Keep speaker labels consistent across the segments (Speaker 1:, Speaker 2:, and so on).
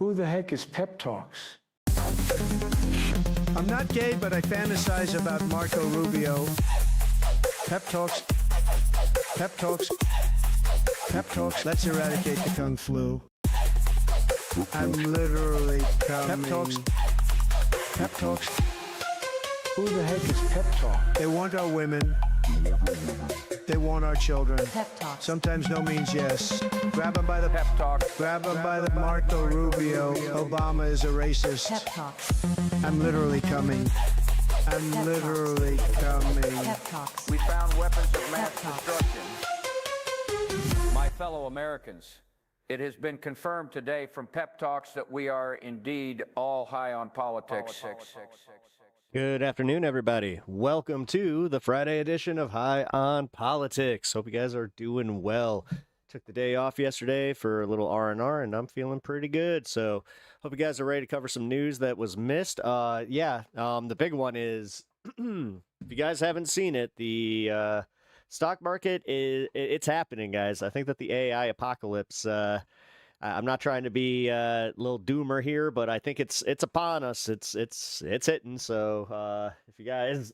Speaker 1: Who the heck is Pep Talks?
Speaker 2: I'm not gay, but I fantasize about Marco Rubio. Pep Talks. Pep Talks. Pep Talks. Let's eradicate the Kung Flu. I'm literally coming. Pep Talks. Pep Talks.
Speaker 1: Who the heck is Pep Talk?
Speaker 2: They want our women. They want our children.
Speaker 3: Pep Talk.
Speaker 2: Sometimes no means yes. Grab them by the pep talk. Grab them by the Marco Rubio. Obama is a racist.
Speaker 3: Pep Talks.
Speaker 2: I'm literally coming. I'm
Speaker 3: Pep
Speaker 2: literally coming.
Speaker 3: Pep Talks.
Speaker 4: We found weapons of mass
Speaker 3: Pep Talks.
Speaker 4: destruction. My fellow Americans, it has been confirmed today from Pep Talks that we are indeed all high on politics.
Speaker 5: Good afternoon, everybody. Welcome to the Friday edition of High on Politics. Hope you guys are doing well. Took the day off yesterday for a little R&R, and I'm feeling pretty good. So hope you guys are ready to cover some news that was missed. The big one is, if you guys haven't seen it, the stock market it's happening, guys. I think that the AI apocalypse. I'm not trying to be a little doomer here, but I think it's upon us. It's hitting. So if you guys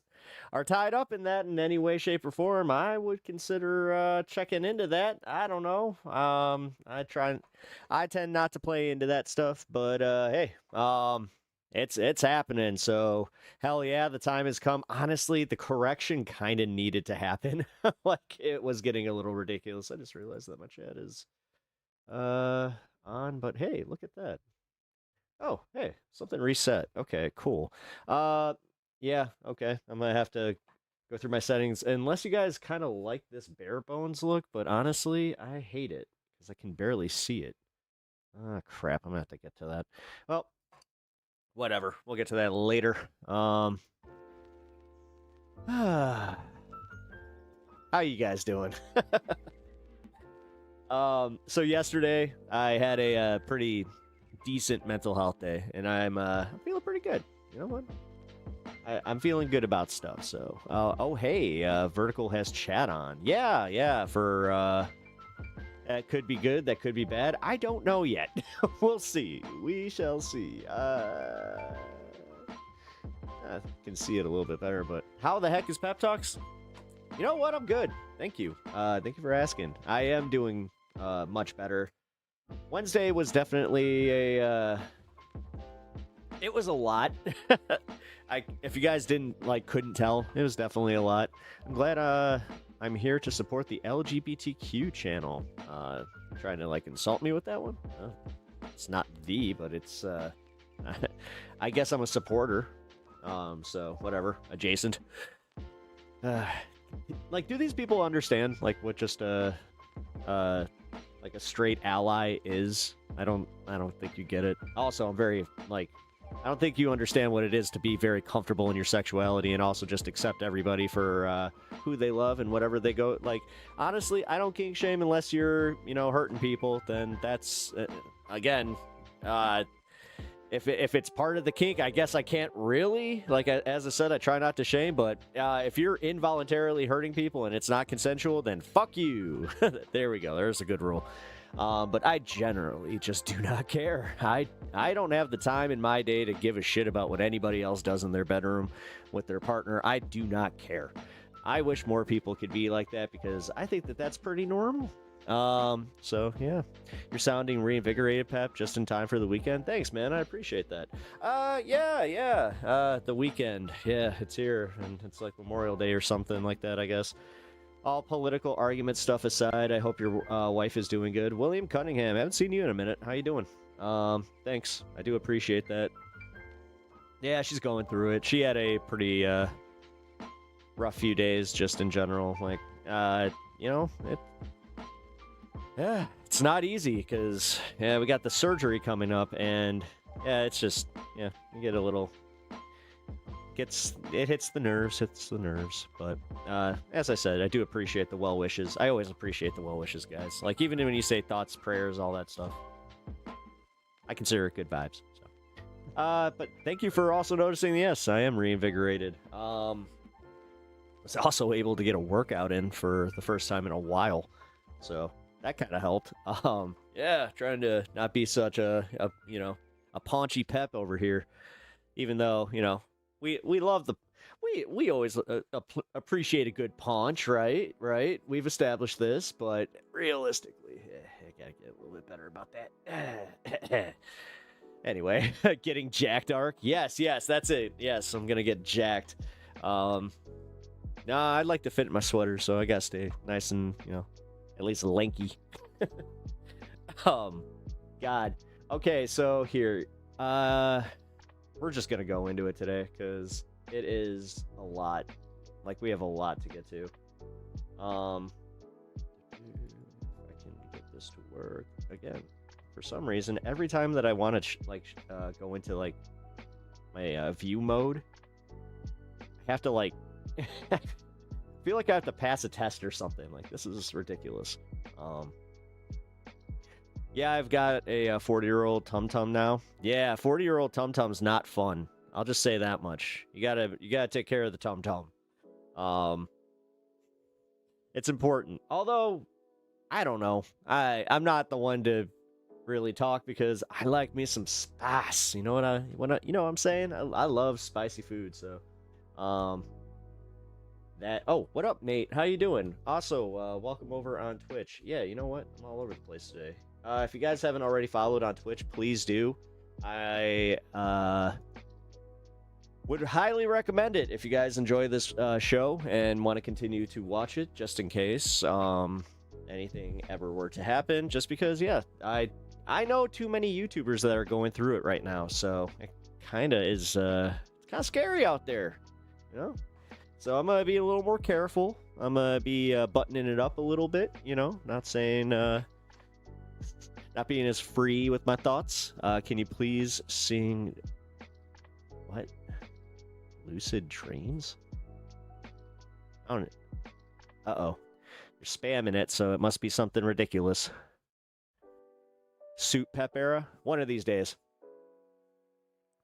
Speaker 5: are tied up in that in any way, shape, or form, I would consider checking into that. I don't know. I tend not to play into that stuff, but hey, it's happening. So hell yeah, the time has come. Honestly, the correction kind of needed to happen. Like, it was getting a little ridiculous. I just realized that my chat is on, but hey, look at that. Oh, hey, something reset. Okay, cool. Yeah, okay. I'm gonna have to go through my settings, unless you guys kind of like this bare bones look, but honestly, I hate it because I can barely see it. Ah, crap, I'm gonna have to get to that. Well, whatever. We'll get to that later. How you guys doing? So yesterday I had a pretty decent mental health day, and I'm feeling pretty good. You know what? I'm feeling good about stuff. So, oh hey, Vertical has chat on. Yeah. For that could be good, that could be bad. I don't know yet. We'll see. We shall see. I can see it a little bit better, but how the heck is Pep Talks? You know what? I'm good. Thank you. Thank you for asking. I am doing much better. Wednesday was definitely it was a lot. If you guys couldn't tell, it was definitely a lot. I'm glad I'm here to support the LGBTQ channel. Trying to insult me with that one? It's not but it's I guess I'm a supporter. So whatever, adjacent. Do these people understand what just a straight ally is? I don't think you get it. Also, I'm very I don't think you understand what it is to be very comfortable in your sexuality and also just accept everybody for who they love and whatever they go. Honestly, I don't kink shame unless you're hurting people. Then that's again, if it's part of the kink, I guess I can't really, as I said, I try not to shame, but if you're involuntarily hurting people and it's not consensual, then fuck you. There we go. There's a good rule. But I generally just do not care. I don't have the time in my day to give a shit about what anybody else does in their bedroom with their partner. I do not care. I wish more people could be like that because I think that that's pretty normal. So yeah, you're sounding reinvigorated, Pep, just in time for the weekend. Thanks, man. I appreciate that. The weekend. Yeah, it's here, and it's like Memorial Day or something like that, I guess. All political argument stuff aside, I hope your wife is doing good. William Cunningham, I haven't seen you in a minute. How you doing? Thanks. I do appreciate that. Yeah, she's going through it. She had a pretty rough few days just in general. It's not easy because we got the surgery coming up, and it's just you get a little it hits the nerves. But as I said, I do appreciate the well wishes. I always appreciate the well wishes, guys. Even when you say thoughts, prayers, all that stuff, I consider it good vibes. So, but thank you for also noticing. Yes, I am reinvigorated. I was also able to get a workout in for the first time in a while. So that kind of helped. Yeah, trying to not be such a paunchy pep over here, even though, we love we always appreciate a good paunch, right? Right? We've established this, but realistically, I gotta get a little bit better about that. Anyway, getting jacked, Ark. Yes, that's it. Yes, I'm gonna get jacked. Nah, I'd like to fit in my sweater, so I gotta stay nice and, at least lanky. God. Okay, so here, we're just gonna go into it today because it is a lot. Like, we have a lot to get to. If I can get this to work again. For some reason, every time that I want to go into like my view mode, I have to like feel like I have to pass a test or something. Like, this is ridiculous. Yeah, I've got a 40-year-old tum-tum now. Yeah, 40-year-old tum-tum's not fun. I'll just say that much. You gotta take care of the tum-tum. It's important. Although, I don't know. I'm not the one to really talk because I like me some spice. You know what I'm saying? I love spicy food, so what up, Nate? How you doing? Also, welcome over on Twitch. Yeah, you know what? I'm all over the place today. If you guys haven't already followed on Twitch, please do. I would highly recommend it if you guys enjoy this show and want to continue to watch it, just in case anything ever were to happen. Just because, yeah, I know too many YouTubers that are going through it right now, so it kind of is kind of scary out there, So I'm gonna be a little more careful. I'm gonna be buttoning it up a little bit, not saying not being as free with my thoughts. Can you please sing what? Lucid Dreams? I don't. Uh-oh. You're spamming it, so it must be something ridiculous. Suit pep era? One of these days.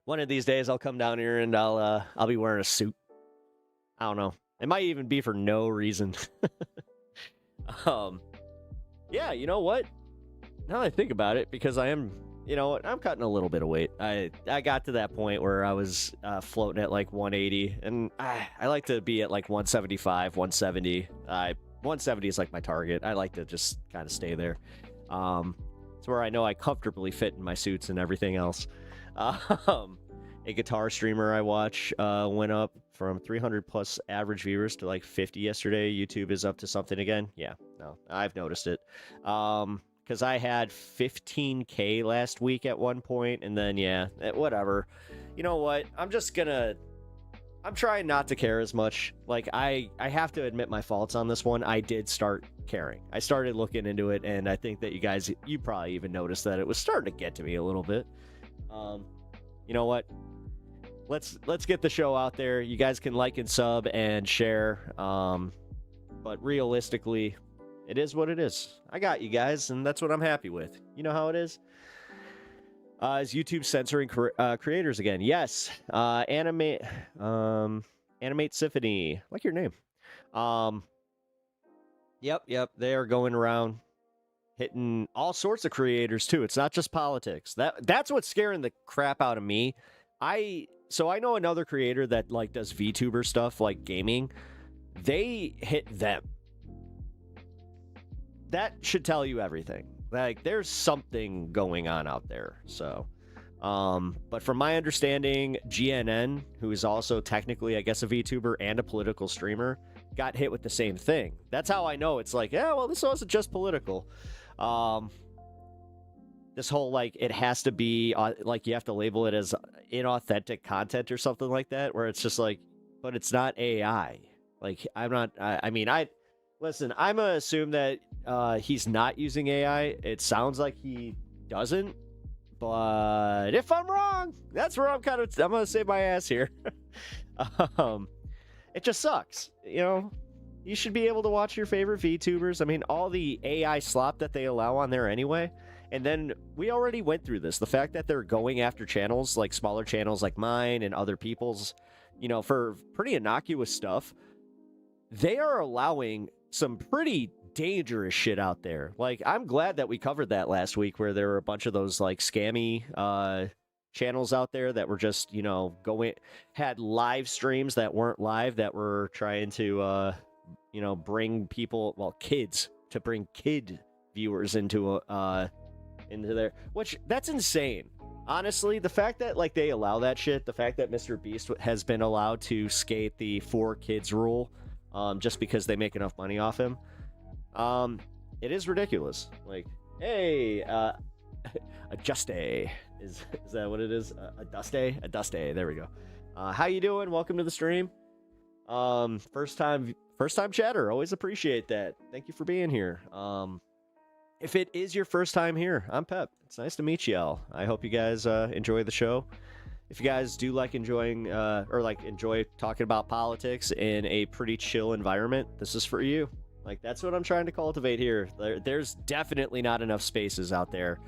Speaker 5: One of these days I'll come down here and I'll be wearing a suit. I don't know. It might even be for no reason. Yeah, you know what? Now that I think about it, because I am, I'm cutting a little bit of weight. I got to that point where I was floating at like 180, and I like to be at like 175, 170. 170 is like my target. I like to just kind of stay there. It's where I know I comfortably fit in my suits and everything else. A guitar streamer I watch went up from 300 plus average viewers to like 50 yesterday. YouTube is up to something again. Yeah, no, I've noticed it. Because I had 15K last week at one point, and then, yeah, whatever. You know what? I'm trying not to care as much. Like, I have to admit my faults on this one. I did start caring. I started looking into it, and I think that you probably even noticed that it was starting to get to me a little bit. You know what? Let's get the show out there. You guys can like and sub and share. But realistically, it is what it is. I got you guys, and that's what I'm happy with. You know how it is? Is YouTube censoring creators again? Yes. Animate Symphony. Like your name. Yep. They are going around hitting all sorts of creators too. It's not just politics. That's what's scaring the crap out of me. So I know another creator that like does VTuber stuff, like gaming. They hit them. That should tell you everything. Like, there's something going on out there. So, but from my understanding, GNN, who is also technically, I guess, a VTuber and a political streamer, got hit with the same thing. That's how I know it's like, yeah, well, this wasn't just political. This whole, like, it has to be, like, you have to label it as inauthentic content or something like that, where it's just like, but it's not AI. Like, listen, I'm going to assume that he's not using AI. It sounds like he doesn't. But if I'm wrong, that's where I'm going to save my ass here. It just sucks. You should be able to watch your favorite VTubers. I mean, all the AI slop that they allow on there anyway. And then we already went through this. The fact that they're going after channels, like smaller channels like mine and other people's, for pretty innocuous stuff. They are allowing some pretty dangerous shit out there. Like, I'm glad that we covered that last week, where there were a bunch of those like scammy channels out there that were just, you know, had live streams that weren't live, that were trying to you know, bring people, well, kids, to bring kid viewers into there, which, that's insane. Honestly, the fact that like they allow that shit, the fact that Mr. Beast has been allowed to skate the 4 kids rule, just because they make enough money off him, it is ridiculous. Like, hey, Ajuste, is that what it is? Aduste, there we go. How you doing? Welcome to the stream. First time chatter, always appreciate that. Thank you for being here. If it is your first time here, I'm Pep. It's nice to meet y'all. I hope you guys enjoy the show. If you guys do like enjoy talking about politics in a pretty chill environment, this is for you. Like, that's what I'm trying to cultivate here. There's definitely not enough spaces out there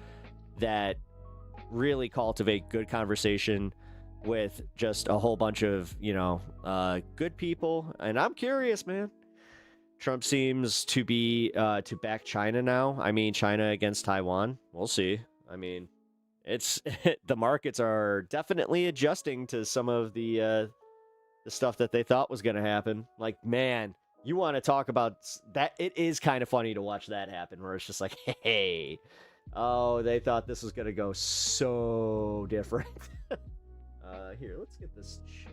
Speaker 5: that really cultivate good conversation with just a whole bunch of, you know, good people. And I'm curious, man. Trump seems to be to back China now. I mean, China against Taiwan. We'll see. I mean, it's the markets are definitely adjusting to some of the stuff that they thought was going to happen. Like, man, you want to talk about that? It is kind of funny to watch that happen, where it's just like, hey, oh, they thought this was going to go so different. Here, let's get this chat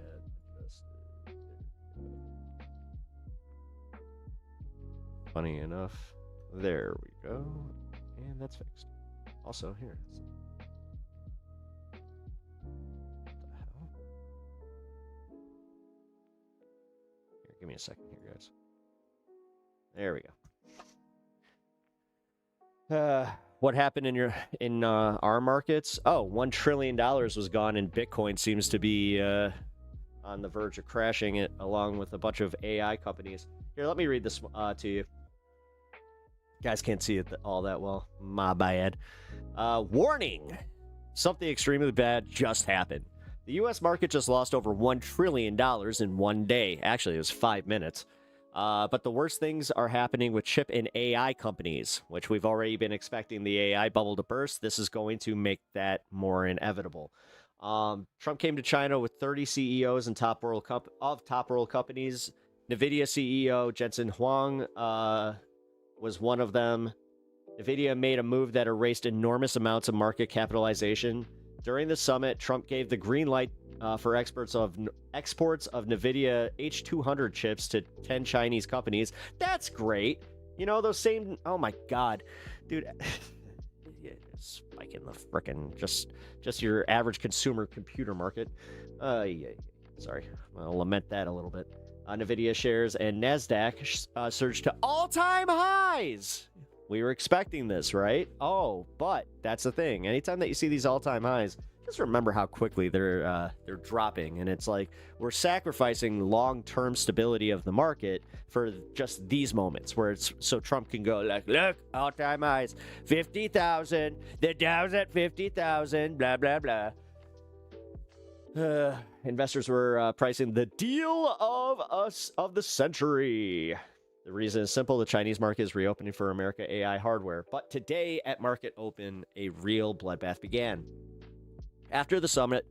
Speaker 5: adjusted. Funny enough, there we go, and that's fixed. Also, here. What the hell? Here, give me a second here, guys. There we go. What happened in our markets? Oh, $1 trillion was gone, and Bitcoin seems to be on the verge of crashing it, along with a bunch of AI companies. Here, let me read this to you. Guys can't see it all that well. My bad. Warning! Something extremely bad just happened. The U.S. market just lost over $1 trillion in one day. Actually, it was 5 minutes. But the worst things are happening with chip and AI companies, which we've already been expecting the AI bubble to burst. This is going to make that more inevitable. Trump came to China with 30 CEOs and top world companies. NVIDIA CEO Jensen Huang was one of them. NVIDIA made a move that erased enormous amounts of market capitalization. During the summit, Trump gave the green light for exports of NVIDIA H200 chips to 10 Chinese companies. That's great. You know, those same... Oh, my God. Dude, spiking the frickin' just your average consumer computer market. Yeah, sorry. I'll lament that a little bit. NVIDIA shares and NASDAQ surged to all-time highs. We were expecting this, right? Oh, but that's the thing. Anytime that you see these all-time highs, just remember how quickly they're dropping, and it's like we're sacrificing long-term stability of the market for just these moments where it's so Trump can go like, look, all-time highs, 50,000, the Dow's at 50,000, blah blah blah. Investors were pricing the deal of the century. The reason is simple. The Chinese market is reopening for America AI hardware. But today at market open, a real bloodbath began. After the summit,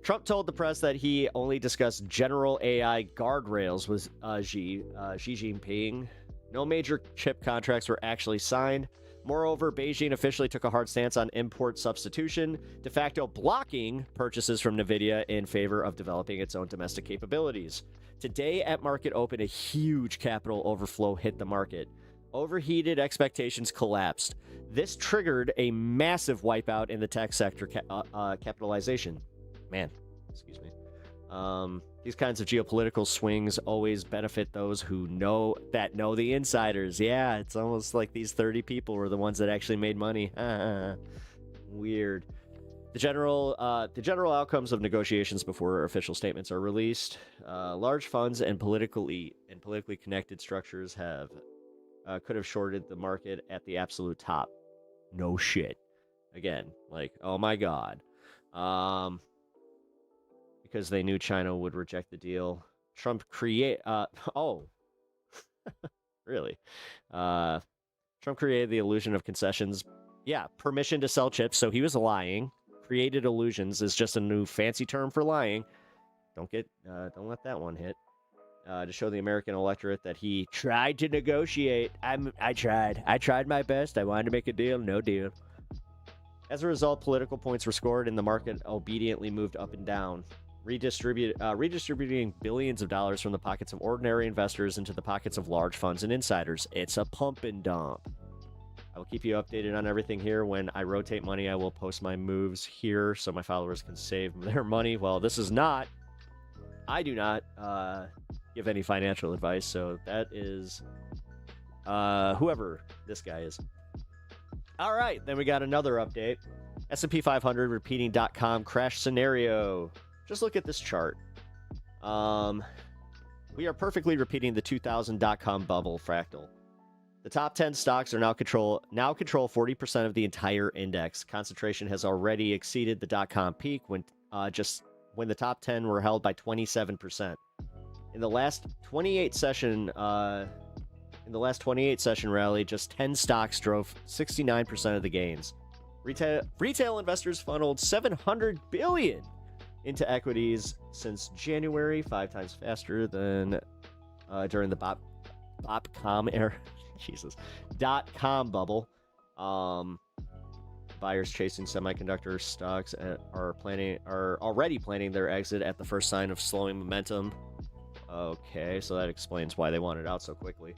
Speaker 5: Trump told the press that he only discussed general AI guardrails with Xi Jinping. No major chip contracts were actually signed. Moreover, Beijing officially took a hard stance on import substitution, de facto blocking purchases from NVIDIA in favor of developing its own domestic capabilities. Today at market open, a huge capital overflow hit the market. Overheated expectations collapsed. This triggered a massive wipeout in the tech sector capitalization. Man, excuse me. These kinds of geopolitical swings always benefit those who know the insiders. Yeah, it's almost like these 30 people were the ones that actually made money. Weird. The general outcomes of negotiations before official statements are released. Large funds and politically connected structures could have shorted the market at the absolute top. No shit. Again, like, oh my God. Because they knew China would reject the deal. Trump Really. Trump created the illusion of concessions. Yeah, permission to sell chips. So he was lying. Created illusions is just a new fancy term for lying. Don't let that one hit. To show the American electorate that he tried to negotiate. I tried my best. I wanted to make a deal. No deal. As a result, political points were scored and the market obediently moved up and down, redistributing billions of dollars from the pockets of ordinary investors into the pockets of large funds and insiders. It's a pump and dump. I will keep you updated on everything here. When I rotate money, I will post my moves here so my followers can save their money. Well, I do not give any financial advice, so that is whoever this guy is. All right, then we got another update. S&P 500 repeating .com crash scenario. Just look at this chart. We are perfectly repeating the 2000 .com bubble fractal. The top 10 stocks are now control 40% of the entire index. Concentration has already exceeded the .com peak when the top 10 were held by 27%. In the last 28 session rally, just 10 stocks drove 69% of the gains. Retail investors funneled $700 billion into equities since January, 5 times faster than during the .com era. Jesus, .com bubble. Buyers chasing semiconductor stocks are already planning their exit at the first sign of slowing momentum. Okay, so that explains why they wanted out so quickly.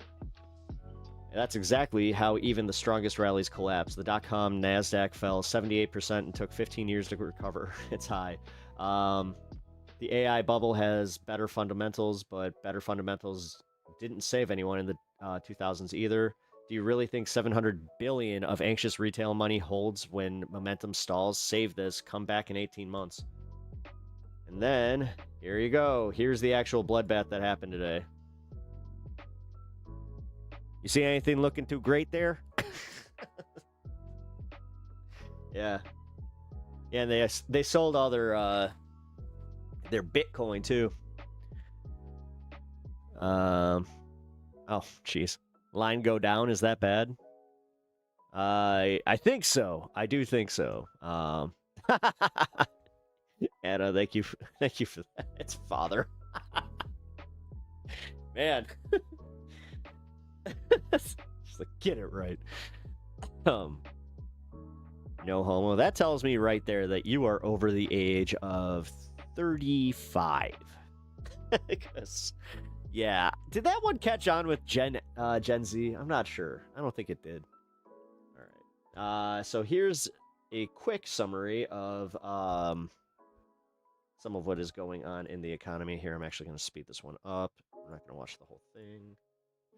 Speaker 5: And that's exactly how even the strongest rallies collapse. The .com NASDAQ fell 78% and took 15 years to recover its high. The AI bubble has better fundamentals, but better fundamentals didn't save anyone in the 2000s either. Do you really think 700 billion of anxious retail money holds when momentum stalls? Save this. Come back in 18 months. And then, here you go. Here's the actual bloodbath that happened today. You see anything looking too great there? Yeah. Yeah, and they sold all their Bitcoin too. Oh, jeez. Line go down, is that bad? I think so. I do think so. Anna, thank you for that. It's father. Man. Just like, get it right. No homo. That tells me right there that you are over the age of 35. Because yeah, did that one catch on with Gen Z? I'm not sure. I don't think it did. All right. So here's a quick summary of some of what is going on in the economy here. I'm actually going to speed this one up. I'm not going to watch the whole thing.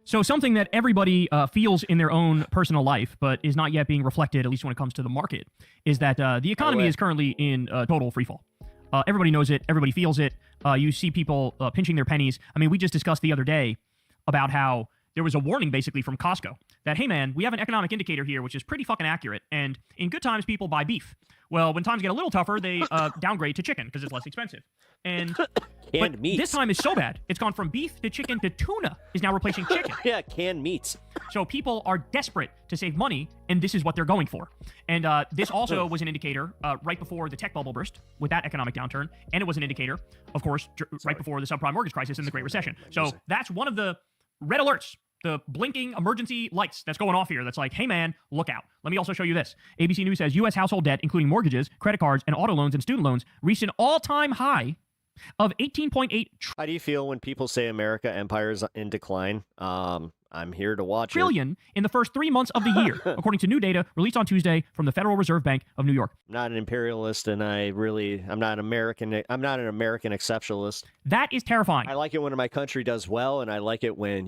Speaker 3: So something that everybody feels in their own personal life, but is not yet being reflected, at least when it comes to the market, is that the economy is currently in total freefall. Everybody knows it. Everybody feels it. You see people pinching their pennies. I mean, we just discussed the other day about how there was a warning basically from Costco that, hey, man, we have an economic indicator here, which is pretty fucking accurate. And in good times, people buy beef. Well, when times get a little tougher, they downgrade to chicken because it's less expensive. And but
Speaker 5: meats.
Speaker 3: This time is so bad. It's gone from beef to chicken to tuna is now replacing chicken.
Speaker 5: Yeah, canned meats.
Speaker 3: So people are desperate to save money, and this is what they're going for. And this also was an indicator right before the tech bubble burst with that economic downturn. And it was an indicator, of course, right before the subprime mortgage crisis and the Great Recession. So that's one of the red alerts, the blinking emergency lights that's going off here. That's like, hey, man, look out. Let me also show you this. ABC News says U.S. household debt, including mortgages, credit cards, and auto loans and student loans, reached an all-time high of 18.8
Speaker 5: How do you feel when people say America empire is in decline? I'm here to watch
Speaker 3: trillion in the first 3 months of the year, according to new data released on Tuesday from the Federal Reserve Bank of New York.
Speaker 5: I'm not an imperialist, and I'm not American. I'm not an American exceptionalist.
Speaker 3: That is terrifying.
Speaker 5: I like it when my country does well, and I like it when,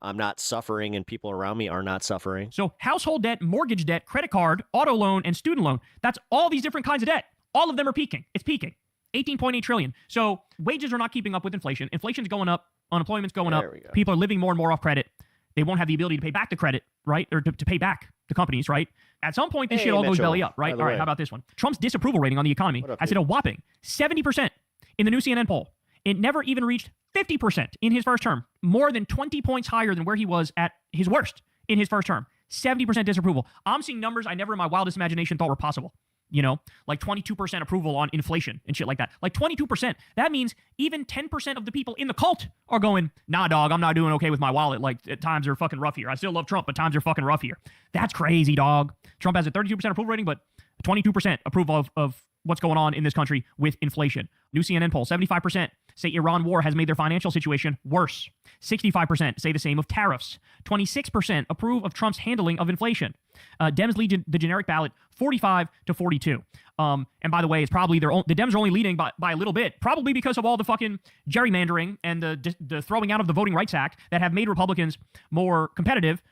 Speaker 5: I'm not suffering and people around me are not suffering.
Speaker 3: So household debt, mortgage debt, credit card, auto loan, and student loan, that's all these different kinds of debt. All of them are peaking. It's peaking. 18.8 trillion. So wages are not keeping up with inflation. Inflation's going up. Unemployment's going up. People are living more and more off credit. They won't have the ability to pay back the credit, right? Or to pay back the companies, right? At some point, this shit all goes belly up, right? All right, how about this one? Trump's disapproval rating on the economy has hit a whopping 70% in the new CNN poll. It never even reached 50% in his first term, more than 20 points higher than where he was at his worst in his first term. 70% disapproval. I'm seeing numbers I never in my wildest imagination thought were possible. You know, like 22% approval on inflation and shit like that. Like 22%. That means even 10% of the people in the cult are going, nah, dog, I'm not doing okay with my wallet. Like, times are fucking rough here. I still love Trump, but times are fucking rough here. That's crazy, dog. Trump has a 32% approval rating, but 22% approval of what's going on in this country with inflation. New CNN poll, 75% say Iran war has made their financial situation worse. 65% say the same of tariffs. 26% approve of Trump's handling of inflation. Dems lead the generic ballot 45 to 42. And by the way, it's probably the Dems are only leading by a little bit, probably because of all the fucking gerrymandering and the throwing out of the Voting Rights Act that have made Republicans more competitive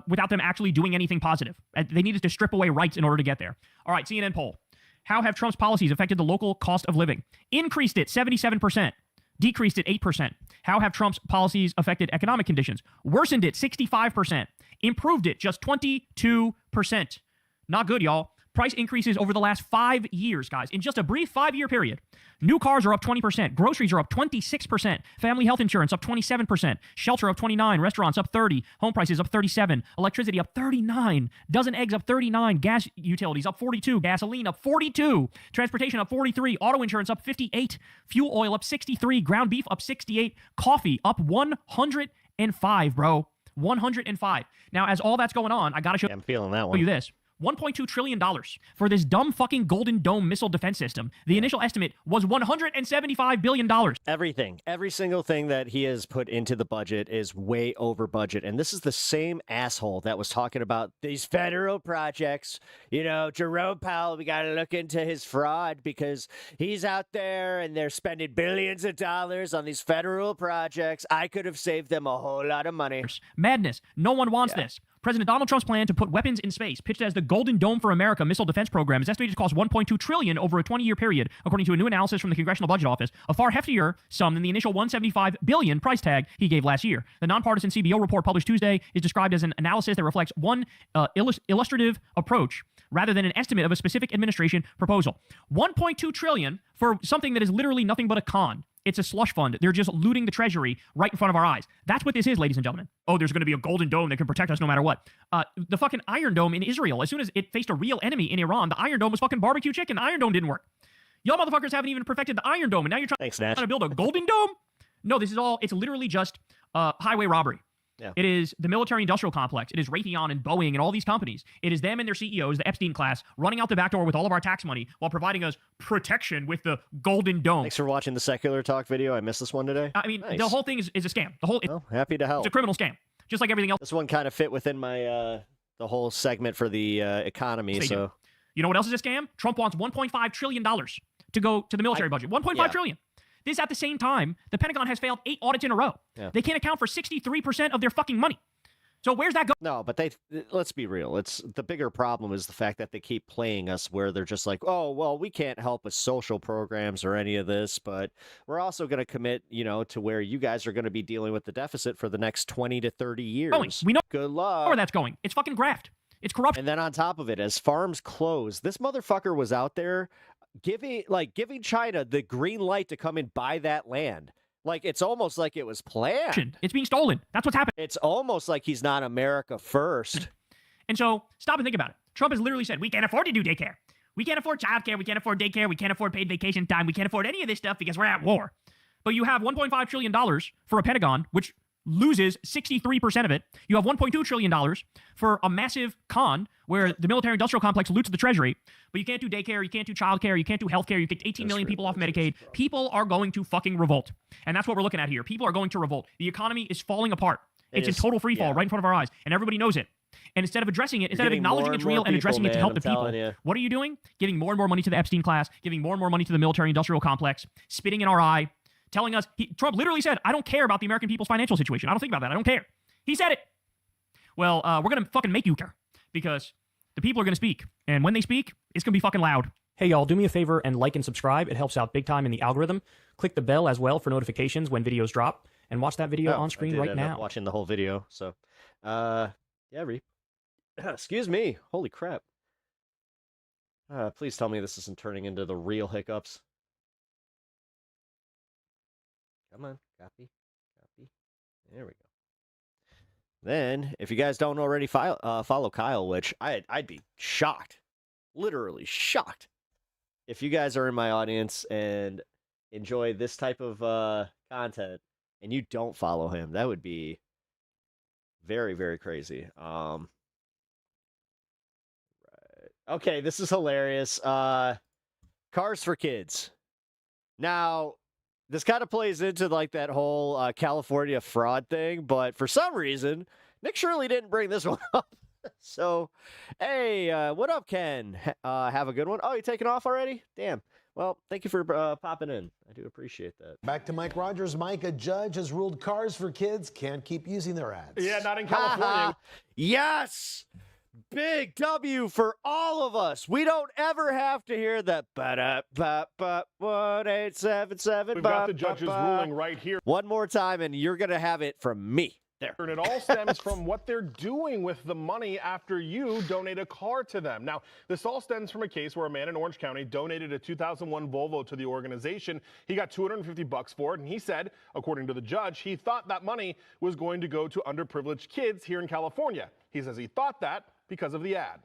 Speaker 3: without them actually doing anything positive. They needed to strip away rights in order to get there. All right, CNN poll. How have Trump's policies affected the local cost of living? Increased it 77%. Decreased it 8%. How have Trump's policies affected economic conditions? Worsened it 65%. Improved it just 22%. Not good, y'all. Price increases over the last 5 years, guys. In just a brief 5-year period. New cars are up 20%. Groceries are up 26%. Family health insurance up 27%. Shelter up 29%. Restaurants up 30%. Home prices up 37%. Electricity up 39%. Dozen eggs up 39%. Gas utilities up 42%. Gasoline up 42%. Transportation up 43%. Auto insurance up 58%. Fuel oil up 63%. Ground beef up 68%. Coffee up 105%, bro. 105. Now, as all that's going on, I gotta show
Speaker 5: I'm feeling that one.
Speaker 3: you this. $1.2 trillion for this dumb fucking Golden Dome missile defense system. The initial estimate was $175 billion.
Speaker 5: Everything, every single thing that he has put into the budget is way over budget. And this is the same asshole that was talking about these federal projects. You know, Jerome Powell, we got to look into his fraud because he's out there and they're spending billions of dollars on these federal projects. I could have saved them a whole lot of money.
Speaker 3: Madness. No one wants this. President Donald Trump's plan to put weapons in space, pitched as the Golden Dome for America missile defense program, is estimated to cost $1.2 trillion over a 20-year period, according to a new analysis from the Congressional Budget Office, a far heftier sum than the initial $175 billion price tag he gave last year. The nonpartisan CBO report published Tuesday is described as an analysis that reflects one illustrative approach rather than an estimate of a specific administration proposal. $1.2 trillion for something that is literally nothing but a con. It's a slush fund. They're just looting the treasury right in front of our eyes. That's what this is, ladies and gentlemen. Oh, there's going to be a golden dome that can protect us no matter what. The fucking Iron Dome in Israel, as soon as it faced a real enemy in Iran, the Iron Dome was fucking barbecue chicken. The Iron Dome didn't work. Y'all motherfuckers haven't even perfected the Iron Dome, and now you're trying to build a golden dome? No, it's literally just highway robbery. Yeah. It is the military-industrial complex. It is Raytheon and Boeing and all these companies. It is them and their CEOs, the Epstein class, running out the back door with all of our tax money while providing us protection with the Golden Dome.
Speaker 5: Thanks for watching the Secular Talk video. I missed this one today.
Speaker 3: I mean, The whole thing is a scam.
Speaker 5: Happy to help.
Speaker 3: It's a criminal scam, just like everything else.
Speaker 5: This one kind of fit within my the whole segment for the economy. So,
Speaker 3: you know what else is a scam? Trump wants $1.5 trillion to go to the military budget. $1.5 trillion. This at the same time, the Pentagon has failed 8 audits in a row. Yeah. They can't account for 63% of their fucking money. So where's that going?
Speaker 5: No, but let's be real. It's the bigger problem is the fact that they keep playing us where they're just like, oh, well, we can't help with social programs or any of this, but we're also going to commit, to where you guys are going to be dealing with the deficit for the next 20 to 30 years.
Speaker 3: We know.
Speaker 5: Good luck.
Speaker 3: Where that's going. It's fucking graft. It's corruption.
Speaker 5: And then on top of it, as farms close, this motherfucker was out there giving China the green light to come and buy that land. Like, it's almost like it was planned.
Speaker 3: It's being stolen. That's what's happening.
Speaker 5: It's almost like he's not America first.
Speaker 3: And so, stop and think about it. Trump has literally said, we can't afford to do daycare. We can't afford childcare. We can't afford daycare. We can't afford paid vacation time. We can't afford any of this stuff because we're at war. But you have $1.5 trillion for a Pentagon, which loses 63% of it. You have $1.2 trillion for a massive con where the military-industrial complex loots the treasury, but you can't do daycare, you can't do childcare, you can't do healthcare, you get 18 million people off Medicaid. People are going to fucking revolt. And that's what we're looking at here. People are going to revolt. The economy is falling apart. It's in total free fall right in front of our eyes, and everybody knows it. And instead of addressing it, instead of acknowledging it's real and addressing it to help the people, what are you doing? Giving more and more money to the Epstein class, giving more and more money to the military-industrial complex, spitting in our eye, telling us, Trump literally said, I don't care about the American people's financial situation. I don't think about that. I don't care. He said it. Well, we're going to fucking make you care because the people are going to speak. And when they speak, it's going to be fucking loud.
Speaker 6: Hey, y'all, do me a favor and like and subscribe. It helps out big time in the algorithm. Click the bell as well for notifications when videos drop. And watch that video on screen right now.
Speaker 5: Watching the whole video. So, excuse me. Holy crap. Please tell me this isn't turning into the real hiccups. Come on, copy. There we go. Then, if you guys don't already follow Kyle, which I'd be shocked, literally shocked, if you guys are in my audience and enjoy this type of content and you don't follow him, that would be very, very crazy. Right. Okay, this is hilarious. Cars for Kids. Now, this kind of plays into like that whole California fraud thing, but for some reason, Nick Shirley didn't bring this one up. So, hey, what up, Ken? Have a good one. Oh, you taking off already? Damn. Well, thank you for popping in. I do appreciate that.
Speaker 7: Back to Mike Rogers. Mike, a judge has ruled Cars for Kids can't keep using their ads.
Speaker 8: Yeah, not in California.
Speaker 5: Yes! Big W for all of us. We don't ever have to hear that. 1877.
Speaker 8: We've got the judge's ruling right here.
Speaker 5: One more time, and you're going to have it from me. There.
Speaker 8: And it all stems from what they're doing with the money after you donate a car to them. Now, this all stems from a case where a man in Orange County donated a 2001 Volvo to the organization. He got $250 for it, and he said, according to the judge, he thought that money was going to go to underprivileged kids here in California. He says he thought that because of the ad.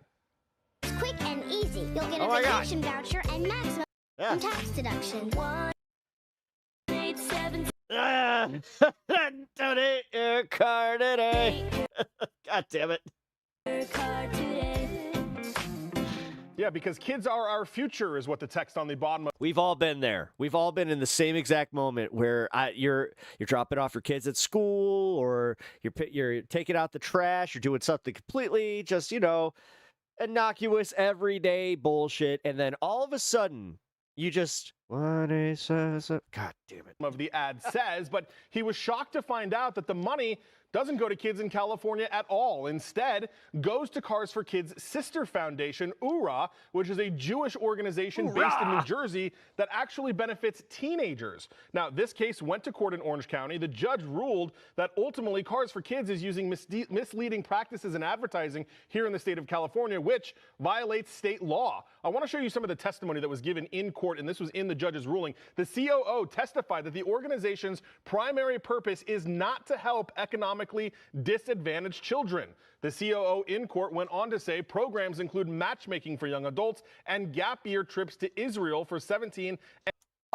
Speaker 9: It's quick and easy. You'll get a vacation voucher and maximum tax deduction. 187.
Speaker 5: Donate your car today. God damn it.
Speaker 8: Yeah, because kids are our future is what the text on the bottom of.
Speaker 5: We've all been there. We've all been in the same exact moment where you're dropping off your kids at school, or you're taking out the trash, you're doing something completely just, innocuous everyday bullshit, and then all of a sudden you just God damn it.
Speaker 8: Of the ad says, but he was shocked to find out that the money doesn't go to kids in California at all. Instead, goes to Cars for Kids' sister foundation, URA, which is a Jewish organization based in New Jersey that actually benefits teenagers. Now, this case went to court in Orange County. The judge ruled that ultimately Cars for Kids is using misleading practices in advertising here in the state of California, which violates state law. I want to show you some of the testimony that was given in court, and this was in the judge's ruling. The COO testified that the organization's primary purpose is not to help economically disadvantaged children. The COO in court went on to say programs include matchmaking for young adults and gap year trips to Israel for 17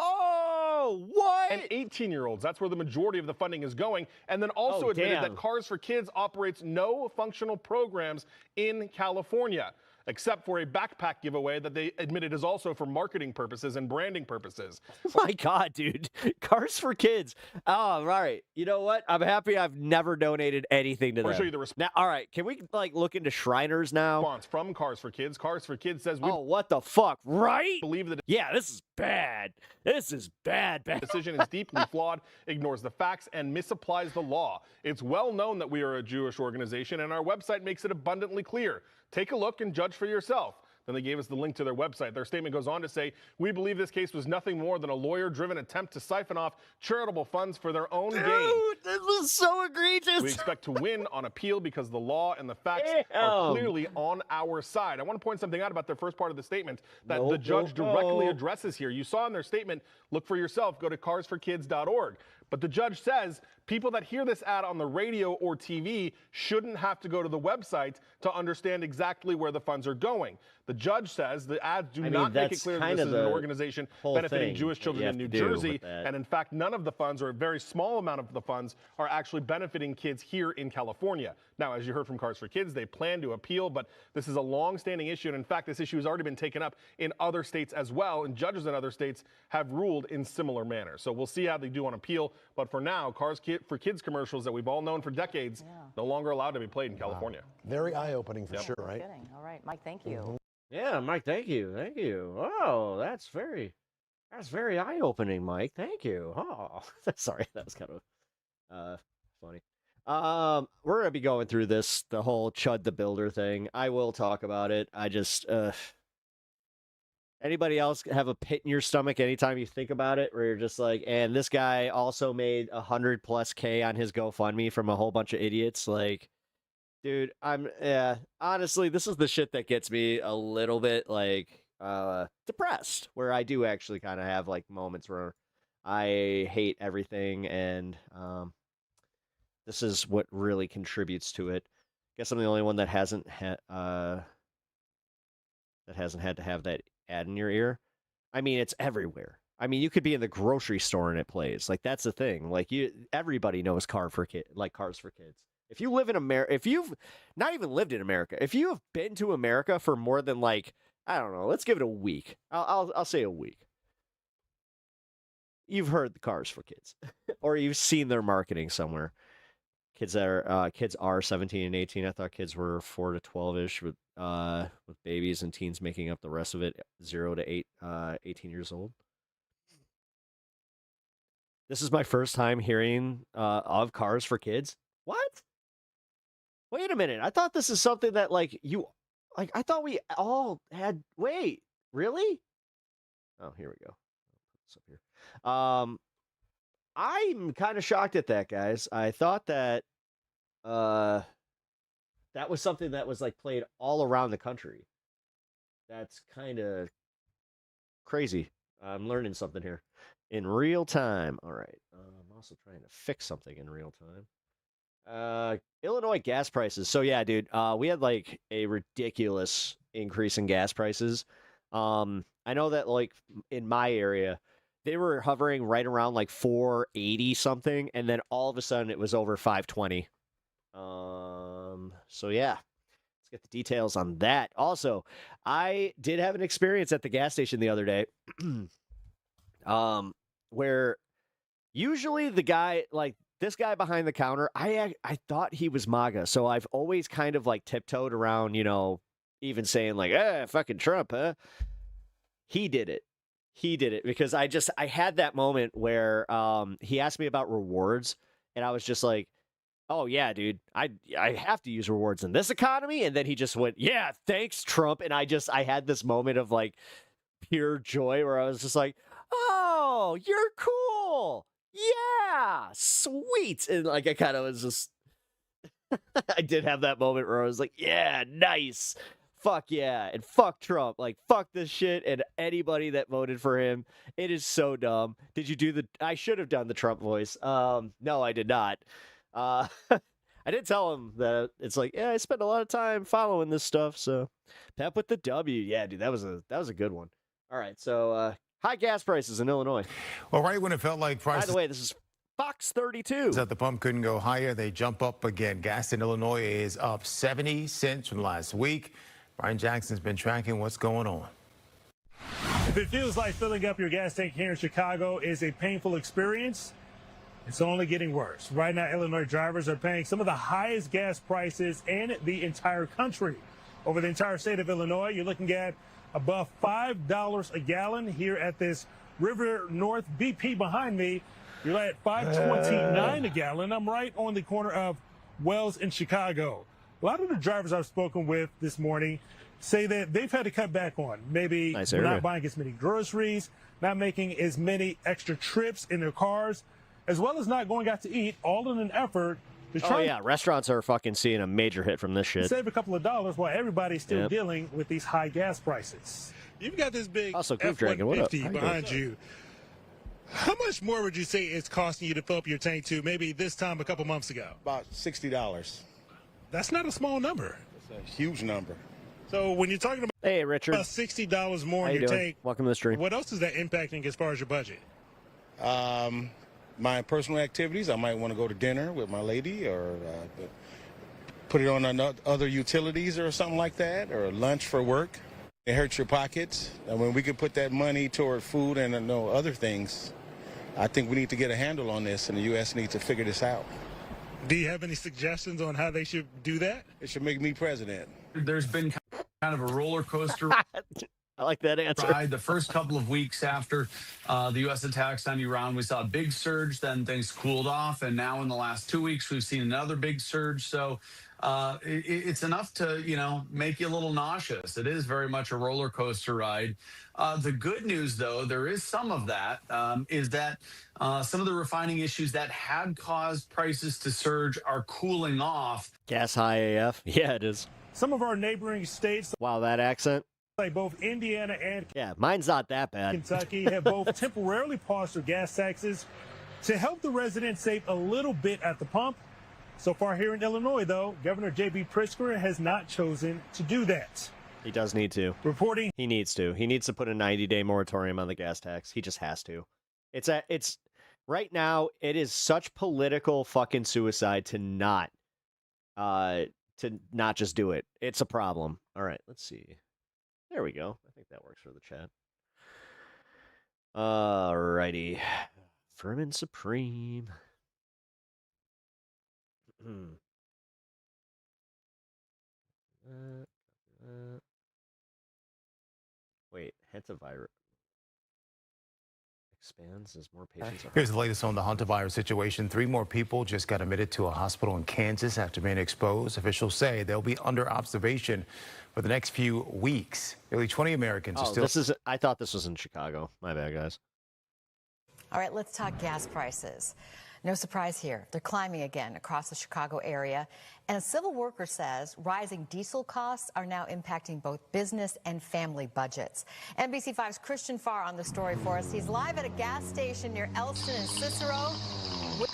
Speaker 8: and 18-year-olds. That's where the majority of the funding is going. And then also admitted that Cars for Kids operates no functional programs in California, except for a backpack giveaway that they admitted is also for marketing purposes and branding purposes.
Speaker 5: Oh my God, dude. Cars for Kids. Oh, all right. You know what? I'm happy I've never donated anything to them.
Speaker 8: I'll show you the response.
Speaker 5: Now, all right. Can we look into Shriners now?
Speaker 8: From Cars for Kids. Cars for Kids says,
Speaker 5: oh, what the fuck? Right?
Speaker 8: Believe that.
Speaker 5: Yeah, this is bad. This is bad.
Speaker 8: Decision is deeply flawed, ignores the facts, and misapplies the law. It's well known that we are a Jewish organization, and our website makes it abundantly clear. Take a look and judge for yourself. Then they gave us the link to their website. Their statement goes on to say, we believe this case was nothing more than a lawyer-driven attempt to siphon off charitable funds for their own gain.
Speaker 5: This was so egregious.
Speaker 8: We expect to win on appeal because the law and the facts are clearly on our side. I want to point something out about their first part of the statement that the judge directly addresses here. You saw in their statement, look for yourself, go to carsforkids.org. But the judge says people that hear this ad on the radio or TV shouldn't have to go to the website to understand exactly where the funds are going. The judge says the ads do not make it clear that this is an organization benefiting Jewish children in New Jersey. And in fact, none of the funds, or a very small amount of the funds, are actually benefiting kids here in California. Now, as you heard from Cars for Kids, they plan to appeal, but this is a long-standing issue. And in fact, this issue has already been taken up in other states as well, and judges in other states have ruled in similar manner. So we'll see how they do on appeal. But for now, Cars for Kids commercials that we've all known for decades, no longer allowed to be played in California.
Speaker 7: Very eye-opening for sure, right?
Speaker 10: Kidding. All right, Mike, thank you.
Speaker 5: Yeah, Mike, thank you. Thank you. Oh, that's very eye-opening, Mike. Thank you. Oh, sorry, that was kind of funny. We're gonna be going through the whole Chud the Builder thing. I will talk about it. I just anybody else have a pit in your stomach anytime you think about it, where you're just like, and this guy also made 100+ K on his GoFundMe from a whole bunch of idiots. Like, dude, honestly, this is the shit that gets me a little bit like depressed, where I do actually kind of have like moments where I hate everything, and this is what really contributes to it. I guess I'm the only one that hasn't had to have that ad in your ear. I mean, it's everywhere. I mean, you could be in the grocery store and it plays. Like, that's the thing. Like, everybody knows Cars for Kids. If you live in America, if you've not even lived in America, if you have been to America for more than, like, I don't know, let's give it a week. I'll say a week. You've heard the Cars for Kids, or you've seen their marketing somewhere. Kids are 17 and 18. I thought kids were 4 to 12-ish with babies and teens making up the rest of it, 0 to 18 years old. This is my first time hearing of Cars for Kids. What? Wait a minute. I thought this is something that, like, I thought we all had. Wait, really? Oh, here we go. Put this up here. I'm kind of shocked at that, guys. I thought that that was something that was, like, played all around the country. That's kind of crazy. I'm learning something here in real time. All right. I'm also trying to fix something in real time. Illinois gas prices. So yeah, dude, we had like a ridiculous increase in gas prices. I know that, like, in my area, they were hovering right around like 480 something, and then all of a sudden it was over 520. So yeah, let's get the details on that. Also, I did have an experience at the gas station the other day, where usually the guy, like, this guy behind the counter, I thought he was MAGA, so I've always kind of, like, tiptoed around, you know, even saying, like, fucking Trump, huh? He did it because I had that moment where he asked me about rewards, and I was just like, oh yeah, dude, I have to use rewards in this economy. And then he just went, yeah, thanks, Trump. And I had this moment of, like, pure joy where I was just like, oh, you're cool. Yeah, sweet. And, like, I kind of was just, I did have that moment where I was like, yeah, nice. Fuck yeah. And fuck Trump. Like, fuck this shit and anybody that voted for him. It is so dumb. Did you do I should have done the Trump voice. No, I did not. I did tell him that it's like, yeah, I spent a lot of time following this stuff. So Pep with the W. Yeah, dude, that was a good one. All right. So, high gas prices in Illinois.
Speaker 10: Well, right when it felt like prices...
Speaker 5: By the way, this is Fox 32.
Speaker 10: At the pump couldn't go higher. They jump up again. Gas in Illinois is up 70 cents from last week. Brian Jackson's been tracking what's going on.
Speaker 11: If it feels like filling up your gas tank here in Chicago is a painful experience, it's only getting worse. Right now, Illinois drivers are paying some of the highest gas prices in the entire country. Over the entire state of Illinois, you're looking at above $5 a gallon. Here at this River North BP behind me, you're at $5.29 a gallon. I'm right on the corner of Wells in Chicago. A lot of the drivers I've spoken with this morning say that they've had to cut back on maybe not buying as many groceries, not making as many extra trips in their cars, as well as not going out to eat, all in an effort to try.
Speaker 5: Oh yeah, restaurants are fucking seeing a major hit from this shit.
Speaker 11: Save a couple of dollars while everybody's still dealing with these high gas prices. You've got this big F-150 behind you. How much more would you say it's costing you to fill up your tank to maybe this time a couple months ago?
Speaker 12: About $60.
Speaker 11: That's not a small number.
Speaker 12: It's a huge number.
Speaker 11: So when you're talking about,
Speaker 5: hey, Richard,
Speaker 11: about $60 more in your tank,
Speaker 5: welcome to the stream.
Speaker 11: What else is that impacting as far as your budget?
Speaker 12: My personal activities. I might want to go to dinner with my lady, or put it on other utilities or something like that, or lunch for work. It hurts your pockets. I mean, we could put that money toward food and other things. I think we need to get a handle on this, and the U.S. needs to figure this out.
Speaker 11: Do you have any suggestions on how they should do that?
Speaker 12: It should make me president.
Speaker 13: There's been kind of a roller coaster.
Speaker 5: I like that answer.
Speaker 13: The first couple of weeks after the U.S. attacks on Iran, we saw a big surge. Then things cooled off, and now in the last 2 weeks, we've seen another big surge. So it's enough to make you a little nauseous. It is very much a roller coaster ride. The good news, though, there is some of that, is that some of the refining issues that had caused prices to surge are cooling off.
Speaker 5: Gas high AF. Yeah, it is.
Speaker 11: Some of our neighboring states,
Speaker 5: wow, that accent,
Speaker 11: like both Indiana and
Speaker 5: mine's not that bad.
Speaker 11: Kentucky have both temporarily paused their gas taxes to help the residents save a little bit at the pump. So far here in Illinois, though, Governor J.B. Pritzker has not chosen to do that.
Speaker 5: He does need to.
Speaker 11: Reporting.
Speaker 5: He needs to. He needs to put a 90-day moratorium on the gas tax. He just has to. It's right now. It is such political fucking suicide to not just do it. It's a problem. All right, let's see. There we go. I think that works for the chat. Alrighty. Vermin Supreme. Wait, hantavirus expands as more patients are...
Speaker 10: Here's the latest on the hantavirus situation. 3 more people just got admitted to a hospital in Kansas after being exposed. Officials say they'll be under observation for the next few weeks. Nearly 20 Americans are still...
Speaker 5: I thought this was in Chicago. My bad, guys.
Speaker 14: All right, let's talk gas prices. No surprise here. They're climbing again across the Chicago area. And a civil worker says rising diesel costs are now impacting both business and family budgets. NBC5's Christian Farr on the story for us. He's live at a gas station near Elston and Cicero.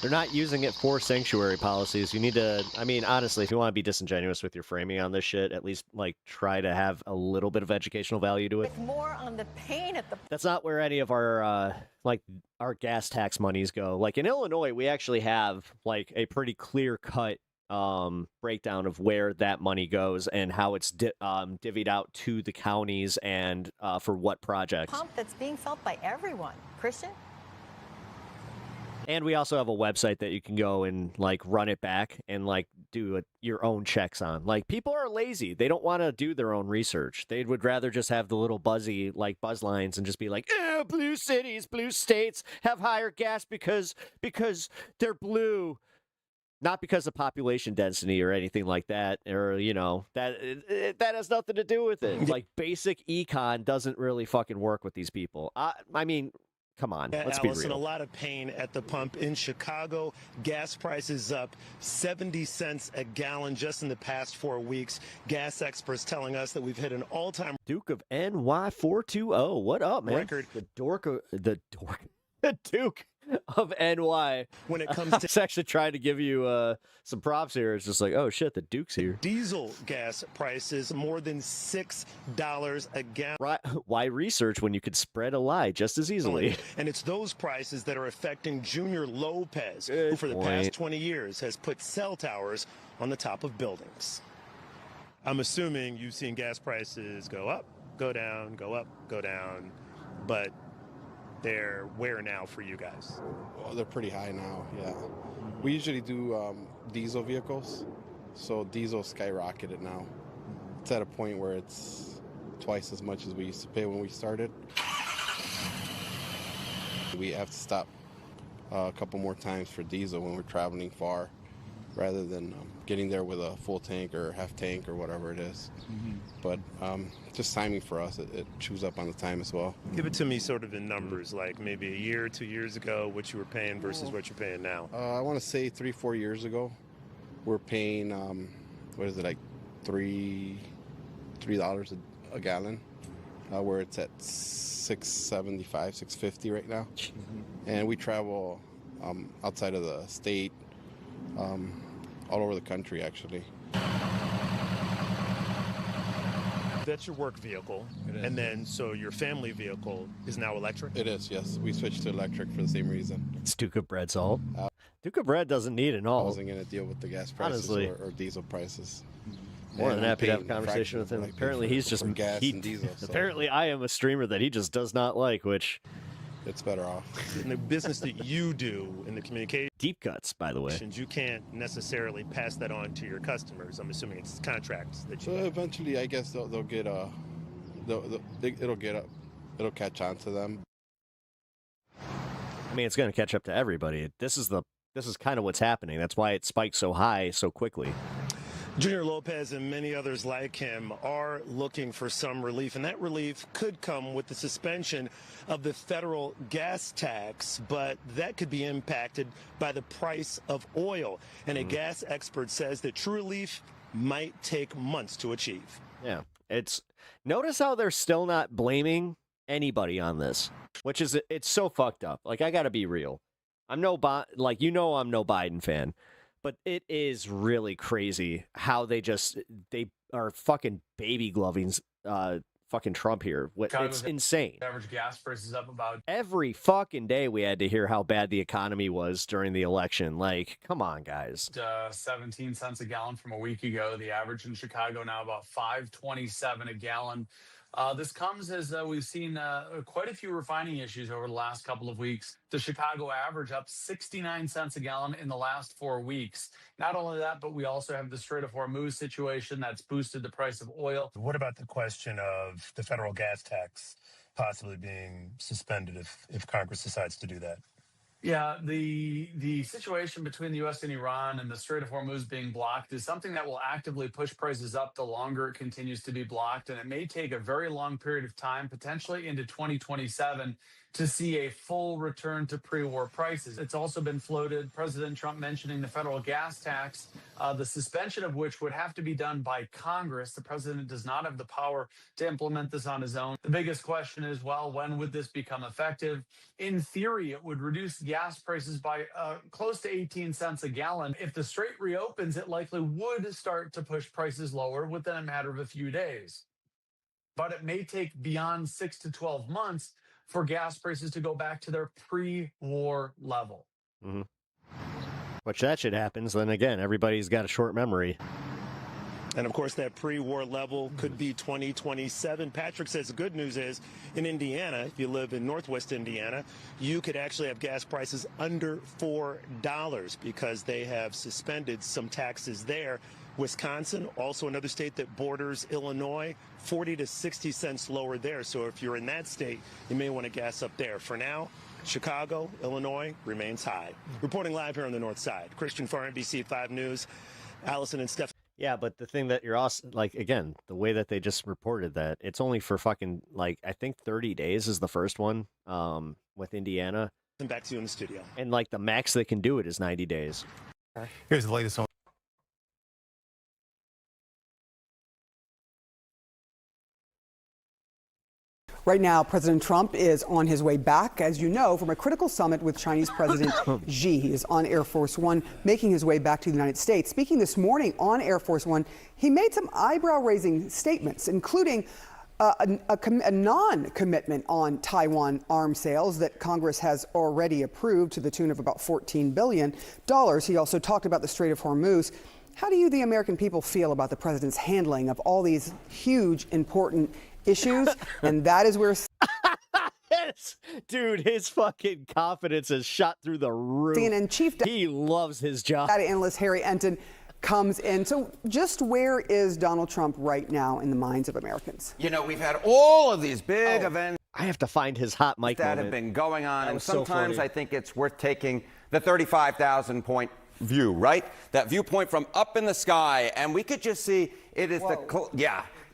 Speaker 5: They're not using it for sanctuary policies. You need to, I mean, honestly, if you want to be disingenuous with your framing on this shit, at least, like, try to have a little bit of educational value to it.
Speaker 14: With more on the pain at the...
Speaker 5: That's not where any of our, our gas tax monies go. Like, in Illinois, we actually have, like, a pretty clear-cut breakdown of where that money goes and how it's divvied out to the counties and for what projects.
Speaker 14: Pump that's being felt by everyone. Christian?
Speaker 5: And we also have a website that you can go and, like, run it back and, like, do your own checks on. Like, people are lazy. They don't want to do their own research. They would rather just have the little buzzy, like, buzz lines and just be like, blue cities, blue states have higher gas because they're blue. Not because of population density or anything like that, or, you know, that has nothing to do with it. Like, basic econ doesn't really fucking work with these people. I mean... Come on, let's be
Speaker 15: Allison,
Speaker 5: real.
Speaker 15: a lot of pain at the pump in Chicago. Gas prices up 70 cents a gallon just in the past 4 weeks. Gas experts telling us that we've hit an all-time
Speaker 5: Duke of NY 420. What up, man?
Speaker 15: Record.
Speaker 5: The Duke of NY.
Speaker 15: When it comes
Speaker 5: to, I was actually trying to give you some props here. It's just like, oh shit, the Duke's here.
Speaker 15: Diesel gas prices more than $6 a gallon.
Speaker 5: Right? Why research when you could spread a lie just as easily?
Speaker 15: And it's those prices that are affecting Junior Lopez, who for the past 20 years has put cell towers on the top of buildings. I'm assuming you've seen gas prices go up, go down, go up, go down, but they're where now for you guys?
Speaker 16: Well, they're pretty high now, yeah. We usually do diesel vehicles, so diesel skyrocketed now. It's at a point where it's twice as much as we used to pay when we started. We have to stop a couple more times for diesel when we're traveling far, rather than getting there with a full tank or half tank or whatever it is. But just timing for us, it chews up on the time as well.
Speaker 15: Give it to me sort of in numbers, like maybe a year, 2 years ago, what you were paying versus what you're paying now.
Speaker 16: I want to say 3-4 years ago, we're paying, what is it, like $3 a gallon, where it's at $6.75, $6.50 right now. And we travel outside of the state, all over the country, actually.
Speaker 15: That's your work vehicle, and then so your family vehicle is now electric?
Speaker 16: It is, yes. We switched to electric for the same reason.
Speaker 5: It's Duke of Bread's all. Duke of Bread doesn't need an all.
Speaker 16: I wasn't going to deal with the gas prices or diesel prices.
Speaker 5: More than happy to have a conversation with him. Apparently he's just
Speaker 16: gas and diesel. So.
Speaker 5: Apparently I am a streamer that he just does not like, which...
Speaker 16: It's better off.
Speaker 15: In the business that you do, in the communication...
Speaker 5: Deep cuts, by the way.
Speaker 15: You can't necessarily pass that on to your customers. I'm assuming it's contracts that you...
Speaker 16: So eventually, I guess they'll get it'll catch on to them.
Speaker 5: I mean, it's going to catch up to everybody. This is kind of what's happening. That's why it spiked so high so quickly.
Speaker 15: Junior Lopez and many others like him are looking for some relief, and that relief could come with the suspension of the federal gas tax, but that could be impacted by the price of oil. And a gas expert says that true relief might take months to achieve.
Speaker 5: Yeah. Notice how they're still not blaming anybody on this, which is, it's so fucked up. Like, I gotta be real. I'm no Biden fan, but it is really crazy how they are fucking baby gloving fucking Trump here. It's insane.
Speaker 13: Average gas prices up about
Speaker 5: every fucking day. We had to hear how bad the economy was during the election. Like, come on, guys.
Speaker 13: 17 cents a gallon from a week ago. The average in Chicago now about $5.27 a gallon. This comes as we've seen quite a few refining issues over the last couple of weeks. The Chicago average up 69 cents a gallon in the last 4 weeks. Not only that, but we also have the Strait of Hormuz situation that's boosted the price of oil.
Speaker 15: What about the question of the federal gas tax possibly being suspended if Congress decides to do that?
Speaker 13: Yeah, the situation between the U.S. and Iran and the Strait of Hormuz being blocked is something that will actively push prices up the longer it continues to be blocked. And it may take a very long period of time, potentially into 2027, to see a full return to pre-war prices. It's also been floated, President Trump mentioning the federal gas tax, the suspension of which would have to be done by Congress. The president does not have the power to implement this on his own. The biggest question is, well, when would this become effective? In theory, it would reduce gas prices by close to 18 cents a gallon. If the strait reopens, it likely would start to push prices lower within a matter of a few days. But it may take beyond 6 to 12 months for gas prices to go back to their pre-war level.
Speaker 5: Mm-hmm. Which that shit happens, then again, everybody's got a short memory.
Speaker 15: And of course, that pre-war level could be 2027. Patrick says the good news is in Indiana, if you live in Northwest Indiana, you could actually have gas prices under $4 because they have suspended some taxes there. Wisconsin, also another state that borders Illinois, 40 to 60 cents lower there. So if you're in that state, you may want to gas up there. For now, Chicago, Illinois remains high. Reporting live here on the North Side. Christian Farr, NBC 5 News. Allison and Steph.
Speaker 5: Yeah, but the thing that you're also, like, again, the way that they just reported that, it's only for fucking, like, I think 30 days is the first one with Indiana.
Speaker 15: And back to you in the studio.
Speaker 5: And, like, the max they can do it is 90 days.
Speaker 10: Here's the latest on.
Speaker 17: Right now, President Trump is on his way back, as you know, from a critical summit with Chinese President Xi. He is on Air Force One, making his way back to the United States. Speaking this morning on Air Force One, he made some eyebrow-raising statements, including a non-commitment on Taiwan arms sales that Congress has already approved to the tune of about $14 billion. He also talked about the Strait of Hormuz. How do you, the American people, feel about the president's handling of all these huge, important issues? And that is where...
Speaker 5: Dude, his fucking confidence is shot through the roof.
Speaker 17: CNN chief...
Speaker 5: He loves his job.
Speaker 17: Data analyst Harry Enton comes in. So just where is Donald Trump right now in the minds of Americans?
Speaker 18: You know, we've had all of these big events.
Speaker 5: I have to find his hot mic
Speaker 18: that
Speaker 5: moment.
Speaker 18: have been going on,
Speaker 5: That
Speaker 18: and
Speaker 5: was so
Speaker 18: sometimes
Speaker 5: funny.
Speaker 18: I think it's worth taking the 35,000 point view, right? That viewpoint from up in the sky, and we could just see it is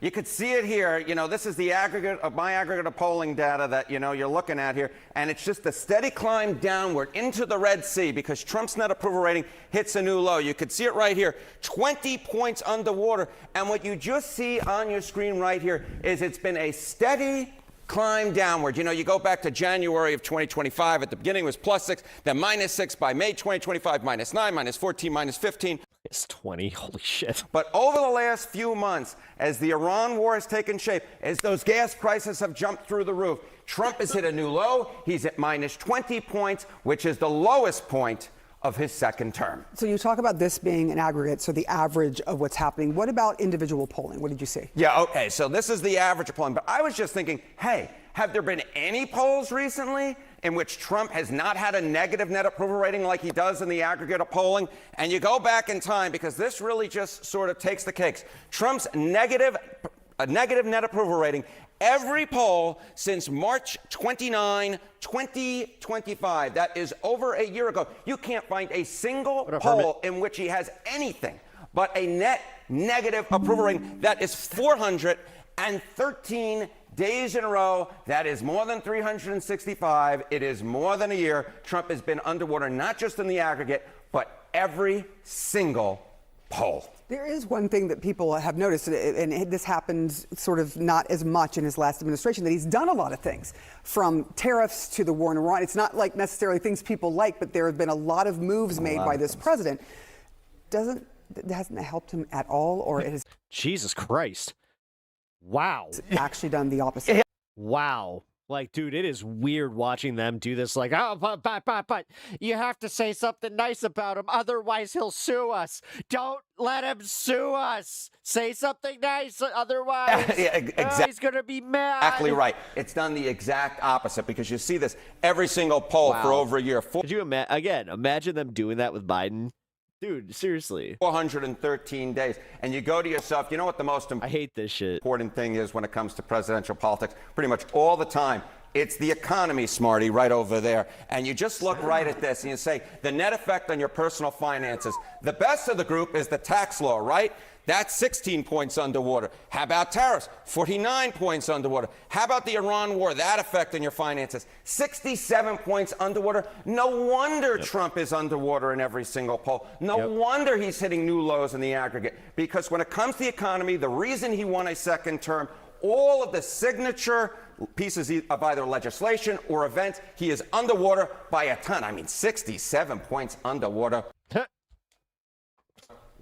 Speaker 18: you could see it here. You know, this is the aggregate of my aggregate of polling data that, you know, you're looking at here, and it's just a steady climb downward into the Red Sea because Trump's net approval rating hits a new low. You could see it right here, 20 points underwater, and what you just see on your screen right here is it's been a steady climb downward. You know, you go back to January of 2025. At the beginning it was +6, then -6 by May 2025, -9, -14, -15.
Speaker 5: It's 20. Holy shit.
Speaker 18: But over the last few months, as the Iran war has taken shape, as those gas prices have jumped through the roof, Trump has hit a new low. He's at -20 points, which is the lowest point of his second term.
Speaker 17: So you talk about this being an aggregate, so the average of what's happening. What about individual polling? What did you see?
Speaker 18: Yeah, okay, so this is the average of polling. But I was just thinking, hey, have there been any polls recently in which Trump has not had a negative net approval rating like he does in the aggregate of polling? And you go back in time, because this really just sort of takes the cakes. Trump's negative net approval rating, every poll since March 29, 2025, that is over a year ago, you can't find a single poll in which he has anything but a net negative approval rating. That is 413 days in a row. That is more than 365. It is more than a year. Trump has been underwater, not just in the aggregate, but every single poll.
Speaker 17: There is one thing that people have noticed, and this happened sort of not as much in his last administration, that he's done a lot of things, from tariffs to the war in Iran. It's not like necessarily things people like, but there have been a lot of moves made by this president. Hasn't that helped him at all, or it has
Speaker 5: Jesus Christ. Wow.
Speaker 17: actually done the opposite?
Speaker 5: Wow. Like, dude, it is weird watching them do this. Like, oh, but you have to say something nice about him. Otherwise, he'll sue us. Don't let him sue us. Say something nice. Otherwise, he's going to be mad.
Speaker 18: Exactly right. It's done the exact opposite, because you see this every single poll for over a year.
Speaker 5: Could you imagine them doing that with Biden? Dude, seriously.
Speaker 18: 413 days. And you go to yourself, you know what the most
Speaker 5: I hate this shit.
Speaker 18: important thing is when it comes to presidential politics? Pretty much all the time. It's the economy, Smarty, right over there. And you just look right at this and you say, the net effect on your personal finances. The best of the group is the tax law, right? That's 16 points underwater. How about tariffs? 49 points underwater. How about the Iran war? That effect on your finances? 67 points underwater. No wonder Trump is underwater in every single poll. No wonder he's hitting new lows in the aggregate. Because when it comes to the economy, the reason he won a second term, all of the signature pieces of either legislation or events, he is underwater by a ton. I mean, 67 points underwater.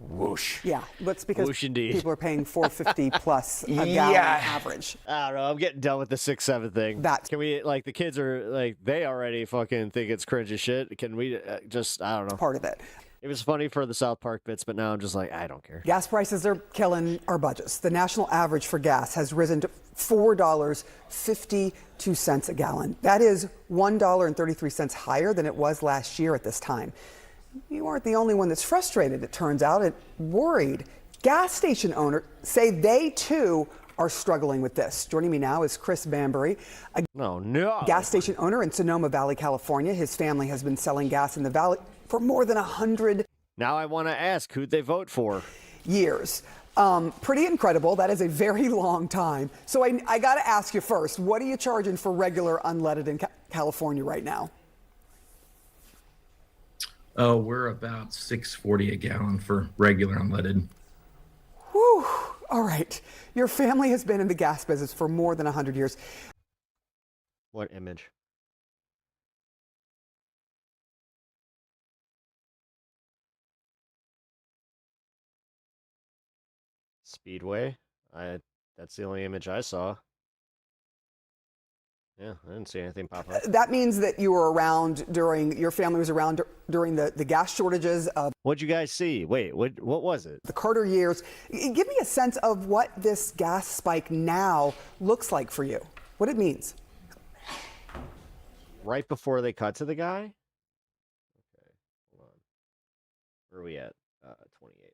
Speaker 18: Whoosh.
Speaker 17: Yeah, that's because
Speaker 5: Whoosh indeed.
Speaker 17: people are paying $4.50 plus a gallon average.
Speaker 5: I don't know. I'm getting done with the 6-7 thing. Can we, like, the kids are, like, they already fucking think it's cringe as shit. Can we just, I don't know.
Speaker 17: Part of it.
Speaker 5: It was funny for the South Park bits, but now I'm just like, I don't care.
Speaker 17: Gas prices are killing our budgets. The national average for gas has risen to $4.52 a gallon. That is $1.33 higher than it was last year at this time. You aren't the only one that's frustrated, it turns out, and worried. Gas station owners say they, too, are struggling with this. Joining me now is Chris Bambury, a gas station owner in Sonoma Valley, California. His family has been selling gas in the valley for more than 100
Speaker 5: Now I want to ask, who'd they vote for?
Speaker 17: Years. Pretty incredible. That is a very long time. So I got to ask you first, what are you charging for regular unleaded in California right now?
Speaker 19: Oh, we're about $6.40 a gallon for regular unleaded.
Speaker 17: Whew. All right. Your family has been in the gas business for more than 100 years.
Speaker 5: What image? Speedway? That's the only image I saw. Yeah, I didn't see anything pop up.
Speaker 17: That means that you were around your family was around during the gas shortages of.
Speaker 5: What'd you guys see? Wait, what was it?
Speaker 17: The Carter years. Give me a sense of what this gas spike now looks like for you, what it means.
Speaker 5: Right before they cut to the guy? Okay, hold on. Where are we at? 28, okay.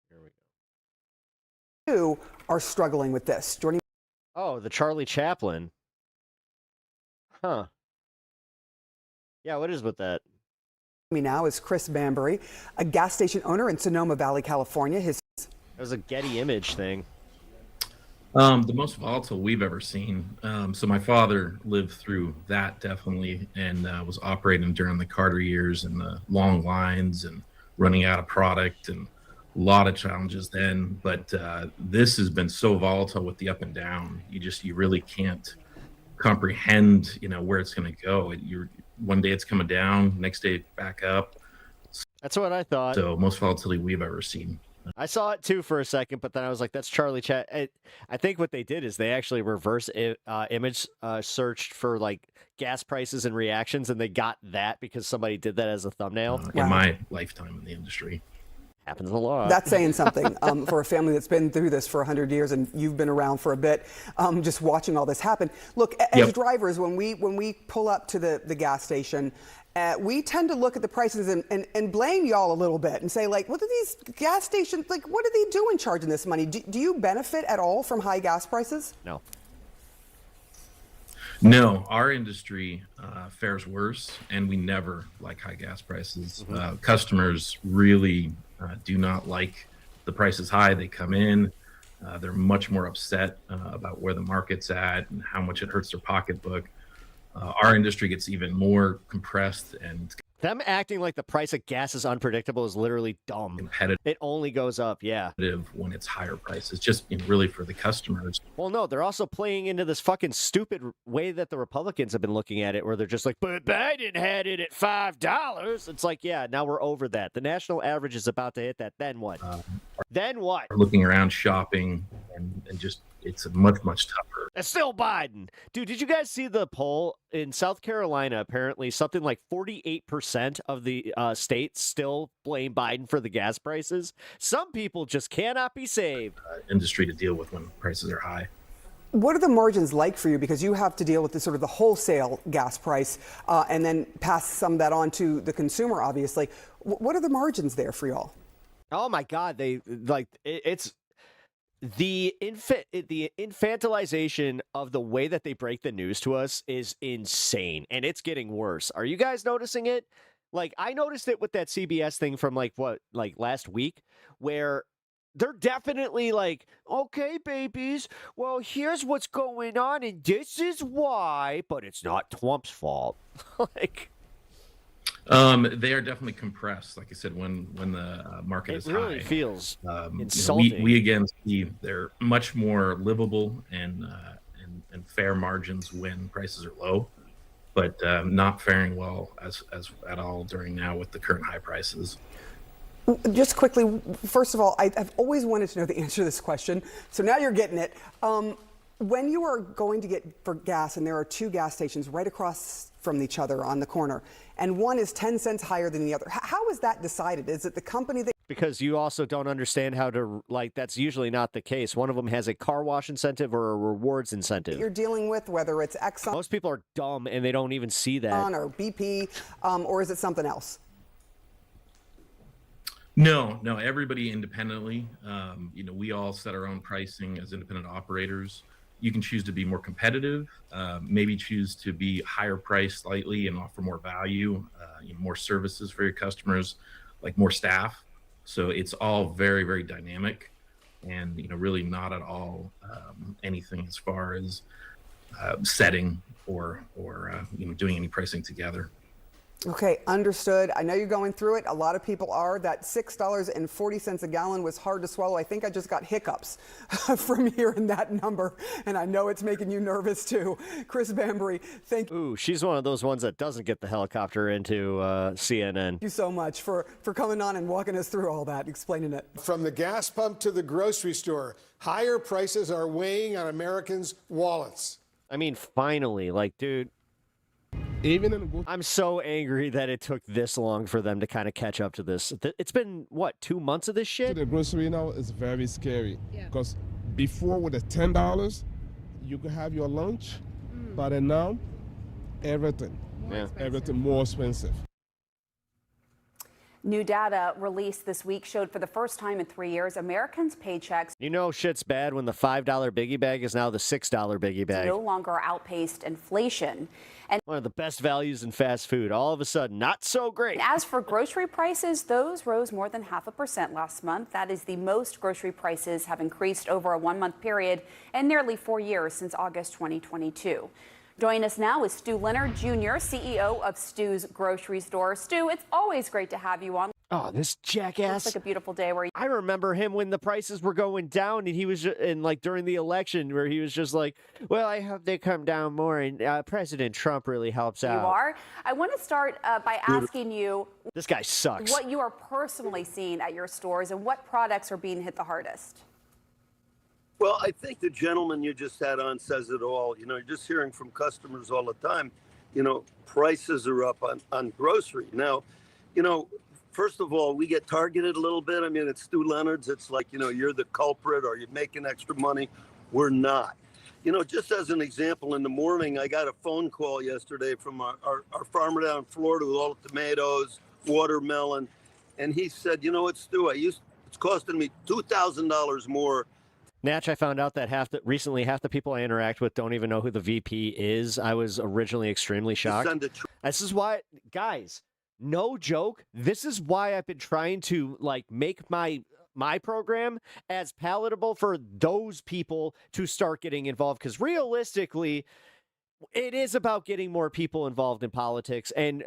Speaker 5: Here we go.
Speaker 17: You are struggling with this. Joining.
Speaker 5: Oh, the Charlie Chaplin. Huh. Yeah, what is with that?
Speaker 17: Me now is Chris Bambury, a gas station owner in Sonoma Valley, California. It
Speaker 5: was a Getty image thing.
Speaker 19: The most volatile we've ever seen. So my father lived through that definitely, and was operating during the Carter years and the long lines and running out of product and a lot of challenges then. But this has been so volatile with the up and down. You really can't comprehend, where it's going to go. One day it's coming down, next day back up.
Speaker 5: That's what I thought.
Speaker 19: So most volatility we've ever seen.
Speaker 5: I saw it too for a second, but then I was like, that's Charlie Chat. I think what they did is they actually reverse image searched for like gas prices and reactions, and they got that because somebody did that as a thumbnail.
Speaker 19: In my lifetime in the industry.
Speaker 5: Happens a lot.
Speaker 17: That's saying something for a family that's been through this for 100 years, and you've been around for a bit, just watching all this happen. Look, as drivers, when we pull up to the gas station, we tend to look at the prices and blame y'all a little bit and say, like, what are these gas stations, like, what are they doing charging this money? Do you benefit at all from high gas prices?
Speaker 5: No.
Speaker 19: No, our industry fares worse, and we never like high gas prices. Customers really do not like the prices high. They come in, they're much more upset about where the market's at and how much it hurts their pocketbook. Our industry gets even more compressed, and
Speaker 5: Them acting like the price of gas is unpredictable is literally dumb.
Speaker 19: Competitive.
Speaker 5: It only goes up, yeah.
Speaker 19: When it's higher prices, just really for the customers.
Speaker 5: Well, no, they're also playing into this fucking stupid way that the Republicans have been looking at it, where they're just like, but Biden had it at $5. It's like, yeah, now we're over that. The national average is about to hit that. Then what? Then what?
Speaker 19: Are looking around shopping and just it's much tougher.
Speaker 5: It's still Biden. Dude, did you guys see the poll in South Carolina? Apparently something like 48% of the states still blame Biden for the gas prices. Some people just cannot be saved.
Speaker 19: Industry to deal with when prices are high.
Speaker 17: What are the margins like for you? Because you have to deal with the sort of the wholesale gas price and then pass some of that on to the consumer, obviously. What are the margins there for y'all?
Speaker 5: Oh my God, it's the infantilization of the way that they break the news to us is insane, and it's getting worse. Are you guys noticing it? Like, I noticed it with that CBS thing from last week, where they're definitely like, okay, babies, well, here's what's going on, and this is why, but it's not Trump's fault. Like.
Speaker 19: They are definitely compressed. Like I said, when the market is high, it really
Speaker 5: feels insulting.
Speaker 19: We again see they're much more livable and fair margins when prices are low, but not faring well as at all during now with the current high prices.
Speaker 17: Just quickly, first of all, I've always wanted to know the answer to this question, so now you're getting it. When you are going to get for gas, and there are two gas stations right across from each other on the corner, and one is 10 cents higher than the other, how is that decided? Is it the company that...
Speaker 5: Because you also don't understand how to, that's usually not the case. One of them has a car wash incentive or a rewards incentive.
Speaker 17: You're dealing with, whether it's Exxon...
Speaker 5: Most people are dumb and they don't even see that.
Speaker 17: ...or BP, or is it something else?
Speaker 19: No, everybody independently. We all set our own pricing as independent operators. You can choose to be more competitive, maybe choose to be higher priced slightly and offer more value, more services for your customers, like more staff. So it's all very, very dynamic and, really not at all anything as far as setting or doing any pricing together.
Speaker 17: Okay, understood. I know you're going through it. A lot of people are. That $6.40 a gallon was hard to swallow. I think I just got hiccups from hearing that number, and I know it's making you nervous too. Chris Bambury, thank you.
Speaker 5: Ooh, she's one of those ones that doesn't get the helicopter into CNN.
Speaker 17: Thank you so much for coming on and walking us through all that, explaining it.
Speaker 20: From the gas pump to the grocery store, higher prices are weighing on Americans' wallets.
Speaker 5: I mean, finally, dude. I'm so angry that it took this long for them to kind of catch up to this. It's been, 2 months of this shit?
Speaker 21: The grocery now is very scary because before with the $10, you could have your lunch, but now everything more expensive.
Speaker 22: New data released this week showed for the first time in 3 years, Americans' paychecks
Speaker 5: Shit's bad when the $5 biggie bag is now the $6 biggie bag.
Speaker 22: no longer outpaced inflation. And
Speaker 5: one of the best values in fast food, all of a sudden, not so great.
Speaker 22: As for grocery prices, those rose more than 0.5% last month. That is the most grocery prices have increased over a 1 month period in nearly 4 years since August 2022. Joining us now is Stu Leonard Jr., CEO of Stu's Grocery Store. Stu, it's always great to have you on.
Speaker 5: Oh, this jackass.
Speaker 22: It's like a beautiful day where
Speaker 5: I remember him when the prices were going down, and he was during the election where he was just like, well, I hope they come down more, and President Trump really helps out.
Speaker 22: You are. I want to start by asking you,
Speaker 5: this guy sucks.
Speaker 22: What you are personally seeing at your stores and what products are being hit the hardest.
Speaker 23: Well, I think the gentleman you just had on says it all. You're just hearing from customers all the time, prices are up on grocery. Now, first of all, we get targeted a little bit. I mean, it's Stu Leonard's. It's like, you're the culprit or you're making extra money. We're not. Just as an example, in the morning, I got a phone call yesterday from our farmer down in Florida with all the tomatoes, watermelon. And he said, Stu, it's costing me $2,000 more.
Speaker 5: Natch, I found out that recently half the people I interact with don't even know who the VP is. I was originally extremely shocked. This is why, guys, no joke. This is why I've been trying to make my program as palatable for those people to start getting involved. Because realistically, it is about getting more people involved in politics. And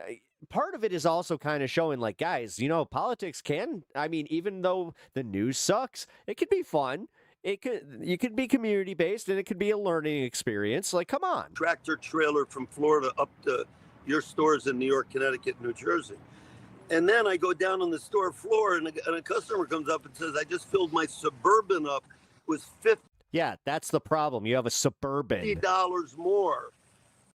Speaker 5: part of it is also kind of showing, like, guys, politics can, even though the news sucks, it could be fun. You could be community based, and it could be a learning experience. Like, come on.
Speaker 23: Tractor trailer from Florida up to your stores in New York, Connecticut, New Jersey. And then I go down on the store floor, and a customer comes up and says, I just filled my Suburban up with $50.
Speaker 5: Yeah, that's the problem. You have a Suburban.
Speaker 23: $50 more.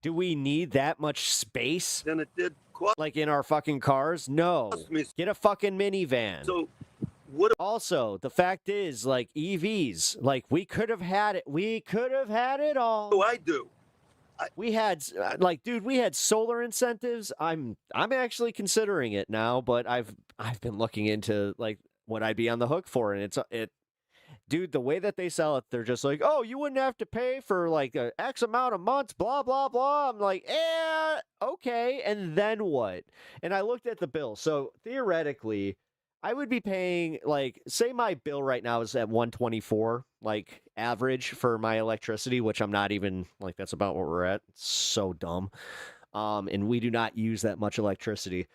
Speaker 5: Do we need that much space?
Speaker 23: Than it did.
Speaker 5: Like in our fucking cars? No. Get a fucking minivan.
Speaker 23: So
Speaker 5: also, the fact is, like, EVs, like, we could have had it. We could have had it all.
Speaker 23: Oh, I do.
Speaker 5: We had, dude, we had solar incentives. I'm actually considering it now, but I've been looking into, like, what I'd be on the hook for, and dude, the way that they sell it, they're just like, oh, you wouldn't have to pay for, like, X amount of months, blah, blah, blah. I'm like, okay, and then what? And I looked at the bill. So, theoretically, I would be paying, like, say my bill right now is at $124, like, average for my electricity, which I'm not even, like, that's about what we're at. It's so dumb. And we do not use that much electricity.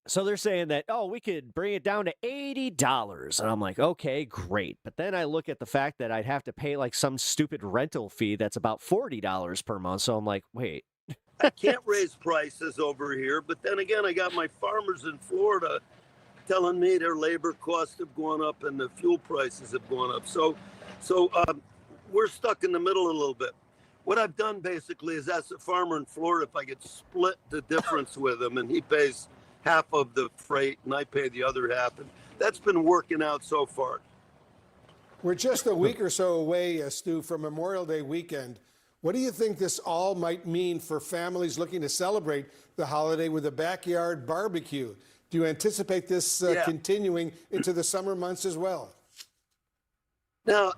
Speaker 5: So they're saying that, oh, we could bring it down to $80. And I'm like, okay, great. But then I look at the fact that I'd have to pay, like, some stupid rental fee that's about $40 per month. So I'm like, wait.
Speaker 23: I can't raise prices over here. But then again, I got my farmers in Florida telling me their labor costs have gone up and the fuel prices have gone up. So we're stuck in the middle a little bit. What I've done basically is ask a farmer in Florida if I could split the difference with him, and he pays half of the freight and I pay the other half. And that's been working out so far.
Speaker 20: We're just a week or so away, Stu, from Memorial Day weekend. What do you think this all might mean for families looking to celebrate the holiday with a backyard barbecue? Do you anticipate this continuing into the summer months as well?
Speaker 23: Now,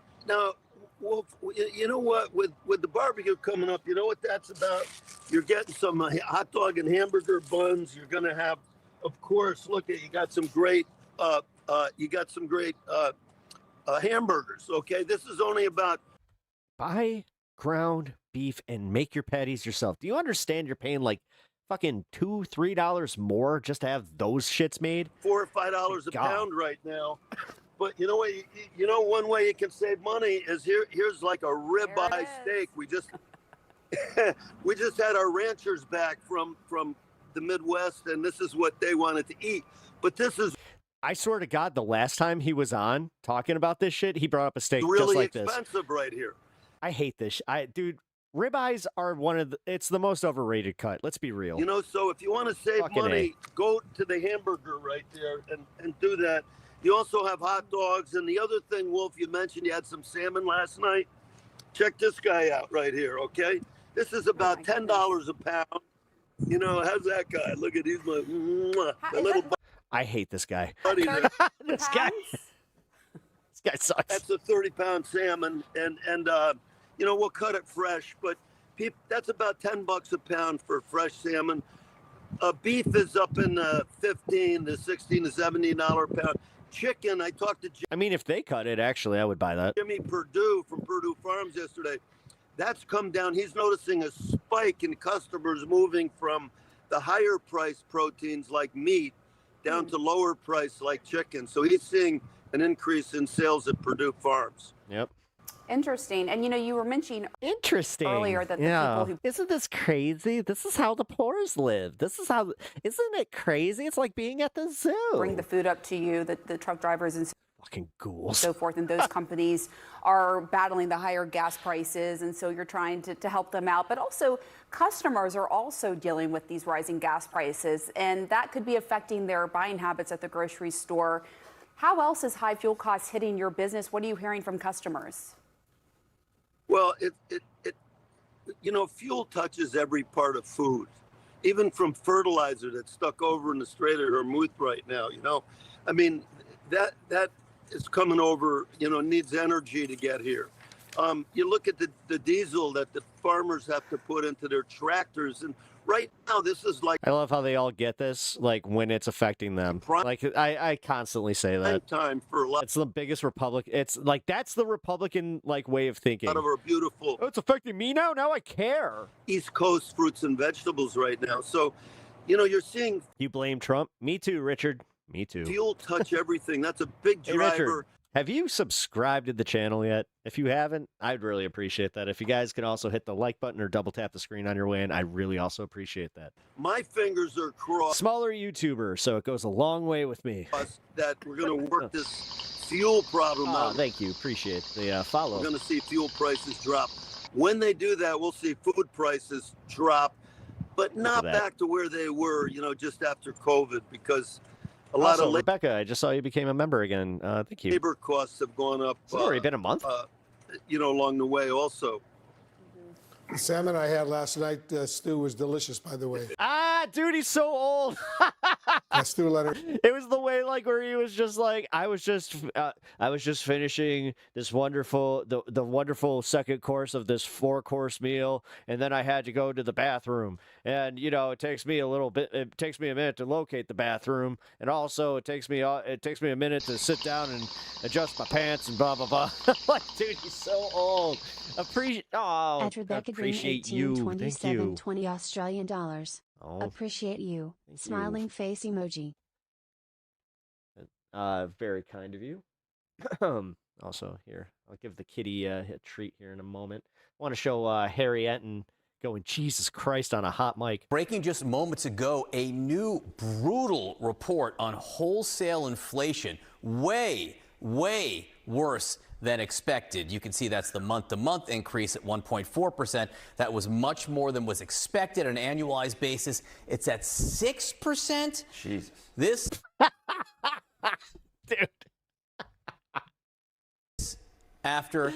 Speaker 23: well, you know what? With the barbecue coming up, you know what that's about? You're getting some hot dog and hamburger buns. You're going to have, of course, you got some great hamburgers. Okay, this is only about
Speaker 5: buy ground beef and make your patties yourself. Do you understand you're paying like fucking $2-3 more just to have those shits made?
Speaker 23: $4 or $5 a pound right now. But you know what? You know, one way you can save money is here's like a ribeye steak. We just had our ranchers back from the Midwest, and this is what they wanted to eat. But this is,
Speaker 5: I swear to God, the last time he was on talking about this shit, he brought up a steak
Speaker 23: really
Speaker 5: just like this.
Speaker 23: Expensive right here.
Speaker 5: I hate this. Dude, ribeyes are it's the most overrated cut. Let's be real.
Speaker 23: You know, so if you want to save money, go to the hamburger right there and do that. You also have hot dogs. And the other thing, Wolf, you mentioned you had some salmon last night. Check this guy out right here, okay? This is about $10 a pound. You know, how's that guy? Look at, he's my little
Speaker 5: I hate this guy.
Speaker 23: buddy there.
Speaker 5: This guy sucks.
Speaker 23: That's a 30-pound salmon, and you know, we'll cut it fresh, but that's about $10 a pound for fresh salmon. Beef is up in the $15 to $16 to $17 a pound. Chicken, I talked to
Speaker 5: I mean, if they cut it, actually, I would buy that.
Speaker 23: Jimmy Purdue from Purdue Farms yesterday. That's come down. He's noticing a spike in customers moving from the higher priced proteins like meat down to lower price like chicken. So he's seeing an increase in sales at Purdue Farms.
Speaker 5: Yep.
Speaker 22: Interesting. And, you know, you were mentioning earlier that the people who...
Speaker 5: Isn't this crazy? This is how the poors live. Isn't it crazy? It's like being at the zoo.
Speaker 22: Bring the food up to you, the truck drivers and
Speaker 5: fucking ghouls.
Speaker 22: So forth. And those companies are battling the higher gas prices. And so you're trying to help them out. But also customers are also dealing with these rising gas prices. And that could be affecting their buying habits at the grocery store. How else is high fuel costs hitting your business? What are you hearing from customers?
Speaker 23: Well, you know, fuel touches every part of food, even from fertilizer that's stuck over in the Strait of Hormuz right now. You know, I mean, that is coming over. You know, needs energy to get here. You look at the diesel that the farmers have to put into their tractors, and right now this is like.
Speaker 5: I love how they all get this, like when it's affecting them. Like I constantly say that.
Speaker 23: Time for a lot.
Speaker 5: It's the biggest It's like that's the Republican like way of thinking.
Speaker 23: Out of our beautiful.
Speaker 5: Oh, it's affecting me now. Now I care.
Speaker 23: East Coast fruits and vegetables right now. So, you're seeing.
Speaker 5: You blame Trump? Me too, Richard. Me too.
Speaker 23: Fuel touch everything. That's a big
Speaker 5: Hey,
Speaker 23: driver.
Speaker 5: Richard, have you subscribed to the channel yet? If you haven't, I'd really appreciate that. If you guys could also hit the like button or double tap the screen on your way in, I really also appreciate that.
Speaker 23: My fingers are crossed.
Speaker 5: Smaller YouTuber, so it goes a long way with me.
Speaker 23: That we're going to work this fuel problem out.
Speaker 5: Thank you. Appreciate the follow.
Speaker 23: We're going to see fuel prices drop. When they do that, we'll see food prices drop, but not back to where they were, just after COVID, because a lot of
Speaker 5: Rebecca, I just saw you became a member again. Thank you.
Speaker 23: labor costs have gone up.
Speaker 5: It's already been a month.
Speaker 23: Along the way also.
Speaker 20: The salmon I had last night, Stu, was delicious, by the way.
Speaker 5: Dude, he's so old.
Speaker 20: Stu Leonard.
Speaker 5: It was the way like where he was just like, I was just finishing this wonderful, the wonderful second course of this 4-course meal, and then I had to go to the bathroom, and it takes me a minute to locate the bathroom, and also it takes me a minute to sit down and adjust my pants and blah blah blah. Like, dude, he's so old. Appreciate you. Thank you.
Speaker 1: 20 Australian dollars.
Speaker 5: Oh,
Speaker 1: appreciate you. Smiling face emoji.
Speaker 5: Very kind of you. Also, here, I'll give the kitty a treat here in a moment. I want to show Harriet and going, Jesus Christ, on a hot mic.
Speaker 2: Breaking just moments ago, a new brutal report on wholesale inflation. Way worse than expected. You can see that's the month-to-month increase at 1.4%. That was much more than was expected on an annualized basis. It's at 6%.
Speaker 18: Jesus.
Speaker 2: This
Speaker 5: dude.
Speaker 2: After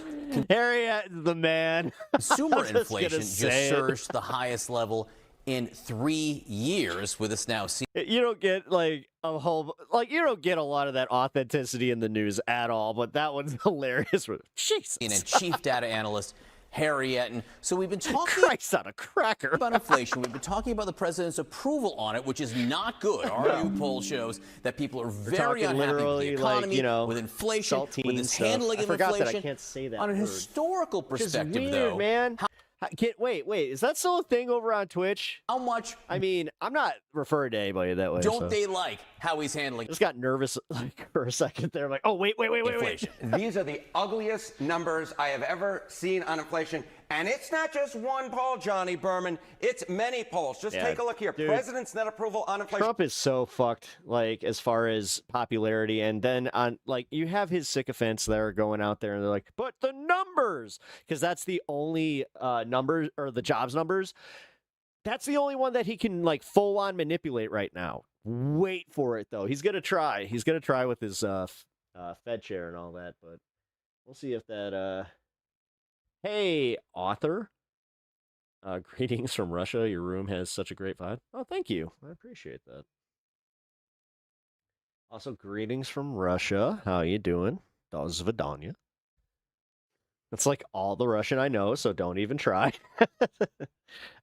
Speaker 5: Harriet, the man.
Speaker 2: Consumer inflation just surged the highest level in 3 years, with us now seeing.
Speaker 5: You don't get you don't get a lot of that authenticity in the news at all, but that one's hilarious. Jesus.
Speaker 2: And chief data analyst Harry Etten. So we've been talking
Speaker 5: Christ on a cracker
Speaker 2: about inflation. We've been talking about the president's approval on it, which is not good. Our new poll shows that people are very unhappy with the economy, with inflation, with his handling of inflation.
Speaker 5: That I can't say that
Speaker 2: on a
Speaker 5: word.
Speaker 2: Historical perspective,
Speaker 5: weird,
Speaker 2: though,
Speaker 5: man. Wait, is that still a thing over on Twitch?
Speaker 2: How much?
Speaker 5: I mean, I'm not referring to anybody that way.
Speaker 2: Don't they like how he's handling?
Speaker 5: I just got nervous for a second there. I'm like, oh, wait.
Speaker 18: These are the ugliest numbers I have ever seen on inflation. And it's not just one poll, Johnny Berman. It's many polls. Just take a look here.
Speaker 5: Dude,
Speaker 18: President's net approval on inflation.
Speaker 5: Trump is so fucked, as far as popularity. And then you have his sycophants that are going out there and they're like, but the numbers, because that's the only numbers, or the jobs numbers. That's the only one that he can full on manipulate right now. Wait for it though. He's gonna try. He's gonna try with his Fed chair and all that. But we'll see if that. Hey, author. Greetings from Russia. Your room has such a great vibe. Oh, thank you. I appreciate that. Also, greetings from Russia. How you doing? Do svidanya. That's like all the Russian I know, so don't even try.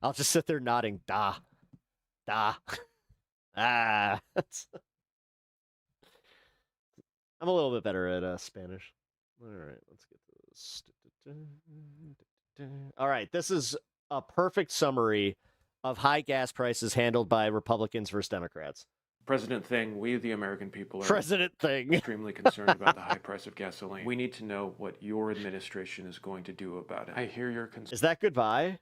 Speaker 5: I'll just sit there nodding. Da. I'm a little bit better at Spanish. All right, let's get to this. All right, this is a perfect summary of high gas prices handled by Republicans versus Democrats.
Speaker 4: President Thing, we the American people are
Speaker 5: extremely
Speaker 4: concerned about the high price of gasoline. We need to know what your administration is going to do about it. I hear your concern.
Speaker 5: Is that goodbye?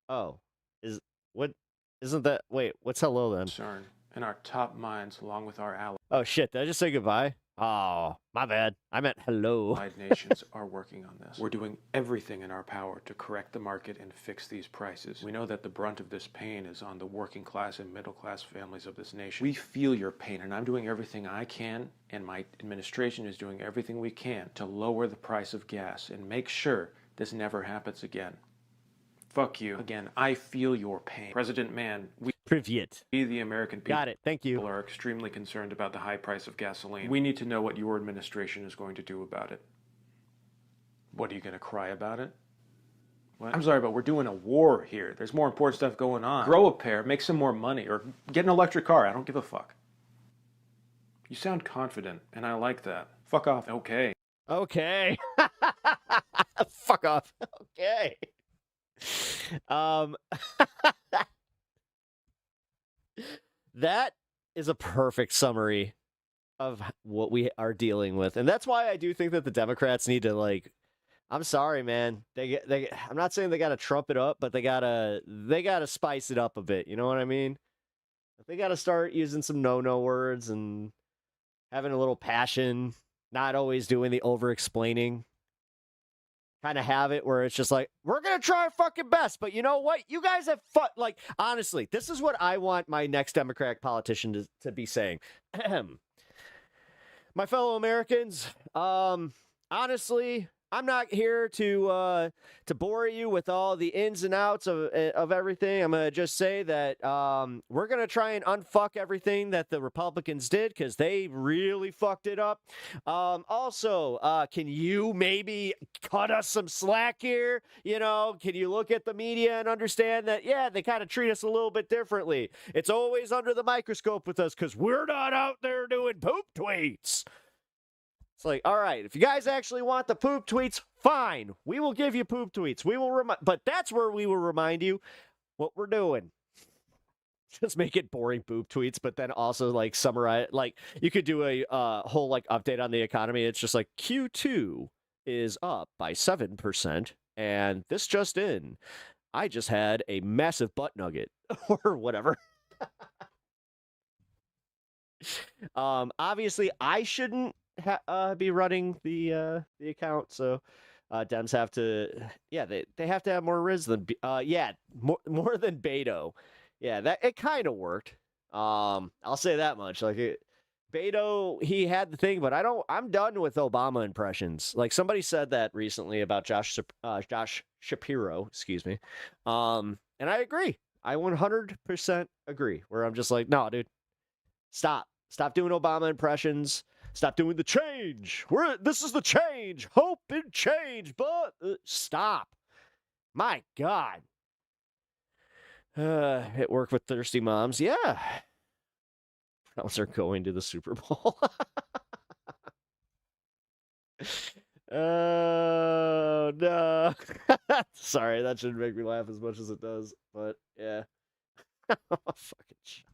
Speaker 5: Oh, isn't that, wait, what's hello then?
Speaker 4: Concern in our top minds along with our allies.
Speaker 5: Oh shit, did I just say goodbye? Oh, my bad. I meant hello.
Speaker 4: Allied nations are working on this. We're doing everything in our power to correct the market and fix these prices. We know that the brunt of this pain is on the working class and middle class families of this nation. We feel your pain, and I'm doing everything I can, and my administration is doing everything we can to lower the price of gas and make sure this never happens again. Fuck you. Again, I feel your pain. President Mann, we the American people
Speaker 5: got it. Thank you.
Speaker 4: Are extremely concerned about the high price of gasoline. We need to know what your administration is going to do about it. What, are you going to cry about it? What? I'm sorry, but we're doing a war here. There's more important stuff going on. Grow a pair, make some more money, or get an electric car. I don't give a fuck. You sound confident, and I like that. Fuck off. Okay.
Speaker 5: Okay. Fuck off. Okay. That is a perfect summary of what we are dealing with. And that's why I do think that the Democrats need to, like, I'm sorry, man. I'm not saying they got to trump it up, but they got to spice it up a bit. You know what I mean? They got to start using some no-no words and having a little passion, not always doing the over-explaining. Kind of have it where it's just like, we're going to try our fucking best, but you know what? You guys have fun. Like, honestly, this is what I want my next Democratic politician to be saying. My fellow Americans, honestly, I'm not here to bore you with all the ins and outs of everything. I'm going to just say that we're going to try and unfuck everything that the Republicans did because they really fucked it up. Also, can you maybe cut us some slack here? You know, can you look at the media and understand that, yeah, they kind of treat us a little bit differently. It's always under the microscope with us because we're not out there doing poop tweets. It's like, all right, if you guys actually want the poop tweets, fine. We will give you poop tweets. We will but that's where we will remind you what we're doing. Just make it boring poop tweets, but then also like summarize, like you could do a whole like update on the economy. It's just like Q2 is up by 7%, and this just in, I just had a massive butt nugget or whatever. Obviously, I shouldn't be running the account, so Dems have to, yeah, they have to have more Riz than more than Beto. Yeah, that it kind of worked. I'll say that much. Like Beto, he had the thing, but I'm done with Obama impressions. Like somebody said that recently about Josh Shapiro, excuse me. And I agree. I 100% agree. Where I'm just like, no, dude, stop doing Obama impressions. Stop doing the change. This is the change. Hope and change, but stop. My God. It worked with thirsty moms. Yeah. Browns are going to the Super Bowl. Oh, no. Sorry, that shouldn't make me laugh as much as it does, but yeah. Fucking shit.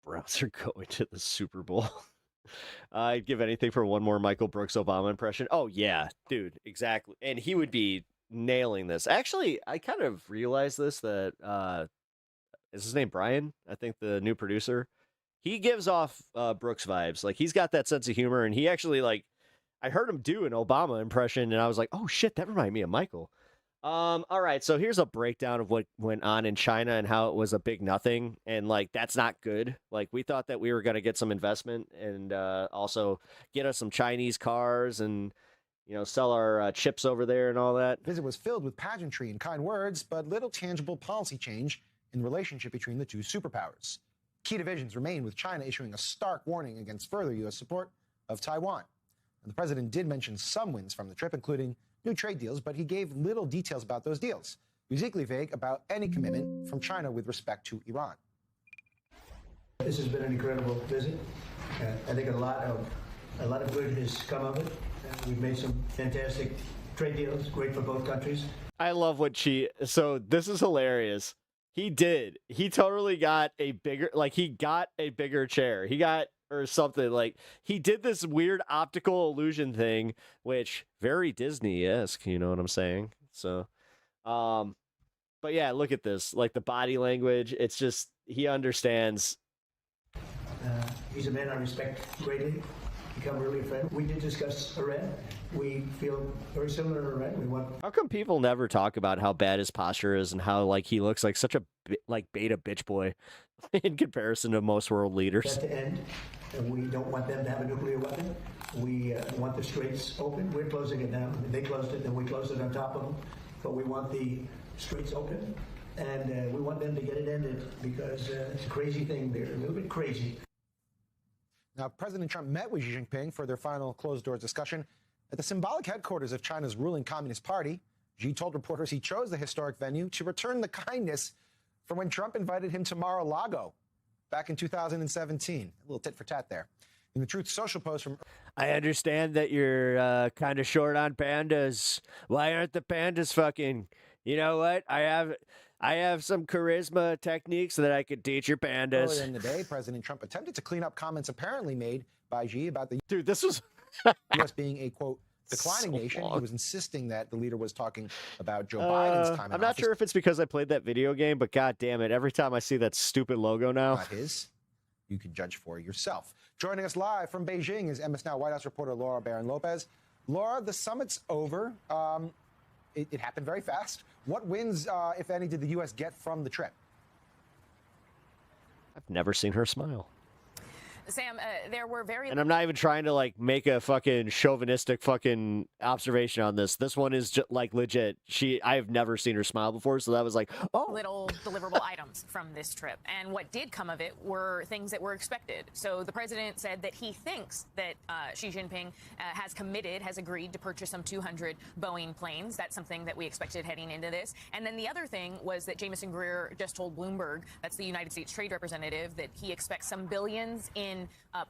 Speaker 5: Browns are going to the Super Bowl. I'd give anything for one more Michael Brooks Obama impression. Oh, yeah, dude, exactly. And he would be nailing this. Actually, I kind of realized this, that, is his name Brian? I think the new producer. He gives off Brooks vibes. Like, he's got that sense of humor, and he actually, like, I heard him do an Obama impression, and I was like, oh, shit, that reminded me of Michael. All right, so here's a breakdown of what went on in China and how it was a big nothing, and like that's not good. Like we thought that we were going to get some investment and also get us some Chinese cars and sell our chips over there and all that.
Speaker 3: The visit was filled with pageantry and kind words, but little tangible policy change in the relationship between the two superpowers. Key divisions remain, with China issuing a stark warning against further U.S. support of Taiwan. And the president did mention some wins from the trip, including new trade deals, but he gave little details about those deals. He was equally vague about any commitment from China with respect to Iran.
Speaker 6: This has been an incredible visit. I think a lot of good has come of it. We've made some fantastic trade deals, great for both countries.
Speaker 5: I love what so this is hilarious. He totally got a bigger, chair. He got, or something, like he did this weird optical illusion thing, which very Disney-esque, you know what I'm saying? So, but yeah, look at this, like the body language. It's just, he understands.
Speaker 6: He's a man I respect greatly. Become really a friend. We did discuss Iran. We feel very similar to Iran.
Speaker 5: How come people never talk about how bad his posture is and how like he looks like such a beta bitch boy in comparison to most world leaders?
Speaker 6: To end, and we don't want them to have a nuclear weapon. We want the straits open. We're closing it down. They closed it, then we closed it on top of them. But we want the straits open, and we want them to get it ended because it's a crazy thing. They're a little bit crazy.
Speaker 3: Now, President Trump met with Xi Jinping for their final closed-doors discussion at the symbolic headquarters of China's ruling Communist Party. Xi told reporters he chose the historic venue to return the kindness from when Trump invited him to Mar-a-Lago back in 2017. A little tit for tat there. In the Truth Social post from...
Speaker 5: I understand that you're kind of short on pandas. Why aren't the pandas fucking... You know what? I have some charisma techniques that I could teach your pandas.
Speaker 3: Earlier in the day, President Trump attempted to clean up comments apparently made by Xi about the
Speaker 5: this was
Speaker 3: U.S. being a, quote, declining
Speaker 5: So
Speaker 3: nation.
Speaker 5: long.
Speaker 3: He was insisting that the leader was talking about Joe Biden's time in
Speaker 5: I'm not
Speaker 3: office.
Speaker 5: sure if it's because I played that video game, but god damn it, every time I see that stupid logo now.
Speaker 3: Not his. You can judge for yourself. Joining us live from Beijing is MS Now White House reporter Laura Barron-Lopez. Laura, the summit's over. It happened very fast. What wins, if any, did the U.S. get from the trip?
Speaker 5: I've never seen her smile.
Speaker 7: Sam, there were very...
Speaker 5: And I'm not even trying to, like, make a fucking chauvinistic fucking observation on this. This one is just, like, legit. I have never seen her smile before, so that was like, oh.
Speaker 7: Little deliverable items from this trip. And what did come of it were things that were expected. So the president said that he thinks that Xi Jinping has agreed to purchase some 200 Boeing planes. That's something that we expected heading into this. And then the other thing was that Jamieson Greer just told Bloomberg, that's the United States trade representative, that he expects some billions in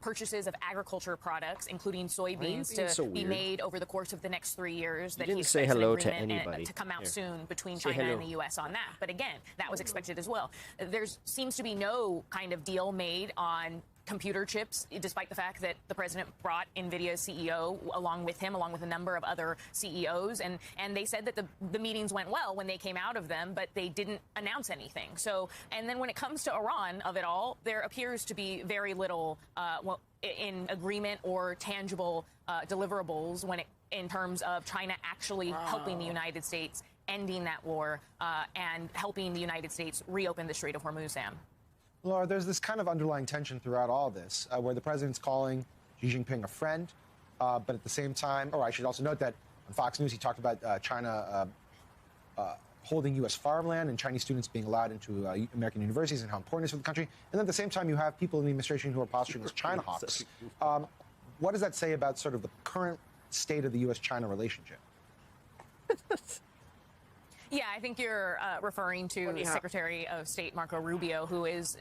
Speaker 7: purchases of agriculture products, including soybeans, to be made over the course of the next 3 years. That he
Speaker 5: didn't say
Speaker 7: expects
Speaker 5: hello
Speaker 7: an
Speaker 5: to
Speaker 7: agreement
Speaker 5: anybody.
Speaker 7: to come out
Speaker 5: Here.
Speaker 7: soon between
Speaker 5: Say
Speaker 7: China
Speaker 5: hello.
Speaker 7: and the U.S. on that. But again, that was expected as well. There seems to be no kind of deal made on computer chips, despite the fact that the president brought NVIDIA's CEO along with him, along with a number of other CEOs. And they said that the meetings went well when they came out of them, but they didn't announce anything. So, and then when it comes to Iran of it all, there appears to be very little, in agreement or tangible deliverables in terms of China actually helping the United States, ending that war, and helping the United States reopen the Strait of Hormuz, Sam.
Speaker 3: Laura, there's this kind of underlying tension throughout all this, where the president's calling Xi Jinping a friend, but at the same time, or I should also note that on Fox News, he talked about China holding U.S. farmland and Chinese students being allowed into American universities and how important it is for the country. And then at the same time, you have people in the administration who are posturing as China hawks. What does that say about sort of the current state of the U.S.-China relationship?
Speaker 7: Yeah, I think you're referring to Secretary of State Marco Rubio, who is,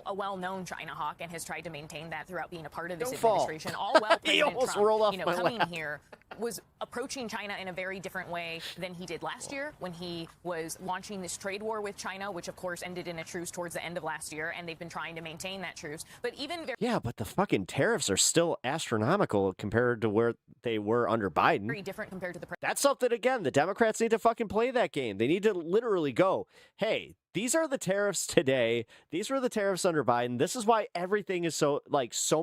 Speaker 7: a well-known China hawk and has tried to maintain that throughout being a part of this administration. All while President Trump, coming here, was approaching China in a very different way than he did last year when he was launching this trade war with China, which of course ended in a truce towards the end of last year, and they've been trying to maintain that truce. But even
Speaker 5: Yeah, but the fucking tariffs are still astronomical compared to where they were under Biden.
Speaker 7: very different compared to the
Speaker 5: That's something, again, the Democrats need to fucking play that game. They need to literally go, hey, these are the tariffs today. These were the tariffs under Biden. This is why everything is so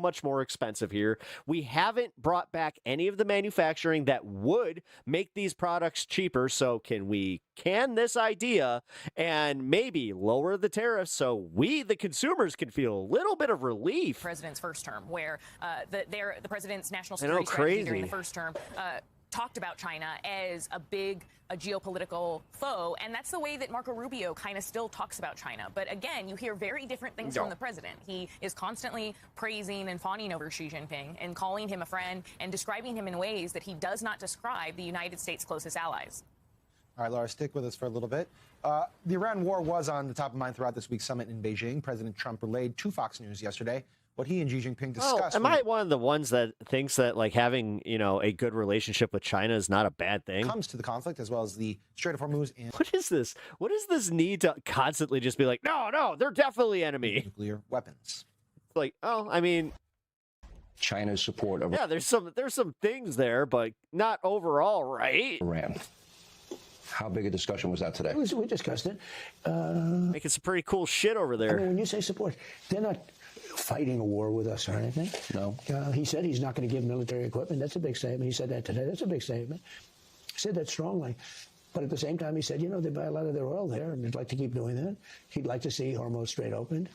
Speaker 5: much more expensive here. We haven't brought back any of the manufacturing that would make these products cheaper. So can we can this idea and maybe lower the tariffs so we, the consumers, can feel a little bit of relief?
Speaker 7: President's first term, where the president's national
Speaker 5: I know,
Speaker 7: security strategy during
Speaker 5: crazy.
Speaker 7: the first term talked about China as a geopolitical foe, and that's the way that Marco Rubio kind of still talks about China. But again, you hear very different things from the president. He is constantly praising and fawning over Xi Jinping and calling him a friend and describing him in ways that he does not describe the United States' closest allies.
Speaker 3: All right, Laura, stick with us for a little bit. The Iran war was on the top of mind throughout this week's summit in Beijing. President Trump relayed to Fox News yesterday what he and Xi Jinping discussed.
Speaker 5: Am I one of the ones that thinks that having a good relationship with China is not a bad thing?
Speaker 3: Comes to the conflict as well as the Strait of Hormuz and
Speaker 5: what is this? What is this need to constantly just be like, no, they're definitely enemy
Speaker 3: nuclear weapons?
Speaker 5: Like, oh, I mean,
Speaker 8: China's support of
Speaker 5: there's some things there, but not overall, right?
Speaker 8: Iran. How big a discussion was that today?
Speaker 6: We discussed it.
Speaker 5: Making some pretty cool shit over there.
Speaker 6: I mean, when you say support, they're not fighting a war with us or anything.
Speaker 8: No.
Speaker 6: He said he's not going to give military equipment. That's a big statement. He said that today. That's a big statement. He said that strongly. But at the same time, he said, they buy a lot of their oil there, and they'd like to keep doing that. He'd like to see Hormuz Strait opened.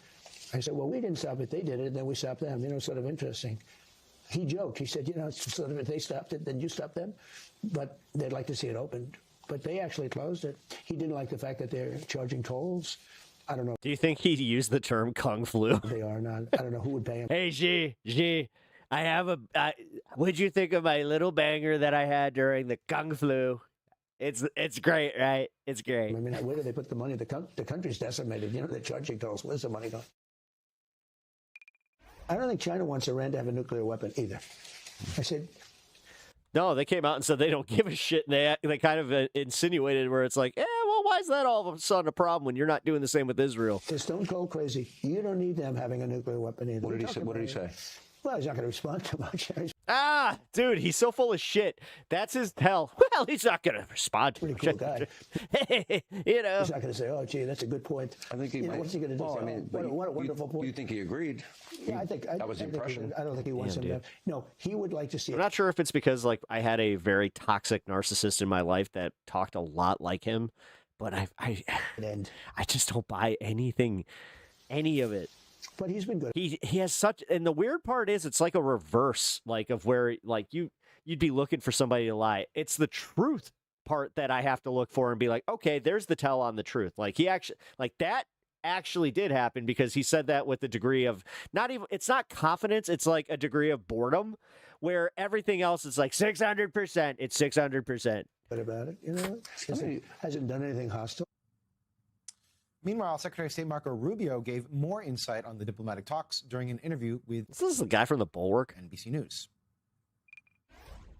Speaker 6: I said, well, we didn't stop it. They did it, and then we stopped them. It's sort of interesting. He joked. He said, sort of if they stopped it, then you stop them. But they'd like to see it opened. But they actually closed it. He didn't like the fact that they're charging tolls. I don't know.
Speaker 5: Do you think he used the term Kung Flu?
Speaker 6: They are not. I don't know who would pay him.
Speaker 5: Hey, Xi, I have what'd you think of my little banger that I had during the Kung Flu? It's great, right? It's great.
Speaker 6: I mean, where do they put the money? The country's decimated. You know, they're charging tolls. Where's the money going? I don't think China wants Iran to have a nuclear weapon either. I said,
Speaker 5: no, they came out and said they don't give a shit. And they kind of insinuated where it's like, well, why is that all of a sudden a problem when you're not doing the same with Israel?
Speaker 6: they're stone cold crazy. You don't need them having a nuclear weapon either.
Speaker 8: What did he say? What did he say?
Speaker 6: Well, he's not going to respond too much.
Speaker 5: Dude, he's so full of shit. That's his hell. Well, he's not going to respond to
Speaker 6: Pretty cool guy.
Speaker 5: You know.
Speaker 6: He's not going to say, oh, gee, that's a good point.
Speaker 8: I think he might.
Speaker 6: What's he going to do?
Speaker 8: Well, I mean,
Speaker 6: what a wonderful point.
Speaker 8: You think he agreed?
Speaker 6: Yeah, I think
Speaker 8: that was the impression.
Speaker 6: I don't think he wants him to. No, he would like to see
Speaker 5: I'm
Speaker 6: it.
Speaker 5: not sure if it's because like I had a very toxic narcissist in my life that talked a lot like him, but I just don't buy any of it.
Speaker 6: But he's been good.
Speaker 5: He has such, and the weird part is it's like a reverse, like of where like you'd be looking for somebody to lie. It's the truth part that I have to look for and be like, okay, there's the tell on the truth. Like he actually, like that actually did happen because he said that with a degree of it's not confidence. It's like a degree of boredom where everything else is like 600%. It's 600%.
Speaker 6: What about it? You know, hasn't done anything hostile.
Speaker 3: Meanwhile, Secretary of State Marco Rubio gave more insight on the diplomatic talks during an interview with
Speaker 5: This is the guy from the Bulwark.
Speaker 3: NBC News.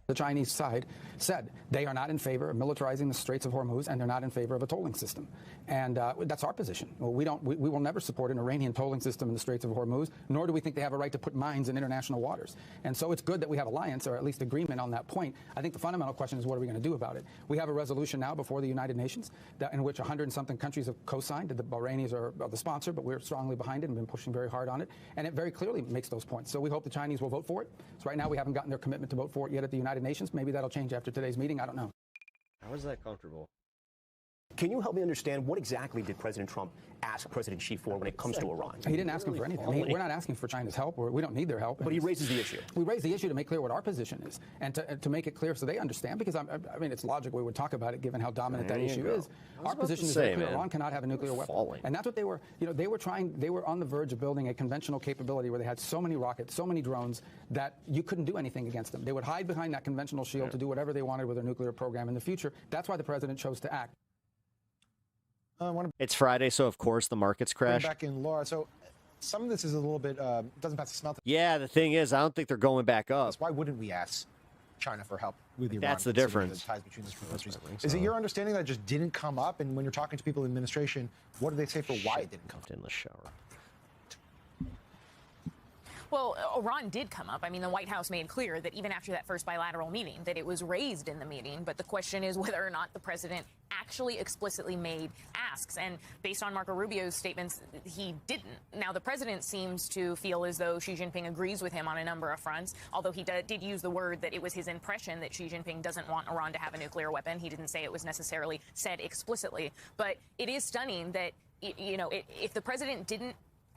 Speaker 9: The Chinese side said they are not in favor of militarizing the Straits of Hormuz, and they're not in favor of a tolling system. And that's our position. Well, we will never support an Iranian tolling system in the Straits of Hormuz, nor do we think they have a right to put mines in international waters. And so it's good that we have alliance, or at least agreement on that point. I think the fundamental question is, what are we going to do about it? We have a resolution now before the United Nations in which 100-something countries have co-signed. The Bahrainis are the sponsor, but we're strongly behind it and been pushing very hard on it. And it very clearly makes those points. So we hope the Chinese will vote for it. So right now we haven't gotten their commitment to vote for it yet at the United Nations. Maybe that'll change after today's meeting. I don't know.
Speaker 5: How is that comfortable?
Speaker 11: Can you help me understand what exactly did President Trump ask President Xi for when it comes to Iran?
Speaker 9: He didn't ask him for anything. I mean, we're not asking for China's help. We don't need their help.
Speaker 11: But he raises the issue.
Speaker 9: We raise the issue to make clear what our position is and to make it clear so they understand, because I mean, it's logical we would talk about it given how dominant that issue is. Our position is that Iran cannot have a nuclear weapon. And that's what they were, they were on the verge of building a conventional capability where they had so many rockets, so many drones that you couldn't do anything against them. They would hide behind that conventional shield to do whatever they wanted with their nuclear program in the future. That's why the president chose to act.
Speaker 5: It's Friday, so of course the markets crash.
Speaker 3: Back in Laura, so some of this is a little bit doesn't pass the smell test.
Speaker 5: Yeah, the thing is, I don't think they're going back up.
Speaker 3: Why wouldn't we ask China for help with Iran?
Speaker 5: That's the difference.
Speaker 3: The ties between these two countries. Is it your understanding that it just didn't come up? And when you're talking to people in the administration, what do they say for why it didn't come up?
Speaker 5: In the shower.
Speaker 7: Well, Iran did come up. I mean, the White House made clear that even after that first bilateral meeting, that it was raised in the meeting. But the question is whether or not the president actually explicitly made asks. And based on Marco Rubio's statements, he didn't. Now, the president seems to feel as though Xi Jinping agrees with him on a number of fronts, although he did use the word that it was his impression that Xi Jinping doesn't want Iran to have a nuclear weapon. He didn't say it was necessarily said explicitly. But it is stunning that, if the president didn't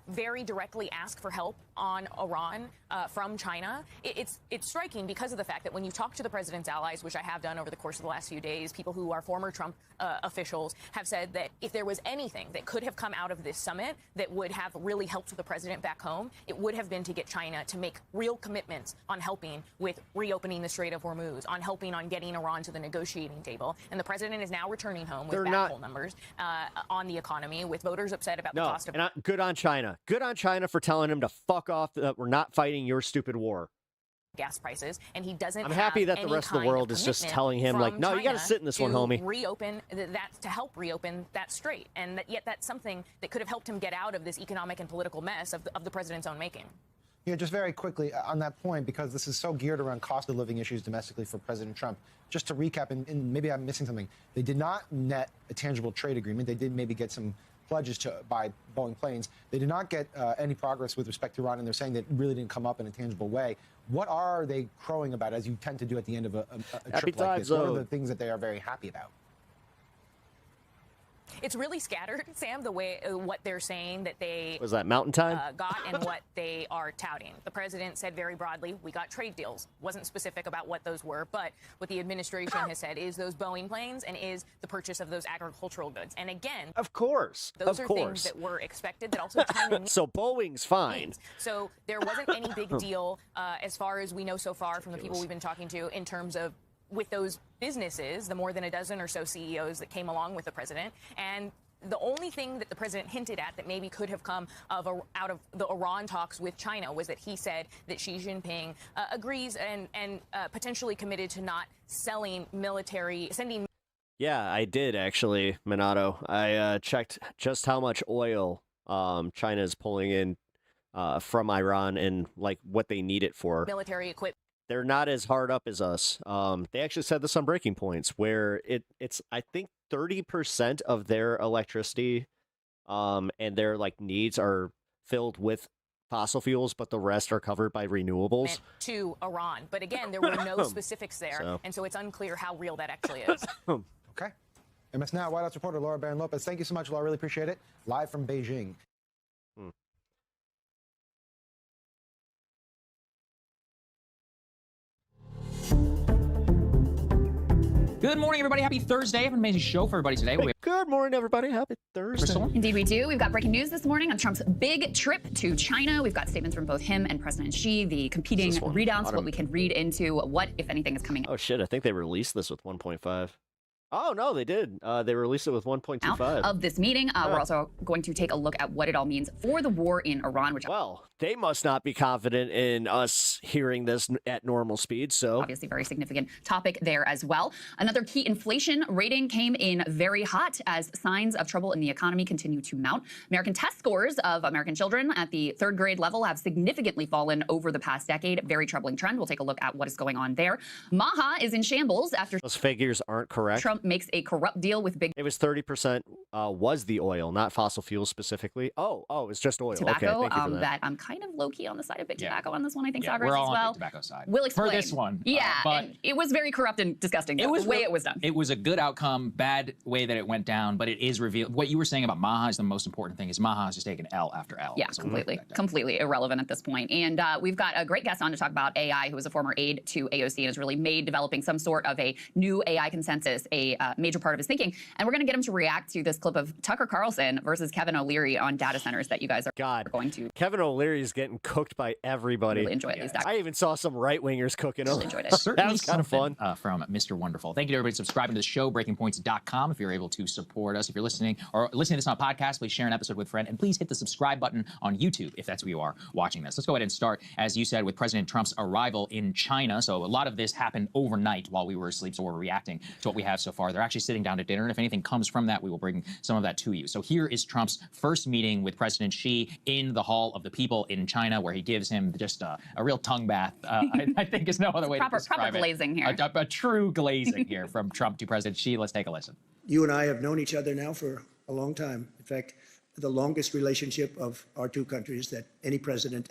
Speaker 7: very directly ask for help on Iran from China, it's striking because of the fact that when you talk to the president's allies, which I have done over the course of the last few days, people who are former Trump officials have said that if there was anything that could have come out of this summit that would have really helped the president back home, it would have been to get China to make real commitments on helping with reopening the Strait of Hormuz, on helping on getting Iran to the negotiating table. And the president is now returning home with bad poll numbers on the economy, with voters upset about the cost of...
Speaker 5: Good on China. Good on China for telling him to fuck off, that we're not fighting your stupid war.
Speaker 7: Gas prices, and he doesn't.
Speaker 5: I'm happy that the rest of the world is just telling him, like, no, you got to sit in this one, homie.
Speaker 7: To help reopen that strait, and yet that's something that could have helped him get out of this economic and political mess of the president's own making.
Speaker 3: Yeah, just very quickly on that point, because this is so geared around cost of living issues domestically for President Trump. Just to recap, and maybe I'm missing something, they did not net a tangible trade agreement. They did maybe get some pledges to buy Boeing planes. They did not get any progress with respect to Iran, and they're saying that it really didn't come up in a tangible way. What are they crowing about, as you tend to do at the end of a trip like this? What are the things that they are very happy about?
Speaker 7: It's really scattered, Sam, the way what they're saying that they
Speaker 5: Was that Mountain Time?
Speaker 7: got and what they are touting. The president said very broadly, we got trade deals. Wasn't specific about what those were, but what the administration has said is those Boeing planes and is the purchase of those agricultural goods. And again,
Speaker 5: of course,
Speaker 7: those are things that were expected that also China
Speaker 5: so Boeing's fine.
Speaker 7: So there wasn't any big deal as far as we know so far from the people we've been talking to in terms of with those businesses, the more than a dozen or so CEOs that came along with the president. And the only thing that the president hinted at that maybe could have come out of the Iran talks with China was that he said that Xi Jinping agrees and potentially committed to not sending.
Speaker 5: Yeah, I did actually, Minato. I checked just how much oil China is pulling in from Iran and like what they need it for.
Speaker 7: Military equipment.
Speaker 5: They're not as hard up as us. They actually said this on Breaking Points, where it's I think 30% of their electricity and their like needs are filled with fossil fuels, but the rest are covered by renewables.
Speaker 7: To Iran. But again, there were no specifics there, and so it's unclear how real that actually is.
Speaker 3: Okay. MS Now White House reporter Laura Barron Lopez. Thank you so much, Laura. Really appreciate it. Live from Beijing.
Speaker 12: Good morning, everybody. Happy Thursday. I have an amazing show for everybody today.
Speaker 5: Good morning, everybody. Happy Thursday.
Speaker 14: Indeed, we do. We've got breaking news this morning on Trump's big trip to China. We've got statements from both him and President Xi, the competing readouts, what we can read into what, if anything, is coming.
Speaker 5: Oh, shit. I think they released this with 1.5. Oh, no, they did. They released it with 1.25.
Speaker 14: Of this meeting. We're also going to take a look at what it all means for the war in Iran, which
Speaker 5: they must not be confident in us hearing this at normal speed. So
Speaker 14: obviously very significant topic there as well. Another key inflation rating came in very hot as signs of trouble in the economy continue to mount. American test scores of American children at the third grade level have significantly fallen over the past decade. Very troubling trend. We'll take a look at what is going on there. Maha is in shambles after
Speaker 5: those figures aren't correct.
Speaker 14: Trump makes a corrupt deal with big.
Speaker 5: It was 30% was the oil, not fossil fuels specifically. Oh, it's just oil.
Speaker 14: Tobacco.
Speaker 5: Okay, thank you for
Speaker 14: that I'm kind of low key on the side of big tobacco on this one. I think
Speaker 12: we're
Speaker 14: Sagres
Speaker 12: all
Speaker 14: as well.
Speaker 12: on the tobacco side.
Speaker 14: We'll explain
Speaker 12: for this one.
Speaker 14: Yeah,
Speaker 12: but
Speaker 14: and it was very corrupt and disgusting. The way it was done.
Speaker 12: It was a good outcome, bad way that it went down, but it is revealed. What you were saying about Maha is the most important thing. Is Maha has just taken L after L.
Speaker 14: Yeah,
Speaker 12: so
Speaker 14: completely irrelevant at this point. And we've got a great guest on to talk about AI, who is a former aide to AOC and has really made developing some sort of a new AI consensus a major part of his thinking. And we're going to get him to react to this clip of Tucker Carlson versus Kevin O'Leary on data centers that you guys are going to.
Speaker 5: Kevin O'Leary is getting cooked by everybody.
Speaker 14: Really enjoy these.
Speaker 5: I even saw some right-wingers cooking them.
Speaker 14: Really enjoyed it.
Speaker 12: Certainly
Speaker 5: that was kind of fun.
Speaker 12: From Mr. Wonderful. Thank you to everybody subscribing to the show, breakingpoints.com. If you're able to support us, if you're listening to this on a podcast, please share an episode with a friend, and please hit the subscribe button on YouTube if that's where you are watching this. Let's go ahead and start, as you said, with President Trump's arrival in China. So a lot of this happened overnight while we were asleep, so we're reacting to what we have so far. They're actually sitting down to dinner, and if anything comes from that, we will bring some of that to you. So here is Trump's first meeting with President Xi in the Hall of the People in China, where he gives him just a real tongue bath. I think is no other way to describe
Speaker 14: proper glazing here.
Speaker 12: A true glazing here from Trump to President Xi. Let's take a listen.
Speaker 6: You and I have known each other now for a long time. In fact, the longest relationship of our two countries that any president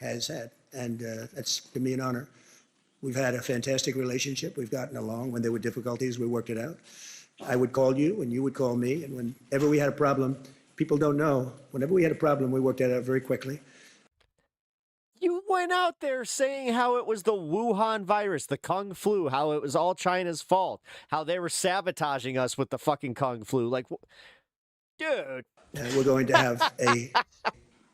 Speaker 6: has had. And that's, to me, an honor. We've had a fantastic relationship. We've gotten along. When there were difficulties, we worked it out. I would call you, and you would call me. And whenever we had a problem, people don't know, whenever we had a problem, we worked it out very quickly.
Speaker 5: You went out there saying how it was the Wuhan virus, the Kung flu, how it was all China's fault, how they were sabotaging us with the fucking Kung flu. Like, dude.
Speaker 6: We're going to have a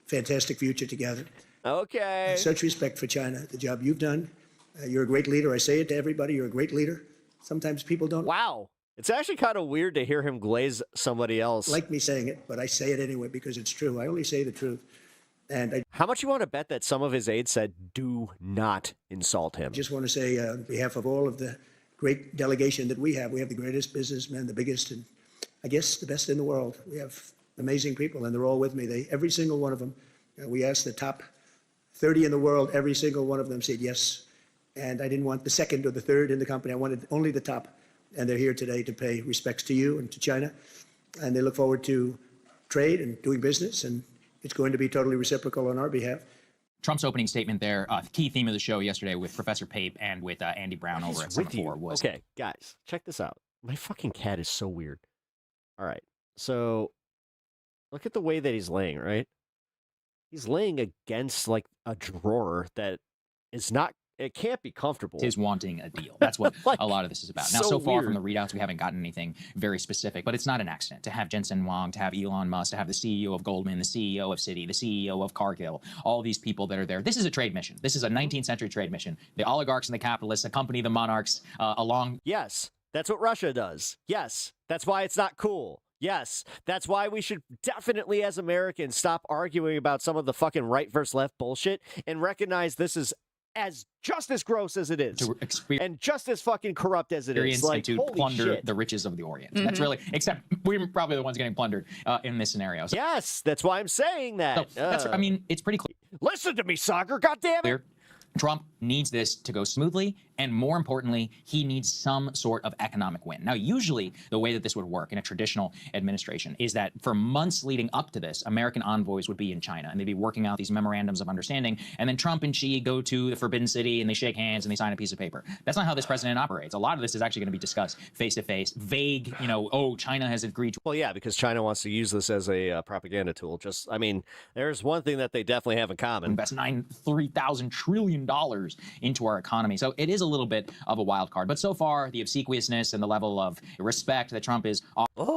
Speaker 6: fantastic future together.
Speaker 5: Okay.
Speaker 6: Such respect for China, the job you've done. You're a great leader. I say it to everybody. You're a great leader. Sometimes people don't.
Speaker 5: Wow. It's actually kind of weird to hear him glaze somebody else.
Speaker 6: Like me saying it, but I say it anyway because it's true. I only say the truth. And
Speaker 5: how much you want to bet that some of his aides said, do not insult him?
Speaker 6: I just want to say on behalf of all of the great delegation that we have the greatest businessmen, the biggest, and I guess the best in the world. We have amazing people, and they're all with me. Every single one of them. We asked the top 30 in the world. Every single one of them said yes. And I didn't want the second or the third in the company. I wanted only the top. And they're here today to pay respects to you and to China. And they look forward to trade and doing business. And it's going to be totally reciprocal on our behalf.
Speaker 12: Trump's opening statement there, key theme of the show yesterday with Professor Pape and with Andy Brown over at Semaphore was...
Speaker 5: Okay, guys, check this out. My fucking cat is so weird. All right. So look at the way that he's laying, right? He's laying against like a drawer that is not, it can't be comfortable.
Speaker 12: Is wanting a deal. That's what
Speaker 5: like,
Speaker 12: a lot of this is about. Now, so far from the readouts, we haven't gotten anything very specific, but it's not an accident to have Jensen Huang, to have Elon Musk, to have the CEO of Goldman, the CEO of Citi, the CEO of Cargill, all these people that are there. This is a trade mission. This is a 19th century trade mission. The oligarchs and the capitalists accompany the monarchs along.
Speaker 5: Yes, that's what Russia does. Yes, that's why it's not cool. Yes, that's why we should definitely, as Americans, stop arguing about some of the fucking right versus left bullshit and recognize this is just as gross as it is, and just as fucking corrupt as it is. Like,
Speaker 12: to plunder
Speaker 5: shit.
Speaker 12: the riches of the Orient. That's really, except we're probably the ones getting plundered in this scenario. So,
Speaker 5: yes, that's why I'm saying that.
Speaker 12: So that's, I mean, it's pretty clear.
Speaker 5: Listen to me, Sagar. Goddamn it.
Speaker 12: Trump needs this to go smoothly, and more importantly, he needs some sort of economic win. Now, usually the way that this would work in a traditional administration is that for months leading up to this, American envoys would be in China, and they'd be working out these memorandums of understanding, and then Trump and Xi go to the Forbidden City, and they shake hands, and they sign a piece of paper. That's not how this president operates. A lot of this is actually going to be discussed face-to-face, vague, you know, oh, China has agreed to.
Speaker 5: Well, yeah, because China wants to use this as a propaganda tool. Just, I mean, there's one thing that they definitely have in common.
Speaker 12: Invest $3,000 trillion into our economy. So it is a little bit of a wild card. But so far, the obsequiousness and the level of respect that Trump is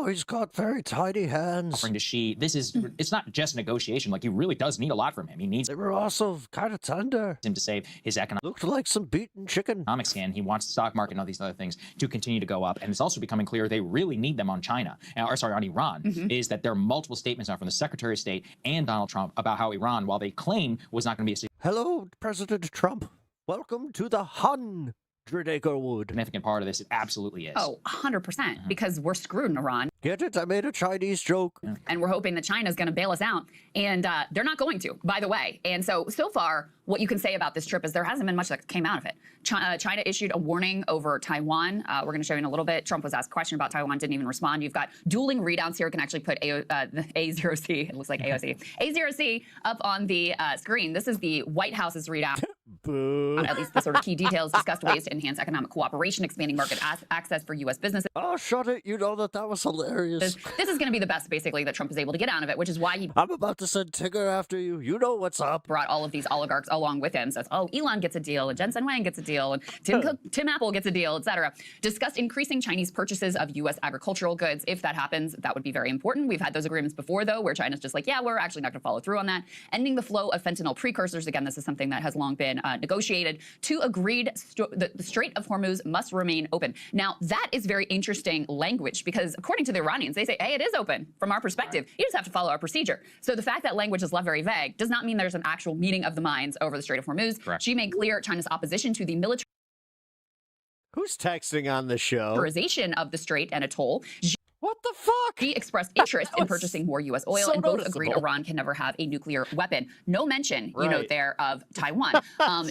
Speaker 5: he's got very tiny hands.
Speaker 12: Offering to Xi, this is, it's not just negotiation. Like, he really does need a lot from him. He needs.
Speaker 5: They were also kind of tender.
Speaker 12: Him to save his economic.
Speaker 5: Looked like some beaten chicken.
Speaker 12: Economic skin. He wants the stock market and all these other things to continue to go up. And it's also becoming clear they really need them on China, or sorry, on Iran, is that there are multiple statements now from the Secretary of State and Donald Trump about how Iran, while they claim was not going to be a
Speaker 5: Hello, President Trump. Welcome to the 100-acre wood.
Speaker 12: Significant part of this, it absolutely is.
Speaker 14: Oh, 100%, because we're screwed in Iran.
Speaker 5: Get it? I made a Chinese joke.
Speaker 14: And we're hoping that China's going to bail us out. And they're not going to, by the way. And so far, what you can say about this trip is there hasn't been much that came out of it. China issued a warning over Taiwan. We're going to show you in a little bit. Trump was asked a question about Taiwan, didn't even respond. You've got dueling readouts here. You can actually put the A0C, it looks like AOC, A0C up on the screen. This is the White House's readout.
Speaker 5: Boo.
Speaker 14: At least the sort of key details, discussed ways to enhance economic cooperation, expanding market access for U.S. businesses.
Speaker 5: Oh, shut it. You know that was hilarious.
Speaker 14: This is going to be the best, basically, that Trump is able to get out of it, which is why he...
Speaker 5: I'm about to send Tigger after you. You know what's up.
Speaker 14: Brought all of these oligarchs along with him. Says, oh, Elon gets a deal, and Jensen Huang gets a deal, and Tim Apple gets a deal, etc. Discussed increasing Chinese purchases of U.S. agricultural goods. If that happens, that would be very important. We've had those agreements before, though, where China's just like, yeah, we're actually not going to follow through on that. Ending the flow of fentanyl precursors. Again, this is something that has long been negotiated. Two agreed the Strait of Hormuz must remain open. Now, that is very interesting language because according to the Iranians, they say, hey, it is open from our perspective. You just have to follow our procedure. So the fact that language is left very vague does not mean there's an actual meeting of the minds over the Strait of Hormuz.
Speaker 12: Correct.
Speaker 14: She made clear China's opposition to the military.
Speaker 5: Who's texting on the show?
Speaker 14: Militarization of the strait and a toll.
Speaker 5: What the fuck?
Speaker 14: He expressed interest in purchasing more U.S. oil,
Speaker 5: so
Speaker 14: and both
Speaker 5: noticeable.
Speaker 14: agreed Iran can never have a nuclear weapon. No mention, you know, there of Taiwan.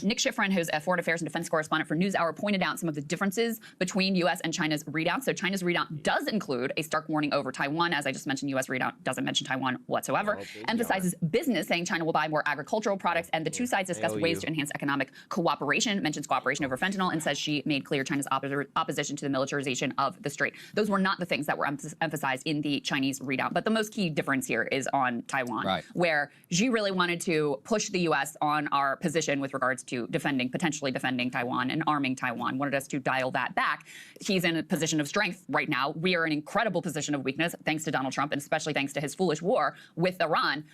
Speaker 14: Nick Schifrin, who's a foreign affairs and defense correspondent for NewsHour, pointed out some of the differences between U.S. and China's readouts. So China's readout does include a stark warning over Taiwan. As I just mentioned, U.S. readout doesn't mention Taiwan whatsoever. Emphasizes business, saying China will buy more agricultural products. And the two sides discussed ways to enhance economic cooperation, mentions cooperation over fentanyl, and says she made clear China's opposition to the militarization of the strait. Those were not the things that were emphasized in the Chinese readout. But the most key difference here is on Taiwan, where Xi really wanted to push the U.S. on our position with regards to potentially defending Taiwan and arming Taiwan, wanted us to dial that back. He's in a position of strength right now. We are in an incredible position of weakness, thanks to Donald Trump, and especially thanks to his foolish war with Iran.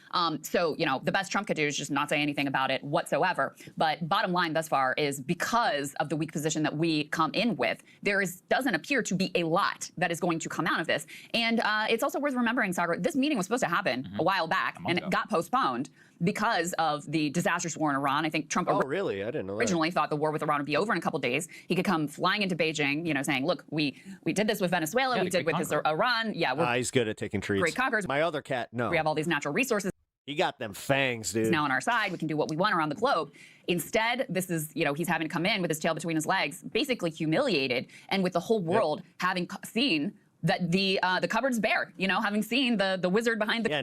Speaker 14: So, you know, the best Trump could do is just not say anything about it whatsoever. But bottom line thus far is because of the weak position that we come in with, doesn't appear to be a lot that is going to come out of this. And it's also worth remembering, Sagar, this meeting was supposed to happen a while back, and it got postponed because of the disastrous war in Iran. I think Trump
Speaker 5: really? I didn't know
Speaker 14: originally thought the war with Iran would be over in a couple days. He could come flying into Beijing, you know, saying, look, we did this with Venezuela, we did with this Iran. Yeah, we're
Speaker 5: he's good at taking treats.
Speaker 14: Great conquerors.
Speaker 5: My other cat, no.
Speaker 14: We have all these natural resources.
Speaker 5: He got them fangs, dude.
Speaker 14: He's now on our side. We can do what we want around the globe. Instead, this is, you know, he's having to come in with his tail between his legs, basically humiliated, and with the whole world having seen that the cupboard's bare, you know, having seen the wizard behind the...
Speaker 5: Yeah,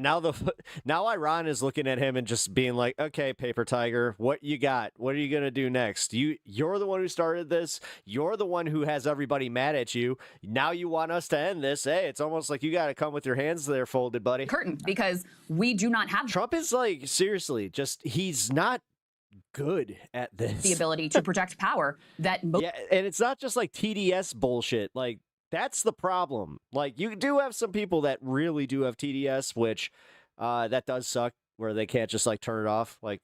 Speaker 5: now Iran is looking at him and just being like, okay, paper tiger, what you got? What are you going to do next? You're the one who started this. You're the one who has everybody mad at you. Now you want us to end this. Hey, it's almost like you got to come with your hands there folded, buddy.
Speaker 14: Curtain, because we do not have...
Speaker 5: Trump is like, seriously, just, he's not good at this.
Speaker 14: The ability to project power that...
Speaker 5: Yeah, and it's not just like TDS bullshit. Like, that's the problem. Like, you do have some people that really do have TDS, which that does suck, where they can't just like turn it off. Like,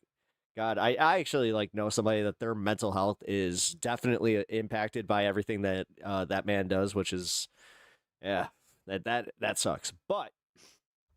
Speaker 5: God, I actually like know somebody that their mental health is definitely impacted by everything that that man does, which is, yeah, that sucks. But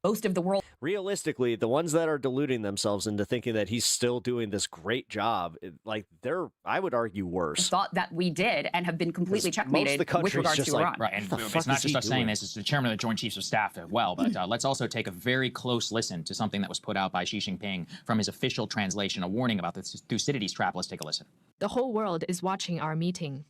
Speaker 14: most of the world,
Speaker 5: realistically, the ones that are deluding themselves into thinking that he's still doing this great job, like they're, I would argue, worse.
Speaker 14: Thought that we did and have been completely checkmated with regards to Iran.
Speaker 12: Right, and it's not just us saying this, it's the chairman of the Joint Chiefs of Staff as well. But let's also take a very close listen to something that was put out by Xi Jinping from his official translation, a warning about the Thucydides trap. Let's take a listen.
Speaker 13: The whole world is watching our meeting.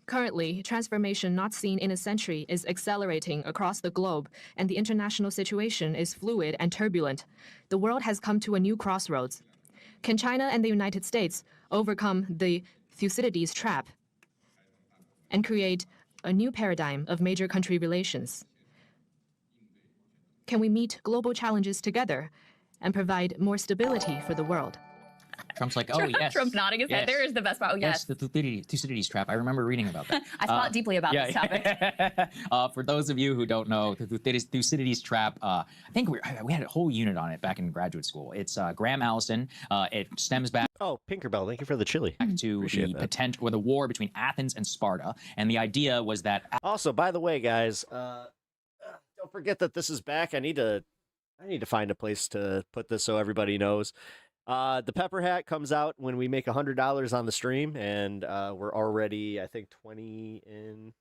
Speaker 13: Currently, transformation not seen in a century is accelerating across the globe, and the international situation is fluid and turbulent. The world has come to a new crossroads. Can China and the United States overcome the Thucydides trap and create a new paradigm of major country relations? Can we meet global challenges together and provide more stability for the world?
Speaker 12: Trump's like, oh, yes.
Speaker 14: Trump's nodding his head. There is the best part. Oh, yes.
Speaker 12: The Thucydides trap. I remember reading about that.
Speaker 14: I thought deeply about this topic.
Speaker 12: For those of you who don't know, the Thucydides trap, I think we had a whole unit on it back in graduate school. It's Graham Allison. It stems back.
Speaker 5: Oh, Pinkerbell, thank you for the chili.
Speaker 12: Back to the potential, or the war between Athens and Sparta. And the idea was that...
Speaker 5: Also, by the way, guys, don't forget that this is back. I need to find a place to put this so everybody knows. The Pepper Hat comes out when we make $100 on the stream, and we're already, I think, 20 in,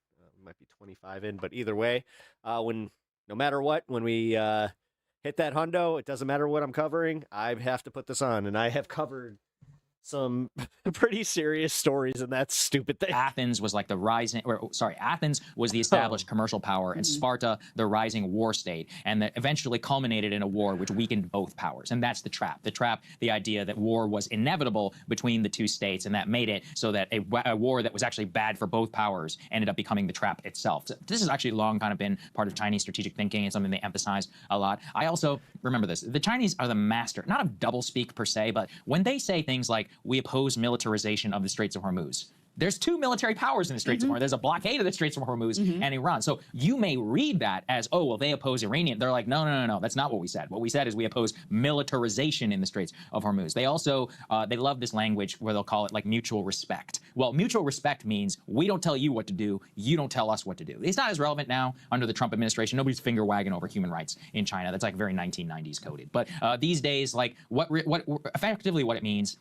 Speaker 5: might be 25 in, but either way, no matter what, when we hit that hundo, it doesn't matter what I'm covering, I have to put this on, and I have covered some pretty serious stories in that stupid thing.
Speaker 12: Athens was like the rising, Athens was the established commercial power, and Sparta, the rising war state, and that eventually culminated in a war which weakened both powers. And that's the trap. The idea that war was inevitable between the two states, and that made it so that a war that was actually bad for both powers ended up becoming the trap itself. So this has actually long kind of been part of Chinese strategic thinking and something they emphasize a lot. I also remember this. The Chinese are the master, not of doublespeak per se, but when they say things like, we oppose militarization of the Straits of Hormuz. There's two military powers in the Straits of Hormuz. There's a blockade of the Straits of Hormuz and Iran. So you may read that as, oh, well, they oppose Iranian. They're like, no, that's not what we said. What we said is we oppose militarization in the Straits of Hormuz. They also, they love this language where they'll call it like mutual respect. Well, mutual respect means we don't tell you what to do. You don't tell us what to do. It's not as relevant now under the Trump administration. Nobody's finger wagging over human rights in China. That's like very 1990s coded. But these days, like effectively what it means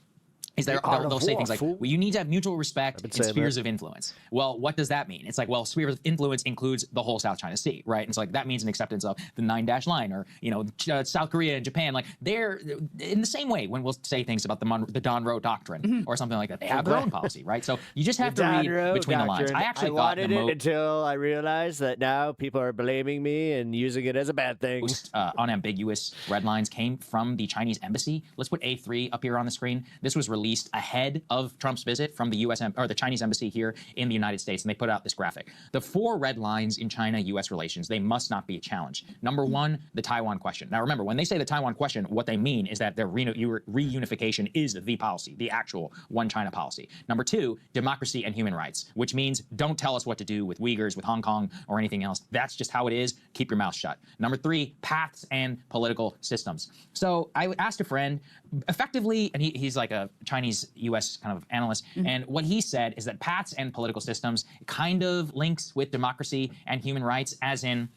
Speaker 12: is they'll say things like, well, you need to have mutual respect in spheres of influence. Well, what does that mean? It's like, well, sphere of influence includes the whole South China Sea, right? And it's like, that means an acceptance of the 9-dash line, or, you know, South Korea and Japan. Like, they're in the same way when we'll say things about the Donroe Doctrine or something like that. They have their own policy, right? So you just have to read between the lines. I actually
Speaker 5: wanted it until I realized that now people are blaming me and using it as a bad thing.
Speaker 12: Most unambiguous red lines came from the Chinese embassy. Let's put A3 up here on the screen. This was released ahead of Trump's visit from the the Chinese embassy here in the United States, and they put out this graphic. The 4 red lines in China-U.S. relations, they must not be a challenge. Number 1, the Taiwan question. Now remember, when they say the Taiwan question, what they mean is that their reunification is the policy, the actual one China policy. Number 2, democracy and human rights, which means don't tell us what to do with Uyghurs, with Hong Kong, or anything else. That's just how it is. Keep your mouth shut. Number 3, paths and political systems. So I asked a friend, effectively, and he's like a Chinese-U.S. kind of analyst, and what he said is that paths and political systems kind of links with democracy and human rights, as in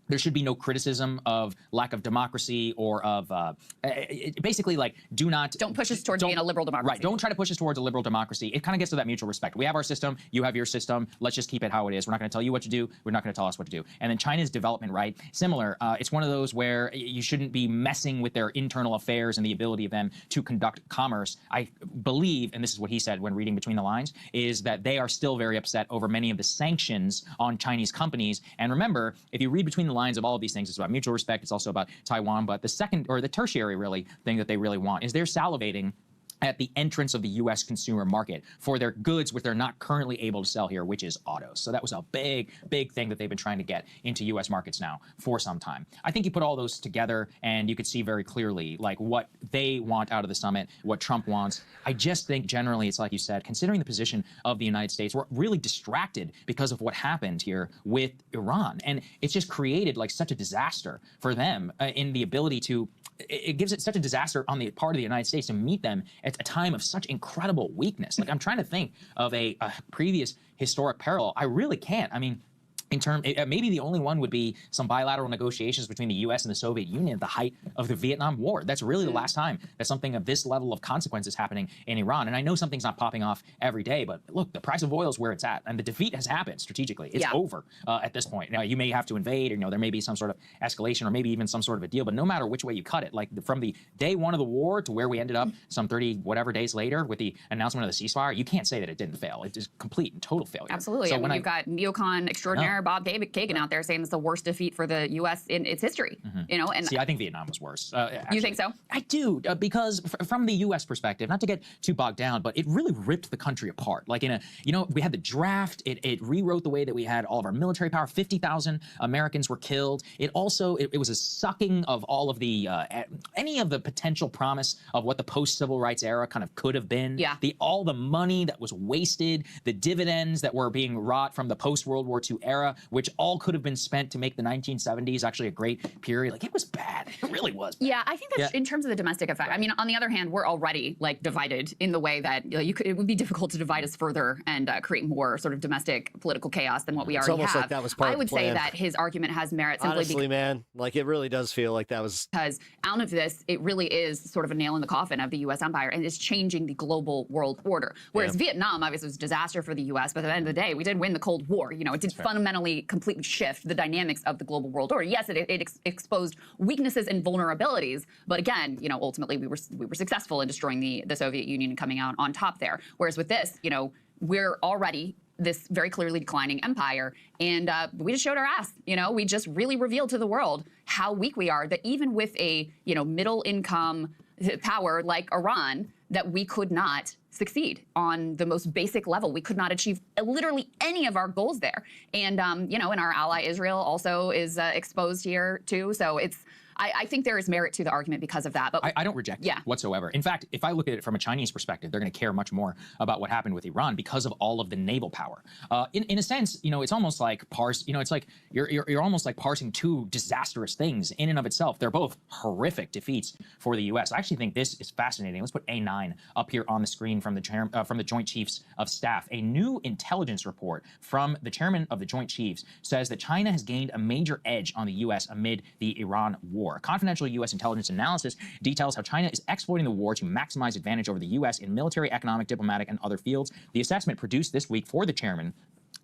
Speaker 12: there should be no criticism of lack of democracy or of basically like don't
Speaker 14: push us towards being a liberal democracy.
Speaker 12: Right. Don't try to push us towards a liberal democracy. It kind of gets to that mutual respect. We have our system. You have your system. Let's just keep it how it is. We're not going to tell you what to do. We're not going to tell us what to do. And then China's development, right? Similar. It's one of those where you shouldn't be messing with their internal affairs and the ability of them to conduct commerce. I believe, and this is what he said when reading between the lines, is that they are still very upset over many of the sanctions on Chinese companies. And remember, if you read between the lines of all of these things, it's about mutual respect. It's also about Taiwan. But the second, or the tertiary really thing that they really want is they're salivating at the entrance of the U.S. consumer market for their goods, which they're not currently able to sell here, which is autos. So that was a big, big thing that they've been trying to get into U.S. markets now for some time. I think you put all those together and you could see very clearly like what they want out of the summit, what Trump wants. I just think generally it's like you said, considering the position of the United States, we're really distracted because of what happened here with Iran. And it's just created like such a disaster for them in the ability to it gives it such a disaster on the part of the United States to meet them at a time of such incredible weakness. Like I'm trying to think of a previous historic parallel. I really can't. I mean, in terms, maybe the only one would be some bilateral negotiations between the U.S. and the Soviet Union at the height of the Vietnam War. That's really the last time that something of this level of consequence is happening in Iran. And I know something's not popping off every day, but look, the price of oil is where it's at, and the defeat has happened strategically. It's over at this point. Now, you may have to invade, or there may be some sort of escalation, or maybe even some sort of a deal. But no matter which way you cut it, like from the day one of the war to where we ended up some 30 whatever days later with the announcement of the ceasefire, you can't say that it didn't fail. It is complete and total failure.
Speaker 14: Absolutely.
Speaker 12: So
Speaker 14: I mean, you've got neocon extraordinaire Bob Kagan out there saying it's the worst defeat for the U.S. in its history. And
Speaker 12: see, I think Vietnam was worse.
Speaker 14: You think so?
Speaker 12: I do, because from the U.S. perspective, not to get too bogged down, but it really ripped the country apart. Like in a, we had the draft. It rewrote the way that we had all of our military power. 50,000 Americans were killed. It also, it was a sucking of all of the any of the potential promise of what the post-civil rights era kind of could have been.
Speaker 14: Yeah.
Speaker 12: All the money that was wasted, the dividends that were being wrought from the post-World War II era, which all could have been spent to make the 1970s actually a great period. Like, it was bad. It really was bad.
Speaker 14: Yeah, I think that's in terms of the domestic effect. I mean, on the other hand, we're already like divided in the way that it would be difficult to divide us further and create more sort of domestic political chaos than what we already have.
Speaker 5: It's almost like that was part
Speaker 14: I
Speaker 5: of the
Speaker 14: would say
Speaker 5: plan.
Speaker 14: that his argument has merit simply
Speaker 5: Honestly, man, like it really does feel like that was
Speaker 14: because out of this, it really is sort of a nail in the coffin of the U.S. empire, and it's changing the global world order. Whereas Vietnam, obviously, was a disaster for the U.S., but at the end of the day, we did win the Cold War. It did fundamentally, completely shift the dynamics of the global world order. Yes, it exposed weaknesses and vulnerabilities, but again, ultimately we were successful in destroying the Soviet Union and coming out on top there. Whereas with this, we're already this very clearly declining empire, and we just showed our ass. We just really revealed to the world how weak we are. That even with a middle income power like Iran, that we could not succeed on the most basic level. We could not achieve literally any of our goals there. And, and our ally Israel also is exposed here too. So I think there is merit to the argument because of that. But
Speaker 12: I don't reject it whatsoever. In fact, if I look at it from a Chinese perspective, they're going to care much more about what happened with Iran because of all of the naval power. In a sense, it's almost like it's like you're almost like parsing two disastrous things in and of itself. They're both horrific defeats for the U.S. I actually think this is fascinating. Let's put A9 up here on the screen from the Joint Chiefs of Staff. A new intelligence report from the chairman of the Joint Chiefs says that China has gained a major edge on the U.S. amid the Iran war. A confidential U.S. intelligence analysis details how China is exploiting the war to maximize advantage over the U.S. in military, economic, diplomatic, and other fields. The assessment produced this week for the chairman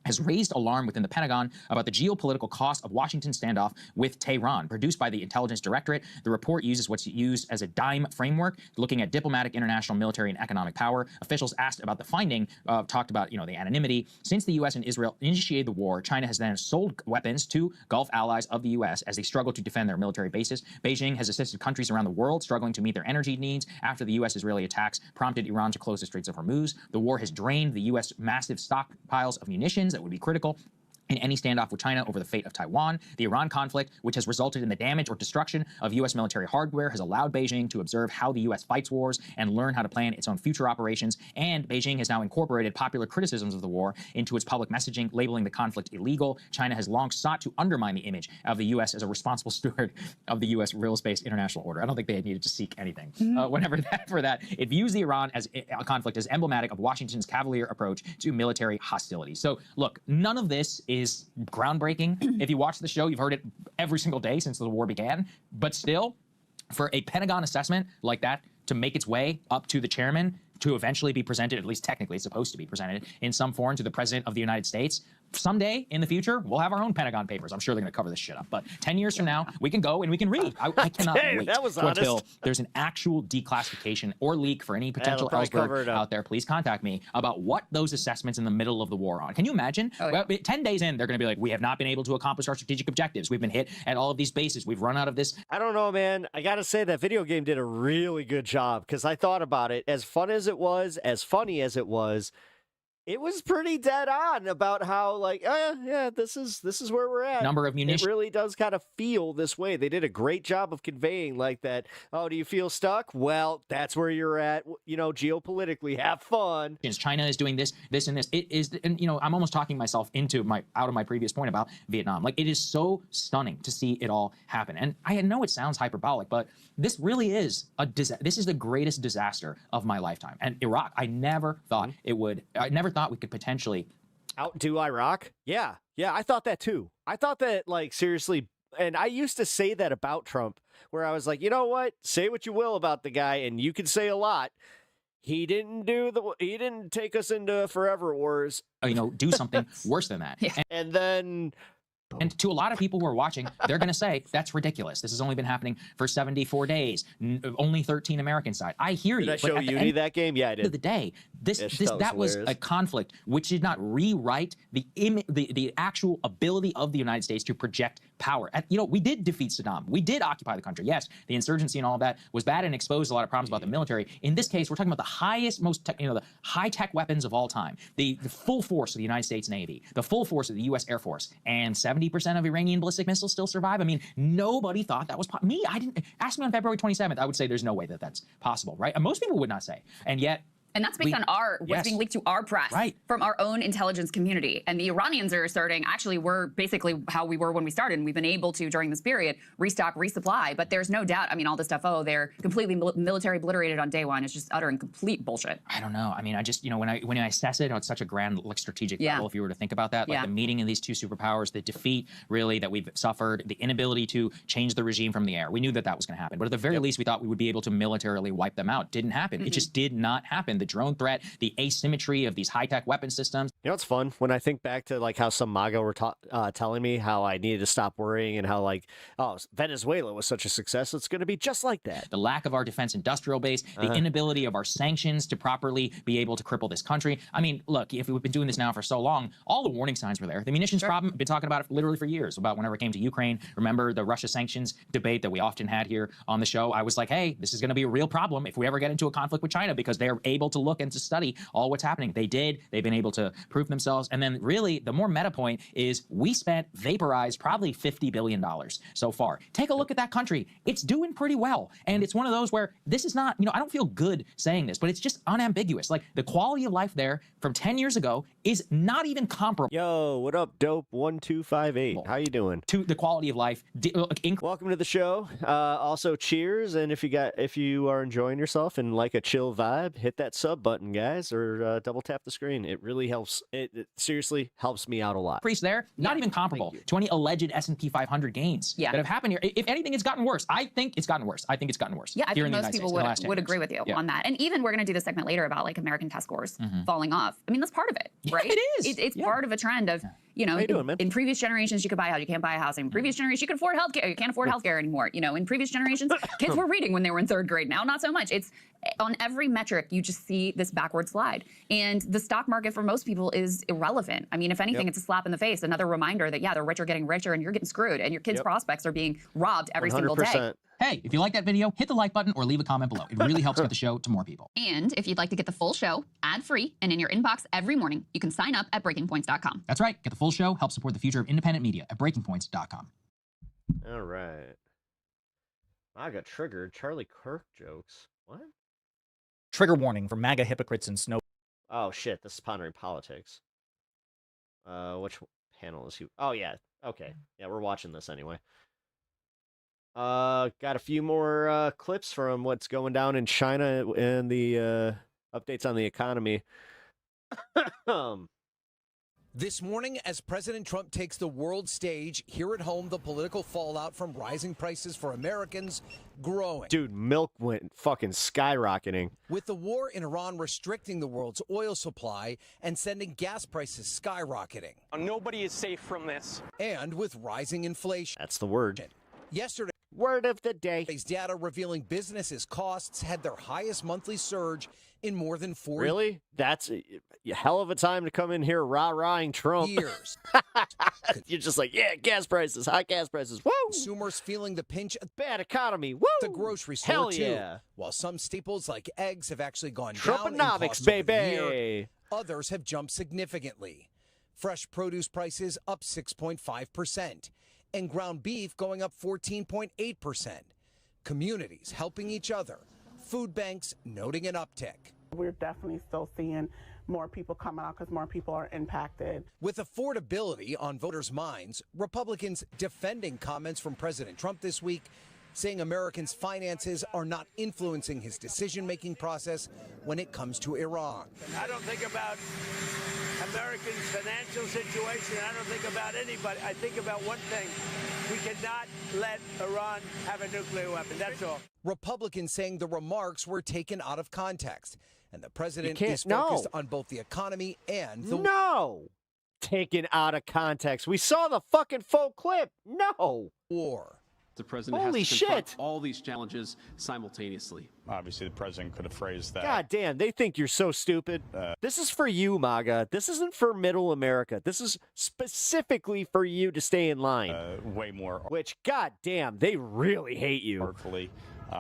Speaker 12: has raised alarm within the Pentagon about the geopolitical cost of Washington's standoff with Tehran. Produced by the Intelligence Directorate, the report uses what's used as a DIME framework, looking at diplomatic, international, military, and economic power. Officials asked about the finding, talked about, the anonymity. Since the U.S. and Israel initiated the war, China has then sold weapons to Gulf allies of the U.S. as they struggle to defend their military bases. Beijing has assisted countries around the world struggling to meet their energy needs after the U.S.-Israeli attacks prompted Iran to close the Straits of Hormuz. The war has drained the U.S. massive stockpiles of munitions that would be critical in any standoff with China over the fate of Taiwan. The Iran conflict, which has resulted in the damage or destruction of U.S. military hardware, has allowed Beijing to observe how the U.S. fights wars and learn how to plan its own future operations. And Beijing has now incorporated popular criticisms of the war into its public messaging, labeling the conflict illegal. China has long sought to undermine the image of the U.S. as a responsible steward of the U.S. rules-based international order. I don't think they had needed to seek anything for that. It views the Iran conflict as emblematic of Washington's cavalier approach to military hostility. So, look, none of this is groundbreaking. If you watch the show, you've heard it every single day since the war began. But still, for a Pentagon assessment like that to make its way up to the chairman, to eventually be presented, at least technically it's supposed to be presented, in some form to the President of the United States, someday in the future, we'll have our own Pentagon papers. I'm sure they're going to cover this shit up. But 10 years from now, we can go and we can read. I cannot wait until there's an actual declassification or leak for any potential Ellsberg out there. Please contact me about what those assessments in the middle of the war are. Can you imagine? Well, 10 days in, they're going to be like, we have not been able to accomplish our strategic objectives. We've been hit at all of these bases. We've run out of this.
Speaker 5: I don't know, man. I got to say that video game did a really good job because I thought about it. As fun as it was, as funny as it was pretty dead on about how, like, yeah, this is where we're at.
Speaker 12: Number of munitions.
Speaker 5: It really does kind of feel this way. They did a great job of conveying like that. Oh, do you feel stuck? Well, that's where you're at. You know, geopolitically, have fun.
Speaker 12: China is doing this, and this. It is, and you know, I'm almost talking myself out of my previous point about Vietnam. Like, it is so stunning to see it all happen. And I know it sounds hyperbolic, but this really is this is the greatest disaster of my lifetime. And Iraq, I never thought it would. I never thought we could potentially
Speaker 5: outdo Iraq. Yeah, I thought that too. I thought that, like, seriously, and I used to say that about Trump, where I was like, you know what? Say what you will about the guy, and you can say a lot. He didn't take us into forever wars.
Speaker 12: You know, do something worse than that.
Speaker 5: And then.
Speaker 12: And to a lot of people who are watching, they're going to say, that's ridiculous. This has only been happening for 74 days. Only 13 American side. I hear you.
Speaker 5: Did I show Uni that game? Yeah, I did.
Speaker 12: At the end of the day, that was a conflict which did not rewrite the actual ability of the United States to project power. You know, we did defeat Saddam. We did occupy the country. Yes, the insurgency and all of that was bad and exposed a lot of problems about the military. In this case, we're talking about the highest, the high-tech weapons of all time, the full force of the United States Navy, the full force of the U.S. Air Force, and 70% of Iranian ballistic missiles still survive. I mean, nobody thought that was possible. I didn't. Ask me on February 27th, I would say there's no way that that's possible, right? And most people would not say. And yet,
Speaker 14: and that's based on what's being leaked to our press from our own intelligence community. And the Iranians are asserting, actually, we're basically how we were when we started. And we've been able to, during this period, restock, resupply. But there's no doubt, I mean, all this stuff, they're completely military obliterated on day one. It's just utter and complete bullshit.
Speaker 12: I don't know. I mean, I just, you know, when I assess it on such a grand, like, strategic level, if you were to think about that, like the meeting of these two superpowers, the defeat, really, that we've suffered, the inability to change the regime from the air. We knew that that was going to happen. But at the very least, we thought we would be able to militarily wipe them out. Didn't happen. It just did not happen. The drone threat, the asymmetry of these high-tech weapon systems.
Speaker 5: You know, it's fun when I think back to, like, how some MAGA were telling me how I needed to stop worrying and how, like, oh, Venezuela was such a success. It's going to be just like that.
Speaker 12: The lack of our defense industrial base, the inability of our sanctions to properly be able to cripple this country. I mean, look, if we've been doing this now for so long, all the warning signs were there. The munitions problem, been talking about it literally for years, about whenever it came to Ukraine. Remember the Russia sanctions debate that we often had here on the show? I was like, hey, this is going to be a real problem if we ever get into a conflict with China, because they're able to look and to study all what's happening. They did. They've been able to prove themselves. And then really the more meta point is we vaporized probably $50 billion so far. Take a look at that country. It's doing pretty well. And it's one of those where this is not, you know, I don't feel good saying this, but it's just unambiguous. Like, the quality of life there from 10 years ago is not even comparable.
Speaker 5: Yo, what up, dope 1258? How you doing?
Speaker 12: To the quality of life.
Speaker 5: Welcome to the show. Also, cheers. And if you are enjoying yourself and like a chill vibe, hit that sub button, guys, or double tap the screen. It really helps. It seriously helps me out a lot.
Speaker 12: Increase there, not even comparable to any alleged S&P 500 gains that have happened here. If anything, it's gotten worse. I think it's gotten worse.
Speaker 14: Yeah, I think most people would agree with you on that. And even we're going to do the segment later about, like, American test scores falling off. I mean, that's part of it, right?
Speaker 12: It is.
Speaker 14: It's part of a trend of, you know, in previous generations, you could buy a house, you can't buy a house. In previous generations, you could afford healthcare, you can't afford healthcare anymore. You know, in previous generations, kids were reading when they were in 3rd grade. Now, not so much. It's on every metric, you just see this backward slide. And the stock market for most people is irrelevant. I mean, if anything, it's a slap in the face, another reminder that, the rich are getting richer and you're getting screwed and your kids' prospects are being robbed every single day.
Speaker 12: Hey, if you like that video, hit the like button or leave a comment below. It really helps get the show to more people.
Speaker 14: And if you'd like to get the full show ad-free and in your inbox every morning, you can sign up at breakingpoints.com.
Speaker 12: That's right. Get the full show. Help support the future of independent media at breakingpoints.com.
Speaker 5: All right. I got triggered. Charlie Kirk jokes. What?
Speaker 10: Trigger warning for MAGA hypocrites and snow.
Speaker 5: Oh, shit. This is Pondering Politics. Which panel is he? Oh, yeah. Okay. Yeah, we're watching this anyway. Got a few more clips from what's going down in China and the updates on the economy.
Speaker 15: This morning, as President Trump takes the world stage, here at home, the political fallout from rising prices for Americans growing.
Speaker 5: Dude, milk went fucking skyrocketing.
Speaker 15: With the war in Iran restricting the world's oil supply and sending gas prices skyrocketing.
Speaker 16: Nobody is safe from this.
Speaker 15: And with rising inflation.
Speaker 5: That's the word.
Speaker 15: Yesterday,
Speaker 5: word of the day.
Speaker 15: Data revealing businesses' costs had their highest monthly surge in more than 4 years.
Speaker 5: Really? That's a hell of a time to come in here rah-rahing Trump. You're just like, yeah, gas prices, high gas prices. Woo!
Speaker 15: Consumers feeling the pinch.
Speaker 5: Bad economy. Woo!
Speaker 15: The grocery store,
Speaker 5: hell
Speaker 15: too.
Speaker 5: Yeah.
Speaker 15: While some staples like eggs have actually gone down in
Speaker 5: Trump-O-Nomics,
Speaker 15: cost over the year,
Speaker 5: baby.
Speaker 15: others have jumped significantly. Fresh produce prices up 6.5%, and ground beef going up 14.8%. Communities helping each other. Food banks noting an uptick.
Speaker 19: We're definitely still seeing more people coming out because more people are impacted.
Speaker 15: With affordability on voters' minds, Republicans defending comments from President Trump this week, saying Americans' finances are not influencing his decision-making process when it comes to Iran.
Speaker 24: I don't think about Americans' financial situation. I don't think about anybody. I think about one thing. We cannot let Iran have a nuclear weapon. That's all.
Speaker 15: Republicans saying the remarks were taken out of context, and the president is focused on both the economy and the...
Speaker 5: No! Taken out of context. We saw the fucking full clip. No!
Speaker 15: War.
Speaker 25: The president
Speaker 5: Holy
Speaker 25: has to confront
Speaker 5: shit.
Speaker 25: all these challenges simultaneously.
Speaker 26: Obviously, the president could have phrased that.
Speaker 5: God damn, they think you're so stupid. This is for you, MAGA. This isn't for middle America. This is specifically for you to stay in line.
Speaker 26: Way more.
Speaker 5: Which, god damn, they really hate you.
Speaker 26: Artfully.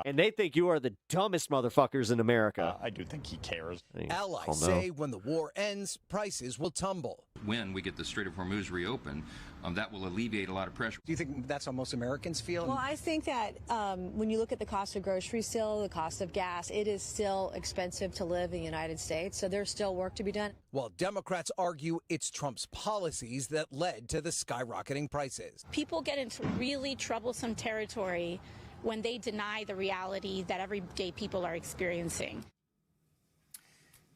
Speaker 5: And they think you are the dumbest motherfuckers in America.
Speaker 26: I do think he cares.
Speaker 15: Allies say when the war ends, prices will tumble.
Speaker 27: When we get the Strait of Hormuz reopened, that will alleviate a lot of pressure.
Speaker 28: Do you think that's how most Americans feel?
Speaker 29: Well, I think that when you look at the cost of groceries still, the cost of gas, it is still expensive to live in the United States, so there's still work to be done.
Speaker 15: While Democrats argue it's Trump's policies that led to the skyrocketing prices.
Speaker 30: People get into really troublesome territory when they deny the reality that everyday people are experiencing.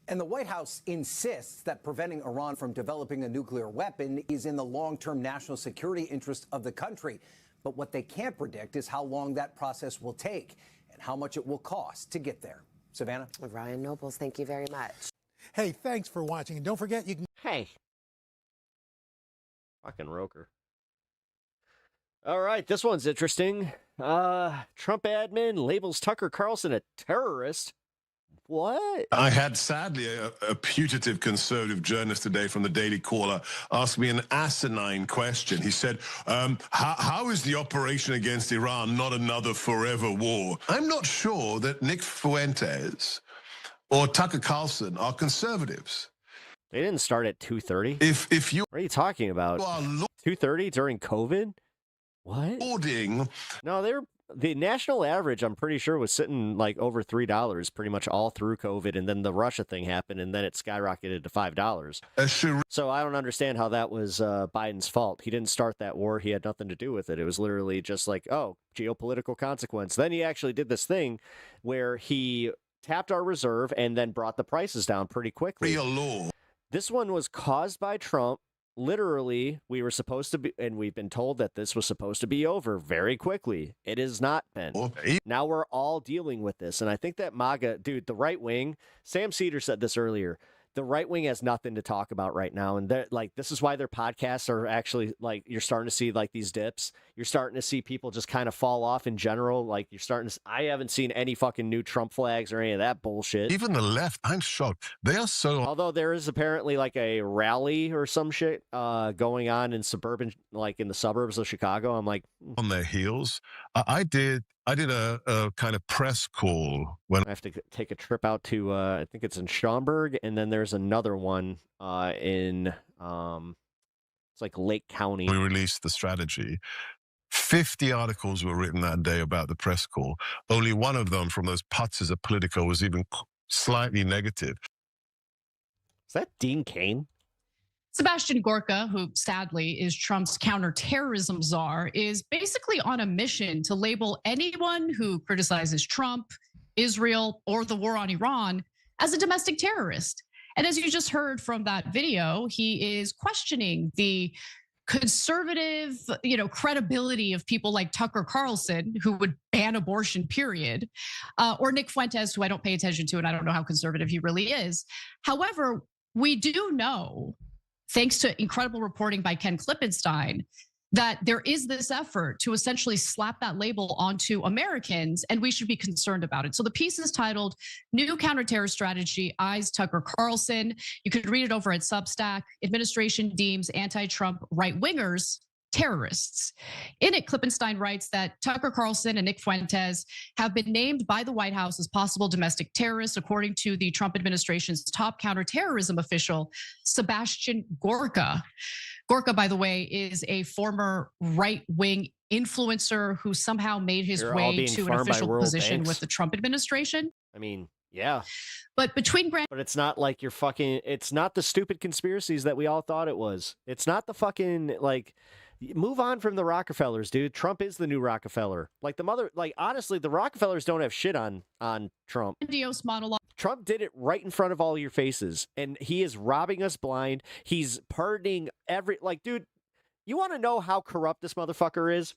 Speaker 31: And the White House insists that preventing Iran from developing a nuclear weapon is in the long-term national security interest of the country. But what they can't predict is how long that process will take and how much it will cost to get there. Savannah?
Speaker 32: Ryan Nobles, thank you very much.
Speaker 33: Hey, thanks for watching. And don't forget, you can...
Speaker 5: Hey. Fucking Roker. All right, this one's interesting. Trump admin labels Tucker Carlson a terrorist. What?
Speaker 34: I had, sadly, a putative conservative journalist today from the Daily Caller ask me an asinine question. He said, how is the operation against Iran not another forever war? I'm not sure that Nick Fuentes or Tucker Carlson are conservatives.
Speaker 5: They didn't start at 2:30.
Speaker 34: If you...
Speaker 5: What are you talking about? 2:30 during COVID? What? No, the national average, I'm pretty sure, was sitting like over $3 pretty much all through COVID, and then the Russia thing happened, and then it skyrocketed to $5. So I don't understand how that was Biden's fault. He didn't start that war. He had nothing to do with it. It was literally just like, oh, geopolitical consequence. Then he actually did this thing where he tapped our reserve and then brought the prices down pretty quickly.
Speaker 34: Real law.
Speaker 5: This one was caused by Trump. Literally, we were supposed to be, and we've been told that this was supposed to be over very quickly. It has not been. Now we're all dealing with this. And I think that MAGA, dude, the right wing, Sam Cedar said this earlier, the right wing has nothing to talk about right now. And like, this is why their podcasts are actually like, you're starting to see like these dips. You're starting to see people just kind of fall off in general. Like you're starting to, I haven't seen any fucking new Trump flags or any of that bullshit.
Speaker 34: Even the left, I'm shocked. They are so...
Speaker 5: Although there is apparently like a rally or some shit going on in suburban, like in the suburbs of Chicago. I'm like...
Speaker 34: On their heels. I did a kind of press call when
Speaker 5: I have to take a trip out to I think it's in Schaumburg, and then there's another one in it's like Lake County.
Speaker 34: We released the strategy. 50 articles were written that day about the press call. Only one of them from those putzes at Politico was even slightly negative.
Speaker 5: Is that Dean Cain?
Speaker 35: Sebastian Gorka, who sadly is Trump's counterterrorism czar, is basically on a mission to label anyone who criticizes Trump, Israel, or the war on Iran as a domestic terrorist. And as you just heard from that video, he is questioning the conservative, credibility of people like Tucker Carlson, who would ban abortion, period, or Nick Fuentes, who I don't pay attention to, and I don't know how conservative he really is. However, we do know, thanks to incredible reporting by Ken Klippenstein, that there is this effort to essentially slap that label onto Americans, and we should be concerned about it. So the piece is titled New Counterterror Strategy Eyes Tucker Carlson. You could read it over at Substack. Administration deems anti-Trump right-wingers terrorists. In it, Klippenstein writes that Tucker Carlson and Nick Fuentes have been named by the White House as possible domestic terrorists, according to the Trump administration's top counterterrorism official, Sebastian Gorka. Gorka, by the way, is a former right-wing influencer who somehow made his way to an official position with the Trump administration.
Speaker 5: I mean, yeah.
Speaker 35: But between
Speaker 5: But it's not like you're fucking, it's not the stupid conspiracies that we all thought it was. It's not the fucking, like, move on from the Rockefellers, dude. Trump is the new Rockefeller. Honestly, the Rockefellers don't have shit on Trump.
Speaker 35: Grandiose monologue.
Speaker 5: Trump did it right in front of all your faces, and he is robbing us blind. He's pardoning dude, you want to know how corrupt this motherfucker is?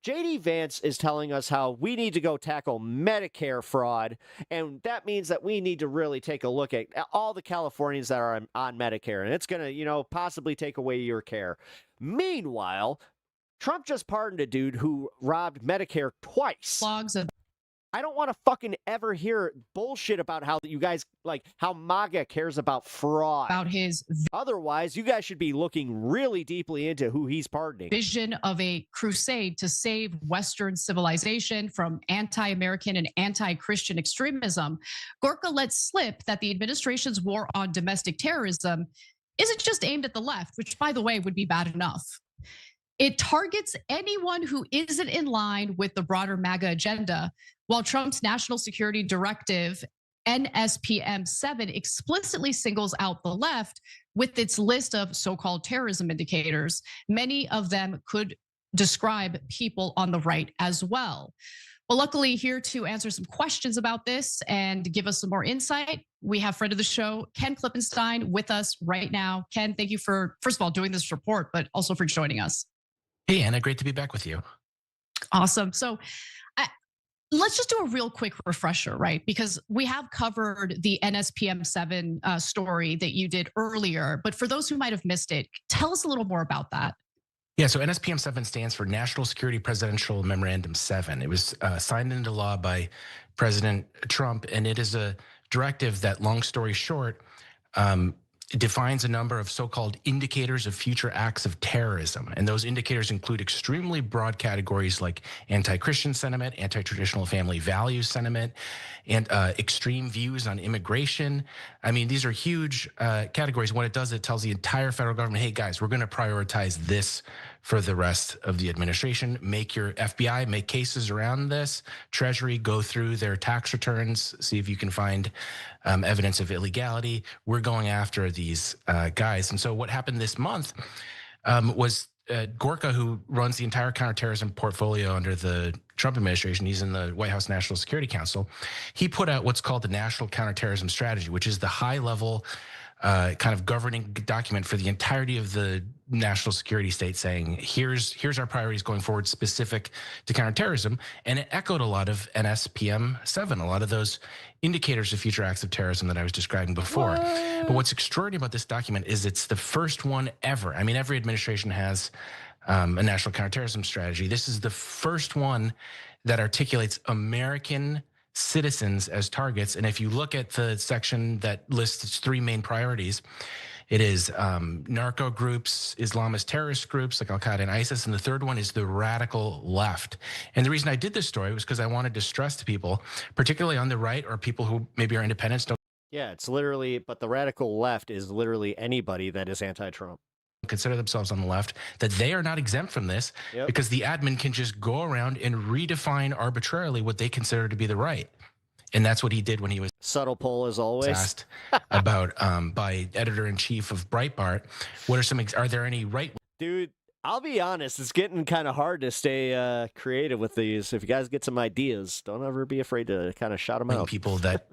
Speaker 5: JD Vance is telling us how we need to go tackle Medicare fraud, and that means that we need to really take a look at all the Californians that are on Medicare, and it's going to, possibly take away your care. Meanwhile, Trump just pardoned a dude who robbed Medicare twice. I don't want to fucking ever hear bullshit about how you guys, how MAGA cares about fraud. Otherwise, you guys should be looking really deeply into who he's pardoning.
Speaker 35: Vision of a crusade to save Western civilization from anti-American and anti-Christian extremism. Gorka let slip that the administration's war on domestic terrorism isn't just aimed at the left, which, by the way, would be bad enough. It targets anyone who isn't in line with the broader MAGA agenda, while Trump's National Security Directive, NSPM 7, explicitly singles out the left with its list of so-called terrorism indicators. Many of them could describe people on the right as well. Well, luckily, here to answer some questions about this and give us some more insight, we have friend of the show, Ken Klippenstein, with us right now. Ken, thank you for, first of all, doing this report, but also for joining us.
Speaker 1: Hey, Anna, great to be back with you.
Speaker 35: Awesome. So let's just do a real quick refresher, right? Because we have covered the NSPM 7 story that you did earlier, but for those who might have missed it, tell us a little more about that.
Speaker 1: Yeah, so NSPM 7 stands for National Security Presidential Memorandum 7. It was signed into law by President Trump, and it is a directive that, long story short, defines a number of so-called indicators of future acts of terrorism. And those indicators include extremely broad categories like anti-Christian sentiment, anti-traditional family values sentiment, and extreme views on immigration. I mean, these are huge categories. What it does, it tells the entire federal government, hey guys, we're gonna prioritize this for the rest of the administration. Make your FBI, make cases around this. Treasury, go through their tax returns, see if you can find evidence of illegality. We're going after these guys. And so what happened this month was Gorka, who runs the entire counterterrorism portfolio under the Trump administration, he's in the White House National Security Council, he put out what's called the National Counterterrorism Strategy, which is the high-level kind of governing document for the entirety of the national security state, saying here's our priorities going forward specific to counterterrorism. And it echoed a lot of NSPM 7, a lot of those indicators of future acts of terrorism that I was describing before. But what's extraordinary about this document is it's the first one ever. I mean, every administration has a national counterterrorism strategy. This is the first one that articulates American citizens as targets. And if you look at the section that lists its three main priorities, it is narco groups, Islamist terrorist groups like Al-Qaeda and ISIS, and the third one is the radical left. And the reason I did this story was because I wanted to stress to people, particularly on the right or people who maybe are independents, don't
Speaker 5: Yeah, it's literally, but the radical left is literally anybody that is anti-Trump.
Speaker 1: Consider themselves on the left, that they are not exempt from this because the admin can just go around and redefine arbitrarily what they consider to be the right. And that's what he did when he was
Speaker 5: subtle poll as always
Speaker 1: asked about by editor-in-chief of Breitbart. What are there any right?
Speaker 5: Dude, I'll be honest, it's getting kind of hard to stay creative with these. If you guys get some ideas, don't ever be afraid to kind of shout them out.
Speaker 1: People that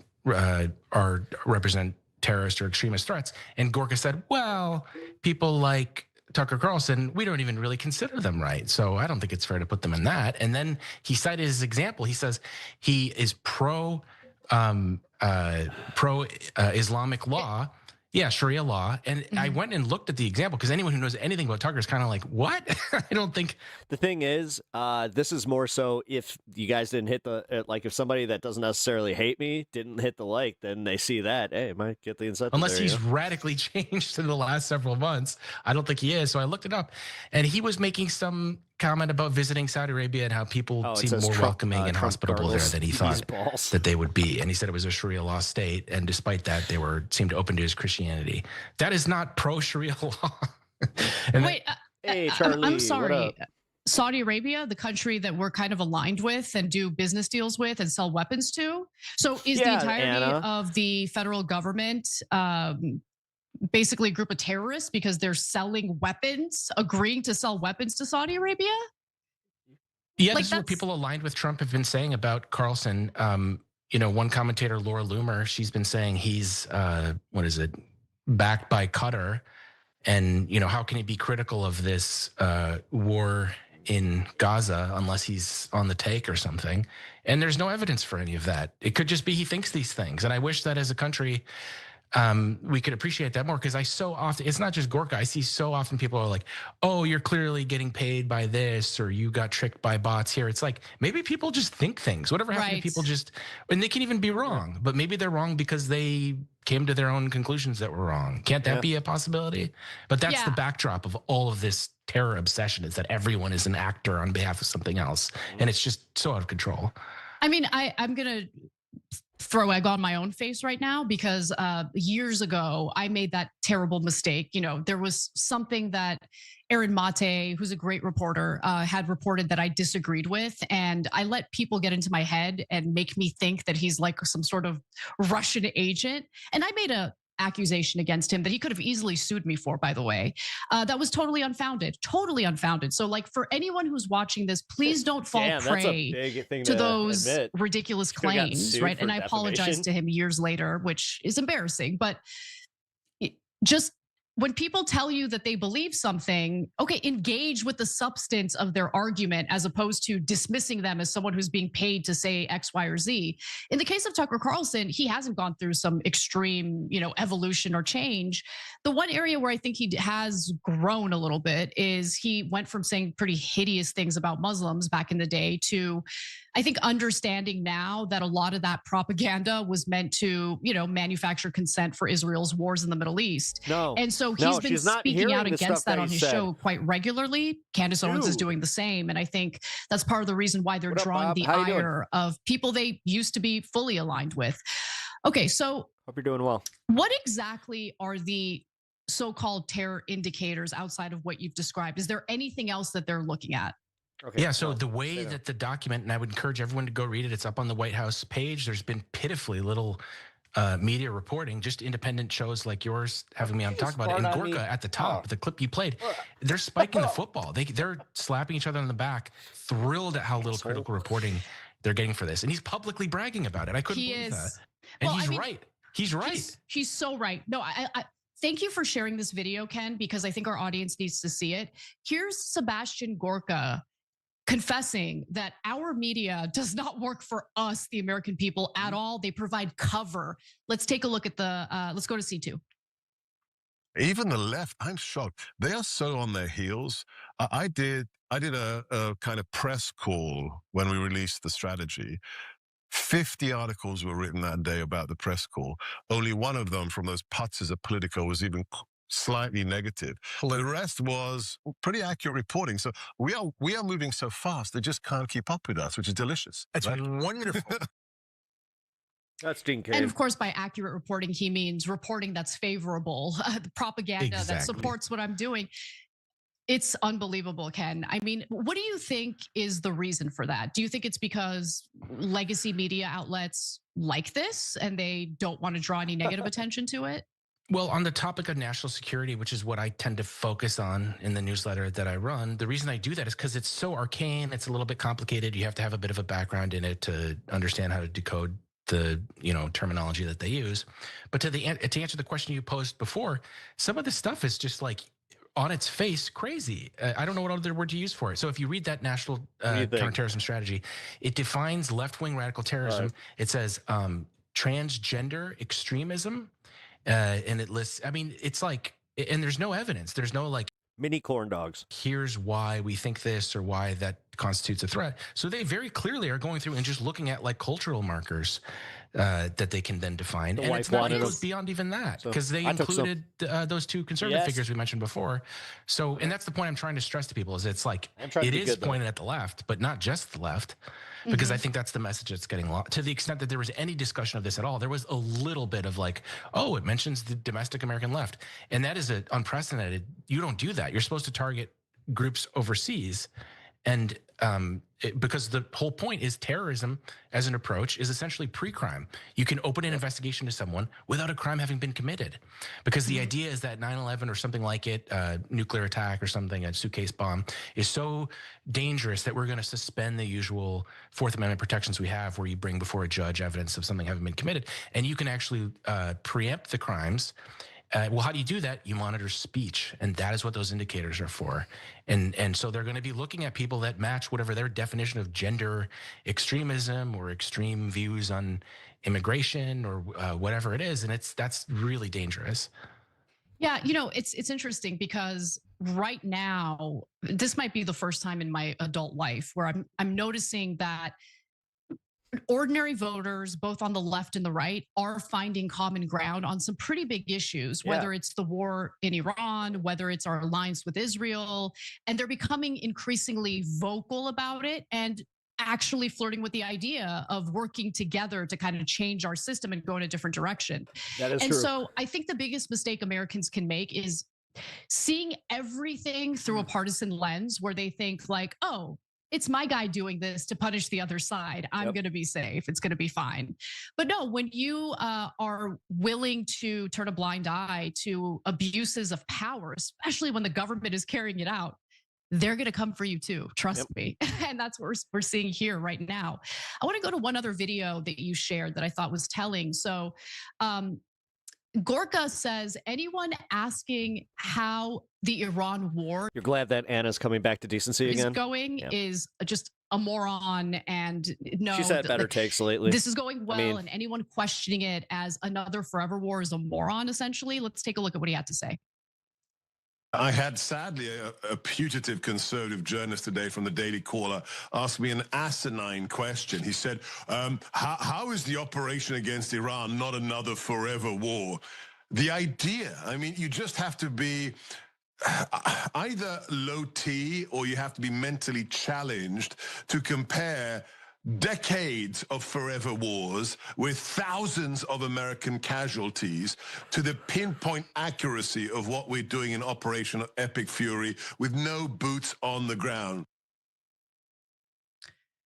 Speaker 1: represent terrorist or extremist threats. And Gorka said, well, people like Tucker Carlson, we don't even really consider them right. So I don't think it's fair to put them in that. And then he cited his example. He says he is pro Islamic law. Yeah, Sharia law. And I went and looked at the example because anyone who knows anything about Tucker is kind of like, what? I don't think.
Speaker 5: The thing is, this is more so if you guys didn't hit the, like if somebody that doesn't necessarily hate me didn't hit the like, then they see that, hey, might get the incentive.
Speaker 1: Unless
Speaker 5: there,
Speaker 1: he's radically changed in the last several months. I don't think he is. So I looked it up. And he was making some comment about visiting Saudi Arabia and how people seem more welcoming and hospitable there than he thought that they would be. And he said it was a Sharia law state. And despite that, they seemed open to his Christianity. That is not pro-Sharia law.
Speaker 35: Wait,
Speaker 5: hey, Charlie,
Speaker 35: I'm sorry. Saudi Arabia, the country that we're kind of aligned with and do business deals with and sell weapons to. So is the entirety of the federal government basically a group of terrorists because they're selling weapons, agreeing to sell weapons to Saudi Arabia?
Speaker 1: Yeah, this is what people aligned with Trump have been saying about Carlson. One commentator, Laura Loomer, she's been saying he's, backed by Qatar. And, how can he be critical of this war in Gaza unless he's on the take or something? And there's no evidence for any of that. It could just be he thinks these things. And I wish that as a country, we could appreciate that more, because I so often, it's not just Gorka, I see so often people are like, oh, you're clearly getting paid by this, or you got tricked by bots here. It's like, maybe people just think things. Whatever happened to people just, and they can even be wrong, but maybe they're wrong because they came to their own conclusions that were wrong. Can't that be a possibility? But that's the backdrop of all of this terror obsession, is that everyone is an actor on behalf of something else. And it's just so out of control.
Speaker 35: I mean, I'm going to throw egg on my own face right now, because years ago I made that terrible mistake. There was something that Aaron Mate, who's a great reporter, had reported that I disagreed with, and I let people get into my head and make me think that he's like some sort of Russian agent, and I made a accusation against him that he could have easily sued me for, by the way. That was totally unfounded. So like, for anyone who's watching this, please don't fall prey to those ridiculous claims, right? And I apologized to him years later, which is embarrassing, but just when people tell you that they believe something, okay, engage with the substance of their argument as opposed to dismissing them as someone who's being paid to say X, Y, or Z. In the case of Tucker Carlson, he hasn't gone through some extreme, evolution or change. The one area where I think he has grown a little bit is he went from saying pretty hideous things about Muslims back in the day to, I think, understanding now that a lot of that propaganda was meant to, manufacture consent for Israel's wars in the Middle East. And so he's been speaking out against that on his show quite regularly. Candace Owens is doing the same. And I think that's part of the reason why they're drawing the ire of people they used to be fully aligned with. Okay, so
Speaker 5: hope you're doing well.
Speaker 35: What exactly are the so-called terror indicators outside of what you've described? Is there anything else that they're looking at?
Speaker 1: Okay, yeah, so the way that the document, and I would encourage everyone to go read it, it's up on the White House page. There's been pitifully little media reporting, just independent shows like yours having me on talk about it. And Gorka at the top, the clip you played, they're spiking the football. They're slapping each other on the back, thrilled at how little critical reporting they're getting for this. And he's publicly bragging about it. I couldn't believe that. And he's right. He's right.
Speaker 35: He's so right. No, I thank you for sharing this video, Ken, because I think our audience needs to see it. Here's Sebastian Gorka confessing that our media does not work for us, the American people, at all. They provide cover. Let's take a look at let's go to C2.
Speaker 2: Even the left, I'm shocked. They are so on their heels. I did a kind of press call when we released the strategy. 50 articles were written that day about the press call. Only one of them from those putzes at Politico was even slightly negative. The rest was pretty accurate reporting. So we are moving so fast, they just can't keep up with us, which is delicious.
Speaker 34: It's wonderful.
Speaker 5: That's Dean Cain.
Speaker 35: And of course, by accurate reporting, he means reporting that's favorable, the propaganda that supports what I'm doing. It's unbelievable, Ken. I mean, what do you think is the reason for that? Do you think it's because legacy media outlets like this and they don't want to draw any negative attention to it?
Speaker 1: Well, on the topic of national security, which is what I tend to focus on in the newsletter that I run, the reason I do that is because it's so arcane. It's a little bit complicated. You have to have a bit of a background in it to understand how to decode terminology that they use. But to answer the question you posed before, some of this stuff is just like on its face crazy. I don't know what other word to use for it. So if you read that national counterterrorism strategy, it defines left-wing radical terrorism. It says transgender extremism, and it lists. I mean, it's like, and there's no evidence. There's no like
Speaker 5: mini corn dogs.
Speaker 1: Here's why we think this or why that constitutes a threat. So they very clearly are going through and just looking at like cultural markers that they can then define. And it's not, it goes beyond even that, because they included those two conservative figures we mentioned before. So, and that's the point I'm trying to stress to people, is it's like, it is pointed at the left, but not just the left, because I think that's the message that's getting lost. To the extent that there was any discussion of this at all, there was a little bit of like, oh, it mentions the domestic American left. And that is unprecedented. You don't do that. You're supposed to target groups overseas. And because the whole point is terrorism as an approach is essentially pre-crime. You can open an investigation to someone without a crime having been committed. Because the idea is that 9/11 or something like it, nuclear attack or something, a suitcase bomb, is so dangerous that we're going to suspend the usual Fourth Amendment protections we have, where you bring before a judge evidence of something having been committed. And you can actually preempt the crimes. Well, how do you do that? You monitor speech, and that is what those indicators are for. And so they're going to be looking at people that match whatever their definition of gender extremism or extreme views on immigration or whatever it is, and that's really dangerous.
Speaker 35: Yeah, it's interesting because right now, this might be the first time in my adult life where I'm noticing that ordinary voters, both on the left and the right, are finding common ground on some pretty big issues, whether it's the war in Iran, whether it's our alliance with Israel, and they're becoming increasingly vocal about it and actually flirting with the idea of working together to kind of change our system and go in a different direction.
Speaker 5: That is
Speaker 35: true.
Speaker 5: true.
Speaker 35: So I think the biggest mistake Americans can make is seeing everything through a partisan lens, where they think like, oh, it's my guy doing this to punish the other side. I'm going to be safe. It's going to be fine. But no, when you are willing to turn a blind eye to abuses of power, especially when the government is carrying it out, they're going to come for you too. Trust me. And that's what we're seeing here right now. I want to go to one other video that you shared that I thought was telling. So, Gorka says, anyone asking how the Iran war
Speaker 5: You're glad that Anna's coming back to decency
Speaker 35: is
Speaker 5: again?
Speaker 35: going is just a moron. And no,
Speaker 5: She's had better takes lately.
Speaker 35: This is going well, and anyone questioning it as another forever war is a moron, essentially. Let's take a look at what he had to say.
Speaker 34: I had, sadly, a putative conservative journalist today from the Daily Caller ask me an asinine question. He said, how is the operation against Iran not another forever war? The idea, I mean, you just have to be either low T or you have to be mentally challenged to compare decades of forever wars with thousands of American casualties to the pinpoint accuracy of what we're doing in Operation Epic Fury with no boots on the ground.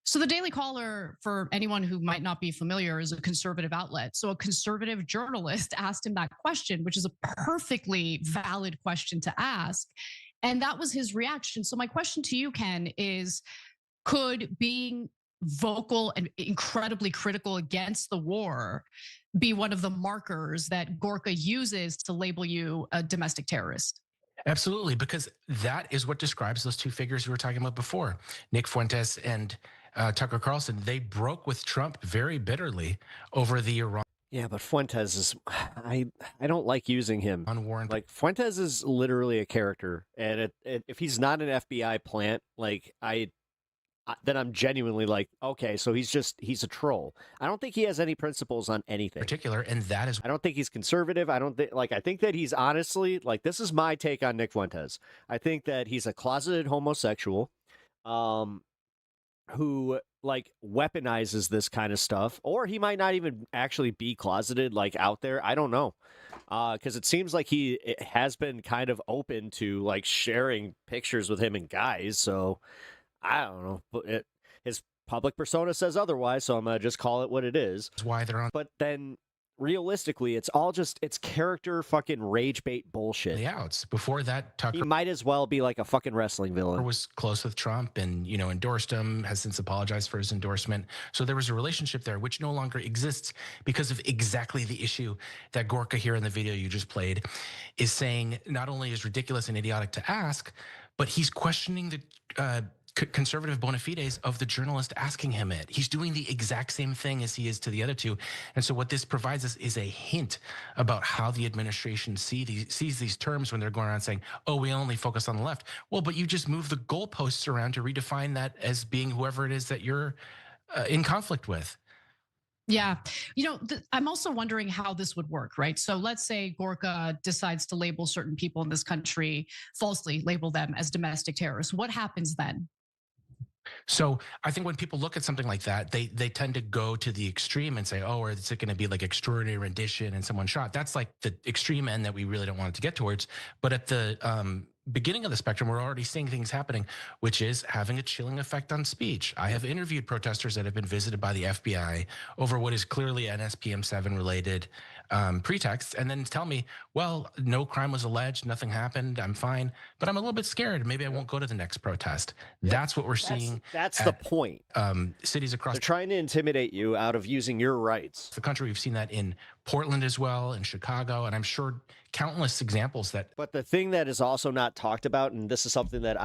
Speaker 35: So the Daily Caller, for anyone who might not be familiar, is a conservative outlet. So a conservative journalist asked him that question, which is a perfectly valid question to ask. And that was his reaction. So my question to you, Ken, is could being vocal and incredibly critical against the war be one of the markers that Gorka uses to label you a domestic terrorist?
Speaker 1: Absolutely, because that is what describes those two figures we were talking about before, Nick Fuentes and Tucker Carlson. They broke with Trump very bitterly over the Iran.
Speaker 5: Yeah, but Fuentes is, I don't like using him.
Speaker 1: Unwarranted.
Speaker 5: Like, Fuentes is literally a character, and if he's not an FBI plant, like, then I'm genuinely like, okay, so he's a troll. I don't think he has any principles on anything.
Speaker 1: Particular, and that is...
Speaker 5: I don't think he's conservative. I think that he's honestly, like, this is my take on Nick Fuentes. I think that he's a closeted homosexual who, like, weaponizes this kind of stuff. Or he might not even actually be closeted, like, out there. I don't know. Because it seems like he has been kind of open to, like, sharing pictures with him and guys, so... I don't know, but his public persona says otherwise, so I'm going to just call it what it is.
Speaker 1: That's why they're on.
Speaker 5: But then realistically, it's all just it's character fucking rage bait bullshit.
Speaker 1: The outs before that, Tucker
Speaker 5: He might as well be like a fucking wrestling villain.
Speaker 1: was close with Trump and endorsed him, has since apologized for his endorsement. So there was a relationship there which no longer exists because of exactly the issue that Gorka here in the video you just played is saying not only is ridiculous and idiotic to ask, but he's questioning the conservative bona fides of the journalist asking him it. He's doing the exact same thing as he is to the other two. And so what this provides us is a hint about how the administration sees these terms when they're going around saying, oh, we only focus on the left. Well, but you just move the goalposts around to redefine that as being whoever it is that you're in conflict with.
Speaker 35: Yeah. I'm also wondering how this would work, right? So let's say Gorka decides to label certain people in this country, falsely label them as domestic terrorists. What happens then?
Speaker 1: So I think when people look at something like that, they tend to go to the extreme and say, oh, or is it going to be like extraordinary rendition and someone shot? That's like the extreme end that we really don't want it to get towards. But at the beginning of the spectrum, we're already seeing things happening, which is having a chilling effect on speech. I have interviewed protesters that have been visited by the FBI over what is clearly an SPM7 related pretext, and then tell me, well, no crime was alleged, nothing happened, I'm fine, but I'm a little bit scared. Maybe I won't go to the next protest. That's what we're seeing.
Speaker 5: That's the point.
Speaker 1: Cities across.
Speaker 5: They're trying to intimidate you out of using your rights.
Speaker 1: The country, we've seen that in Portland as well, in Chicago, and I'm sure countless examples that.
Speaker 5: But the thing that is also not talked about, and this is something that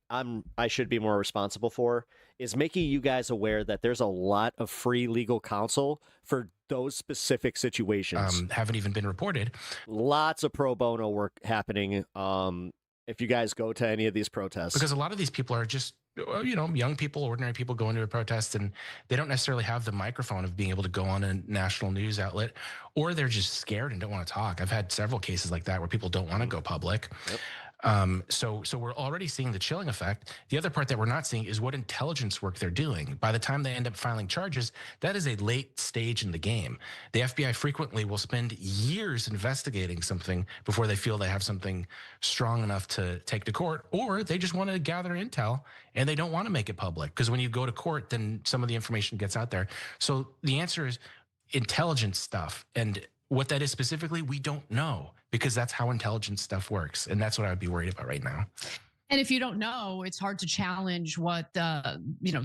Speaker 5: I should be more responsible for, is making you guys aware that there's a lot of free legal counsel for those specific situations.
Speaker 1: Haven't even been reported.
Speaker 5: Lots of pro bono work happening. If you guys go to any of these protests,
Speaker 1: because a lot of these people are just young people, ordinary people going to a protest, and they don't necessarily have the microphone of being able to go on a national news outlet, or they're just scared and don't want to talk. I've had several cases like that where people don't want to go public.
Speaker 5: Yep.
Speaker 1: So we're already seeing the chilling effect. The other part that we're not seeing is what intelligence work they're doing. By the time they end up filing charges, that is a late stage in the game. The FBI frequently will spend years investigating something before they feel they have something strong enough to take to court, or they just want to gather intel and they don't want to make it public, because when you go to court, then some of the information gets out there. So the answer is intelligence stuff, and what that is specifically, we don't know, because that's how intelligence stuff works. And that's what I would be worried about right now.
Speaker 35: And if you don't know, it's hard to challenge what the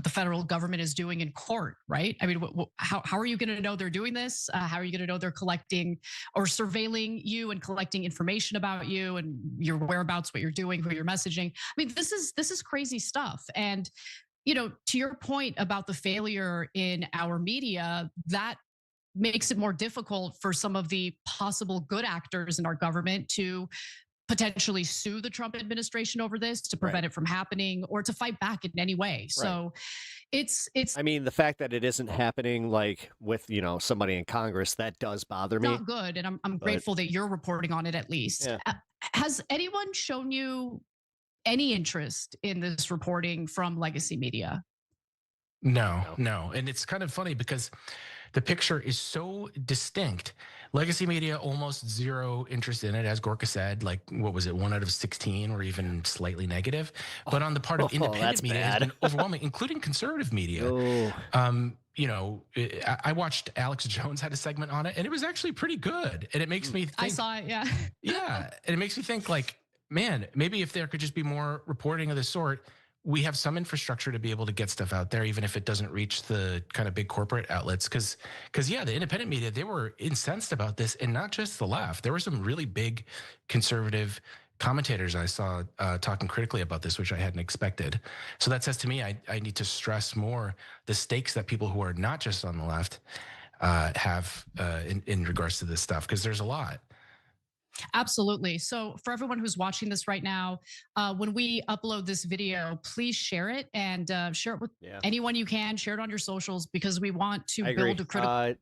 Speaker 35: federal government is doing in court, right? I mean, how are you going to know they're doing this? How are you going to know they're collecting or surveilling you and collecting information about you and your whereabouts, what you're doing, who you're messaging? I mean, this is crazy stuff. And to your point about the failure in our media, that makes it more difficult for some of the possible good actors in our government to potentially sue the Trump administration over this, to prevent it from happening, or to fight back in any way. So it's
Speaker 5: I mean, the fact that it isn't happening like with somebody in Congress, that does bother me.
Speaker 35: Not good, and I'm grateful that you're reporting on it at least.
Speaker 5: Yeah.
Speaker 35: Has anyone shown you any interest in this reporting from legacy media?
Speaker 1: No. And it's kind of funny because the picture is so distinct. Legacy media, almost zero interest in it, as Gorka said. Like, what was it, 1 out of 16, or even slightly negative? But on the part of independent media, has been overwhelming, including conservative media. I watched Alex Jones had a segment on it, and it was actually pretty good. And it makes me think.
Speaker 35: I saw it, yeah.
Speaker 1: Yeah, and it makes me think, like, man, maybe if there could just be more reporting of this sort. We have some infrastructure to be able to get stuff out there, even if it doesn't reach the kind of big corporate outlets. Because the independent media, they were incensed about this, and not just the left. There were some really big conservative commentators I saw talking critically about this, which I hadn't expected. So that says to me, I need to stress more the stakes that people who are not just on the left have in regards to this stuff, because there's a lot.
Speaker 35: Absolutely. So for everyone who's watching this right now, when we upload this video, please share it and share it with anyone you can. Share it on your socials, because we want to build a critical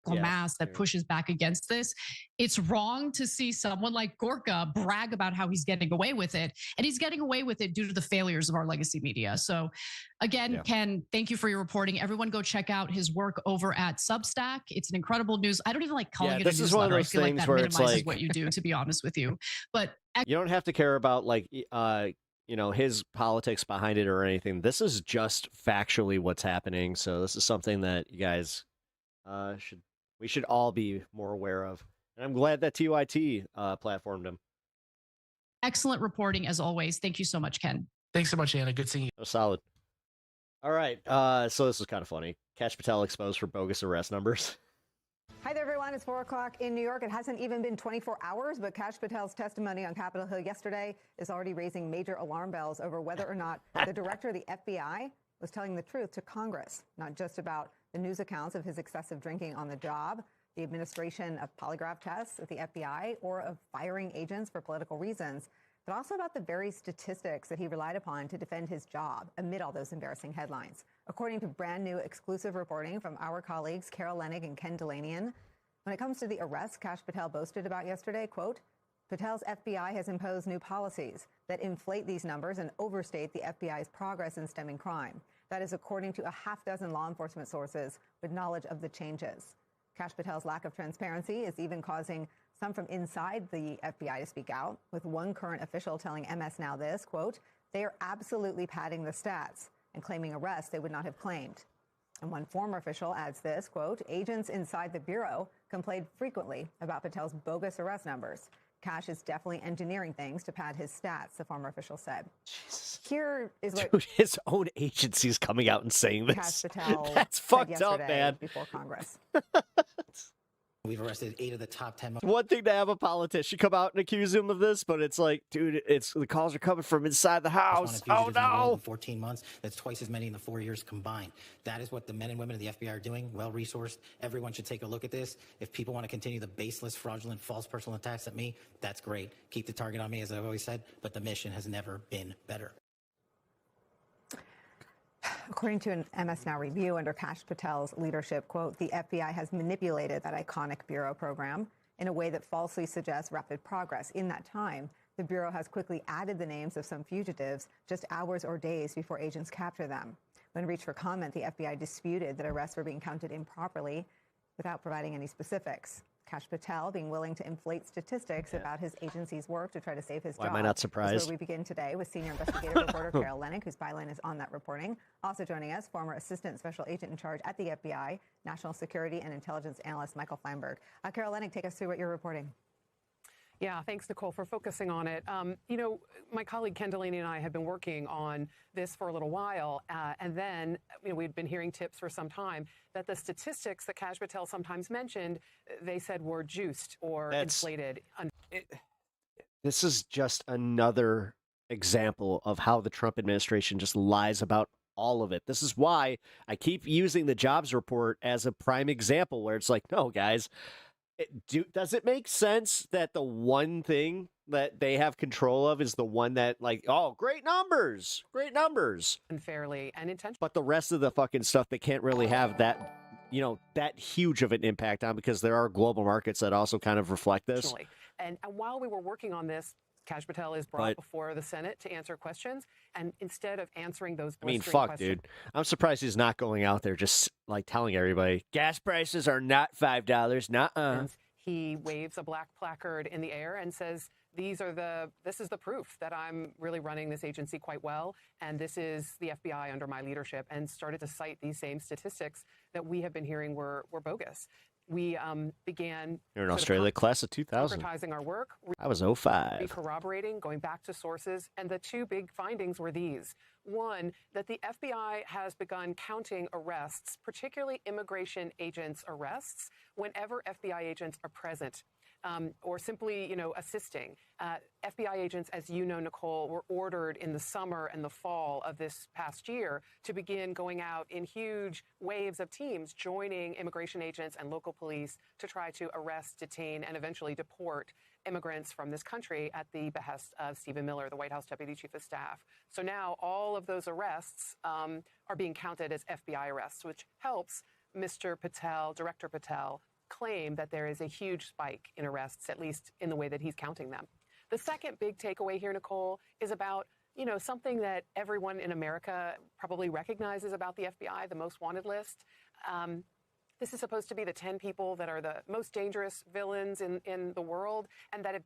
Speaker 35: mass that pushes back against this. It's wrong to see someone like Gorka brag about how he's getting away with it, and he's getting away with it due to the failures of our legacy media. So again, Ken, thank you for your reporting. Everyone go check out his work over at Substack. It's an incredible news. I don't even like calling it a newsletter.
Speaker 5: This is one of those
Speaker 35: I feel like
Speaker 5: things
Speaker 35: that
Speaker 5: where it's
Speaker 35: minimizes
Speaker 5: like
Speaker 35: what you do, to be honest with you. But
Speaker 5: you don't have to care about his politics behind it or anything. This is just factually what's happening. So this is something that you guys should we should all be more aware of. And I'm glad that TYT platformed him.
Speaker 35: Excellent reporting as always. Thank you so much, Ken.
Speaker 1: Thanks so much, Anna. Good seeing you.
Speaker 5: Oh, solid. All right. So this was kind of funny. Kash Patel exposed for bogus arrest numbers.
Speaker 3: Hi there, everyone. It's 4 o'clock in New York. It hasn't even been 24 hours, but Kash Patel's testimony on Capitol Hill yesterday is already raising major alarm bells over whether or not the director of the FBI was telling the truth to Congress, not just about the news accounts of his excessive drinking on the job, the administration of polygraph tests at the FBI, or of firing agents for political reasons, but also about the very statistics that he relied upon to defend his job amid all those embarrassing headlines. According to brand new exclusive reporting from our colleagues Carol Leonnig and Ken Delanian, when it comes to the arrests Kash Patel boasted about yesterday, quote, Patel's FBI has imposed new policies that inflate these numbers and overstate the FBI's progress in stemming crime. That is according to a half dozen law enforcement sources with knowledge of the changes. Kash Patel's lack of transparency is even causing some from inside the FBI to speak out, with one current official telling MS Now this, quote, they are absolutely padding the stats and claiming arrests they would not have claimed. And one former official adds this, quote, agents inside the Bureau complained frequently about Patel's bogus arrest numbers. Kash is definitely engineering things to pad his stats, the former official said.
Speaker 5: Jesus.
Speaker 3: Here is what
Speaker 5: Dude, his own agency's coming out and saying this.
Speaker 3: Kash Patel
Speaker 5: That's
Speaker 3: said
Speaker 5: fucked up,
Speaker 3: yesterday
Speaker 5: man.
Speaker 3: before Congress.
Speaker 4: We've arrested 8 of the top 10 most.
Speaker 5: One thing to have a politician come out and accuse him of this, but it's like, dude, it's the calls are coming from inside the house. Oh no!
Speaker 4: In 14 months, that's twice as many in the 4 years combined. That is what the men and women of the FBI are doing. Well resourced. Everyone should take a look at this. If people want to continue the baseless, fraudulent, false personal attacks at me, that's great. Keep the target on me, as I've always said. But the mission has never been better.
Speaker 3: According to an MS Now review under Kash Patel's leadership, quote, the FBI has manipulated that iconic Bureau program in a way that falsely suggests rapid progress. In that time, the Bureau has quickly added the names of some fugitives just hours or days before agents capture them. When reached for comment, the FBI disputed that arrests were being counted improperly without providing any specifics. Kash Patel being willing to inflate statistics about his agency's work to try to save his job.
Speaker 5: Why am I not
Speaker 3: This
Speaker 5: surprised?
Speaker 3: is where we begin today with senior investigative reporter Carol Leonnig, whose byline is on that reporting. Also joining us, former assistant special agent in charge at the FBI, national security and intelligence analyst Michael Feinberg. Carol Leonnig, take us through what you're reporting.
Speaker 6: Yeah, thanks, Nicole, for focusing on it. You know, my colleague Ken Delaney and I have been working on this for a little while, and then we'd been hearing tips for some time that the statistics that Kash Patel sometimes mentioned, they said were juiced or inflated.
Speaker 5: This is just another example of how the Trump administration just lies about all of it. This is why I keep using the jobs report as a prime example where it's like, no, guys, does it make sense that the one thing that they have control of is the one that, like, oh, great numbers.
Speaker 6: Unfairly and intentionally.
Speaker 5: But the rest of the fucking stuff they can't really have that, that huge of an impact on, because there are global markets that also kind of reflect this.
Speaker 6: And while we were working on this, Kash Patel is brought before the Senate to answer questions, and instead of answering those
Speaker 5: fuck, dude. I'm surprised he's not going out there just like telling everybody gas prices are not $5. Nuh-uh.
Speaker 6: He waves a black placard in the air and says, this is the proof that I'm really running this agency quite well, and this is the FBI under my leadership, and started to cite these same statistics that we have been hearing were bogus. We began
Speaker 5: You're in Australia, class of 2000.
Speaker 6: Advertising our work.
Speaker 5: I was 05.
Speaker 6: Corroborating, going back to sources, and the two big findings were these. One, that the FBI has begun counting arrests, particularly immigration agents' arrests, whenever FBI agents are present. Or simply, assisting. FBI agents, as you know, Nicole, were ordered in the summer and the fall of this past year to begin going out in huge waves of teams, joining immigration agents and local police to try to arrest, detain, and eventually deport immigrants from this country at the behest of Stephen Miller, the White House Deputy Chief of Staff. So now all of those arrests are being counted as FBI arrests, which helps Mr. Patel, Director Patel, claim that there is a huge spike in arrests, at least in the way that he's counting them. The second big takeaway here, Nicole, is about, something that everyone in America probably recognizes about the FBI, the most wanted list. This is supposed to be the 10 people that are the most dangerous villains in the world and that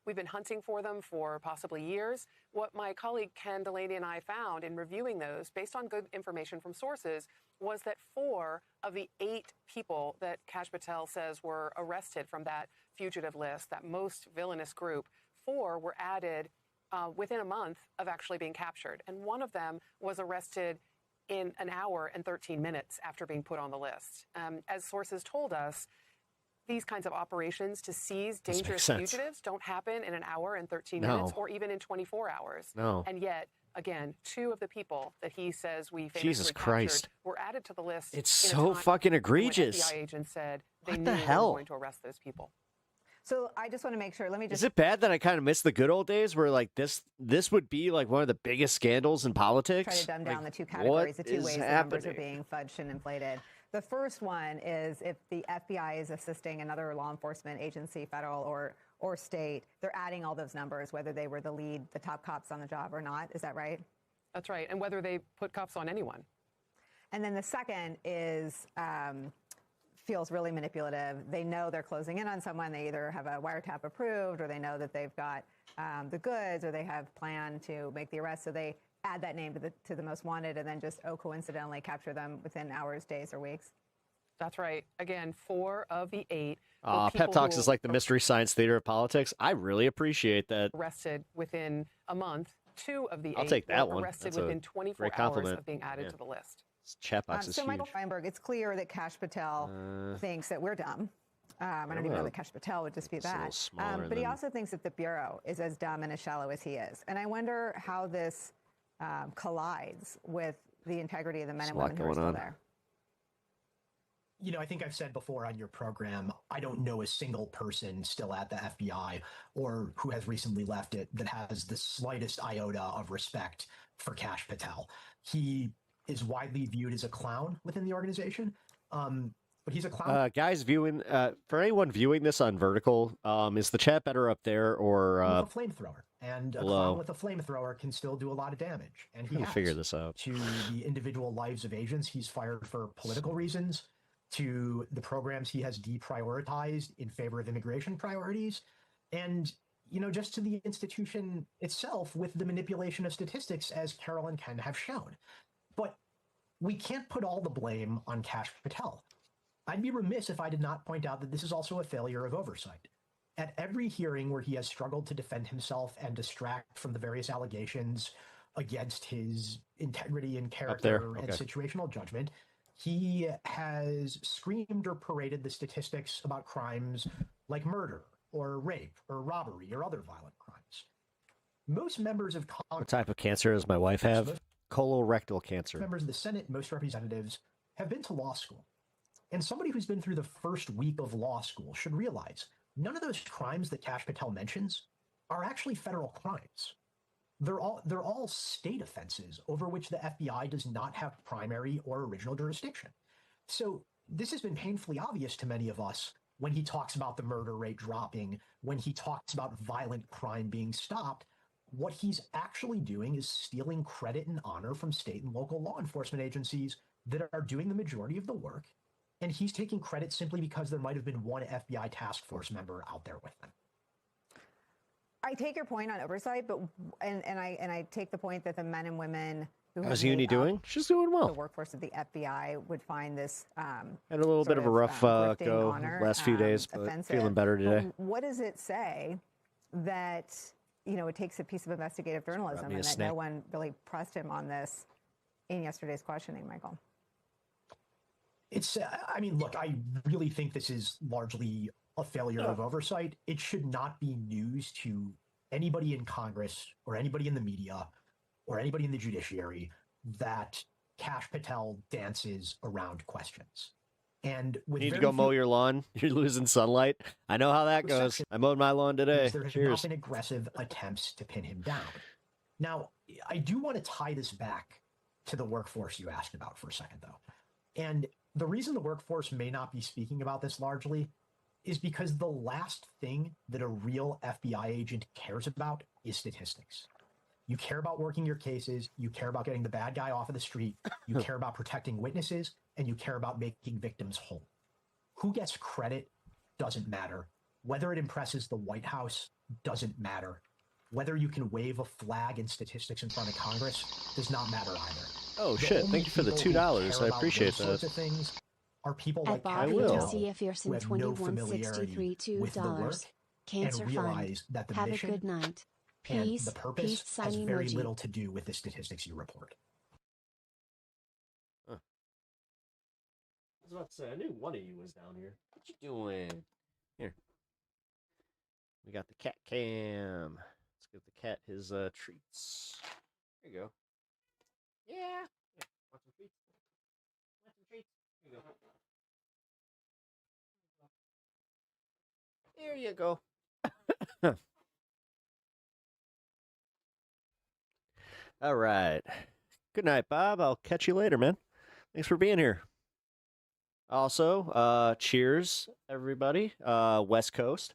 Speaker 6: we've been hunting for them for possibly years. What my colleague Ken Delaney and I found in reviewing those, based on good information from sources, was that 4 of the 8 people that Kash Patel says were arrested from that fugitive list, that most villainous group, 4 were added within a month of actually being captured. And one of them was arrested in an hour and 13 minutes after being put on the list. As sources told us, these kinds of operations to seize dangerous fugitives don't happen in an hour and 13 minutes or even in 24 hours.
Speaker 5: No.
Speaker 6: And yet, again, 2 of the people that he says we famously
Speaker 5: Jesus Christ.
Speaker 6: captured were added to the list.
Speaker 5: It's so fucking egregious.
Speaker 6: FBI agents said they
Speaker 5: What
Speaker 6: knew
Speaker 5: the
Speaker 6: they were
Speaker 5: hell?
Speaker 6: going to arrest those people.
Speaker 3: So I just want to make sure. Let me just.
Speaker 5: Is it bad that I kind of miss the good old days where like this would be like one of the biggest scandals in politics?
Speaker 3: Try to dumb down
Speaker 5: Like,
Speaker 3: the 2 categories, the 2
Speaker 5: what
Speaker 3: ways
Speaker 5: is
Speaker 3: the numbers are
Speaker 5: happening?
Speaker 3: being fudged and inflated. The first one is if the FBI is assisting another law enforcement agency, federal or state, they're adding all those numbers, whether they were the top cops on the job or not. Is that right?
Speaker 6: That's right. And whether they put cops on anyone.
Speaker 3: And then the second is feels really manipulative. They know they're closing in on someone. They either have a wiretap approved or they know that they've got the goods or they have planned to make the arrest. So they add that name to the most wanted and then just, coincidentally capture them within hours, days, or weeks.
Speaker 6: That's right. Again, 4 of the 8.
Speaker 5: Pep Talks is like the Mystery Science Theater of politics. I really appreciate that.
Speaker 6: Arrested within a month. 2 of the 8
Speaker 5: I'll take that
Speaker 6: were
Speaker 5: one.
Speaker 6: arrested
Speaker 5: That's a
Speaker 6: within 24
Speaker 5: great
Speaker 6: hours
Speaker 5: compliment.
Speaker 6: of being added
Speaker 5: Yeah.
Speaker 6: to the list.
Speaker 5: Chat box is
Speaker 3: So
Speaker 5: huge.
Speaker 3: Michael Feinberg, it's clear that Kash Patel thinks that we're dumb. I don't even know that Kash Patel would dispute
Speaker 5: It's a little
Speaker 3: that.
Speaker 5: smaller
Speaker 3: But he
Speaker 5: than-
Speaker 3: also thinks that the Bureau is as dumb and as shallow as he is. And I wonder how this collides with the integrity of the men and women who are still there.
Speaker 7: You know, I think I've said before on your program, I don't know a single person still at the FBI or who has recently left it that has the slightest iota of respect for Kash Patel. He is widely viewed as a clown within the organization, but he's a clown.
Speaker 5: Guys viewing, for anyone viewing this on vertical, is the chat better up there or
Speaker 7: with a flamethrower, and a
Speaker 5: below?
Speaker 7: clown with a flamethrower can still do a lot of damage. And he
Speaker 5: Trying to
Speaker 7: has
Speaker 5: figure this out.
Speaker 7: to the individual lives of agents he's fired for political reasons, to the programs he has deprioritized in favor of immigration priorities, and just to the institution itself with the manipulation of statistics, as Carol and Ken have shown. But we can't put all the blame on Kash Patel. I'd be remiss if I did not point out that this is also a failure of oversight. At every hearing where he has struggled to defend himself and distract from the various allegations against his integrity and character and situational judgment, he has screamed or paraded the statistics about crimes like murder or rape or robbery or other violent crimes. Most members of Congress...
Speaker 5: What type of cancer does my wife have? Colorectal cancer.
Speaker 7: Members of the Senate, most representatives, have been to law school. And somebody who's been through the first week of law school should realize none of those crimes that Kash Patel mentions are actually federal crimes. They're all state offenses over which the FBI does not have primary or original jurisdiction. So this has been painfully obvious to many of us when he talks about the murder rate dropping, when he talks about violent crime being stopped. What he's actually doing is stealing credit and honor from state and local law enforcement agencies that are doing the majority of the work. And he's taking credit simply because there might have been one FBI task force member out there with them.
Speaker 3: I take your point on oversight, but and I take the point that the men and women who
Speaker 5: How's
Speaker 3: have
Speaker 5: Uni
Speaker 3: made up
Speaker 5: doing? She's doing well.
Speaker 3: the workforce of the FBI would find this
Speaker 5: Had a little bit
Speaker 3: sort
Speaker 5: of a rough
Speaker 3: grifting
Speaker 5: go
Speaker 3: honor,
Speaker 5: last few days, but
Speaker 3: offensive.
Speaker 5: feeling better today.
Speaker 3: But what does it say that it takes a piece of investigative journalism
Speaker 5: me a
Speaker 3: and that
Speaker 5: snack.
Speaker 3: no one really pressed him on this in yesterday's questioning, Michael?
Speaker 7: It's, I mean, look, I really think this is largely a failure of oversight. It should not be news to anybody in Congress or anybody in the media or anybody in the judiciary that Kash Patel dances around questions. And with
Speaker 5: You need to
Speaker 7: very
Speaker 5: go mow
Speaker 7: few
Speaker 5: your lawn. You're losing sunlight. I know how that goes.
Speaker 7: exceptions,
Speaker 5: I mowed my lawn today.
Speaker 7: there have
Speaker 5: Cheers.
Speaker 7: not been aggressive attempts to pin him down. Now, I do want to tie this back to the workforce you asked about for a second, though. And the reason the workforce may not be speaking about this largely is because the last thing that a real FBI agent cares about is statistics. You care about working your cases, you care about getting the bad guy off of the street, you care about protecting witnesses, and you care about making victims whole. Who gets credit doesn't matter. Whether it impresses the White House doesn't matter. Whether you can wave a flag and statistics in front of Congress does not matter either.
Speaker 5: Oh,
Speaker 7: The
Speaker 5: shit.
Speaker 7: only
Speaker 5: Thank you for the
Speaker 7: people who
Speaker 5: $2.
Speaker 7: care
Speaker 5: I
Speaker 7: about
Speaker 5: appreciate
Speaker 7: those sorts
Speaker 5: that.
Speaker 7: of things are people
Speaker 8: At
Speaker 7: like
Speaker 8: Bob
Speaker 5: I
Speaker 7: Kathy
Speaker 5: will.
Speaker 7: Howe,
Speaker 8: Garcia Pearson,
Speaker 7: who have no familiarity with the work
Speaker 8: Cancer
Speaker 7: and realize
Speaker 8: Fund.
Speaker 7: that the
Speaker 8: Have
Speaker 7: mission
Speaker 8: a good night.
Speaker 7: and
Speaker 8: Peace.
Speaker 7: the purpose
Speaker 8: Peace sign
Speaker 7: has very
Speaker 8: emoji.
Speaker 7: little to do with the statistics you report.
Speaker 5: Huh. I was about to say, I knew one of you was down here. What you doing? Here. We got the cat cam. Let's give the cat his treats. There you go. Yeah. Here, want some treats? Want some treats? Here you go. There you go. All right. Good night, Bob. I'll catch you later, man. Thanks for being here. Also, cheers, everybody. West Coast.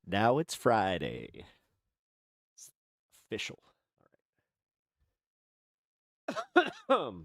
Speaker 5: Now it's Friday. It's official. All right.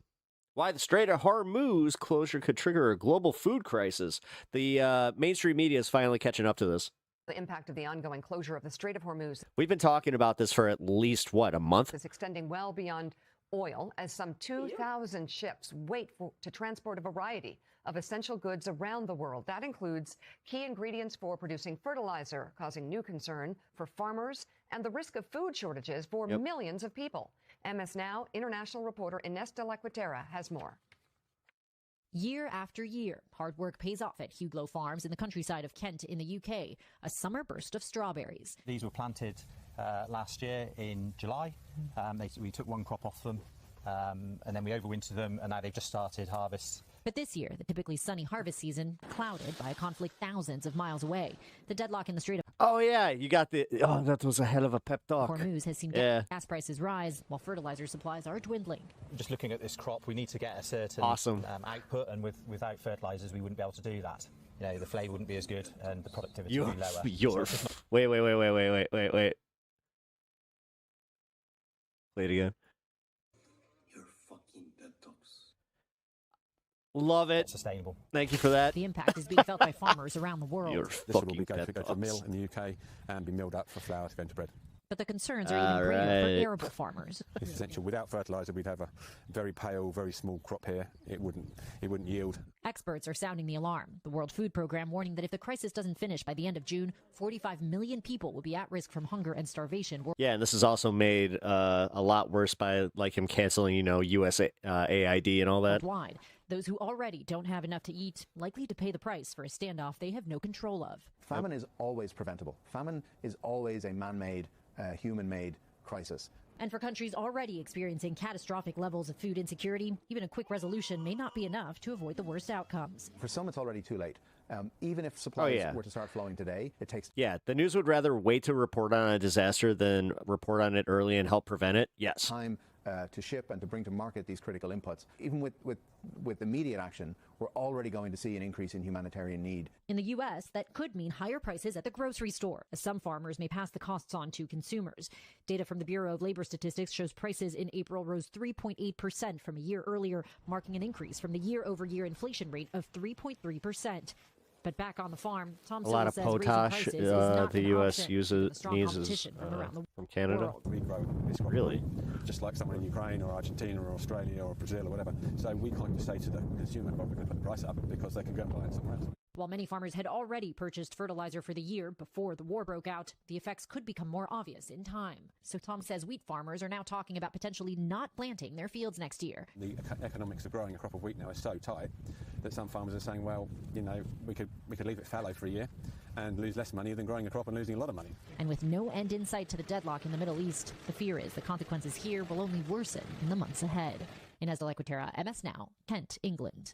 Speaker 5: Why the Strait of Hormuz closure could trigger a global food crisis. The mainstream media is finally catching up to this.
Speaker 9: The impact of the ongoing closure of the Strait of Hormuz
Speaker 5: We've been talking about this for at least, what, a month?
Speaker 9: is extending well beyond oil as some 2,000 ships wait to transport a variety of essential goods around the world. That includes key ingredients for producing fertilizer, causing new concern for farmers and the risk of food shortages for millions of people. MS Now international reporter Ines de la Cuetera has more.
Speaker 10: Year after year, hard work pays off at Huglow Farms in the countryside of Kent in the UK. A summer burst of strawberries.
Speaker 11: These were planted last year in July. We took one crop off them and then we overwintered them, and now they've just started harvest.
Speaker 10: But this year, the typically sunny harvest season clouded by a conflict thousands of miles away. The deadlock in the Strait of
Speaker 5: Oh, yeah, you got the... Oh, that was a hell of a pep talk.
Speaker 10: Hormuz has seen gas prices rise while fertilizer supplies are dwindling.
Speaker 11: Just looking at this crop, we need to get a certain output, and without fertilizers, we wouldn't be able to do that. You know, the flavour wouldn't be as good, and the productivity would be lower.
Speaker 5: Wait. Play it again. Love it.
Speaker 11: Sustainable.
Speaker 5: Thank you for that.
Speaker 10: The impact is being felt by farmers around the world.
Speaker 5: You're
Speaker 11: this will
Speaker 5: fucking
Speaker 11: be going to go to a mill
Speaker 5: ducks.
Speaker 11: in the UK and be milled up for flour to go into bread.
Speaker 10: But the concerns are even greater for arable farmers.
Speaker 11: It's essential. Without fertiliser, we'd have a very pale, very small crop here. It wouldn't yield.
Speaker 10: Experts are sounding the alarm. The World Food Programme warning that if the crisis doesn't finish by the end of June, 45 million people will be at risk from hunger and starvation.
Speaker 5: Yeah, and this is also made a lot worse by like him canceling, USAID and all that.
Speaker 10: Worldwide. Those who already don't have enough to eat, likely to pay the price for a standoff they have no control of.
Speaker 12: Famine is always preventable. Famine is always a man-made, human-made crisis.
Speaker 10: And for countries already experiencing catastrophic levels of food insecurity, even a quick resolution may not be enough to avoid the worst outcomes.
Speaker 12: For some, it's already too late. Even if supplies were to start flowing today, it takes...
Speaker 5: Yeah, the news would rather wait to report on a disaster than report on it early and help prevent it. Yes.
Speaker 12: Time to ship and to bring to market these critical inputs. Even with immediate action, we're already going to see an increase in humanitarian need.
Speaker 10: In the U.S., that could mean higher prices at the grocery store, as some farmers may pass the costs on to consumers. Data from the Bureau of Labor Statistics shows prices in April rose 3.8% from a year earlier, marking an increase from the year-over-year inflation rate of 3.3%. But back on the farm, Tom
Speaker 5: a lot of
Speaker 10: says
Speaker 5: potash
Speaker 10: is not
Speaker 5: the
Speaker 10: an
Speaker 5: U.S.
Speaker 10: option
Speaker 5: uses
Speaker 10: strong
Speaker 5: needs
Speaker 10: competition from
Speaker 5: Canada.
Speaker 11: We grow this crop,
Speaker 5: really,
Speaker 11: just like someone in Ukraine or Argentina or Australia or Brazil or whatever. So we can't just say to the consumer, "Well, we're going to put the price up," because they can go and buy it somewhere else.
Speaker 10: While many farmers had already purchased fertilizer for the year before the war broke out, the effects could become more obvious in time. So Tom says wheat farmers are now talking about potentially not planting their fields next year.
Speaker 11: The economics of growing a crop of wheat now is so tight that some farmers are saying, well, we could leave it fallow for a year and lose less money than growing a crop and losing a lot of money.
Speaker 10: And with no end in sight to the deadlock in the Middle East, the fear is the consequences here will only worsen in the months ahead. Ines de la Cuetera, MS Now, Kent, England.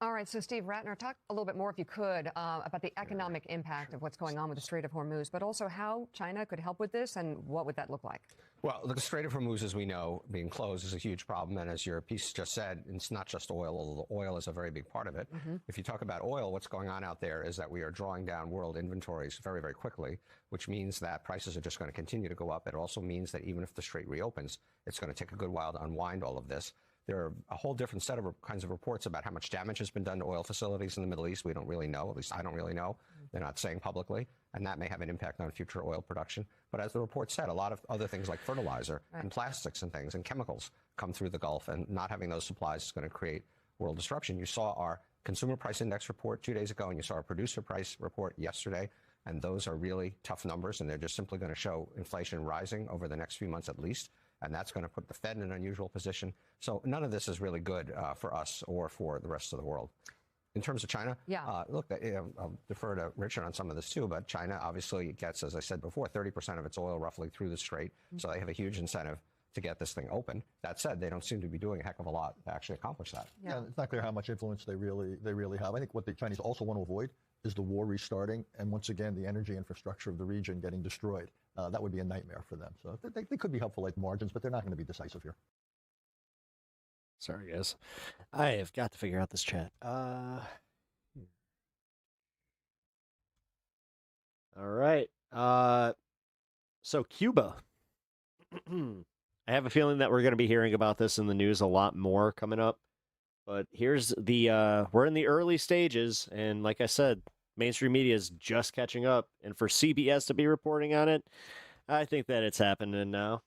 Speaker 9: All right, so Steve Ratner, talk a little bit more, if you could, about the economic impact of what's going on with the Strait of Hormuz, but also how China could help with this, and what would that look like?
Speaker 8: Well, the Strait of Hormuz, as we know, being closed is a huge problem. And as your piece just said, it's not just oil, although oil is a very big part of it. If you talk about oil, what's going on out there is that we are drawing down world inventories very, very quickly, which means that prices are just going to continue to go up. It also means that even if the Strait reopens, it's going to take a good while to unwind all of this. There are a whole different set of kinds of reports about how much damage has been done to oil facilities in the Middle East. We don't really know. At least I don't really know. They're not saying publicly, and that may have an impact on future oil production. But as the report said, a lot of other things like fertilizer and plastics and things and chemicals come through the Gulf, and not having those supplies is going to create world disruption. You saw our consumer price index report 2 days ago, and you saw our producer price report yesterday, and those are really tough numbers, and they're just simply going to show inflation rising over the next few months at least. And that's going to put the Fed in an unusual position. So none of this is really good for us or for the rest of the world. In terms of China, look, I'll defer to Richard on some of this too, but China obviously gets, as I said before, 30% of its oil roughly through the Strait. So they have a huge incentive to get this thing open. That said, they don't seem to be doing a heck of a lot to actually accomplish that.
Speaker 13: Yeah, it's not clear how much influence they really have. I think what the Chinese also want to avoid is the war restarting, and once again, the energy infrastructure of the region getting destroyed. That would be a nightmare for them. So they could be helpful at margins, but they're not going to be decisive here.
Speaker 5: Sorry, guys. I have got to figure out this chat. All right. So Cuba. I have a feeling that we're going to be hearing about this in the news a lot more coming up. But here's the, we're in the early stages. And like I said, mainstream media is just catching up. And for CBS to be reporting on it, I think that it's happening now.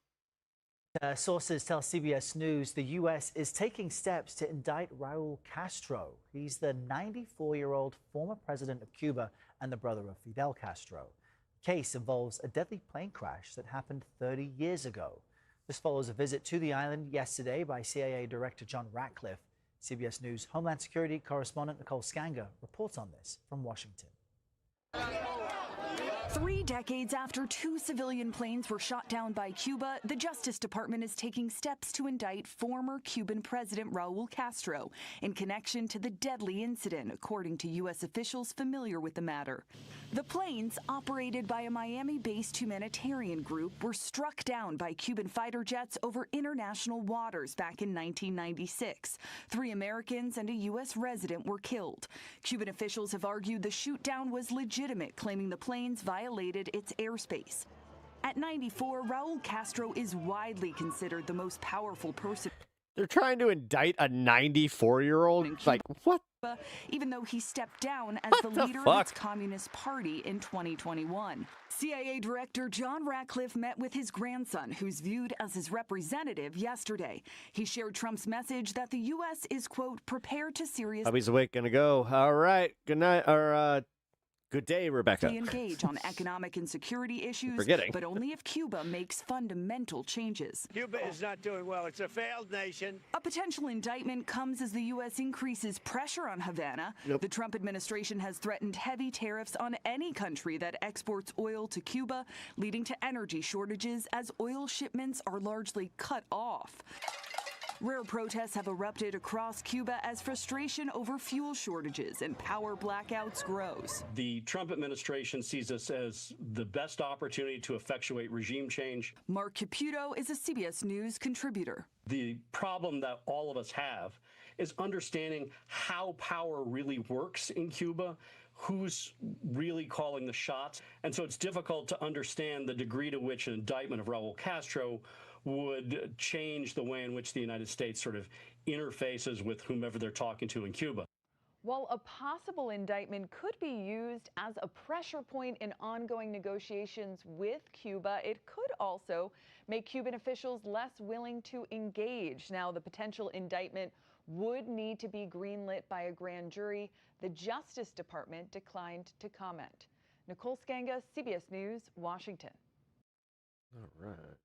Speaker 14: Sources tell CBS News the U.S. is taking steps to indict Raul Castro. He's the 94-year-old former president of Cuba and the brother of Fidel Castro. The case involves a deadly plane crash that happened 30 years ago. This follows a visit to the island yesterday by CIA Director John Ratcliffe. CBS News Homeland Security correspondent Nicole Scanga reports on this from Washington.
Speaker 16: 3 decades after 2 civilian planes were shot down by Cuba, the Justice Department is taking steps to indict former Cuban President Raul Castro in connection to the deadly incident, according to U.S. officials familiar with the matter. The planes, operated by a Miami-based humanitarian group, were struck down by Cuban fighter jets over international waters back in 1996. 3 Americans and a U.S. resident were killed. Cuban officials have argued the shoot-down was legitimate, claiming the planes violated its airspace. At 94, Raul Castro is widely considered the most powerful person.
Speaker 5: They're trying to indict a 94-year-old? Like, what?
Speaker 16: Even though he stepped down as the leader of its Communist Party in 2021. CIA Director John Ratcliffe met with his grandson, who's viewed as his representative, yesterday. He shared Trump's message that the U.S. is, quote, prepared to seriously...
Speaker 5: Hubby's awake, gonna go. All right, good night, or, good day, Rebecca.
Speaker 16: Engage on economic and security issues, but only if Cuba makes fundamental changes.
Speaker 17: Cuba is not doing well. It's a failed nation.
Speaker 16: A potential indictment comes as the U.S. increases pressure on Havana. The Trump administration has threatened heavy tariffs on any country that exports oil to Cuba, leading to energy shortages as oil shipments are largely cut off. Rare protests have erupted across Cuba as frustration over fuel shortages and power blackouts grows.
Speaker 18: The Trump administration sees this as the best opportunity to effectuate regime change.
Speaker 16: Mark Caputo is a CBS News contributor.
Speaker 18: The problem that all of us have is understanding how power really works in Cuba, who's really calling the shots. And so it's difficult to understand the degree to which an indictment of Raul Castro would change the way in which the United States sort of interfaces with whomever they're talking to in Cuba.
Speaker 19: While a possible indictment could be used as a pressure point in ongoing negotiations with Cuba, it could also make Cuban officials less willing to engage. Now, the potential indictment would need to be greenlit by a grand jury. The Justice Department declined to comment. Nicole Scanga, CBS News, Washington.
Speaker 5: All right.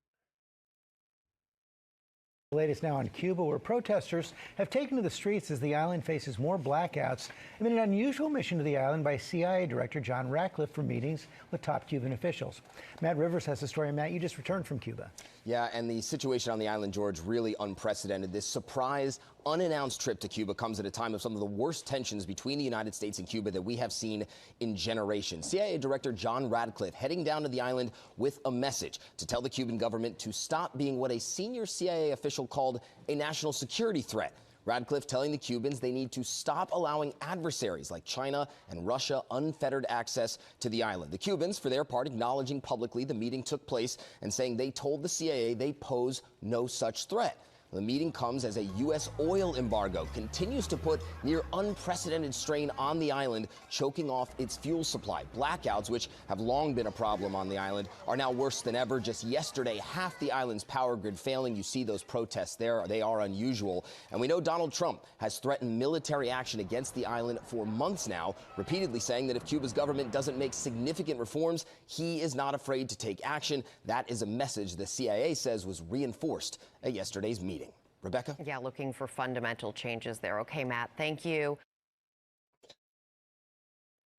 Speaker 20: The latest now on Cuba, where protesters have taken to the streets as the island faces more blackouts amid an unusual mission to the island by CIA Director John Ratcliffe for meetings with top Cuban officials. Matt Rivers has the story. Matt, you just returned from Cuba.
Speaker 21: Yeah, and the situation on the island, George, really unprecedented. This surprise,
Speaker 2: unannounced trip to Cuba comes at a time of some of the worst tensions between the United States and Cuba that we have seen in generations. CIA Director John Radcliffe heading down to the island with a message to tell the Cuban government to stop being what a senior CIA official called a national security threat. Radcliffe telling the Cubans they need to stop allowing adversaries like China and Russia unfettered access to the island. The Cubans, for their part, acknowledging publicly the meeting took place and saying they told the CIA they pose no such threat. The meeting comes as a U.S. oil embargo continues to put near unprecedented strain on the island, choking off its fuel supply. Blackouts, which have long been a problem on the island, are now worse than ever. Just yesterday, half the island's power grid failing. You see those protests there. They are unusual. And we know Donald Trump has threatened military action against the island for months now, repeatedly saying that if Cuba's government doesn't make significant reforms, he is not afraid to take action. That is a message the CIA says was reinforced at yesterday's meeting. Rebecca?
Speaker 15: Yeah, looking for fundamental changes there. Okay, Matt, thank you.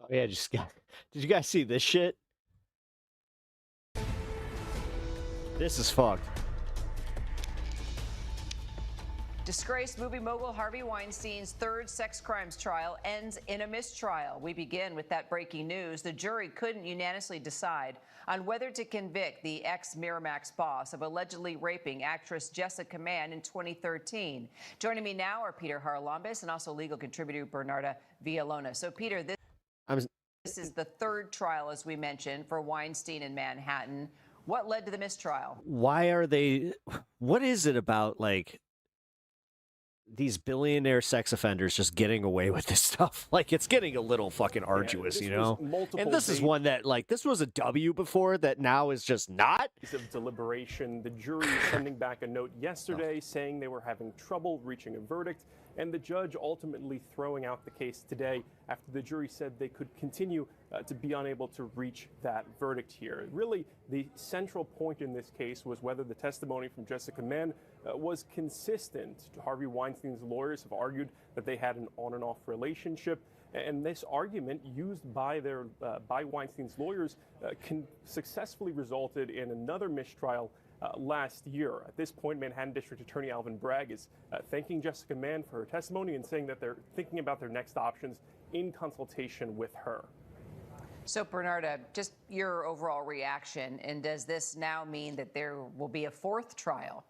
Speaker 5: Oh, yeah, did you guys see this shit? This is fucked.
Speaker 21: Disgraced movie mogul Harvey Weinstein's third sex crimes trial ends in a mistrial. We begin with that breaking news. The jury couldn't unanimously decide on whether to convict the ex-Miramax boss of allegedly raping actress Jessica Mann in 2013. Joining me now are Peter Haralambous and also legal contributor Bernarda Villalona. So, Peter, this is the third trial, as we mentioned, for Weinstein in Manhattan. What led to the mistrial?
Speaker 5: Why are they... What is it about, like, these billionaire sex offenders just getting away with this stuff? Like, it's getting a little fucking arduous, you know? And this is one that, like, this was a W before that now is just not.
Speaker 22: Of deliberation, the jury sending back a note yesterday saying they were having trouble reaching a verdict, and the judge ultimately throwing out the case today after the jury said they could continue to be unable to reach that verdict here. Really, the central point in this case was whether the testimony from Jessica Mann was consistent. Harvey Weinstein's lawyers have argued that they had an on and off relationship, and this argument used by Weinstein's lawyers successfully resulted in another mistrial last year. At this point, Manhattan District Attorney Alvin Bragg is thanking Jessica Mann for her testimony and saying that they're thinking about their next options in consultation with her.
Speaker 21: So, Bernarda, just your overall reaction, and does this now mean that there will be a fourth trial?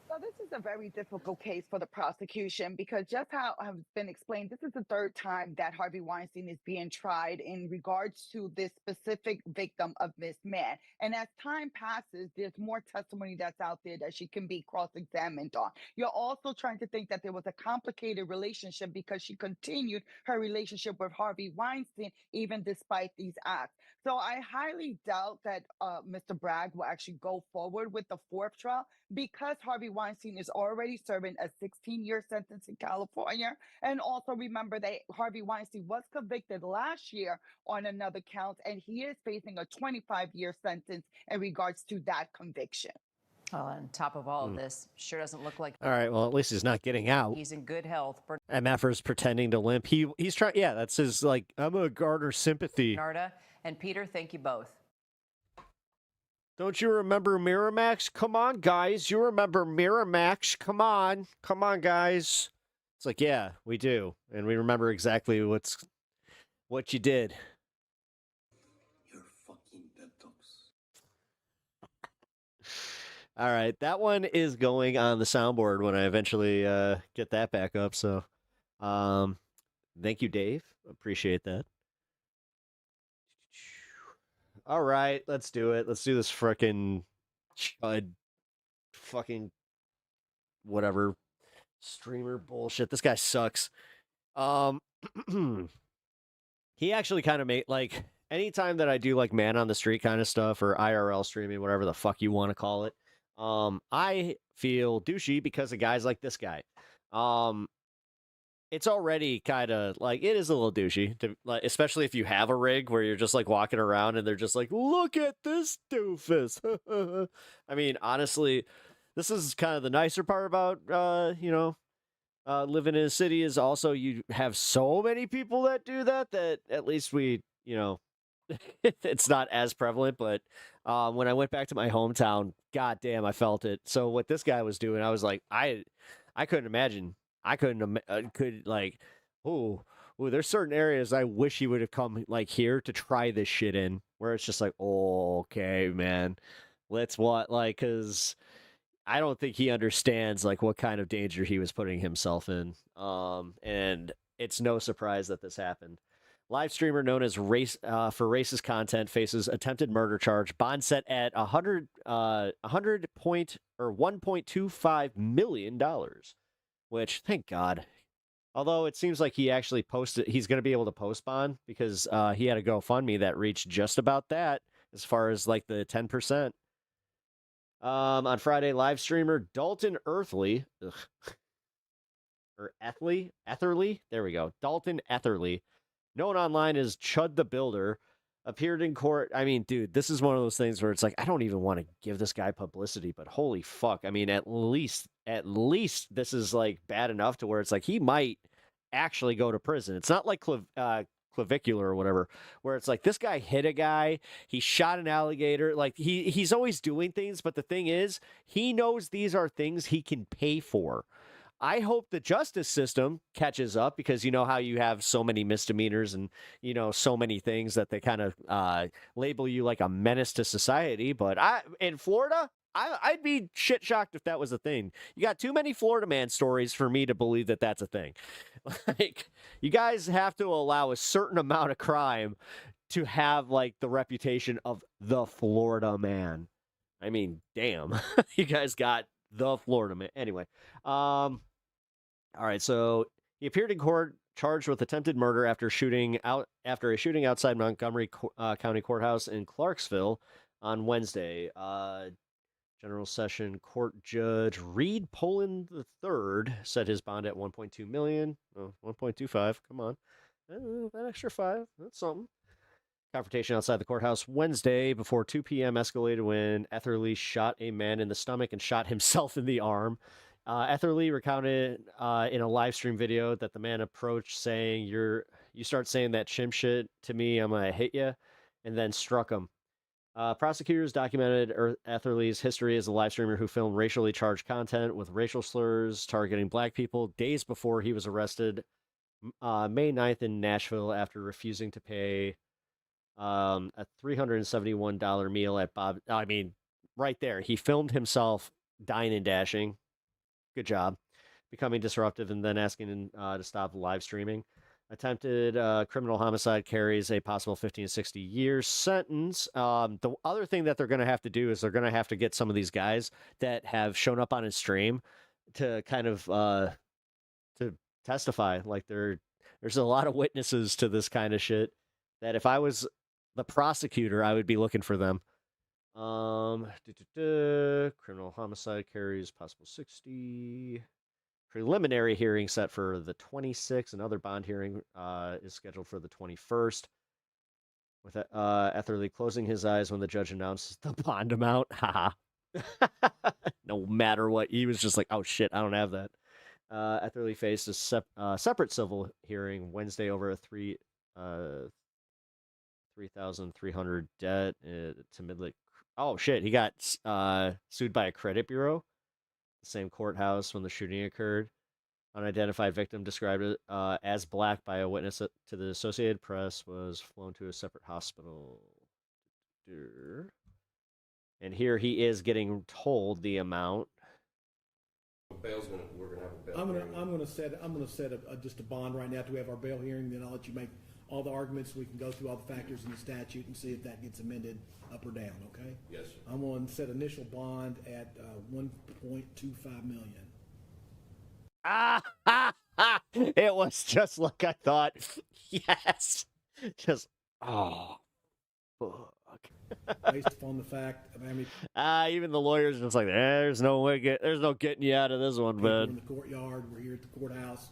Speaker 23: So this is a very difficult case for the prosecution because just how has been explained, this is the third time that Harvey Weinstein is being tried in regards to this specific victim of Miss Mann. And as time passes, there's more testimony that's out there that she can be cross-examined on. You're also trying to think that there was a complicated relationship because she continued her relationship with Harvey Weinstein even despite these acts. So I highly doubt that Mr. Bragg will actually go forward with the fourth trial because Harvey Weinstein is already serving a 16-year sentence in California. And also remember that Harvey Weinstein was convicted last year on another count, and he is facing a 25-year sentence in regards to that conviction.
Speaker 21: Well, on top of all of this, sure doesn't look like...
Speaker 5: All right, well, at least he's not getting out.
Speaker 21: He's in good health.
Speaker 5: MFers pretending to limp. He's trying... Yeah, that's his, like, I'm going to garner sympathy.
Speaker 21: Bernarda and Peter, thank you both.
Speaker 5: Don't you remember Miramax? Come on, guys. You remember Miramax? Come on. Come on, guys. It's like, yeah, we do. And we remember exactly what you did.
Speaker 24: You're fucking detox.
Speaker 5: All right, that one is going on the soundboard when I eventually get that back up. So, thank you, Dave. Appreciate that. All right, let's do it. Let's do this frickin' chud, fucking whatever streamer bullshit. This guy sucks. He actually kind of made, like, anytime that I do like man on the street kind of stuff or IRL streaming, whatever the fuck you want to call it, I feel douchey because of guys like this guy. It's already kind of like, it is a little douchey, like, especially if you have a rig where you're just like walking around and they're just like, look at this doofus. I mean, honestly, this is kind of the nicer part about, living in a city is also you have so many people that do that at least we, it's not as prevalent. But when I went back to my hometown, goddamn, I felt it. So what this guy was doing, I was like, I couldn't imagine. I could like, there's certain areas I wish he would have come like here to try this shit in, where it's just like, oh, okay, man, let's because I don't think he understands like what kind of danger he was putting himself in. And it's no surprise that this happened. Live streamer known as Race for racist content faces attempted murder charge. Bond set at $1.25 million, which thank God. Although it seems like he actually posted, he's going to be able to post bond because he had a GoFundMe that reached just about that as far as like the 10%. On Friday, live streamer Dalton Etherly, there we go. Dalton Etherly, known online as Chud the Builder, appeared in court. I mean, dude, this is one of those things where it's like, I don't even want to give this guy publicity, but holy fuck. I mean, at least this is like bad enough to where it's like he might actually go to prison. It's not like clavicular or whatever, where it's like this guy hit a guy, he shot an alligator. Like he's always doing things, but the thing is, he knows these are things he can pay for. I hope the justice system catches up because you know how you have so many misdemeanors and, you know, so many things that they kind of label you like a menace to society. But in Florida, I'd be shit shocked if that was a thing. You got too many Florida man stories for me to believe that that's a thing. Like, you guys have to allow a certain amount of crime to have like the reputation of the Florida man. I mean, damn, you guys got the Florida man. Anyway, all right, so he appeared in court charged with attempted murder after a shooting outside Montgomery County Courthouse in Clarksville on Wednesday. General Session Court Judge Reed Poland III set his bond at $1.2 million. Oh, 1.25. Come on, that extra 5. That's something. Confrontation outside the courthouse Wednesday before 2 p.m. escalated when Etherly shot a man in the stomach and shot himself in the arm. Etherly recounted in a live stream video that the man approached saying, you start saying that chimp shit to me, I'm going to hit you, and then struck him. Prosecutors documented Etherly's history as a live streamer who filmed racially charged content with racial slurs targeting black people days before he was arrested May 9th in Nashville after refusing to pay a $371 meal at Bob. I mean, right there, he filmed himself dine and dashing. Good job. Becoming disruptive and then asking to stop live streaming. Attempted criminal homicide carries a possible 15 to 60 years sentence. The other thing that they're going to have to do is they're going to have to get some of these guys that have shown up on his stream to kind of to testify. Like there's a lot of witnesses to this kind of shit that if I was the prosecutor, I would be looking for them. Criminal homicide carries possible 60. Preliminary hearing set for the 26th. Another bond hearing is scheduled for the 21st. With Etherly closing his eyes when the judge announced the bond amount. Haha. No matter what, he was just like, "Oh shit, I don't have that." Etherly faced a separate civil hearing Wednesday over a $3,300 debt to Midland. Oh shit, he got sued by a credit bureau. The same courthouse when the shooting occurred. Unidentified victim described it as black by a witness to the Associated Press was flown to a separate hospital. And here he is getting told the amount.
Speaker 1: We're gonna have a bail. I'm gonna set just a bond right now after we have our bail hearing. Then I'll let you make all the arguments. We can go through all the factors in the statute and see if that gets amended up or down. Okay.
Speaker 3: Yes, sir.
Speaker 1: I'm going to set initial bond at $1.25 million.
Speaker 5: It was just like I thought. Yes. Just fuck.
Speaker 1: Based upon the fact of how many
Speaker 5: even the lawyers just like, there's no getting you out of this one,
Speaker 1: people in
Speaker 5: bud.
Speaker 1: the courtyard, we're here at the courthouse,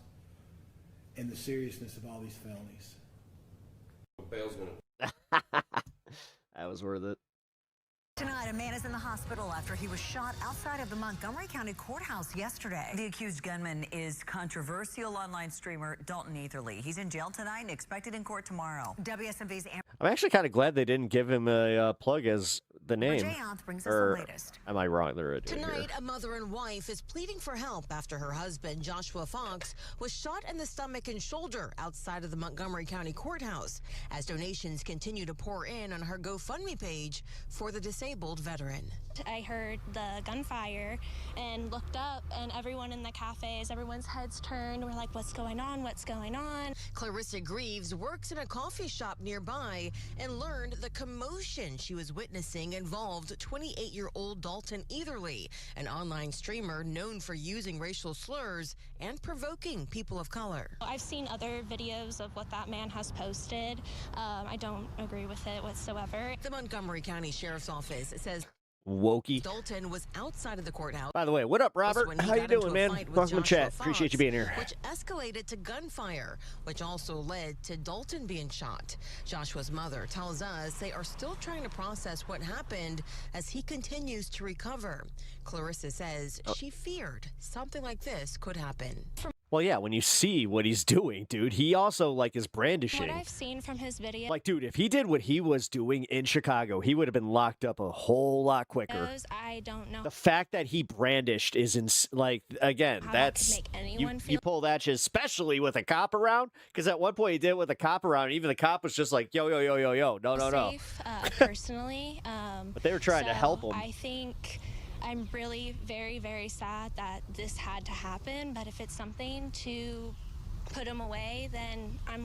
Speaker 1: and the seriousness of all these felonies.
Speaker 3: Bail's gonna.
Speaker 5: That was worth it.
Speaker 4: Tonight, a man is in the hospital after he was shot outside of the Montgomery County Courthouse yesterday. The accused gunman is controversial online streamer Dalton Etherly. He's in jail tonight and expected in court tomorrow. WSMV's
Speaker 5: I'm actually kind of glad they didn't give him a plug as the name.
Speaker 4: Jayanth brings us
Speaker 5: Or
Speaker 4: the latest.
Speaker 5: am I wrong? There it is
Speaker 6: Tonight,
Speaker 5: here.
Speaker 6: a mother and wife is pleading for help after her husband, Joshua Fox, was shot in the stomach and shoulder outside of the Montgomery County Courthouse as donations continue to pour in on her GoFundMe page for the disabled veteran.
Speaker 7: I heard the gunfire and looked up, and everyone in the cafes, everyone's heads turned. We're like, what's going on? What's going on?
Speaker 6: Clarissa Greaves works in a coffee shop nearby and learned the commotion she was witnessing involved 28-year-old Dalton Etherly, an online streamer known for using racial slurs and provoking people of color.
Speaker 7: I've seen other videos of what that man has posted. I don't agree with it whatsoever.
Speaker 6: The Montgomery County Sheriff's Office says
Speaker 5: Wokey.
Speaker 6: Dalton was outside of the courthouse.
Speaker 5: By the way, what up, Robert?
Speaker 6: when he
Speaker 5: How you
Speaker 6: got into
Speaker 5: doing,
Speaker 6: a
Speaker 5: man?
Speaker 6: fight with
Speaker 5: Welcome to
Speaker 6: Joshua
Speaker 5: chat. Appreciate you
Speaker 6: Fox,
Speaker 5: being here.
Speaker 6: which escalated to gunfire, which also led to Dalton being shot. Joshua's mother tells us they are still trying to process what happened as he continues to recover. Clarissa says she feared something like this could happen.
Speaker 5: Well, yeah, when you see what he's doing, dude, he also, like, is brandishing.
Speaker 7: What I've seen from his video,
Speaker 5: Like, dude, if he did what he was doing in Chicago, he would have been locked up a whole lot quicker.
Speaker 7: I don't know.
Speaker 5: The fact that he brandished is, like, again,
Speaker 7: How that
Speaker 5: that's,
Speaker 7: could make anyone
Speaker 5: you
Speaker 7: feel-
Speaker 5: pull that shit, especially with a cop around, because at one point he did it with a cop around, and even the cop was just like, yo, yo, yo, yo, yo, no, no, no.
Speaker 7: safe, personally.
Speaker 5: But they were trying to help him.
Speaker 7: I think I'm really very, very sad that this had to happen, but if it's something to put him away, then I'm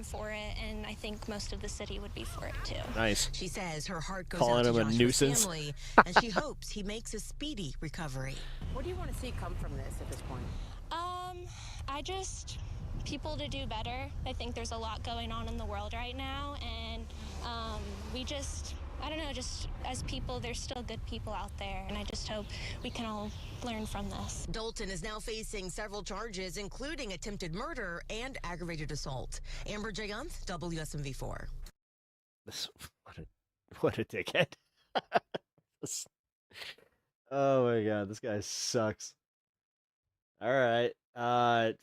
Speaker 7: for it, and I think most of the city would be for it too.
Speaker 5: Nice.
Speaker 6: She says her heart goes
Speaker 5: Calling
Speaker 6: out to
Speaker 5: him a
Speaker 6: Joshua's
Speaker 5: nuisance.
Speaker 6: family, and she hopes he makes a speedy recovery.
Speaker 21: What do you want to see come from this at this point?
Speaker 7: I just people to do better. I think there's a lot going on in the world right now, and I don't know, just as people, there's still good people out there, and I just hope we can all learn from this.
Speaker 6: Dalton is now facing several charges, including attempted murder and aggravated assault. Amber Jayanth, WSMV4.
Speaker 5: What a dickhead. Oh my god, this guy sucks. All right.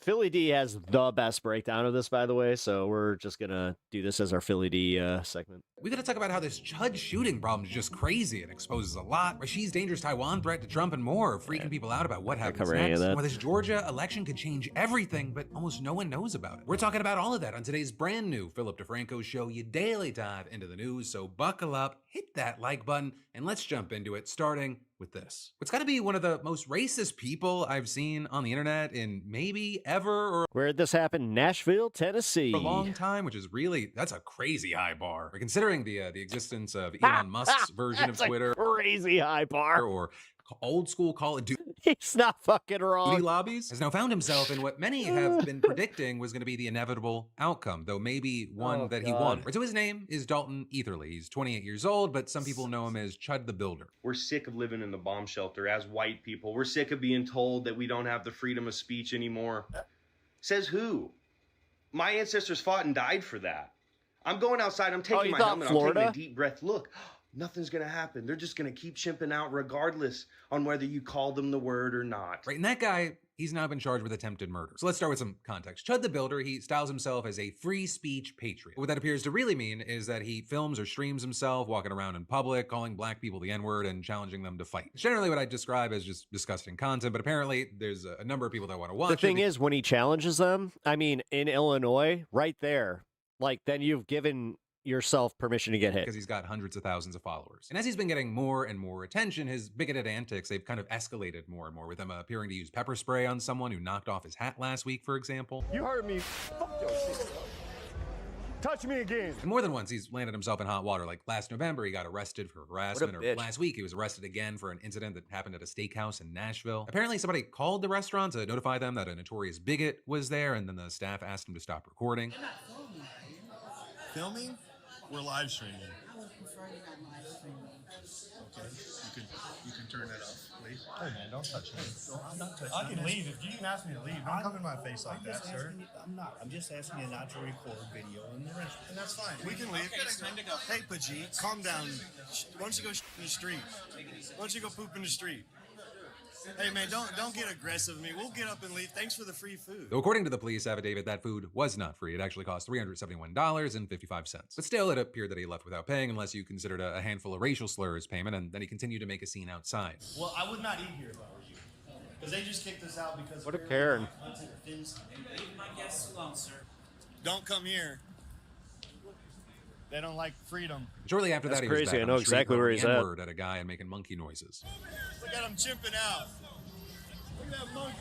Speaker 5: Philly D has the best breakdown of this, by the way, so we're just gonna do this as our Philly D segment.
Speaker 11: We gotta talk about how this Chud shooting problem is just crazy and exposes a lot. Rashi's dangerous Taiwan threat to Trump and more, freaking people out about what happens
Speaker 5: cover any of
Speaker 11: next.
Speaker 5: that.
Speaker 11: Well, this Georgia election could change everything, but almost no one knows about it. We're talking about all of that on today's brand new Philip DeFranco show. You daily dive into the news, so buckle up, hit that like button, and let's jump into it, starting with this. What's gotta be one of the most racist people I've seen on the internet in maybe ever, or
Speaker 5: Where'd this happen? Nashville, Tennessee.
Speaker 11: for a long time, which is really, that's a crazy high bar. Considering the existence of Elon Musk's version of
Speaker 5: That's a
Speaker 11: Twitter,
Speaker 5: crazy high bar.
Speaker 11: or old school Call of Duty
Speaker 5: He's not fucking wrong.
Speaker 11: lobbies, has now found himself in what many have been predicting was going to be the inevitable outcome, though maybe one that he won. So his name is Dalton Etherly. He's 28 years old, but some people know him as Chud the Builder.
Speaker 3: We're sick of living in the bomb shelter as white people. We're sick of being told that we don't have the freedom of speech anymore. Says who? My ancestors fought and died for that. I'm going outside, I'm taking
Speaker 5: you
Speaker 3: my
Speaker 5: thought
Speaker 3: helmet,
Speaker 5: Florida?
Speaker 3: I'm taking a deep breath. Look, nothing's gonna happen. They're just gonna keep chimping out regardless on whether you call them the word or not.
Speaker 11: Right, and that guy, he's now been charged with attempted murder. So let's start with some context. Chud the Builder, he styles himself as a free speech patriot. What that appears to really mean is that he films or streams himself walking around in public, calling black people the N-word and challenging them to fight. It's generally what I describe as just disgusting content, but apparently there's a number of people that want to watch
Speaker 5: The thing
Speaker 11: it.
Speaker 5: is, when he challenges them, I mean, in Illinois, right there, like, then you've given yourself permission to get hit.
Speaker 11: Because he's got hundreds of thousands of followers. And as he's been getting more and more attention, his bigoted antics, they've kind of escalated more and more, with him appearing to use pepper spray on someone who knocked off his hat last week, for example.
Speaker 12: You heard me. Fuck your shit. Touch me again.
Speaker 11: And more than once, he's landed himself in hot water. Like last November, he got arrested for harassment, or
Speaker 5: bitch.
Speaker 11: last week, he was arrested again for an incident that happened at a steakhouse in Nashville. Apparently, somebody called the restaurant to notify them that a notorious bigot was there, and then the staff asked him to stop recording.
Speaker 25: Filming? We're live streaming. Okay, you can turn that off, please. Hey man, don't touch me. I'm not touching. I can leave if you can ask me to leave. Don't come in my face like that, sir. I'm not. I'm just asking you not to record video in the restaurant. And that's fine. We can leave. Okay, it's time to go. Hey, Pajit, calm down. Why don't you go in the street? Why don't you go poop in the street?
Speaker 8: Hey man, don't get aggressive with me. We'll get up and leave. Thanks for the free food.
Speaker 11: Though according to the police affidavit, that food was not free. It actually cost $371.55. But still, it appeared that he left without paying, unless you considered a handful of racial slurs payment, and then he continued to make a scene outside.
Speaker 8: Well, I would not eat here if I were you. Because they just kicked us out because
Speaker 5: What a Karen.
Speaker 8: Leave my guests alone, sir. Don't come here. They don't like freedom.
Speaker 11: Shortly after
Speaker 5: That's
Speaker 11: that, he
Speaker 5: crazy.
Speaker 11: was back
Speaker 5: I
Speaker 11: on
Speaker 5: know
Speaker 11: the street
Speaker 5: exactly where
Speaker 11: throwing
Speaker 5: he's
Speaker 11: the
Speaker 5: at.
Speaker 11: N-word at a guy and making monkey noises.
Speaker 8: Look at them chimping out. Look at that monkey.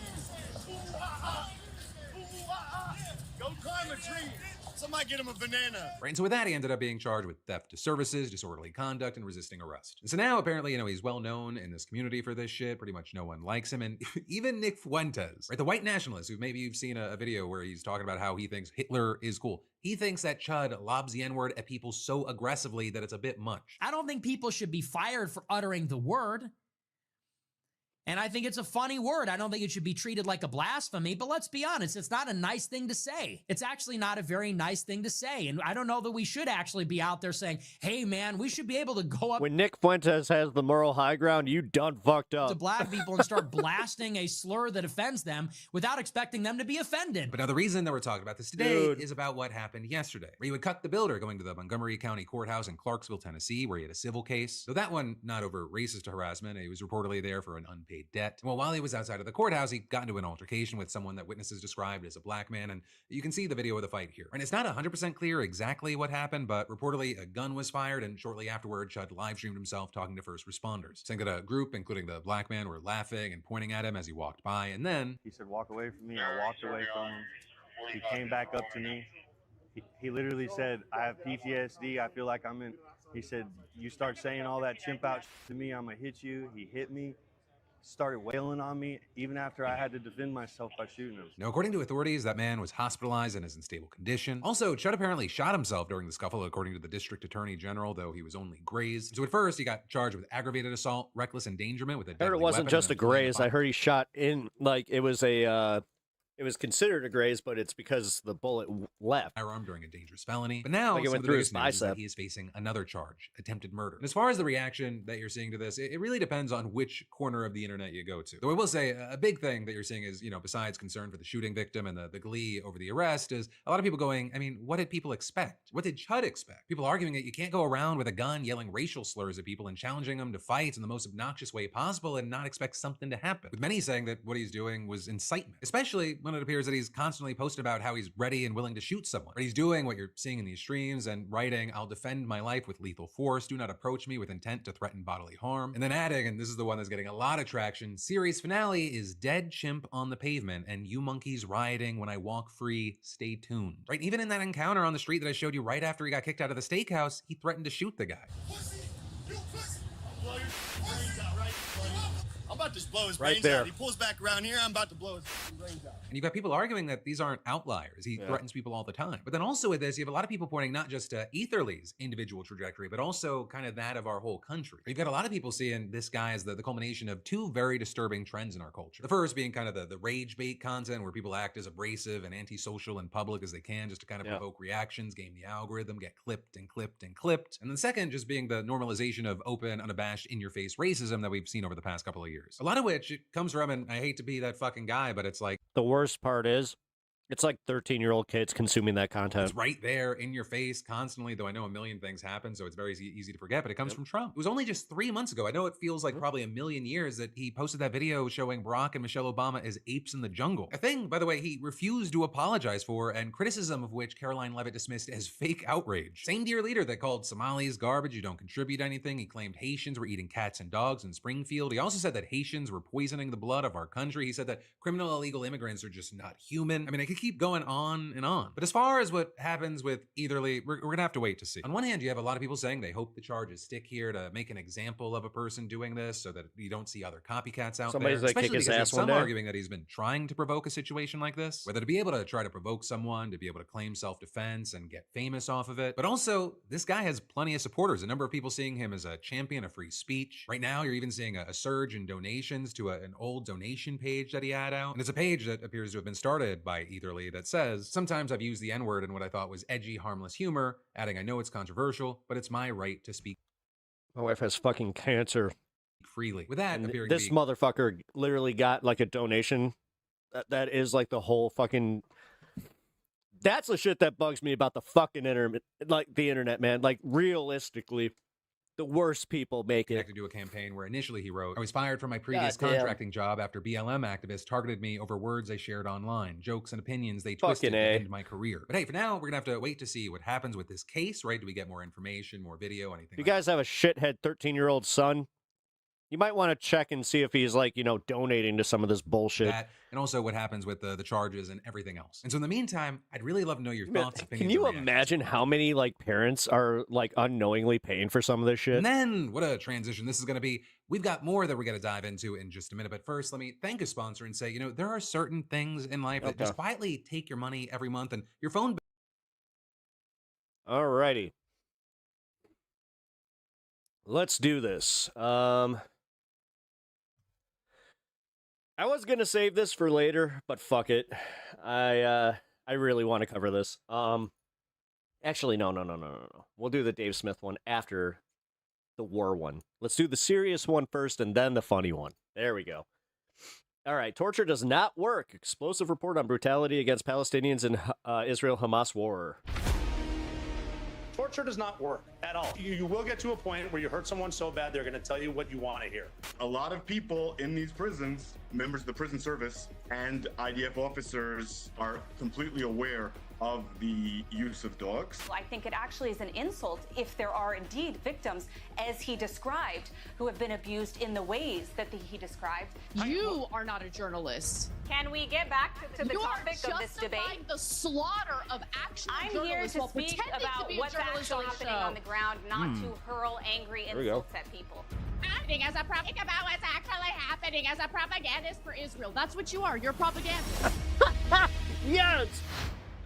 Speaker 8: Go climb a tree. Somebody get him a banana.
Speaker 11: Right, and so with that, he ended up being charged with theft of services, disorderly conduct, and resisting arrest. And so now, apparently, he's well known in this community for this shit. Pretty much no one likes him, and even Nick Fuentes, right, the white nationalist, who maybe you've seen a video where he's talking about how he thinks Hitler is cool. He thinks that Chud lobs the N-word at people so aggressively that it's a bit much.
Speaker 9: I don't think people should be fired for uttering the word. And I think it's a funny word. I don't think it should be treated like a blasphemy, but let's be honest, it's not a nice thing to say. It's actually not a very nice thing to say. And I don't know that we should actually be out there saying, hey man, we should be able to go up
Speaker 5: When Nick Fuentes has the moral high ground, you done fucked up.
Speaker 9: to black people and start blasting a slur that offends them without expecting them to be offended.
Speaker 11: But now the reason that we're talking about this today
Speaker 5: Dude.
Speaker 11: is about what happened yesterday, where you would cut the builder going to the Montgomery County Courthouse in Clarksville, Tennessee, where he had a civil case. So that one, not over racist harassment. He was reportedly there for an unpaid debt. Well, while he was outside of the courthouse, he got into an altercation with someone that witnesses described as a black man, and you can see the video of the fight here. And it's not 100% clear exactly what happened, but reportedly a gun was fired, and shortly afterward, Chud live-streamed himself talking to first responders, saying that a group, including the black man, were laughing and pointing at him as he walked by, and then
Speaker 10: he said, walk away from me. I walked away from him. He came back up to me. He literally said, I have PTSD. I feel like I'm in. He said, you start saying all that chimp out to me, I'm going to hit you. He hit me. Started wailing on me even after I had to defend myself by shooting him.
Speaker 11: Now, according to authorities, that man was hospitalized and is in stable condition. Also, Chud apparently shot himself during the scuffle, according to the district attorney general, though he was only grazed. So at first, he got charged with aggravated assault, reckless endangerment with a
Speaker 5: I
Speaker 11: deadly
Speaker 5: heard it wasn't
Speaker 11: weapon,
Speaker 5: just a
Speaker 11: and fleeing
Speaker 5: graze.
Speaker 11: the
Speaker 5: I heard he shot in, like, it was a, it was considered a graze, but it's because the bullet left.
Speaker 11: firearm during a dangerous felony. But now,
Speaker 5: Like it
Speaker 11: some
Speaker 5: went
Speaker 11: of the
Speaker 5: through
Speaker 11: biggest
Speaker 5: his
Speaker 11: news is that
Speaker 5: bicep.
Speaker 11: he is facing another charge, attempted murder. And as far as the reaction that you're seeing to this, it really depends on which corner of the internet you go to. Though I will say, a big thing that you're seeing is, besides concern for the shooting victim and the glee over the arrest, is a lot of people going, I mean, what did people expect? What did Chud expect? People arguing that you can't go around with a gun yelling racial slurs at people and challenging them to fight in the most obnoxious way possible and not expect something to happen. With many saying that what he's doing was incitement, especially when it appears that he's constantly posting about how he's ready and willing to shoot someone. But he's doing what you're seeing in these streams and writing, I'll defend my life with lethal force. Do not approach me with intent to threaten bodily harm. And then adding, and this is the one that's getting a lot of traction, series finale is dead chimp on the pavement and you monkeys rioting when I walk free. Stay tuned. Right? Even in that encounter on the street that I showed you right after he got kicked out of the steakhouse, he threatened to shoot the guy.
Speaker 8: I'm about to blow his
Speaker 11: Right
Speaker 8: brains
Speaker 11: there.
Speaker 8: out. He pulls back around here, I'm about to blow his brains out.
Speaker 11: And you've got people arguing that these aren't outliers. He threatens people all the time. But then also with this, you have a lot of people pointing not just to Etherly's individual trajectory, but also kind of that of our whole country. You've got a lot of people seeing this guy as the culmination of two very disturbing trends in our culture. The first being kind of the rage bait content where people act as abrasive and antisocial in public as they can just to kind of provoke reactions, game the algorithm, get clipped and clipped and clipped. And the second just being the normalization of open, unabashed, in-your-face racism that we've seen over the past couple of years. A lot of which it comes from, and I hate to be that fucking guy, but it's like,
Speaker 5: The worst part is, it's like 13-year-old kids consuming that content.
Speaker 11: it's right there in your face constantly, though I know a million things happen, so it's very easy to forget, but it comes from Trump. It was only just 3 months ago. I know it feels like probably a million years that he posted that video showing Barack and Michelle Obama as apes in the jungle. A thing, by the way, he refused to apologize for, and criticism of which Caroline Leavitt dismissed as fake outrage. Same dear leader that called Somalis garbage who don't contribute anything. He claimed Haitians were eating cats and dogs in Springfield. He also said that Haitians were poisoning the blood of our country. He said that criminal illegal immigrants are just not human. I mean, I could keep going on and on. But as far as what happens with Etherly, we're gonna have to wait to see. On one hand, you have a lot of people saying they hope the charges stick here to make an example of a person doing this so that you don't see other copycats out
Speaker 5: Somebody's
Speaker 11: there.
Speaker 5: like, kick
Speaker 11: Especially
Speaker 5: his
Speaker 11: because
Speaker 5: ass
Speaker 11: there's
Speaker 5: one
Speaker 11: some
Speaker 5: day.
Speaker 11: arguing that he's been trying to provoke a situation like this, whether to be able to try to provoke someone, to be able to claim self-defense and get famous off of it. But also, this guy has plenty of supporters. A number of people seeing him as a champion of free speech. Right now, you're even seeing a surge in donations to an old donation page that he had out. And it's a page that appears to have been started by Etherly that says, sometimes I've used the N-word in what I thought was edgy, harmless humor, adding, I know it's controversial, but it's my right to speak.
Speaker 5: My wife has fucking cancer.
Speaker 11: freely. With that, appearing
Speaker 5: this
Speaker 11: to be
Speaker 5: motherfucker literally got like a donation. That is like the whole fucking. That's the shit that bugs me about the fucking internet, like the internet, man. Like realistically, the worst people make it.
Speaker 11: connected to a campaign where initially he wrote, I was fired from my previous
Speaker 5: Goddamn.
Speaker 11: contracting job after BLM activists targeted me over words I shared online, jokes and opinions they
Speaker 5: Fucking
Speaker 11: twisted to
Speaker 5: A.
Speaker 11: end my career. But hey, for now, we're gonna have to wait to see what happens with this case, right? Do we get more information, more video, anything
Speaker 5: If you
Speaker 11: like
Speaker 5: guys have a shithead 13-year-old son, you might want to check and see if he's like, donating to some of this bullshit.
Speaker 11: that? And also what happens with the charges and everything else. And so in the meantime, I'd really love to know your thoughts, opinions,
Speaker 5: Can you
Speaker 11: and reactions.
Speaker 5: imagine how many like parents are like unknowingly paying for some of this shit?
Speaker 11: And then, what a transition this is going to be. We've got more that we're going to dive into in just a minute. But first, let me thank a sponsor and say, there are certain things in life that just quietly take your money every month and your phone.
Speaker 5: Alrighty. Let's do this. I was gonna save this for later, but fuck it. I really want to cover this. Actually, no. We'll do the Dave Smith one after the war one. Let's do the serious one first and then the funny one. There we go. All right, torture does not work. Explosive report on brutality against Palestinians in Israel-Hamas war.
Speaker 13: Torture does not work at all. You will get to a point where you hurt someone so bad they're going to tell you what you want to hear.
Speaker 14: A lot of people in these prisons, members of the prison service and IDF officers, are completely aware of the use of dogs.
Speaker 16: I think it actually is an insult if there are indeed victims, as he described, who have been abused in the ways that he described.
Speaker 17: You are not a journalist.
Speaker 16: Can we get back to the
Speaker 17: You are
Speaker 16: topic of this debate?
Speaker 17: justifying the slaughter of actual
Speaker 16: I'm here
Speaker 17: journalists
Speaker 16: to
Speaker 17: while
Speaker 16: speak
Speaker 17: pretending to
Speaker 16: about
Speaker 17: be a
Speaker 16: what's
Speaker 17: journalist
Speaker 16: actually
Speaker 17: on a
Speaker 16: happening
Speaker 17: show.
Speaker 16: on the ground, not to hurl angry
Speaker 5: There we go.
Speaker 16: insults at people.
Speaker 17: Acting as a think about what's actually happening as a propagandist for Israel. That's what you are. You're a propagandist.
Speaker 5: Yes.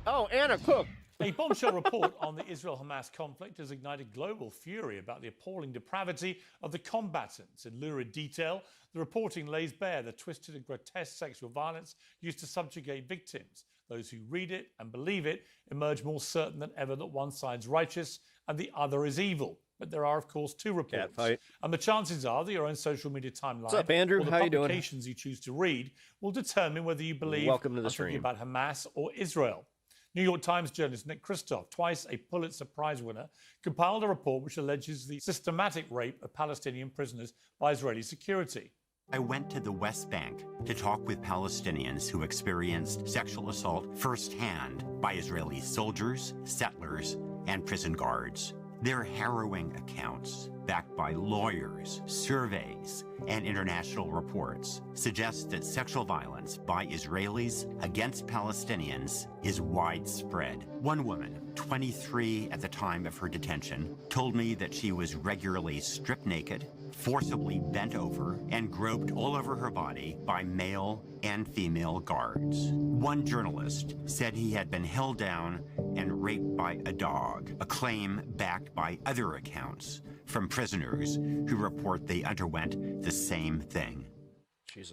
Speaker 5: Oh, Anna Cook.
Speaker 18: A bombshell report on the Israel-Hamas conflict has ignited global fury about the appalling depravity of the combatants. In lurid detail, the reporting lays bare the twisted and grotesque sexual violence used to subjugate victims. Those who read it and believe it emerge more certain than ever that one side's righteous and the other is evil. But there are, of course, two reports. And the chances are that your own social media timeline
Speaker 5: What's up, Andrew?
Speaker 18: or the
Speaker 5: How you doing?
Speaker 18: publications you choose to read will determine whether you believe
Speaker 5: Welcome to the
Speaker 18: I'm talking
Speaker 5: stream.
Speaker 18: about Hamas or Israel. New York Times journalist Nick Kristof, twice a Pulitzer Prize winner, compiled a report which alleges the systematic rape of Palestinian prisoners by Israeli security.
Speaker 26: I went to the West Bank to talk with Palestinians who experienced sexual assault firsthand by Israeli soldiers, settlers, and prison guards. Their harrowing accounts, backed by lawyers, surveys, and international reports, suggest that sexual violence by Israelis against Palestinians is widespread. One woman, 23 at the time of her detention, told me that she was regularly stripped naked, forcibly bent over, and groped all over her body by male and female guards. One journalist said he had been held down and raped by a dog, a claim backed by other accounts from prisoners who report they underwent the same thing.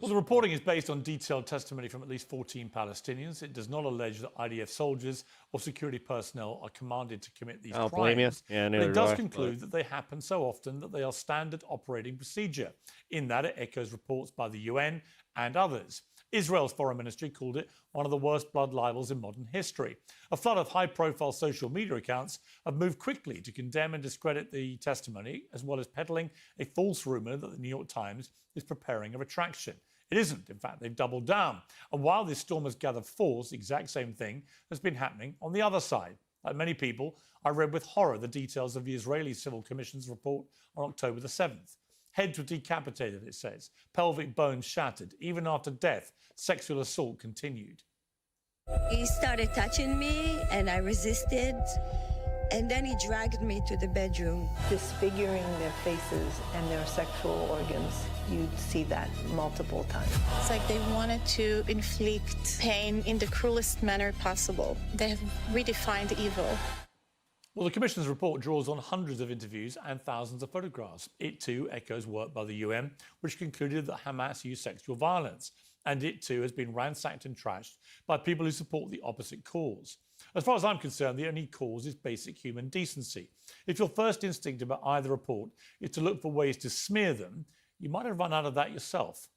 Speaker 18: Well, the reporting is based on detailed testimony from at least 14 Palestinians. It does not allege that IDF soldiers or security personnel are commanded to commit these crimes.
Speaker 5: Blame you. Yeah,
Speaker 18: But
Speaker 5: neither
Speaker 18: it
Speaker 5: do
Speaker 18: does
Speaker 5: I,
Speaker 18: conclude that they happen so often that they are standard operating procedure. In that, it echoes reports by the UN and others. Israel's foreign ministry called it one of the worst blood libels in modern history. A flood of high-profile social media accounts have moved quickly to condemn and discredit the testimony, as well as peddling a false rumour that the New York Times is preparing a retraction. It isn't. In fact, they've doubled down. And while this storm has gathered force, the exact same thing has been happening on the other side. Like many people, I read with horror the details of the Israeli Civil Commission's report on October the 7th. Heads were decapitated, it says. Pelvic bones shattered. Even after death, sexual assault continued.
Speaker 27: He started touching me and I resisted. And then he dragged me to the bedroom.
Speaker 28: Disfiguring their faces and their sexual organs. You'd see that multiple times.
Speaker 29: It's like they wanted to inflict pain in the cruelest manner possible. They have redefined evil.
Speaker 18: Well, the Commission's report draws on hundreds of interviews and thousands of photographs. It too echoes work by the UN, which concluded that Hamas used sexual violence. And it too has been ransacked and trashed by people who support the opposite cause. As far as I'm concerned, the only cause is basic human decency. If your first instinct about either report is to look for ways to smear them, you might have run out of that yourself.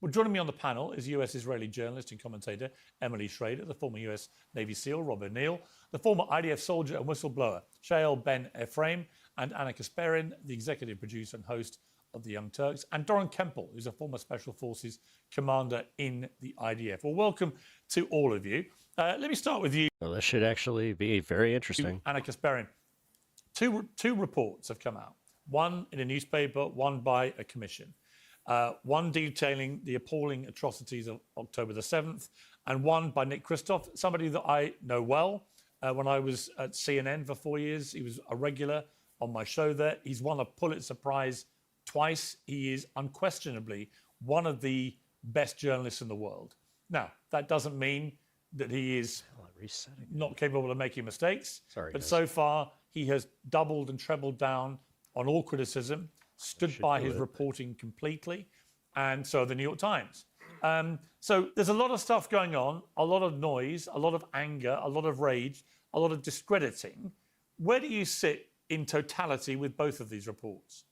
Speaker 18: Well, joining me on the panel is US-Israeli journalist and commentator Emily Schrader, the former US Navy SEAL Robert Neal, the former IDF soldier and whistleblower Shael Ben Ephraim, and Anna Kasperin, the executive producer and host of The Young Turks, and Doran Kemple, who's a former Special Forces commander in the IDF. Well, welcome to all of you. Let me start with you.
Speaker 5: Well, this should actually be very interesting.
Speaker 18: Anna Kasperin. Two reports have come out, one in a newspaper, one by a commission. One detailing the appalling atrocities of October the 7th, and one by Nick Kristof, somebody that I know well. When I was at CNN for 4 years, he was a regular on my show there. He's won a Pulitzer Prize twice. He is unquestionably one of the best journalists in the world. Now, that doesn't mean that he is not capable of making mistakes. But so far, he has doubled and trebled down on all criticism, stood by his reporting completely, and so the New York Times. So there's a lot of stuff going on, a lot of noise, a lot of anger, a lot of rage, a lot of discrediting. Where do you sit in totality with both of these reports?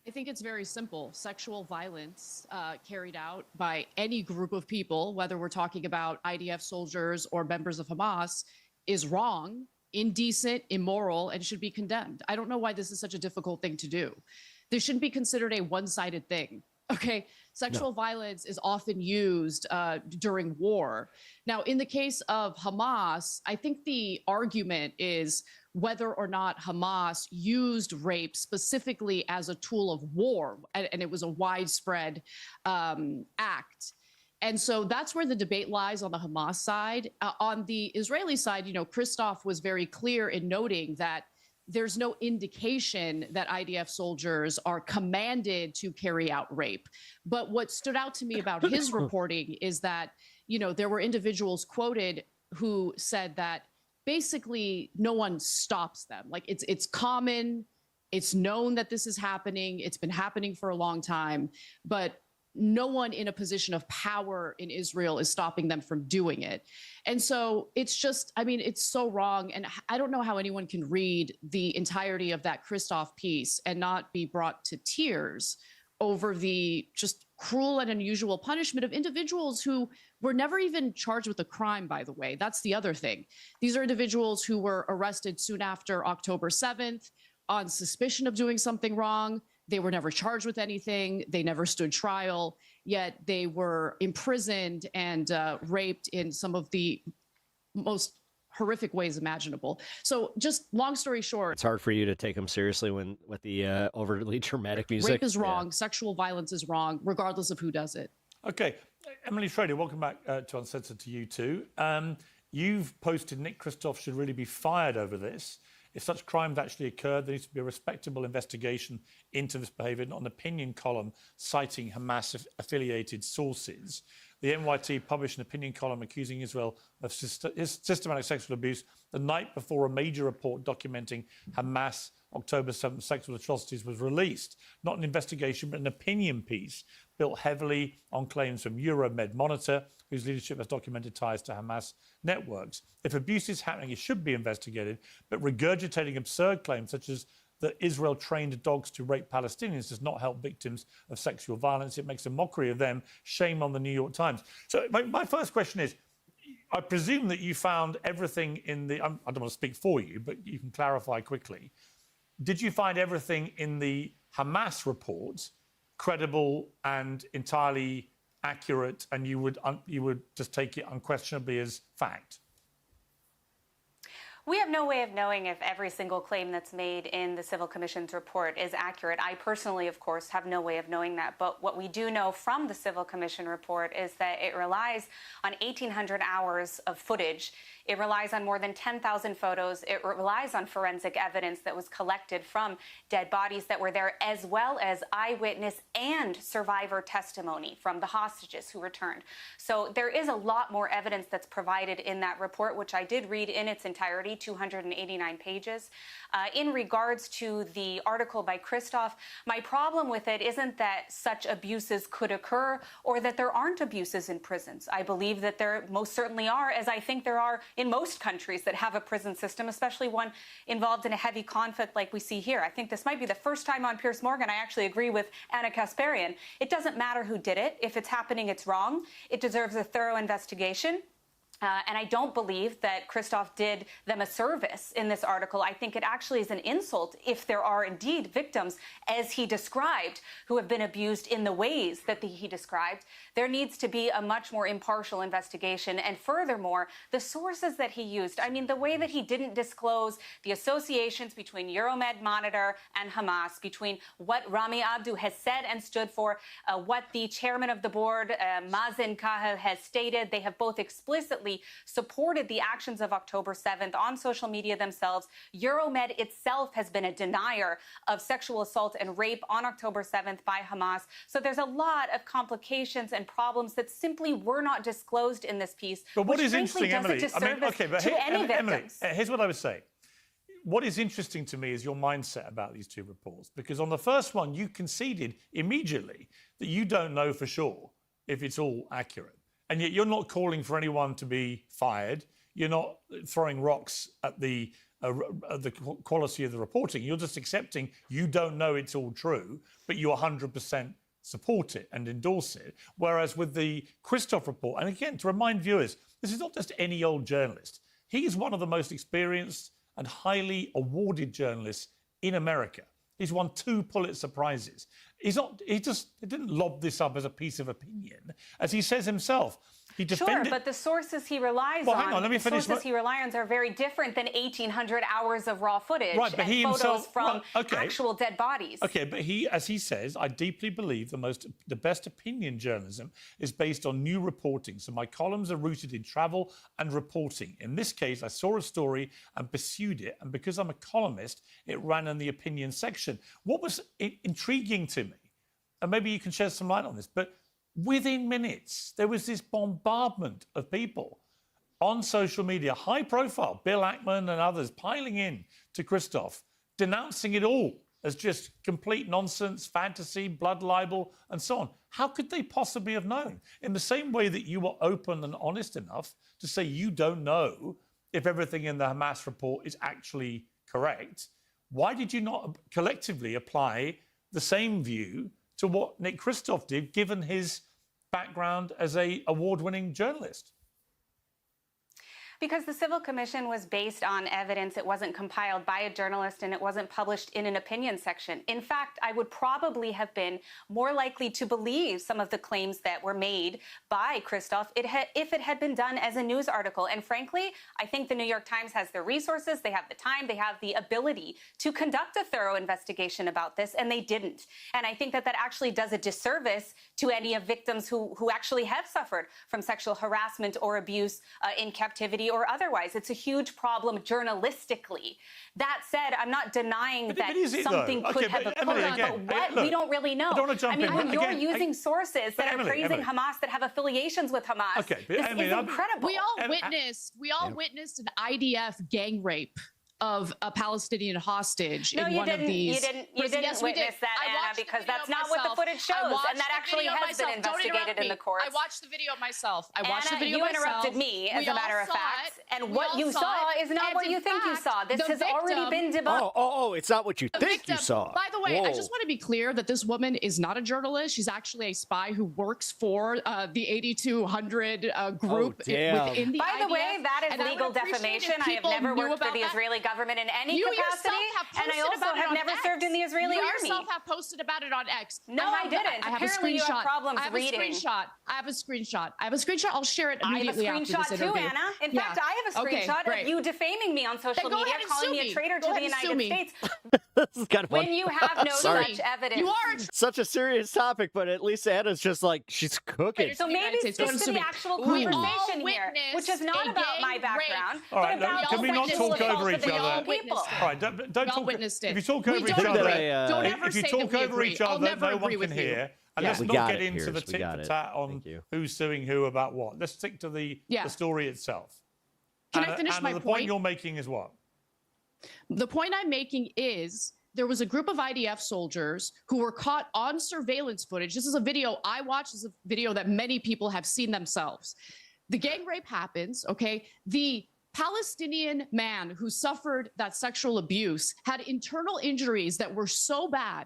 Speaker 17: I think it's very simple. Sexual violence carried out by any group of people, whether we're talking about IDF soldiers or members of Hamas, is wrong, indecent, immoral, and should be condemned. I don't know why this is such a difficult thing to do. This shouldn't be considered a one-sided thing. Okay, sexual violence is often used during war. Now, in the case of Hamas, I think the argument is whether or not Hamas used rape specifically as a tool of war, and it was a widespread act. And so that's where the debate lies on the Hamas side. On the Israeli side, you know, Kristof was very clear in noting that there's no indication that IDF soldiers are commanded to carry out rape. But what stood out to me about his reporting is that, you know, there were individuals quoted who said that basically no one stops them. Like it's common, it's known that this is happening, it's been happening for a long time, but no one in a position of power in Israel is stopping them from doing it. And so it's just, I mean, it's so wrong. And I don't know how anyone can read the entirety of that Kristof piece and not be brought to tears over the just cruel and unusual punishment of individuals who were never even charged with a crime, by the way. That's the other thing. These are individuals who were arrested soon after October 7th on suspicion of doing something wrong. They were never charged with anything. They never stood trial, yet they were imprisoned and raped in some of the most horrific ways imaginable. So just long story short.
Speaker 5: It's hard for you to take them seriously when with the overly dramatic music.
Speaker 17: Rape is wrong. Sexual violence is wrong, regardless of who does it.
Speaker 18: Okay. Emily Schrader, welcome back to Uncensored to you too. You've posted Nick Kristof should really be fired over this. If such crimes actually occurred, there needs to be a respectable investigation into this behaviour, not an opinion column citing Hamas-affiliated sources. The NYT published an opinion column accusing Israel of systematic sexual abuse the night before a major report documenting Hamas October 7th sexual atrocities was released. Not an investigation, but an opinion piece built heavily on claims from Euromed Monitor, whose leadership has documented ties to Hamas networks. If abuse is happening, it should be investigated, but regurgitating absurd claims such as that Israel trained dogs to rape Palestinians does not help victims of sexual violence. It makes a mockery of them. Shame on the New York Times. So my first question is, I presume that you found everything in the, I don't want to speak for you, but you can clarify quickly. Did you find everything in the Hamas report credible and entirely accurate, and you would just take it unquestionably as fact?
Speaker 16: We have no way of knowing if every single claim that's made in the Civil Commission's report is accurate. I personally, of course, have no way of knowing that. But what we do know from the Civil Commission report is that it relies on 1,800 hours of footage. It relies on more than 10,000 photos. It relies on forensic evidence that was collected from dead bodies that were there, as well as eyewitness and survivor testimony from the hostages who returned. So there is a lot more evidence that's provided in that report, which I did read in its entirety 289 pages. In regards to the article by Christoph, my problem with it isn't that such abuses could occur or that there aren't abuses in prisons. I believe that there most certainly are, as I think there are in most countries that have a prison system, especially one involved in a heavy conflict like we see here. I think this might be the first time on Piers Morgan I actually agree with Anna Kasparian. It doesn't matter who did it. If it's happening, it's wrong. It deserves a thorough investigation. And I don't believe that Christoph did them a service in this article. I think it actually is an insult if there are indeed victims, as he described, who have been abused in the ways that he described. There needs to be a much more impartial investigation. And furthermore, the sources that he used, I mean, the way that he didn't disclose the associations between Euromed Monitor and Hamas, between what Rami Abdu has said and stood for, what the chairman of the board, Mazen Kahel, has stated. They have both explicitly supported the actions of October 7th on social media themselves. Euromed itself has been a denier of sexual assault and rape on October 7th by Hamas. So there's a lot of complications and problems that simply were not disclosed in this piece.
Speaker 18: But what is
Speaker 16: interesting,
Speaker 18: Emily?
Speaker 16: Emily,
Speaker 18: here's what I would say. What is interesting to me is your mindset about these two reports, because on the first one, you conceded immediately that you don't know for sure if it's all accurate. And yet you're not calling for anyone to be fired. You're not throwing rocks at the quality of the reporting. You're just accepting you don't know it's all true, but you 100% support it and endorse it. Whereas with the Christoph report, and again, to remind viewers, this is not just any old journalist. He is one of the most experienced and highly awarded journalists in America. He's won 2 Pulitzer Prizes. He didn't lob this up as a piece of opinion. As he says himself, he defended...
Speaker 16: Sure, but the sources he relies
Speaker 18: on... hang on, let me finish.
Speaker 16: The sources he relies on are very different than 1,800 hours of raw footage and
Speaker 18: he
Speaker 16: photos
Speaker 18: himself,
Speaker 16: from actual dead bodies.
Speaker 18: Okay, but he, as he says, I deeply believe the best opinion journalism is based on new reporting. So my columns are rooted in travel and reporting. In this case, I saw a story and pursued it. And because I'm a columnist, it ran in the opinion section. What was intriguing to me, and maybe you can shed some light on this, but within minutes, there was this bombardment of people on social media, high profile, Bill Ackman and others piling in to Christoph, denouncing it all as just complete nonsense, fantasy, blood libel, and so on. How could they possibly have known? In the same way that you were open and honest enough to say you don't know if everything in the Hamas report is actually correct, why did you not collectively apply the same view to what Nick Christoph did, given his background as an award-winning journalist?
Speaker 16: Because the Civil Commission was based on evidence. It wasn't compiled by a journalist and it wasn't published in an opinion section. In fact, I would probably have been more likely to believe some of the claims that were made by Christoph if it had been done as a news article. And frankly, I think the New York Times has the resources, they have the time, they have the ability to conduct a thorough investigation about this, and they didn't. And I think that actually does a disservice to any of victims who actually have suffered from sexual harassment or abuse in captivity or otherwise. It's a huge problem journalistically. That said, I'm not denying that something could have occurred, but what? We don't really know. I mean, when you're using sources that are praising Hamas, that have affiliations with Hamas, this is incredible.
Speaker 17: We all witnessed an IDF gang rape of a Palestinian hostage in one of these.
Speaker 16: You didn't witness that, Anna, because that's not what the footage shows, and that actually has been investigated in the courts.
Speaker 17: I watched the video myself. You
Speaker 16: interrupted me, as a matter of fact, and what you saw is not what you think you saw. This has already been debunked.
Speaker 5: Oh, it's not what you think you saw.
Speaker 17: By the way, I just want to be clear that this woman is not a journalist. She's actually a spy who works for the 8200 group within the IDF.
Speaker 16: By the way, that is legal defamation. I have never worked for the Israeli government in any capacity, and I also have never served in the Israeli army.
Speaker 17: You yourself have posted about it on X.
Speaker 16: No, I didn't.
Speaker 17: Apparently
Speaker 16: you have problems reading.
Speaker 17: I have a screenshot. I'll share it immediately after this interview.
Speaker 16: I have a screenshot too, Anna. In fact, I have a screenshot of you defaming me on social media, calling me a traitor to the United States.
Speaker 5: This is kind of
Speaker 16: when you have no such evidence.
Speaker 17: You are
Speaker 5: such a serious topic, but at least Anna's just like, she's cooking.
Speaker 16: So maybe stick to the actual conversation here, which is not about my background, but about
Speaker 18: can we not talk over each other? All right, don't talk. If you talk over each other, no one can hear. And let's not get into the tit for tat on who's suing who about what. Let's stick to the story itself.
Speaker 17: Can I finish my
Speaker 18: the
Speaker 17: point?
Speaker 18: You're making is what?
Speaker 17: The point I'm making is there was a group of IDF soldiers who were caught on surveillance footage. This is a video I watched. This is a video that many people have seen themselves. The gang rape happens, okay? The Palestinian man who suffered that sexual abuse had internal injuries that were so bad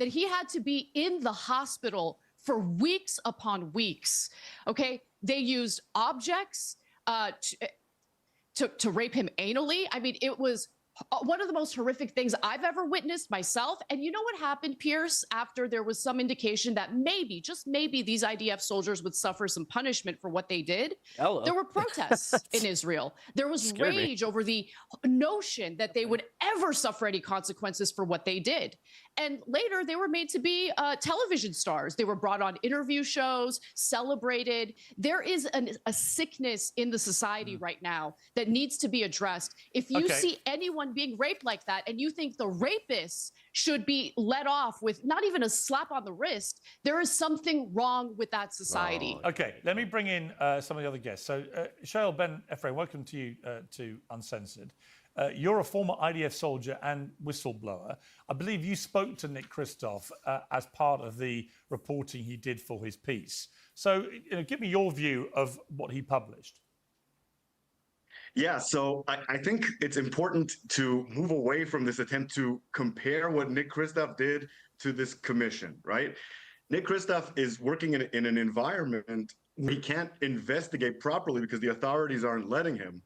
Speaker 17: that he had to be in the hospital for weeks upon weeks, okay? They used objects to rape him anally. I mean, it was one of the most horrific things I've ever witnessed myself. And you know what happened, Pierce, after there was some indication that maybe, just maybe, these IDF soldiers would suffer some punishment for what they did?
Speaker 5: Hello.
Speaker 17: There were protests in Israel. There was rage over the notion that they would ever suffer any consequences for what they did. And later, they were made to be television stars. They were brought on interview shows, celebrated. There is a sickness in the society right now that needs to be addressed. If you see anyone being raped like that and you think the rapist should be let off with not even a slap on the wrist, there is something wrong with that society.
Speaker 18: Okay, let me bring in some of the other guests. So, Shael Ben Ephraim, welcome to you to Uncensored. You're a former IDF soldier and whistleblower. I believe you spoke to Nick Kristof as part of the reporting he did for his piece. So, give me your view of what he published.
Speaker 14: Yeah, so I think it's important to move away from this attempt to compare what Nick Kristof did to this commission, right? Nick Kristof is working in an environment where he can't investigate properly because the authorities aren't letting him.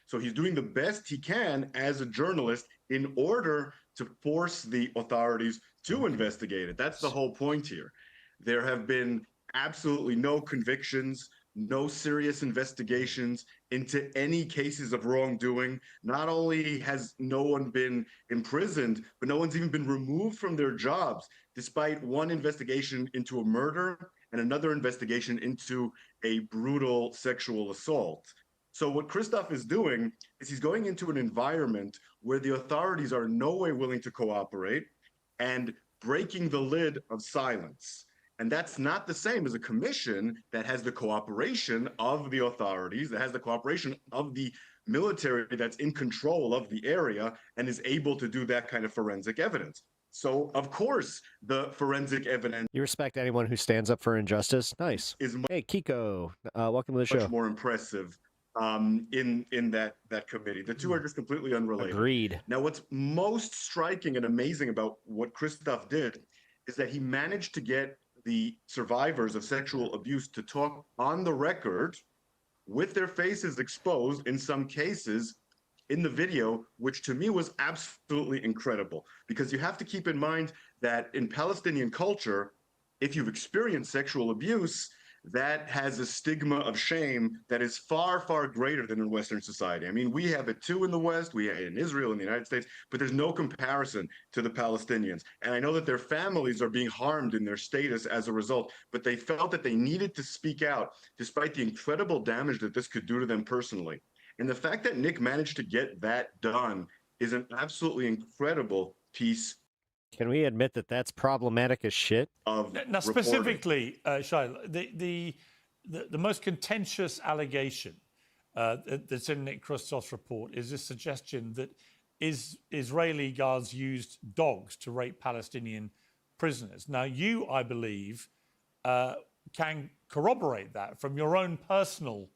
Speaker 14: So he's doing the best he can as a journalist in order to force the authorities to investigate it. That's the whole point here. There have been absolutely no convictions, no serious investigations into any cases of wrongdoing. Not only has no one been imprisoned, but no one's even been removed from their jobs, despite one investigation into a murder and another investigation into a brutal sexual assault. So what Kristof is doing is he's going into an environment where the authorities are in no way willing to cooperate and breaking the lid of silence. And that's not the same as a commission that has the cooperation of the authorities, that has the cooperation of the military that's in control of the area and is able to do that kind of forensic evidence. So, of course, the forensic evidence...
Speaker 5: You respect anyone who stands up for injustice? Nice. Hey, Kiko, welcome to the show.
Speaker 14: Much more impressive in that committee. The two are just completely unrelated.
Speaker 5: Agreed.
Speaker 14: Now, what's most striking and amazing about what Kristof did is that he managed to get the survivors of sexual abuse to talk on the record with their faces exposed in some cases in the video, which to me was absolutely incredible. Because you have to keep in mind that in Palestinian culture, if you've experienced sexual abuse, that has a stigma of shame that is far, far greater than in Western society. I mean, we have it too in the West, we have it in Israel, in the United States, but there's no comparison to the Palestinians. And I know that their families are being harmed in their status as a result, but they felt that they needed to speak out despite the incredible damage that this could do to them personally. And the fact that Nick managed to get that done is an absolutely incredible piece.
Speaker 5: Can we admit that that's problematic as shit?
Speaker 18: Now, specifically, Shael, the most contentious allegation that's in Nick Kristof's report is this suggestion that Israeli guards used dogs to rape Palestinian prisoners. Now, you, I believe, can corroborate that from your own personal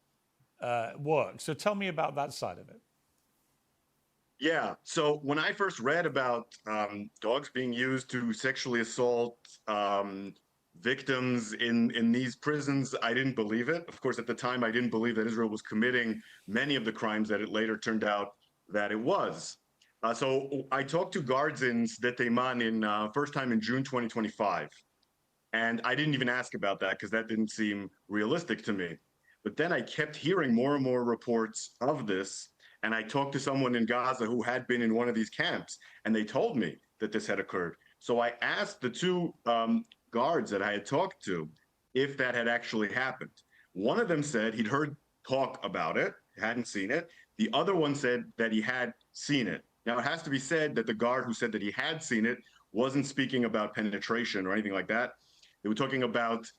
Speaker 18: work. So tell me about that side of it.
Speaker 14: Yeah. So when I first read about dogs being used to sexually assault victims in these prisons, I didn't believe it. Of course, at the time, I didn't believe that Israel was committing many of the crimes that it later turned out that it was. So I talked to guards in Sdete Man first time in June 2025. And I didn't even ask about that because that didn't seem realistic to me. But then I kept hearing more and more reports of this. And I talked to someone in Gaza who had been in one of these camps, and they told me that this had occurred. So I asked the two guards that I had talked to if that had actually happened. One of them said he'd heard talk about it, hadn't seen it. The other one said that he had seen it. Now, it has to be said that the guard who said that he had seen it wasn't speaking about penetration or anything like that. They were talking about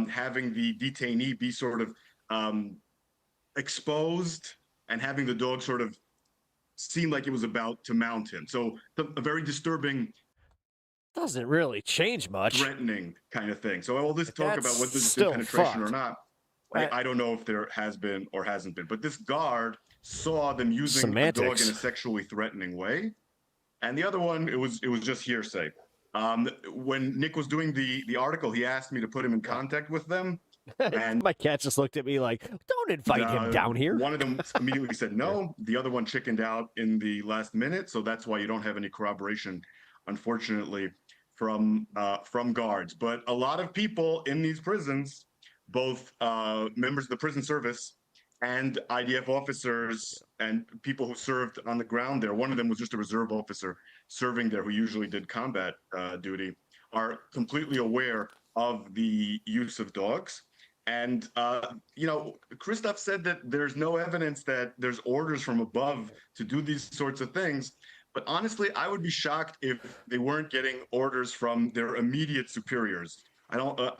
Speaker 14: having the detainee be sort of exposed and having the dog sort of seem like it was about to mount him. So a very disturbing,
Speaker 5: doesn't really change much,
Speaker 14: threatening kind of thing. So all this talk about whether there's
Speaker 5: still
Speaker 14: been penetration
Speaker 5: fucked.
Speaker 14: or not, I don't know if there has been or hasn't been. But this guard saw them using a dog in a sexually threatening way, and the other one, it was just hearsay. When Nick was doing the article, he asked me to put him in contact with them. And
Speaker 5: my cat just looked at me like, don't invite him down here.
Speaker 14: One of them immediately said no. The other one chickened out in the last minute. So that's why you don't have any corroboration, unfortunately, from guards. But a lot of people in these prisons, both members of the prison service and IDF officers and people who served on the ground there, one of them was just a reserve officer serving there who usually did combat duty, are completely aware of the use of dogs. And, Christoph said that there's no evidence that there's orders from above to do these sorts of things. But honestly, I would be shocked if they weren't getting orders from their immediate superiors. I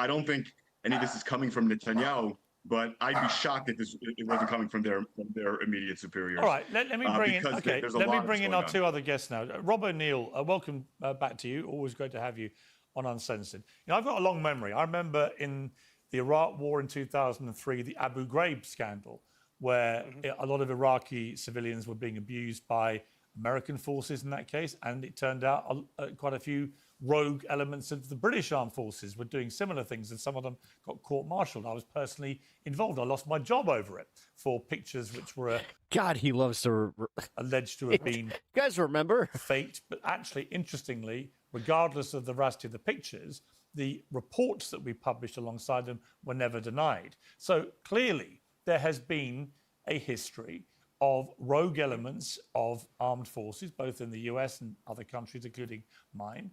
Speaker 14: don't think any of this is coming from Netanyahu, but I'd be shocked if it wasn't coming from their immediate superiors.
Speaker 18: All right, let me bring in. Okay, let me bring in our two other guests now. Rob O'Neill, welcome back to you. Always great to have you on Uncensored. I've got a long memory. I remember in the Iraq War in 2003, the Abu Ghraib scandal, where a lot of Iraqi civilians were being abused by American forces in that case, and it turned out quite a few rogue elements of the British armed forces were doing similar things, and some of them got court-martialed. I was personally involved. I lost my job over it for pictures which were
Speaker 5: God, he loves to
Speaker 18: alleged to have been
Speaker 5: you guys remember
Speaker 18: faked, but actually, interestingly, regardless of the veracity of the pictures, the reports that we published alongside them were never denied. So clearly, there has been a history of rogue elements of armed forces, both in the US and other countries, including mine,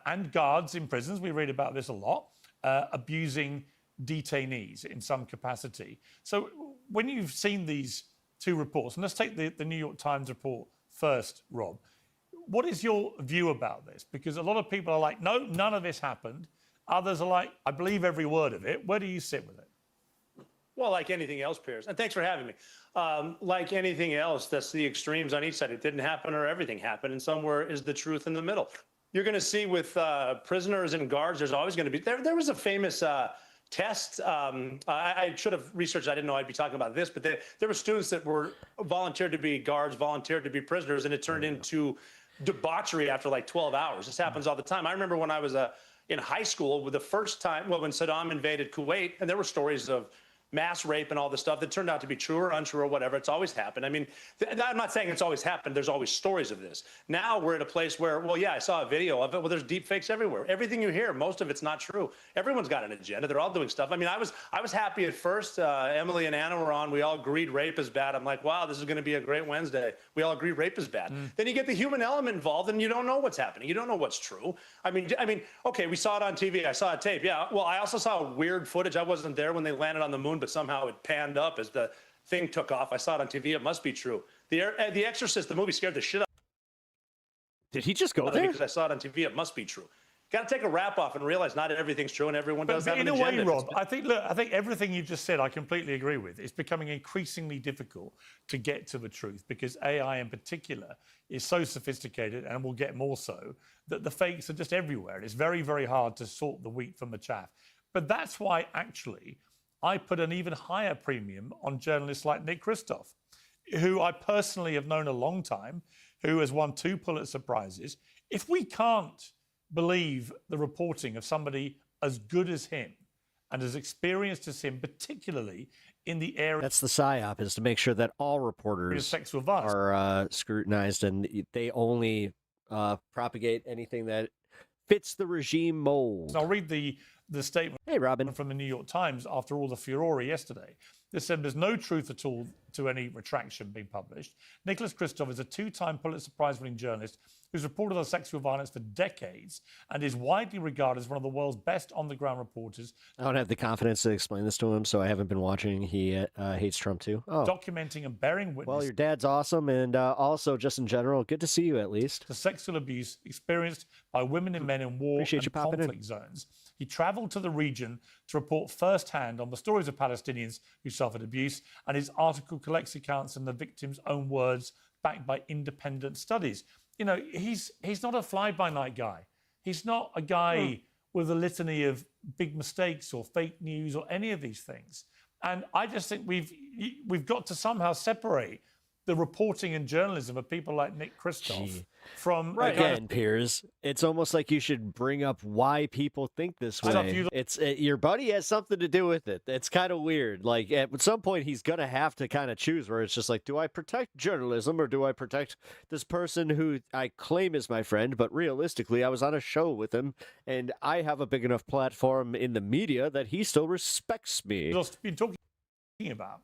Speaker 18: and guards in prisons. We read about this a lot, abusing detainees in some capacity. So when you've seen these two reports, and let's take the New York Times report first, Rob, what is your view about this? Because a lot of people are like, no, none of this happened. Others are like, I believe every word of it. Where do you sit with it?
Speaker 13: Well, like anything else, Piers, and thanks for having me. Like anything else, that's the extremes on each side. It didn't happen or everything happened, and somewhere is the truth in the middle. You're going to see with prisoners and guards, there's always going to be, there was a famous test. I should have researched, I didn't know I'd be talking about this, but there were students that were volunteered to be guards, volunteered to be prisoners, and it turned into debauchery after like 12 hours. This happens all the time. I remember when I was in high school, with the first time, when Saddam invaded Kuwait, and there were stories of mass rape and all this stuff that turned out to be true or untrue or whatever. It's always happened. I mean, I'm not saying it's always happened. There's always stories of this. Now we're at a place where, well, yeah, I saw a video of it. Well, there's deep fakes everywhere. Everything you hear, most of it's not true. Everyone's got an agenda. They're all doing stuff. I mean, I was happy at first. Emily and Anna were on. We all agreed rape is bad. I'm like, wow, this is going to be a great Wednesday. We all agree rape is bad. Then you get the human element involved, and you don't know what's happening. You don't know what's true. I mean, okay, we saw it on TV. I saw a tape. Yeah. Well, I also saw weird footage. I wasn't there when they landed on the moon, but somehow it panned up as the thing took off. I saw it on TV. It must be true. The Exorcist, the movie, scared the shit out.
Speaker 5: Did he just go there?
Speaker 13: Because I saw it on TV. It must be true. Got to take a wrap off and realize not everything's true, and everyone does have an agenda.
Speaker 18: In a way, Rob, I think everything you just said, I completely agree with. It's becoming increasingly difficult to get to the truth because AI in particular is so sophisticated, and will get more so, that the fakes are just everywhere. And it's very, very hard to sort the wheat from the chaff. But that's why, actually, I put an even higher premium on journalists like Nick Kristof, who I personally have known a long time, who has won 2 Pulitzer Prizes. If we can't believe the reporting of somebody as good as him and as experienced as him, particularly in the area...
Speaker 5: That's the PSYOP, is to make sure that all reporters are scrutinized and they only propagate anything that fits the regime mold.
Speaker 18: So I'll read the statement from the New York Times after all the furore yesterday. They said there's no truth at all to any retraction being published. Nicholas Kristof is a 2-time Pulitzer Prize-winning journalist who's reported on sexual violence for decades and is widely regarded as one of the world's best on-the-ground reporters.
Speaker 5: I don't have the confidence to explain this to him, so I haven't been watching. He hates Trump, too. Oh.
Speaker 18: Documenting and bearing witness.
Speaker 5: Well, your dad's awesome, and also, just in general, good to see you, at least.
Speaker 18: The sexual abuse experienced by women and men in war and conflict zones. He traveled to the region to report firsthand on the stories of Palestinians who suffered abuse, and his article collects accounts in the victims' own words, backed by independent studies. You know, he's not a fly-by-night guy. He's not a guy with a litany of big mistakes or fake news or any of these things. And I just think we've got to somehow separate the reporting and journalism of people like Nick Kristof from
Speaker 5: Again, Piers, it's almost like you should bring up why people think this way. It's your buddy has something to do with it. It's kind of weird. Like at some point, he's gonna have to kind of choose where it's just like, do I protect journalism or do I protect this person who I claim is my friend, but realistically, I was on a show with him and I have a big enough platform in the media that he still respects me.
Speaker 18: Been talking about.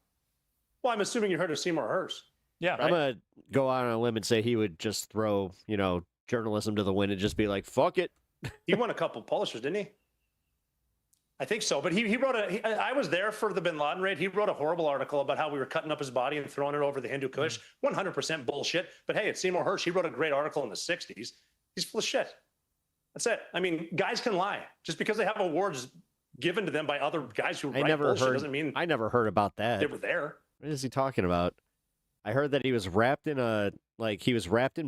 Speaker 13: Well, I'm assuming you heard of Seymour Hersh.
Speaker 18: Yeah,
Speaker 5: I'm gonna go out on a limb and say he would just throw, journalism to the wind and just be like, "Fuck it."
Speaker 13: He won a couple Pulitzers, didn't he? I think so. But he wrote I was there for the Bin Laden raid. He wrote a horrible article about how we were cutting up his body and throwing it over the Hindu Kush. 100% bullshit. But hey, it's Seymour Hersh. He wrote a great article in the 60s. He's full of shit. That's it. I mean, guys can lie. Just because they have awards given to them by other guys who write bullshit doesn't mean
Speaker 5: I never heard about that.
Speaker 13: they were there.
Speaker 5: What is he talking about? I heard that he was wrapped in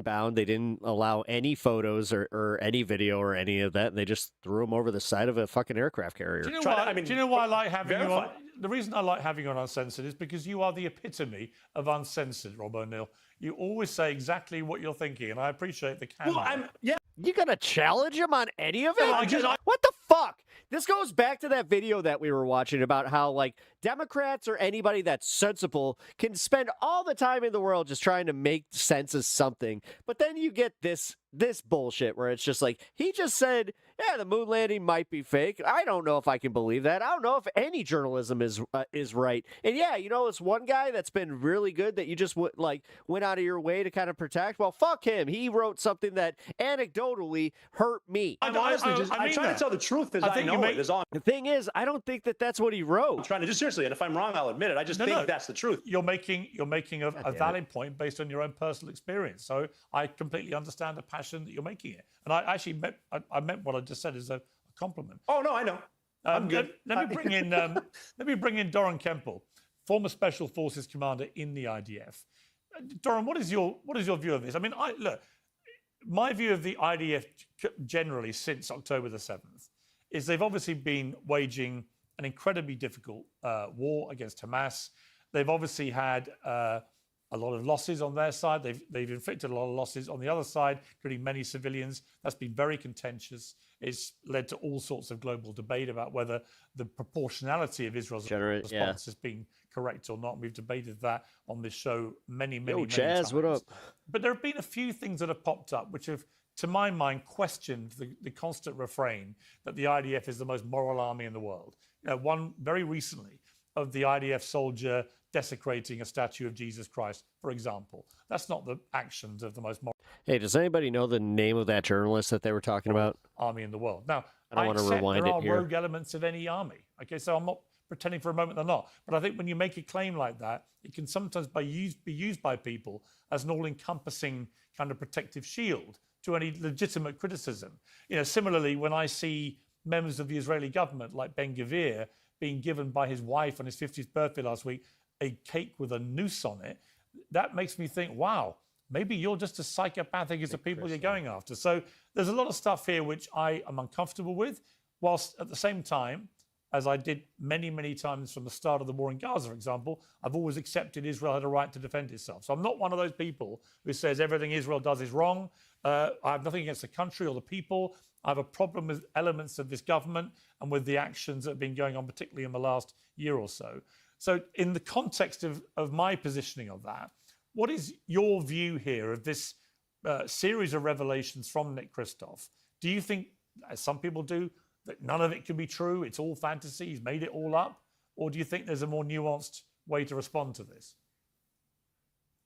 Speaker 5: bound. They didn't allow any photos or any video or any of that, and they just threw him over the side of a fucking aircraft carrier.
Speaker 18: Do you know why I like having you on? The reason I like having you on Uncensored is because you are the epitome of uncensored, Rob O'Neill. You always say exactly what you're thinking, and I appreciate the candor.
Speaker 5: You gonna challenge him on any of it? What the fuck? This goes back to that video that we were watching about how, like, Democrats or anybody that's sensible can spend all the time in the world just trying to make sense of something. But then you get this bullshit where it's just like, he just said, yeah, the moon landing might be fake. I don't know if I can believe that. I don't know if any journalism is right. And yeah, this one guy that's been really good that you just went out of your way to kind of protect. Well, fuck him. He wrote something that anecdotally hurt me.
Speaker 13: I'm honestly I'm trying to tell the truth as I know it is on.
Speaker 5: The thing is, I don't think that that's what he wrote.
Speaker 13: I'm trying to just seriously, and if I'm wrong, I'll admit it. I just think that's the truth.
Speaker 18: You're making a valid point based on your own personal experience. So I completely understand the passion that you're making it. And I actually meant what I just said as a compliment.
Speaker 13: Oh no, I know. I'm good.
Speaker 18: Let me bring in Doran Kempel, former Special Forces commander in the IDF. Doran, what is your view of this? I mean, look, my view of the IDF generally since October the 7th is they've obviously been waging an incredibly difficult war against Hamas. They've obviously had a lot of losses on their side. They've inflicted a lot of losses on the other side, including many civilians. That's been very contentious. It's led to all sorts of global debate about whether the proportionality of Israel's response has been correct or not. We've debated that on this show many times.
Speaker 5: What up?
Speaker 18: But there have been a few things that have popped up which have, to my mind, questioned the constant refrain that the IDF is the most moral army in the world. One very recently of the IDF soldier desecrating a statue of Jesus Christ, for example. That's not the actions of the most moral.
Speaker 5: Hey, does anybody know the name of that journalist that they were talking about?
Speaker 18: Army in the world. Now,
Speaker 5: I don't want to rewind it here.
Speaker 18: There are rogue elements of any army. Okay, so I'm not pretending for a moment they're not. But I think when you make a claim like that, it can sometimes be used by people as an all-encompassing kind of protective shield to any legitimate criticism. Similarly, when I see members of the Israeli government, like Ben Gvir, being given by his wife on his 50th birthday last week a cake with a noose on it, that makes me think, wow, maybe you're just as psychopathic as the people you're going after. So there's a lot of stuff here which I am uncomfortable with, whilst at the same time, as I did many times from the start of the war in Gaza, for example, I've always accepted Israel had a right to defend itself. So I'm not one of those people who says everything Israel does is wrong. I have nothing against the country or the people. I have a problem with elements of this government and with the actions that have been going on, particularly in the last year or so. So in the context of my positioning of that, what is your view here of this series of revelations from Nick Kristof? Do you think, as some people do, that none of it can be true, it's all fantasy, he's made it all up? Or do you think there's a more nuanced way to respond to this?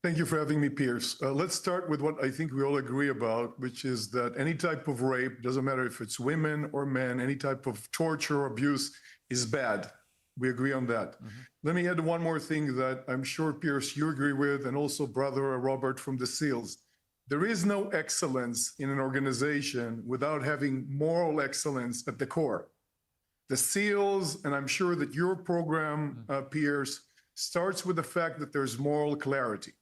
Speaker 1: Thank you for having me, Piers. Let's start with what I think we all agree about, which is that any type of rape, doesn't matter if it's women or men, any type of torture or abuse is bad. We agree on that. Mm-hmm. Let me add one more thing that I'm sure, Piers, you agree with, and also brother Robert from the SEALs. There is no excellence in an organization without having moral excellence at the core. The SEALs, and I'm sure that your program, Piers, starts with the fact that there's moral clarity.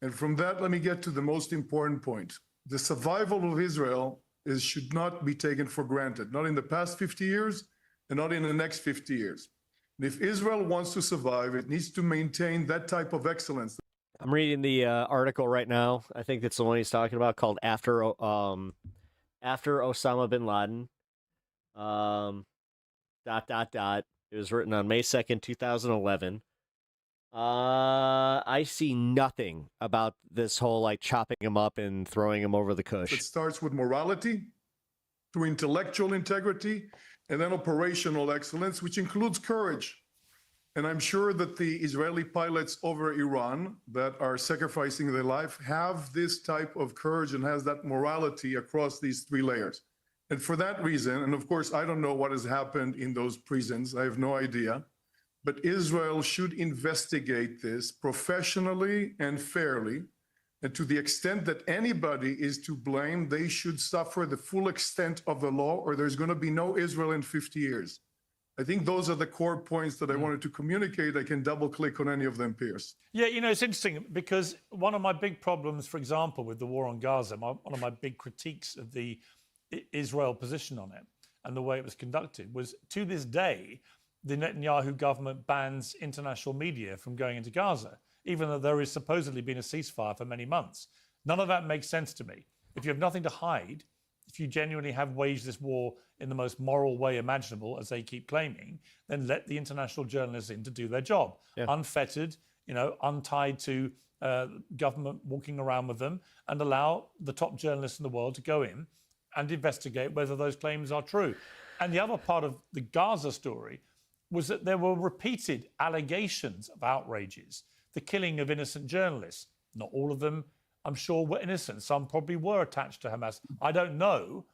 Speaker 1: And from that, let me get to the most important point. The survival of Israel should not be taken for granted, not in the past 50 years and not in the next 50 years. And if Israel wants to survive, it needs to maintain that type of excellence.
Speaker 5: I'm reading the article right now. I think it's the one he's talking about, called After Osama bin Laden. It was written on May 2nd, 2011. I see nothing about this whole like chopping him up and throwing him over the cush.
Speaker 1: It starts with morality, through intellectual integrity, and then operational excellence, which includes courage. And I'm sure that the Israeli pilots over Iran that are sacrificing their life have this type of courage and has that morality across these three layers. And for that reason, and of course, I don't know what has happened in those prisons. I have no idea. But Israel should investigate this professionally and fairly. And to the extent that anybody is to blame, they should suffer the full extent of the law, or there's going to be no Israel in 50 years. I think those are the core points that I wanted to communicate. I can double click on any of them, Piers.
Speaker 18: Yeah, you know, it's interesting because one of my big problems, for example, with the war on Gaza, one of my big critiques of the Israel position on it and the way it was conducted was, to this day, the Netanyahu government bans international media from going into Gaza, even though there has supposedly been a ceasefire for many months. None of that makes sense to me. If you have nothing to hide, if you genuinely have waged this war in the most moral way imaginable, as they keep claiming, then let the international journalists in to do their job. Yeah. Unfettered, you know, untied to government walking around with them, and allow the top journalists in the world to go in and investigate whether those claims are true. And the other part of the Gaza story was that there were repeated allegations of outrages, the killing of innocent journalists. Not all of them, I'm sure, were innocent. Some probably were attached to Hamas. I don't know,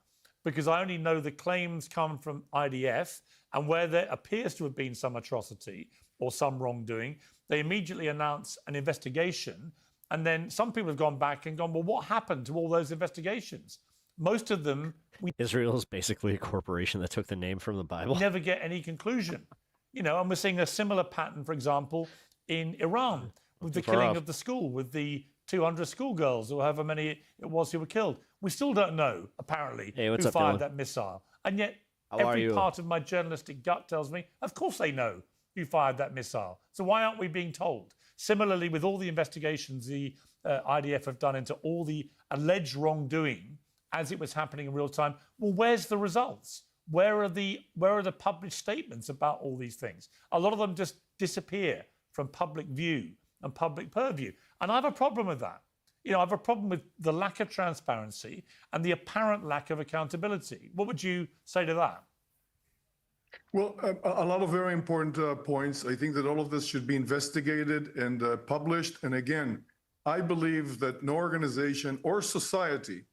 Speaker 18: because I only know the claims come from IDF, and where there appears to have been some atrocity or some wrongdoing, they immediately announce an investigation. And then some people have gone back and gone, well, what happened to all those investigations? Most of them...
Speaker 5: Israel is basically a corporation that took the name from the Bible.
Speaker 18: Never get any conclusion. You know, and we're seeing a similar pattern, for example, in Iran, with the killing of the school, with the 200 schoolgirls or however many it was who were killed. We still don't know, apparently, who fired that missile. And yet, every part of my journalistic gut tells me, of course they know who fired that missile. So why aren't we being told? Similarly, with all the investigations the IDF have done into all the alleged wrongdoing as it was happening in real time, well, where's the results? Where are the published statements about all these things? A lot of them just disappear from public view and public purview. And I have a problem with that. You know, I have a problem with the lack of transparency and the apparent lack of accountability. What would you say to that?
Speaker 1: Well, a lot of very important points. I think that all of this should be investigated and published. And again, I believe that no organization or society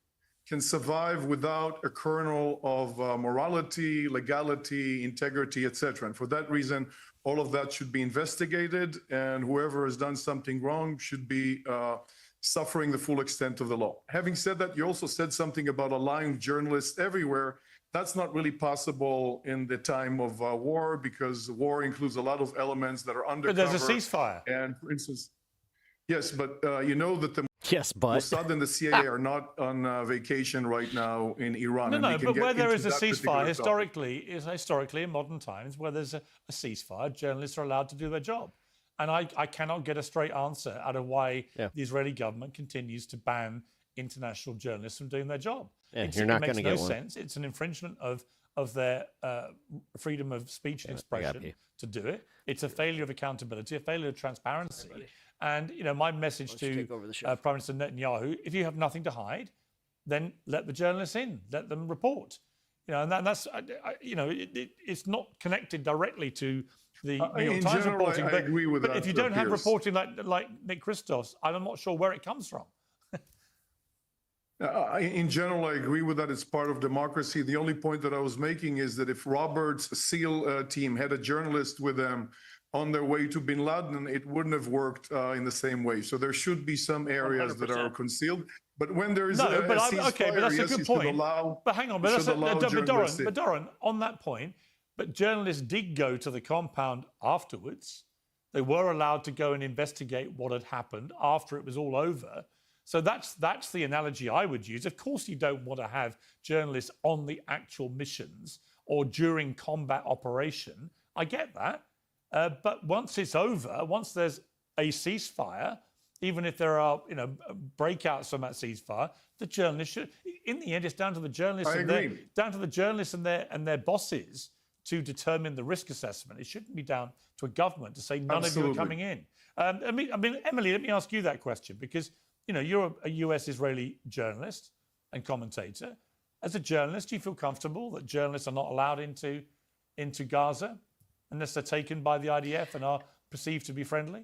Speaker 1: can survive without a kernel of morality, legality, integrity, etc. And for that reason, all of that should be investigated, and whoever has done something wrong should be suffering the full extent of the law. Having said that, you also said something about allowing journalists everywhere. That's not really possible in the time of war, because war includes a lot of elements that are undercover.
Speaker 18: But there's a ceasefire.
Speaker 1: And for instance, yes, but you know that the
Speaker 5: Mossad
Speaker 1: and the CIA are not on vacation right now in Iran.
Speaker 18: No, but where there is a ceasefire, historically in modern times, where there's a ceasefire, journalists are allowed to do their job. And I cannot get a straight answer out of why the Israeli government continues to ban international journalists from doing their job.
Speaker 5: Yeah, you're not going to get
Speaker 18: one. It makes no sense. It's an infringement of their freedom of speech and expression to do it. It's a failure of accountability, a failure of transparency. And, you know, my message to Prime Minister Netanyahu, if you have nothing to hide, then let the journalists in, let them report. You know, and that's, you know, it's not connected directly to the New York Times reporting.
Speaker 1: I agree with that.
Speaker 18: But if you don't have reporting like Nick Christos, I'm not sure where it comes from.
Speaker 1: In general, I agree with that. It's part of democracy. The only point that I was making is that if Robert's SEAL team had a journalist with them on their way to bin Laden, it wouldn't have worked in the same way. So there should be some areas 100%. That are concealed. But when there is a ceasefire,
Speaker 18: but that's
Speaker 1: yes,
Speaker 18: a good point.
Speaker 1: Allow,
Speaker 18: but hang on, but Doran, on that point, But journalists did go to the compound afterwards. They were allowed to go and investigate what had happened after it was all over. So that's the analogy I would use. Of course, you don't want to have journalists on the actual missions or during combat operation. I get that. But once it's over, once there's a ceasefire, even if there are, breakouts from that ceasefire, the journalists should. In the end, it's down to the journalists and their bosses to determine the risk assessment. It shouldn't be down to a government to say none of you are coming in. I mean, Emily, let me ask you that question because you're a US-Israeli journalist and commentator. As a journalist, do you feel comfortable that journalists are not allowed into Gaza unless they're taken by the IDF and are perceived to be friendly?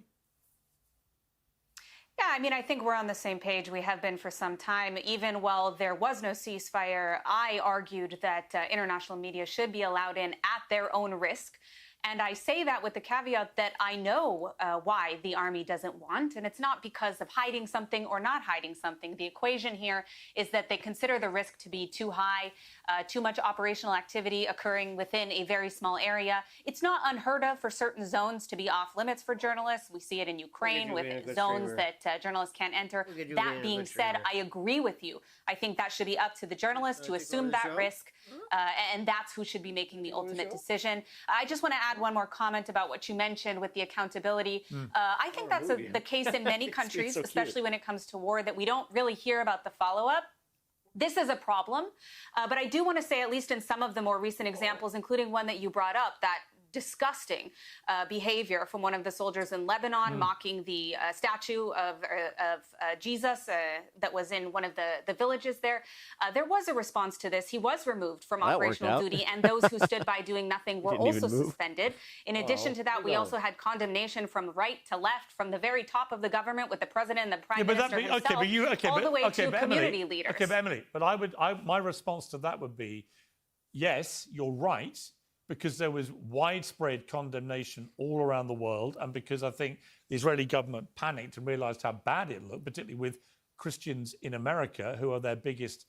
Speaker 16: Yeah, I mean, I think we're on the same page. We have been for some time. Even while there was no ceasefire, I argued that international media should be allowed in at their own risk. And I say that with the caveat that I know why the Army doesn't want, and it's not because of hiding something or not hiding something. The equation here is that they consider the risk to be too high, too much operational activity occurring within a very small area. It's not unheard of for certain zones to be off limits for journalists. We see it in Ukraine with zones that journalists can't enter. That being said, I agree with you. I think that should be up to the journalists to assume that risk, and that's who should be making the ultimate decision. I just want to add one more comment about what you mentioned with the accountability. I think that's the case in many countries, especially when it comes to war, that we don't really hear about the follow-up. This is a problem, but I do want to say, at least in some of the more recent examples, including one that you brought up, that disgusting behavior from one of the soldiers in Lebanon, mocking the statue of Jesus that was in one of the villages there. There was a response to this. He was removed from operational duty, and those who stood by doing nothing were also suspended. In addition to that, we also had condemnation from right to left, from the very top of the government with the president and the prime minister himself, all the way to community leaders.
Speaker 18: Okay, but Emily, my response to that would be, yes, you're right, because there was widespread condemnation all around the world, and because I think the Israeli government panicked and realized how bad it looked, particularly with Christians in America, who are their biggest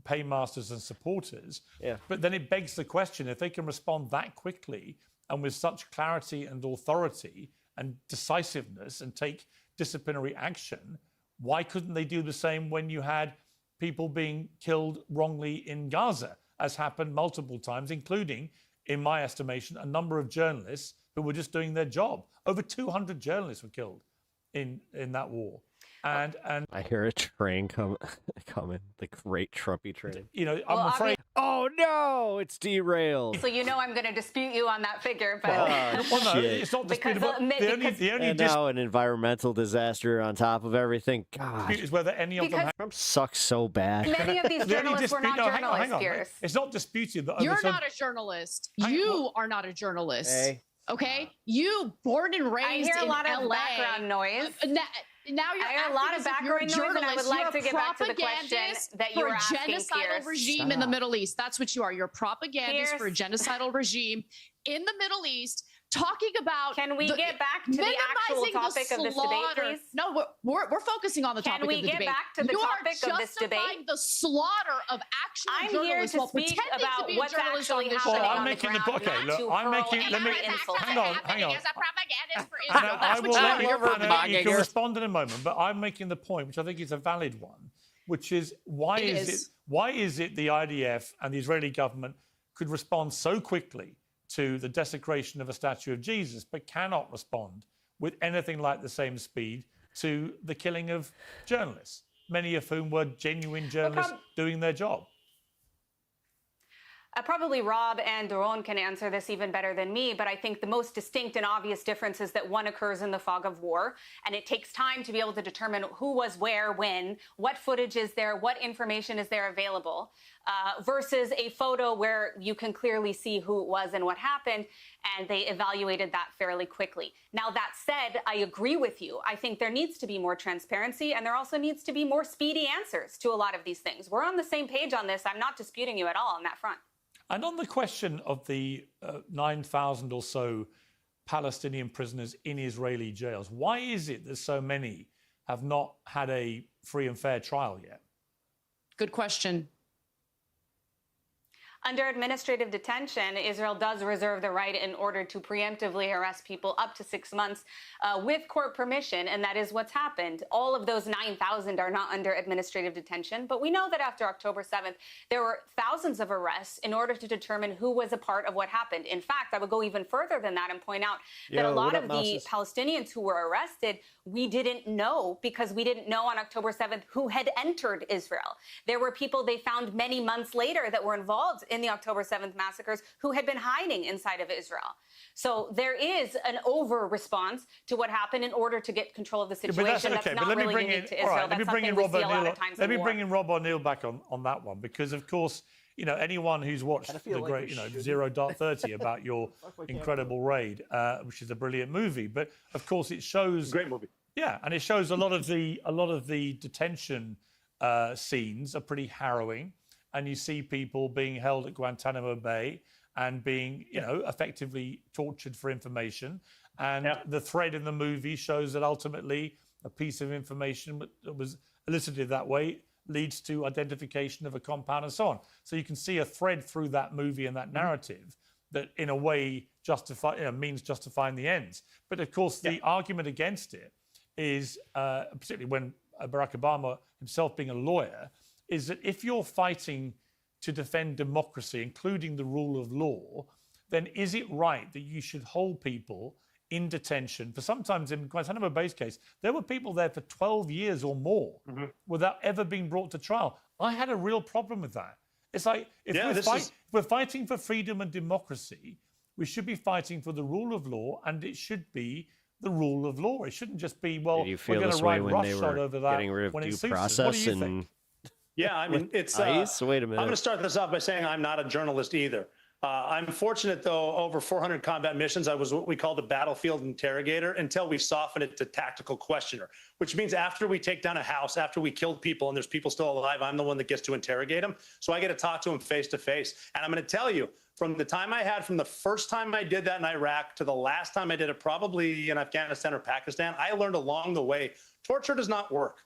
Speaker 18: paymasters and supporters. Yeah. But then it begs the question, if they can respond that quickly and with such clarity and authority and decisiveness and take disciplinary action, why couldn't they do the same when you had people being killed wrongly in Gaza, as happened multiple times, including, in my estimation, a number of journalists who were just doing their job. Over 200 journalists were killed in that war. And
Speaker 5: I hear a train coming, the great Trumpy train.
Speaker 18: I'm afraid.
Speaker 5: Oh no, it's derailed.
Speaker 16: So I'm going to dispute you on that figure, but
Speaker 5: no,
Speaker 18: it's not disputable.
Speaker 5: Now an environmental disaster on top of everything. God,
Speaker 18: is whether any of them
Speaker 5: Trump sucks so bad.
Speaker 16: Many of these journalists were not journalists, Pierce.
Speaker 18: It's not disputed that
Speaker 17: you're not a journalist. You are not a journalist.
Speaker 5: Hey.
Speaker 17: Okay, you born and raised
Speaker 16: I hear a lot of
Speaker 17: LA.
Speaker 16: background noise.
Speaker 17: Now you're
Speaker 16: I hear a lot of background noise, and I would like to get back to the question that you were asking,
Speaker 17: genocidal regime in the Middle East. That's what you are. You're a propagandist for a genocidal regime in the Middle East. Talking about
Speaker 16: can we get back to the actual topic of this debate, please?
Speaker 17: No, we're focusing on the topic of the debate.
Speaker 16: Can we get back to the topic of this debate?
Speaker 17: You are justifying the slaughter of actual
Speaker 16: I'm
Speaker 17: journalists
Speaker 16: here to speak about what's actually happening on the ground.
Speaker 18: Okay, look, I'm making. Let me hang on.
Speaker 17: As a propagandist for Israel,
Speaker 18: I will let you can respond in a moment, but I'm making the point, which I think is a valid one, which is why is it the IDF and the Israeli government could respond so quickly to the desecration of a statue of Jesus, but cannot respond with anything like the same speed to the killing of journalists, many of whom were genuine journalists doing their job?
Speaker 16: Probably Rob and Doron can answer this even better than me, but I think the most distinct and obvious difference is that one occurs in the fog of war, and it takes time to be able to determine who was where, when, what footage is there, what information is there available, versus a photo where you can clearly see who it was and what happened, and they evaluated that fairly quickly. Now, that said, I agree with you. I think there needs to be more transparency, and there also needs to be more speedy answers to a lot of these things. We're on the same page on this. I'm not disputing you at all on that front.
Speaker 18: And on the question of the 9,000 or so Palestinian prisoners in Israeli jails, why is it that so many have not had a free and fair trial yet?
Speaker 17: Good question.
Speaker 16: Under administrative detention, Israel does reserve the right in order to preemptively arrest people up to 6 months with court permission, and that is what's happened. All of those 9,000 are not under administrative detention, but we know that after October 7th, there were thousands of arrests in order to determine who was a part of what happened. In fact, I would go even further than that and point out that a lot of the Palestinians who were arrested, we didn't know, because we didn't know on October 7th who had entered Israel. There were people they found many months later that were involved in the October 7th massacres who had been hiding inside of Israel. So there is an over-response to what happened in order to get control of the situation. That's not really unique to Israel. That's something we see a lot of times in war.
Speaker 18: Let me bring in Rob O'Neill back on that one, because, of course, you know, anyone who's watched the great, you know, 0-30 about your incredible raid, which is a brilliant movie, but of course it shows
Speaker 13: great movie.
Speaker 18: Yeah, and it shows a lot of the detention scenes are pretty harrowing, and you see people being held at Guantanamo Bay and being, you know, effectively tortured for information. And the thread in the movie shows that ultimately a piece of information that was elicited that way leads to identification of a compound and so on. So you can see a thread through that movie and that narrative that in a way means justifying the ends. But of course, the argument against it is, particularly when Barack Obama himself being a lawyer, is that if you're fighting to defend democracy, including the rule of law, then is it right that you should hold people in detention for sometimes, in Guantanamo Bay's case, there were people there for 12 years or more without ever being brought to trial. I had a real problem with that. It's like, if we're fighting for freedom and democracy, we should be fighting for the rule of law, and it should be the rule of law. It shouldn't just be, well, we're going to ride roughshod over that when it suits us. What do you think?
Speaker 13: Yeah, I mean, it's...
Speaker 5: Wait a minute.
Speaker 13: I'm going to start this off by saying I'm not a journalist either. I'm fortunate, though, over 400 combat missions, I was what we called a battlefield interrogator until we softened it to tactical questioner, which means after we take down a house, after we killed people and there's people still alive, I'm the one that gets to interrogate them. So I get to talk to them face to face. And I'm going to tell you, from the time from the first time I did that in Iraq to the last time I did it, probably in Afghanistan or Pakistan, I learned along the way, torture does not work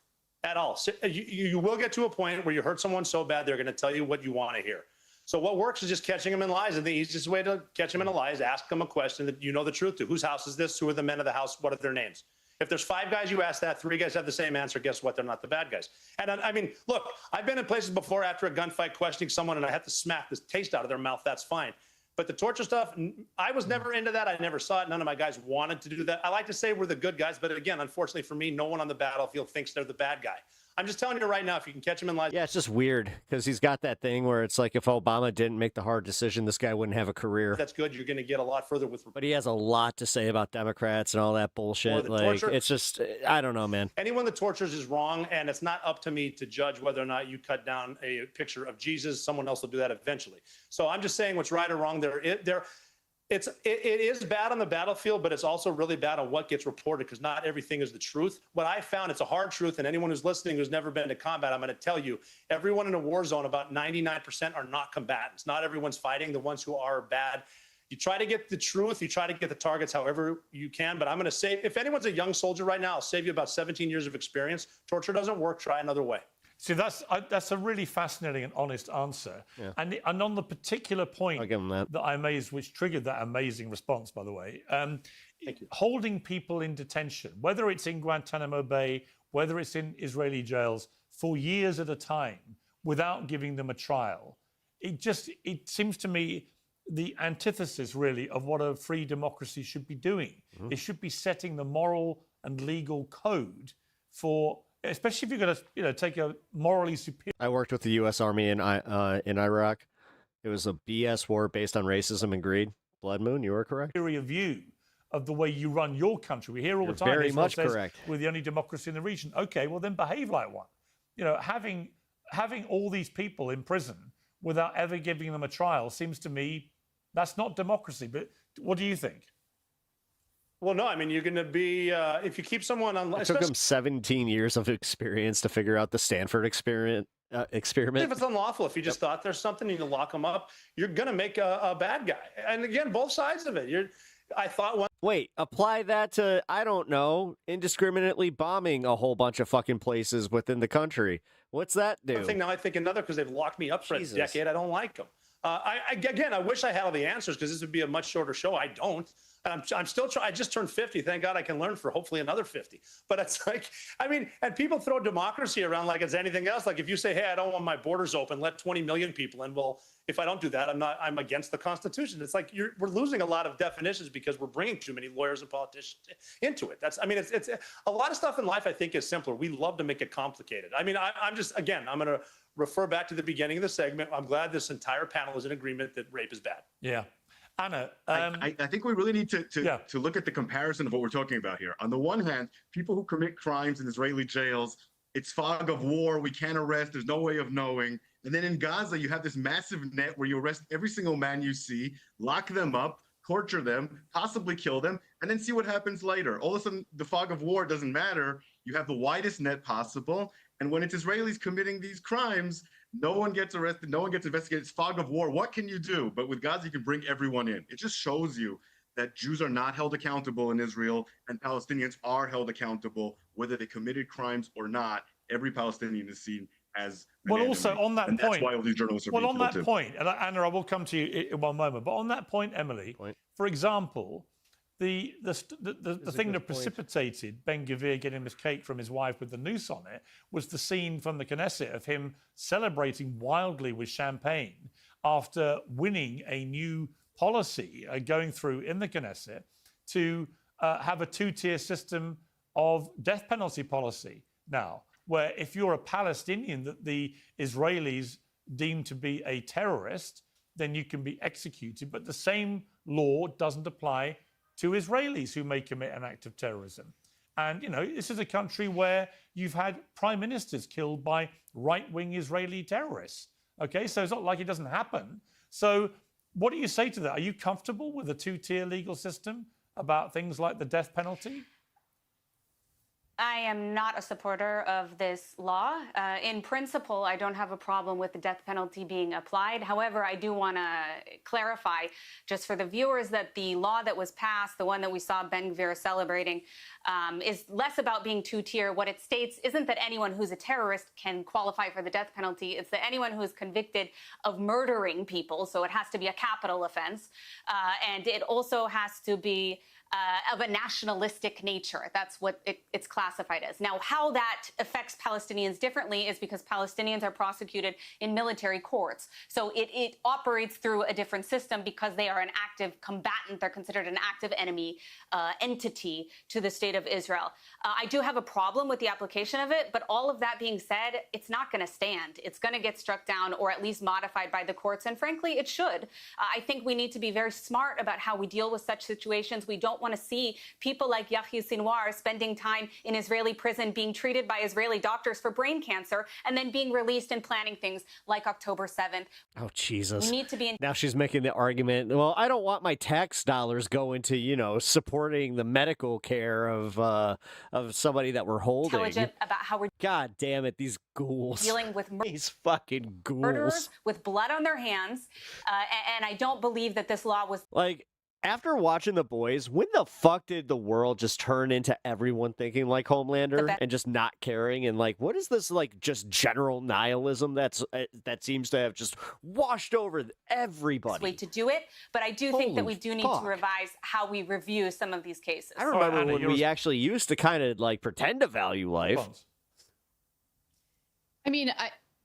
Speaker 13: at all. So you will get to a point where you hurt someone so bad, they're going to tell you what you want to hear. So what works is just catching them in lies. And the easiest way to catch them in a lie is ask them a question that you know the truth to. Whose house is this? Who are the men of the house? What are their names? If there's 5 guys you ask that, 3 guys have the same answer, guess what? They're not the bad guys. And I mean, look, I've been in places before after a gunfight questioning someone and I had to smack the taste out of their mouth. That's fine. But the torture stuff, I was never into that. I never saw it. None of my guys wanted to do that. I like to say we're the good guys. But again, unfortunately for me, no one on the battlefield thinks they're the bad guy. I'm just telling you right now, if you can catch him in lies.
Speaker 5: Yeah, it's just weird because he's got that thing where it's like if Obama didn't make the hard decision, this guy wouldn't have a career.
Speaker 13: That's good. You're going to get a lot further with.
Speaker 5: But he has a lot to say about Democrats and all that bullshit. Like, torture. It's just, I don't know, man.
Speaker 13: Anyone that tortures is wrong, and it's not up to me to judge whether or not you cut down a picture of Jesus. Someone else will do that eventually. So I'm just saying what's right or wrong there. It is bad on the battlefield, but it's also really bad on what gets reported because not everything is the truth. What I found, it's a hard truth, and anyone who's listening who's never been to combat, I'm going to tell you, everyone in a war zone, about 99% are not combatants. Not everyone's fighting. The ones who are bad. You try to get the truth. You try to get the targets however you can. But I'm going to say, if anyone's a young soldier right now, I'll save you about 17 years of experience. Torture doesn't work. Try another way.
Speaker 18: See, that's a really fascinating and honest answer. Yeah. And on the particular point that I made, which triggered that amazing response, by the way, holding people in detention, whether it's in Guantanamo Bay, whether it's in Israeli jails, for years at a time, without giving them a trial, it seems to me the antithesis, really, of what a free democracy should be doing. Mm-hmm. It should be setting the moral and legal code for... Especially if you're going to, take a morally superior.
Speaker 5: I worked with the U.S. Army in Iraq. It was a BS war based on racism and greed. Blood Moon, you were correct.
Speaker 18: View of the way you run your country. We hear all the time.
Speaker 5: Very much correct.
Speaker 18: We're the only democracy in the region. Okay, well then behave like one. Having all these people in prison without ever giving them a trial seems to me that's not democracy. But what do you think?
Speaker 13: Well, no, I mean, you're going to be, if you keep someone on...
Speaker 5: It took him 17 years of experience to figure out the Stanford experiment.
Speaker 13: If it's unlawful, if you just thought there's something, you can lock them up, you're going to make a bad guy. And again, both sides of it.
Speaker 5: Wait, apply that to, I don't know, indiscriminately bombing a whole bunch of fucking places within the country. What's that do?
Speaker 13: One thing now I think another, because they've locked me up for a decade. I don't like them. Again, I wish I had all the answers because this would be a much shorter show. I don't. I'm still trying. I just turned 50. Thank God I can learn for hopefully another 50. But it's like, I mean, and people throw democracy around like it's anything else. Like if you say, hey, I don't want my borders open, let 20 million people in. Well, if I don't do that, I'm against the Constitution. It's like we're losing a lot of definitions because we're bringing too many lawyers and politicians into it. It's a lot of stuff in life I think is simpler. We love to make it complicated. I mean, I'm going to refer back to the beginning of the segment. I'm glad this entire panel is in agreement that rape is bad.
Speaker 18: Yeah. Anna,
Speaker 14: I think we really need to look at the comparison of what we're talking about here. On the one hand, people who commit crimes in Israeli jails, it's fog of war, we can't arrest, there's no way of knowing. And then in Gaza, you have this massive net where you arrest every single man you see, lock them up, torture them, possibly kill them, and then see what happens later. All of a sudden, the fog of war doesn't matter. You have the widest net possible. And when it's Israelis committing these crimes, no one gets arrested, no one gets investigated. It's fog of war. What can you do? But with Gaza, you can bring everyone in. It just shows you that Jews are not held accountable in Israel and Palestinians are held accountable, whether they committed crimes or not. Every Palestinian is seen as an enemy.
Speaker 18: Also on that
Speaker 14: and
Speaker 18: point,
Speaker 14: that's why all these journalists are being
Speaker 18: on that
Speaker 14: killed too.
Speaker 18: point, and Anna, I will come to you in one moment. But on that point, Emily, for example, the thing that precipitated Ben Gvir getting this cake from his wife with the noose on it was the scene from the Knesset of him celebrating wildly with champagne after winning a new policy going through in the Knesset to have a two-tier system of death penalty policy now, where if you're a Palestinian that the Israelis deem to be a terrorist, then you can be executed. But the same law doesn't apply to Israelis who may commit an act of terrorism. And, you know, this is a country where you've had prime ministers killed by right-wing Israeli terrorists. Okay, so it's not like it doesn't happen. So what do you say to that? Are you comfortable with a two-tier legal system about things like the death penalty?
Speaker 16: I am not a supporter of this law. In principle, I don't have a problem with the death penalty being applied. However, I do want to clarify, just for the viewers, that the law that was passed, the one that we saw Ben Gvir celebrating, is less about being two-tier. What it states isn't that anyone who's a terrorist can qualify for the death penalty. It's that anyone who is convicted of murdering people, so it has to be a capital offense, and it also has to be of a nationalistic nature. That's what it's classified as. Now, how that affects Palestinians differently is because Palestinians are prosecuted in military courts. So it operates through a different system because they are an active combatant. They're considered an active enemy entity to the state of Israel. I do have a problem with the application of it, but all of that being said, it's not going to stand. It's going to get struck down or at least modified by the courts, and frankly, it should. I think we need to be very smart about how we deal with such situations. We don't want to see people like Yahya Sinwar spending time in Israeli prison being treated by Israeli doctors for brain cancer and then being released and planning things like October 7th.
Speaker 5: Oh, Jesus.
Speaker 16: We need to be in.
Speaker 5: Now she's making the argument, well, I don't want my tax dollars going to, you know, supporting the medical care of somebody that we're holding.
Speaker 16: Intelligent about how we're
Speaker 5: God damn it, these ghouls.
Speaker 16: dealing with
Speaker 5: these fucking ghouls.
Speaker 16: murderers with blood on their hands. And I don't believe that this law was
Speaker 5: Like, after watching The Boys, when the fuck did the world just turn into everyone thinking like Homelander and just not caring? And like, what is this like just general nihilism that seems to have just washed over everybody?
Speaker 16: way to do it, but I do think that we do need to revise how we review some of these cases.
Speaker 5: I remember when we actually used to kind of like pretend to value life.
Speaker 17: I mean,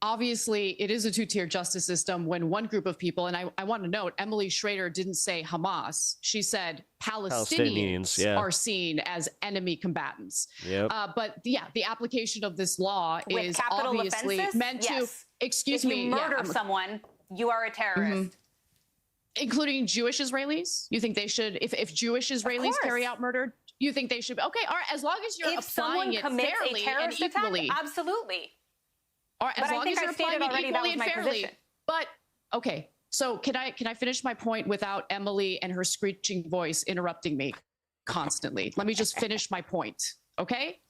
Speaker 17: obviously, it is a two-tier justice system when one group of people, and I want to note, Emily Schrader didn't say Hamas. She said Palestinians are seen as enemy combatants.
Speaker 5: Yep.
Speaker 17: But yeah, the application of this law
Speaker 16: With
Speaker 17: is
Speaker 16: capital
Speaker 17: obviously
Speaker 16: offenses?
Speaker 17: meant to,
Speaker 16: Yes.
Speaker 17: excuse
Speaker 16: if
Speaker 17: me,
Speaker 16: you murder someone, you are a terrorist.
Speaker 17: Including Jewish Israelis? You think they should, if Jewish Israelis carry out murder, you think they should, okay, all right, as long as you're
Speaker 16: If someone
Speaker 17: applying it
Speaker 16: commits
Speaker 17: fairly
Speaker 16: a terrorist
Speaker 17: and equally.
Speaker 16: attack, absolutely.
Speaker 17: Or as
Speaker 16: But I
Speaker 17: long
Speaker 16: think
Speaker 17: as you're
Speaker 16: I stated
Speaker 17: applying it
Speaker 16: already that
Speaker 17: equally
Speaker 16: was
Speaker 17: and
Speaker 16: my
Speaker 17: fairly.
Speaker 16: position.
Speaker 17: But okay, so can I finish my point without Emily and her screeching voice interrupting me constantly? Let me just finish my point, okay?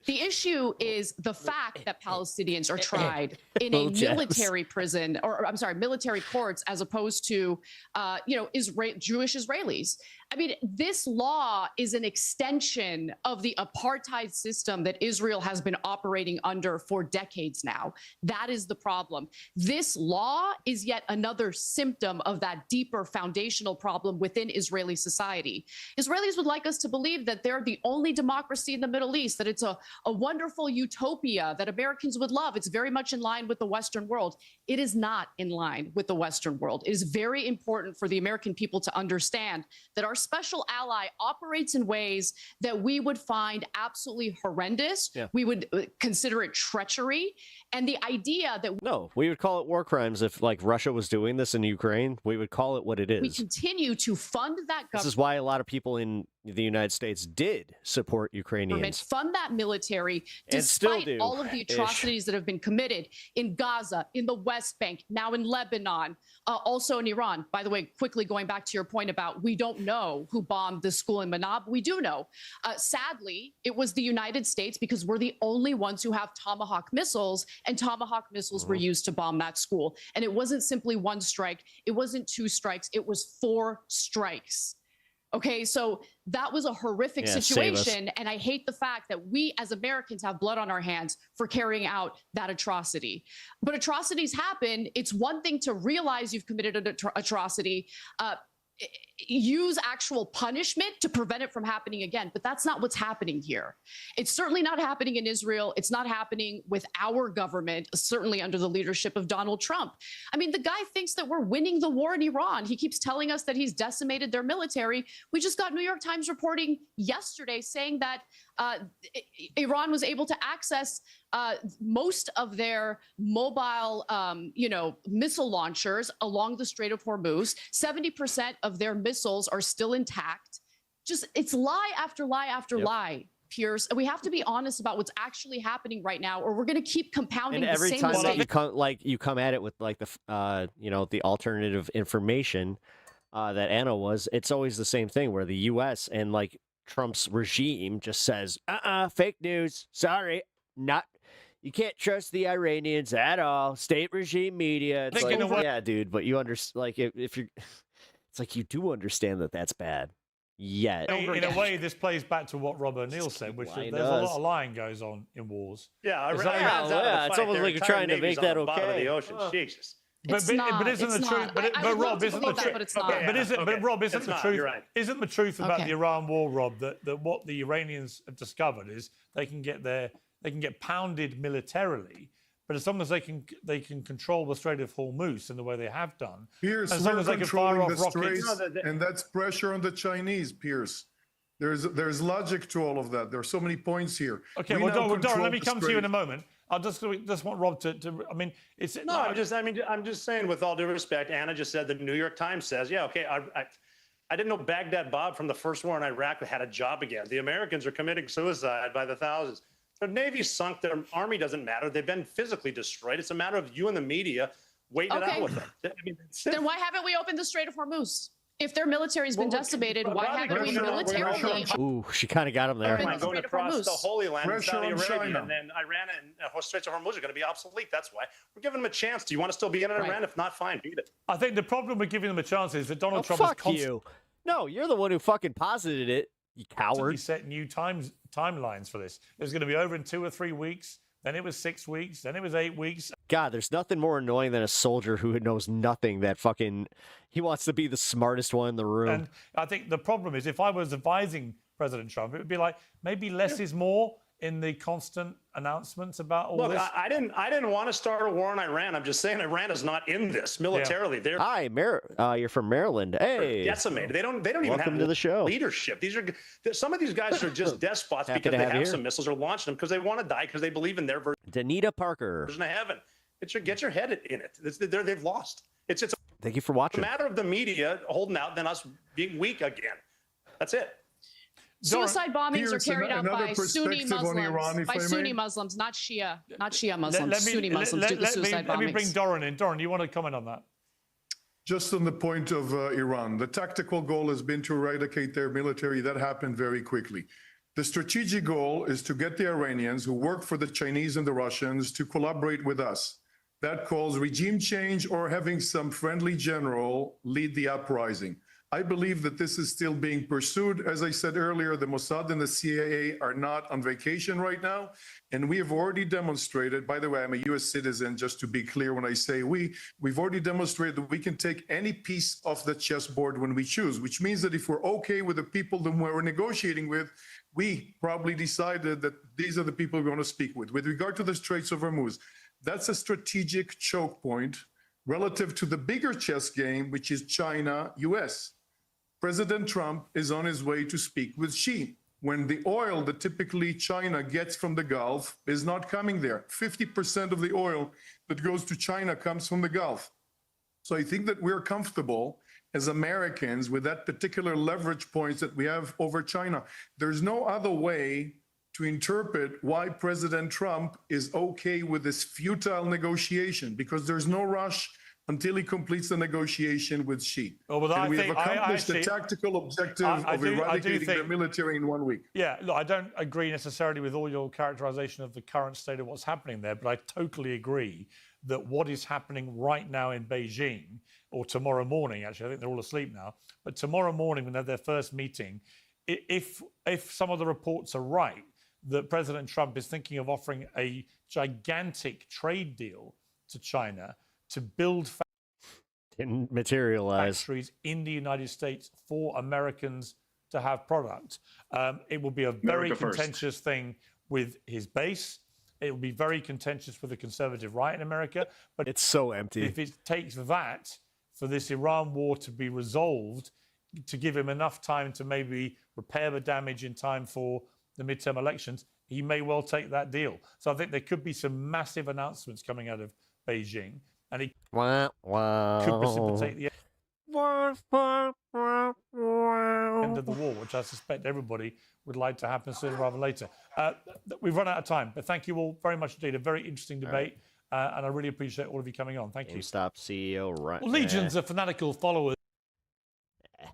Speaker 17: The issue is the fact that Palestinians are tried in a military prison, or I'm sorry, military courts, as opposed to, Jewish Israelis. I mean, this law is an extension of the apartheid system that Israel has been operating under for decades now. That is the problem. This law is yet another symptom of that deeper foundational problem within Israeli society. Israelis would like us to believe that they're the only democracy in the Middle East, that it's a wonderful utopia that Americans would love. It's very much in line with the Western world. It is not in line with the Western world. It is very important for the American people to understand that our special ally operates in ways that we would find absolutely horrendous.
Speaker 5: Yeah.
Speaker 17: We would consider it treachery. And the idea that
Speaker 5: No, we would call it war crimes if, like, Russia was doing this in Ukraine. We would call it what it
Speaker 17: we
Speaker 5: is.
Speaker 17: continue to fund that
Speaker 5: This
Speaker 17: government.
Speaker 5: is why a lot of people in the United States did support
Speaker 17: Government,
Speaker 5: Ukrainians.
Speaker 17: fund that military,
Speaker 5: And still
Speaker 17: despite
Speaker 5: do,
Speaker 17: all of the
Speaker 5: ish.
Speaker 17: atrocities that have been committed in Gaza, in the West Bank, now in Lebanon, also in Iran. By the way, quickly going back to your point about we don't know who bombed the school in Manab. We do know. Sadly, it was the United States because we're the only ones who have Tomahawk missiles, and Tomahawk missiles were used to bomb that school. And it wasn't simply one strike. It wasn't two strikes. It was 4 strikes. Okay, so that was a horrific
Speaker 5: Yeah, save us.
Speaker 17: situation. And I hate the fact that we as Americans have blood on our hands for carrying out that atrocity. But atrocities happen. It's one thing to realize you've committed an atrocity, use actual punishment to prevent it from happening again. But that's not what's happening here. It's certainly not happening in Israel. It's not happening with our government, certainly under the leadership of Donald Trump. I mean, the guy thinks that we're winning the war in Iran. He keeps telling us that he's decimated their military. We just got New York Times reporting yesterday saying that Iran was able to access most of their mobile, missile launchers along the Strait of Hormuz. 70% of their missiles are still intact. Just it's lie after lie after lie, Pierce. And we have to be honest about what's actually happening right now, or we're going to keep compounding
Speaker 5: And every
Speaker 17: the same
Speaker 5: time that
Speaker 17: mistake.
Speaker 5: you come at it with like the the alternative information that Anna was, it's always the same thing where the U.S. and like Trump's regime just says, fake news. Sorry, you can't trust the Iranians at all. State regime media. It's like, yeah, dude, but you understand, like, if you're, it's like you do understand that that's bad. Yet,
Speaker 18: In a way, this plays back to what Rob O'Neill said, which is there's a lot of lying goes on in wars.
Speaker 13: Yeah,
Speaker 18: Is
Speaker 13: Iran's
Speaker 18: that-
Speaker 13: out of the
Speaker 5: it's
Speaker 13: fight.
Speaker 5: almost
Speaker 13: Their
Speaker 5: like you're
Speaker 13: entire
Speaker 5: trying to
Speaker 13: navy's
Speaker 5: make
Speaker 13: on
Speaker 5: that
Speaker 13: the bottom of
Speaker 5: okay.
Speaker 13: the ocean. Jesus.
Speaker 18: But isn't the truth? But Rob, isn't the truth?
Speaker 17: But it's not.
Speaker 18: But Rob, isn't
Speaker 13: It's
Speaker 18: the
Speaker 13: not,
Speaker 18: truth?
Speaker 13: you're right.
Speaker 18: Isn't the truth about
Speaker 17: Okay.
Speaker 18: the Iran war, Rob, that what the Iranians have discovered is they can get pounded militarily, but as long as they can control the Strait of Hormuz in the way they have done,
Speaker 1: Pierce,
Speaker 18: as long
Speaker 1: we're
Speaker 18: as they can fire
Speaker 1: controlling
Speaker 18: off
Speaker 1: the
Speaker 18: rockets.
Speaker 1: straits, and that's pressure on the Chinese, Pierce. There's logic to all of that. There are so many points here.
Speaker 18: Okay,
Speaker 1: We
Speaker 18: well,
Speaker 1: now
Speaker 18: Doran,
Speaker 1: control
Speaker 18: let me
Speaker 1: the
Speaker 18: come to you in a
Speaker 1: strait.
Speaker 18: moment. I just want Rob to. I mean, it's
Speaker 13: No, I'm just saying, with all due respect, Anna just said the New York Times says, yeah, okay, I didn't know Baghdad Bob from the first war in Iraq had a job again. The Americans are committing suicide by the thousands. Their Navy sunk, their army doesn't matter. They've been physically destroyed. It's a matter of you and the media waiting it
Speaker 17: Okay.
Speaker 13: out with them. I mean,
Speaker 17: Then why haven't we opened the Strait of Hormuz? If their military's been decimated, why haven't we militarily?
Speaker 5: Ooh, she kind of got him there.
Speaker 13: Going
Speaker 17: Strait of
Speaker 13: across
Speaker 17: Hormuz.
Speaker 13: the Holy Land in
Speaker 1: Pressure
Speaker 13: Saudi
Speaker 1: on
Speaker 13: Arabia,
Speaker 1: China.
Speaker 13: and then Iran and Straits of Hormuz are going to be obsolete. That's why we're giving them a chance. Do you want to still be in Iran? If not, fine, beat it.
Speaker 18: I think the problem with giving them a chance is that Donald Trump
Speaker 5: fuck
Speaker 18: is
Speaker 5: you. No, you're the one who fucking posited it, you
Speaker 18: constantly
Speaker 5: coward.
Speaker 18: set new timelines for this. It was going to be over in 2 or 3 weeks. Then it was 6 weeks. Then it was 8 weeks.
Speaker 5: God, there's nothing more annoying than a soldier who knows nothing that fucking he wants to be the smartest one in the room.
Speaker 18: And I think the problem is if I was advising President Trump, it would be like maybe less is more in the constant announcements about all
Speaker 13: Look,
Speaker 18: this.
Speaker 13: I didn't want to start a war in Iran. I'm just saying Iran is not in this militarily. They're
Speaker 5: Hi, you're from Maryland. Hey,
Speaker 13: decimated. They don't even
Speaker 5: welcome
Speaker 13: have
Speaker 5: to the show.
Speaker 13: leadership. Some of these guys are just despots
Speaker 5: Happy
Speaker 13: because
Speaker 5: to
Speaker 13: they
Speaker 5: have you
Speaker 13: have
Speaker 5: here.
Speaker 13: some missiles or launching them because they want to die because they believe in their
Speaker 5: Danita Parker.
Speaker 13: version of heaven. Get your head in it. They've lost. It's a
Speaker 5: Thank you for watching.
Speaker 13: matter of the media holding out than us being weak again. That's it.
Speaker 17: Suicide bombings are
Speaker 1: Pierce,
Speaker 17: carried out
Speaker 1: another
Speaker 17: by Sunni
Speaker 1: perspective on Iran,
Speaker 17: Muslims,
Speaker 1: if
Speaker 17: by
Speaker 1: I may.
Speaker 17: Sunni Muslims, not Shia Muslims. Sunni Muslims do the
Speaker 18: let
Speaker 17: suicide
Speaker 18: me
Speaker 17: bombings.
Speaker 18: bring Doran in. Doran, you want to comment on that?
Speaker 1: Just on the point of Iran, the tactical goal has been to eradicate their military. That happened very quickly. The strategic goal is to get the Iranians who work for the Chinese and the Russians to collaborate with us. That calls regime change or having some friendly general lead the uprising. I believe that this is still being pursued. As I said earlier, the Mossad and the CIA are not on vacation right now. And we have already demonstrated, by the way, I'm a US citizen, just to be clear when I say we've already demonstrated that we can take any piece off the chessboard when we choose, which means that if we're okay with the people that we're negotiating with, we probably decided that these are the people we're going to speak with. With regard to the Straits of Hormuz, that's a strategic choke point relative to the bigger chess game, which is China, US. President Trump is on his way to speak with Xi when the oil that typically China gets from the Gulf is not coming there. 50% of the oil that goes to China comes from the Gulf. So I think that we're comfortable as Americans with that particular leverage points that we have over China. There's no other way to interpret why President Trump is okay with this futile negotiation, because there's no rush until he completes the negotiation with Xi.
Speaker 18: Well,
Speaker 1: and we have accomplished the tactical objective of eradicating the military in 1 week.
Speaker 18: Yeah, look, I don't agree necessarily with all your characterization of the current state of what's happening there, but I totally agree that what is happening right now in Beijing, or tomorrow morning, actually, I think they're all asleep now, but tomorrow morning when they have their first meeting, if some of the reports are right, that President Trump is thinking of offering a gigantic trade deal to China to build
Speaker 5: didn't materialize
Speaker 18: factories in the United States for Americans to have product. It will be a very contentious thing with his base. It will be very contentious with the conservative right in America. But
Speaker 5: it's so empty.
Speaker 18: If it takes that for this Iran war to be resolved, to give him enough time to maybe repair the damage in time for the midterm elections, he may well take that deal. So I think there could be some massive announcements coming out of Beijing, and he could precipitate the end of the war, which I suspect everybody would like to happen sooner rather than later. We've run out of time, but thank you all very much indeed. A very interesting debate, and I really appreciate all of you coming on. Thank you.
Speaker 5: Stop CEO right.
Speaker 18: Legions of fanatical followers.
Speaker 5: Don't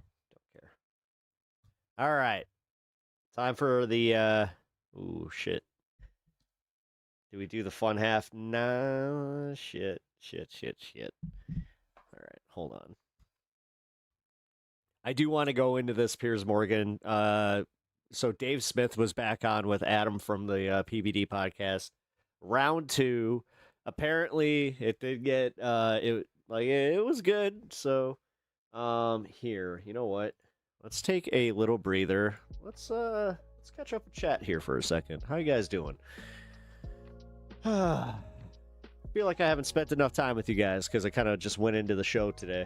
Speaker 5: care. All right. Time for the ooh, shit. Do we do the fun half? No, shit. All right, hold on. I do want to go into this, Piers Morgan. So Dave Smith was back on with Adam from the PBD podcast. Round 2. Apparently, it did get it was good. So, here, you know what? Let's take a little breather. Let's catch up with chat here for a second. How you guys doing? I feel like I haven't spent enough time with you guys because I kind of just went into the show today.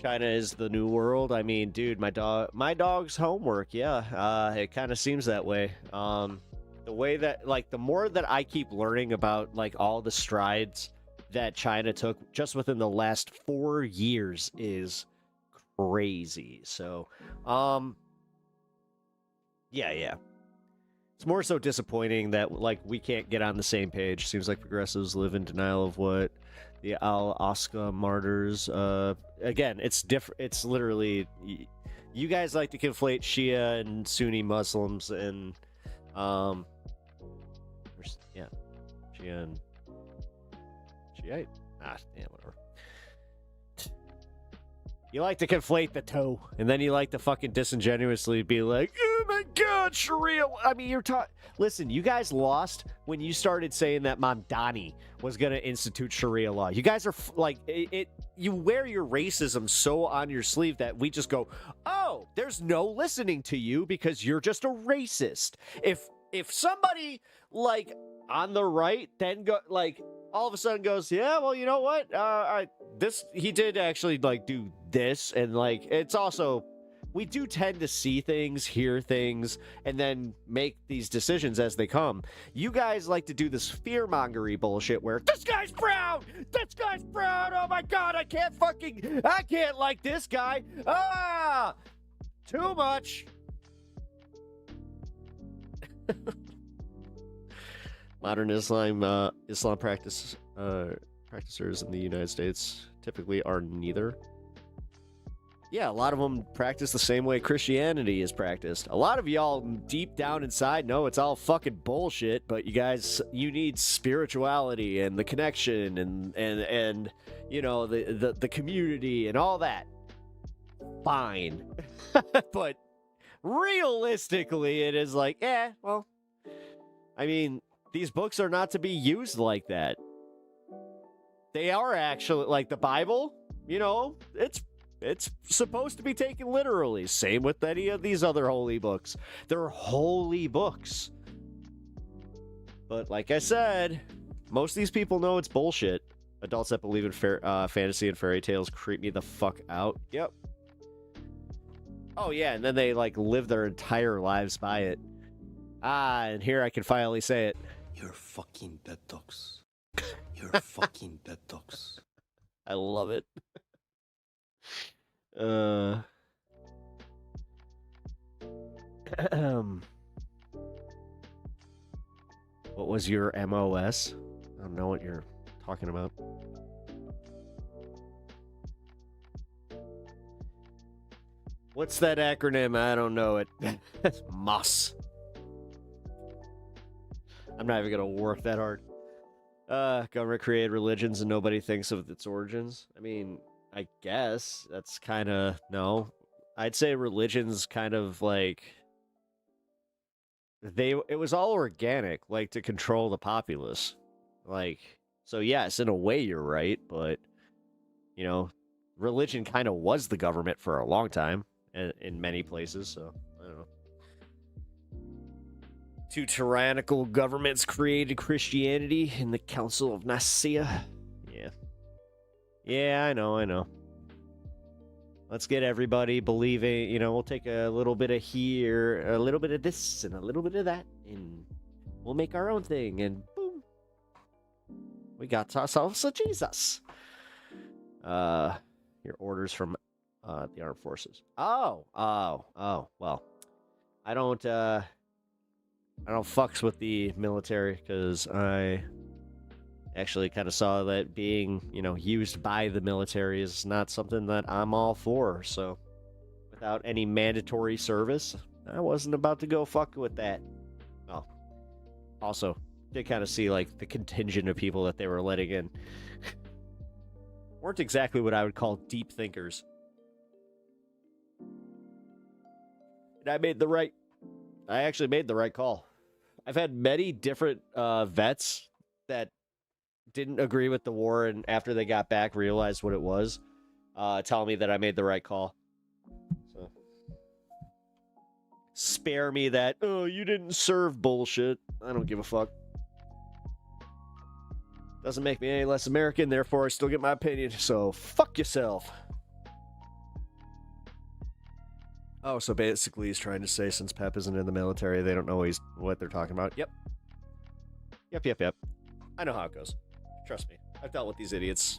Speaker 5: China is the new world. I mean, dude, my dog's homework. Yeah, it kind of seems that way. The way that, like, the more that I keep learning about, like, all the strides that China took just within the last 4 years is crazy. So, yeah. It's more so disappointing that, like, we can't get on the same page. Seems like progressives live in denial of what the Al-Aqsa martyrs. Again, it's different. It's literally, you guys like to conflate Shia and Sunni Muslims, and Shia and Shiite. Whatever. You like to conflate the two, and then you like to fucking disingenuously be like, oh my god, Sharia. I mean, listen, you guys lost when you started saying that Mamdani was going to institute Sharia law. You guys are you wear your racism so on your sleeve that we just go, oh, there's no listening to you because you're just a racist. If somebody, like, on the right then go, like, all of a sudden goes, yeah, well, you know what? He did actually, like, do this, and, like, it's also, we do tend to see things, hear things, and then make these decisions as they come. You guys like to do this fear-mongery bullshit where, this guy's proud! This guy's proud! Oh my god, I can't like this guy! Ah! Too much! Modern Islam practitioners in the United States typically are neither. Yeah, a lot of them practice the same way Christianity is practiced. A lot of y'all deep down inside know it's all fucking bullshit, but you need spirituality and the connection and you know, the community and all that. fine. But realistically, it is like, well, I mean, these books are not to be used like that. They are actually, like the Bible, you know, it's supposed to be taken literally. Same with any of these other holy books. They're holy books. But like I said, most of these people know it's bullshit. Adults that believe in fantasy and fairy tales creep me the fuck out. Yep. Oh, yeah, and then they, like, live their entire lives by it. And here I can finally say it.
Speaker 2: You're fucking dead dogs. You're fucking dead dogs.
Speaker 5: I love it. What was your MOS? I don't know what you're talking about. What's that acronym? I don't know it. That's MOS. I'm not even gonna work that hard. Government created religions and nobody thinks of its origins. I mean, I guess that's kind of no. I'd say religion's kind of like it was all organic, like to control the populace. Like, so yes, in a way you're right, but you know, religion kind of was the government for a long time in many places, so I don't know. Two tyrannical governments created Christianity in the Council of Nicaea. Yeah. Yeah, I know. Let's get everybody believing, you know, we'll take a little bit of here, a little bit of this, and a little bit of that, and we'll make our own thing, and boom. We got ourselves a Jesus. Your orders from the armed forces. Oh, well. I don't fucks with the military because I actually kind of saw that being, you know, used by the military is not something that I'm all for. So without any mandatory service, I wasn't about to go fuck with that. Well, also did kind of see like the contingent of people that they were letting in weren't exactly what I would call deep thinkers. And I actually made the right call. I've had many different vets that didn't agree with the war and after they got back realized what it was, telling me that I made the right call. So spare me that, oh, you didn't serve bullshit. I don't give a fuck. Doesn't make me any less American, therefore I still get my opinion, so fuck yourself. Oh, so basically he's trying to say since Pep isn't in the military, they don't know what they're talking about. Yep. I know how it goes. Trust me. I've dealt with these idiots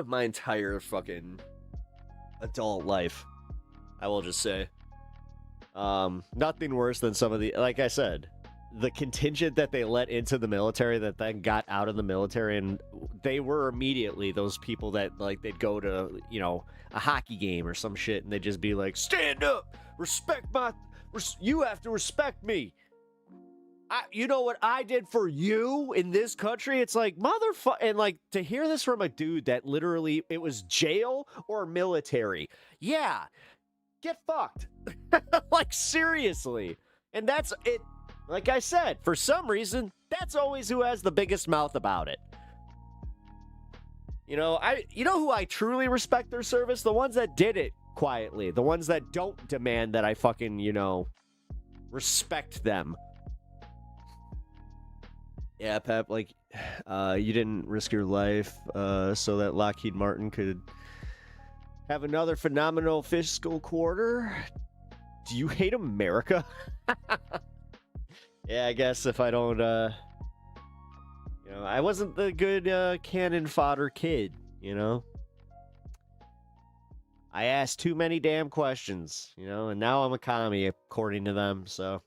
Speaker 5: my entire fucking adult life. I will just say. Nothing worse than some of the, like I said, the contingent that they let into the military that then got out of the military, and they were immediately those people that, like, they'd go to, you know, a hockey game or some shit, and they'd just be like, stand up, you have to respect me. You know what I did for you in this country? It's like, motherfucker. And like, to hear this from a dude that literally, it was jail or military. Yeah, get fucked. Like, seriously. And that's it. Like I said, for some reason, that's always who has the biggest mouth about it. You know who I truly respect their service? The ones that did it quietly. The ones that don't demand that I fucking, you know, respect them. Yeah, Pep, like, you didn't risk your life so that Lockheed Martin could have another phenomenal fiscal quarter? Do you hate America? Yeah, I guess if I don't, you know, I wasn't the good cannon fodder kid, you know? I asked too many damn questions, you know, and now I'm a commie, according to them, so.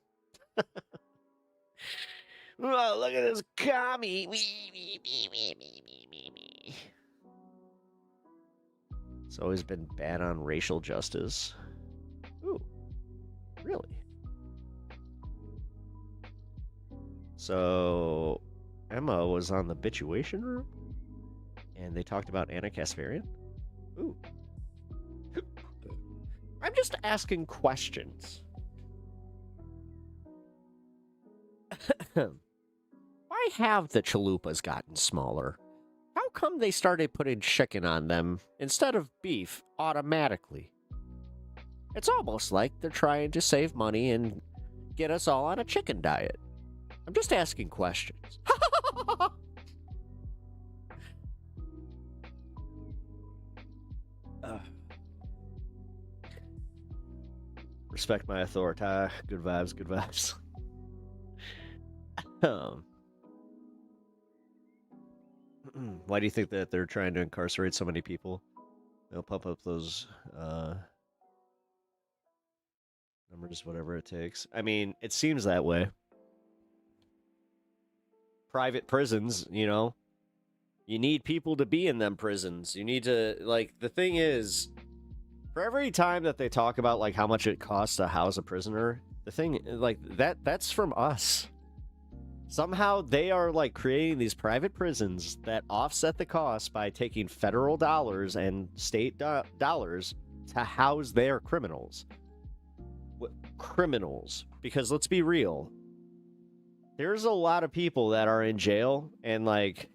Speaker 5: Oh, look at this commie. It's always been bad on racial justice. Ooh, really? So, Emma was on the Bituation Room, and they talked about Anna Kasparian. Ooh. just asking questions. Why have the chalupas gotten smaller? How come they started putting chicken on them instead of beef automatically? It's almost like they're trying to save money and get us all on a chicken diet. I'm just asking questions. Respect my authority. Good vibes, good vibes. Why do you think that they're trying to incarcerate so many people? They'll pump up those numbers, whatever it takes. I mean, it seems that way. Private prisons, you know, you need people to be in them prisons. You need to, like, the thing is, for every time that they talk about, like, how much it costs to house a prisoner, the thing, like, that's from us. Somehow they are, like, creating these private prisons that offset the cost by taking federal dollars and state dollars to house their criminals. Criminals. Because let's be real. There's a lot of people that are in jail and, like,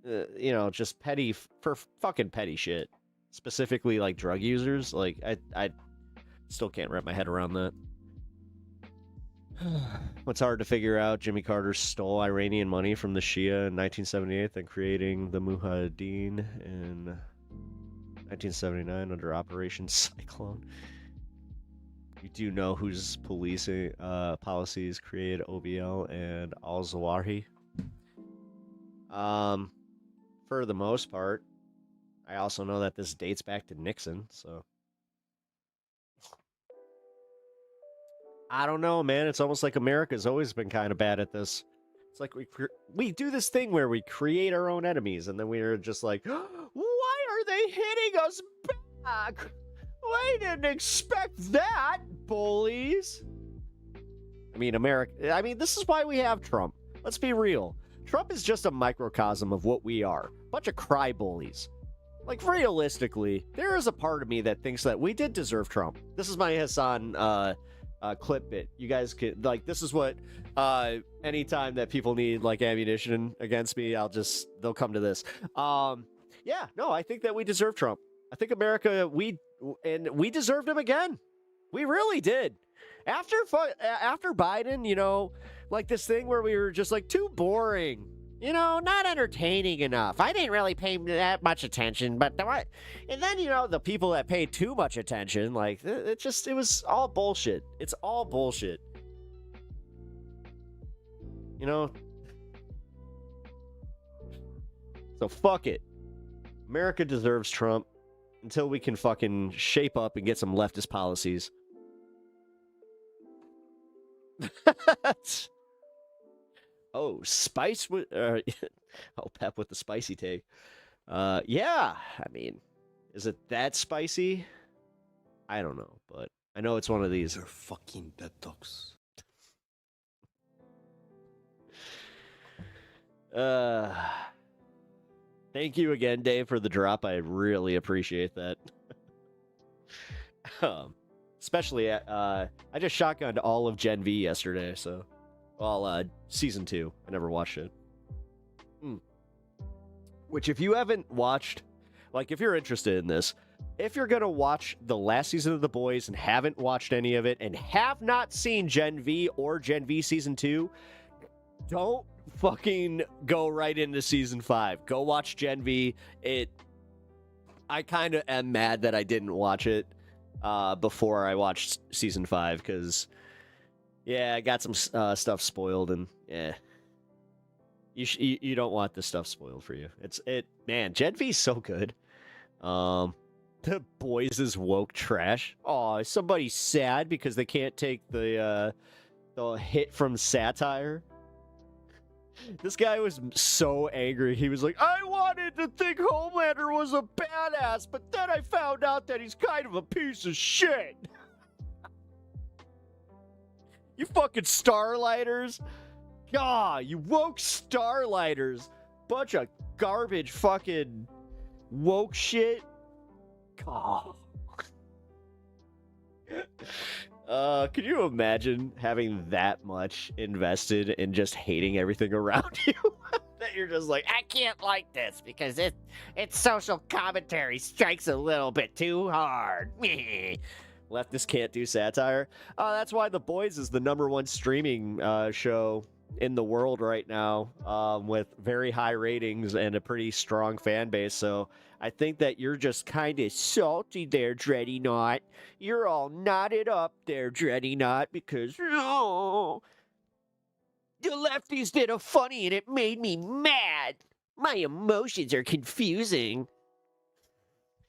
Speaker 5: you know, just petty, for fucking petty shit. Specifically, like, drug users. Like, I still can't wrap my head around that. What's hard to figure out, Jimmy Carter stole Iranian money from the Shia in 1978, then creating the Mujahideen in 1979 under Operation Cyclone. You do know whose policing policies created OBL and al-Zawahiri. For the most part. I also know that this dates back to Nixon, so... I don't know, man. It's almost like America's always been kind of bad at this. It's like we do this thing where we create our own enemies, and then we're just like, why are they hitting us back? I didn't expect that, bullies. I mean, this is why we have Trump. Let's be real. Trump is just a microcosm of what we are. Bunch of cry bullies. Like, realistically, there is a part of me that thinks that we did deserve Trump. This is my Hassan clip bit. You guys can, like, this is what anytime that people need, like, ammunition against me, they'll come to this. Yeah, no, I think that we deserve Trump. I think America, we deserved him again. We really did. After Biden, you know, like this thing where we were just like too boring, you know, not entertaining enough. I didn't really pay that much attention, but and then, you know, the people that paid too much attention, like it was all bullshit. It's all bullshit. You know? So fuck it. America deserves Trump until we can fucking shape up and get some leftist policies. Oh, spice with oh, Pep with the spicy take. Yeah, I mean, is it that spicy? I don't know, but I know it's one of these.
Speaker 2: You're fucking detox.
Speaker 5: Thank you again, Dave, for the drop. I really appreciate that. Especially, I just shotgunned all of Gen V yesterday, so... Well, season 2. I never watched it. Which, if you haven't watched... Like, if you're interested in this, if you're gonna watch the last season of The Boys and haven't watched any of it, and have not seen Gen V or Gen V season 2, don't fucking go right into season 5. Go watch Gen V. I kind of am mad that I didn't watch it before I watched season 5, because yeah, I got some stuff spoiled, and yeah, you don't want this stuff spoiled for you. Man, Gen V's so good. The Boys is woke trash. Oh, is somebody sad because they can't take the hit from satire? This guy was so angry. He was like, I wanted to think Homelander was a badass, but then I found out that he's kind of a piece of shit. You fucking Starlighters. God, you woke Starlighters. Bunch of garbage fucking woke shit. God. Could you imagine having that much invested in just hating everything around you? That you're just like, I can't like this because its social commentary strikes a little bit too hard. Leftists can't do satire. That's why The Boys is the #1 streaming show in the world right now, with very high ratings and a pretty strong fan base. So I think that you're just kind of salty there, Dready Knot. You're all knotted up there, Dready Knot, because the lefties did a funny and it made me mad. My emotions are confusing.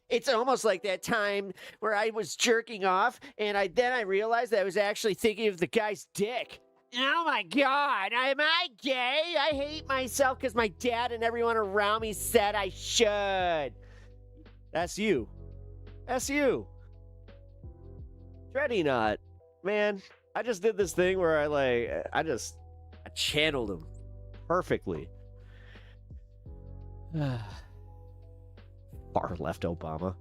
Speaker 5: It's almost like that time where I was jerking off and then I realized that I was actually thinking of the guy's dick. Oh my God, am I gay? I hate myself because my dad and everyone around me said I should. That's you. That's you. Dready Knot. Man, I just did this thing where I channeled him perfectly. Far left Obama.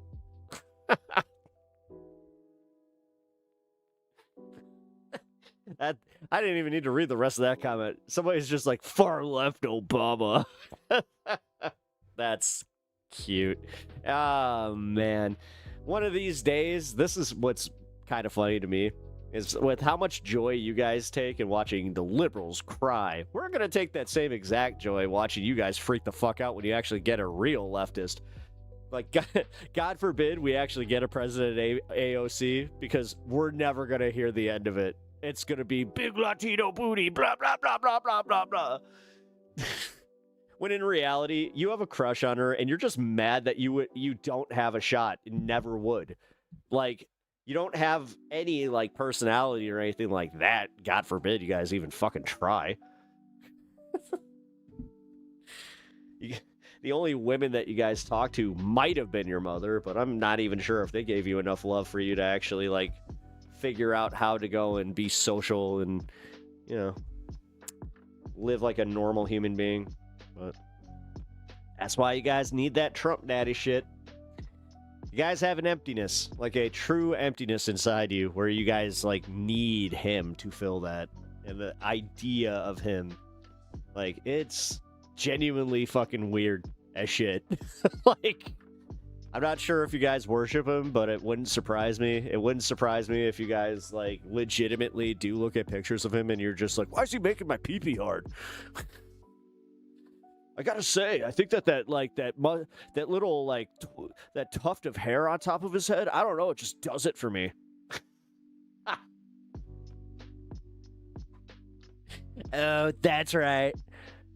Speaker 5: I didn't even need to read the rest of that comment. Somebody's just like, far left Obama. That's cute. Oh, man. One of these days, this is what's kind of funny to me, is with how much joy you guys take in watching the liberals cry. We're going to take that same exact joy watching you guys freak the fuck out when you actually get a real leftist. Like, God forbid we actually get a president AOC, because we're never going to hear the end of it. It's going to be big Latino booty, blah, blah, blah, blah, blah, blah, blah. When in reality, you have a crush on her, and you're just mad that you don't have a shot and never would. Like, you don't have any, like, personality or anything like that. God forbid you guys even fucking try. The only women that you guys talk to might have been your mother, but I'm not even sure if they gave you enough love for you to actually, like, figure out how to go and be social and, you know, live like a normal human being. But that's why you guys need that Trump daddy shit. You guys have an emptiness, like a true emptiness inside you, where you guys, like, need him to fill that. And the idea of him, like, it's genuinely fucking weird as shit. Like, I'm not sure if you guys worship him, but it wouldn't surprise me. It wouldn't surprise me if you guys, like, legitimately do look at pictures of him and you're just like, why is he making my pee-pee hard? I gotta say, I think that little, like, that tuft of hair on top of his head, I don't know, it just does it for me. Oh, that's right.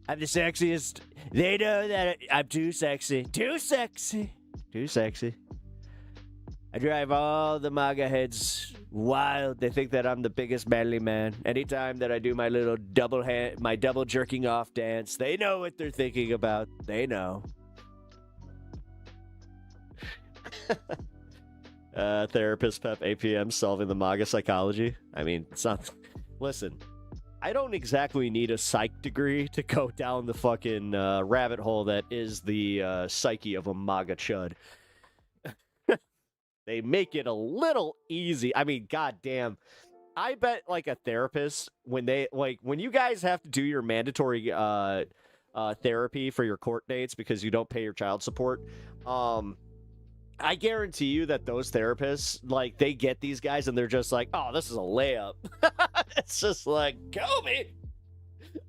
Speaker 5: I'm the sexiest. They know that I'm too sexy. Too sexy. Too sexy. I drive all the MAGA heads wild. They think that I'm the biggest manly man. Anytime that I do my little double jerking off dance, they know what they're thinking about. They know. Therapist Pep APM solving the MAGA psychology. I mean, it's not. Listen, I don't exactly need a psych degree to go down the fucking rabbit hole that is the psyche of a MAGA chud. They make it a little easy. I mean, goddamn. I bet, like, a therapist, when you guys have to do your mandatory therapy for your court dates because you don't pay your child support, I guarantee you that those therapists, like, they get these guys and they're just like, oh, this is a layup. It's just like, Kobe.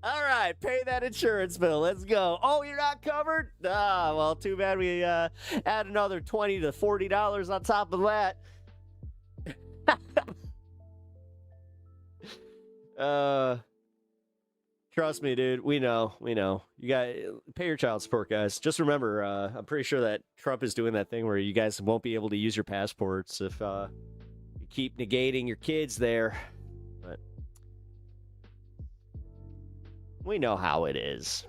Speaker 5: All right, pay that insurance bill. Let's go. Oh, you're not covered? Ah, well, too bad we add another $20 to $40 on top of that. Trust me, dude. We know. You got pay your child support, guys. Just remember, I'm pretty sure that Trump is doing that thing where you guys won't be able to use your passports if you keep negating your kids there. But we know how it is.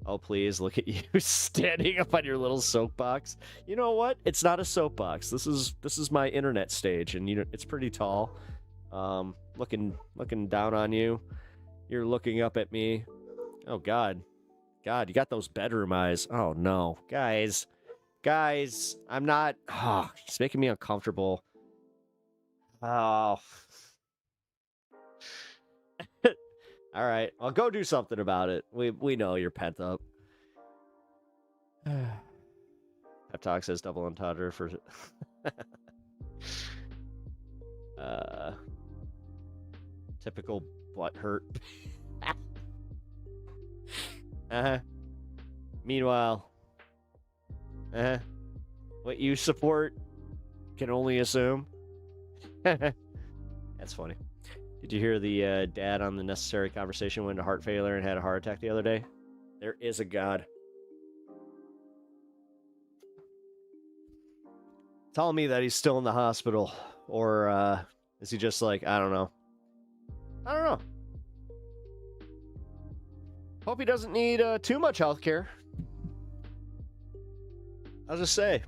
Speaker 5: Oh, please look at you standing up on your little soapbox. You know what? It's not a soapbox. This is my internet stage, and it's pretty tall. Looking down on you. You're looking up at me. Oh, God, you got those bedroom eyes. Oh, no. Guys, I'm not... Oh, it's making me uncomfortable. Oh. All right. Well, go do something about it. We know you're pent up. Pep Talk says double entendre for typical butt hurt. Meanwhile, what you support can only assume. That's funny. Did you hear the dad on the Necessary Conversation went into heart failure and had a heart attack the other day? There is a God. Telling me that he's still in the hospital, or is he just like, I don't know. I don't know. Hope he doesn't need too much health care. I'll just say,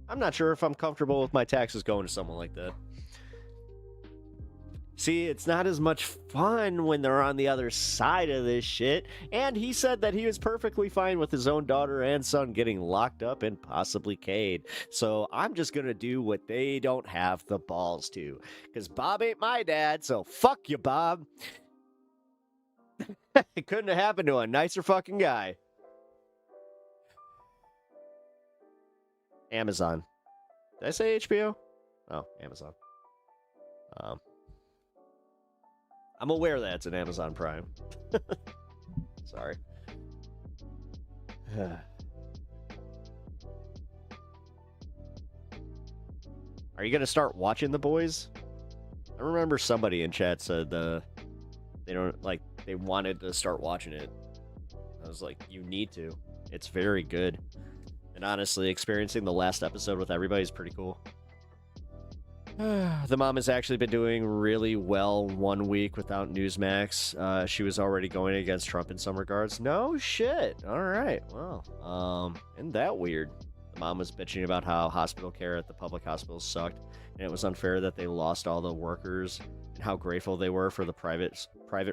Speaker 5: I'm not sure if I'm comfortable with my taxes going to someone like that. See, it's not as much fun when they're on the other side of this shit. And he said that he was perfectly fine with his own daughter and son getting locked up and possibly caged. So I'm just going to do what they don't have the balls to. Because Bob ain't my dad, so fuck you, Bob. It couldn't have happened to a nicer fucking guy. Amazon. Did I say HBO? Oh, Amazon. I'm aware that it's an Amazon Prime. Sorry. Are you going to start watching The Boys? I remember somebody in chat said they don't like they wanted to start watching it. I was like, you need to. It's very good. And honestly, experiencing the last episode with everybody is pretty cool. The mom has actually been doing really well 1 week without Newsmax. She was already going against Trump in some regards. No shit. All right. Well, isn't that weird? The mom was bitching about how hospital care at the public hospitals sucked, and it was unfair that they lost all the workers, and how grateful they were for the private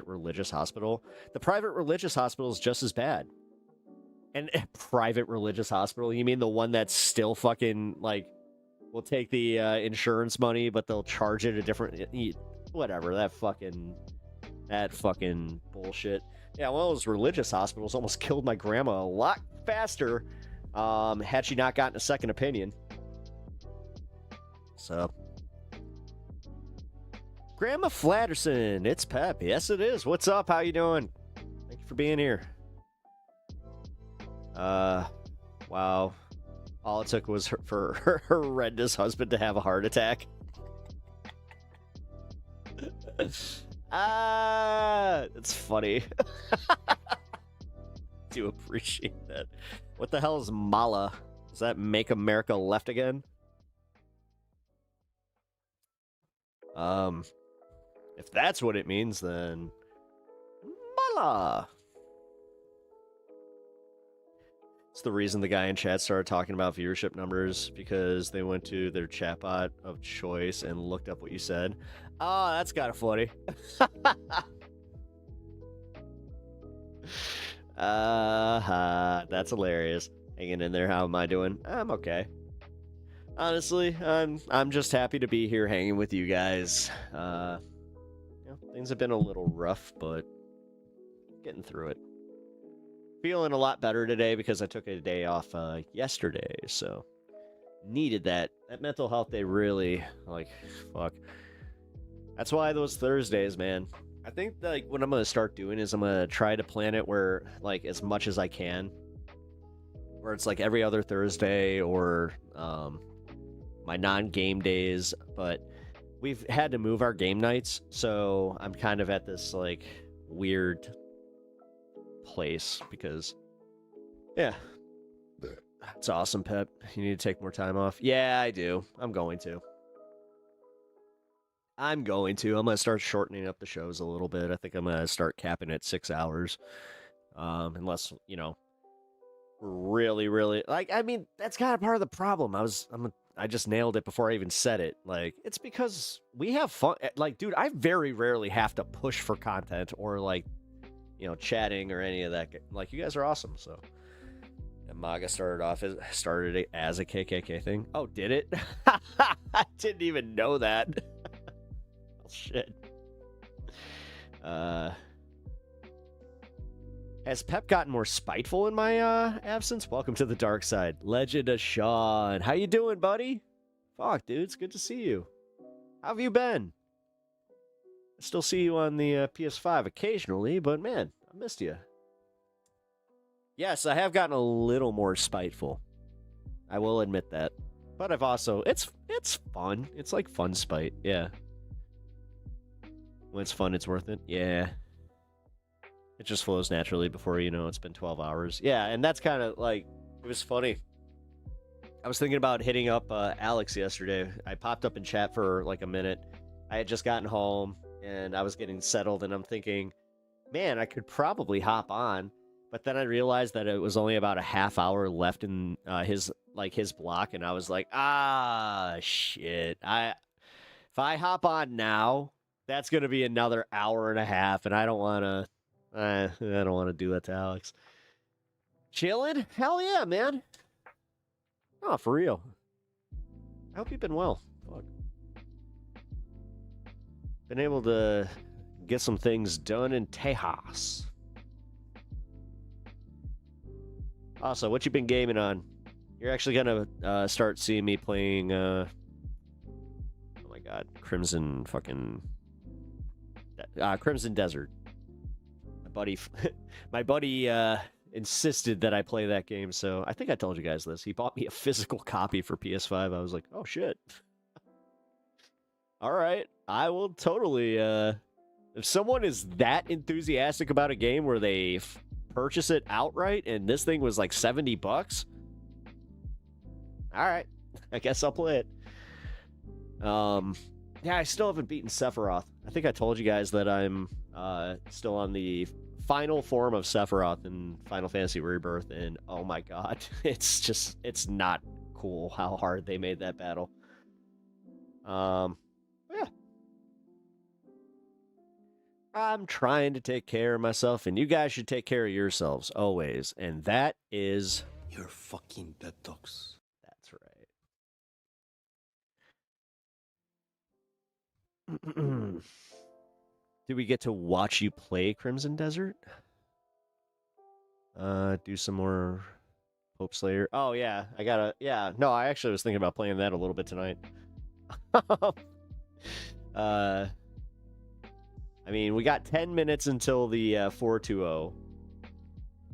Speaker 5: religious hospital. The private religious hospital is just as bad. And private religious hospital? You mean the one that's still fucking like? We'll take the insurance money, but they'll charge it a different... Whatever, that fucking bullshit. Yeah, one of those religious hospitals almost killed my grandma a lot faster had she not gotten a second opinion. So... Grandma Flatterson, it's Pep. Yes, it is. What's up? How you doing? Thank you for being here. Wow. All it took was for her horrendous husband to have a heart attack. It's funny. Do appreciate that. What the hell is Mala? Does that make America left again? If that's what it means, then Mala. It's the reason the guy in chat started talking about viewership numbers, because they went to their chatbot of choice and looked up what you said. Oh, that's kind of funny. That's hilarious. Hanging in there. How am I doing? I'm okay. Honestly, I'm just happy to be here hanging with you guys. Things have been a little rough, but getting through it. Feeling a lot better today because I took a day off yesterday, so needed that. That mental health day really, fuck. That's why those Thursdays, man. I think what I'm gonna start doing is I'm gonna try to plan it where as much as I can, where it's every other Thursday or my non-game days. But we've had to move our game nights, so I'm kind of at this weird place because yeah, it's awesome. Pep, you need to take more time off. Yeah, I do. I'm going to I'm gonna start shortening up the shows a little bit. I think I'm gonna start capping at 6 hours, unless really I mean, that's kind of part of the problem. I just nailed it before I even said it. It's because we have fun. Dude, I very rarely have to push for content or chatting or any of that. You guys are awesome. So, and MAGA started it as a KKK thing. Oh, did it? I didn't even know that. Shit. Has Pep gotten more spiteful in my absence? Welcome to the dark side. Legend of Sean. How you doing, buddy? Fuck, dude. It's good to see you. How have you been? I still see you on the PS5 occasionally, but man, I missed you. Yes, I have gotten a little more spiteful. I will admit that. But I've also... It's fun. It's like fun spite, yeah. When it's fun, it's worth it. Yeah. It just flows naturally before you know it's been 12 hours. Yeah, and that's kind of like... It was funny. I was thinking about hitting up Alex yesterday. I popped up in chat for like a minute. I had just gotten home, and I was getting settled, and I'm thinking, man, I could probably hop on. But then I realized that it was only about a half hour left in his block, and I was like, shit. If I hop on now, that's gonna be another hour and a half, and I don't wanna do that to Alex. Chilling? Hell yeah, man. Oh, for real. I hope you've been well. Fuck. Been able to get some things done in Tejas. Also, what you been gaming on? You're actually gonna start seeing me playing. Oh my God, Crimson Desert. My buddy insisted that I play that game, so I think I told you guys this. He bought me a physical copy for PS5. I was like, oh shit. All right, I will totally. If someone is that enthusiastic about a game where they purchase it outright, and this thing was like $70, all right, I guess I'll play it. Yeah, I still haven't beaten Sephiroth. I think I told you guys that I'm still on the final form of Sephiroth in Final Fantasy Rebirth, and oh my God, it's not cool how hard they made that battle. Yeah. I'm trying to take care of myself, and you guys should take care of yourselves always. And that is
Speaker 2: your fucking detox.
Speaker 5: That's right. Do we get to watch you play Crimson Desert? Do some more Hope Slayer. Oh yeah, no, I actually was thinking about playing that a little bit tonight. I mean, we got 10 minutes until the 420.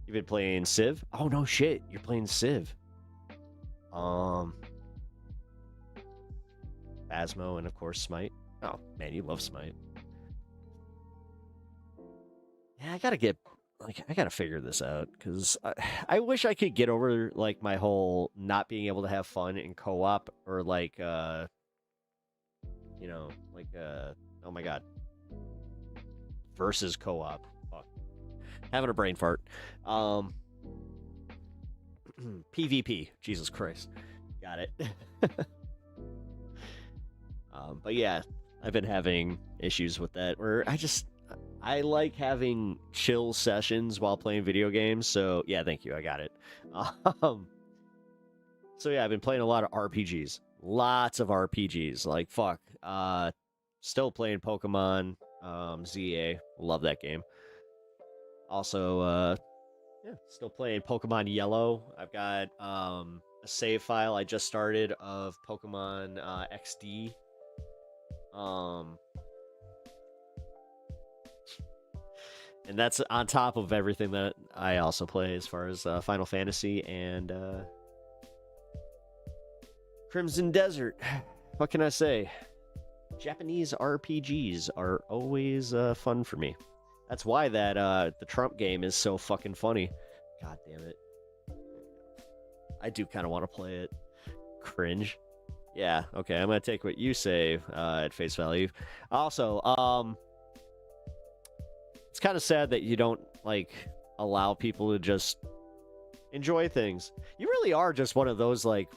Speaker 5: You've been playing Civ? Oh, no shit. You're playing Civ. Phasmo and, of course, Smite. Oh, man, you love Smite. Yeah, I gotta figure this out, because I wish I could get over, like, my whole not being able to have fun in co-op, or, like, oh my God. Versus co-op. Fuck. Having a brain fart. PvP. Jesus Christ. Got it. But yeah, I've been having issues with that, where I like having chill sessions while playing video games, so yeah, thank you, I got it. So yeah, I've been playing a lot of RPGs. Lots of RPGs, like fuck. Still playing Pokemon ZA. Love that game. Also, yeah, still playing Pokemon Yellow. I've got a save file I just started of Pokemon XD. And that's on top of everything that I also play as far as Final Fantasy and Crimson Desert. What can I say? Japanese RPGs are always fun for me. That's why that the Trump game is so fucking funny. God damn it. I do kind of want to play it. Cringe. Yeah, okay, I'm going to take what you say at face value. Also, it's kind of sad that you don't, like, allow people to just enjoy things. You really are just one of those, like,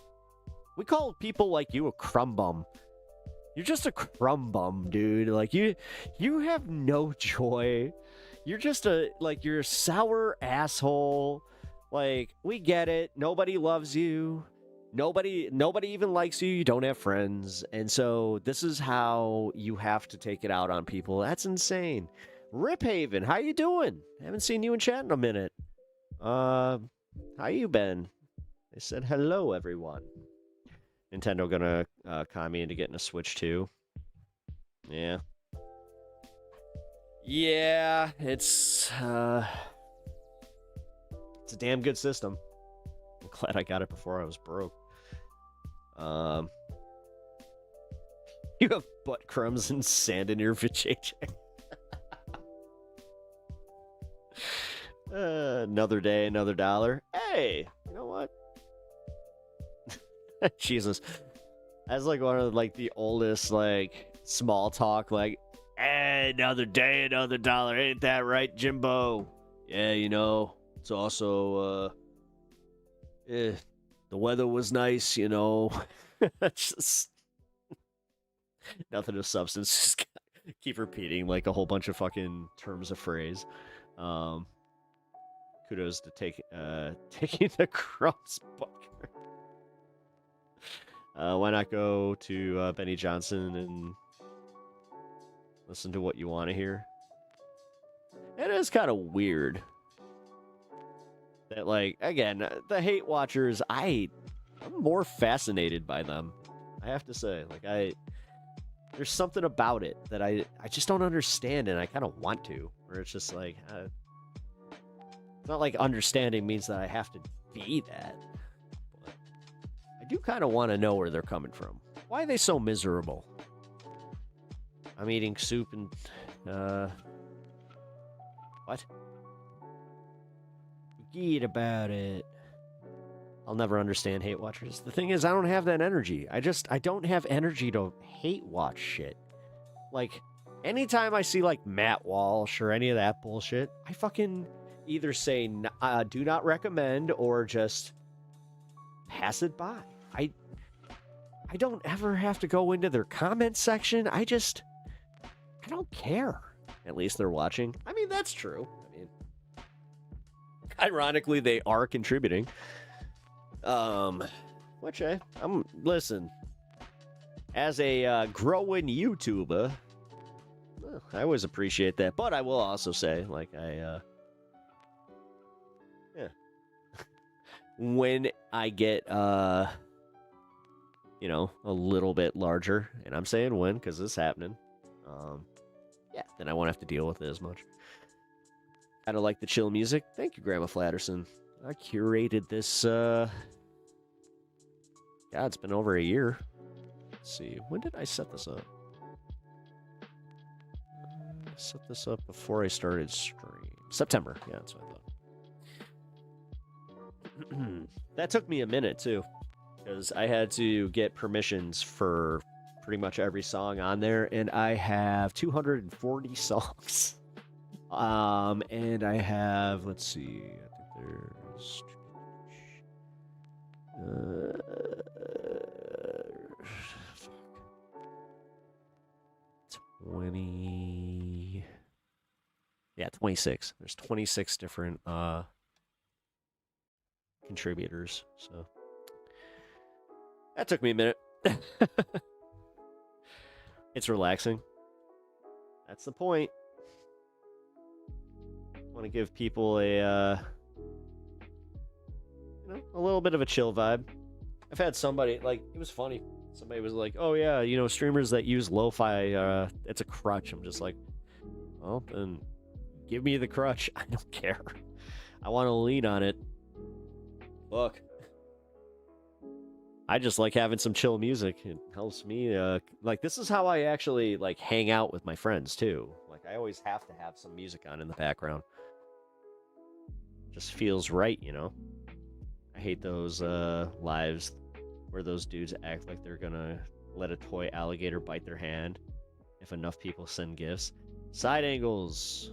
Speaker 5: we call people like you a crumb bum. You're just a crumb bum, dude. Like, you have no joy. You're just you're a sour asshole. Like, we get it. Nobody loves you. Nobody even likes you. You don't have friends. And so this is how you have to take it out on people. That's insane. Rip Haven, how you doing? Haven't seen you in chat in a minute. How you been? They said hello, everyone. Nintendo gonna con me into getting a Switch 2. Yeah. Yeah, it's a damn good system. I'm glad I got it before I was broke. You have butt crumbs and sand in your vajayjay. Another day, another dollar. Hey, you know what? Jesus, that's like one of like the oldest like small talk. Like, hey, another day, another dollar. Ain't that right, Jimbo? Yeah, you know. It's also the weather was nice, you know. Just nothing of substance. Just keep repeating like a whole bunch of fucking terms of phrase. Kudos to taking the crumbs book. Why not go to Benny Johnson and listen to what you want to hear? It is kind of weird that, like, again, the hate watchers, I'm more fascinated by them. I have to say, like, there's something about it that I just don't understand, and I kind of want to. Where it's just like, it's not like understanding means that I have to be that. But I do kind of want to know where they're coming from. Why are they so miserable? I'm eating soup and what? Forget about it. I'll never understand hate watchers. The thing is, I don't have that energy. I don't have energy to hate watch shit. Like, anytime I see, like, Matt Walsh or any of that bullshit, I fucking either say, do not recommend, or just pass it by. I don't ever have to go into their comment section. I don't care. At least they're watching. I mean, that's true. I mean, ironically, they are contributing. Which listen, as a growing YouTuber, I always appreciate that. But I will also say, like, when I get, you know, a little bit larger, and I'm saying when, because it's happening, yeah, then I won't have to deal with it as much. I don't like the chill music. Thank you, Grandma Flatterson. I curated this, yeah, it's been over a year. Let's see, when did I set this up? I set this up before I started stream. September, yeah, that's what I thought. That took me a minute, too, because I had to get permissions for pretty much every song on there, and I have 240 songs. And I have, let's see, I think there's 20. Yeah, 26. There's 26 different contributors. So that took me a minute. It's relaxing. That's the point. Want to give people a you know, a little bit of a chill vibe. I've had somebody, like, it was funny. Somebody was like, oh yeah, you know, streamers that use lo-fi, it's a crutch. I'm just like, well, then give me the crutch. I don't care. I want to lean on it. Look, I just like having some chill music. It helps me, like, this is how I actually, like, hang out with my friends, too. Like, I always have to have some music on in the background. Just feels right, you know? I hate those, lives where those dudes act like they're gonna let a toy alligator bite their hand if enough people send gifts. Side angles.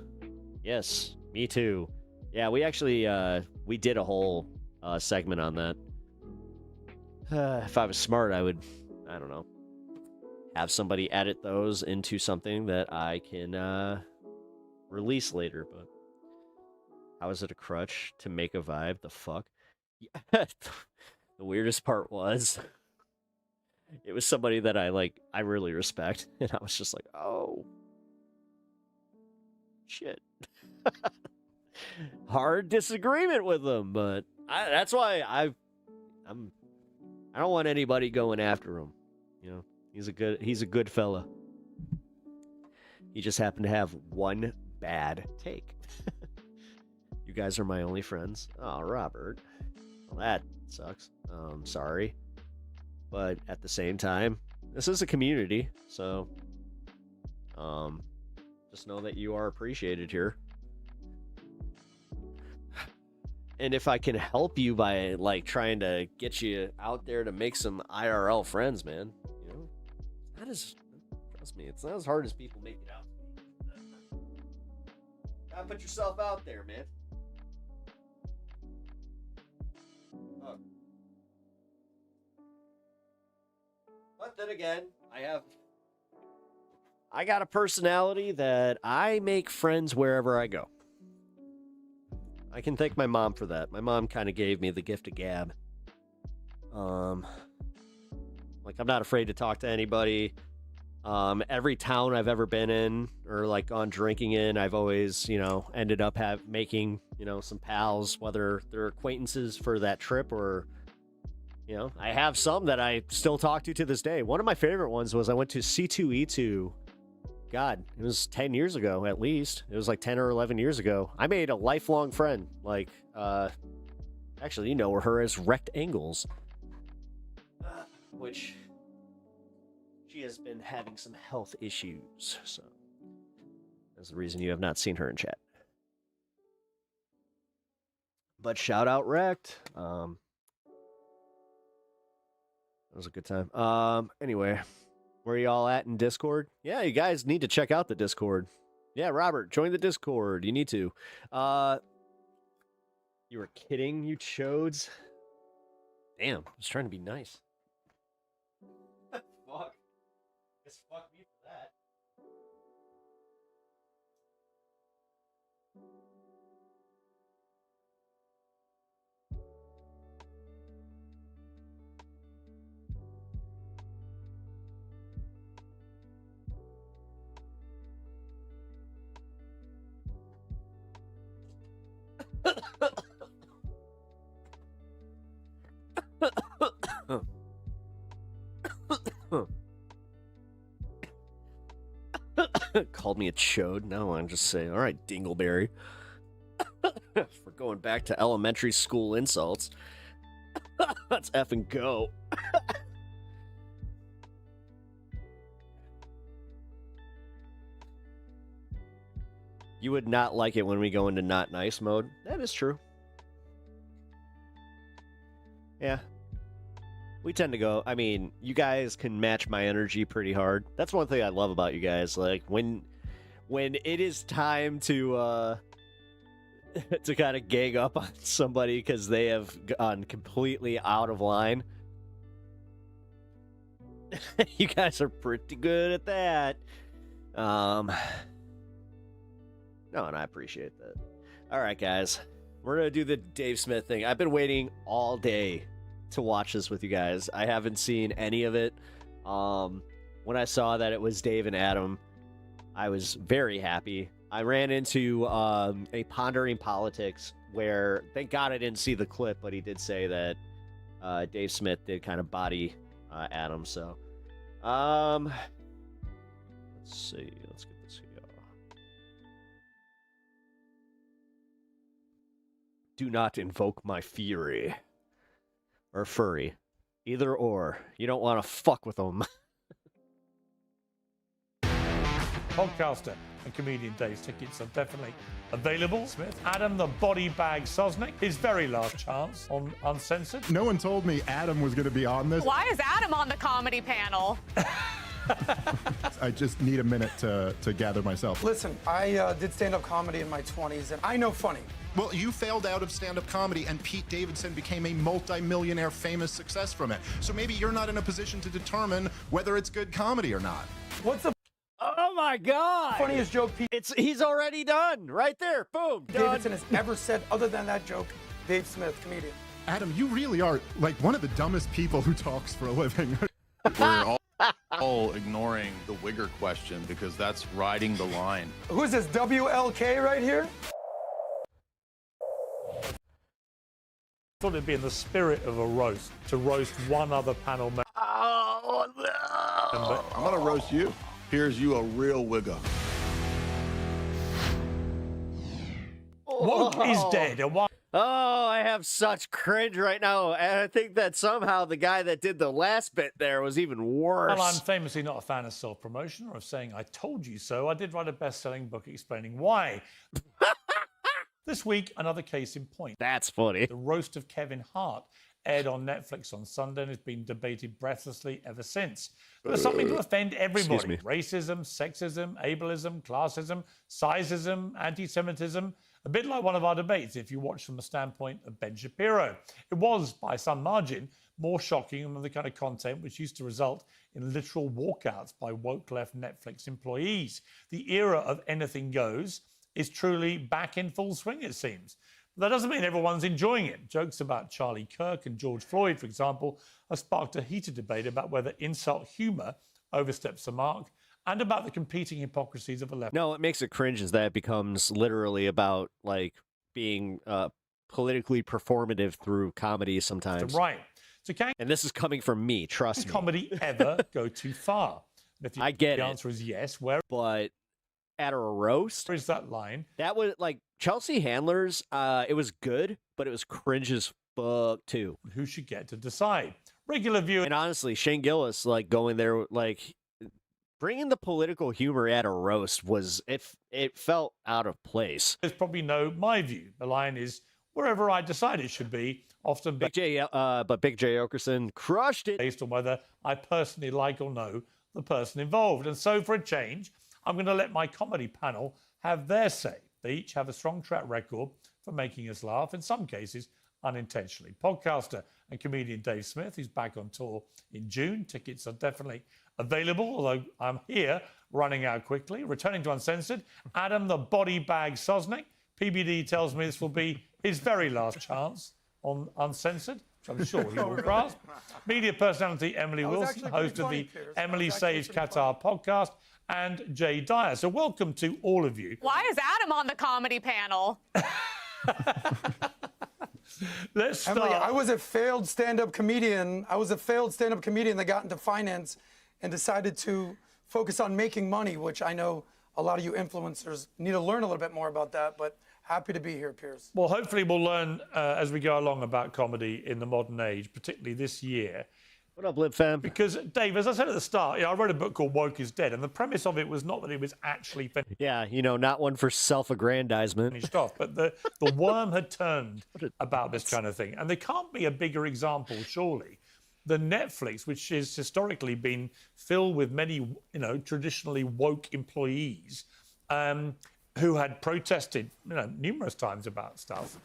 Speaker 5: Yes, me too. Yeah, we actually, we did a whole, segment on that. If I was smart, I would, I don't know, have somebody edit those into something that I can, release later, but how is it a crutch to make a vibe? The fuck? Yeah. The weirdest part was it was somebody that I really respect, and I was just like, oh shit. Hard disagreement with them, but that's why I don't want anybody going after him. You know, he's a good fella. He just happened to have one bad take. You guys are my only friends. Oh, Robert. Well, that sucks. Sorry. But at the same time, this is a community, so just know that you are appreciated here. And if I can help you by trying to get you out there to make some IRL friends, man, you know, that is, trust me, it's not as hard as people make it out to be. Gotta put yourself out there, man. Oh. But then again, I got a personality that I make friends wherever I go. I can thank my mom for that. My mom kind of gave me the gift of gab. I'm not afraid to talk to anybody. Every town I've ever been in or gone drinking in, I've always, ended up making, some pals, whether they're acquaintances for that trip or, I have some that I still talk to this day. One of my favorite ones was I went to C2E2. God, it was 10 years ago, at least. It was 10 or 11 years ago. I made a lifelong friend. Actually, you know her as Rectangles. Which, she has been having some health issues. So, that's the reason you have not seen her in chat. But shout out Rect. That was a good time. Anyway. Where are y'all at in Discord? Yeah, you guys need to check out the Discord. Yeah, Robert, join the Discord. You need to. You were kidding, you chodes? Damn, I was trying to be nice. Fuck. Just fuck me for that. Called me a chode. Now I want to just say, all right, Dingleberry. We're going back to elementary school insults. Let's effing go. You would not like it when we go into not nice mode. That is true. Yeah. We tend to go, you guys can match my energy pretty hard. That's one thing I love about you guys. When it is time to to kind of gang up on somebody because they have gone completely out of line. You guys are pretty good at that. No, and I appreciate that. All right, guys. We're going to do the Dave Smith thing. I've been waiting all day to watch this with you guys. I haven't seen any of it. When I saw that it was Dave and Adam, I was very happy. I ran into a Pondering Politics where, thank God I didn't see the clip, but he did say that Dave Smith did kind of body Adam. So, let's see. Let's get this here. Do not invoke my fury. Or furry. Either or. You don't want to fuck with them.
Speaker 18: Podcaster and comedian Dave's tickets are definitely available. Smith, Adam the Body Bag Sosnick, his very last chance on Uncensored.
Speaker 4: No one told me Adam was going to be on this.
Speaker 7: Why is Adam on the comedy panel?
Speaker 4: I just need a minute to gather myself.
Speaker 15: Listen, I did stand-up comedy in my 20s, and I know funny.
Speaker 4: Well, you failed out of stand-up comedy, and Pete Davidson became a multi-millionaire famous success from it. So maybe you're not in a position to determine whether it's good comedy or not.
Speaker 15: What's the
Speaker 5: Oh my God!
Speaker 15: funniest joke Pete
Speaker 5: He's already done. Right there. Boom. Done.
Speaker 15: Davidson has ever said other than that joke? Dave Smith, comedian.
Speaker 4: Adam, you really are like one of the dumbest people who talks for a living.
Speaker 3: We're all ignoring the Wigger question because that's riding the line.
Speaker 15: Who is this, WLK right here?
Speaker 18: Thought it'd be in the spirit of a roast to roast one other panel member.
Speaker 3: Oh, no. I'm going to roast you. Here's you a real Wigger.
Speaker 18: Woke is dead. And why?
Speaker 5: Oh, I have such cringe right now. And I think that somehow the guy that did the last bit there was even worse.
Speaker 18: Well, I'm famously not a fan of self-promotion or of saying I told you so. I did write a best-selling book explaining why. This week, another case in point.
Speaker 5: That's funny.
Speaker 18: The roast of Kevin Hart aired on Netflix on Sunday and has been debated breathlessly ever since. There's something to offend everybody. Racism, sexism, ableism, classism, sizeism, anti-Semitism. A bit like one of our debates if you watch from the standpoint of Ben Shapiro. It was, by some margin, more shocking than the kind of content which used to result in literal walkouts by woke left Netflix employees. The era of anything goes is truly back in full swing, it seems. But that doesn't mean everyone's enjoying it. Jokes about Charlie Kirk and George Floyd, for example, have sparked a heated debate about whether insult humour oversteps the mark and about the competing hypocrisies of a left.
Speaker 5: No, what makes it cringe is that it becomes literally about, like, being politically performative through comedy sometimes.
Speaker 18: Right. So
Speaker 5: and this is coming from me, trust me.
Speaker 18: Comedy ever go too far?
Speaker 5: I get it.
Speaker 18: The answer is yes. Where?
Speaker 5: But at a roast?
Speaker 18: Where's that line?
Speaker 5: That was, like, Chelsea Handler's, it was good, but it was cringe as fuck, too.
Speaker 18: Who should get to decide? Regular viewer.
Speaker 5: And honestly, Shane Gillis, like, going there, like, bringing the political humor at a roast was, it felt out of place.
Speaker 18: There's probably my view. The line is wherever I decide it should be, often
Speaker 5: Big J Okerson crushed it.
Speaker 18: Based on whether I personally like or know the person involved. And so for a change, I'm going to let my comedy panel have their say. They each have a strong track record for making us laugh, in some cases unintentionally. Podcaster and comedian Dave Smith, who's back on tour in June. Tickets are definitely available, although I'm here running out quickly. Returning to Uncensored, Adam the Body Bag Sosnick. PBD tells me this will be his very last chance on Uncensored, which I'm sure he will grasp. Media personality Emily Wilson, host of the Emily Saves Qatar podcast, and Jay Dyer. So welcome to all of you.
Speaker 7: Why is Adam on the comedy panel?
Speaker 18: Let's start.
Speaker 15: Emily, I was a failed stand-up comedian. That got into finance and decided to focus on making money, which I know a lot of you influencers need to learn a little bit more about that, but happy to be here, Piers.
Speaker 18: Well, hopefully we'll learn as we go along about comedy in the modern age, particularly this year.
Speaker 5: What up, Lib Fam?
Speaker 18: Because, Dave, as I said at the start, I read a book called Woke is Dead, and the premise of it was not that it was actually finished.
Speaker 5: Yeah, not one for self-aggrandizement.
Speaker 18: Finished off, but the worm had turned about this kind of thing. And there can't be a bigger example, surely, than Netflix, which has historically been filled with many, traditionally woke employees who had protested, numerous times about stuff,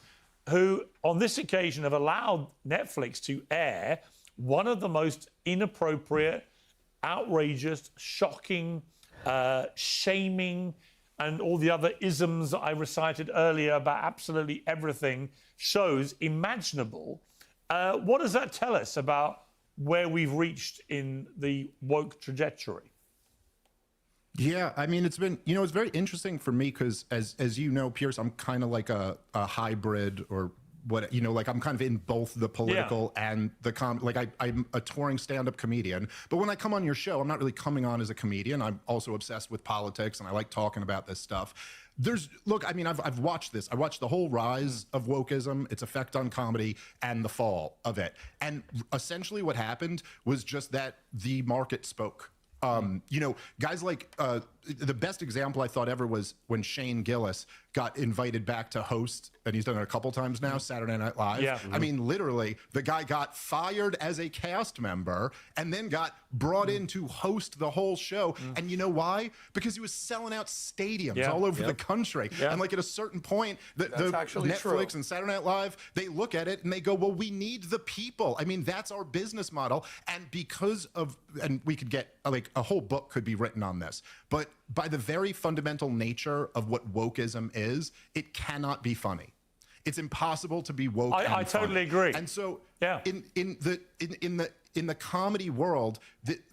Speaker 18: who on this occasion have allowed Netflix to air one of the most inappropriate, outrageous, shocking, shaming, and all the other isms that I recited earlier about absolutely everything shows imaginable. What does that tell us about where we've reached in the woke trajectory?
Speaker 4: Yeah, I mean, it's been, it's very interesting for me because as you know, Pierce, I'm kind of like a hybrid or what, like I'm kind of in both the political and the I'm a touring stand-up comedian. But when I come on your show, I'm not really coming on as a comedian. I'm also obsessed with politics and I like talking about this stuff. I've watched this. I watched the whole rise of wokeism, its effect on comedy, and the fall of it. And essentially what happened was just that the market spoke. Guys like the best example I thought ever was when Shane Gillis got invited back to host, and he's done it a couple times now, Saturday Night Live.
Speaker 18: Yeah.
Speaker 4: I mean, literally, the guy got fired as a cast member and then got brought in to host the whole show. And you know why? Because he was selling out stadiums all over the country. And like at a certain point, the Netflix
Speaker 15: true.
Speaker 4: and Saturday Night Live, they look at it and they go, well, we need the people. I mean, that's our business model. And because of, and we could get, like, a whole book could be written on this, but by the very fundamental nature of what wokeism is, it cannot be funny. It's impossible to be woke.
Speaker 18: I totally agree.
Speaker 4: And so,
Speaker 18: yeah,
Speaker 4: in the comedy world,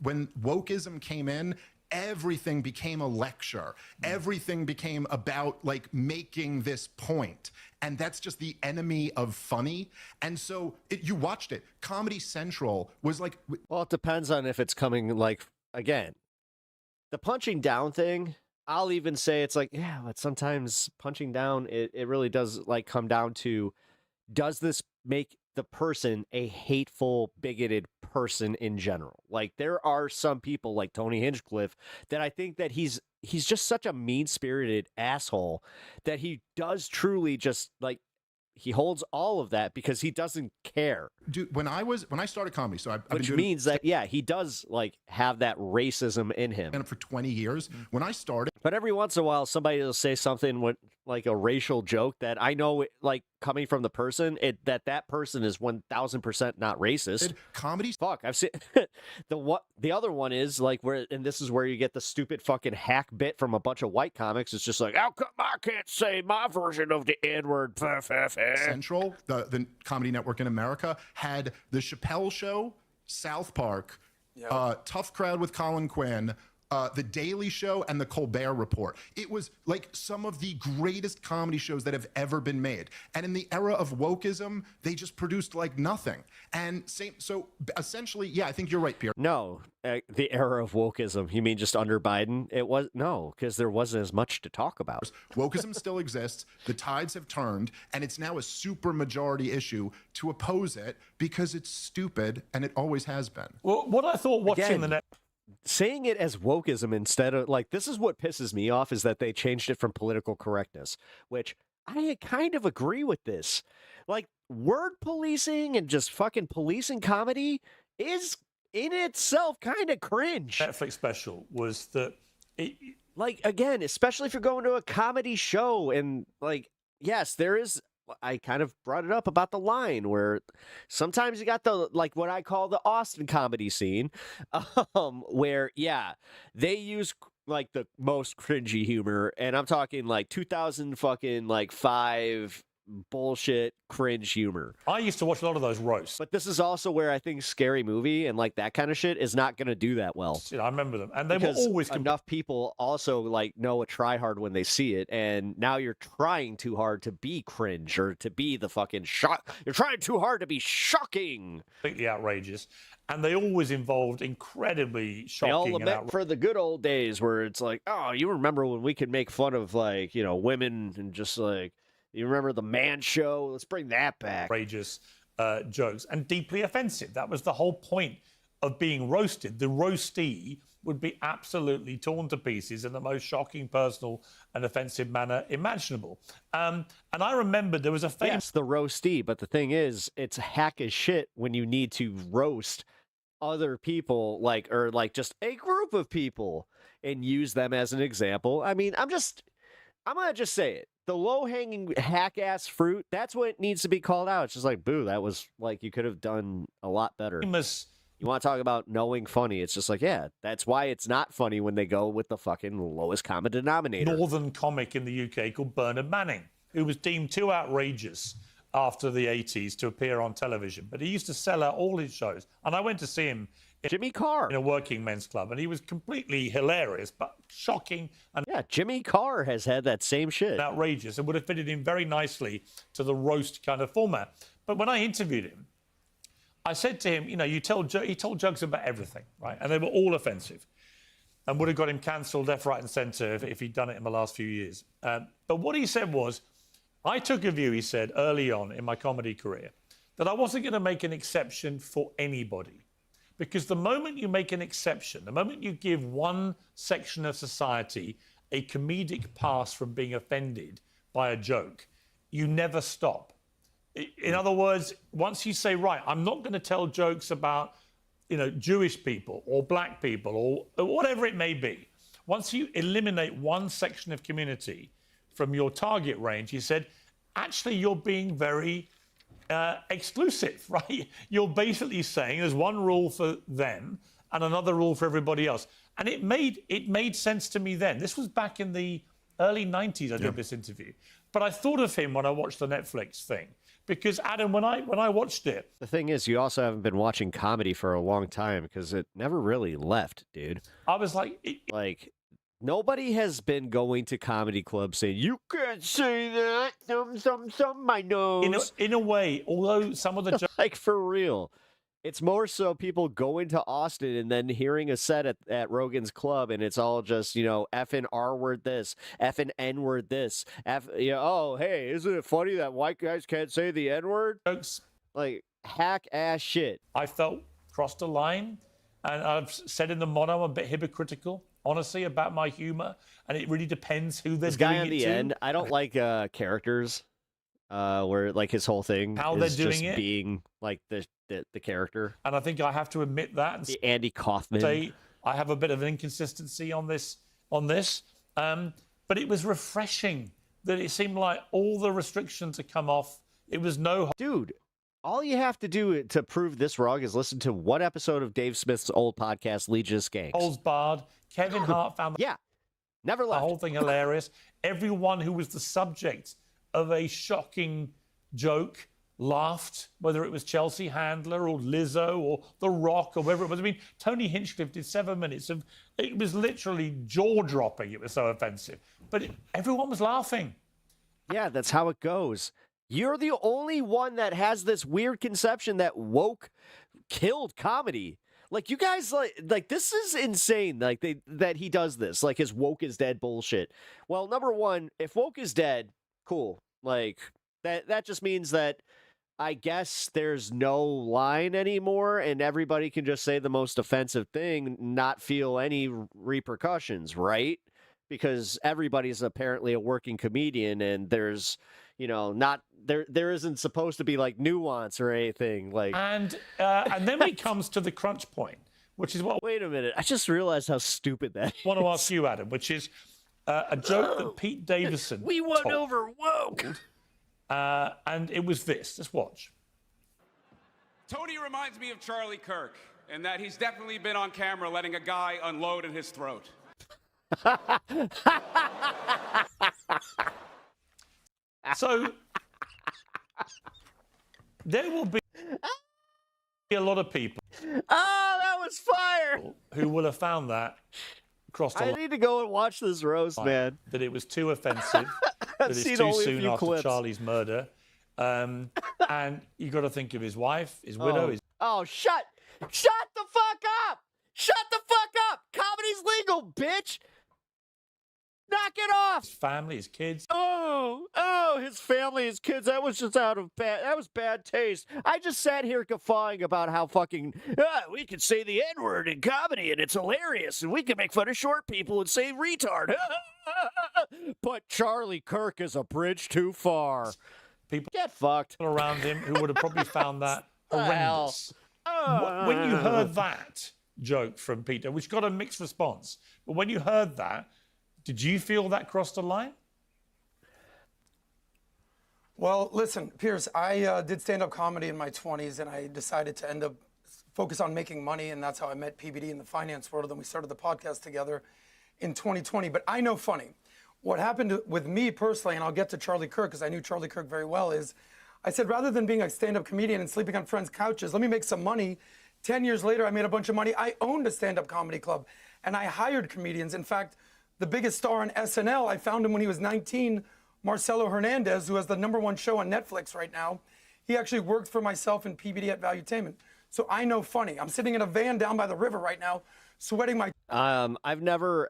Speaker 4: when wokeism came in, everything became a lecture. Everything became about like making this point. And that's just the enemy of funny. And so you watched it. Comedy Central was like...
Speaker 5: Well, it depends on if it's coming like, again, the punching down thing, I'll even say it's like, yeah, but sometimes punching down, it really does like come down to, does this make the person a hateful, bigoted person in general? Like there are some people like Tony Hinchcliffe that I think that he's just such a mean-spirited asshole that he does truly just like, he holds all of that because he doesn't care.
Speaker 4: Dude, when I started comedy, so I've
Speaker 5: which
Speaker 4: been doing,
Speaker 5: means that, yeah, he does like have that racism in him.
Speaker 4: And for 20 years, when I started.
Speaker 5: But every once in a while, somebody will say something with like a racial joke that I know, like coming from the person, that person is 1000% not racist.
Speaker 4: Comedy.
Speaker 5: Fuck, I've seen the other one is like where, and this is where you get the stupid fucking hack bit from a bunch of white comics. It's just like, how come I can't say my version of the N-word?
Speaker 4: Central, the comedy network in America, had the Chappelle Show, South Park, Tough Crowd with Colin Quinn, The Daily Show, and The Colbert Report. It was like some of the greatest comedy shows that have ever been made. And in the era of wokeism, they just produced like nothing. And so essentially, yeah, I think you're right, Pierre.
Speaker 5: No, the era of wokeism. You mean just under Biden? It was no, because there wasn't as much to talk about.
Speaker 4: Wokeism still exists. The tides have turned, and it's now a super majority issue to oppose it because it's stupid, and it always has been.
Speaker 18: Well, what I thought watching the net.
Speaker 5: Saying it as wokeism instead of like, this is what pisses me off, is that they changed it from political correctness, which I kind of agree with this. Like word policing and just fucking policing comedy is in itself kind of cringe.
Speaker 18: Netflix special was that
Speaker 5: like, again, especially if you're going to a comedy show and like, yes, there is, I kind of brought it up about the line where sometimes you got the, like what I call the Austin comedy scene, where, yeah, they use like the most cringy humor. And I'm talking like 2000 fucking like 5 bullshit cringe humor.
Speaker 18: I used to watch a lot of those roasts.
Speaker 5: But this is also where I think Scary Movie and like that kind of shit is not going to do that well.
Speaker 18: I remember them. And they were always...
Speaker 5: enough people also like know a try hard when they see it. And now you're trying too hard to be cringe or to be the fucking shock. You're trying too hard to be shocking.
Speaker 18: Completely outrageous. And they always involved incredibly shocking.
Speaker 5: They all lament for the good old days where it's like, oh, you remember when we could make fun of like, you know, women and just like, you remember the Man Show? Let's bring that back.
Speaker 18: Outrageous jokes and deeply offensive. That was the whole point of being roasted. The roastee would be absolutely torn to pieces in the most shocking, personal, and offensive manner imaginable. And I remember there was a famous...
Speaker 5: Yes, the roastee, but the thing is, it's hack as shit when you need to roast other people, like, or like just a group of people and use them as an example. I mean, I'm gonna just say it. The low-hanging hack-ass fruit, that's what needs to be called out. It's just like, boo, that was like, you could have done a lot better. You want to talk about knowing funny, it's just like, yeah, that's why it's not funny when they go with the fucking lowest common denominator.
Speaker 18: Northern comic in the UK called Bernard Manning, who was deemed too outrageous after the 80s to appear on television. But he used to sell out all his shows. And I went to see him
Speaker 5: Jimmy Carr
Speaker 18: in a working men's club, and he was completely hilarious, but shocking. And
Speaker 5: yeah, Jimmy Carr has had that same shit.
Speaker 18: Outrageous, and would have fitted in very nicely to the roast kind of format. But when I interviewed him, I said to him, you know, he told jokes about everything, right? And they were all offensive and would have got him cancelled left, right, and centre if he'd done it in the last few years. But what he said was, I took a view, he said, early on in my comedy career, that I wasn't going to make an exception for anybody. Because the moment you make an exception, the moment you give one section of society a comedic pass from being offended by a joke, you never stop. In other words, once you say, right, I'm not going to tell jokes about, you know, Jewish people or black people or whatever it may be, once you eliminate one section of community from your target range, he said, actually, you're being very exclusive, right? You're basically saying there's one rule for them and another rule for everybody else. And it made sense to me then. This was back in the early 90s I did this interview. But I thought of him when I watched the Netflix thing. Because, Adam, when I watched it...
Speaker 5: The thing is, you also haven't been watching comedy for a long time because it never really left, dude.
Speaker 18: I was like...
Speaker 5: Nobody has been going to comedy clubs saying, you can't say that, some my nose.
Speaker 18: In a way, although some of the...
Speaker 5: like, for real. It's more so people going to Austin and then hearing a set at Rogan's Club, and it's all just, effing R-word this, effing N-word this, oh, hey, isn't it funny that white guys can't say the N-word? Like, hack-ass shit.
Speaker 18: I felt crossed a line, and I've said in the mono I'm a bit hypocritical, honestly, about my humor, and it really depends who they're
Speaker 5: this
Speaker 18: doing
Speaker 5: guy on
Speaker 18: it
Speaker 5: the
Speaker 18: to.
Speaker 5: end, I don't like characters, where, like, his whole thing
Speaker 18: How
Speaker 5: is
Speaker 18: they're doing
Speaker 5: just
Speaker 18: it.
Speaker 5: being, like, the character.
Speaker 18: And I think I have to admit that. And
Speaker 5: the Andy Kaufman.
Speaker 18: say I have a bit of an inconsistency on this. But it was refreshing that it seemed like all the restrictions had come off. It was no...
Speaker 5: Dude, all you have to do to prove this wrong is listen to one episode of Dave Smith's old podcast, Legion of Skanks.
Speaker 18: Holds barred. Kevin Hart found
Speaker 5: yeah, never left.
Speaker 18: The whole thing hilarious. Everyone who was the subject of a shocking joke laughed, whether it was Chelsea Handler or Lizzo or The Rock or whoever it was. I mean, Tony Hinchcliffe did 7 minutes of... It was literally jaw-dropping. It was so offensive. But everyone was laughing.
Speaker 5: Yeah, that's how it goes. You're the only one that has this weird conception that woke killed comedy. Like, you guys, like this is insane. Like, that he does this. Like, his woke is dead bullshit. Well, number one, if woke is dead, cool. Like, that just means that I guess there's no line anymore and everybody can just say the most offensive thing, not feel any repercussions, right? Because everybody's apparently a working comedian and there's, not there isn't supposed to be like nuance or anything like.
Speaker 18: And then it comes to the crunch point, which is what...
Speaker 5: Wait a minute. I just realized how stupid that is.
Speaker 18: I want to ask you, Adam, which is a joke that Pete Davidson
Speaker 5: We won
Speaker 18: told.
Speaker 5: over woke.
Speaker 18: And it was this. Just watch.
Speaker 6: Tony reminds me of Charlie Kirk, in that he's definitely been on camera letting a guy unload in his throat.
Speaker 18: So there will be a lot of people.
Speaker 5: Oh, that was fire!
Speaker 18: Who will have found that crossed a
Speaker 5: I
Speaker 18: line.
Speaker 5: need to go and watch this roast, man.
Speaker 18: That it was too offensive. That it's
Speaker 5: seen
Speaker 18: too
Speaker 5: only a
Speaker 18: soon
Speaker 5: few
Speaker 18: after
Speaker 5: clips.
Speaker 18: Charlie's murder. And you got to think of his wife, his widow.
Speaker 5: Oh, shut the fuck up! Shut the fuck up! Comedy's legal, bitch! Knock it off!
Speaker 18: His family, his kids.
Speaker 5: Oh, his family, his kids. That was just that was bad taste. I just sat here guffawing about how fucking, we could say the N-word in comedy and it's hilarious and we can make fun of short people and say retard. But Charlie Kirk is a bridge too far.
Speaker 18: People
Speaker 5: get fucked
Speaker 18: around him who would have probably found that horrendous. When you heard that joke from Peter, which got a mixed response, but when you heard that, did you feel that crossed a line?
Speaker 15: Well, listen, Pierce, I did stand-up comedy in my 20s, and I decided to end up focus on making money, and that's how I met PBD in the finance world, and we started the podcast together in 2020. But I know funny. What happened with me personally, and I'll get to Charlie Kirk, because I knew Charlie Kirk very well, is I said, rather than being a stand-up comedian and sleeping on friends' couches, let me make some money. 10 years later, I made a bunch of money. I owned a stand-up comedy club, and I hired comedians. In fact, the biggest star on SNL, I found him when he was 19, Marcelo Hernandez, who has the #1 show on Netflix right now. He actually worked for myself and PBD at Valuetainment. So I know funny. I'm sitting in a van down by the river right now, sweating my...
Speaker 5: I've met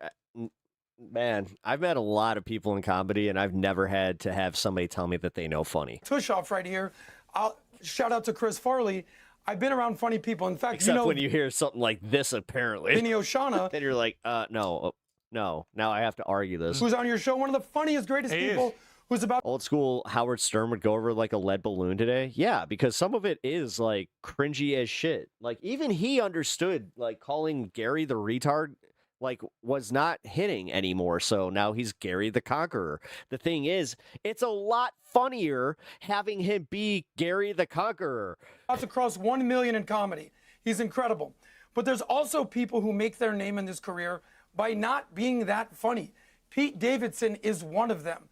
Speaker 5: a lot of people in comedy, and I've never had to have somebody tell me that they know funny.
Speaker 15: tush off right here. I'll shout out to Chris Farley. I've been around funny people. In fact,
Speaker 5: Except when you hear something like this, apparently.
Speaker 15: Vinny Oshana.
Speaker 5: Then you're like, no. Now I have to argue this.
Speaker 15: Who's on your show, one of the funniest, greatest people, who's about...
Speaker 5: Old school Howard Stern would go over like a lead balloon today. Yeah, because some of it is like cringy as shit. Like even he understood like calling Gary the retard like was not hitting anymore. So now he's Gary the Conqueror. The thing is, it's a lot funnier having him be Gary the Conqueror.
Speaker 15: About to cross 1 million in comedy. He's incredible. But there's also people who make their name in this career by not being that funny. Pete Davidson is one of them.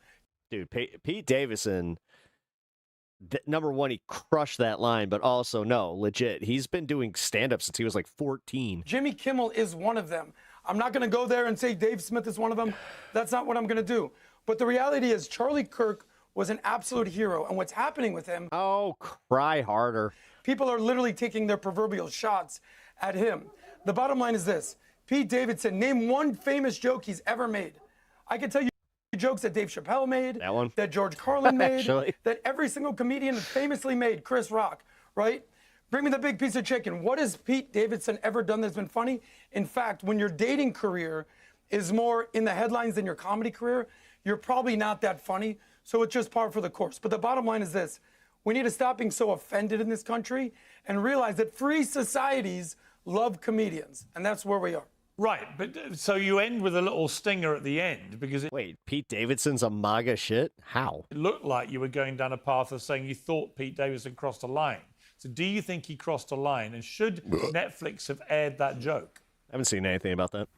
Speaker 5: Dude, Pete Davidson, number one, he crushed that line, but also, no, legit. He's been doing stand-up since he was like 14.
Speaker 15: Jimmy Kimmel is one of them. I'm not going to go there and say Dave Smith is one of them. That's not what I'm going to do. But the reality is Charlie Kirk was an absolute hero. And what's happening with him...
Speaker 5: Oh, cry harder.
Speaker 15: People are literally taking their proverbial shots at him. The bottom line is this. Pete Davidson, name one famous joke he's ever made. I can tell you jokes that Dave Chappelle made,
Speaker 5: that one,
Speaker 15: that George Carlin made,
Speaker 5: Actually.
Speaker 15: that every single comedian famously made, Chris Rock, right? Bring me the big piece of chicken. What has Pete Davidson ever done that's been funny? In fact, when your dating career is more in the headlines than your comedy career, you're probably not that funny. So it's just par for the course. But the bottom line is this. We need to stop being so offended in this country and realize that free societies love comedians. And that's where we are.
Speaker 18: Right, but so you end with a little stinger at the end because
Speaker 5: Wait, Pete Davidson's a MAGA shit? How?
Speaker 18: It looked like you were going down a path of saying you thought Pete Davidson crossed a line. So do you think he crossed a line? And should Netflix have aired that joke?
Speaker 5: I haven't seen anything about that.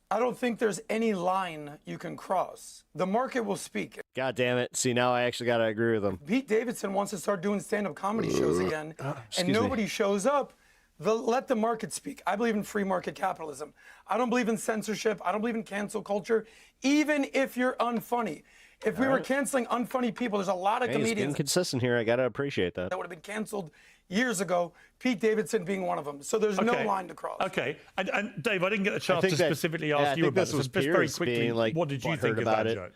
Speaker 15: I don't think there's any line you can cross. The market will speak.
Speaker 5: God damn it. See, now I actually got to agree with him.
Speaker 15: Pete Davidson wants to start doing stand-up comedy shows again, and nobody shows up. Let the market speak. I believe in free market capitalism. I don't believe in censorship. I don't believe in cancel culture, even if you're unfunny. If we were canceling unfunny people, there's a lot of
Speaker 5: He's being
Speaker 15: comedians
Speaker 5: consistent here. I got to appreciate that.
Speaker 15: that would have been canceled years ago, Pete Davidson being one of them. So there's no line to cross.
Speaker 18: Okay. And Dave, I didn't get a chance to specifically
Speaker 5: yeah,
Speaker 18: ask
Speaker 5: I
Speaker 18: you
Speaker 5: think
Speaker 18: about
Speaker 5: this
Speaker 18: this.
Speaker 5: was
Speaker 18: So just very
Speaker 5: Pierce
Speaker 18: quickly,
Speaker 5: being, like,
Speaker 18: what did you think
Speaker 5: butthurt
Speaker 18: of
Speaker 5: about
Speaker 18: that
Speaker 5: it.
Speaker 18: joke?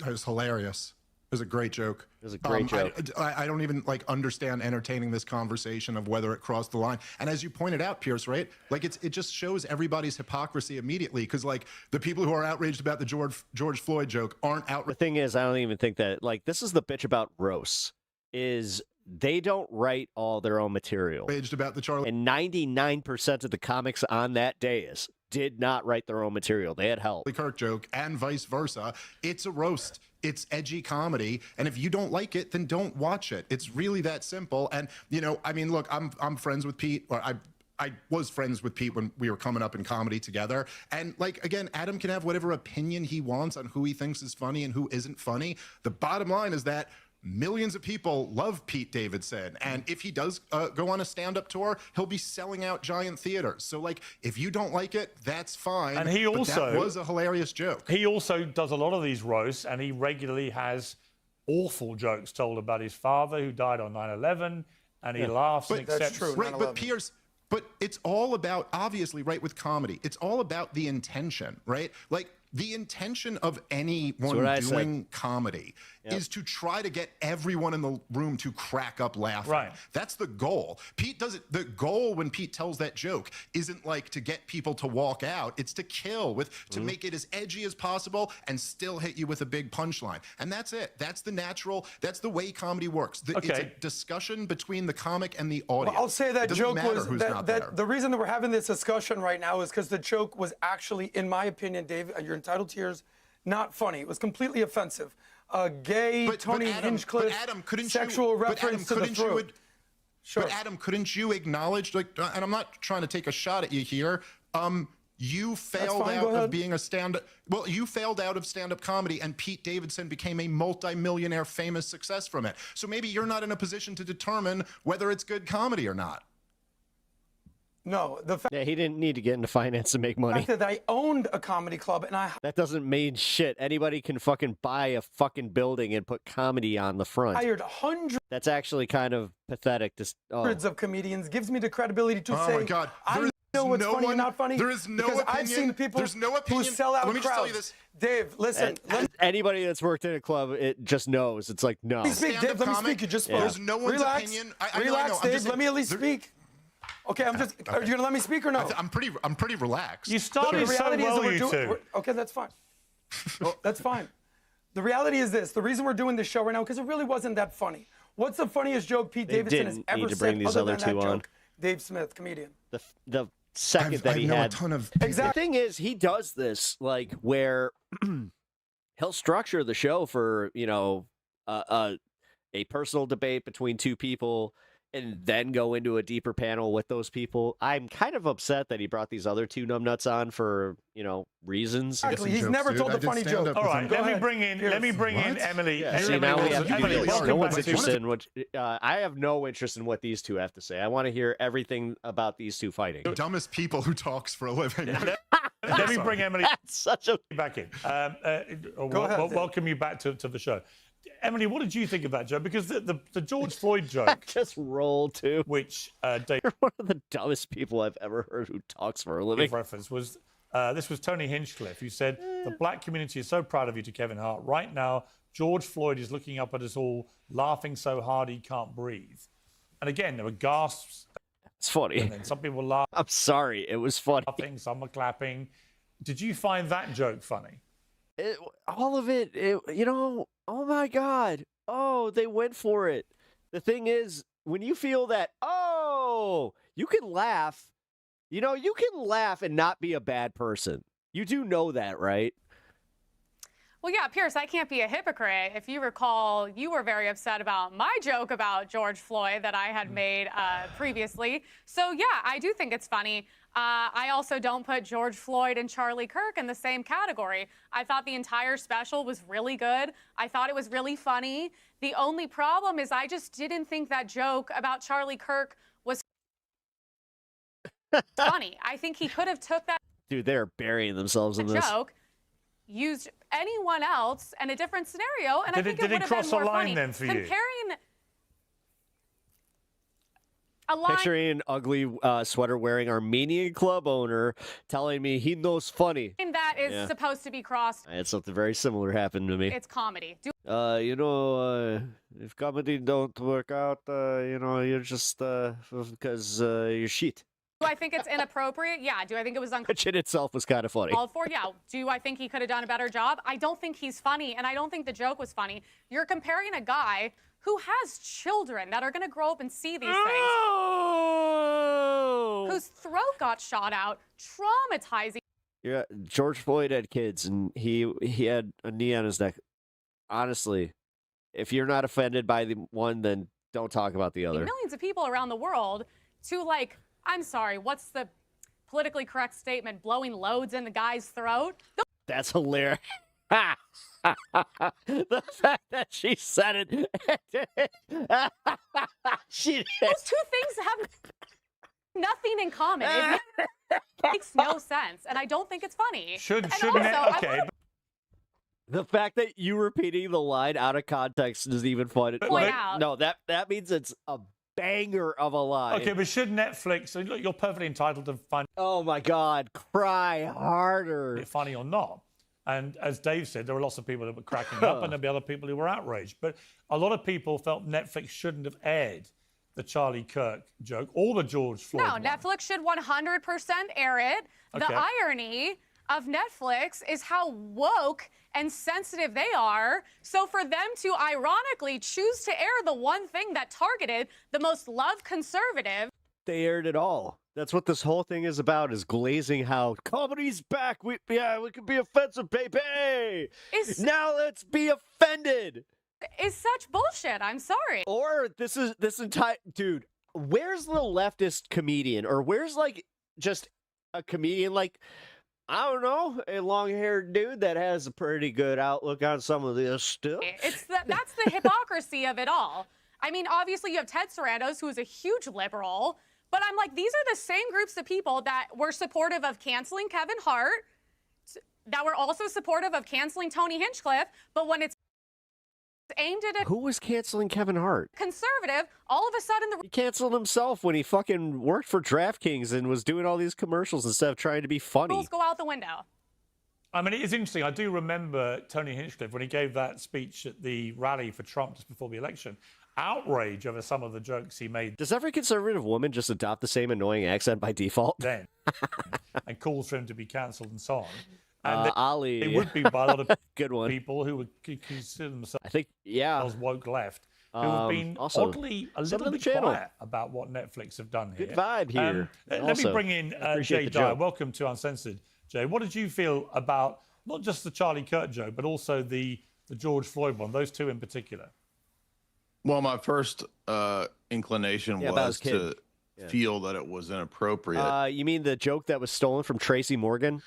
Speaker 4: It was hilarious. It was a great joke.
Speaker 5: It was a great joke.
Speaker 4: I don't even like understand entertaining this conversation of whether it crossed the line. And as you pointed out, Pierce, right? Like it just shows everybody's hypocrisy immediately because like the people who are outraged about the George Floyd joke aren't outraged.
Speaker 5: The thing is, I don't even think that, like, this is the bitch about roasts, is they don't write all their own material.
Speaker 4: About the Charlie.
Speaker 5: And 99% of the comics on that dais did not write their own material. They had help.
Speaker 4: Kirk joke and vice versa. It's a roast. It's edgy comedy, and if you don't like it, then don't watch it. It's really that simple. And you know, I mean, look, I'm friends with Pete, or I was friends with Pete when we were coming up in comedy together. And like, again, Adam can have whatever opinion he wants on who he thinks is funny and who isn't funny. The bottom line is that millions of people love Pete Davidson. And if he does go on a stand-up tour, he'll be selling out giant theaters. So like, if you don't like it, that's fine.
Speaker 18: And he also...
Speaker 4: that was a hilarious joke.
Speaker 18: He also does a lot of these roasts, and he regularly has awful jokes told about his father who died on 9/11, and he laughs and accepts...
Speaker 15: That's true.
Speaker 4: Right, but Pierce... But it's all about, obviously, right, with comedy, it's all about the intention, right? Like, the intention of anyone doing comedy is to try to get everyone in the room to crack up laughing.
Speaker 18: Right.
Speaker 4: That's the goal. Pete does it. The goal when Pete tells that joke isn't like to get people to walk out. It's to kill to make it as edgy as possible and still hit you with a big punchline. And that's it. That's the natural, that's the way comedy works. It's a discussion between the comic and the audience.
Speaker 15: Well, I'll say that
Speaker 4: It doesn't
Speaker 15: joke
Speaker 4: matter
Speaker 15: was
Speaker 4: who's not there.
Speaker 15: the reason that we're having this discussion right now is because the joke was actually, in my opinion, Dave, you're entitled to yours, not funny. It was completely offensive. Gay, Tony Hinchcliffe, sexual reference to the throat.
Speaker 4: But Adam, couldn't you acknowledge, like, and I'm not trying to take a shot at you here, you failed out of being a stand-up, well, you failed out of stand-up comedy and Pete Davidson became a multi-millionaire famous success from it. So maybe you're not in a position to determine whether it's good comedy or not.
Speaker 15: No, the fact
Speaker 5: he didn't need to get into finance to make money.
Speaker 15: that I owned a comedy club and I
Speaker 5: That doesn't mean shit. Anybody can fucking buy a fucking building and put comedy on the front.
Speaker 15: hired hundreds
Speaker 5: That's actually kind of pathetic.
Speaker 15: of comedians, gives me the credibility to
Speaker 4: Oh
Speaker 15: say,
Speaker 4: my God.
Speaker 15: I know what's funny and not funny.
Speaker 4: There is no
Speaker 15: because
Speaker 4: opinion.
Speaker 15: I've seen people
Speaker 4: There's no opinion.
Speaker 15: who sell out
Speaker 4: Let me just tell you
Speaker 15: crowds.
Speaker 4: this.
Speaker 15: Dave, listen.
Speaker 5: Anybody that's worked in a club, it just knows. It's like, no.
Speaker 15: Let me speak, Dave. Let me speak. You just spoke.
Speaker 4: There's no one's
Speaker 15: Relax.
Speaker 4: opinion. I
Speaker 15: Relax,
Speaker 4: know. I'm
Speaker 15: Dave.
Speaker 4: just
Speaker 15: Let me at least speak. Okay, I'm just. Are you gonna let me speak or no?
Speaker 4: I'm pretty relaxed.
Speaker 18: You started
Speaker 15: The reality
Speaker 18: so
Speaker 15: is that
Speaker 18: well,
Speaker 15: we're
Speaker 18: you
Speaker 15: doing.
Speaker 18: two.
Speaker 15: Okay, that's fine. That's fine. The reality is this: the reason we're doing this show right now because it really wasn't that funny. What's the funniest joke Pete Davidson has
Speaker 5: didn't
Speaker 15: ever
Speaker 5: need to
Speaker 15: said
Speaker 5: bring these
Speaker 15: other
Speaker 5: other
Speaker 15: than
Speaker 5: two
Speaker 15: that
Speaker 5: on.
Speaker 15: joke? Dave Smith, comedian.
Speaker 5: The second that he
Speaker 4: I know
Speaker 5: had
Speaker 4: a ton of
Speaker 5: The thing is, he does this like where he'll structure the show for, you know, a personal debate between two people, and then go into a deeper panel with those people. I'm kind of upset that he brought these other two numbnuts on for, reasons.
Speaker 15: Exactly. He's never told the funny joke.
Speaker 18: All right, let me bring in Emily.
Speaker 5: Yeah, see, now we have to do this.
Speaker 18: welcome
Speaker 5: No
Speaker 18: back
Speaker 5: one's
Speaker 18: to-
Speaker 5: interested in what I have no interest in what these two have to say. I want to hear everything about these two fighting.
Speaker 4: The dumbest people who talks for a living.
Speaker 18: Let me bring Emily
Speaker 5: such a
Speaker 18: back in.
Speaker 15: Go ahead, Dave.
Speaker 18: Welcome you back to the show. Emily, what did you think of that joke? Because the George Floyd joke
Speaker 5: just rolled too.
Speaker 18: Which Dave,
Speaker 5: You're one of the dumbest people I've ever heard who talks for a living.
Speaker 18: reference was this was Tony Hinchcliffe, who said the black community is so proud of you to Kevin Hart. Right now, George Floyd is looking up at us all, laughing so hard he can't breathe. And again, there were gasps.
Speaker 5: It's funny.
Speaker 18: And then some people laughed.
Speaker 5: I'm sorry, it was funny.
Speaker 18: Some were clapping. Did you find that joke funny?
Speaker 5: All of it, oh my God. Oh, they went for it. The thing is, when you feel that, you can laugh, you can laugh and not be a bad person. You do know that, right?
Speaker 7: Well, yeah, Pierce, I can't be a hypocrite. If you recall, you were very upset about my joke about George Floyd that I had made previously. So, yeah, I do think it's funny. I also don't put George Floyd and Charlie Kirk in the same category. I thought the entire special was really good. I thought it was really funny. The only problem is I just didn't think that joke about Charlie Kirk was funny. I think he could have took that
Speaker 5: Dude, they're burying themselves in this.
Speaker 7: joke, used anyone else in a different scenario, and I think
Speaker 18: did
Speaker 7: it would
Speaker 18: it
Speaker 7: have
Speaker 18: cross
Speaker 7: been more
Speaker 18: a line
Speaker 7: funny.
Speaker 18: then for you?
Speaker 7: Comparing a line
Speaker 5: Picturing an ugly sweater wearing Armenian club owner telling me he knows funny.
Speaker 7: that is
Speaker 5: Yeah.
Speaker 7: supposed to be crossed.
Speaker 5: I had something very similar happen to me.
Speaker 7: It's comedy. Do
Speaker 5: If comedy don't work out, you're just because you're shit.
Speaker 7: I think it's inappropriate? Yeah. Do I think it was
Speaker 5: Which in itself was kind of funny.
Speaker 7: uncalled for? Yeah. Do I think he could have done a better job? I don't think he's funny, and I don't think the joke was funny. You're comparing a guy who has children that are going to grow up and see these things, whose throat got shot out, traumatizing.
Speaker 5: Yeah, George Floyd had kids, and he had a knee on his neck. Honestly, if you're not offended by the one, then don't talk about the other.
Speaker 7: Millions of people around the world to, I'm sorry, what's the politically correct statement? Blowing loads in the guy's throat?
Speaker 5: That's hilarious. The fact that she said it. She did.
Speaker 7: Those two things have nothing in common. It makes no sense, and I don't think it's funny.
Speaker 5: The fact that you repeating the line out of context is even funny.
Speaker 7: Point out.
Speaker 5: No, that means it's a banger of a line.
Speaker 18: Okay, but should Netflix, look, you're perfectly entitled to find
Speaker 5: Oh my God, cry harder.
Speaker 18: it funny or not. And as Dave said, there were lots of people that were cracking up and there'll be other people who were outraged. But a lot of people felt Netflix shouldn't have aired the Charlie Kirk joke or the George Floyd
Speaker 7: No,
Speaker 18: one.
Speaker 7: Netflix should 100% air it. The
Speaker 18: Okay.
Speaker 7: irony of Netflix is how woke and sensitive they are. So for them to ironically choose to air the one thing that targeted the most loved conservative.
Speaker 5: They aired it all. That's what this whole thing is about, is glazing how comedy's back. We can be offensive, baby. Now let's be offended.
Speaker 7: Is such bullshit. I'm sorry.
Speaker 5: Or this entire dude, where's the leftist comedian? Or where's just a comedian I don't know, a long-haired dude that has a pretty good outlook on some of this stuff?
Speaker 7: That's the hypocrisy of it all. I mean, obviously you have Ted Sarandos, who is a huge liberal, but I'm like, these are the same groups of people that were supportive of canceling Kevin Hart, that were also supportive of canceling Tony Hinchcliffe, but when it's aimed at a
Speaker 5: Who was canceling Kevin Hart?
Speaker 7: conservative, all of a sudden
Speaker 5: He canceled himself when he fucking worked for DraftKings and was doing all these commercials instead of trying to be funny.
Speaker 7: rules go out the window.
Speaker 18: I mean, it is interesting. I do remember Tony Hinchcliffe when he gave that speech at the rally for Trump just before the election. Outrage over some of the jokes he made
Speaker 5: Does every conservative woman just adopt the same annoying accent by default?
Speaker 18: then and calls for him to be cancelled and so on. And
Speaker 5: Ali.
Speaker 18: it would be by a lot of
Speaker 5: Good one.
Speaker 18: people who would consider themselves
Speaker 5: I think, yeah.
Speaker 18: woke left, who have been
Speaker 5: also,
Speaker 18: oddly a
Speaker 5: some
Speaker 18: little
Speaker 5: of the
Speaker 18: bit
Speaker 5: channel.
Speaker 18: quiet about what Netflix have done here.
Speaker 5: Good vibe here.
Speaker 18: Let
Speaker 5: Also,
Speaker 18: me bring in
Speaker 5: I appreciate
Speaker 18: Jay
Speaker 5: the
Speaker 18: Dyer.
Speaker 5: joke.
Speaker 18: Welcome to Uncensored. Jay, what did you feel about not just the Charlie Kirk joke, but also the George Floyd one, those two in particular?
Speaker 3: Well, my first inclination
Speaker 5: about
Speaker 3: was
Speaker 5: his kid.
Speaker 3: to
Speaker 5: Yeah.
Speaker 3: feel that it was inappropriate.
Speaker 5: You mean the joke that was stolen from Tracy Morgan?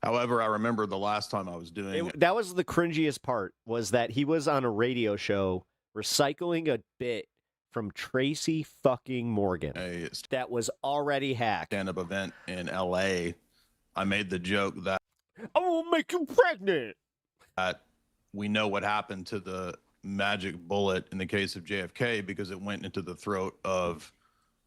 Speaker 3: However, I remember the last time I was doing it.
Speaker 5: That was the cringiest part, was that he was on a radio show recycling a bit from Tracy fucking Morgan that was already hacked.
Speaker 3: Stand-up event in L.A. I made the joke that
Speaker 5: I will make you pregnant.
Speaker 3: We know what happened to the magic bullet in the case of JFK because it went into the throat of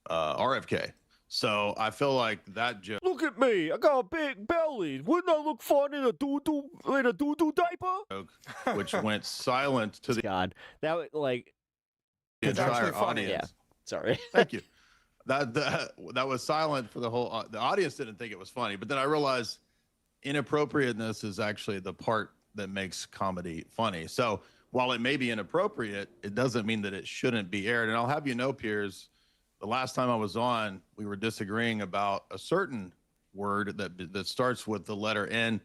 Speaker 3: RFK. So I feel like that joke.
Speaker 5: Look at me, I got a big belly. Wouldn't I look fun in a doo-doo diaper?
Speaker 3: Which went silent to the
Speaker 5: God. That was like
Speaker 3: the
Speaker 5: It's
Speaker 3: entire
Speaker 5: actually funny.
Speaker 3: audience.
Speaker 5: Yeah. Sorry.
Speaker 3: Thank you. That was silent for the whole. The audience didn't think it was funny, but then I realized inappropriateness is actually the part that makes comedy funny. So while it may be inappropriate, it doesn't mean that it shouldn't be aired. And I'll have you know, Piers, the last time I was on, we were disagreeing about a certain word that starts with the letter N.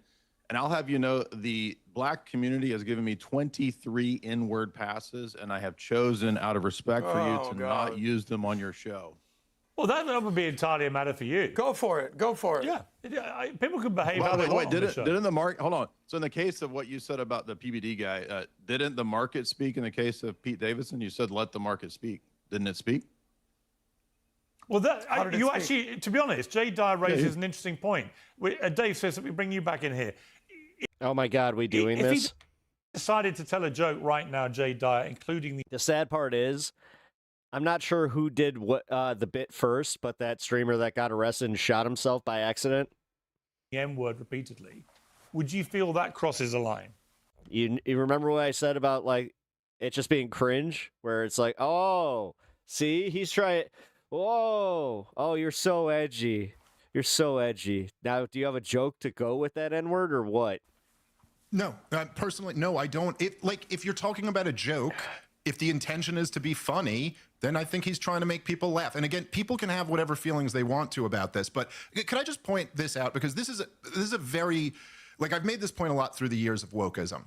Speaker 3: And I'll have you know, the black community has given me 23 N-word passes, and I have chosen, out of respect for you, to not use them on your show.
Speaker 18: Well, that would be entirely a matter for you.
Speaker 15: Go for it. Go for it.
Speaker 18: Yeah. People can behave how they want on the show.
Speaker 3: Didn't the market, hold on. So in the case of what you said about the PBD guy, didn't the market speak in the case of Pete Davidson? You said, let the market speak. Didn't it speak?
Speaker 18: Well, you actually, to be honest, Jay Dyer raises an interesting point. Dave says that we bring you back in here.
Speaker 5: Oh my God, we doing
Speaker 18: If
Speaker 5: this?
Speaker 18: he decided to tell a joke right now, Jay Dyer, including
Speaker 5: the sad part is, I'm not sure who did what the bit first, but that streamer that got arrested and shot himself by accident.
Speaker 18: the M-word repeatedly, would you feel that crosses a line?
Speaker 5: You remember what I said about like it just being cringe, where it's like, oh, see, he's trying. Whoa, oh, you're so edgy. You're so edgy. Now, do you have a joke to go with that N-word or what?
Speaker 4: No, personally, no, I don't. If you're talking about a joke, if the intention is to be funny, then I think he's trying to make people laugh. And again, people can have whatever feelings they want to about this. But can I just point this out? Because this is a very, like, I've made this point a lot through the years of wokeism.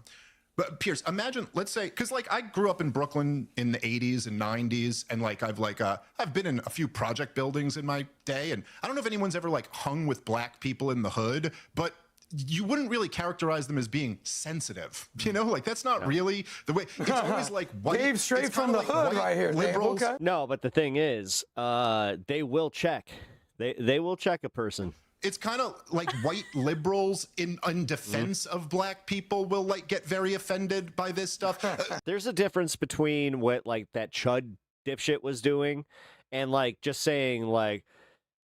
Speaker 4: But Piers, imagine, let's say, because like I grew up in Brooklyn in the 80s and 90s, and like I've been in a few project buildings in my day, and I don't know if anyone's ever like hung with black people in the hood, but you wouldn't really characterize them as being sensitive. You know, like that's not really the way. It's always like white.
Speaker 15: Dave straight from the hood right here.
Speaker 4: Liberals.
Speaker 15: Dave, okay?
Speaker 5: No, but the thing is, they will check. They will check a person.
Speaker 4: It's kind of like white liberals in defense of black people will like get very offended by this stuff.
Speaker 5: There's a difference between what like that Chud dipshit was doing and like just saying like,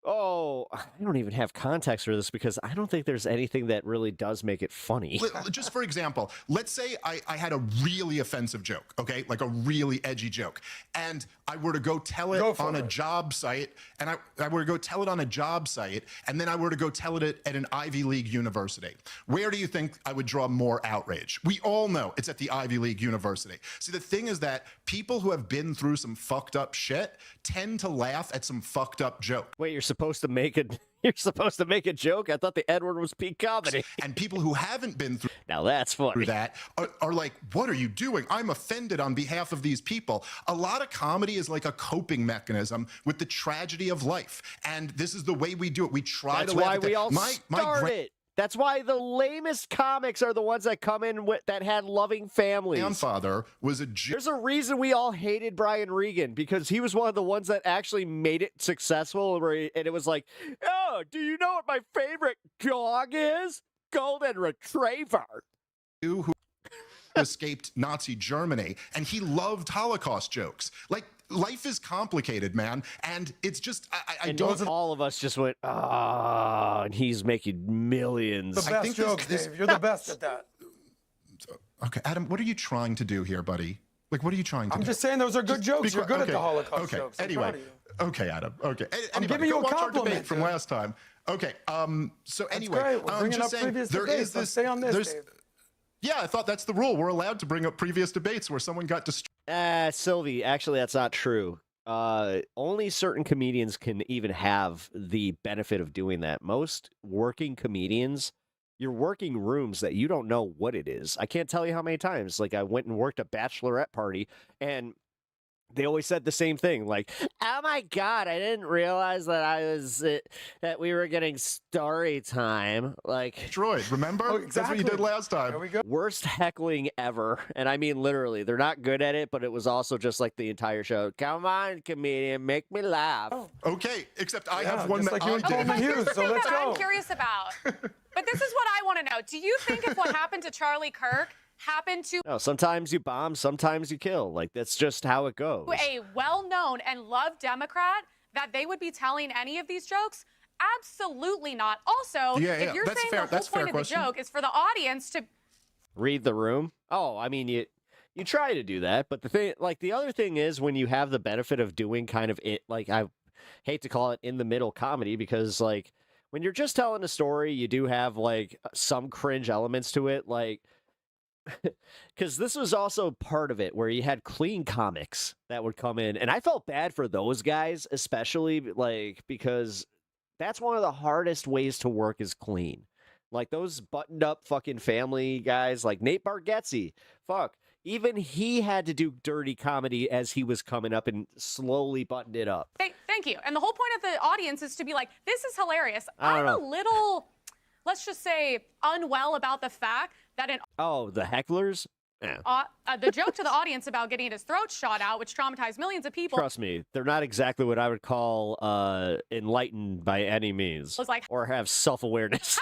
Speaker 5: oh, I don't even have context for this because I don't think there's anything that really does make it funny.
Speaker 4: Just for example, let's say I had a really offensive joke, okay? Like a really edgy joke. And I were to go tell it on a job site, and I were to go tell it on a job site, and then I were to go tell it at an Ivy League university. Where do you think I would draw more outrage? We all know it's at the Ivy League university. See, the thing is that people who have been through some fucked up shit tend to laugh at some fucked up joke.
Speaker 5: Wait, you're supposed to make it. You're supposed to make a joke. I thought the Edward was peak comedy.
Speaker 4: And people who haven't been through
Speaker 5: now that's funny.
Speaker 4: That are like, what are you doing? I'm offended on behalf of these people. A lot of comedy is like a coping mechanism with the tragedy of life, and this is the way we do it. We try
Speaker 5: That's
Speaker 4: to laugh
Speaker 5: why
Speaker 4: at
Speaker 5: we
Speaker 4: that.
Speaker 5: all start it. That's why the lamest comics are the ones that come in with that had loving families.
Speaker 4: My grandfather was a Jew.
Speaker 5: There's a reason we all hated Brian Regan, because he was one of the ones that actually made it successful. And it was like, oh, do you know what my favorite dog is? Golden Retriever.
Speaker 4: Who escaped Nazi Germany, and he loved Holocaust jokes. Like, life is complicated, man, and it's just I don't.
Speaker 5: All of us just went and he's making millions.
Speaker 15: The best joke, Dave. You're the best at that.
Speaker 4: Okay, Adam, what are you trying to do here, buddy? Like, what are you trying to do?
Speaker 15: I'm just saying those are good jokes. You're good at the Holocaust jokes.
Speaker 4: Anyway, okay, Adam. Okay,
Speaker 15: I'm giving you a
Speaker 4: watch our
Speaker 15: compliment
Speaker 4: debate from last time. Okay, so anyway,
Speaker 15: great. We're
Speaker 4: I'm
Speaker 15: bringing
Speaker 4: just
Speaker 15: up
Speaker 4: saying
Speaker 15: previous
Speaker 4: there
Speaker 15: debates.
Speaker 4: is
Speaker 15: Let's
Speaker 4: this.
Speaker 15: stay on this,
Speaker 4: there's-
Speaker 15: Dave.
Speaker 4: Yeah, I thought that's the rule. We're allowed to bring up previous debates where someone got destroyed.
Speaker 5: Sylvie, actually, that's not true. Only certain comedians can even have the benefit of doing that. Most working comedians, you're working rooms that you don't know what it is. I can't tell you how many times. Like, I went and worked a bachelorette party, and they always said the same thing, like, "Oh my God, I didn't realize that that we were getting story time." Like,
Speaker 4: Droid, remember? That's what you did last time.
Speaker 15: There we go.
Speaker 5: worst heckling ever, and I mean literally. They're not good at it, but it was also just like the entire show. Come on, comedian, make me laugh.
Speaker 4: Okay, except I have one
Speaker 15: just
Speaker 4: that
Speaker 15: like you and Coleman Hughes, so let's
Speaker 7: that I'm
Speaker 15: go.
Speaker 7: curious about. But this is what I want to know. Do you think if what happened to Charlie Kirk happened to
Speaker 5: No, sometimes you bomb, sometimes you kill. Like, that's just how it goes.
Speaker 7: a well-known and loved Democrat, that they would be telling any of these jokes? Absolutely not. Also, if you're saying the whole point of the joke is for the audience to
Speaker 5: Read the room. Oh, I mean, you try to do that, but the other thing is when you have the benefit of doing kind of it, like, I hate to call it in the middle comedy, because like when you're just telling a story, you do have like some cringe elements to it, like. Because this was also part of it where you had clean comics that would come in, and I felt bad for those guys, especially like because that's one of the hardest ways to work is clean. Like those buttoned up fucking family guys like Nate Bargatze, fuck, even he had to do dirty comedy as he was coming up and slowly buttoned it up.
Speaker 7: Thank you. And the whole point of the audience is to be like, this is hilarious.
Speaker 5: I don't
Speaker 7: I'm
Speaker 5: know.
Speaker 7: a little, let's just say, unwell about the fact that
Speaker 5: The hecklers? Yeah.
Speaker 7: the joke to the audience about getting his throat shot out, which traumatized millions of people,
Speaker 5: Trust me, they're not exactly what I would call enlightened by any means,
Speaker 7: was like,
Speaker 5: or have self-awareness.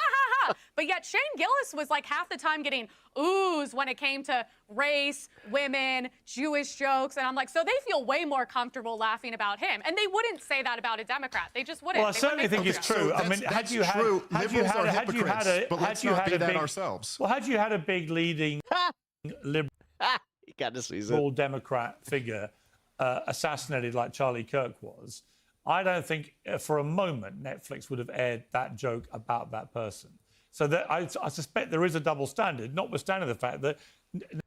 Speaker 7: but yet Shane Gillis was like half the time getting oohs when it came to race, women, Jewish jokes. And I'm like, so they feel way more comfortable laughing about him. And they wouldn't say that about a Democrat. They just wouldn't.
Speaker 18: Well, I certainly think it's true. I mean, had you had a big leading liberal Democrat figure assassinated like Charlie Kirk was, I don't think for a moment Netflix would have aired that joke about that person. So that I suspect there is a double standard, notwithstanding the fact that.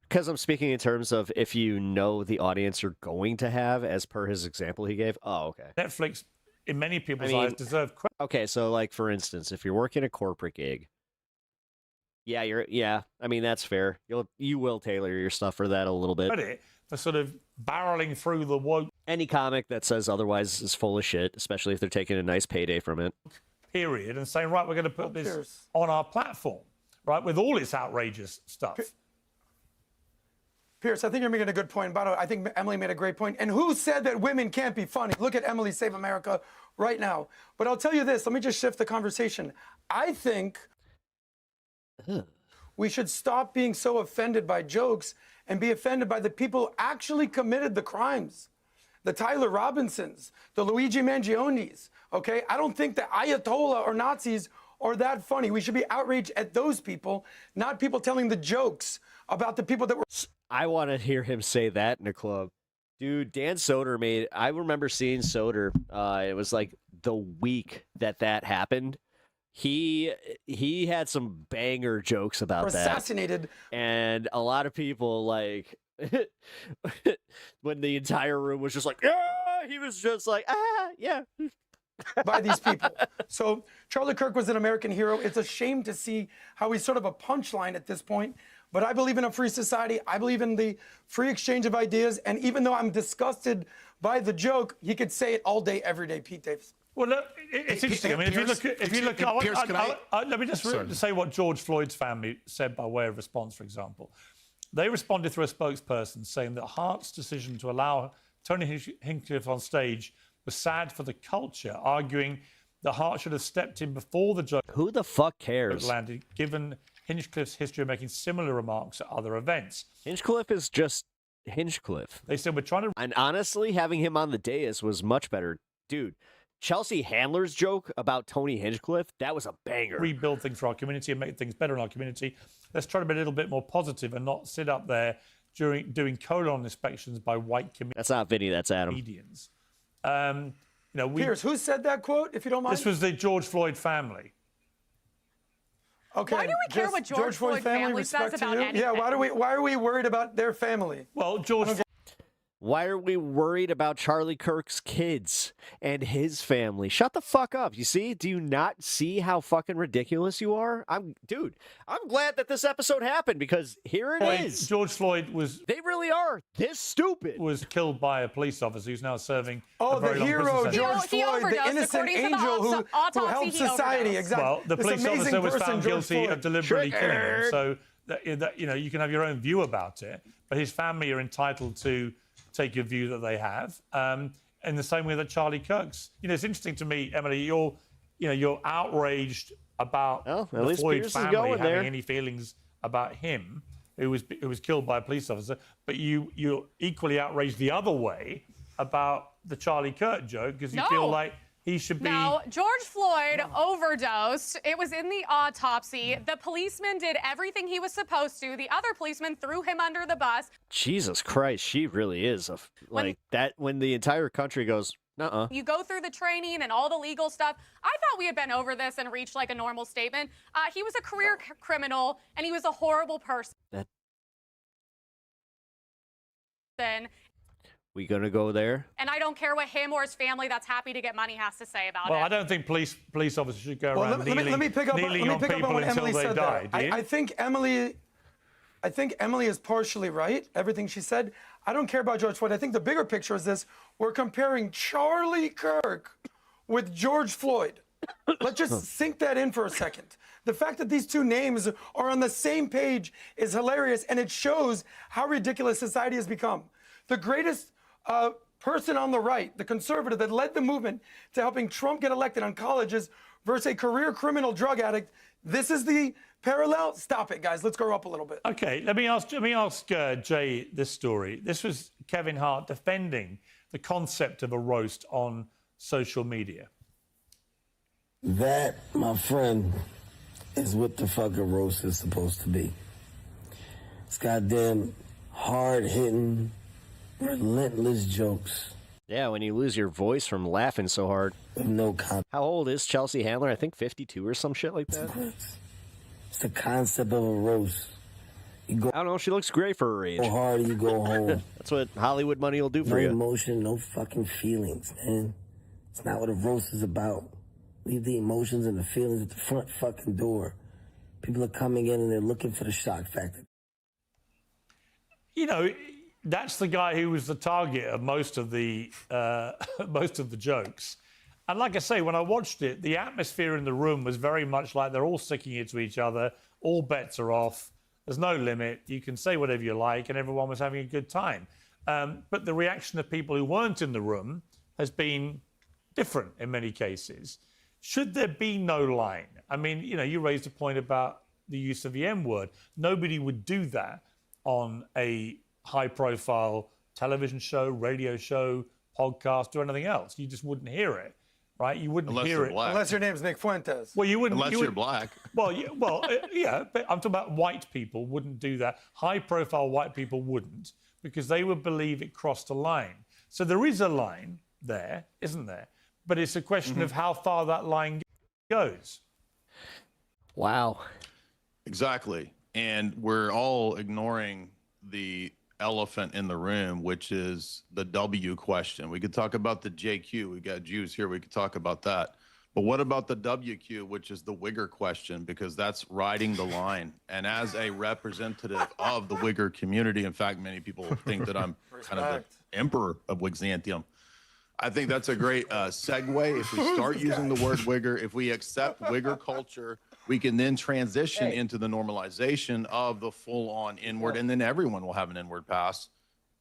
Speaker 5: Because I'm speaking in terms of if you know the audience you're going to have, as per his example he gave. Oh, okay.
Speaker 18: Netflix, in many people's eyes, deserve credit.
Speaker 5: Okay, so like for instance, if you're working a corporate gig, I mean that's fair. You will tailor your stuff for that a little bit.
Speaker 18: Credit for sort of barreling through the woke.
Speaker 5: Any comic that says otherwise is full of shit, especially if they're taking a nice payday from it.
Speaker 18: Period, and saying, right, we're going to put this on our platform, right, with all its outrageous stuff.
Speaker 15: Pierce, I think you're making a good point. By the way, I think Emily made a great point. And who said that women can't be funny? Look at Emily Save America right now. But I'll tell you this. Let me just shift the conversation. I think we should stop being so offended by jokes and be offended by the people who actually committed the crimes. The Tyler Robinsons, the Luigi Mangionis, okay? I don't think the Ayatollah or Nazis are that funny. We should be outraged at those people, not people telling the jokes about the people that were...
Speaker 5: I want to hear him say that in a club. Dude, Dan Soder I remember seeing Soder, it was like the week that happened. He had some banger jokes about that.
Speaker 15: Assassinated.
Speaker 5: And a lot of people, like, when the entire room was just like, ah, he was just like, ah, yeah.
Speaker 15: By these people. So Charlie Kirk was an American hero. It's a shame to see how he's sort of a punchline at this point. But I believe in a free society. I believe in the free exchange of ideas. And even though I'm disgusted by the joke, he could say it all day, every day, Pete Davis.
Speaker 18: Well, look, it's interesting. I mean, let me just say what George Floyd's family said by way of response, for example. They responded through a spokesperson saying that Hart's decision to allow Tony Hinchcliffe on stage was sad for the culture, arguing that Hart should have stepped in before the joke.
Speaker 5: Who the fuck cares?
Speaker 18: Landed, given Hinchcliffe's history of making similar remarks at other events.
Speaker 5: Hinchcliffe is just Hinchcliffe.
Speaker 18: They said we're trying to...
Speaker 5: And honestly, having him on the dais was much better. Dude, Chelsea Handler's joke about Tony Hinchcliffe, that was a banger.
Speaker 18: Rebuild things for our community and make things better in our community. Let's try to be a little bit more positive and not sit up there doing colon inspections by white comedians.
Speaker 5: That's not Vinny, that's Adam.
Speaker 15: Pierce, who said that quote, if you don't mind?
Speaker 18: This was the George Floyd family.
Speaker 15: Okay.
Speaker 7: Why do we care what George Floyd family says about anything?
Speaker 15: Yeah, why are we worried about their family?
Speaker 18: Well, George
Speaker 5: Why are we worried about Charlie Kirk's kids and his family? Shut the fuck up. You see? Do you not see how fucking ridiculous you are? I'm glad that this episode happened because here it is.
Speaker 18: George Floyd was...
Speaker 5: They really are this stupid.
Speaker 18: Was killed by a police officer who's now serving
Speaker 15: Oh,
Speaker 18: a very
Speaker 15: the
Speaker 18: long
Speaker 15: hero,
Speaker 18: prison
Speaker 15: George
Speaker 18: sentence.
Speaker 15: Floyd, the innocent angel who helped society. Exactly.
Speaker 18: Well, the
Speaker 15: This
Speaker 18: police
Speaker 15: amazing
Speaker 18: officer was
Speaker 15: person,
Speaker 18: found
Speaker 15: George
Speaker 18: guilty
Speaker 15: Floyd.
Speaker 18: of deliberately killing him. So, that, you know, you can have your own view about it, but his family are entitled to take your view that they have. In the same way that Charlie Kirk's. You know, it's interesting to me, Emily, you're outraged about the Floyd family having any feelings about him, who was killed by a police officer, but you're equally outraged the other way about the Charlie Kirk joke because you feel like he should be...
Speaker 7: No, George Floyd overdosed. It was in the autopsy. The policeman did everything he was supposed to. The other policeman threw him under the bus.
Speaker 5: Jesus Christ, she really is when the entire country goes, nuh-uh.
Speaker 7: You go through the training and all the legal stuff. I thought we had been over this and reached like a normal statement. He was a career criminal and he was a horrible person.
Speaker 5: We gonna go there?
Speaker 7: And I don't care what him or his family that's happy to get money has to say about
Speaker 18: Well,
Speaker 7: it.
Speaker 18: I don't think police officers should go around
Speaker 15: Let me pick up
Speaker 18: kneeling on people
Speaker 15: what
Speaker 18: until
Speaker 15: Emily
Speaker 18: they
Speaker 15: said
Speaker 18: die.
Speaker 15: there. I think Emily is partially right, everything she said. I don't care about George Floyd. I think the bigger picture is this. We're comparing Charlie Kirk with George Floyd. Let's just sink that in for a second. The fact that these two names are on the same page is hilarious, and it shows how ridiculous society has become. The greatest person on the right, the conservative that led the movement to helping Trump get elected on colleges versus a career criminal drug addict. This is the parallel. Stop it, guys. Let's go up a little bit.
Speaker 18: Okay, let me ask Jay this story. This was Kevin Hart defending the concept of a roast on social media.
Speaker 9: That, my friend, is what the fucking roast is supposed to be. It's goddamn hard-hitting, relentless jokes.
Speaker 5: Yeah, when you lose your voice from laughing so hard.
Speaker 9: No concept.
Speaker 5: How old is Chelsea Handler? I think 52 or some shit like that.
Speaker 9: It's the concept of a roast.
Speaker 5: I don't know. She looks great for her age.
Speaker 9: Go hard, you go home.
Speaker 5: That's what Hollywood money will do for
Speaker 9: no
Speaker 5: you.
Speaker 9: No emotion, no fucking feelings, man. It's not what a roast is about. Leave the emotions and the feelings at the front fucking door. People are coming in and they're looking for the shock factor.
Speaker 18: You know, that's the guy who was the target of most of the jokes. And like I say, when I watched it, the atmosphere in the room was very much like they're all sticking it to each other. All bets are off. There's no limit. You can say whatever you like, and everyone was having a good time. But the reaction of people who weren't in the room has been different in many cases. Should there be no line? I mean, you know, you raised a point about the use of the M-word. Nobody would do that on a high-profile television show, radio show, podcast, or anything else. You just wouldn't hear it, right? You wouldn't hear it
Speaker 15: unless your name's Nick Fuentes.
Speaker 18: Well, you wouldn't.
Speaker 3: Unless you're black.
Speaker 18: Well, yeah, but I'm talking about white people wouldn't do that. High-profile white people wouldn't because they would believe it crossed a line. So there is a line there, isn't there? But it's a question of how far that line goes.
Speaker 5: Wow.
Speaker 3: Exactly. And we're all ignoring the elephant in the room, which is the W question. We could talk about the JQ. We got Jews here. We could talk about that. But what about the WQ, which is the Wigger question? Because that's riding the line. And as a representative of the Wigger community, in fact, many people think that I'm kind of the emperor of Wigxanthium. I think that's a great segue. If we start using the word Wigger, if we accept Wigger culture, we can then transition into the normalization of the full-on inward, and then everyone will have an inward pass.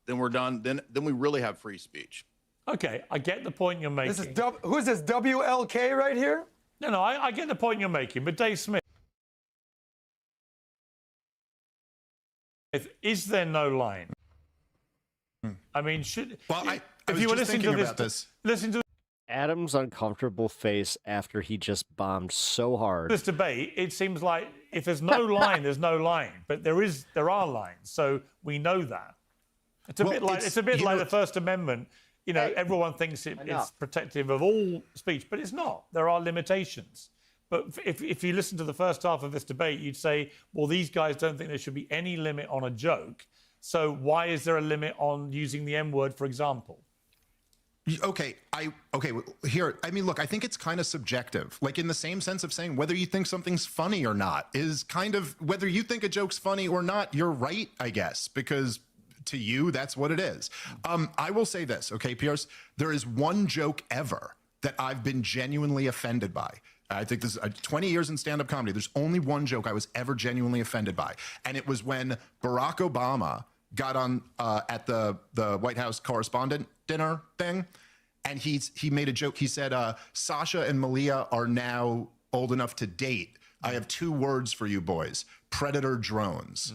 Speaker 3: Then we're done. Then we really have free speech.
Speaker 18: Okay, I get the point you're making.
Speaker 15: This is who is this, WLK right here?
Speaker 18: No, I get the point you're making, but Dave Smith, is there no line? I mean, if you were listening to this, listen to
Speaker 5: Adam's uncomfortable face after he just bombed so hard.
Speaker 18: This debate, it seems like if there's no line, there's no line, but there are lines, so we know that. It's a bit like the First Amendment. You know, everyone thinks it's protective of all speech, but it's not. There are limitations. But if you listen to the first half of this debate, you'd say, well, these guys don't think there should be any limit on a joke. So why is there a limit on using the M word, for example?
Speaker 4: Okay, here, I mean, look, I think it's kind of subjective. Like in the same sense of saying whether you think something's funny or not is kind of, whether you think a joke's funny or not, you're right, I guess, because to you, that's what it is. I will say this, okay, Pierce, there is one joke ever that I've been genuinely offended by. I think this is 20 years in stand-up comedy. There's only one joke I was ever genuinely offended by. And it was when Barack Obama got on at the White House correspondent dinner thing, and he made a joke. He said, Sasha and Malia are now old enough to date. I have 2 words for you boys, predator drones.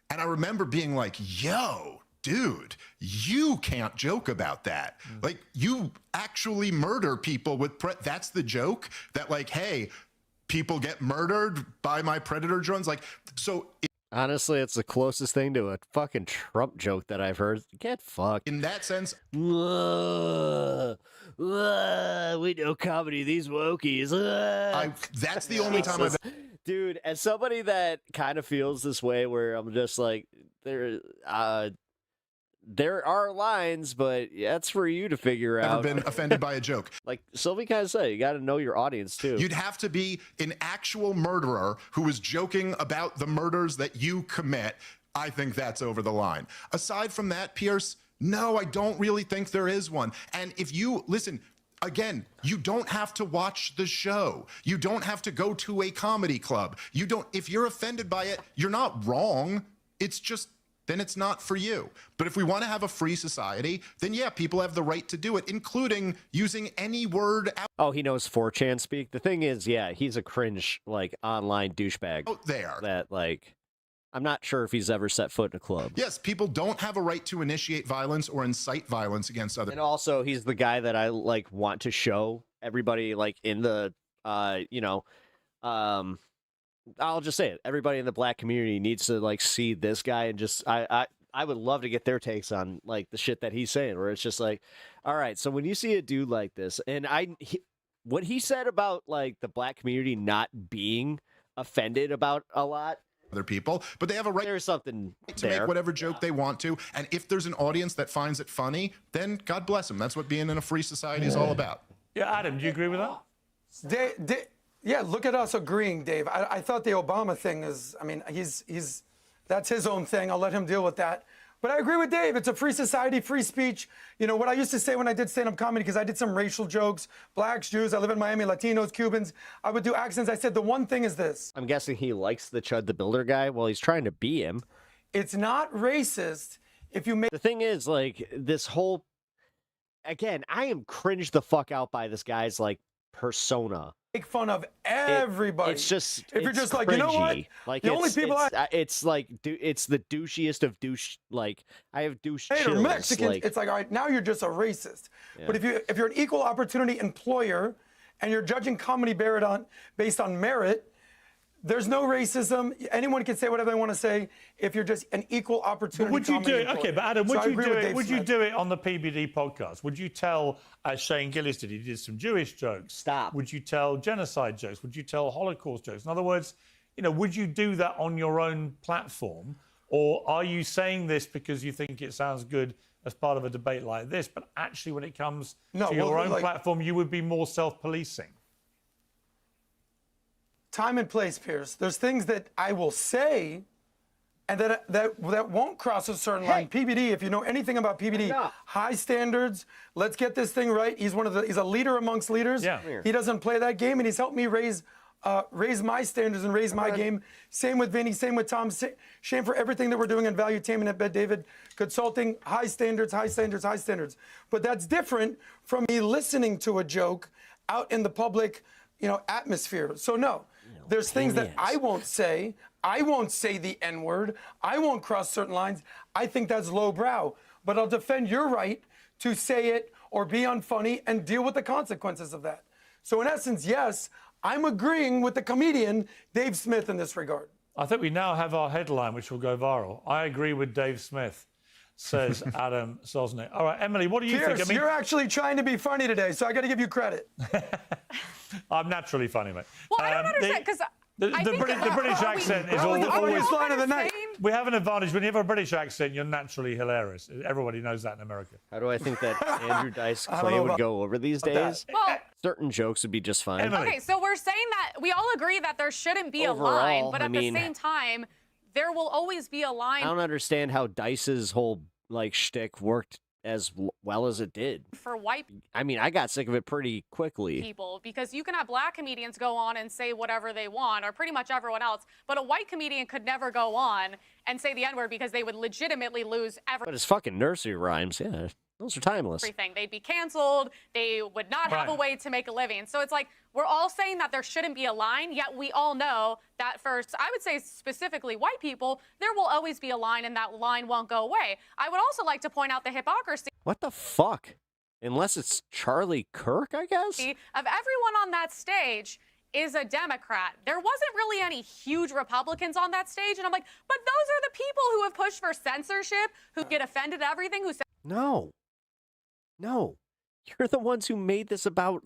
Speaker 4: And I remember being like, yo, dude, you can't joke about that. Like, you actually murder people with, that's the joke? That like, hey, people get murdered by my predator drones? Like, so...
Speaker 5: Honestly, it's the closest thing to a fucking Trump joke that I've heard. Get fucked.
Speaker 4: In that sense,
Speaker 5: we know comedy, these wokies.
Speaker 4: That's the only time I've...
Speaker 5: Dude, as somebody that kind of feels this way, where I'm just like, there are lines, but that's for you to figure out.
Speaker 4: Ever been offended by a joke?
Speaker 5: Like Sylvie kind of said, you got to know your audience too.
Speaker 4: You'd have to be an actual murderer who is joking about the murders that you commit. I think that's over the line. Aside from that, Pierce, no, I don't really think there is one. And if you listen, again, you don't have to watch the show. You don't have to go to a comedy club. You don't, if you're offended by it, you're not wrong. It's just, then it's not for you. But if we want to have a free society, then yeah, people have the right to do it, including using any word out.
Speaker 5: Oh, he knows 4chan speak. The thing is, yeah, he's a cringe, like, online douchebag.
Speaker 4: Out there.
Speaker 5: That, like, I'm not sure if he's ever set foot in a club.
Speaker 4: Yes, people don't have a right to initiate violence or incite violence against others.
Speaker 5: And also, he's the guy that I, like, want to show everybody, like, in the, I'll just say it. Everybody in the black community needs to like see this guy and just I would love to get their takes on like the shit that he's saying, where it's just like, all right, so when you see a dude like this, and what he said about like the black community not being offended about a lot.
Speaker 4: Other people, but they have a right.
Speaker 5: There's something
Speaker 4: to make whatever joke they want to, and if there's an audience that finds it funny, then God bless them. That's what being in a free society is all about.
Speaker 18: Yeah, Adam, do you agree with that?
Speaker 15: Yeah, look at us agreeing, Dave. I thought the Obama thing is, I mean, that's his own thing. I'll let him deal with that. But I agree with Dave. It's a free society, free speech. You know, what I used to say when I did stand-up comedy, because I did some racial jokes, blacks, Jews, I live in Miami, Latinos, Cubans, I would do accents. I said, the one thing is this.
Speaker 5: I'm guessing he likes the Chud the Builder guy while he's trying to be him.
Speaker 15: It's not racist if you make...
Speaker 5: The thing is, like, this whole... Again, I am cringed the fuck out by this guy's, like, persona.
Speaker 15: Make fun of everybody.
Speaker 5: It's just
Speaker 15: if you're just like, you know what?
Speaker 5: Like
Speaker 15: the only people
Speaker 5: it's like it's the douchiest of douche. Like I have douche chills.
Speaker 15: Mexicans.
Speaker 5: Like,
Speaker 15: it's like, all right, now you're just a racist.
Speaker 5: Yeah.
Speaker 15: But if you're an equal opportunity employer and you're judging comedy based on merit, there's no racism. Anyone can say whatever they want to say if you're just an equal opportunity.
Speaker 18: But would you do it?
Speaker 15: employer.
Speaker 18: Okay, but Adam, would
Speaker 15: So
Speaker 18: you do it? Would you do it on the PBD podcast? Would you tell, as Shane Gillis did, he did some Jewish jokes?
Speaker 5: Stop.
Speaker 18: Would you tell genocide jokes? Would you tell Holocaust jokes? In other words, you know, would you do that on your own platform, or are you saying this because you think it sounds good as part of a debate like this? But actually, when it comes to your own platform, you would be more self-policing.
Speaker 15: Time and place, Pierce. There's things that I will say and that won't cross a certain line. PBD, if you know anything about PBD, high standards. Let's get this thing right. He's a leader amongst leaders.
Speaker 18: Yeah.
Speaker 15: He doesn't play that game, and he's helped me raise my standards and raise my game. Same with Vinny, same with Tom. Shame for everything that we're doing in Valuetainment at Bet David Consulting. High standards, high standards, high standards. But that's different from me listening to a joke out in the public, atmosphere. So no. There's things that I won't say. I won't say the N-word. I won't cross certain lines. I think that's lowbrow. But I'll defend your right to say it or be unfunny and deal with the consequences of that. So in essence, yes, I'm agreeing with the comedian Dave Smith in this regard.
Speaker 18: I think we now have our headline, which will go viral. I agree with Dave Smith, says Adam Sosnick. All right, Emily, what do you think?
Speaker 15: You're actually trying to be funny today, so I got to give you credit.
Speaker 18: I'm naturally funny, mate.
Speaker 7: Well, I don't understand because
Speaker 18: the British accent is always
Speaker 15: line of the night.
Speaker 18: We have an advantage. When you have a British accent, you're naturally hilarious. Everybody knows that in America.
Speaker 5: How do I think that Andrew Dice Clay would go over these days?
Speaker 7: Well,
Speaker 5: certain jokes would be just fine.
Speaker 7: okay, so we're saying that we all agree that there shouldn't be a line, but at the same time, there will always be a line.
Speaker 5: I don't understand how Dice's whole shtick worked as well as it did.
Speaker 7: For white
Speaker 5: I mean, I got sick of it pretty quickly.
Speaker 7: people, because you can have black comedians go on and say whatever they want, or pretty much everyone else, but a white comedian could never go on and say the N-word because they would legitimately lose
Speaker 5: But it's fucking nursery rhymes, yeah. Those are timeless.
Speaker 7: everything. They'd be canceled. They would not have a
Speaker 5: Right.
Speaker 7: way to make a living. So it's like we're all saying that there shouldn't be a line, yet we all know that first, I would say specifically white people, there will always be a line and that line won't go away. I would also like to point out the hypocrisy
Speaker 5: What the fuck? Unless it's Charlie Kirk, I guess?
Speaker 7: of everyone on that stage is a Democrat. There wasn't really any huge Republicans on that stage. And I'm like, but those are the people who have pushed for censorship, who get offended at everything, who say
Speaker 5: No. No. You're the ones who made this about,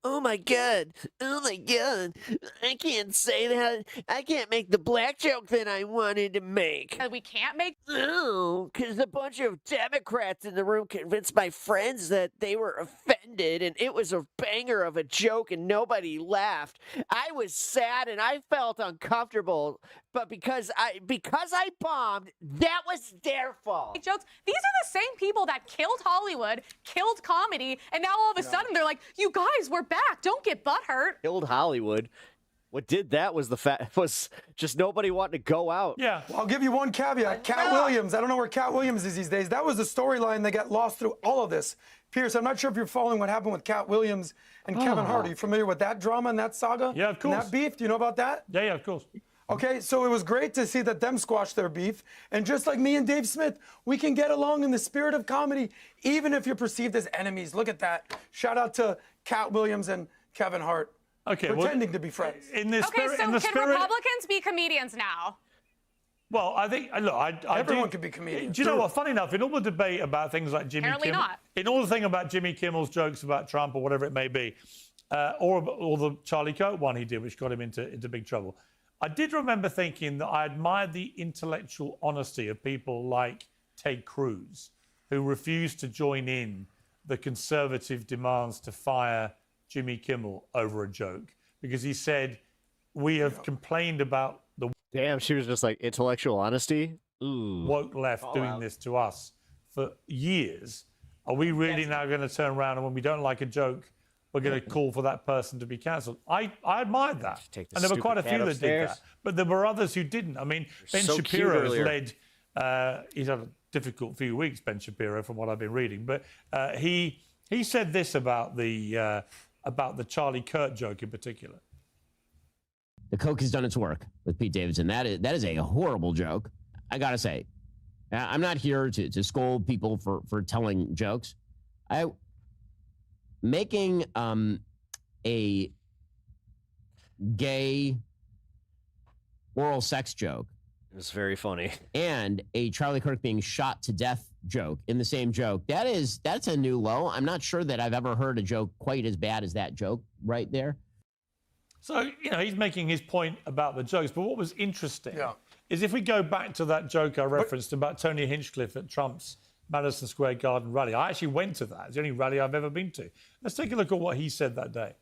Speaker 5: oh my God, I can't say that. I can't make the black joke that I wanted to make.
Speaker 7: we can't make.
Speaker 5: No, because a bunch of Democrats in the room convinced my friends that they were offended and it was a banger of a joke and nobody laughed. I was sad and I felt uncomfortable, but because I bombed, that was their fault.
Speaker 7: Jokes. These are the same people that killed Hollywood, killed comedy, and now all of a sudden they're like, "You guys, we're back. Don't get butthurt."
Speaker 5: Killed Hollywood. What did that was was just nobody wanting to go out.
Speaker 18: Yeah.
Speaker 15: Well, I'll give you one caveat. Cat Williams, I don't know where Cat Williams is these days. That was the storyline that got lost through all of this. Pierce, I'm not sure if you're following what happened with Cat Williams and Kevin Hart. Are you familiar with that drama and that saga?
Speaker 18: Yeah, of course.
Speaker 15: And that beef? Do you know about that?
Speaker 18: Yeah, of course.
Speaker 15: Okay, so it was great to see that them squash their beef. And just like me and Dave Smith, we can get along in the spirit of comedy, even if you're perceived as enemies. Look at that. Shout out to Cat Williams and Kevin Hart.
Speaker 18: Okay,
Speaker 15: pretending to be friends.
Speaker 18: In this
Speaker 7: Okay,
Speaker 18: spirit,
Speaker 7: so
Speaker 18: in the
Speaker 7: can
Speaker 18: spirit,
Speaker 7: Republicans be comedians now?
Speaker 18: Well, I think, look,
Speaker 15: Everyone could be comedians.
Speaker 18: Do you know what? Funny enough, in all the debate about things like Jimmy
Speaker 7: Apparently
Speaker 18: Kimmel,
Speaker 7: not.
Speaker 18: in all the thing about Jimmy Kimmel's jokes about Trump or whatever it may be, or the Charlie Kirk one he did, which got him into big trouble, I did remember thinking that I admired the intellectual honesty of people like Ted Cruz, who refused to join in the conservative demands to fire Jimmy Kimmel over a joke, because he said, we have complained about the
Speaker 5: Damn, she was just like, intellectual honesty? Ooh.
Speaker 18: woke left
Speaker 5: Call
Speaker 18: doing
Speaker 5: out.
Speaker 18: this to us for years. Are we really now going to turn around and when we don't like a joke, we're going to call for that person to be cancelled? I admired that.
Speaker 5: Take the
Speaker 18: And there were
Speaker 5: stupid
Speaker 18: quite a
Speaker 5: cat
Speaker 18: few that did
Speaker 5: upstairs.
Speaker 18: that. But there were others who didn't. I mean, Ben
Speaker 5: so cute
Speaker 18: Shapiro has
Speaker 5: earlier.
Speaker 18: led, he's had a difficult few weeks, Ben Shapiro, from what I've been reading. But he said this about the Charlie Kirk joke in particular.
Speaker 10: The Coke has done its work with Pete Davidson. That is a horrible joke. I gotta say, I'm not here to scold people for telling jokes. Making a gay oral sex joke.
Speaker 5: It was very funny.
Speaker 10: And a Charlie Kirk being shot to death joke in the same joke. That's a new low. I'm not sure that I've ever heard a joke quite as bad as that joke right there.
Speaker 18: So, he's making his point about the jokes. But what was interesting is if we go back to that joke I referenced about Tony Hinchcliffe at Trump's Madison Square Garden rally. I actually went to that. It's the only rally I've ever been to. Let's take a look at what he said that day.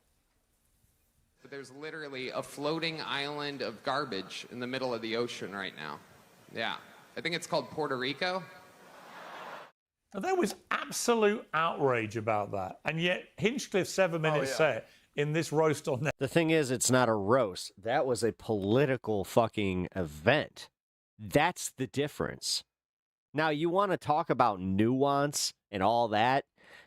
Speaker 12: There's literally a floating island of garbage in the middle of the ocean right now. Yeah. I think it's called Puerto Rico.
Speaker 18: Now, there was absolute outrage about that. And yet Hinchcliffe 7 minutes set in this roast on that.
Speaker 5: The thing is, it's not a roast. That was a political fucking event. That's the difference. Now, you want to talk about nuance and all that.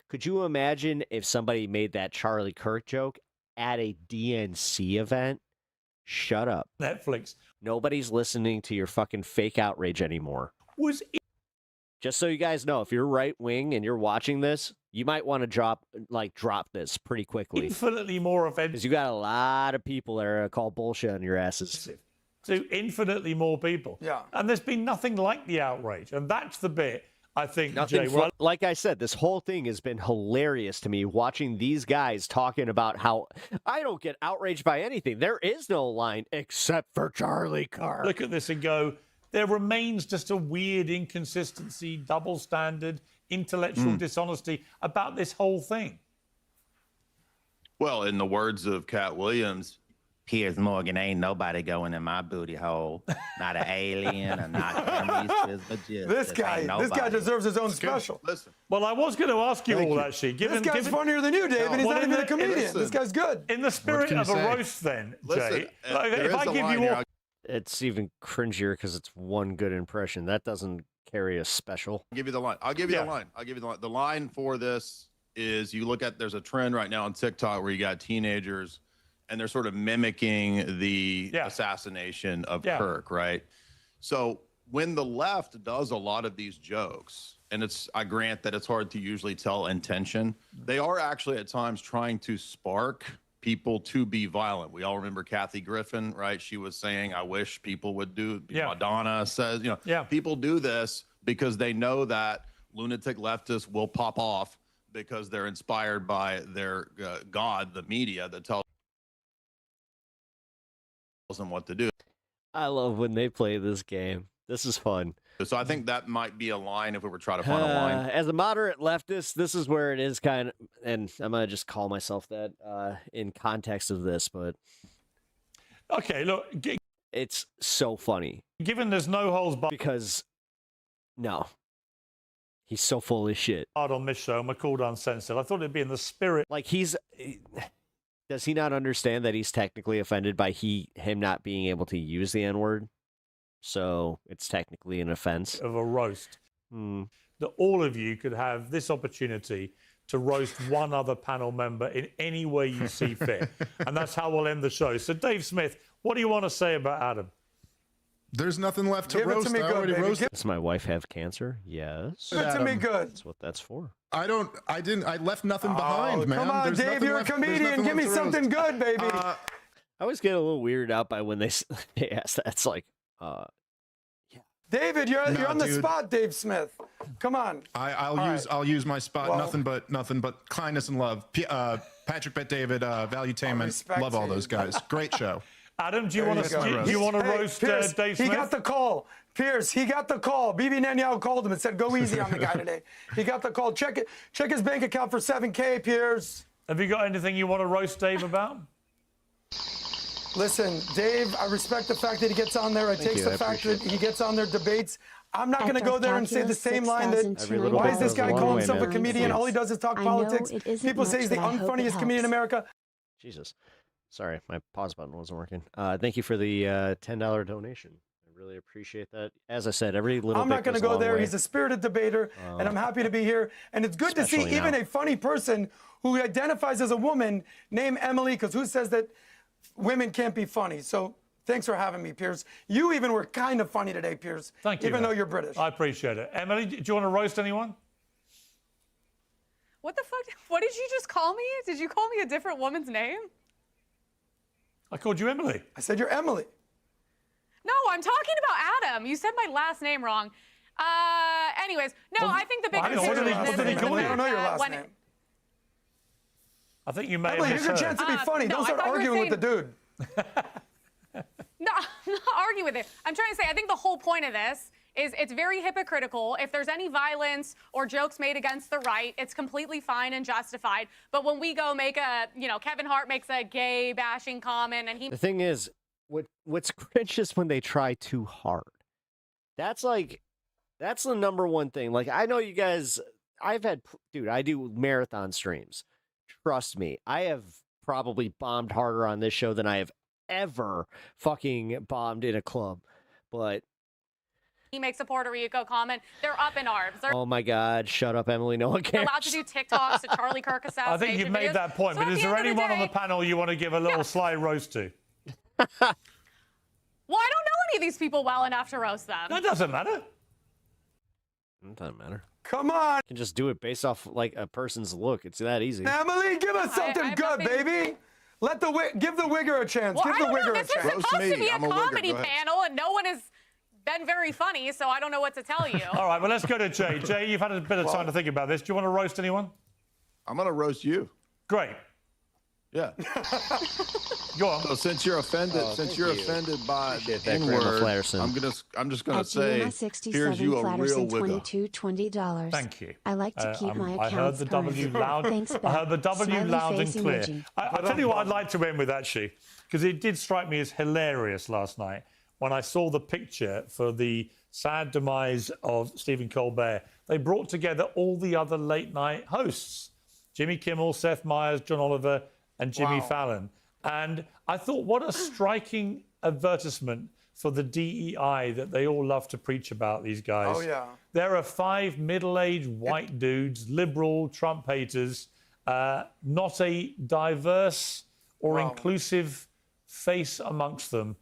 Speaker 5: Could you imagine if somebody made that Charlie Kirk joke at a DNC event? Shut up.
Speaker 18: Netflix.
Speaker 5: Nobody's listening to your fucking fake outrage anymore. Just so you guys know, if you're right wing and you're watching this, you might want to drop this pretty quickly.
Speaker 18: Infinitely more offensive.
Speaker 5: Because you got a lot of people that are call bullshit on your asses.
Speaker 18: To infinitely more people.
Speaker 15: Yeah.
Speaker 18: And there's been nothing like the outrage. And that's the bit, I think,
Speaker 5: Nothing
Speaker 18: Jay,
Speaker 5: fun. Like I said, this whole thing has been hilarious to me, watching these guys talking about how I don't get outraged by anything. There is no line except for Charlie Kirk.
Speaker 18: look at this and go, there remains just a weird inconsistency, double standard, intellectual dishonesty about this whole thing.
Speaker 3: Well, in the words of Cat Williams, Piers Morgan, ain't nobody going in my booty hole. Not an alien or not Hermes, but just
Speaker 15: This guy deserves his own special.
Speaker 3: Listen.
Speaker 18: Well, I was going to ask you all actually.
Speaker 15: This guy's funnier than you, Dave, and he's not even a comedian. This guy's good.
Speaker 18: In the spirit of a roast, then, Jay, if I give you all.
Speaker 5: It's even cringier because it's one good impression. That doesn't carry a special.
Speaker 3: I'll give you the line. I'll give you the line. I'll give you the line. The line for this is you look at, there's a trend right now on TikTok where you got teenagers and they're sort of mimicking the assassination of Kirk, right? So when the left does a lot of these jokes, and I grant that it's hard to usually tell intention, they are actually at times trying to spark people to be violent. We all remember Kathy Griffin, right? She was saying, I wish people would do, Madonna says, people do this because they know that lunatic leftists will pop off because they're inspired by their God, the media, that tells them what to do.
Speaker 5: I love when they play this game. This is fun.
Speaker 3: So I think that might be a line if we were trying to find a line.
Speaker 5: As a moderate leftist, this is where it is kind of, and I'm going to just call myself that in context of this, but.
Speaker 18: Okay, look.
Speaker 5: It's so funny.
Speaker 18: Given there's no holes barred.
Speaker 5: Because, no. He's so full of shit.
Speaker 18: Hard on this show, I'm called uncensored. I thought it'd be in the spirit.
Speaker 5: Like does he not understand that he's technically offended by him not being able to use the N-word? So it's technically an offense.
Speaker 18: Of a roast. That all of you could have this opportunity to roast one other panel member in any way you see fit. And that's how we'll end the show. So Dave Smith, what do you want to say about Adam?
Speaker 4: There's nothing left to roast. I already roasted.
Speaker 5: Does my wife have cancer? Yes.
Speaker 15: Give it to me good.
Speaker 5: That's what that's for.
Speaker 4: I left nothing behind, man.
Speaker 15: Come on,
Speaker 4: There's
Speaker 15: Dave,
Speaker 4: nothing
Speaker 15: you're
Speaker 4: left-
Speaker 15: a comedian.
Speaker 4: there's nothing
Speaker 15: Give me
Speaker 4: left to roast.
Speaker 15: something good, baby.
Speaker 5: I always get a little weirded out by when they ask that. It's like,
Speaker 15: David, you're on the
Speaker 4: dude.
Speaker 15: spot, Dave Smith. Come on.
Speaker 4: I'll use my spot.
Speaker 15: Well-
Speaker 4: nothing but kindness and love. Patrick Bet David, Valuetainment. Love all those guys. Great show.
Speaker 18: Adam, do you want to roast
Speaker 15: Pierce,
Speaker 18: Dave Smith?
Speaker 15: He got the call. Pierce, he got the call. Bibi Netanyahu called him and said, go easy on the guy today. He got the call. Check his bank account for $7K, Pierce.
Speaker 18: Have you got anything you want to roast Dave about?
Speaker 15: Listen, Dave, I respect the fact that he gets on there. I take the fact that he gets on their debates. I'm not going to go there and say the same line that, why is this guy calling himself a comedian? All he does is talk politics. People say he's the unfunniest comedian in America.
Speaker 5: Jesus. Sorry, my pause button wasn't working. Thank you for the $10 donation. I really appreciate that. As I said, every little
Speaker 15: I'm
Speaker 5: bit
Speaker 15: not going to
Speaker 5: goes a
Speaker 15: go
Speaker 5: long
Speaker 15: there.
Speaker 5: way.
Speaker 15: He's a spirited debater, and I'm happy to be here. And it's good to see
Speaker 5: Especially
Speaker 15: even
Speaker 5: now.
Speaker 15: a funny person who identifies as a woman named Emily, because who says that women can't be funny? So thanks for having me, Pierce. You even were kind of funny today, Pierce.
Speaker 18: Thank you.
Speaker 15: Even though you're British.
Speaker 18: I appreciate it. Emily, do you want to roast anyone?
Speaker 7: What the fuck? What did you just call me? Did you call me a different woman's name?
Speaker 18: I called you Emily.
Speaker 15: I said you're Emily.
Speaker 7: No, I'm talking about Adam. You said my last name wrong. Anyways, no, I think the bigger picture
Speaker 18: what did he
Speaker 7: of this
Speaker 18: call
Speaker 7: is
Speaker 18: you?
Speaker 7: the
Speaker 18: I don't
Speaker 7: fact
Speaker 15: know your
Speaker 7: that
Speaker 15: last
Speaker 7: when
Speaker 15: name.
Speaker 18: I think you may
Speaker 15: Emily,
Speaker 18: have
Speaker 15: here's your
Speaker 18: misheard.
Speaker 15: chance to be funny.
Speaker 7: no,
Speaker 15: Don't
Speaker 7: I
Speaker 15: start
Speaker 7: thought you were
Speaker 15: arguing with the dude.
Speaker 7: No, I'm not arguing with it. I'm trying to say, I think the whole point of this is it's very hypocritical. If there's any violence or jokes made against the right, it's completely fine and justified. But when we go make Kevin Hart makes a gay bashing comment and he...
Speaker 5: The thing is, what's cringe is when they try too hard. That's the number one thing. Like, I know you guys, I do marathon streams. Trust me, I have probably bombed harder on this show than I have ever fucking bombed in a club. But
Speaker 7: He makes a Puerto Rico comment. They're up in arms. They're
Speaker 5: oh my God, shut up, Emily. No one cares.
Speaker 7: allowed to do TikToks to Charlie Kirk assassination
Speaker 18: I think you've made
Speaker 7: videos.
Speaker 18: that point,
Speaker 7: So
Speaker 18: but
Speaker 7: at
Speaker 18: is
Speaker 7: the
Speaker 18: there
Speaker 7: end of the
Speaker 18: anyone on the
Speaker 7: day-
Speaker 18: panel you want to give a little sly roast to?
Speaker 7: Well, I don't know any of these people well enough to roast them.
Speaker 18: That doesn't matter.
Speaker 5: It doesn't matter.
Speaker 15: Come on.
Speaker 5: You can just do it based off like a person's look. It's that easy.
Speaker 15: Emily, give us something good, baby. Give the wigger a chance.
Speaker 7: Well,
Speaker 15: give
Speaker 7: I
Speaker 15: the
Speaker 7: don't know.
Speaker 15: wigger a
Speaker 7: This is
Speaker 15: chance.
Speaker 7: supposed to be a comedy panel, and no one has been very funny, so I don't know what to tell you.
Speaker 18: All right, well, let's go to Jay. Jay, you've had a bit of time to think about this. Do you want to roast anyone?
Speaker 3: I'm going to roast you.
Speaker 18: Great.
Speaker 3: Yeah.
Speaker 18: Go on.
Speaker 3: So since you're offended, by the N-word, I'm just gonna say, here's you a real wigger.
Speaker 8: $22.20.
Speaker 18: Thank you.
Speaker 8: I like to keep my
Speaker 18: I heard
Speaker 8: accounts
Speaker 18: the
Speaker 8: current.
Speaker 18: W loud.
Speaker 8: Thanks,
Speaker 18: I heard the
Speaker 8: Beth.
Speaker 18: W
Speaker 8: Smiley
Speaker 18: loud and
Speaker 8: face
Speaker 18: clear.
Speaker 8: emoji.
Speaker 18: I'll tell you what I'd like to end with, actually, because it did strike me as hilarious last night when I saw the picture for the sad demise of Stephen Colbert. They brought together all the other late night hosts, Jimmy Kimmel, Seth Meyers, John Oliver, and Jimmy Fallon. And I thought, what a striking advertisement for the DEI that they all love to preach about, these guys.
Speaker 15: Oh, yeah.
Speaker 18: There are 5 middle-aged white dudes, liberal Trump haters, not a diverse or inclusive face amongst them.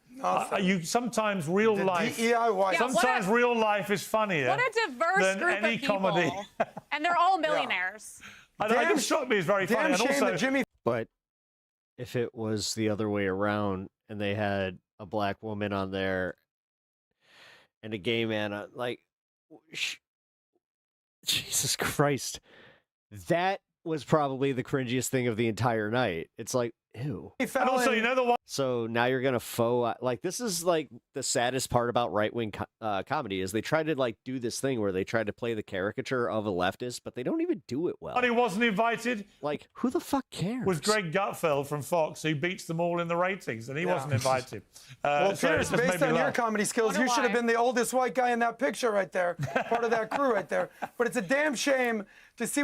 Speaker 18: You sometimes real life. Sometimes real life is funnier.
Speaker 7: What a diverse
Speaker 18: than
Speaker 7: group
Speaker 18: any
Speaker 7: of people.
Speaker 18: comedy.
Speaker 7: And they're all millionaires.
Speaker 18: And it just struck me as very funny. And also,
Speaker 5: But if it was the other way around and they had a black woman on there and a gay man, Jesus Christ, that was probably the cringiest thing of the entire night. It's like, ew.
Speaker 18: And also, you know the one.
Speaker 5: So now you're gonna this is like the saddest part about right-wing comedy is they try to do this thing where they try to play the caricature of a leftist, but they don't even do it well.
Speaker 18: And he wasn't invited.
Speaker 5: Like, who the fuck cares?
Speaker 18: Was Greg Gutfeld from Fox, who beats them all in the ratings, and he wasn't invited.
Speaker 15: Well,
Speaker 18: so it
Speaker 15: Pierce,
Speaker 18: just
Speaker 15: based
Speaker 18: made me
Speaker 15: on your
Speaker 18: laugh.
Speaker 15: comedy skills, you should have been the oldest white guy in that picture right there, part of that crew right there. But it's a damn shame to see.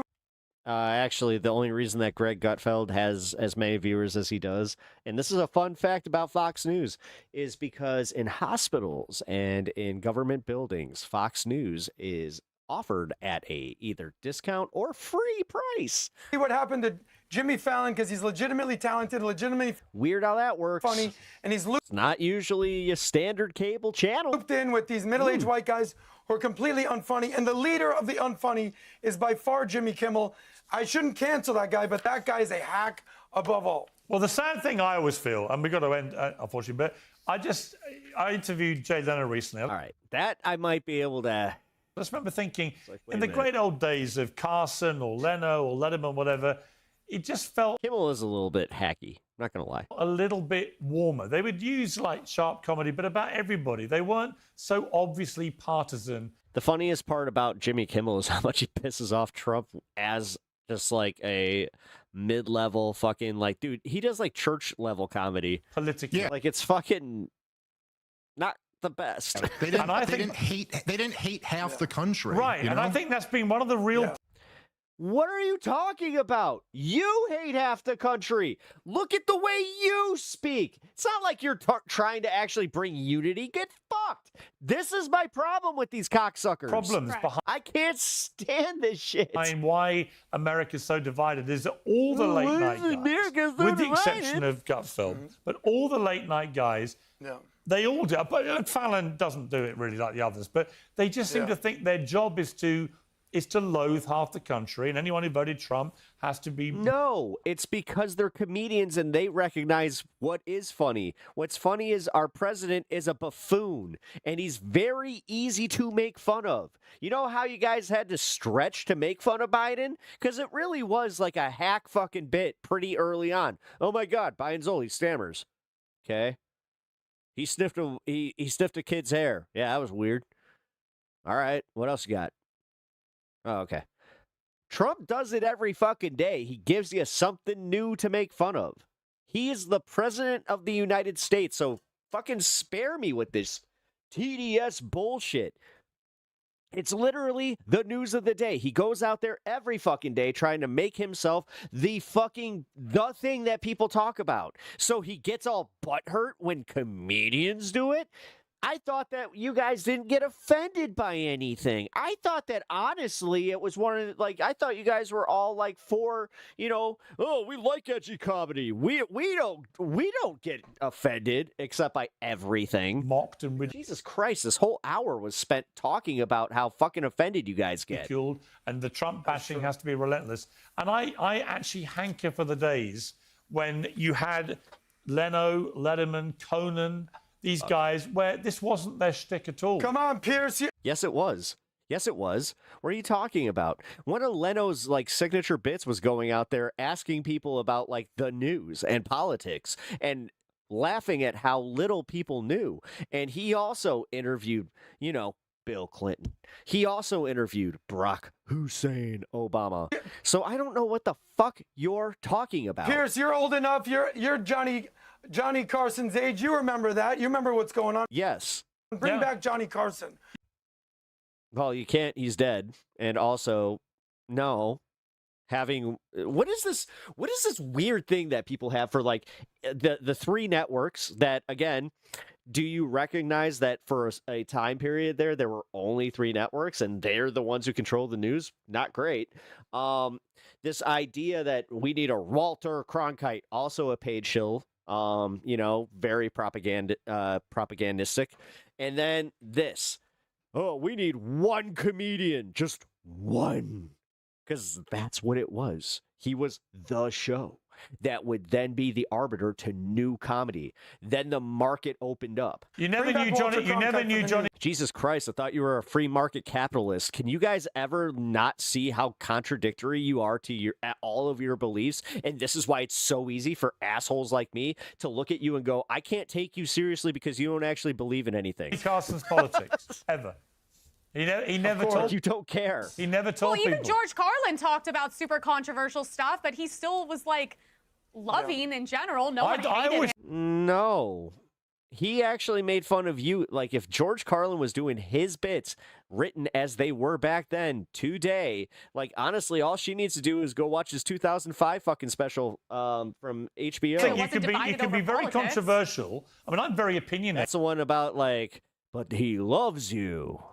Speaker 5: Actually, the only reason that Greg Gutfeld has as many viewers as he does, and this is a fun fact about Fox News, is because in hospitals and in government buildings, Fox News is offered at a either discount or free price.
Speaker 15: See what happened to Jimmy Fallon because he's legitimately talented, legitimately
Speaker 5: weird how that works.
Speaker 15: Funny, and he's
Speaker 5: It's not usually a standard cable channel.
Speaker 15: looped in with these middle-aged white guys who are completely unfunny, and the leader of the unfunny is by far Jimmy Kimmel. I shouldn't cancel that guy, but that guy is a hack above all.
Speaker 18: Well, the sad thing I always feel, and we've got to end, unfortunately, but I interviewed Jay Leno recently.
Speaker 5: All right, that I might be able to.
Speaker 18: I just remember thinking,
Speaker 5: wait
Speaker 18: in
Speaker 5: a
Speaker 18: the
Speaker 5: minute.
Speaker 18: great old days of Carson or Leno or Letterman, whatever, it just felt
Speaker 5: Kimmel is a little bit hacky. I'm not gonna lie.
Speaker 18: a little bit warmer. They would use sharp comedy, but about everybody. They weren't so obviously partisan.
Speaker 5: The funniest part about Jimmy Kimmel is how much he pisses off Trump as just a mid-level fucking dude. He does church level comedy.
Speaker 18: Politically.
Speaker 4: Yeah.
Speaker 5: It's fucking not the best.
Speaker 4: They didn't hate half the country.
Speaker 18: Right,
Speaker 4: you
Speaker 18: and
Speaker 4: know?
Speaker 18: I think that's been one of the real
Speaker 5: What are you talking about? You hate half the country. Look at the way you speak. It's not like you're trying to actually bring unity. Get fucked. This is my problem with these cocksuckers.
Speaker 18: problems behind.
Speaker 5: I can't stand this shit.
Speaker 18: Why America's so divided is that all the late night guys,
Speaker 5: America's so
Speaker 18: with the
Speaker 5: divided.
Speaker 18: exception of Gutfeld, but all the late night guys, they all do. But Fallon doesn't do it really like the others, but they just seem to think their job is to loathe half the country, and anyone who voted Trump has to be.
Speaker 5: No, it's because they're comedians and they recognize what is funny. What's funny is our president is a buffoon, and he's very easy to make fun of. You know how you guys had to stretch to make fun of Biden? Because it really was like a hack fucking bit pretty early on. Oh my God, Biden's old, he stammers. Okay. He sniffed a kid's hair. Yeah, that was weird. All right, what else you got? Oh, okay. Trump does it every fucking day. He gives you something new to make fun of. He is the president of the United States, so fucking spare me with this TDS bullshit. It's literally the news of the day. He goes out there every fucking day trying to make himself the thing that people talk about. So he gets all butthurt when comedians do it. I thought that you guys didn't get offended by anything. I thought that honestly it was one of I thought you guys were all for, oh, we like edgy comedy. We don't get offended except by everything.
Speaker 18: Mocked and
Speaker 5: Jesus Christ, this whole hour was spent talking about how fucking offended you guys get.
Speaker 18: ridiculed, and the Trump bashing has to be relentless. And I actually hanker for the days when you had Leno, Letterman, Conan, these guys, where this wasn't their shtick at all.
Speaker 15: Come on, Pierce.
Speaker 5: Yes, it was. Yes, it was. What are you talking about? One of Leno's like signature bits was going out there asking people about like the news and politics and laughing at how little people knew. And he also interviewed, Bill Clinton. He also interviewed Barack Hussein Obama. So I don't know what the fuck you're talking about.
Speaker 15: Pierce, you're old enough. You're Johnny Carson's age. You remember that. You remember what's going on.
Speaker 5: Yes.
Speaker 15: Bring back Johnny Carson.
Speaker 5: Well, you can't. He's dead. And also, no. What is this weird thing that people have for like the three networks that, again, do you recognize that for a time period there were only three networks and they're the ones who control the news? Not great. This idea that we need a Walter Cronkite, also a paid shill, very propagandistic. And then this, we need one comedian, just one. Because that's what it was. He was the show that would then be the arbiter to new comedy. Then the market opened up.
Speaker 18: You never knew Johnny.
Speaker 5: Jesus Christ, I thought you were a free market capitalist. Can you guys ever not see how contradictory you are to all of your beliefs? And this is why it's so easy for assholes like me to look at you and go, I can't take you seriously because you don't actually believe in anything.
Speaker 18: Carson's politics, ever. He never told
Speaker 5: you don't care.
Speaker 18: He never told
Speaker 7: people. Well, even
Speaker 18: people.
Speaker 7: George Carlin talked about super controversial stuff, but he still was like loving in general. No one hated him.
Speaker 5: No. He actually made fun of you. Like, if George Carlin was doing his bits written as they were back then today, like, honestly, all she needs to do is go watch his 2005 fucking special from HBO.
Speaker 18: So you can be very controversial. I mean, I'm very opinionated.
Speaker 5: That's the one about, like, but he loves you.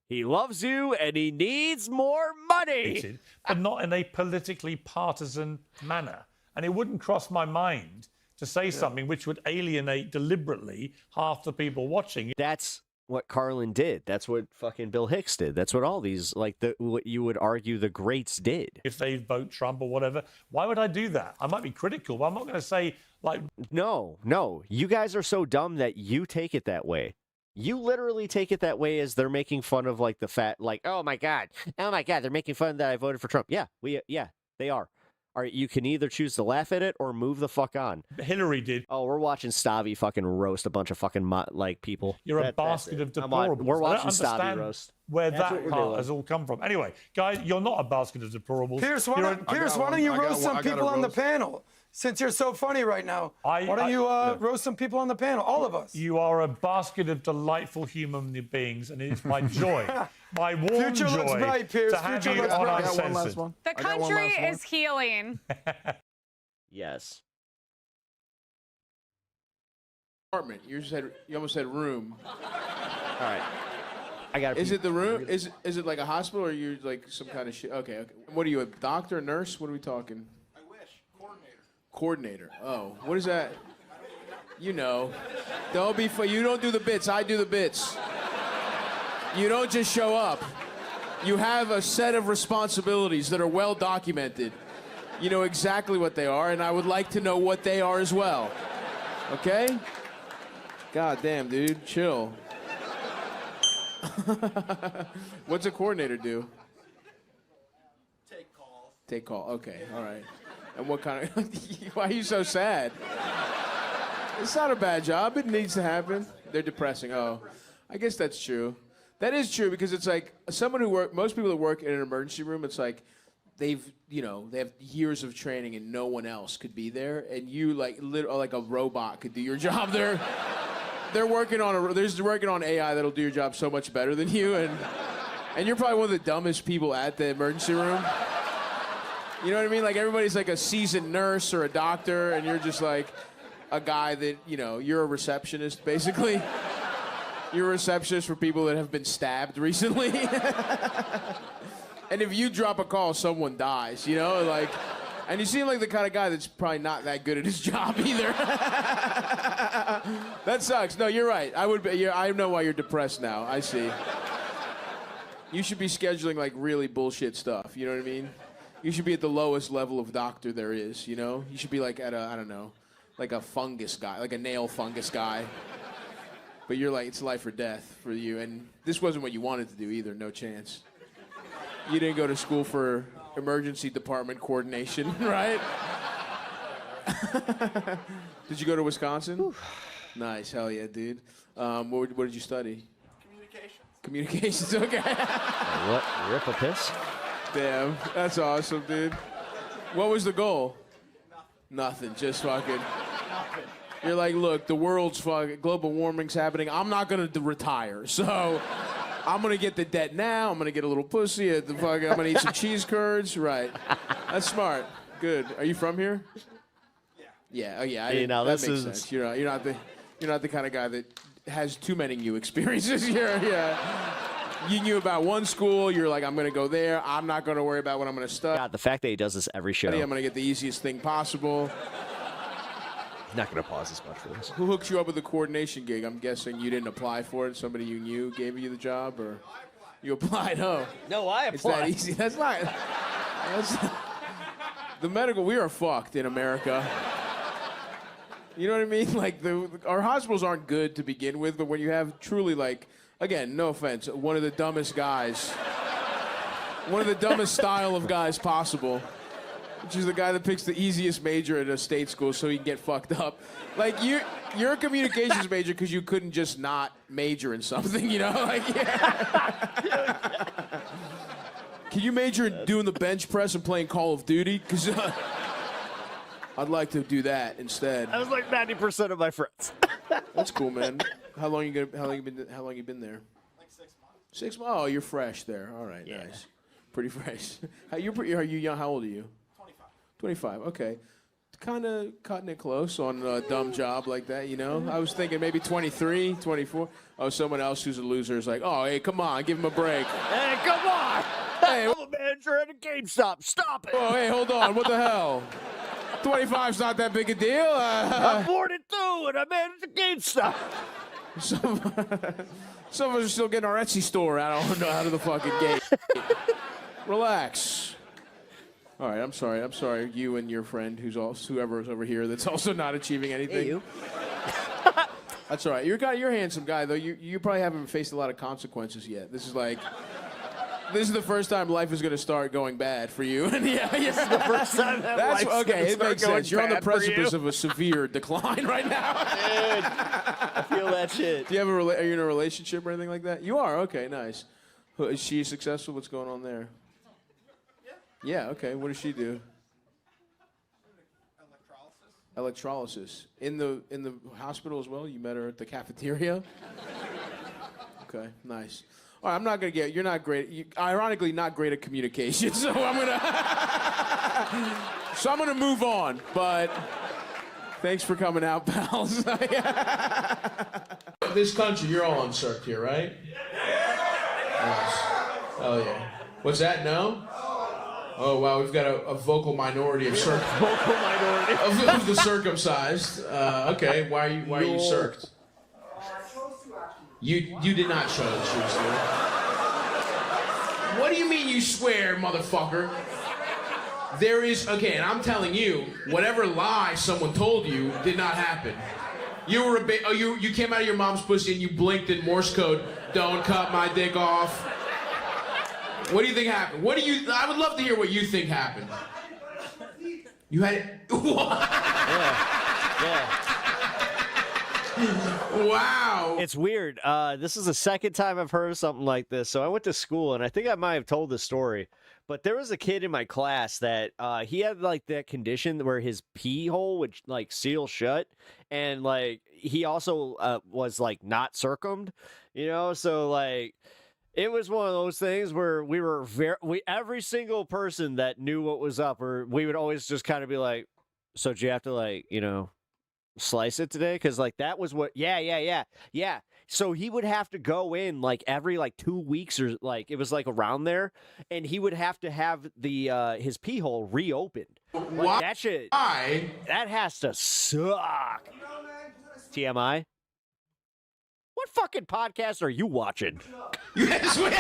Speaker 5: He loves you and he needs more money.
Speaker 18: But not in a politically partisan manner. And it wouldn't cross my mind to say something which would alienate deliberately half the people watching.
Speaker 5: That's what Carlin did. That's what fucking Bill Hicks did. That's what all these, like, what you would argue the greats did.
Speaker 18: If they vote Trump or whatever, why would I do that? I might be critical, but I'm not going to say, like...
Speaker 5: No. You guys are so dumb that you take it that way. You literally take it that way as they're making fun of, like, the fat, like, oh my God, they're making fun that I voted for Trump. Yeah, they are. All right, you can either choose to laugh at it or move the fuck on.
Speaker 18: Hillary did.
Speaker 5: Oh, we're watching Stavi fucking roast a bunch of fucking, people.
Speaker 18: You're a basket of deplorables.
Speaker 5: We're watching Stavi roast.
Speaker 18: Where that part has all come from. Anyway, guys, you're not a basket of deplorables.
Speaker 15: Pierce, why don't you roast some people on the panel? Since you're so funny right now, why don't you roast some people on the panel, all of us?
Speaker 18: You are a basket of delightful human beings, and it's my joy, my warm
Speaker 15: Future
Speaker 18: joy
Speaker 15: looks bright, Pierce.
Speaker 18: to have
Speaker 15: Future
Speaker 18: you
Speaker 15: looks
Speaker 18: on
Speaker 15: bright.
Speaker 18: Uncensored.
Speaker 7: The country is healing.
Speaker 5: Yes.
Speaker 11: Apartment. You almost said room.
Speaker 5: All right. I got.
Speaker 11: Is it the room? Is it like a hospital, or you like some kind of shit? Okay. What are you, a doctor, a nurse? What are we talking? Coordinator. Oh, what is that? You know. Don't be you don't do the bits. I do the bits. You don't just show up. You have a set of responsibilities that are well documented. You know exactly what they are, and I would like to know what they are as well. Okay? God damn, dude. Chill. What's a coordinator do? Take call. Okay. All right. And what kind of... Why are you so sad? It's not a bad job. It needs to happen. They're depressing. Oh, I guess that's true. That is true because it's like someone who most people that work in an emergency room, it's like they have years of training and no one else could be there, and you like a robot could do your job. They're working on AI that'll do your job so much better than you, and you're probably one of the dumbest people at the emergency room. You know what I mean? Like, everybody's like a seasoned nurse or a doctor, and you're just like a guy that, you're a receptionist, basically. You're a receptionist for people that have been stabbed recently. And if you drop a call, someone dies, and you seem like the kind of guy that's probably not that good at his job either. That sucks. No, you're right. I know why you're depressed now. I see. You should be scheduling, like, really bullshit stuff. You know what I mean? You should be at the lowest level of doctor there is, You should be like at I don't know, like a fungus guy, like a nail fungus guy. But you're like, it's life or death for you. And this wasn't what you wanted to do either, no chance. You didn't go to school for emergency department coordination, right? Did you go to Wisconsin? Nice, hell yeah, dude. What did you study? Communications, okay.
Speaker 5: What? Rip a piss?
Speaker 11: Damn, that's awesome, dude. What was the goal? Nothing, just fucking. You're like, look, the world's fucking, global warming's happening. I'm not gonna retire, so I'm gonna get the debt now. I'm gonna get a little pussy at the fucking. I'm gonna eat some cheese curds. Right. That's smart. Good. Are you from here? Yeah. Oh yeah. That makes sense. You're not the kind of guy that has too many new experiences. You knew about one school. You're like, I'm gonna go there. I'm not gonna worry about what I'm gonna study.
Speaker 5: God, the fact that he does this every show.
Speaker 11: I'm gonna get the easiest thing possible.
Speaker 5: Not gonna pause as much for this.
Speaker 11: Who hooked you up with the coordination gig? I'm guessing you didn't apply for it. Somebody you knew gave you the job, or you applied? Oh,
Speaker 5: no, I applied.
Speaker 11: It's that easy. That's not. The medical. We are fucked in America. You know what I mean? Like our hospitals aren't good to begin with, but when you have truly like, again, no offense, one of the dumbest guys, one of the dumbest style of guys possible. Which is the guy that picks the easiest major at a state school so he can get fucked up. Like, you're a communications major because you couldn't just not major in something, you know? Like, yeah. Can you major in doing the bench press and playing Call of Duty? Because I'd like to do that instead.
Speaker 5: That was like 90% of my friends.
Speaker 11: That's cool, man. How long you been there? Like 6 months. 6 months? Oh, you're fresh there. All right, yeah. Nice. Pretty fresh. Are you young? How old are you? 25, okay. Kind of cutting it close on a dumb job like that, you know? I was thinking maybe 23, 24. Oh, someone else who's a loser is like, oh, hey, come on, give him a break.
Speaker 5: Hey, come on!
Speaker 11: Hey,
Speaker 5: I'm a manager at a GameStop. Stop it!
Speaker 11: Oh, hey, hold on. What the hell? 25's not that big a deal.
Speaker 5: I'm 42 and I manage a GameStop.
Speaker 11: Some of us are still getting our Etsy store out of the fucking gate. Relax. All right, I'm sorry. You and your friend, whoever is over here, that's also not achieving anything.
Speaker 5: Hey, you.
Speaker 11: That's all right. You're a handsome guy, though. You probably haven't faced a lot of consequences yet. This is the first time life is going to start going bad for you. And
Speaker 5: This is the first time life's
Speaker 11: okay. It makes sense. You're on the precipice
Speaker 5: you.
Speaker 11: of a severe decline right now.
Speaker 5: Dude, I feel that shit.
Speaker 11: Do you have are you in a relationship or anything like that? You are. Okay, nice. Is she successful? What's going on there? Yeah, okay. What does she do? Electrolysis. In the hospital as well? You met her at the cafeteria? Okay, nice. All right, I'm not going to you're not great. Ironically, not great at communication, so I'm going to move on, but thanks for coming out, pals. This country, you're all uncirced here, right? Nice. Oh, yeah. What's that, no? Oh, wow, we've got a vocal minority of of the circumcised. Okay, why are you circed? You did not show the shoes, dude. What do you mean you swear, motherfucker? There is, okay, and I'm telling you, whatever lie someone told you did not happen. You were you came out of your mom's pussy and you blinked in Morse code, don't cut my dick off. What do you think happened? I would love to hear what you think happened. You had it.
Speaker 5: Yeah.
Speaker 11: Wow.
Speaker 5: It's weird. This is the second time I've heard of something like this. So I went to school, and I think I might have told this story. But there was a kid in my class that he had like that condition where his pee hole would like seal shut, and like he also was like not circumcised, you know. So like. It was one of those things where we were every single person that knew what was up, or we would always just kind of be like, so do you have to like, you know, slice it today? Because like that was what, yeah. So he would have to go in like every like 2 weeks or like it was like around there, and he would have to have the his pee hole reopened. Like, that shit, that has to suck. TMI. What fucking podcast are you watching?
Speaker 11: You couldn't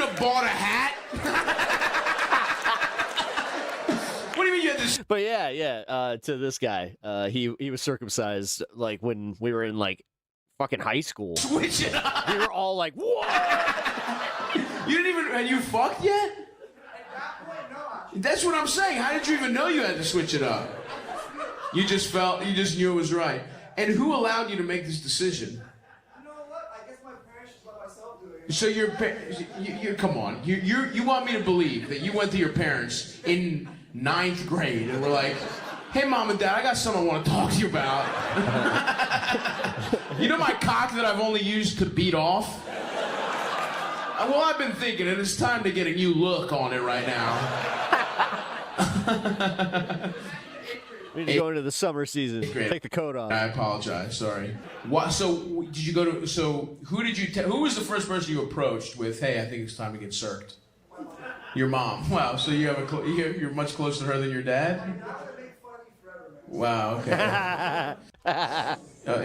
Speaker 11: have bought a hat? What do you mean you had this?
Speaker 5: But yeah. To this guy, he was circumcised like when we were in like fucking high school.
Speaker 11: Switch it up.
Speaker 5: We were all like, "What?"
Speaker 11: You didn't even. And you fucked yet? That's what I'm saying. How did you even know you had to switch it up? You just knew it was right. And who allowed you to make this decision?
Speaker 19: You know what? I guess my parents just let myself do it.
Speaker 11: So your you come on. You want me to believe that you went to your parents in 9th grade and were like, "Hey, Mom and Dad, I got something I want to talk to you about." You know my cock that I've only used to beat off? Well, I've been thinking, and it's time to get a new look on it right now.
Speaker 5: We need to go into the summer season. Take the coat off.
Speaker 11: I apologize. Sorry. What? So did you go to? So who did you? Who was the first person you approached with? Hey, I think it's time to get circed. Your mom. Wow. So you have you're much closer to her than your dad. Wow. Okay.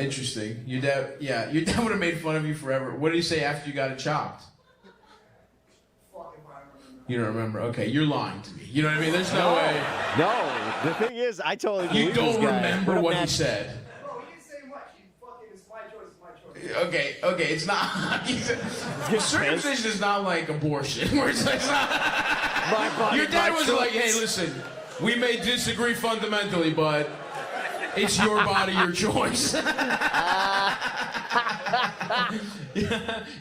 Speaker 11: Interesting. Your dad. Yeah. Your dad would have made fun of you forever. What did he say after you got it chopped? You don't remember? Okay, you're lying to me. You know what I mean? There's no way.
Speaker 5: No, the thing is, I totally believe
Speaker 11: You don't
Speaker 5: this guy.
Speaker 11: remember what he said.
Speaker 19: Bro, he didn't say much. It's my choice. It's my choice.
Speaker 11: Okay, it's not. Circumcision is not like abortion. Where it's not. Your dad was like, "Hey, listen, we may disagree fundamentally, but it's your body, your choice."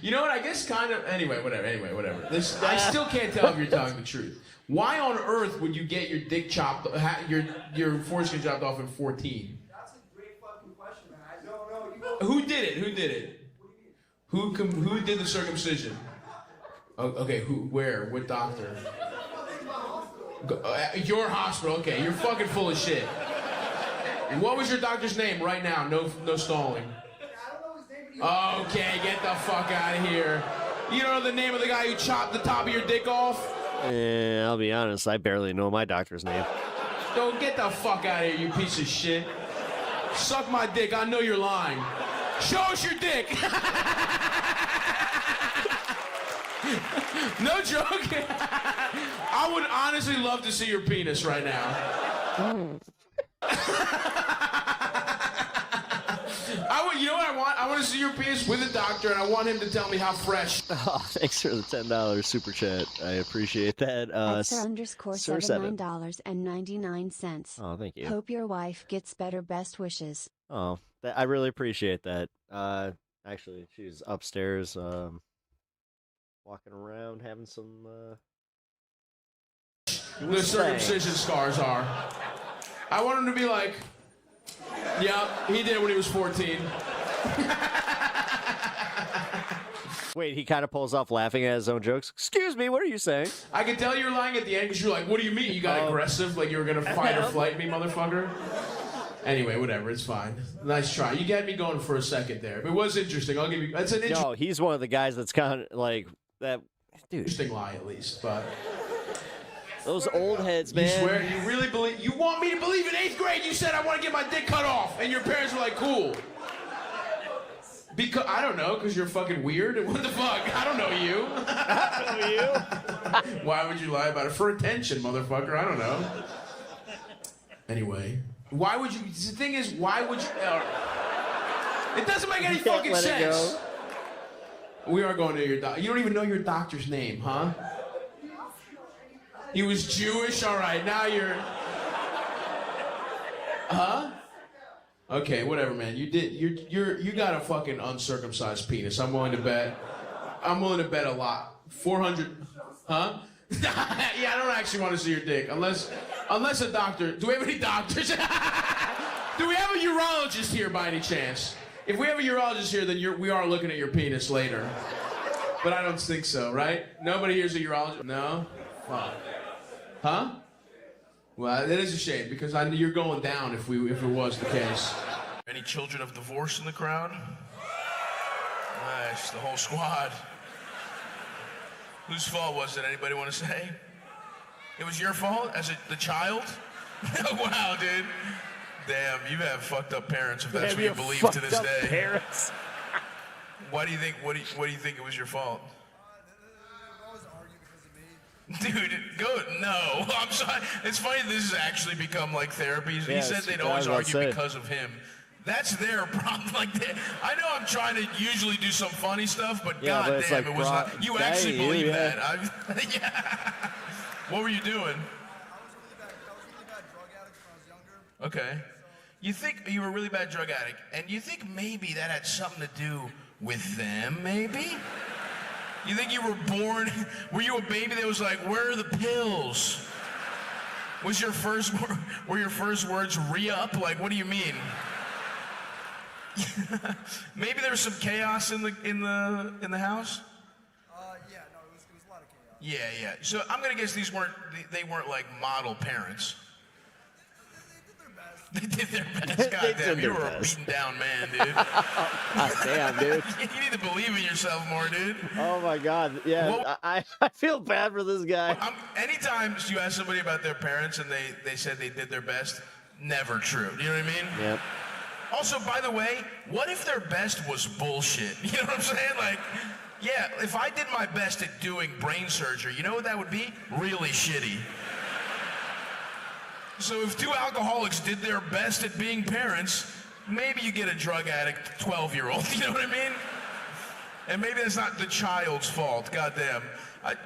Speaker 11: You know what? I guess kind of. Anyway, whatever. I still can't tell if you're telling the truth. Why on earth would you get your dick chopped, your foreskin chopped off at 14?
Speaker 19: That's a great fucking question, man. I don't know.
Speaker 11: Who did it? Who did the circumcision? Oh, okay, who? Where? What doctor? Your hospital. Okay, you're fucking full of shit. What was your doctor's name right now? No stalling. Okay, get the fuck out of here. You don't know the name of the guy who chopped the top of your dick off?
Speaker 5: I'll be honest, I barely know my doctor's name.
Speaker 11: Don't get the fuck out of here, you piece of shit. Suck my dick, I know you're lying. Show us your dick. No joke. I would honestly love to see your penis right now. You know what I want? I want to see your penis with a doctor, and I want him to tell me how fresh.
Speaker 5: Oh, thanks for the $10 super chat. I appreciate that.
Speaker 8: $7_$79.99.
Speaker 5: Oh, thank you.
Speaker 8: Hope your wife gets better. Best wishes.
Speaker 5: Oh, I really appreciate that. Actually, she's upstairs, walking around, having some.
Speaker 11: The circumcision scars are. I want him to be like, yeah, he did when he was 14.
Speaker 5: Wait, he kind of pulls off laughing at his own jokes. Excuse me, what are you saying?
Speaker 11: I can tell you're lying at the end because you're like, what do you mean? You got aggressive, like you were gonna fight or flight me, motherfucker. Anyway, whatever, it's fine. Nice try. You got me going for a second there. But it was interesting. I'll give you. That's an interesting.
Speaker 5: No, he's one of the guys that's kind of like that. Dude,
Speaker 11: interesting lie at least, but.
Speaker 5: Those old heads, man.
Speaker 11: You swear? You really believe? You want me to believe in 8th grade? You said I want to get my dick cut off, and your parents were like, "Cool." Because I don't know, because you're fucking weird. What the fuck? I don't know you.
Speaker 5: I don't know you.
Speaker 11: Why would you lie about it? For attention, motherfucker. I don't know. Anyway, why would you? The thing is, why would you? It doesn't make any fucking sense. We are going to your doctor. You don't even know your doctor's name, huh? He was Jewish? All right, now you're... Huh? Okay, whatever, man. You got a fucking uncircumcised penis. I'm willing to bet a lot. 400... Huh? Yeah, I don't actually want to see your dick. Unless a doctor... Do we have any doctors? Do we have a urologist here by any chance? If we have a urologist here, then we are looking at your penis later. But I don't think so, right? Nobody here's a urologist? No? Fuck. Huh? Well, that is a shame because I knew you're going down if it was the case.
Speaker 20: Any children of divorce in the crowd? Nice, the whole squad. Whose fault was it? Anybody want to say? It was your fault as the child? Wow, dude. Damn, you have fucked up parents if that's what you believe to this day.
Speaker 5: Parents.
Speaker 20: Why do you think? What do you think it was your fault? Dude, go. No. I'm sorry. It's funny this has actually become like therapy. He
Speaker 5: Yeah,
Speaker 20: said they'd
Speaker 5: I
Speaker 20: always
Speaker 5: was about
Speaker 20: argue
Speaker 5: to say.
Speaker 20: because of him. That's their problem. Like, I know I'm trying to usually do some funny stuff, but
Speaker 5: Yeah, but
Speaker 20: goddamn,
Speaker 5: it's like,
Speaker 20: it was
Speaker 5: bro,
Speaker 20: not. You actually
Speaker 5: dang,
Speaker 20: believe
Speaker 5: yeah.
Speaker 20: that? Yeah. What were you doing? Okay. You think you were a really bad drug addict, and you think maybe that had something to do with them, maybe? You think you were born, were you a baby that was like, where are the pills? Were your first words re-up? Like, what do you mean? Maybe there was some chaos in the house?
Speaker 19: Yeah, no, it was a lot of chaos.
Speaker 20: Yeah. So I'm gonna guess they weren't like model parents. They did their best. God damn, you were a beaten down man, dude.
Speaker 5: God damn, dude.
Speaker 20: You need to believe in yourself more, dude.
Speaker 5: Oh my God. Yeah, I feel bad for this guy.
Speaker 20: Anytime you ask somebody about their parents and they said they did their best, never true. You know what I mean?
Speaker 5: Yep.
Speaker 20: Also, by the way, what if their best was bullshit? You know what I'm saying? Like, yeah, if I did my best at doing brain surgery, you know what that would be? Really shitty. So if two alcoholics did their best at being parents, maybe you get a drug addict 12-year-old, you know what I mean? And maybe that's not the child's fault, goddamn.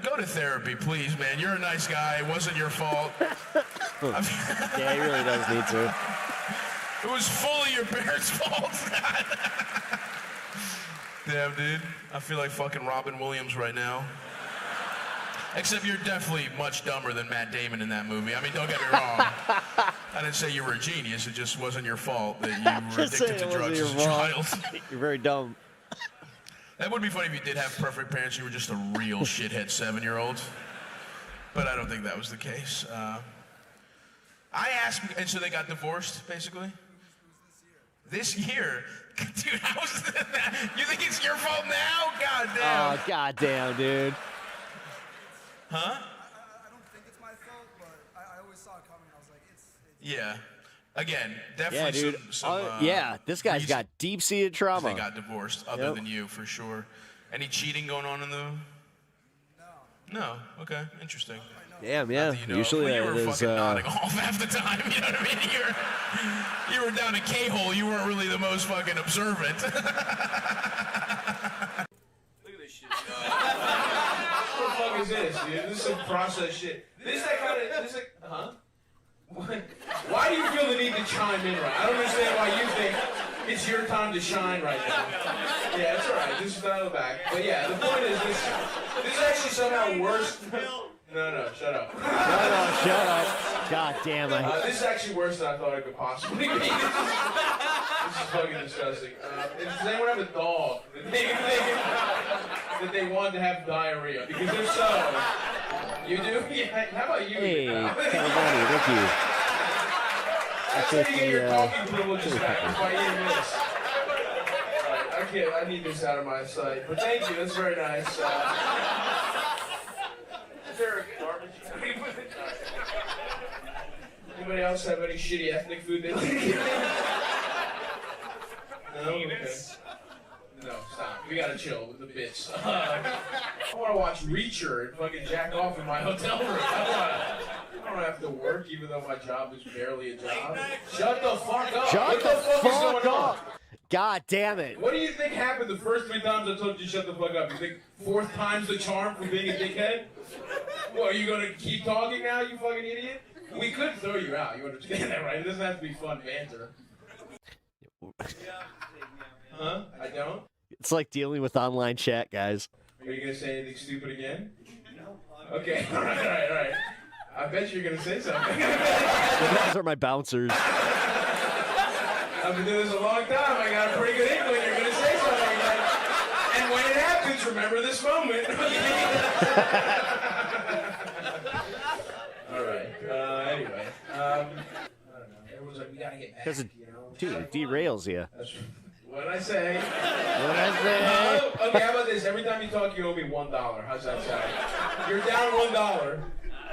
Speaker 20: Go to therapy, please, man. You're a nice guy. It wasn't your fault.
Speaker 5: Yeah, he really does need to.
Speaker 20: It was fully your parents' fault. Damn, dude. I feel like fucking Robin Williams right now. Except you're definitely much dumber than Matt Damon in that movie. I mean, don't get me wrong. I didn't say you were a genius. It just wasn't your fault that you were addicted to drugs as a child.
Speaker 5: You're very dumb.
Speaker 20: That would be funny if you did have perfect parents. You were just a real shithead 7-year-old. But I don't think that was the case. I asked, and so they got divorced, basically? This year? Dude, how is that? You think it's your fault now? God damn.
Speaker 5: Oh, goddamn, dude.
Speaker 20: Huh?
Speaker 19: I don't think it's my fault, but I always saw it coming. I was like, it's
Speaker 20: Yeah. Again,
Speaker 5: Yeah,
Speaker 20: definitely
Speaker 5: dude.
Speaker 20: some
Speaker 5: Yeah, this guy's got deep-seated trauma.
Speaker 20: They got divorced, other
Speaker 5: Yep.
Speaker 20: than you, for sure. Any cheating going on in the... No. Okay. Interesting.
Speaker 5: Damn, yeah.
Speaker 20: Not that you know.
Speaker 5: Usually
Speaker 20: Well, you were
Speaker 5: it is,
Speaker 20: fucking nodding off half the time. You know what I mean? You were down a K-hole. You weren't really the most fucking observant.
Speaker 19: Look at this shit. What the fuck is this, dude? This is some process shit. This is that kind of... This is like... Huh? What? Why do you feel the need to chime in right? I don't understand why you think it's your time to shine right now. Yeah, it's all right. This is out of the back. But yeah, the point is this is actually somehow worse. No, shut up.
Speaker 5: No, shut up. God damn it.
Speaker 19: This is actually worse than I thought it could possibly be. This is fucking disgusting. Does anyone have a dog that they want to have diarrhea? Because if so, you do? Yeah, how about you?
Speaker 5: Hey, California, thank you.
Speaker 19: That's how you get your talking privileges back, is by eating this. Alright, I need this out of my sight. But thank you, that's very nice. Is there a garbage? Anybody else have any shitty ethnic food they like? No? Okay. No, stop. We gotta chill with the bits. I wanna watch Reacher and fucking jack off in my hotel room. I don't have to work, even though my job is barely a job. Shut the fuck up.
Speaker 5: Shut
Speaker 19: what
Speaker 5: the
Speaker 19: fuck is going
Speaker 5: fuck
Speaker 19: on?
Speaker 5: up. God damn it.
Speaker 19: What do you think happened the first 3 times I told you to shut the fuck up? You think 4th time's the charm for being a dickhead? What, are you gonna keep talking now, you fucking idiot? We could throw you out, you understand that, right? It doesn't have to be fun banter. Huh? I don't?
Speaker 5: It's like dealing with online chat, guys.
Speaker 19: Are you gonna say anything stupid again? No. Okay, alright. I bet you're gonna say something.
Speaker 5: Those are my bouncers.
Speaker 19: I've been doing this a long time. I got a pretty good inkling you're gonna say something again. And when it happens, remember this moment. Alright, anyway. I don't know. Everyone's like, we gotta get back,
Speaker 5: Because it,
Speaker 19: you know?
Speaker 5: dude, it derails you.
Speaker 19: What'd I say?
Speaker 5: What'd I say?
Speaker 19: Okay, how about this? Every time you talk, you owe me $1. How's that sound? You're down $1.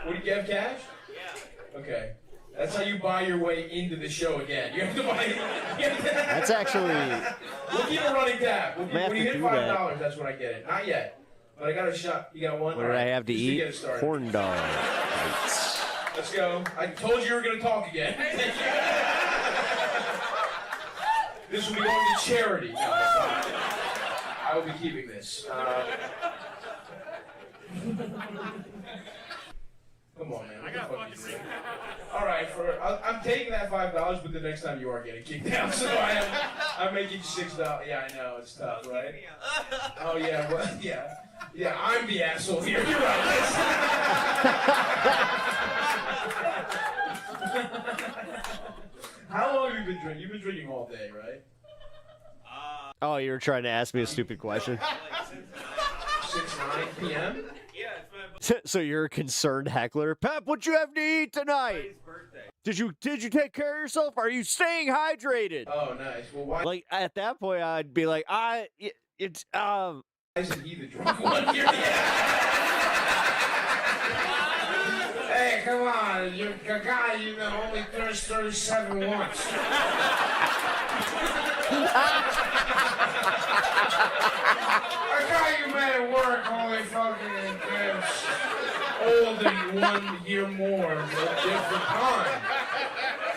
Speaker 19: Would you have cash? Yeah. Okay. That's how you buy your way into the show again. You have to buy.
Speaker 5: That's actually.
Speaker 19: We'll keep a running tab. When you hit $5,
Speaker 5: that.
Speaker 19: that's when I get it. Not yet. But I got a shot. You got one?
Speaker 5: What did I have to
Speaker 19: Just
Speaker 5: eat?
Speaker 19: get it started.
Speaker 5: Corn dog.
Speaker 19: Let's go. I told you were going to talk again. This will be going to charity. No, it's not. I will be keeping this. Come on, man. I got all right, I'm taking that $5, but the next time you are getting kicked out, so I'm making you $6. Yeah, I know it's tough, right? Oh yeah, well, yeah. I'm the asshole here. You're right. How long have you been drinking? You've been drinking all day, right?
Speaker 5: Oh, you were trying to ask me a stupid question.
Speaker 19: 6-9 p.m.
Speaker 5: So you're a concerned heckler. Pep, what you have to eat tonight? Did you take care of yourself? Are you staying hydrated?
Speaker 19: Oh, nice. Well, why?
Speaker 5: Like at that point, I'd be like, it's
Speaker 19: Why isn't he the drunk one here? Hey, come on. You're a guy you only thirst 37 once. A guy you met at work only fucking gets older 1 year more, but different time.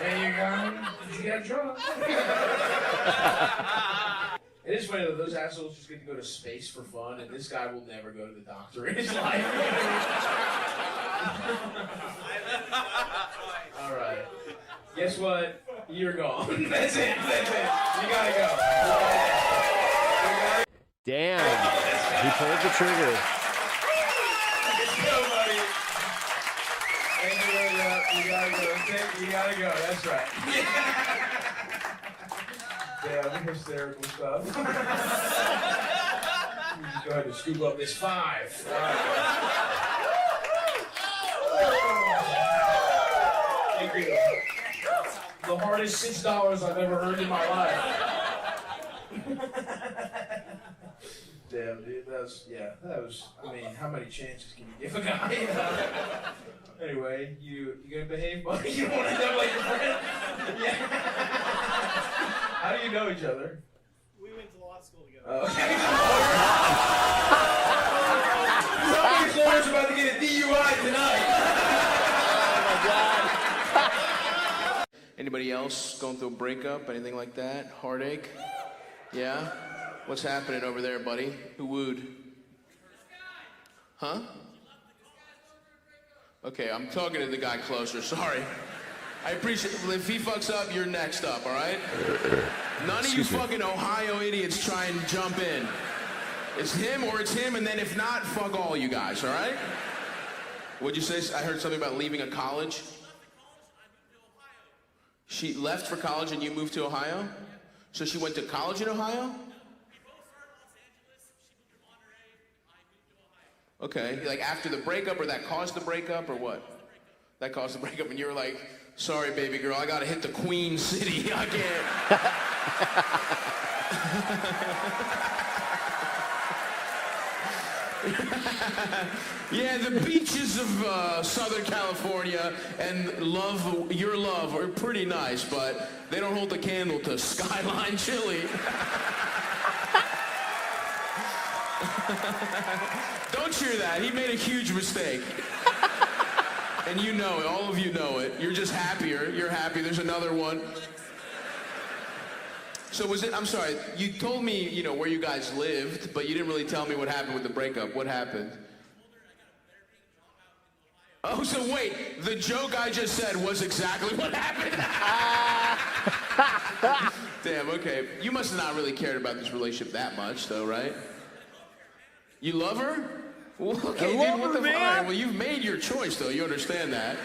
Speaker 19: And you got him. Did you get drunk? It is funny though, those assholes just get to go to space for fun, and this guy will never go to the doctor in his life. All right. Guess what? You're gone. That's it. You gotta go.
Speaker 5: damn. He pulled the trigger.
Speaker 19: Let's go, buddy. Thank you very much. You gotta go. That's right. Damn, hysterical stuff. Just go ahead and scoop up this 5. Thank you. The hardest $6 I've ever earned in my life. Damn, dude, that was, I mean, how many chances can you give a guy? Anyway, you gonna behave, buddy? You don't want to end up like your friend? Yeah. How do you know each other?
Speaker 21: We went to law school together.
Speaker 19: Okay. Somebody's lawyer's about to get a DUI tonight.
Speaker 11: Oh my God. Anybody else going through a breakup, anything like that? Heartache? Yeah? What's happening over there, buddy? Who wooed? Huh? Okay, I'm talking to the guy closer, sorry. I appreciate it. If he fucks up, you're next up, all right? None of you fucking Ohio idiots try and jump in. It's him or it's him, and then if not, fuck all you guys, all right? What'd you say? I heard something about leaving a college. She left for college and you moved to Ohio? So she went to college in Ohio? Okay, like after the breakup, or that caused the breakup, or what? That caused the breakup, and you were like, sorry, baby girl, I gotta hit the Queen City, I can't. Yeah, the beaches of Southern California and your love are pretty nice, but they don't hold the candle to Skyline Chili. Don't cheer that. He made a huge mistake. And you know it. All of you know it. You're just happier. You're happy. There's another one. So I'm sorry, you told me, where you guys lived, but you didn't really tell me what happened with the breakup. What happened? Oh, so wait, the joke I just said was exactly what happened? Damn, okay. You must have not really cared about this relationship that much, though, right? You love her? Well, okay, dude, what the fuck? All right, well, you've made your choice, though. You understand that.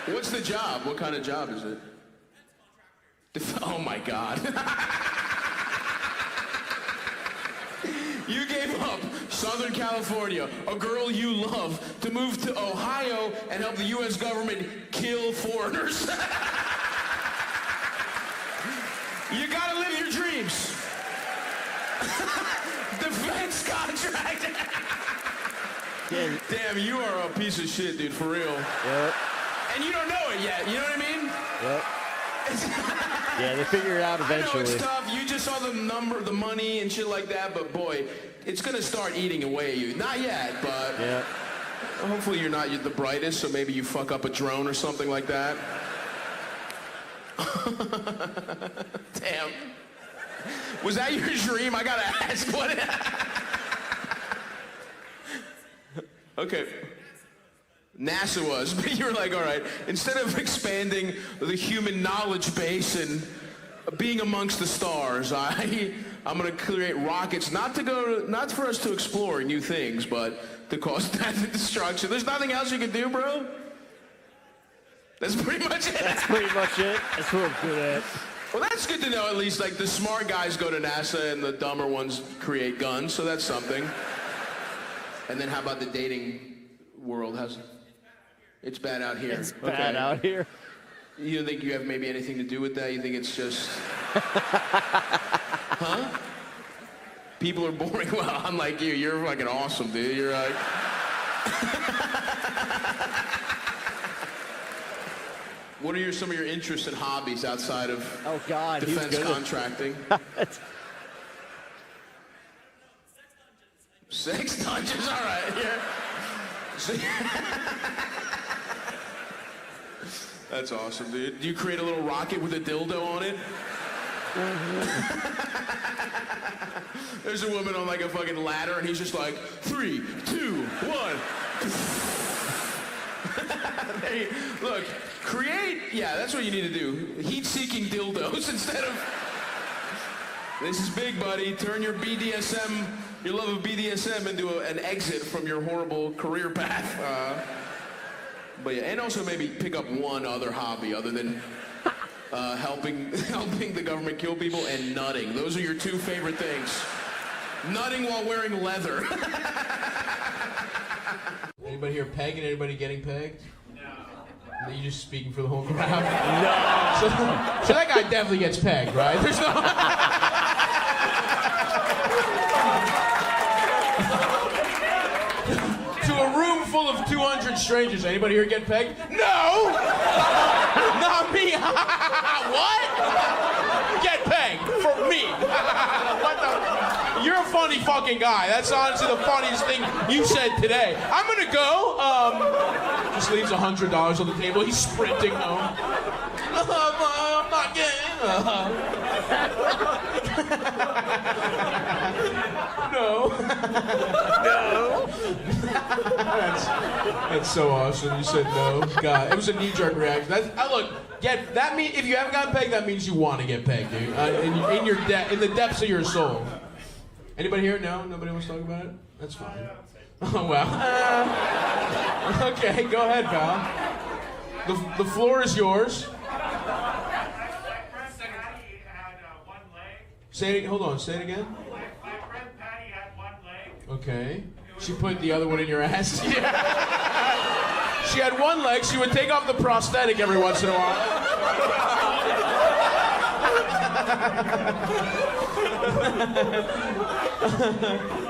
Speaker 11: What's the job? What kind of job is it? Oh, my God. You gave up Southern California, a girl you love, to move to Ohio and help the U.S. government kill foreigners. You gotta live your dreams. Defense contract. Damn, you are a piece of shit, dude, for real.
Speaker 5: Yep.
Speaker 11: And you don't know it yet, you know what I mean?
Speaker 5: Yep. Yeah, they figure it out
Speaker 20: I know
Speaker 5: eventually.
Speaker 20: it's tough. You just saw the number, the money, and shit like that. But boy, it's gonna start eating away at you. Not yet, but
Speaker 5: yeah.
Speaker 20: Hopefully you're not the brightest, so maybe you fuck up a drone or something like that. Damn. Was that your dream? I gotta ask. What? Okay. NASA was, but you were like, all right, instead of expanding the human knowledge base and being amongst the stars, I'm gonna create rockets, not for us to explore new things, but to cause death and destruction. There's nothing else you can do, bro? That's pretty much it.
Speaker 5: That's pretty much it. That's what I'm good at.
Speaker 20: Well, that's good to know. At least, like, the smart guys go to NASA and the dumber ones create guns, so that's something. And then how about the dating world? It's bad out here.
Speaker 5: It's bad out here.
Speaker 20: You don't think you have maybe anything to do with that? You think it's just... Huh? People are boring. Well, I'm like you. You're fucking awesome, dude. You're like... What are some of your interests and hobbies outside of defense contracting? Sex dungeons, all right. Yeah. That's awesome, dude. Do you create a little rocket with a dildo on it? There's a woman on like a fucking ladder, and he's just like, 3, 2, 1. Look, yeah, that's what you need to do. Heat-seeking dildos instead of... This is big, buddy. Turn your BDSM, your love of BDSM into an exit from your horrible career path. But yeah, and also maybe pick up one other hobby other than helping the government kill people and nutting. Those are your two favorite things. Nutting while wearing leather. Anybody here pegging? Anybody getting pegged? No. You just speaking for the whole crowd?
Speaker 5: No.
Speaker 20: So that guy definitely gets pegged, right? There's no... To a room full of 200 strangers. Anybody here get pegged? No! Not me. What? Get pegged for me. What the... You're a funny fucking guy. That's honestly the funniest thing you said today. I'm gonna go. Just leaves $100 on the table. He's sprinting home. I'm not getting. No. No. That's so awesome. You said no. God, it was a knee-jerk reaction. Look, that mean if you haven't gotten pegged, that means you want to get pegged, dude. In the depths of your soul. Anybody here? No? Nobody wants to talk about it? That's fine. Oh, well. Okay, go ahead, pal. The floor is yours. Hold on, say it again.
Speaker 19: My friend Patty had one leg.
Speaker 20: Okay. She put the other one in your ass? Yeah. She had one leg. She would take off the prosthetic every once in a while.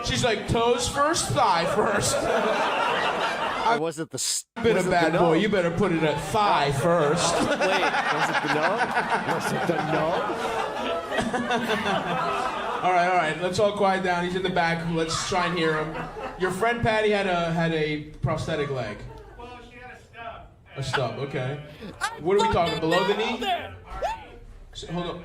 Speaker 20: She's like, toes first, thigh first.
Speaker 5: Was it the...
Speaker 20: Been a bad boy. You better put it at thigh first.
Speaker 5: Wait, was it the no? Was it the no?
Speaker 20: All right. Let's all quiet down. He's in the back. Let's try and hear him. Your friend Patty had a prosthetic leg.
Speaker 19: Well, she had a stub.
Speaker 20: A stub, okay. What are we talking? Below the knee? Hold on.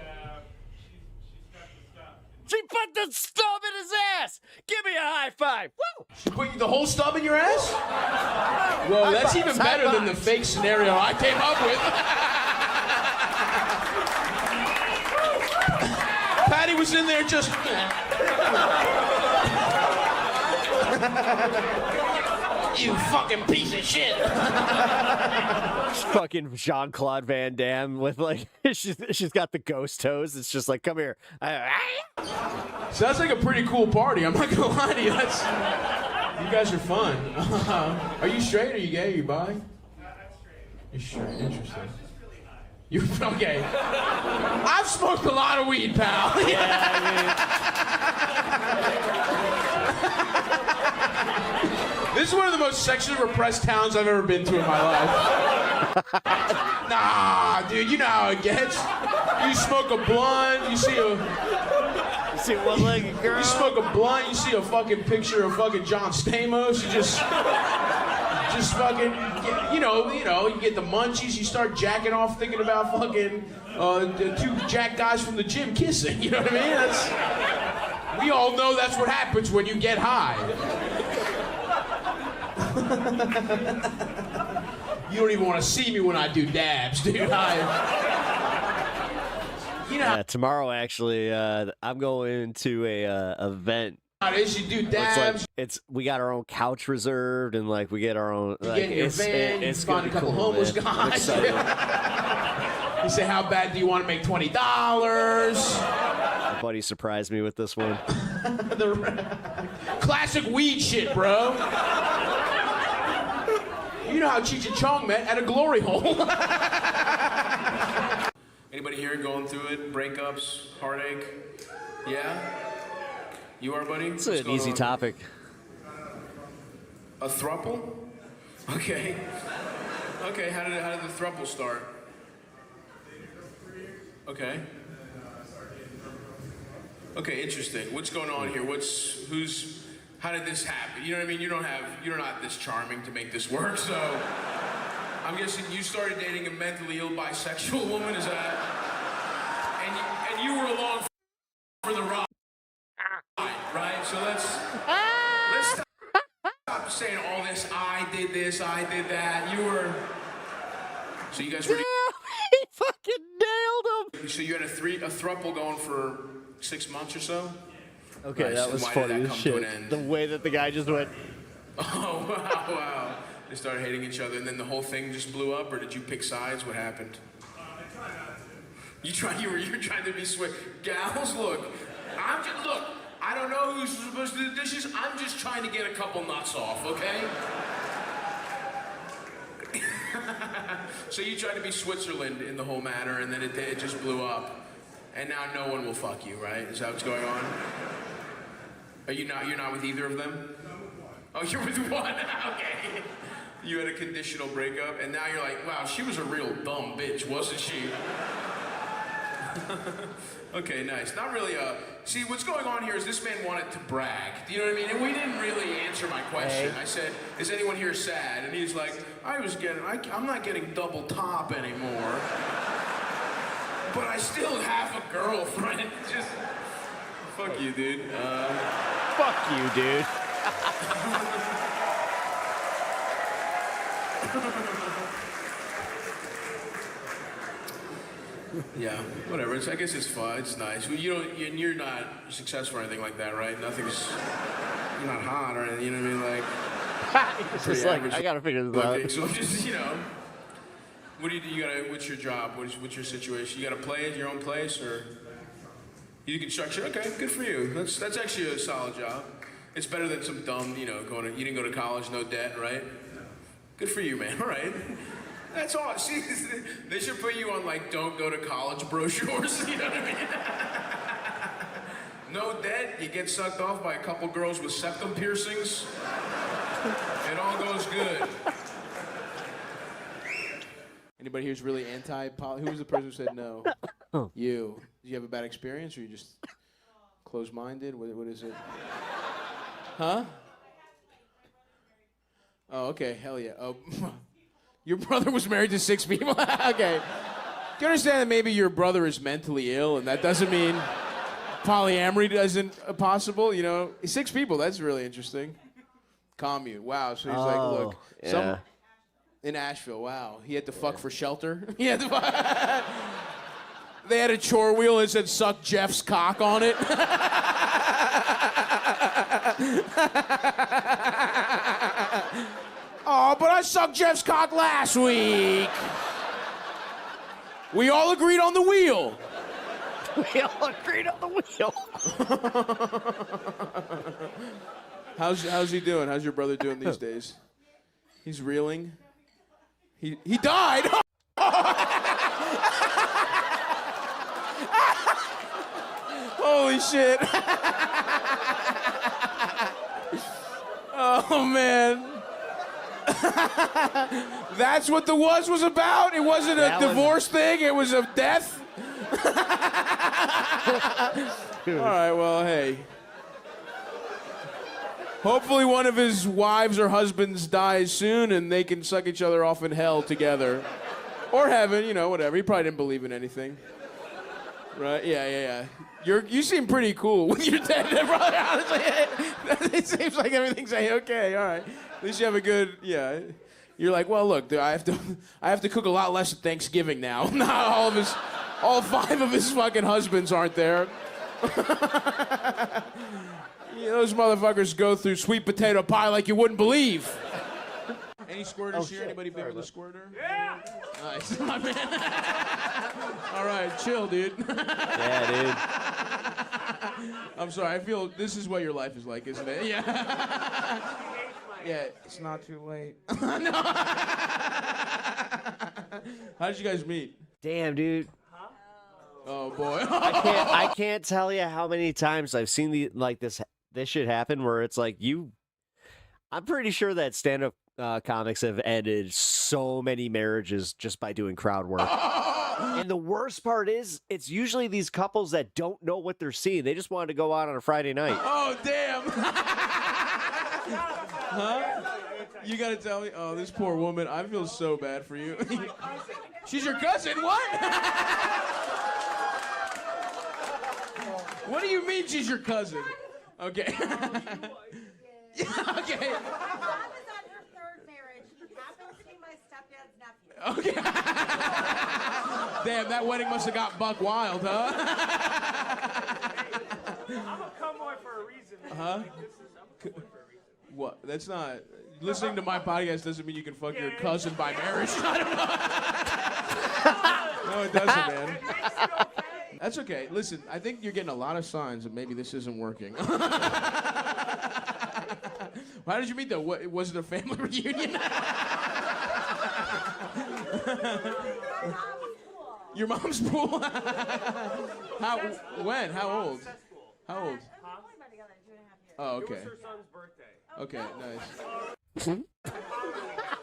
Speaker 5: She put the stub in his ass! Give me a high five! Woo!
Speaker 20: She put the whole stub in your ass? Whoa, that's even better than the fake scenario I came up with. Patty was in there just... You fucking piece of shit.
Speaker 5: Fucking Jean-Claude Van Damme with like, she's got the ghost toes. It's just like, come here.
Speaker 20: Sounds like a pretty cool party. I'm not gonna lie to you. You guys are fun. Are you straight? Are you gay? Are you bi? You're straight. Interesting. You're okay. I've smoked a lot of weed, pal. This is one of the most sexually repressed towns I've ever been to in my life.
Speaker 11: Nah, dude, you know how it gets. You smoke a blunt, you see one-legged girl. You smoke a blunt, you see a fucking picture of fucking John Stamos, you just fucking, you know, you get the munchies, you start jacking off thinking about fucking the two jack guys from the gym kissing, you know what I mean? We all know that's what happens when you get high. You don't even want to see me when I do dabs, dude.
Speaker 5: Tomorrow, actually, I'm going to a event.
Speaker 11: You do dabs.
Speaker 5: We got our own couch reserved, and like we get our own.
Speaker 11: You get in your van, you find a couple homeless guys. You say, how bad do you want to make $20?
Speaker 5: My buddy surprised me with this one.
Speaker 11: Classic weed shit, bro. You know how Cheech and Chong met at a glory hole.
Speaker 19: Anybody here going through it? Breakups, heartache? Yeah? You are, buddy?
Speaker 5: It's an easy topic.
Speaker 19: A throuple? Okay. Okay, how did the throuple start? Okay. Okay, interesting. What's going on here? How did this happen? You know what I mean? You're not this charming to make this work, so I'm guessing you started dating a mentally ill bisexual woman, is that? And you were along for the ride, right? So let's stop saying all this, I did that. So you guys were...
Speaker 5: He fucking nailed him!
Speaker 19: So you had a throuple going for 6 months or so?
Speaker 5: Okay,
Speaker 19: Nice.
Speaker 5: that
Speaker 19: And
Speaker 5: was
Speaker 19: why
Speaker 5: funny
Speaker 19: did that
Speaker 5: as
Speaker 19: come to an
Speaker 5: shit.
Speaker 19: end?
Speaker 5: The way that the guy just went.
Speaker 19: Oh, wow. They started hating each other, and then the whole thing just blew up, or did you pick sides? What happened? You're trying to be sweet. Gals, look, I don't know who's supposed to do the dishes. I'm just trying to get a couple nuts off, okay? So you tried to be Switzerland in the whole matter, and then it just blew up. And now no one will fuck you, right? Is that what's going on? You're not with either of them? Oh, you're with one? Okay. You had a conditional breakup, and now you're like, wow, she was a real dumb bitch, wasn't she? Okay, nice. Not really see, what's going on here is this man wanted to brag. Do you know what I mean? And we didn't really answer my question. I said, is anyone here sad? And he's like, I'm not getting double top anymore. But I still have a girlfriend. Just, fuck you, dude.
Speaker 5: Fuck you, dude.
Speaker 19: Yeah, whatever. I guess it's fun. It's nice. Well, you're not successful or anything like that, right? You're not hot or anything. You know what I mean? Like,
Speaker 5: It's just like, I gotta figure this
Speaker 19: okay,
Speaker 5: out.
Speaker 19: so just what do you do? What's your job? What's your situation? You got a play at your own place, or you do construction? Okay, good for you. That's actually a solid job. It's better than some dumb, you didn't go to college, no debt, right? Good for you, man. All right. That's all. See, they should put you on like don't go to college brochures. You know what I mean? No debt. You get sucked off by a couple girls with septum piercings. It all goes good.
Speaker 11: Anybody here's really anti-poly? Who was the person who said no? You. Did you have a bad experience, or you just closed-minded? What is it? Huh? Oh, okay. Hell yeah. Oh, your brother was married to 6 people? Okay. Do you understand that maybe your brother is mentally ill, and that doesn't mean polyamory isn't possible? 6 people. That's really interesting. Commune. Wow. So he's like, look,
Speaker 5: yeah.
Speaker 11: In Asheville. Wow. He had to fuck for shelter. He had to They had a chore wheel that said "suck Jeff's cock" on it. Oh, but I sucked Jeff's cock last week. We all agreed on the wheel.
Speaker 5: We all agreed on the wheel.
Speaker 11: How's he doing? How's your brother doing these days? He's reeling. He died. Holy shit. Oh man. That's what the was about? It wasn't a divorce thing, it was a death? All right, well, hey. Hopefully one of his wives or husbands dies soon and they can suck each other off in hell together. Or heaven, you know, whatever. He probably didn't believe in anything. Right? Yeah. You seem pretty cool when you're dead, brother, honestly. It seems like everything's okay, all right. At least you have a good, yeah. You're like, well, look, I have to cook a lot less at Thanksgiving now. Not all 5 of his fucking husbands aren't there. Those motherfuckers go through sweet potato pie like you wouldn't believe. Any squirters here? Anybody been with a squirter? Yeah! Nice. My man. All right, chill, dude.
Speaker 5: Yeah, dude.
Speaker 11: I'm sorry, I feel this is what your life is like, isn't it? Yeah. Yeah, it's not too late. No. How did you guys meet?
Speaker 5: Damn, dude.
Speaker 11: Oh boy.
Speaker 5: I can't tell you how many times I've seen this shit happen where it's like I'm pretty sure that stand-up comics have ended so many marriages just by doing crowd work. And the worst part is, it's usually these couples that don't know what they're seeing. They just wanted to go out on a Friday night.
Speaker 11: Oh, damn. Huh? You gotta tell me. Oh, this poor woman. I feel so bad for you. She's your cousin? What? What do you mean she's your cousin? Okay. Okay. Okay. Damn, that wedding must have got buck wild, huh?
Speaker 19: I'm a cowboy for a reason.
Speaker 11: Huh? What? That's not. Listening to my podcast doesn't mean you can fuck your cousin by marriage. I don't know. No, it doesn't, man. That's okay. Listen, I think you're getting a lot of signs that maybe this isn't working. How did you meet, though? Was it a family reunion? Your mom's pool? When? How old? How old? Oh, okay.
Speaker 19: It was her son's birthday.
Speaker 11: Okay, nice.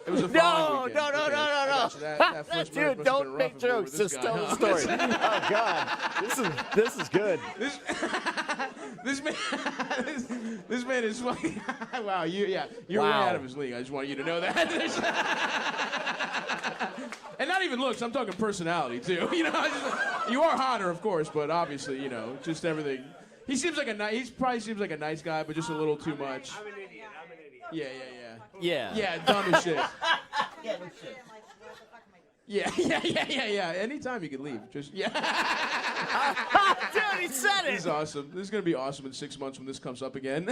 Speaker 11: It was a
Speaker 5: No.
Speaker 11: I got you. That first
Speaker 5: Dude,
Speaker 11: must have been
Speaker 5: don't
Speaker 11: rough
Speaker 5: make
Speaker 11: and bold
Speaker 5: jokes.
Speaker 11: with this
Speaker 5: Just
Speaker 11: guy,
Speaker 5: tell the
Speaker 11: huh?
Speaker 5: story. Oh God, this is good.
Speaker 11: This man is funny. Wow, you're way out of his league. I just want you to know that. And not even looks. I'm talking personality too. You know, you are hotter, of course, but obviously, you know, just everything. He seems like he probably seems like a nice guy, but just a little too much.
Speaker 19: I'm an idiot.
Speaker 11: Yeah, dumb as shit. Yeah. Anytime you can leave. Just
Speaker 5: Dude, he said it.
Speaker 11: He's awesome. This is gonna be awesome in 6 months when this comes up again.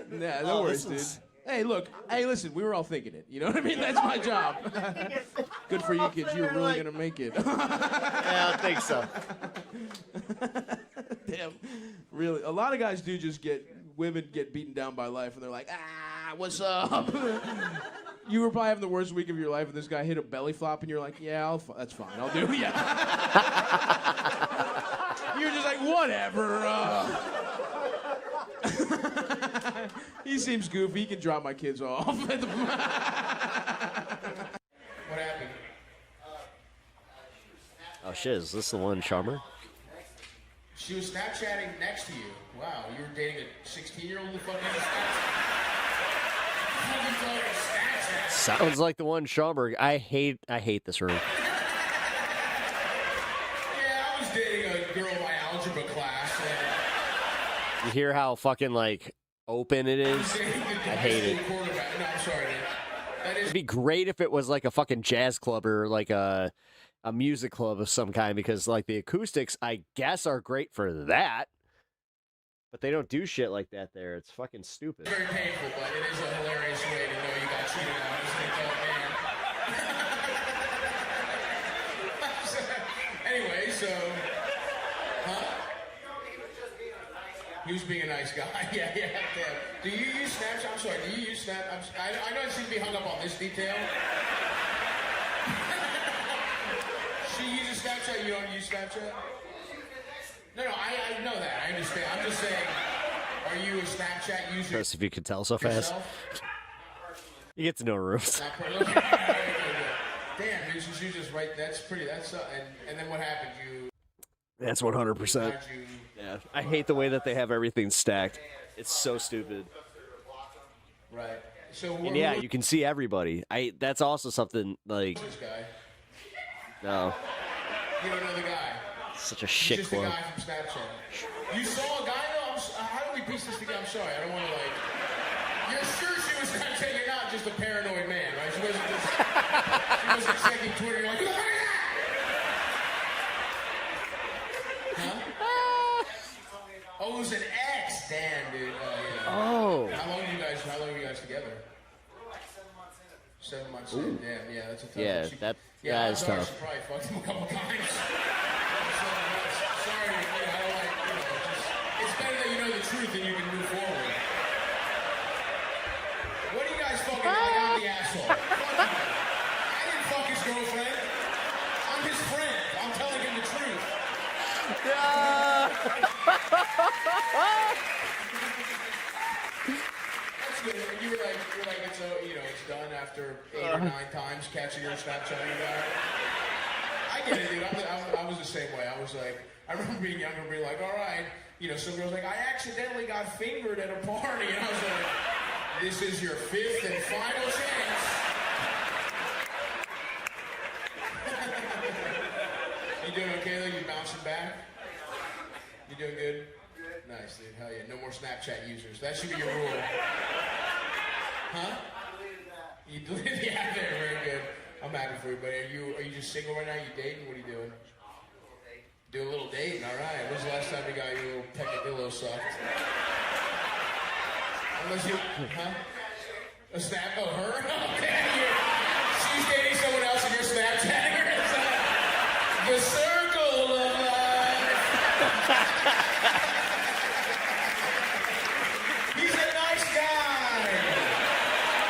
Speaker 11: Nah, no worries, dude. Hey, look. Hey, listen. We were all thinking it. You know what I mean? That's my job. Good for you kids. You're really gonna make it.
Speaker 5: Yeah, I think so.
Speaker 11: Damn. Really, a lot of guys do just women get beaten down by life, and they're like, what's up? You were probably having the worst week of your life, and this guy hit a belly flop, and you're like, yeah, that's fine, I'll do it. Yeah. You're just like, whatever. He seems goofy. He can drop my kids off. What happened?
Speaker 5: Oh shit, is this the one, Charmer?
Speaker 11: She was Snapchatting next to you. Wow, you were dating a 16-year-old who fucking Snapchat?
Speaker 5: Sounds like the one, Schaumburg. I hate this room.
Speaker 11: Yeah, I was dating a girl in my algebra class.
Speaker 5: You hear how fucking like open it is? I hate it.
Speaker 11: No, I'm sorry, dude.
Speaker 5: It'd be great if it was like a fucking jazz club or like a music club of some kind, because like the acoustics, I guess, are great for that. But they don't do shit like that there. It's fucking stupid.
Speaker 11: Very painful, but it is a hilarious way to know you got cheated on. Just think, oh, man. Anyway, so, huh? He was being a nice guy. Yeah. Damn. Do you use Snapchat? I'm sorry. Do you use Snap? I know it seems to be hung up on this detail. She uses Snapchat. You don't use Snapchat? No, I know that. I understand. I'm just saying, are
Speaker 20: Are you a Snapchat user?
Speaker 5: Chris, if you could tell so fast.
Speaker 20: yourself?
Speaker 5: You get to know rooms.
Speaker 20: Damn, dude, you just right. That's pretty. That's and then what happened? You.
Speaker 5: That's 100%. Yeah, I hate the way that they have everything stacked. It's so stupid.
Speaker 20: Right. So.
Speaker 5: And yeah, you can see everybody. That's also something like.
Speaker 20: This guy.
Speaker 5: No.
Speaker 20: You don't know the guy.
Speaker 5: Such a shit
Speaker 20: Just
Speaker 5: club.
Speaker 20: a guy from Snapchat. You saw a guy though. How do we piece this together? I'm sorry. I don't want to like. You're sure she was Snapchat? You're not just a paranoid man, right? She wasn't just. She wasn't checking Twitter. You're like, look at that. Huh? Oh, it was an ex. Damn, dude. Yeah.
Speaker 5: Oh.
Speaker 20: How long are you guys together? 7 months in. Damn, yeah, that's a tough
Speaker 5: Yeah,
Speaker 20: one.
Speaker 5: that
Speaker 20: Yeah,
Speaker 5: is
Speaker 20: I'm sorry,
Speaker 5: tough.
Speaker 20: she probably fucked him a couple times. Sorry, I don't like, it's better that you know the truth and you can move forward. What do you guys fucking like? I'm the asshole. I didn't fuck his girlfriend. I'm his friend. I'm telling him the truth. That's good. You were like, it's it's done after 8 or 9 times catching her Snapchatting guy. I get it, dude. I was the same way. I was like, I remember being younger and being like, all right, some girl's like, I accidentally got fingered at a party, and I was like, this is your 5th and final chance. You doing okay though? You bouncing back? You doing good? Nice, dude. Hell yeah. No more Snapchat users. That should be your rule. Huh? You deleted the app there. Very good. I'm happy for you, buddy. Are you just single right now? You dating? What are you doing? Do a little dating. All right. When's the last time you got your little peccadillo sucked? Unless you, huh? A snap? Oh, her? Okay. She's dating someone else and you're Snapchatting her. The circle of life. He's a nice guy.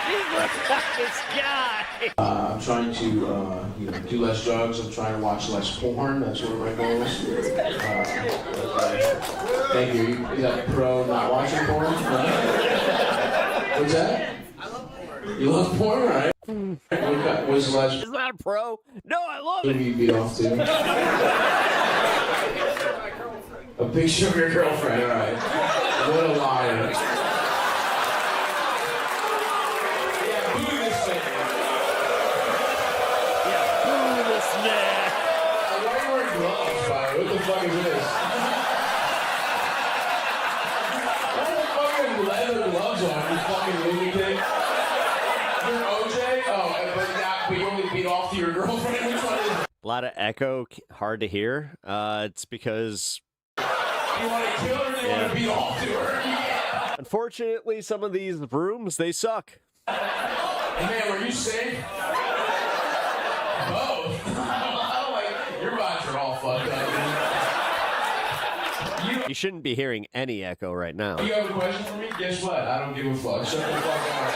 Speaker 5: He's a nice guy.
Speaker 20: I'm trying to do less drugs. I'm trying to watch less porn. That's one of my goals. Thank you. Is that pro not watching porn? What's that? I love porn. You love porn, right? What's the last?
Speaker 5: Is that a pro? No, I love it.
Speaker 20: You beat off to? A picture of your girlfriend. All right. What a liar. Yeah, boo this thing.
Speaker 5: Boo this man.
Speaker 20: Why are you wearing gloves, Fire? What the fuck is this? What the fucking leather gloves on, you fucking lunatic? You're OJ? Oh, but you only beat off to your girlfriend? Which one is it?
Speaker 5: A lot of echo, hard to hear. It's because
Speaker 20: You want to kill her or you want to beat off to her? Yeah.
Speaker 5: unfortunately some of these rooms, they suck.
Speaker 20: Hey man, were you safe? Both. Your vibes are all fucked up, man.
Speaker 5: You shouldn't be hearing any echo right now.
Speaker 20: You have a question for me? Guess what? I don't give a fuck. Shut the fuck up.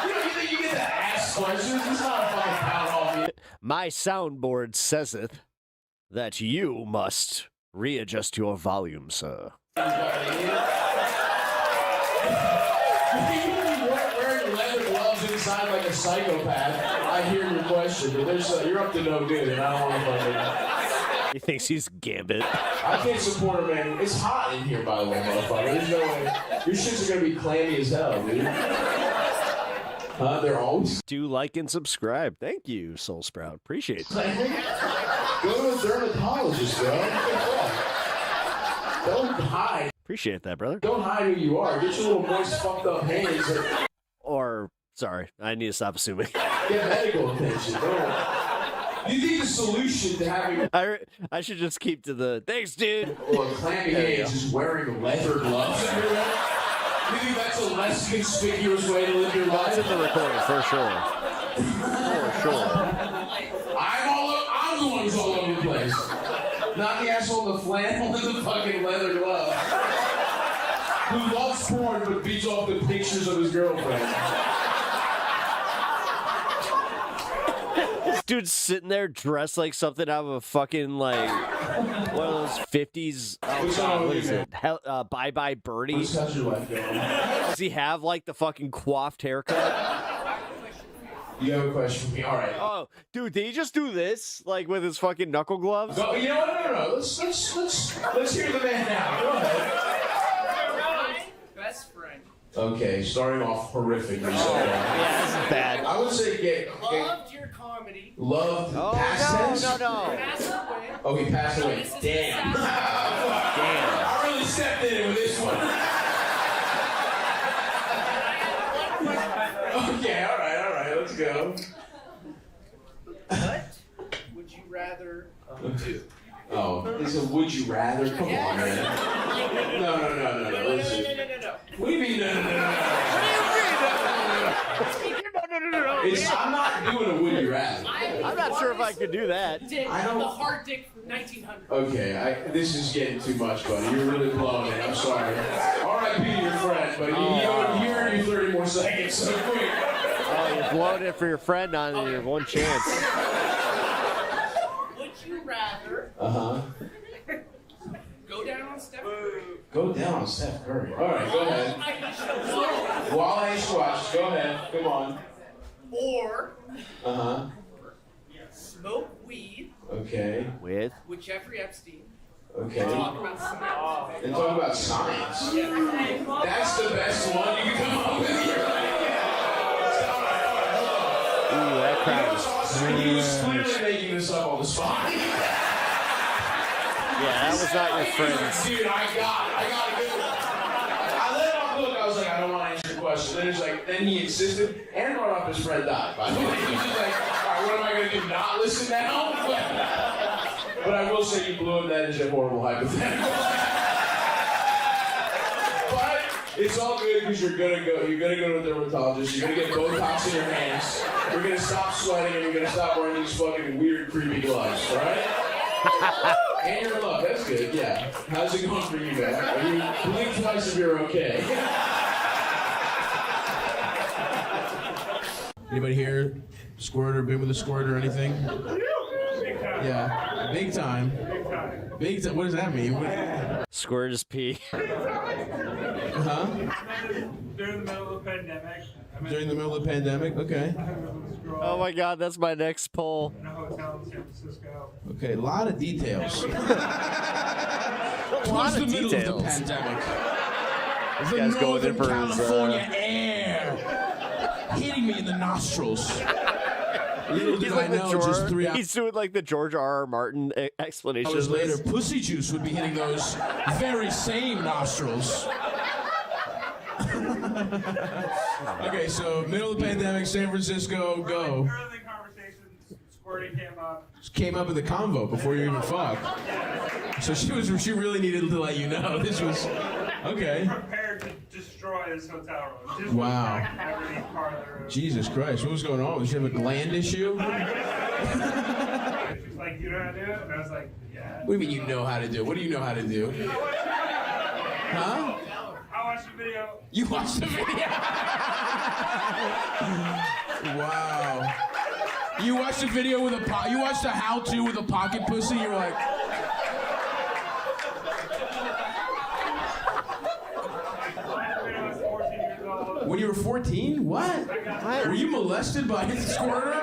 Speaker 20: You think you get to ask questions? It's not a fucking power off.
Speaker 5: My soundboard sayseth that you must readjust your volume, sir.
Speaker 20: Wearing leather gloves inside like a psychopath. I hear your question, but you're up to no good, and I don't want to fucking.
Speaker 5: He thinks he's Gambit.
Speaker 20: I can't support a man. It's hot in here, by the way, motherfucker. There's no way. Your shits are gonna be clammy as hell, dude. They're always.
Speaker 5: Do like and subscribe. Thank you, Soul Sprout. Appreciate it.
Speaker 20: Go to a dermatologist, bro. Don't hide.
Speaker 5: Appreciate that, brother.
Speaker 20: Don't hide who you are. Get your little moist, fucked up hands.
Speaker 5: Or, sorry, I need to stop assuming.
Speaker 20: Get medical attention. Don't. You need a solution to having.
Speaker 5: I should just keep to the thanks, dude.
Speaker 20: Well, clammy hands is wearing leather gloves. You think that's a less conspicuous way to live your life?
Speaker 5: It's in the recording, for sure. For sure.
Speaker 20: I'm the one who's all over the place. Not the asshole in the flannel and the fucking leather glove. Who loves porn but beats off the pictures of his girlfriend.
Speaker 5: dude's sitting there dressed like something out of a fucking, like, one of those 50s. Oh, God, what is it? Bye Bye Birdie? Does he have, like, the fucking coiffed haircut?
Speaker 20: You have a question for me? All right.
Speaker 5: Oh, dude, did he just do this, like, with his fucking knuckle gloves?
Speaker 20: Go, you know what? No. Let's hear the man now. Go ahead.
Speaker 19: Best friend.
Speaker 20: Okay, starting off horrific.
Speaker 5: Yeah, this is bad.
Speaker 20: I would say
Speaker 19: Loved your comedy.
Speaker 20: Loved
Speaker 5: Oh,
Speaker 20: past tense?
Speaker 19: Passed away.
Speaker 20: Oh, he passed away.
Speaker 19: This is
Speaker 20: Damn.
Speaker 19: Damn.
Speaker 20: I really stepped in with this one. Okay, all right, let's go.
Speaker 19: What would you rather do?
Speaker 20: Oh, it's a would you rather? Come on, man. No.
Speaker 19: No.
Speaker 20: What do you mean, no? I'm not doing a would you rather.
Speaker 5: I'm not sure if I could do that.
Speaker 19: Dick,
Speaker 20: I don't-
Speaker 19: the hard dick from 1900.
Speaker 20: Okay, this is getting too much, buddy. You're really blowing it. I'm sorry. R.I.P. to your friend, but you earned you 30 more seconds. So quick.
Speaker 5: Oh, you're blowing it for your friend on your one chance.
Speaker 19: Would you rather go down on Steph Curry?
Speaker 20: Go down on Steph Curry. All right, go ahead. While I watch, go ahead. Come on.
Speaker 19: Or smoke weed
Speaker 20: Okay.
Speaker 5: With
Speaker 19: Jeffrey Epstein.
Speaker 20: Okay.
Speaker 19: And talk about science.
Speaker 20: And talk about science. That's the best one you can come up with.
Speaker 5: Ooh, that crowd
Speaker 20: was awesome. He was clearly making this up on the spot.
Speaker 5: Yeah, that was not your friend's.
Speaker 20: Dude, I got a good one. I let him off the hook. I was like, I don't want to answer your question. Then he's like, then he insisted and brought up his friend died. By the way, he was just like, all right, what am I going to do? Not listen now? But I will say you blew him. That is a horrible hypothetical. But it's all good because you're gonna go to a dermatologist. You're gonna get Botox in your hands. You're gonna stop sweating and you're gonna stop wearing these fucking weird, creepy gloves, right? And you're in love. That's good. Yeah. How's it going for you, man? Blink twice if you're okay. Anybody here squirt or been with a squirt or anything? Yeah, big time. Big time. What does that mean?
Speaker 5: Squirt is pee.
Speaker 20: Huh?
Speaker 19: During the middle of the pandemic.
Speaker 20: During the middle of the pandemic? Okay.
Speaker 5: Oh my God, that's my next poll.
Speaker 19: In a hotel in San Francisco.
Speaker 20: Okay, a lot of details.
Speaker 5: A lot
Speaker 20: Towards
Speaker 5: of
Speaker 20: the middle
Speaker 5: details.
Speaker 20: of the pandemic.
Speaker 5: This
Speaker 20: The
Speaker 5: guy's going in
Speaker 20: Northern
Speaker 5: for his,
Speaker 20: California air hitting me in the nostrils. Little did I know, just 3 hours.
Speaker 5: He's doing like the George R.R. Martin explanation.
Speaker 20: Hours later, pussy juice would be hitting those very same nostrils. Okay, so middle of the pandemic, San Francisco, go.
Speaker 19: Early conversations, squirting
Speaker 20: Came up in the convo before you even fucked. So she really needed to let you know this was okay.
Speaker 19: Prepared to destroy this hotel room. Just
Speaker 20: Wow.
Speaker 19: every parlor.
Speaker 20: Jesus Christ, what was going on? Did you have a gland issue?
Speaker 19: She's like, you know how to do it? And I was like, yeah.
Speaker 20: What do you mean you know how to do? What do you know how to do? Huh?
Speaker 19: I watched the video.
Speaker 20: You watched the video? Wow. You watched the video with a you watched a how-to with a pocket pussy, you were like... When you were 14? What? Were you molested by a squirter?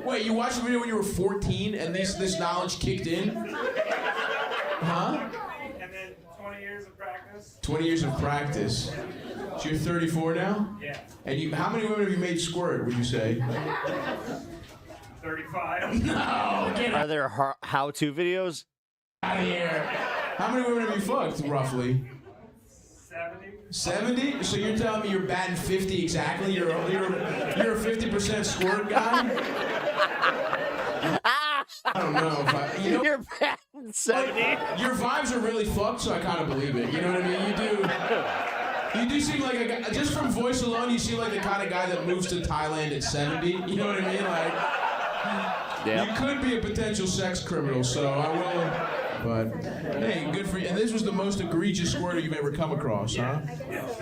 Speaker 20: Wait, you watched the video when you were 14 and this knowledge kicked in? Huh?
Speaker 19: And then 20 years of practice.
Speaker 20: 20 years of practice. So you're 34 now?
Speaker 19: Yeah.
Speaker 20: And how many women have you made squirt, would you say?
Speaker 19: 35.
Speaker 20: No,
Speaker 5: Are there how-to videos?
Speaker 20: Out of here. How many women have you fucked, roughly?
Speaker 19: 70.
Speaker 20: 70? So you're telling me you're batting 50 exactly? You're a 50% squirt guy? I don't know. If
Speaker 5: You're batting 70.
Speaker 20: Your vibes are really fucked, so I kind of believe it. You know what I mean? You do seem like a guy, just from voice alone, you seem like the kind of guy that moves to Thailand at 70. You know what I mean? Like, you could be a potential sex criminal, so I will. But hey, good for you. And this was the most egregious squirter you've ever come across, huh?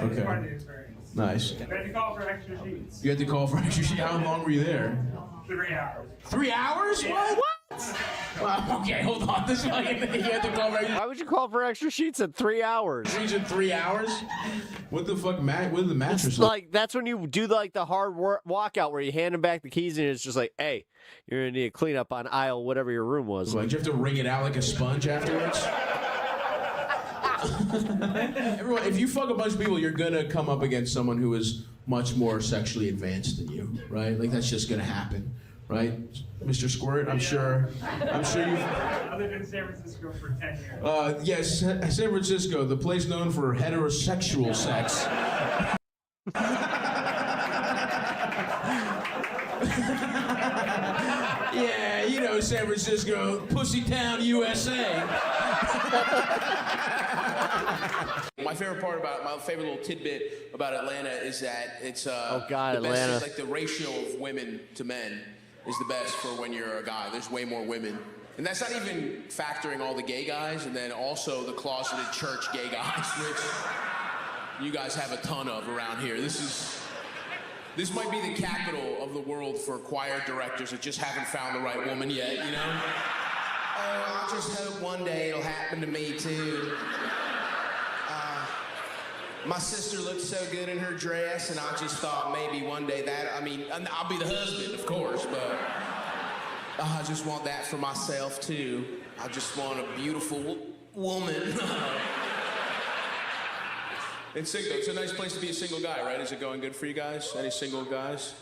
Speaker 20: Okay. Nice.
Speaker 19: I had to call for extra sheets.
Speaker 20: You had to call for extra sheet. How long were you there?
Speaker 19: 3 hours.
Speaker 20: 3 hours? What? Well, okay, hold on. This fucking you had to call for extra.
Speaker 5: Why would you call for extra sheets in 3 hours?
Speaker 20: Sheets in 3 hours? What the fuck, Matt? What did the mattress
Speaker 5: It's like that's when you do like the hard walkout where you hand them back the keys and it's just like, hey, you're gonna need a cleanup on aisle whatever your room was.
Speaker 20: Like, do you have to wring it out like a sponge afterwards? Everyone, if you fuck a bunch of people, you're gonna come up against someone who is much more sexually advanced than you, right? Like that's just gonna happen, right? Mr. Squirt, I'm sure you.
Speaker 19: I lived in San Francisco for 10 years.
Speaker 20: Yes, San Francisco, the place known for heterosexual sex. Yeah, you know San Francisco, Pussy Town, USA. My favorite part about my favorite little tidbit about Atlanta is that it's
Speaker 5: oh God,
Speaker 20: the best
Speaker 5: Atlanta.
Speaker 20: is like the ratio of women to men is the best for when you're a guy. There's way more women. And that's not even factoring all the gay guys and then also the closeted church gay guys, which you guys have a ton of around here. This might be the capital of the world for choir directors that just haven't found the right woman yet, you know? Oh, I just hope one day it'll happen to me too. My sister looked so good in her dress, and I just thought maybe one day I'll be the husband, of course, but I just want that for myself too. I just want a beautiful woman. And single, it's a nice place to be a single guy, right? Is it going good for you guys? Any single guys?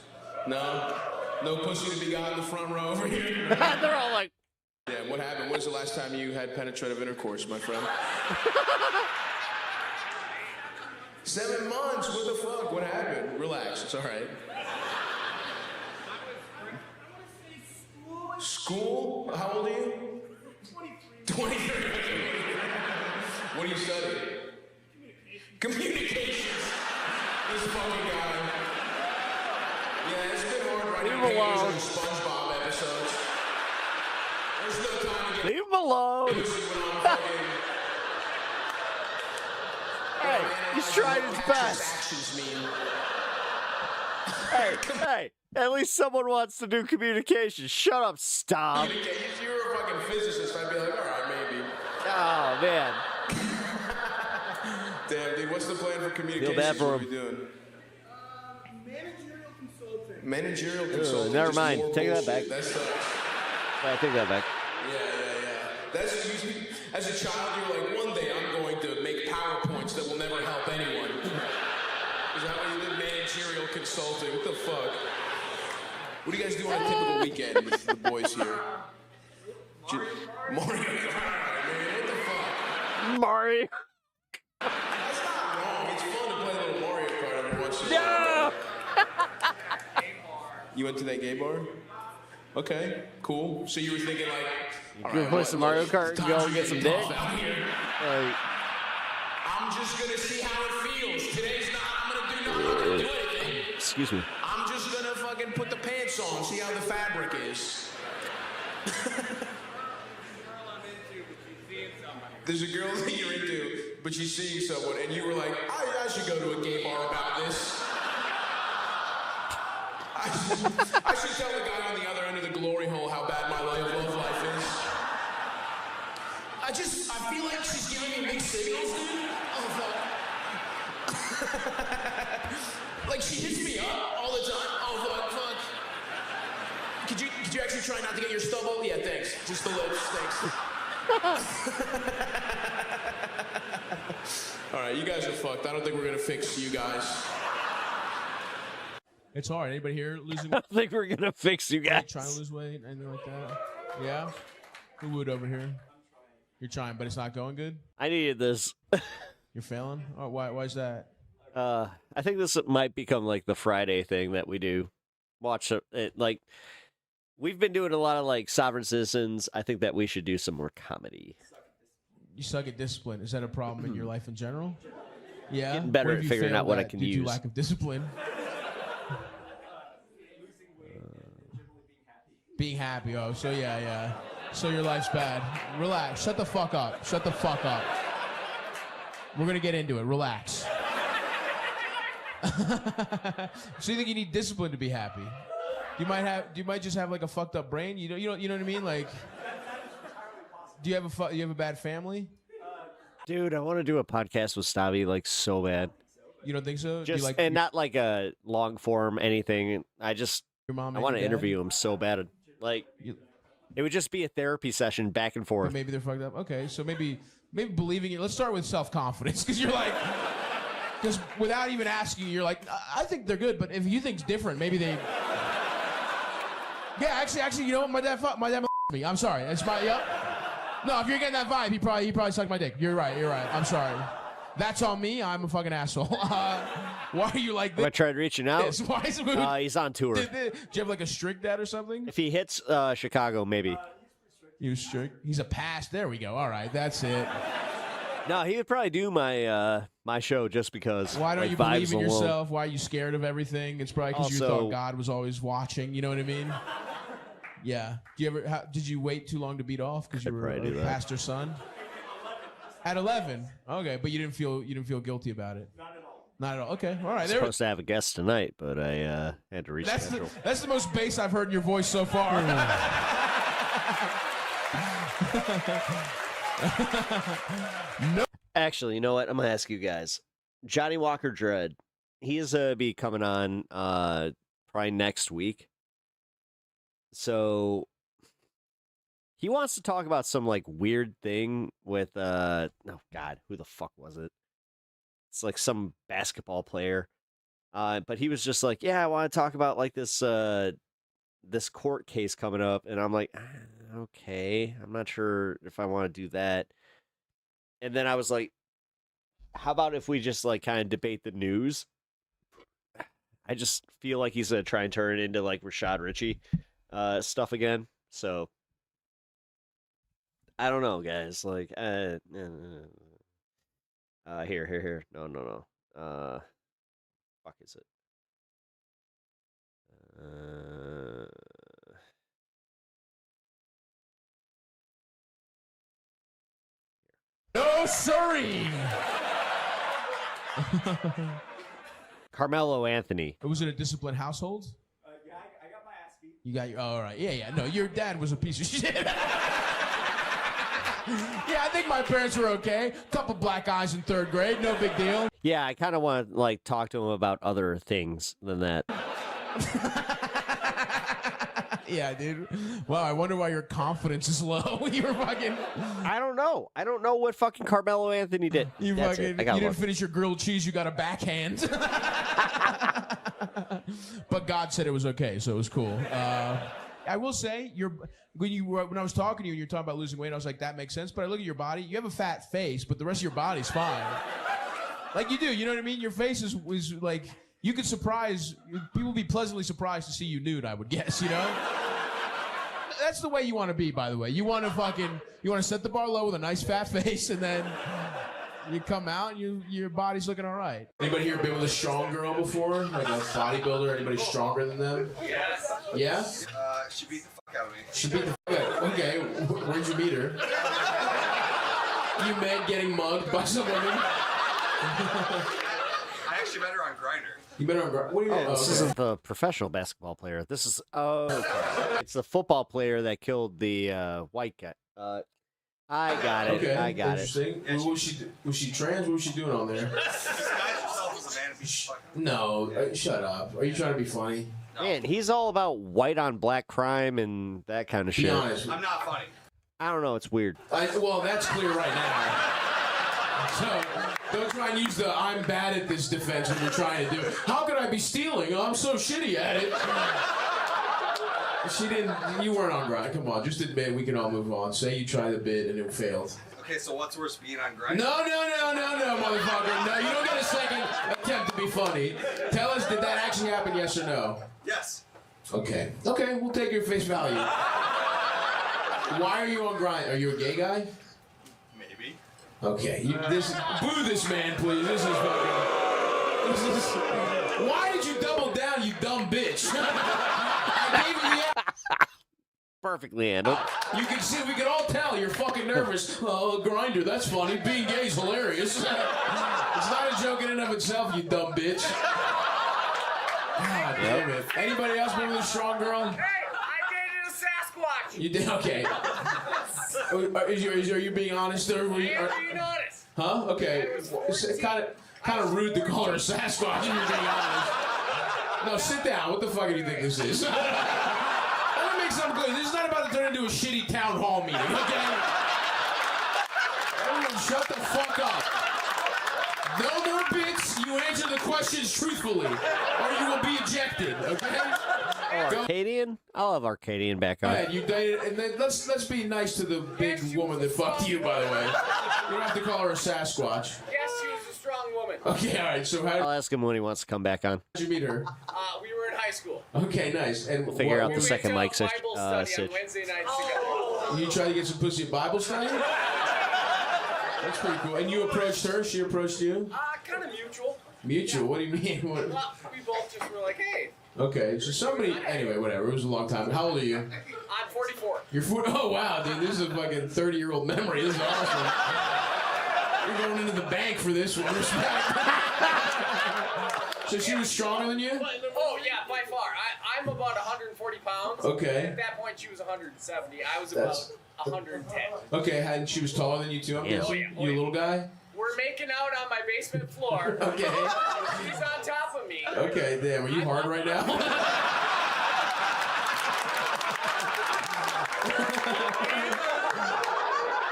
Speaker 20: No? No pussy to be got in the front row over here?
Speaker 5: They're all like...
Speaker 20: Yeah, what happened? When's the last time you had penetrative intercourse, my friend? 7 months, what the fuck? What happened? Relax, it's all right. School? How old are you? 23. What do you study? Communications. This fucking guy. Yeah, it's been hard writing
Speaker 5: Leave him
Speaker 20: papers
Speaker 5: alone.
Speaker 20: on SpongeBob episodes. There's no time to get...
Speaker 5: Leave him alone. Hey, he's trying his best. Hey, at least someone wants to do communication. Shut up, stop.
Speaker 20: If you were a fucking physicist, I'd be like, all right, maybe.
Speaker 5: Oh, man.
Speaker 20: Damn, dude, what's the plan for communications?
Speaker 5: Feel bad for
Speaker 20: What
Speaker 5: him.
Speaker 20: are we doing?
Speaker 19: Managerial consulting.
Speaker 20: Managerial consulting.
Speaker 5: Never
Speaker 20: just
Speaker 5: mind.
Speaker 20: more
Speaker 5: Take that
Speaker 20: bullshit.
Speaker 5: back.
Speaker 20: That sucks.
Speaker 5: I take that back.
Speaker 20: Yeah. That's usually, as a child, you're like, one day I'm going to make PowerPoints that will never help anyone. Is that how you did managerial consulting? What the fuck? What do you guys do on a typical weekend with the boys here? Mario Kart, man. What the fuck?
Speaker 5: Mario.
Speaker 20: That's not wrong. It's fun to play a little Mario Kart every once in a while.
Speaker 5: No!
Speaker 20: You went to that gay bar? Okay, cool. So you were thinking like, all
Speaker 5: You
Speaker 20: right,
Speaker 5: play some Mario Kart and go and get some dick?
Speaker 20: I'm just gonna see how it feels. Today's not. I'm not gonna do anything.
Speaker 5: Excuse me.
Speaker 20: I'm just gonna fucking put the pants on, see how the fabric is. There's a girl that you're into, but she's seeing someone, and you were like, I should go to a gay bar about this. I should tell the guy on the other end of the glory hole how bad my love life is. I feel like she's giving me mixed signals, dude. Oh, fuck. Like, she hits me up all the time. Oh, fuck. Could you actually try not to get your stubble? Yeah, thanks. Just the lips, thanks. All right, you guys are fucked. I don't think we're gonna fix you guys. It's hard. Anybody here losing?
Speaker 5: I don't think we're gonna fix you guys.
Speaker 20: Trying to lose weight, anything like that? Yeah. Who would over here? You're trying, but it's not going good.
Speaker 5: I needed this.
Speaker 20: You're failing. Oh, why is that?
Speaker 5: I think this might become like the Friday thing that we do. Watch it like we've been doing a lot of like Sovereign Citizens. I think that we should do some more comedy.
Speaker 20: You suck at discipline. Is that a problem in your life in general? Yeah.
Speaker 5: Getting better
Speaker 20: Where
Speaker 5: at
Speaker 20: have you
Speaker 5: figuring out
Speaker 20: failed
Speaker 5: what I
Speaker 20: at
Speaker 5: can
Speaker 20: due to
Speaker 5: use.
Speaker 20: lack of discipline. Being happy. Oh, so yeah. So your life's bad. Relax. Shut the fuck up. We're gonna get into it. Relax. So you think you need discipline to be happy? You might just have like a fucked up brain. You know what I mean? Like, do you have a bad family?
Speaker 5: Dude, I want to do a podcast with Stavi like so bad.
Speaker 20: You don't think so?
Speaker 5: Just
Speaker 20: do you like,
Speaker 5: and not like a long form anything. I
Speaker 20: mom
Speaker 5: I
Speaker 20: and
Speaker 5: want to
Speaker 20: your dad?
Speaker 5: interview him so bad. Like it would just be a therapy session back and forth.
Speaker 20: Maybe they're fucked up. Okay, so maybe believing it. Let's start with self-confidence, because you're like, because without even asking, you're like, I think they're good, but if you think's different, maybe they. Yeah, actually, you know what? My dad me. I'm sorry. It's my yep. No, if you're getting that vibe, he probably sucked my dick. You're right. I'm sorry. That's on me. I'm a fucking asshole. Why are you like this?
Speaker 5: I tried reaching out.
Speaker 20: Why is
Speaker 5: He's on tour.
Speaker 20: Do you have like a strict dad or something?
Speaker 5: If he hits Chicago, maybe.
Speaker 20: He was strict. He's a pass. There we go. All right, that's it.
Speaker 5: No, he would probably do my my show just because.
Speaker 20: Why don't
Speaker 5: like,
Speaker 20: you believe
Speaker 5: vibes
Speaker 20: in
Speaker 5: alone.
Speaker 20: yourself? Why are you scared of everything? It's probably because you
Speaker 5: Also-
Speaker 20: thought God was always watching. You know what I mean? Yeah. Did you wait too long to beat off because you were
Speaker 5: probably do
Speaker 20: a
Speaker 5: that.
Speaker 20: pastor's son? At 11. Okay, but you didn't feel guilty about it. Not at all. Okay. All right.
Speaker 5: I'm supposed to have a guest tonight, but I had to reschedule.
Speaker 20: That's the most bass I've heard in your voice so far.
Speaker 5: No. Actually, you know what? I'm gonna ask you guys. Johnny Walker Dread, he is be coming on probably next week. So he wants to talk about some like weird thing with oh god, who the fuck was it? It's like some basketball player. But he was just like, yeah, I want to talk about like this this court case coming up, and I'm like, okay, I'm not sure if I want to do that. And then I was like, how about if we just like kind of debate the news? I just feel like he's gonna try and turn it into like Rashad Ritchie stuff again. So I don't know, guys. Like, here. No. Fuck is it?
Speaker 20: No, sorry.
Speaker 5: Carmelo Anthony.
Speaker 20: Was it a disciplined household?
Speaker 19: Yeah, I got my ass beat.
Speaker 20: You got your. Oh, all right. Yeah. No, your dad was a piece of shit. Yeah, I think my parents were okay. Couple black eyes in 3rd grade, no big deal.
Speaker 5: Yeah, I kind of want to like talk to him about other things than that.
Speaker 20: Yeah, dude. Wow, I wonder why your confidence is low. You were fucking.
Speaker 5: I don't know. I don't know what fucking Carmelo Anthony did.
Speaker 20: You
Speaker 5: That's
Speaker 20: fucking.
Speaker 5: it. I got
Speaker 20: You
Speaker 5: one.
Speaker 20: didn't finish your grilled cheese. You got a backhand. But God said it was okay, so it was cool. I will say, when I was talking to you and you're talking about losing weight, I was like, that makes sense. But I look at your body. You have a fat face, but the rest of your body's fine. Like you do. You know what I mean? Your face is like. You could surprise people. Be pleasantly surprised to see you nude, I would guess. You know, that's the way you want to be. By the way, you want to set the bar low with a nice fat face, and then you come out and your body's looking all right.
Speaker 11: Anybody here been with a strong girl before? Like a bodybuilder? Anybody stronger than them?
Speaker 19: Yes.
Speaker 11: Yeah?
Speaker 19: She beat the fuck out of me.
Speaker 11: She beat the fuck out. Okay, where'd you meet her? You met getting mugged by some woman?
Speaker 19: I actually met her on Grindr.
Speaker 11: You met her on Grindr? What do you
Speaker 5: Oh, this isn't the professional basketball player. This is okay. It's the football player that killed the white guy. I got it.
Speaker 11: Okay,
Speaker 5: I got it.
Speaker 11: interesting. Was she trans? What was she doing on there?
Speaker 19: Disguise yourself as a man and be fucking.
Speaker 11: No, shut up. Are you trying to be funny?
Speaker 5: Man, he's all about white on black crime and that kind of
Speaker 11: Be
Speaker 5: shit.
Speaker 11: honest.
Speaker 19: I'm not funny.
Speaker 5: I don't know. It's weird.
Speaker 11: Well, that's clear right now. So don't try and use the "I'm bad at this" defense when you're trying to do it. How could I be stealing? I'm so shitty at it. She didn't. You weren't on Grindr. Come on, just admit. We can all move on. Say you tried the bit and it failed.
Speaker 19: Okay, so what's worse, being on Grindr?
Speaker 11: No, motherfucker. No, you don't get a second attempt to be funny. Tell us, did that actually happen? Yes or no?
Speaker 19: Yes.
Speaker 11: Okay, we'll take your face value. Why are you on Grindr? Are you a gay guy?
Speaker 19: Maybe.
Speaker 11: Okay, boo this man, please. This is why did you double down, you dumb bitch? I gave you the.
Speaker 5: Perfectly handled.
Speaker 11: You can see, we can all tell you're fucking nervous. Oh, Grindr, that's funny. Being gay is hilarious. It's not a joke in and of itself, you dumb bitch. God damn it. Anybody else been with a strong girl?
Speaker 19: Hey, I dated a Sasquatch.
Speaker 11: You did? Okay. Are you being honest there?
Speaker 19: I am being honest.
Speaker 11: Huh? Okay. It's kind of rude to call her a Sasquatch if you're being honest. No, sit down. What the fuck do you think this is? Let me make something clear. This is not about to turn into a shitty town hall meeting, okay? Everyone shut the fuck up. No more bits. You answer the questions truthfully, or you will be ejected, okay?
Speaker 5: Arcadian? I'll have Arcadian back on.
Speaker 11: Go ahead, you dated, and then let's be nice to the big woman that fucked you, by the way. You don't have to call her a Sasquatch.
Speaker 19: Yes, she was a strong woman.
Speaker 11: Okay, all right. So how
Speaker 5: I'll ask him when he wants to come back on.
Speaker 11: did you meet her?
Speaker 19: We were in high school.
Speaker 11: Okay, nice. And
Speaker 5: We'll figure out
Speaker 19: We
Speaker 5: the
Speaker 19: went
Speaker 5: second
Speaker 19: to a
Speaker 5: mic
Speaker 19: Bible study
Speaker 5: sitch.
Speaker 19: on Wednesday nights together.
Speaker 11: You tried to get some pussy at Bible study? That's pretty cool. And you approached her? She approached you?
Speaker 19: Kind of mutual.
Speaker 11: Mutual? What do you mean? What?
Speaker 19: Well, we both just were like, hey.
Speaker 11: Okay, so somebody. Anyway, whatever. It was a long time. How old are you?
Speaker 19: I'm 44.
Speaker 11: You're 40. Oh wow, dude, this is a fucking 30-year-old memory. This is awesome. You're going into the bank for this one. Respect. So she was stronger than you?
Speaker 19: Oh yeah, by far. I'm about 140 pounds.
Speaker 11: Okay.
Speaker 19: At that point, she was 170. I was about 110.
Speaker 11: Okay, and she was taller than you too, I'm
Speaker 19: Yeah.
Speaker 11: guessing?
Speaker 19: Oh, yeah.
Speaker 11: You a little guy?
Speaker 19: We're making out on my basement floor.
Speaker 11: Okay.
Speaker 19: She's on top of me.
Speaker 11: Okay, damn, are you hard right now?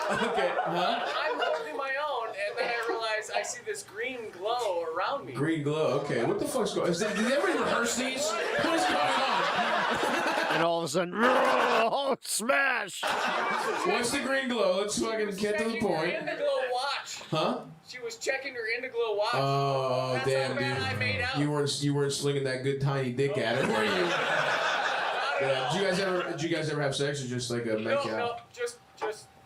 Speaker 11: Okay, huh?
Speaker 19: I'm holding my own, and then I realize I see this green glow around me.
Speaker 11: Green glow, okay. What the fuck's going on? Did everybody rehearse these? What is going on?
Speaker 5: And all of a sudden, oh, smash!
Speaker 11: What's the green glow? Let's fucking get to the point.
Speaker 19: Her Indiglow watch.
Speaker 11: Huh?
Speaker 19: She was checking her Indiglow watch.
Speaker 11: Oh,
Speaker 19: That's
Speaker 11: damn,
Speaker 19: how bad I made out.
Speaker 11: dude. You weren't slinging that good tiny dick at her, were you? Yeah. Did you guys ever have sex or just like a make out?
Speaker 19: No, just.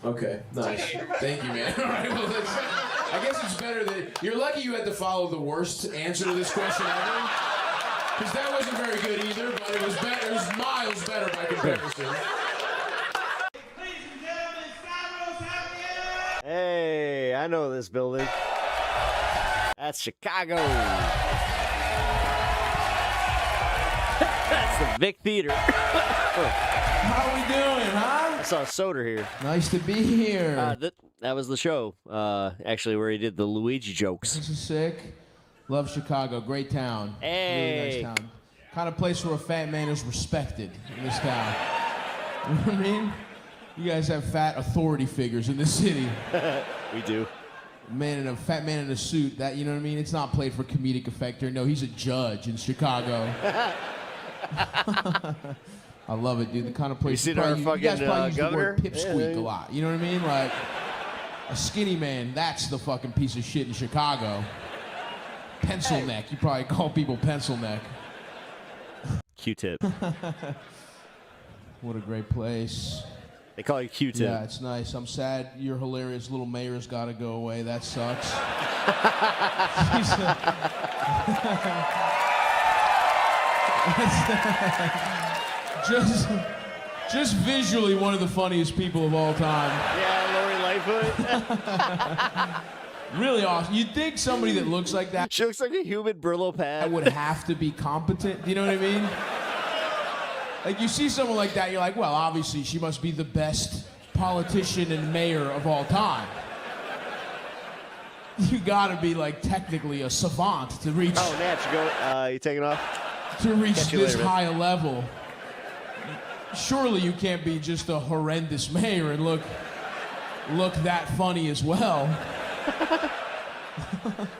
Speaker 11: Okay, nice. Thank you, man. All right, well, I guess it's better that you're lucky you had to follow the worst answer to this question ever, because that wasn't very good either. But it was better. It was miles better by comparison.
Speaker 5: Hey, I know this building. That's Chicago. That's the Vic Theater.
Speaker 11: How we doing, huh?
Speaker 5: I saw Soder here.
Speaker 11: Nice to be here.
Speaker 5: That was the show, actually, where he did the Luigi jokes.
Speaker 11: This is sick. Love Chicago. Great town.
Speaker 5: Hey.
Speaker 11: Really nice town. Kind of place where a fat man is respected in this town. You know what I mean? You guys have fat authority figures in this city.
Speaker 5: We do.
Speaker 11: A fat man in a suit. That, you know what I mean? It's not played for comedic effect here. No, he's a judge in Chicago. I love it, dude. The kind of place
Speaker 5: You seen our fucking
Speaker 11: you guys probably use
Speaker 5: governor?
Speaker 11: the word pipsqueak a lot. You know what I mean? Like a skinny man. That's the fucking piece of shit in Chicago. Pencil neck. You probably call people pencil neck.
Speaker 5: Q-tip.
Speaker 11: What a great place.
Speaker 5: They call you Q-tip.
Speaker 11: Yeah, it's nice. I'm sad your hilarious little mayor's got to go away. That sucks. Just visually one of the funniest people of all time.
Speaker 5: Yeah, Lori Lightfoot.
Speaker 11: Really awesome. You'd think somebody that looks like that.
Speaker 5: She looks like a human Brillo pad.
Speaker 11: Would have to be competent. Do you know what I mean? Like you see someone like that, you're like, well, obviously she must be the best politician and mayor of all time. You gotta be like technically a savant to reach.
Speaker 5: Oh, Natch, you taking off?
Speaker 11: To reach
Speaker 5: Catch you
Speaker 11: this
Speaker 5: later,
Speaker 11: high a level. Surely you can't be just a horrendous mayor and look that funny as well.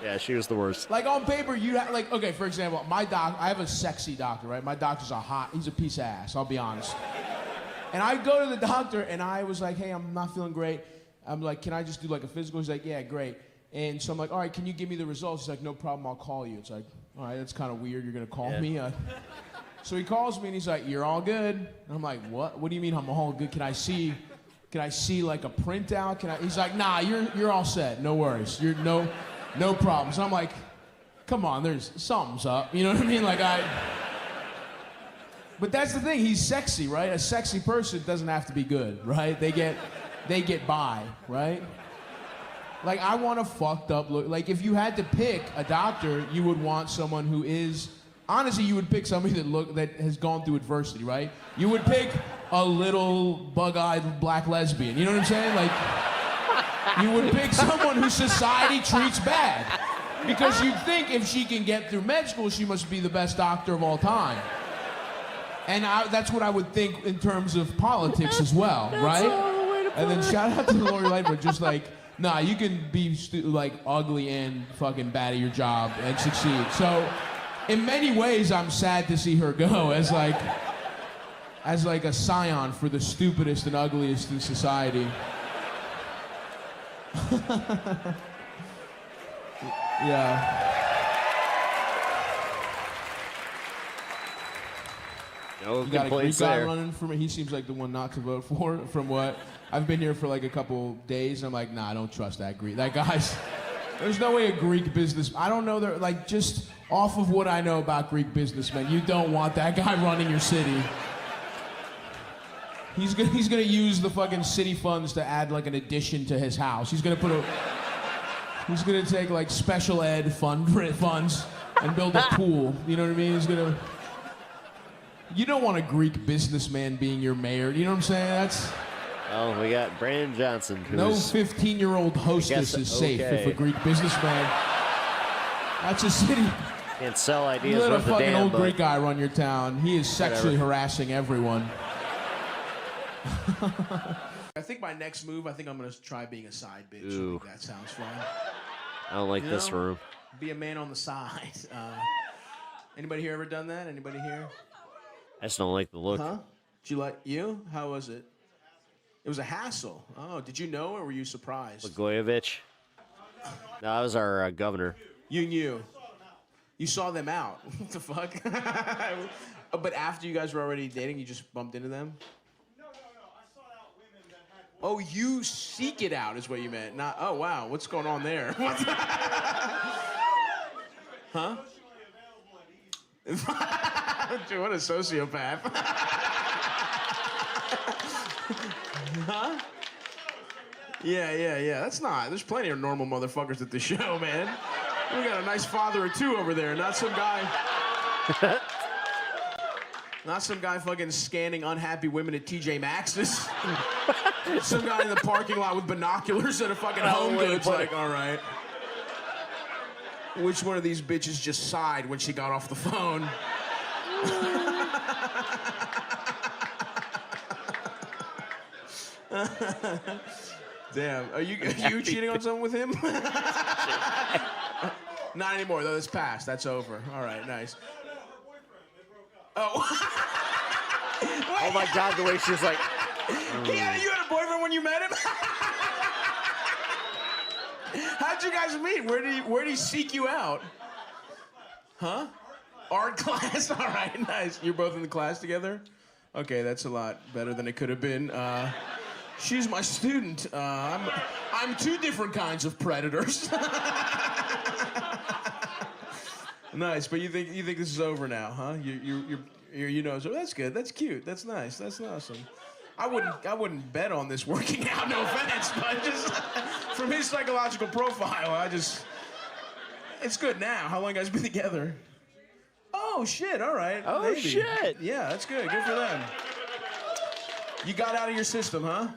Speaker 5: Yeah, she was the worst.
Speaker 11: Like on paper, you have like, okay, for example, I have a sexy doctor, right? My doctor's he's a piece of ass, I'll be honest. And I go to the doctor and I was like, hey, I'm not feeling great. I'm like, can I just do like a physical? He's like, yeah, great. And so I'm like, all right, can you give me the results? He's like, no problem, I'll call you. It's like, all right, that's kind of weird, you're gonna call me? So he calls me and he's like, you're all good. And I'm like, what? What do you mean I'm all good? Can I see like a printout? He's like, nah, you're all set, no worries. You're no problem. So I'm like, come on, there's something's up. You know what I mean? But that's the thing, he's sexy, right? A sexy person doesn't have to be good, right? They get by, right? Like, I want a fucked up look. Like, if you had to pick a doctor, you would want someone who is
Speaker 20: honestly, you would pick somebody that has gone through adversity, right? You would pick a little bug-eyed black lesbian. You know what I'm saying? Like, you would pick someone who society treats bad. Because you'd think if she can get through med school, she must be the best doctor of all time. And that's what I would think in terms of politics as well, right? And then shout out to Lori Lightfoot, just like, nah, you can be like ugly and fucking bad at your job and succeed. So, in many ways, I'm sad to see her go as like a scion for the stupidest and ugliest in society. Yeah.
Speaker 5: No
Speaker 20: You got a Greek
Speaker 5: complaints
Speaker 20: guy
Speaker 5: there.
Speaker 20: running for me. He seems like the one not to vote for. From what I've been here for like a couple days, and I'm like, nah, I don't trust that Greek. That guy's. There's no way a Greek business. I don't know. They're like just off of what I know about Greek businessmen. You don't want that guy running your city. He's gonna use the fucking city funds to add like an addition to his house. He's gonna take like special ed funds and build a pool. You know what I mean? You don't want a Greek businessman being your mayor. You know what I'm saying?
Speaker 5: Oh, we got Brandon Johnson.
Speaker 20: No 15-year-old hostess is safe if a Greek businessman. That's a city.
Speaker 5: Can't sell ideas.
Speaker 20: Let a
Speaker 5: worth a
Speaker 20: fucking
Speaker 5: damn,
Speaker 20: old
Speaker 5: but
Speaker 20: Greek guy run your town. He is sexually
Speaker 5: Whatever.
Speaker 20: harassing everyone. I think my next move, I'm gonna try being a side bitch.
Speaker 5: Ooh.
Speaker 20: I think that sounds fun.
Speaker 5: I don't like
Speaker 20: You
Speaker 5: this
Speaker 20: know?
Speaker 5: room.
Speaker 20: Be a man on the side. Anybody here ever done that? Anybody here?
Speaker 5: I just don't like the look.
Speaker 20: Huh? Did you like you? How was it? It was a hassle. Oh, did you know or were you surprised?
Speaker 5: Blagojevich. No, that was our governor.
Speaker 20: You knew. You saw them out. What the fuck? But after you guys were already dating, you just bumped into them? No. I sought out women that had... Oh, you seek it out is what you meant. Not, oh, wow. What's going on there? Huh? Dude, what a sociopath. Huh? Yeah. That's not. There's plenty of normal motherfuckers at the show, man. We got a nice father or two over there, not some guy. Not some guy fucking scanning unhappy women at TJ Maxx's. Some guy in the parking lot with binoculars at a fucking Home Goods, like, all right. Which one of these bitches just sighed when she got off the phone? Damn, are you cheating on someone with him? Not anymore, though. That's past. That's over. All right, nice. Oh.
Speaker 5: Oh my God, the way she's like.
Speaker 20: You had a boyfriend when you met him? How'd you guys meet? Where did he seek you out? Huh? Art class. All right, nice. You're both in the class together? Okay, that's a lot better than it could have been. She's my student. I'm two different kinds of predators. Nice, but you think this is over now, huh? You know, so that's good. That's cute. That's nice. That's awesome. I wouldn't bet on this working out. No offense, but just from his psychological profile, it's good now. How long you guys been together? Oh shit! All right.
Speaker 5: Oh
Speaker 20: maybe.
Speaker 5: shit!
Speaker 20: Yeah, that's good. Good for them. You got out of your system, huh?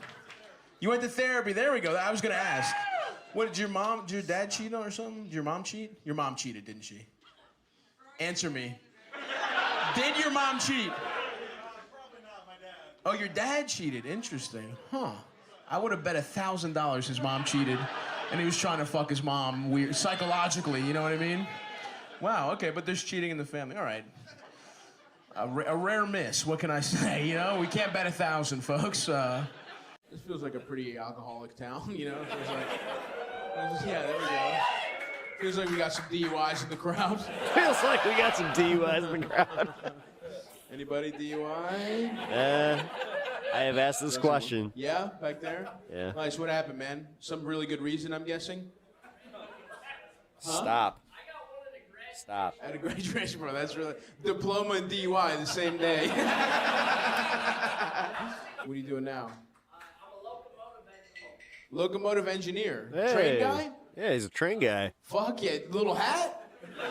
Speaker 20: You went to therapy. There we go. I was gonna ask. What did your dad cheat on or something? Did your mom cheat? Your mom cheated, didn't she? Answer me. Did your mom cheat? Oh, your dad cheated. Interesting. Huh. I would have bet $1,000 his mom cheated, and he was trying to fuck his mom weird psychologically. You know what I mean? Wow. Okay, but there's cheating in the family. All right. A rare miss. What can I say? You know, we can't bet 1,000, folks. This feels like a pretty alcoholic town. You know, it feels like. Yeah, there we go. Feels like we got some DUIs in the crowd.
Speaker 5: Feels like we got some DUIs in the crowd.
Speaker 20: Anybody DUI?
Speaker 5: I have asked this question.
Speaker 20: Yeah, back there?
Speaker 5: Yeah.
Speaker 20: Nice, what happened, man? Some really good reason, I'm guessing?
Speaker 5: Stop. Stop.
Speaker 20: At a graduation, bro, that's really... Diploma and DUI the same day. What are you doing now? I'm a locomotive engineer.
Speaker 5: Hey.
Speaker 20: Train guy?
Speaker 5: Yeah, he's a train guy.
Speaker 20: Fuck yeah, little hat?
Speaker 5: Little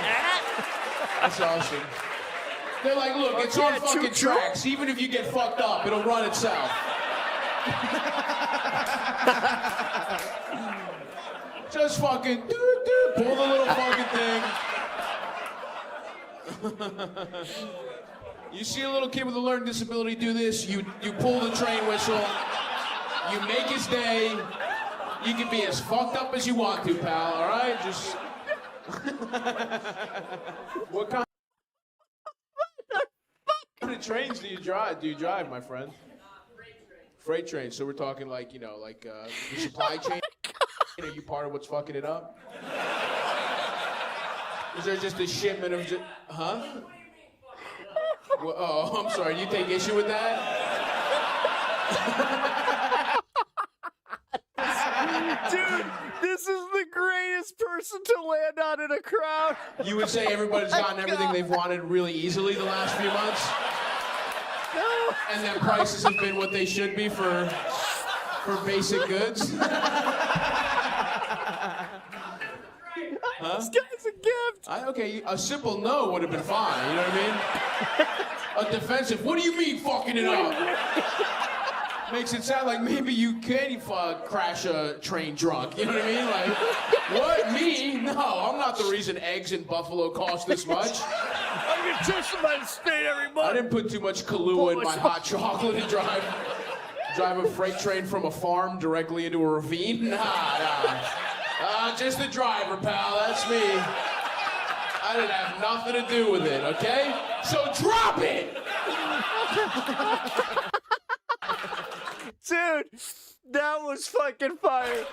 Speaker 5: hat?
Speaker 11: That's awesome. They're like, look, it's on fucking tracks. Even if you get fucked up, it'll run itself. Just fucking pull the little fucking thing. You see a little kid with a learning disability do this, you pull the train whistle, you make his day. You can be as fucked up as you want to, pal, all right? Just... What kind of trains do you drive, my friend? Freight trains. So we're talking like, you know, like the supply chain. Are you part of what's fucking it up? Is there just a shipment of huh? Well, oh, I'm sorry. You take issue with that?
Speaker 5: Dude, this is the greatest person to land on in a crowd.
Speaker 11: You would say everybody's gotten everything they've wanted really easily the last few months?
Speaker 5: No.
Speaker 11: And then prices have been what they should be for basic goods? Huh?
Speaker 5: This guy's a gift.
Speaker 11: Okay, a simple no would have been fine, you know what I mean? A defensive, what do you mean fucking it up? Makes it sound like maybe you can crash a train drunk, you know what I mean? Like, what, me? No, I'm not the reason eggs in Buffalo cost this much.
Speaker 5: I get tested by the state every month.
Speaker 11: I didn't put too much Kahlua in my hot chocolate and drive a freight train from a farm directly into a ravine? Nah. Just the driver, pal, that's me. I didn't have nothing to do with it, okay? So drop it!
Speaker 5: Dude, that was fucking fire.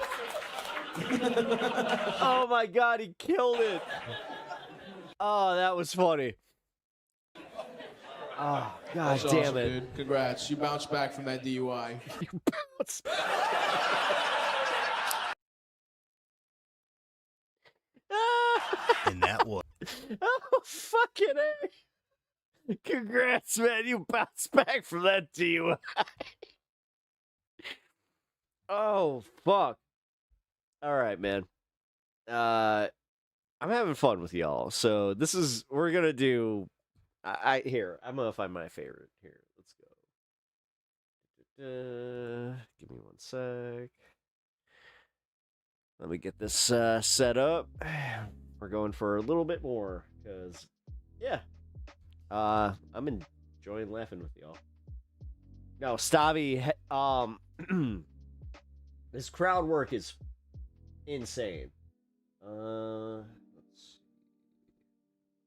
Speaker 5: Oh my God, he killed it. Oh, that was funny. Oh, God
Speaker 11: That's
Speaker 5: damn
Speaker 11: awesome,
Speaker 5: it.
Speaker 11: Dude. Congrats, you bounced back from that DUI.
Speaker 5: You bounced back.
Speaker 2: And that was.
Speaker 5: Oh, fucking A. Congrats, man. You bounced back from that DUI. Oh, fuck. All right, man. I'm having fun with y'all. So we're going to do, here, I'm going to find my favorite. Here, let's go. Give me one sec. Let me get this set up. We're going for a little bit more because, yeah, I'm enjoying laughing with y'all. No, Stavi, this crowd work is insane. Let's see.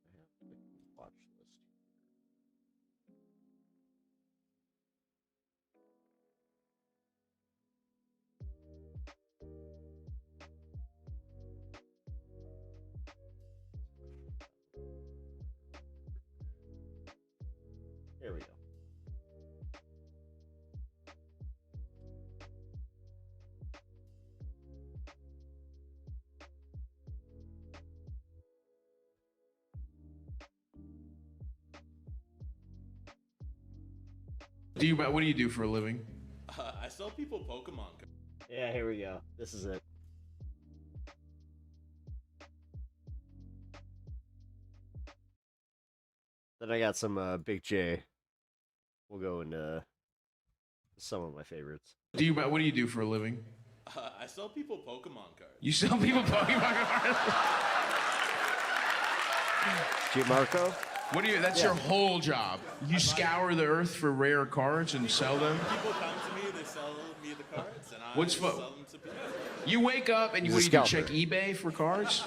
Speaker 5: I have the watch list. There we go.
Speaker 11: What do you do for a living?
Speaker 3: I sell people Pokemon cards.
Speaker 5: Yeah, here we go. This is it. Then I got some Big J. We'll go into some of my favorites.
Speaker 11: What do you do for a living?
Speaker 3: I sell people Pokemon cards.
Speaker 11: You sell people Pokemon cards?
Speaker 5: G Marco?
Speaker 11: What do you? That's your whole job. You scour the earth for rare cards and sell them.
Speaker 3: People come to me, they sell me the cards, and I
Speaker 11: What's
Speaker 3: sell
Speaker 11: fun?
Speaker 3: them to people.
Speaker 11: You wake up and
Speaker 5: He's
Speaker 11: what
Speaker 5: a
Speaker 11: do you do?
Speaker 5: scalper.
Speaker 11: Check eBay for cards?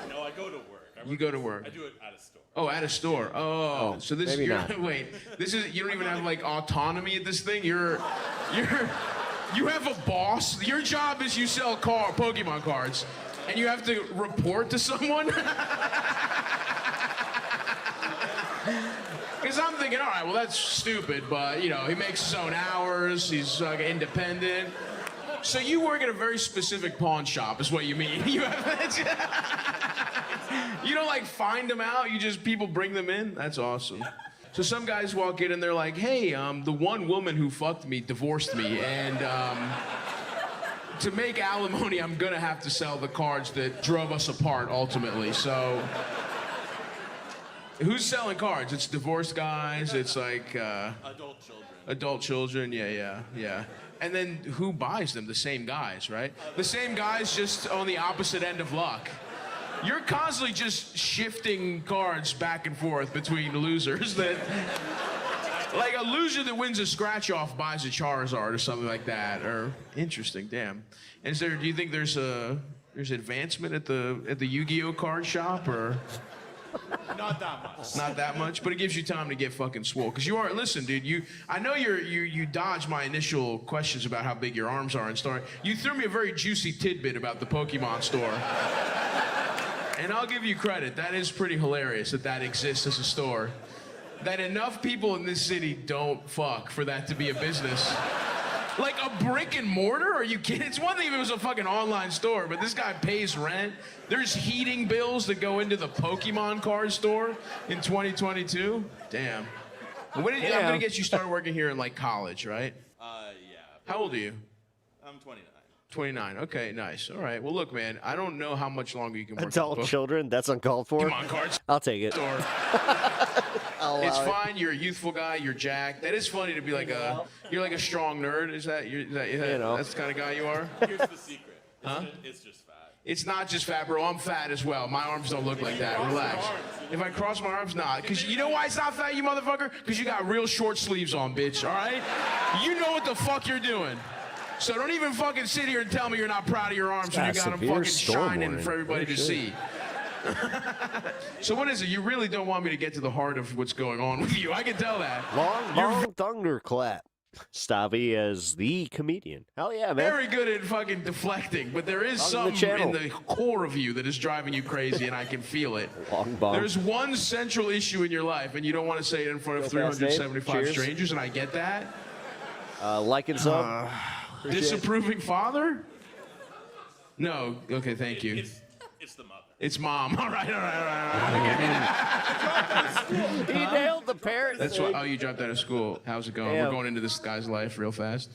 Speaker 3: No, I go to work.
Speaker 11: You go to work.
Speaker 3: I do it at a store.
Speaker 11: Oh, at a store. Oh, so this
Speaker 5: maybe
Speaker 11: you're
Speaker 5: not.
Speaker 11: wait. This is you don't even have like autonomy at this thing. You have a boss. Your job is you sell Pokemon cards, and you have to report to someone. Because I'm thinking, all right, well that's stupid, but you know he makes his own hours. He's independent. So you work at a very specific pawn shop, is what you mean? You don't like find them out. You just people bring them in. That's awesome. So some guys walk in and they're like, hey, the one woman who fucked me divorced me, and to make alimony, I'm gonna have to sell the cards that drove us apart ultimately. So
Speaker 20: Who's selling cards? It's divorced guys. It's like
Speaker 3: Adult children.
Speaker 20: adult children. Yeah. And then who buys them? The same guys, right? The same guys, just on the opposite end of luck. You're constantly just shifting cards back and forth between losers that. Like a loser that wins a scratch off buys a Charizard or something like that. Or interesting, damn. And do you think there's advancement at the Yu-Gi-Oh card shop or?
Speaker 3: Not that much.
Speaker 20: Not that much, but it gives you time to get fucking swole. Cause you are, listen, dude. I know you dodged my initial questions about how big your arms are and stuff. You threw me a very juicy tidbit about the Pokemon store. And I'll give you credit. That is pretty hilarious that exists as a store. That enough people in this city don't fuck for that to be a business. Like a brick and mortar? Are you kidding? It's one thing if it was a fucking online store, but this guy pays rent. There's heating bills that go into the Pokemon card store in 2022. Damn. I'm gonna get you started working here in like college, right?
Speaker 3: Yeah.
Speaker 20: How old are you?
Speaker 3: I'm 29.
Speaker 20: 29. Okay, nice. All right. Well, look, man, I don't know how much longer you can work.
Speaker 5: Adult children, that's uncalled for.
Speaker 20: Come on, cards.
Speaker 5: I'll take it.
Speaker 20: It's fine. You're a youthful guy. You're jacked. That is funny to be like you're like a strong nerd. Is that that's the kind of guy you are?
Speaker 3: Here's the secret.
Speaker 20: Huh?
Speaker 3: It's just fat.
Speaker 20: It's not just fat, bro. I'm fat as well. My arms don't look like that. Relax. If I cross my arms, not. Because you know why it's not fat, you motherfucker? Because you got real short sleeves on, bitch. All right? You know what the fuck you're doing. So don't even fucking sit here and tell me you're not proud of your arms when you got them fucking shining for everybody to see. So what is it? You really don't want me to get to the heart of what's going on with you. I can tell that.
Speaker 5: Long thunderclap. Stabby as the comedian. Hell yeah, man.
Speaker 20: Very good at fucking deflecting, but there is something in the core of you that is driving you crazy, and I can feel it.
Speaker 5: Long bong.
Speaker 20: There's one central issue in your life, and you don't want to say it in front of 375 strangers, and I get that.
Speaker 5: Like and sub.
Speaker 20: Disapproving father? No. Okay, thank you.
Speaker 3: It's the mother.
Speaker 20: It's mom. All right.
Speaker 5: He nailed the parent.
Speaker 20: That's why. Oh, you dropped out of school. How's it going?
Speaker 5: Yeah.
Speaker 20: We're going into this guy's life real fast.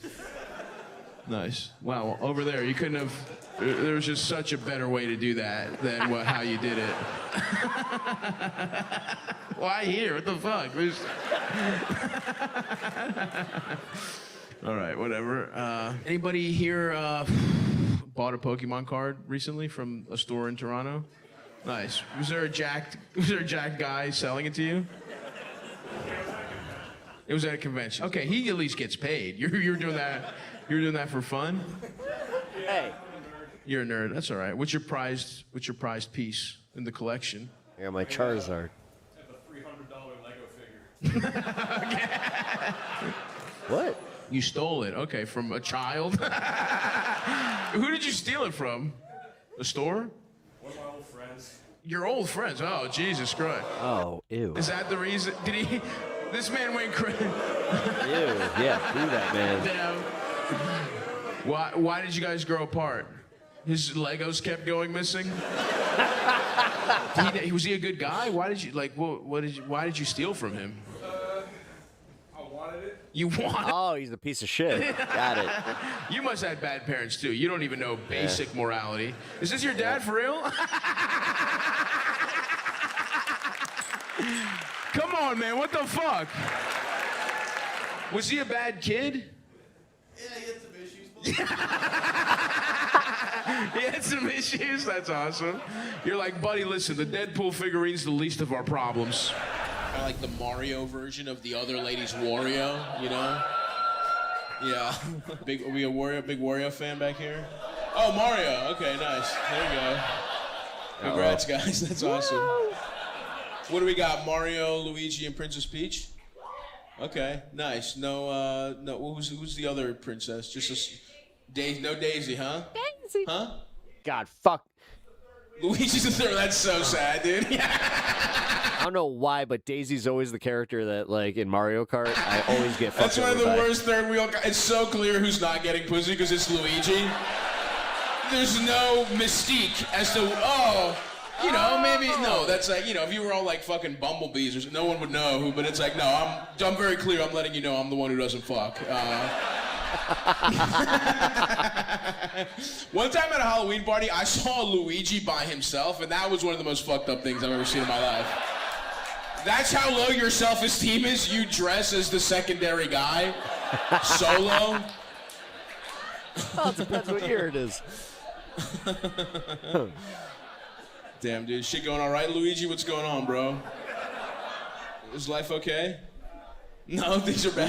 Speaker 20: Nice. Wow. Over there, you couldn't have. There was just such a better way to do that than how you did it. Why here? What the fuck? All right, whatever. Anybody here bought a Pokemon card recently from a store in Toronto? Nice. Was there a jacked guy selling it to you? It was at a convention. Okay, he at least gets paid. You're doing that. You're doing that for fun?
Speaker 5: Hey.
Speaker 20: You're a nerd. That's all right. What's your prized piece in the collection?
Speaker 5: I got my Charizard.
Speaker 3: I have a $300 Lego figure.
Speaker 5: What?
Speaker 20: You stole it. Okay, from a child? Who did you steal it from? A store?
Speaker 3: One of my old friends.
Speaker 20: Your old friends? Oh, Jesus Christ.
Speaker 5: Oh, ew.
Speaker 20: Is that the reason? Did he? This man went crazy.
Speaker 5: Ew. Yeah, do that, man.
Speaker 20: Damn. Why did you guys grow apart? His Legos kept going missing? Was he a good guy? Why did you why did you steal from him?
Speaker 3: I wanted it.
Speaker 20: You wanted?
Speaker 5: Oh, he's a piece of shit. Got it.
Speaker 20: You must have had bad parents too. You don't even know basic morality. Is this your dad for real? Come on, man. What the fuck? Was he a bad kid?
Speaker 3: Yeah, he had some issues.
Speaker 20: He had some issues? That's awesome. You're like, buddy, listen, the Deadpool figurine's the least of our problems.
Speaker 14: Kind of like the Mario version of the other lady's Wario, you know? Yeah. Big Wario fan back here? Oh, Mario. Okay, nice. There you go. Congrats, guys. That's awesome. What do we got? Mario, Luigi, and Princess Peach? Okay, nice. No, who's the other princess? Just no Daisy, huh?
Speaker 5: Daisy.
Speaker 14: Huh?
Speaker 5: God, fuck.
Speaker 14: Luigi's the third. That's so sad, dude.
Speaker 5: I don't know why, but Daisy's always the character that, like, in Mario Kart, I always get fucked
Speaker 14: That's one of the
Speaker 5: over by.
Speaker 14: worst third wheel. It's so clear who's not getting pussy because it's Luigi. There's no mystique as to, maybe, no, that's like, if you were all like fucking bumblebees, no one would know who, but it's like, no, I'm very clear, I'm letting you know I'm the one who doesn't fuck. One time at a Halloween party, I saw Luigi by himself, and that was one of the most fucked up things I've ever seen in my life. That's how low your self-esteem is? You dress as the secondary guy? Solo?
Speaker 5: Well, it depends what year it is.
Speaker 14: Damn, dude. Shit going all right, Luigi? What's going on, bro? Is life okay? No, things are bad.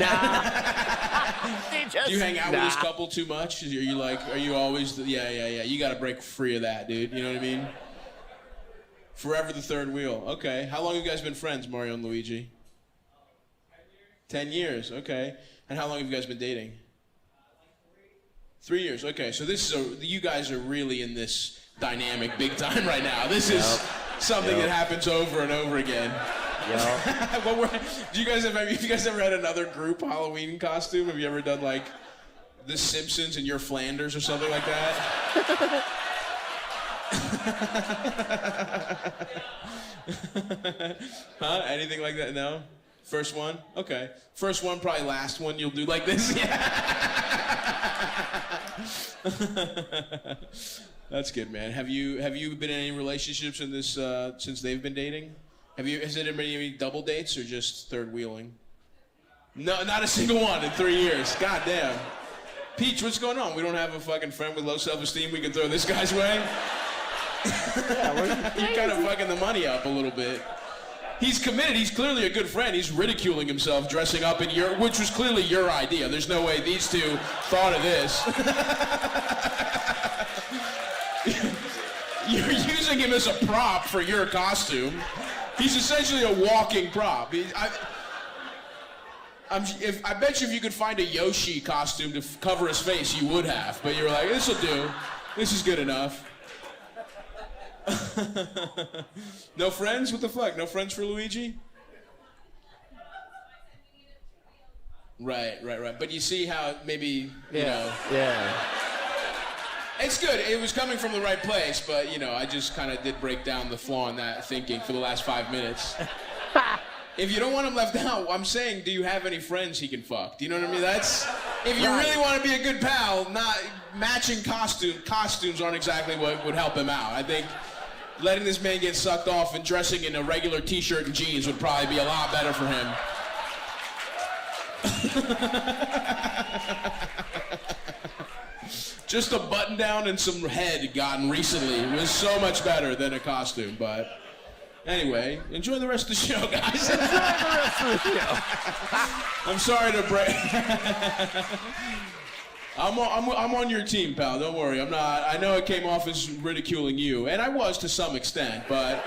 Speaker 14: Do you hang out with this couple too much? Are you always, yeah. You got to break free of that, dude. You know what I mean? Forever the third wheel. Okay. How long have you guys been friends, Mario and Luigi? 10 years. Okay. And how long have you guys been dating? 3 years. Okay. So you guys are really in this dynamic big time right now. This is something that happens over and over again. Do you guys have you guys ever had another group Halloween costume? Have you ever done like The Simpsons and You're Flanders or something like that? Huh? Anything like that? No? First one? Okay. First one, probably last one you'll do like this? Yeah. That's good, man. Have you been in any relationships in this since they've been dating? Has it been any double dates or just third wheeling? No, not a single one in 3 years. God damn. Peach, what's going on? We don't have a fucking friend with low self-esteem we can throw this guy's way? You're kind of fucking the money up a little bit. He's committed. He's clearly a good friend. He's ridiculing himself, dressing up in which was clearly your idea. There's no way these two thought of this. You're using him as a prop for your costume. He's essentially a walking prop. I bet you if you could find a Yoshi costume to cover his face, you would have. But you were like, this'll do. This is good enough. No friends? What the fuck? No friends for Luigi? Right. But you see how maybe, you know. Yeah. It's good. It was coming from the right place, but, I just kind of did break down the flaw in that thinking for the last 5 minutes. If you don't want him left out, I'm saying, do you have any friends he can fuck? Do you know what I mean? If you really want to be a good pal, not matching costumes aren't exactly what would help him out. I think letting this man get sucked off and dressing in a regular t-shirt and jeans would probably be a lot better for him. Just a button down and some head gotten recently was so much better than a costume, but anyway, enjoy the rest of the show, guys. Enjoy the rest of the show. I'm sorry to break. I'm on your team, pal. Don't worry. I'm not. I know it came off as ridiculing you, and I was to some extent, but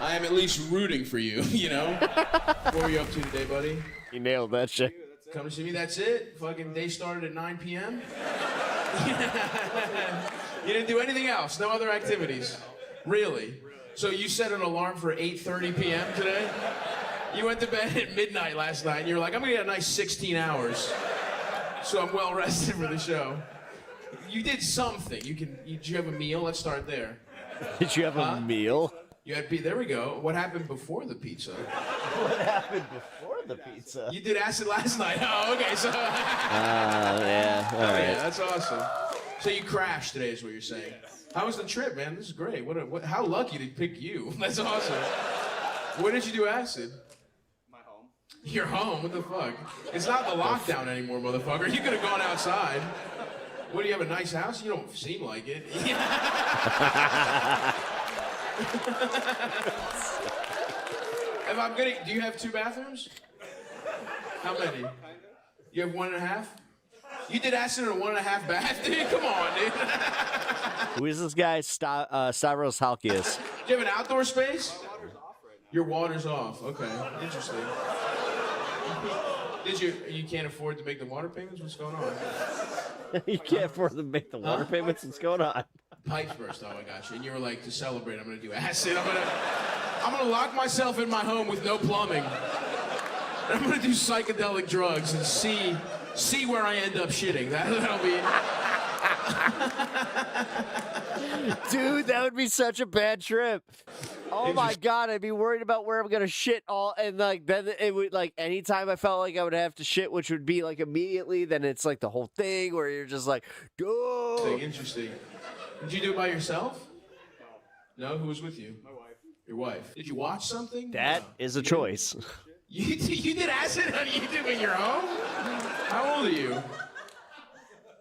Speaker 14: I am at least rooting for you. What were you up to today, buddy?
Speaker 5: You nailed that shit.
Speaker 14: Come to see me. That's it. Fucking day started at 9 p.m. You didn't do anything else. No other activities. Really? So you set an alarm for 8:30 p.m. today? You went to bed at midnight last night, and you were like, I'm gonna get a nice 16 hours. So I'm well rested for the show. You did something. Did you have a meal? Let's start there.
Speaker 5: Did you have a meal?
Speaker 14: You had there we go. What happened before the pizza?
Speaker 5: What happened before the pizza?
Speaker 14: You did acid last night. Oh, okay. So.
Speaker 5: Yeah. All right.
Speaker 14: Yeah, that's awesome. So you crashed today, is what you're saying. How was the trip, man? This is great. How lucky to pick you. That's awesome. Where did you do acid?
Speaker 16: My home.
Speaker 14: Your home? What the fuck? It's not the lockdown anymore, motherfucker. You could have gone outside. What, do you have a nice house? You don't seem like it. Do you have 2 bathrooms? How many? You have 1.5? You did acid in a 1.5 bath, dude? Come on, dude.
Speaker 5: Who is this guy? Stavros Halkias.
Speaker 14: Do you have an outdoor space? Your water's off. Okay, interesting. You can't afford to make the water payments? What's going on?
Speaker 5: You can't afford to make the water payments? What's going on?
Speaker 14: Pipes burst. Oh, I got you. And you were like, to celebrate, I'm gonna do acid. I'm gonna lock myself in my home with no plumbing. And I'm gonna do psychedelic drugs and see where I end up shitting. That'll be.
Speaker 5: Dude, that would be such a bad trip. Oh my God, I'd be worried about where I'm gonna shit and then it would anytime I felt like I would have to shit, which would be immediately, then it's the whole thing where you're just go.
Speaker 14: Interesting. Did you do it by yourself? No. Who was with you?
Speaker 16: My wife.
Speaker 14: Your wife. Did you watch something?
Speaker 5: That is a choice.
Speaker 14: You did acid on YouTube in your home? How old are you?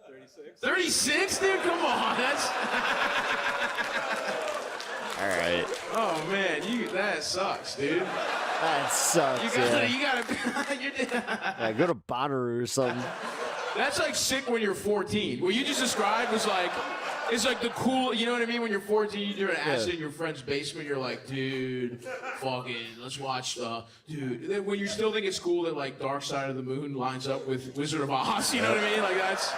Speaker 14: 36. 36, dude? Come on, that's...
Speaker 5: All right.
Speaker 14: Oh, man, that sucks, dude.
Speaker 5: That sucks.
Speaker 14: You gotta
Speaker 5: go to Bonnaroo or something.
Speaker 14: That's like sick when you're 14. What you just described was like, it's like the cool, you know what I mean? When you're 14, you do an acid in your friend's basement, you're like, dude, fucking, let's watch dude. Then when you still think it's cool that like Dark Side of the Moon lines up with Wizard of Oz, you know what I mean? Like that's,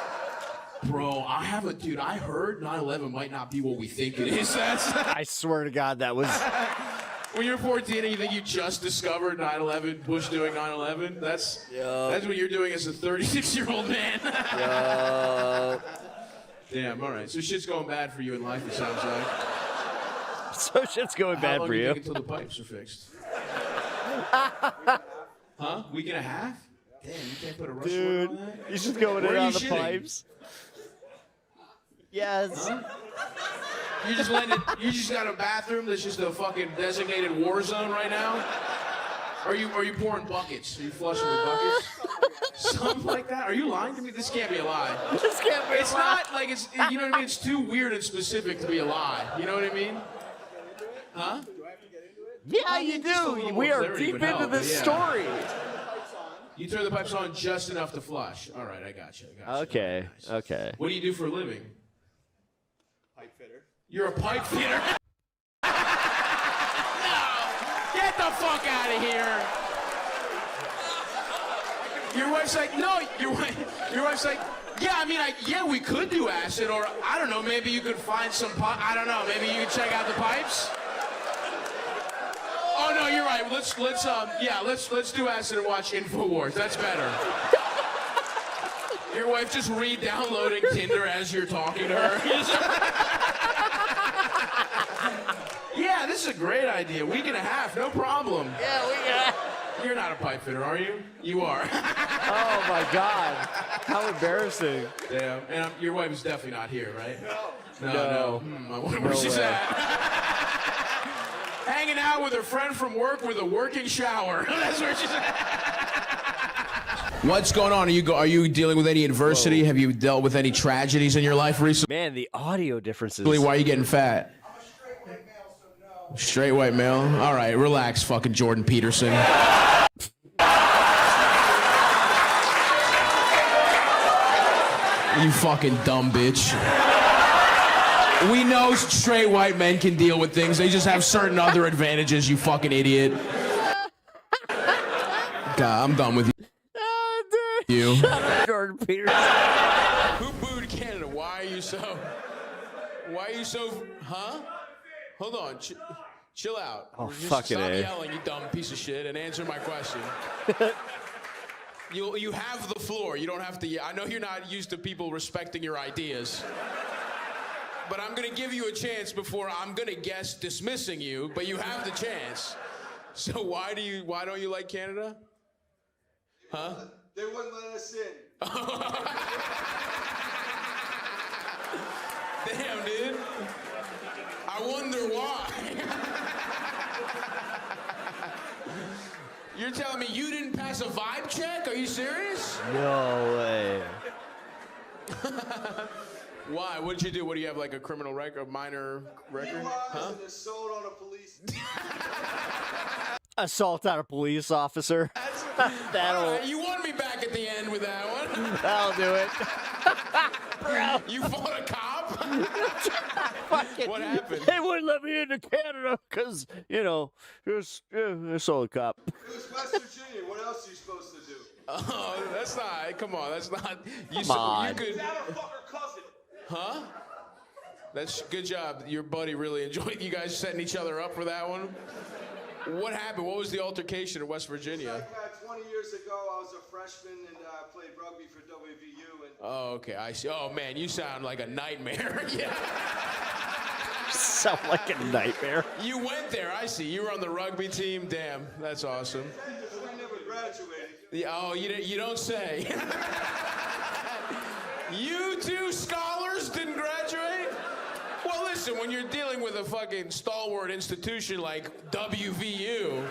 Speaker 14: bro, I heard 9/11 might not be what we think it is.
Speaker 5: I swear to God, that was...
Speaker 14: When you're 14 and you think you just discovered 9/11, Bush doing 9/11, that's what you're doing as a 36-year-old man. Damn, all right. So shit's going bad for you in life, it sounds like.
Speaker 5: So shit's going bad for you.
Speaker 14: How long do you think until the pipes are fixed? Huh? Week and a half? Damn, you can't put a rush order on that?
Speaker 5: You should go in
Speaker 14: Where
Speaker 5: on
Speaker 14: are
Speaker 5: the
Speaker 14: you shitting?
Speaker 5: pipes. Yes.
Speaker 14: Huh? You just got a bathroom that's just a fucking designated war zone right now? Are you pouring buckets? Are you flushing with buckets? Something like that? Are you lying to me? This can't be a lie.
Speaker 5: This can't be
Speaker 14: It's not like it's, you know what I mean? It's too weird and specific to be a lie. You know what I mean? Huh?
Speaker 5: Yeah, you do. We are deep into this story.
Speaker 14: You turn the pipes on just enough to flush. All right, I got you.
Speaker 5: Okay, okay.
Speaker 14: What do you do for a living?
Speaker 19: Pipe fitter.
Speaker 14: You're a pipe fitter? No! Get the fuck out of here! Your wife's like, no, your wife's like, yeah, I mean, yeah, we could do acid, or I don't know, maybe you could find some I don't know, maybe you could check out the pipes? Oh no, you're right. Let's do acid and watch InfoWars. That's better. Your wife just re-downloading Tinder as you're talking to her. Yeah, this is a great idea. Week and a half, no problem.
Speaker 5: Yeah, we got.
Speaker 14: You're not a pipe fitter, are you? You are.
Speaker 5: Oh my God, how embarrassing.
Speaker 14: Yeah, and your wife is definitely not here, right? No. I wonder
Speaker 5: No
Speaker 14: where she's
Speaker 5: way.
Speaker 14: at. Hanging out with her friend from work with a working shower. That's where she's at. What's going on? Are you dealing with any adversity?
Speaker 5: Whoa.
Speaker 14: Have you dealt with any tragedies in your life recently?
Speaker 5: Man, the audio differences.
Speaker 14: Why are you getting fat? Straight white male. All right, relax, fucking Jordan Peterson. You fucking dumb bitch. We know straight white men can deal with things. They just have certain other advantages, you fucking idiot. God, I'm done with you.
Speaker 5: Shut up, Jordan Peterson.
Speaker 14: Who booed Canada? Why are you so, huh? Hold on, chill out.
Speaker 5: Oh,
Speaker 14: Just
Speaker 5: fucking
Speaker 14: stop
Speaker 5: A.
Speaker 14: yelling, you dumb piece of shit, and answer my question. You have the floor. You don't have to. I know you're not used to people respecting your ideas. But I'm going to give you a chance before I'm going to guess dismissing you, but you have the chance. So why don't you like Canada? Huh?
Speaker 19: They wouldn't let us in.
Speaker 14: Damn, dude. I wonder why. You're telling me you didn't pass a vibe check? Are you serious?
Speaker 5: No way.
Speaker 14: Why? What did you do? What do you have, like a criminal record, a minor record? Huh?
Speaker 19: An assault on a police.
Speaker 5: Assault on a police officer. That'll.
Speaker 14: All right, you won me back at the end with that one.
Speaker 5: That'll do it. Bro.
Speaker 14: You fought a cop? What happened?
Speaker 5: They wouldn't let me into Canada because, I saw a cop.
Speaker 19: It was West Virginia. What else are you supposed to do?
Speaker 14: Oh, that's not. Come on, that's not.
Speaker 5: Come on.
Speaker 14: You could.
Speaker 19: That or fuck her cousin.
Speaker 14: Huh? That's good job. Your buddy really enjoyed you guys setting each other up for that one. What happened? What was the altercation in West Virginia?
Speaker 19: Like 20 years ago, I was a freshman and I played rugby for WVU. And
Speaker 14: Oh, okay. I see. Oh man, you sound like a nightmare. Yeah.
Speaker 5: Sound like a nightmare.
Speaker 14: You went there. I see. You were on the rugby team. Damn, that's awesome.
Speaker 19: we never graduated.
Speaker 14: Yeah, oh, you don't say. You two scholars didn't graduate? Well, listen. Listen, when you're dealing with a fucking stalwart institution like WVU.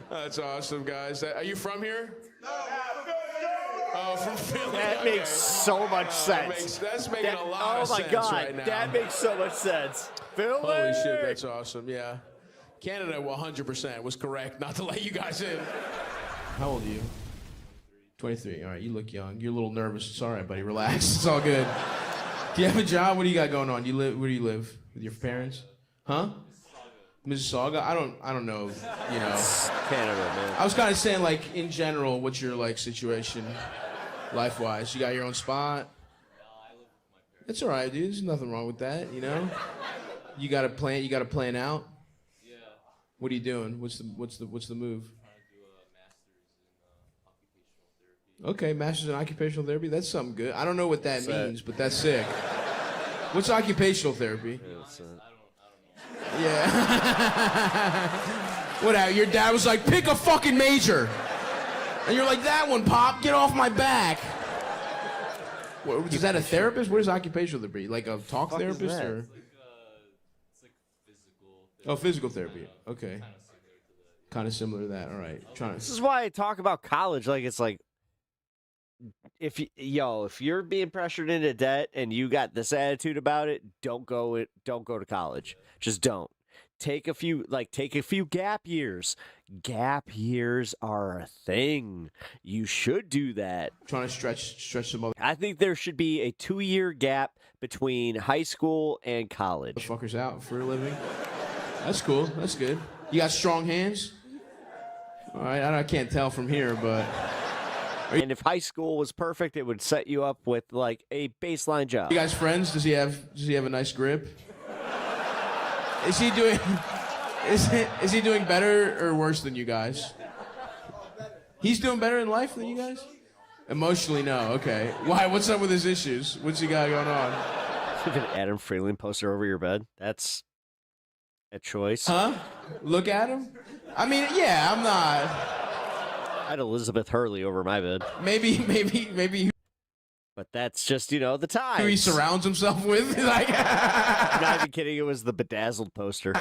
Speaker 14: That's awesome, guys. Are you from here? No. Oh, from Philly.
Speaker 5: That
Speaker 14: Okay.
Speaker 5: makes so much sense.
Speaker 14: That's making a lot of sense right now.
Speaker 5: That makes so much sense. Philly!
Speaker 14: Holy shit, that's awesome. Yeah. Canada 100% was correct not to let you guys in. How old are you? 23. All right, you look young. You're a little nervous. It's all right, buddy. Relax. It's all good. Do you have a job? What do you got going on? Where do you live? With your parents? Huh? Mississauga? I don't know, you know.
Speaker 5: Canada, man.
Speaker 14: I was kind of saying, like, in general, what's your, like, situation life-wise? You got your own spot? It's all right, dude. There's nothing wrong with that, you know? You got a plan out? Yeah. What are you doing? What's the move? Okay, master's in occupational therapy. That's something good. I don't know what that means, but that's sick. What's occupational therapy? Yeah. Whatever. Your dad was like, pick a fucking major. And you're like, that one, Pop. Get off my back. Is that a therapist? What is occupational therapy? Like a talk therapist or?
Speaker 16: It's like physical
Speaker 14: therapy. Oh, physical therapy. Okay. Kind of similar to that. All right.
Speaker 5: This is why I talk about college. Like, it's like, if you're being pressured into debt and you got this attitude about it, don't go to college. Just don't. Take a few gap years. Gap years are a thing. You should do that.
Speaker 14: Trying to stretch some other.
Speaker 5: I think there should be a 2-year gap between high school and college.
Speaker 14: Fuckers out for a living. That's cool. That's good. You got strong hands? All right. I can't tell from here, but.
Speaker 5: And if high school was perfect, it would set you up with like a baseline job.
Speaker 14: You guys friends? Does he have a nice grip? Is he doing better or worse than you guys? He's doing better in life than you guys? Emotionally, no. Okay. Why? What's up with his issues? What's he got going on?
Speaker 5: An Adam Freeland poster over your bed. That's a choice.
Speaker 14: Huh? Look at him? I mean, yeah, I'm not.
Speaker 5: I had Elizabeth Hurley over my bed.
Speaker 14: Maybe.
Speaker 5: But that's just, the times.
Speaker 14: Who he surrounds himself with? Like,
Speaker 5: I'm not even kidding. It was the bedazzled poster.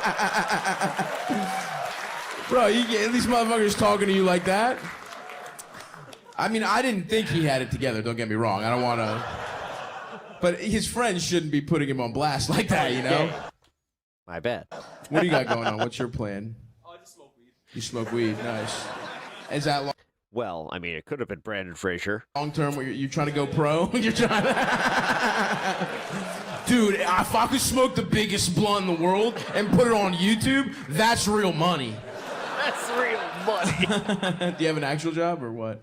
Speaker 14: Bro, you get these motherfuckers talking to you like that? I mean, I didn't think he had it together. Don't get me wrong. I don't want to. But his friends shouldn't be putting him on blast like that, you know?
Speaker 5: My bad.
Speaker 14: What do you got going on? What's your plan?
Speaker 16: Oh, I just smoke weed.
Speaker 14: You smoke weed. Nice. Is that long?
Speaker 5: Well, I mean, it could have been Brandon Fraser.
Speaker 14: Long term, where you're trying to go pro? You're trying to... Dude, if I could smoke the biggest blunt in the world and put it on YouTube, that's real money.
Speaker 5: That's real money.
Speaker 14: Do you have an actual job or what?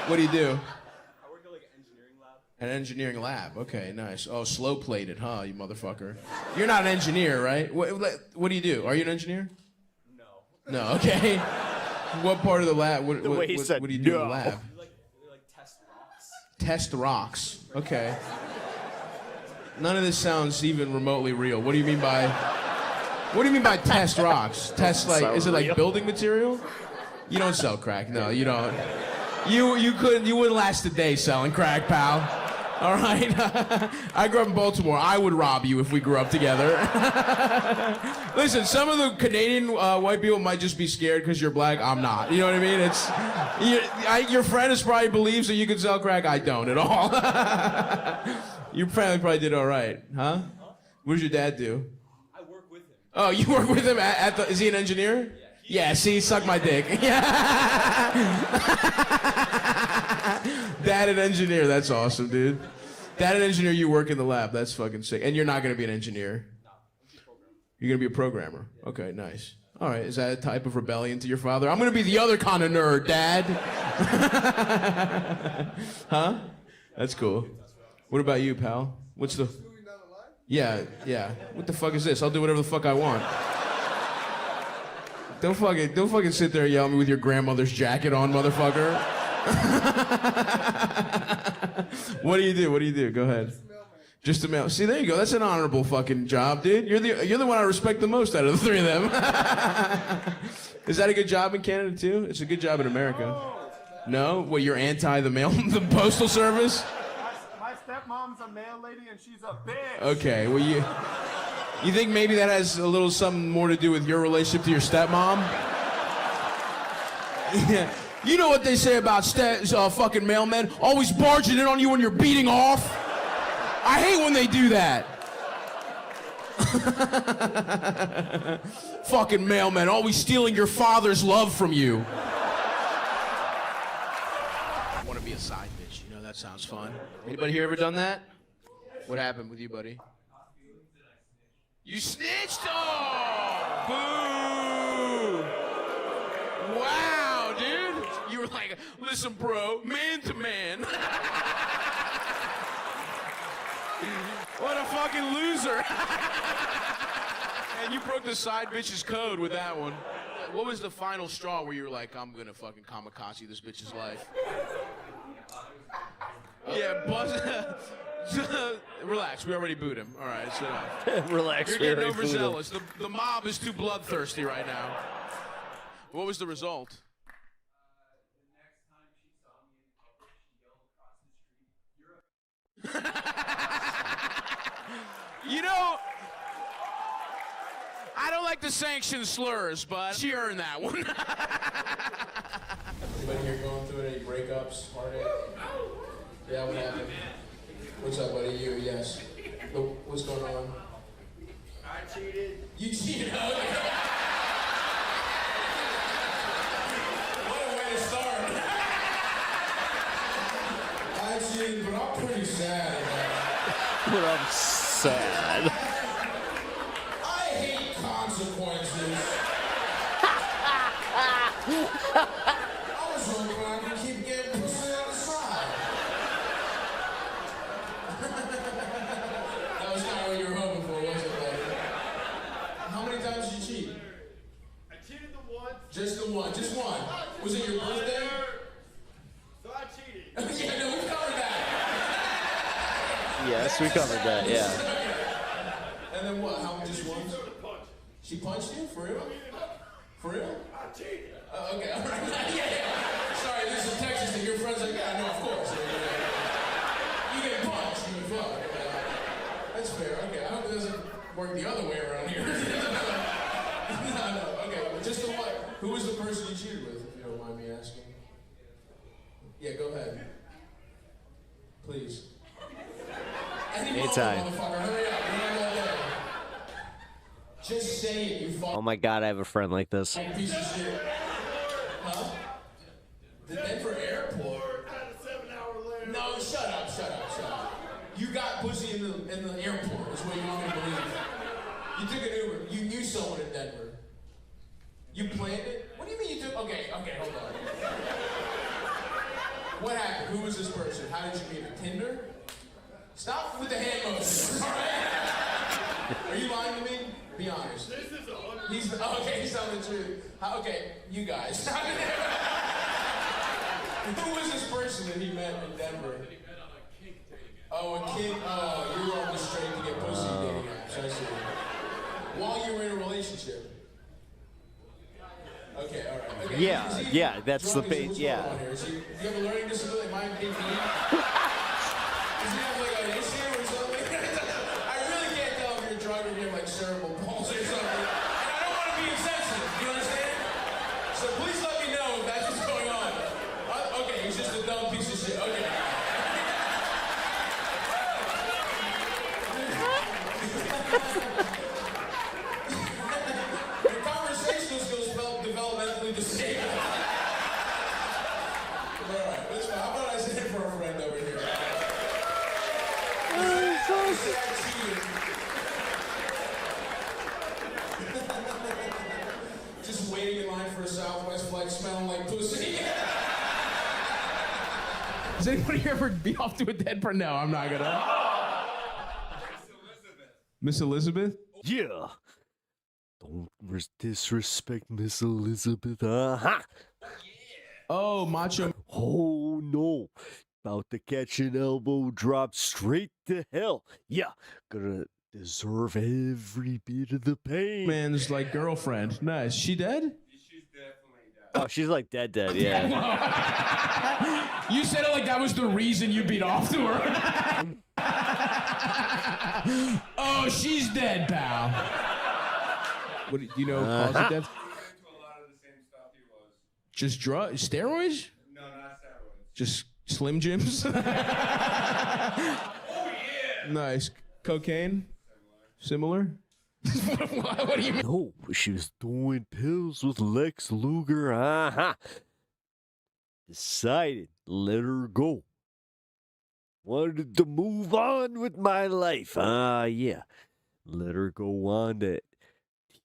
Speaker 14: What do you do?
Speaker 16: I work at like an engineering lab.
Speaker 14: An engineering lab. Okay, nice. Oh, slow plated, huh, you motherfucker? You're not an engineer, right? What do you do? Are you an engineer?
Speaker 16: No.
Speaker 14: No, okay. What part of the lab? What do you do in the lab?
Speaker 16: We like test rocks.
Speaker 14: Test rocks. Okay. None of this sounds even remotely real. What do you mean by test rocks? Test like is it like building material? You don't sell crack. No, you don't. You wouldn't last a day selling crack, pal. All right. I grew up in Baltimore. I would rob you if we grew up together. Listen, some of the Canadian white people might just be scared because you're black. I'm not. You know what I mean? Your friend probably believes that you can sell crack. I don't at all. Your family probably did all right, huh? What does your dad do?
Speaker 16: I work with him.
Speaker 14: Oh, you work with him at the? Is he an engineer? Yeah. See, suck my dick. Dad and engineer. That's awesome, dude. Dad and engineer. You work in the lab. That's fucking sick. And you're not gonna be an engineer.
Speaker 16: No, I'm just a programmer.
Speaker 14: You're gonna be a programmer. Okay, nice. All right. Is that a type of rebellion to your father? I'm gonna be the other kind of nerd, Dad. Huh? That's cool. What about you, pal? What's the? Yeah. What the fuck is this? I'll do whatever the fuck I want. Don't fucking sit there and yell at me with your grandmother's jacket on, motherfucker. What do you do? Go ahead. Just a mail. See, there you go. That's an honorable fucking job, dude. You're the one I respect the most out of the three of them. Is that a good job in Canada too? It's a good job in America. No? What, you're anti the mail, the postal service?
Speaker 13: My stepmom's a mail lady and she's a bitch.
Speaker 14: Okay, well, you think maybe that has a little something more to do with your relationship to your stepmom? Yeah. You know what they say about fucking mailmen? Always barging in on you when you're beating off. I hate when they do that. Fucking mailmen, always stealing your father's love from you. I want to be a side bitch. You know, that sounds fun. Anybody here ever done that? What happened with you, buddy? You snitched? Oh! Boo! Wow, dude. You were like, listen, bro, man to man. What a fucking loser. And you broke the side bitch's code with that one. What was the final straw where you were like, I'm gonna fucking kamikaze this bitch's life? Yeah, buzz. Relax, we already booed him. All right, shut up.
Speaker 5: Relax,
Speaker 14: You're
Speaker 5: we
Speaker 14: getting
Speaker 5: already booed him.
Speaker 14: overzealous. The mob is too bloodthirsty right now. What was the result? You know, I don't like to sanction slurs, but she earned that one. Anybody here going through any breakups, heartache? Yeah, what happened? What's up, buddy? You, yes. What's going on?
Speaker 13: I cheated.
Speaker 14: You cheated? What a way to start. I cheated, but I'm pretty sad.
Speaker 5: But I'm sad.
Speaker 14: I hate consequences. I was hoping I could keep getting pussy on the side. That was kind of what you were hoping for, wasn't it, buddy? How many times did you cheat?
Speaker 13: I cheated the once.
Speaker 14: Just the one. Just one. Was it your birthday?
Speaker 13: So I cheated.
Speaker 14: Yeah, no, we covered that.
Speaker 5: Yes, we covered that, yeah.
Speaker 14: And then what? How just one? She punched you? For real? For real?
Speaker 13: I cheated.
Speaker 14: Okay, all right. Yeah. Sorry, this is Texas, and your friend's like, yeah, no, of course. You get punched, you get fucked. That's fair. Okay, I hope it doesn't work the other way around here. No, okay. Just the one. Who was the person you cheated with, if you don't mind me asking? Yeah, go ahead. Please.
Speaker 5: Anytime.
Speaker 14: Motherfucker, hurry up. You're not all day. Just say it, you fucking
Speaker 5: Oh my god, I have a friend like this.
Speaker 14: piece of shit. Huh? The Denver airport?
Speaker 13: Had a 7-hour layover.
Speaker 14: No, shut up. You got pussy in the airport, is what you want me to believe. You took an Uber. You knew someone in Denver. You planned it? What do you mean you took? Okay, hold on. What happened? Who was this person? How did you meet her? Tinder? Stop with the hand motions, all right? Are you lying to me? Be honest.
Speaker 13: This is a
Speaker 14: He's telling the truth. Okay, you guys. Who was this person that he met in Denver? Oh, a kid. Oh, you were on the straight to get pussy dating apps. I see. While you were in a relationship. Okay, all right. Okay.
Speaker 5: Yeah, that's the bait.
Speaker 14: What's
Speaker 5: Yeah.
Speaker 14: going on here? Do you have a learning disability? Am I ADD? Does he have like an issue or something? I really can't tell if you're drunk or you're like cerebral palsy or something. And I don't want to be insensitive. You understand? So please let me know if that's what's going on. Okay, he's just a dumb piece of shit. Okay. Your conversational skills felt developmentally disabled. All right, that's fine. How about I say it for a friend over here? Just waiting in line for a Southwest flight, smelling like pussy. Does anybody ever be off to a dead person? No, I'm not gonna. Miss Elizabeth?
Speaker 5: Yeah. Don't disrespect Miss Elizabeth. Uh-huh.
Speaker 14: Oh, macho.
Speaker 5: Oh, no. About to catch an elbow drop straight to hell. Yeah. Gonna deserve every bit of the pain.
Speaker 14: Man's like girlfriend. Nice. She dead?
Speaker 6: She's definitely dead.
Speaker 5: Oh, she's like dead, yeah.
Speaker 11: You said it like that was the reason you beat off to her. Oh, she's dead, pal. What do you know? Cause of death? Just drugs, steroids?
Speaker 19: No, not steroids.
Speaker 11: Just Slim Jims? Nice. Cocaine? Similar? What do you mean?
Speaker 5: No, she was doing pills with Lex Luger. Decided to let her go. Wanted to move on with my life. Yeah. Let her go on to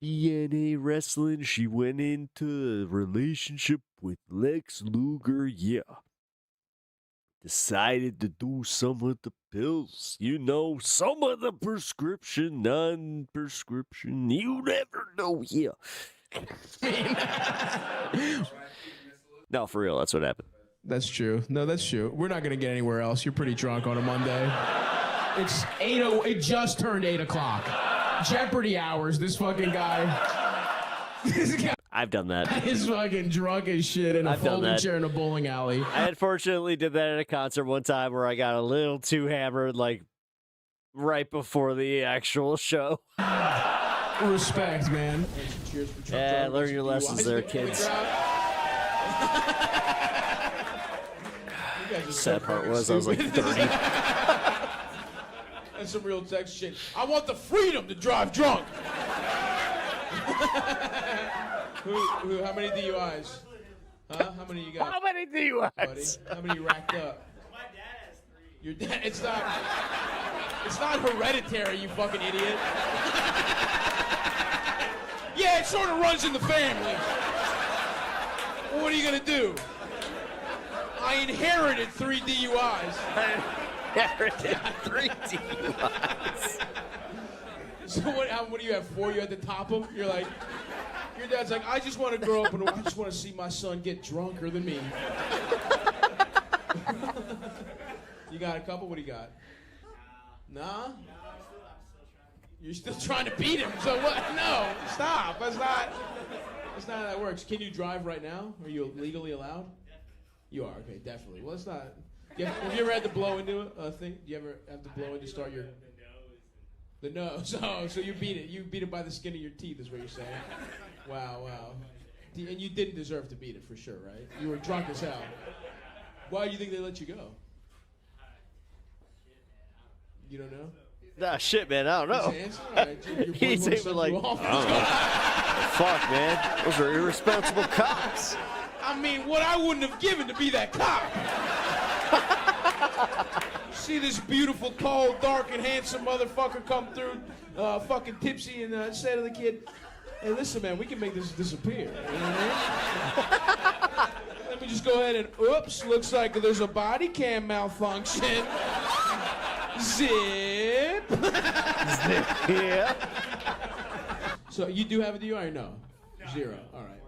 Speaker 5: TNA wrestling. She went into a relationship with Lex Luger. Yeah. Decided to do some of the pills. You know, some of the prescription, non-prescription. You never know. Yeah. No, for real. That's what happened.
Speaker 11: That's true. No, that's true. We're not going to get anywhere else. You're pretty drunk on a Monday. It's 8:00. It just turned 8 o'clock. Jeopardy hours. This fucking guy. This guy
Speaker 5: I've done that.
Speaker 11: is fucking drunk as shit in a
Speaker 5: I've done
Speaker 11: folding
Speaker 5: that.
Speaker 11: chair in a bowling alley.
Speaker 5: I unfortunately did that at a concert one time where I got a little too hammered, like right before the actual show.
Speaker 11: Respect, man. Cheers for Trump.
Speaker 5: Yeah, learn your lessons there, kids. Sad part was I was like 30.
Speaker 11: That's some real Texas shit. I want the freedom to drive drunk. How many DUIs? Huh? How many you got?
Speaker 5: How many DUIs?
Speaker 11: Buddy? How many you racked up? My dad has 3. Your dad? It's not hereditary, you fucking idiot. Yeah, it sort of runs in the family. What are you gonna do? I inherited 3 DUIs.
Speaker 5: Inherited 3 DUIs.
Speaker 11: So what do you have, 4? You had to top them? You're like, your dad's like, I just want to grow up and I just want to see my son get drunker than me. You got a couple? What do you got? Nah? You're still trying to beat him, so what? No, stop. That's not how that works. Can you drive right now? Are you legally allowed? You are, okay, definitely. Well, it's not. Have you ever had to blow into a thing? Do you ever have to blow in to start your... The nose. Oh, so you beat it. You beat it by the skin of your teeth is what you're saying. Wow. And you didn't deserve to beat it for sure, right? You were drunk as hell. Why do you think they let you go? You don't know?
Speaker 5: Nah, shit, man. I don't know. He's even like, I don't know. Fuck, man. Those are irresponsible cops.
Speaker 11: I mean, what I wouldn't have given to be that cop. See this beautiful, tall, dark, and handsome motherfucker come through, fucking tipsy, and say to the kid, hey, listen, man, we can make this disappear. You know what I mean? Let me just go ahead and, oops, looks like there's a body cam malfunction. Zip.
Speaker 5: Yeah.
Speaker 11: So you do have a DUI or no? 0. All right.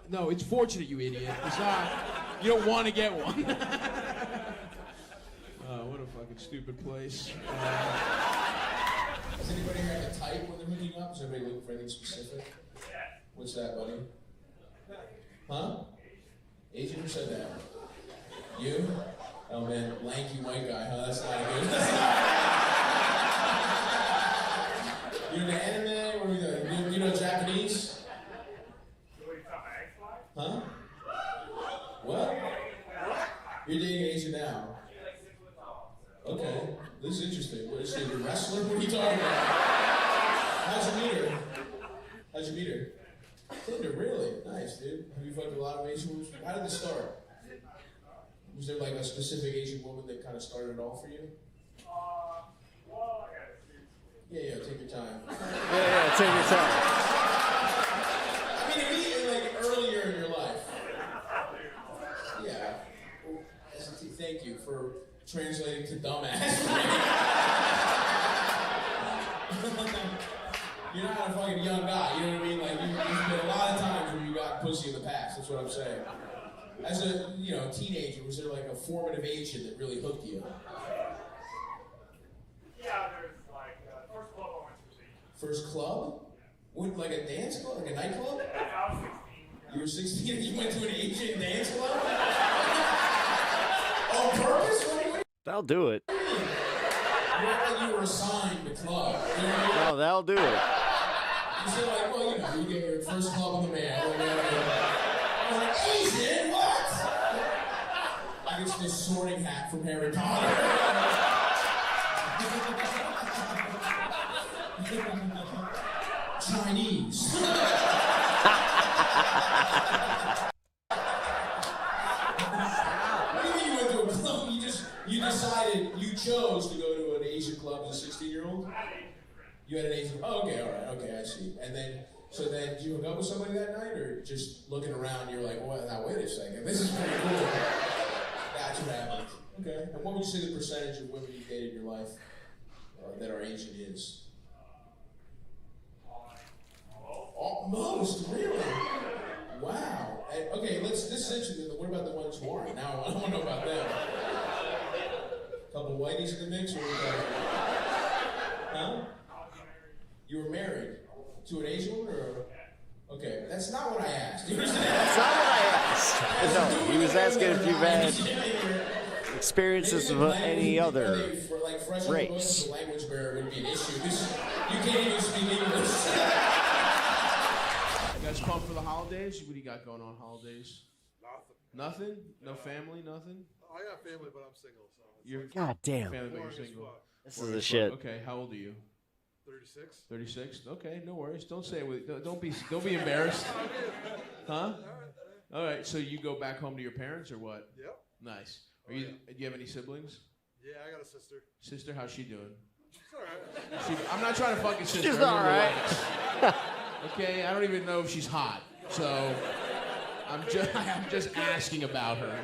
Speaker 11: No, it's fortunate, you idiot. It's not. You don't want to get one. What a fucking stupid place. Does anybody here have a type when they're hooking up? Is everybody looking for anything specific? What's that, buddy? Huh? Asian or said that? You? Oh man, lanky white guy, huh? That's not good. You into anime? What are we doing? You know Japanese? Huh? What? You're dating Asian now. Okay, this is interesting. What is she, a wrestler? What are you talking about? How'd you meet her? Tinder, really? Nice, dude. Have you fucked a lot of Asian women? How did this start? Was there like a specific Asian woman that kind of started it all for you?
Speaker 19: Well, I gotta see.
Speaker 11: Yeah, take your time.
Speaker 5: Yeah, take your time.
Speaker 11: I mean, immediately, like earlier in your life. Yeah. Well, thank you for translating to dumbass. You're not a fucking young guy, you know what I mean? Like, there's been a lot of times where you got pussy in the past, that's what I'm saying. As a, teenager, was there like a formative Asian that really hooked you?
Speaker 19: Yeah, there's like, first club I went to see.
Speaker 11: First club? What, like a dance club? Like a nightclub?
Speaker 19: I was 16.
Speaker 14: You were 16 and you went to an Asian dance club? On purpose?
Speaker 5: That'll do it.
Speaker 14: You act like you were assigned the club. You know what I mean?
Speaker 5: No, that'll do it.
Speaker 14: You said like, well, you know, you get your first club on the man. I was like, Asian? What? Like it's this sorting hat from Harry Potter. Chinese. What do you mean you went to a club? You decided, you chose to go to an Asian club as a 16-year-old? You had an Asian, oh, okay, all right, okay, I see. And then, so then, did you hook up with somebody that night, or just looking around, you were like, well, now wait a second, this is pretty cool. That's what happened. Okay, and what would you say the percentage of women you dated in your life that are Asian is? Oh, most, really? Wow. Okay, this is interesting. What about the ones who aren't? Now, I want to know about them. Couple whiteys in the mix, or huh? You were married to an Asian woman, or? Okay, that's not what I asked.
Speaker 5: That's not what I asked. No, he was asking if you've had experiences of any other race.
Speaker 14: The language barrier would be an issue. You can't even speak English. You guys pumped for the holidays? What do you got going on holidays? Nothing. Nothing? No family? Nothing?
Speaker 13: I got family, but I'm single. So
Speaker 14: You're
Speaker 5: God damn.
Speaker 14: family, but you're single.
Speaker 5: This is the shit.
Speaker 14: Okay, how old are you?
Speaker 13: 36.
Speaker 14: 36. Okay, no worries. Don't say it with. Don't be embarrassed. Huh? All right. So you go back home to your parents or what?
Speaker 13: Yep.
Speaker 14: Nice. Do you have any siblings?
Speaker 13: Yeah, I got a sister.
Speaker 14: Sister, how's she doing?
Speaker 13: She's all right.
Speaker 14: I'm not trying to fuck your sister.
Speaker 5: She's all right.
Speaker 14: Okay, I don't even know if she's hot. So I'm just asking about her.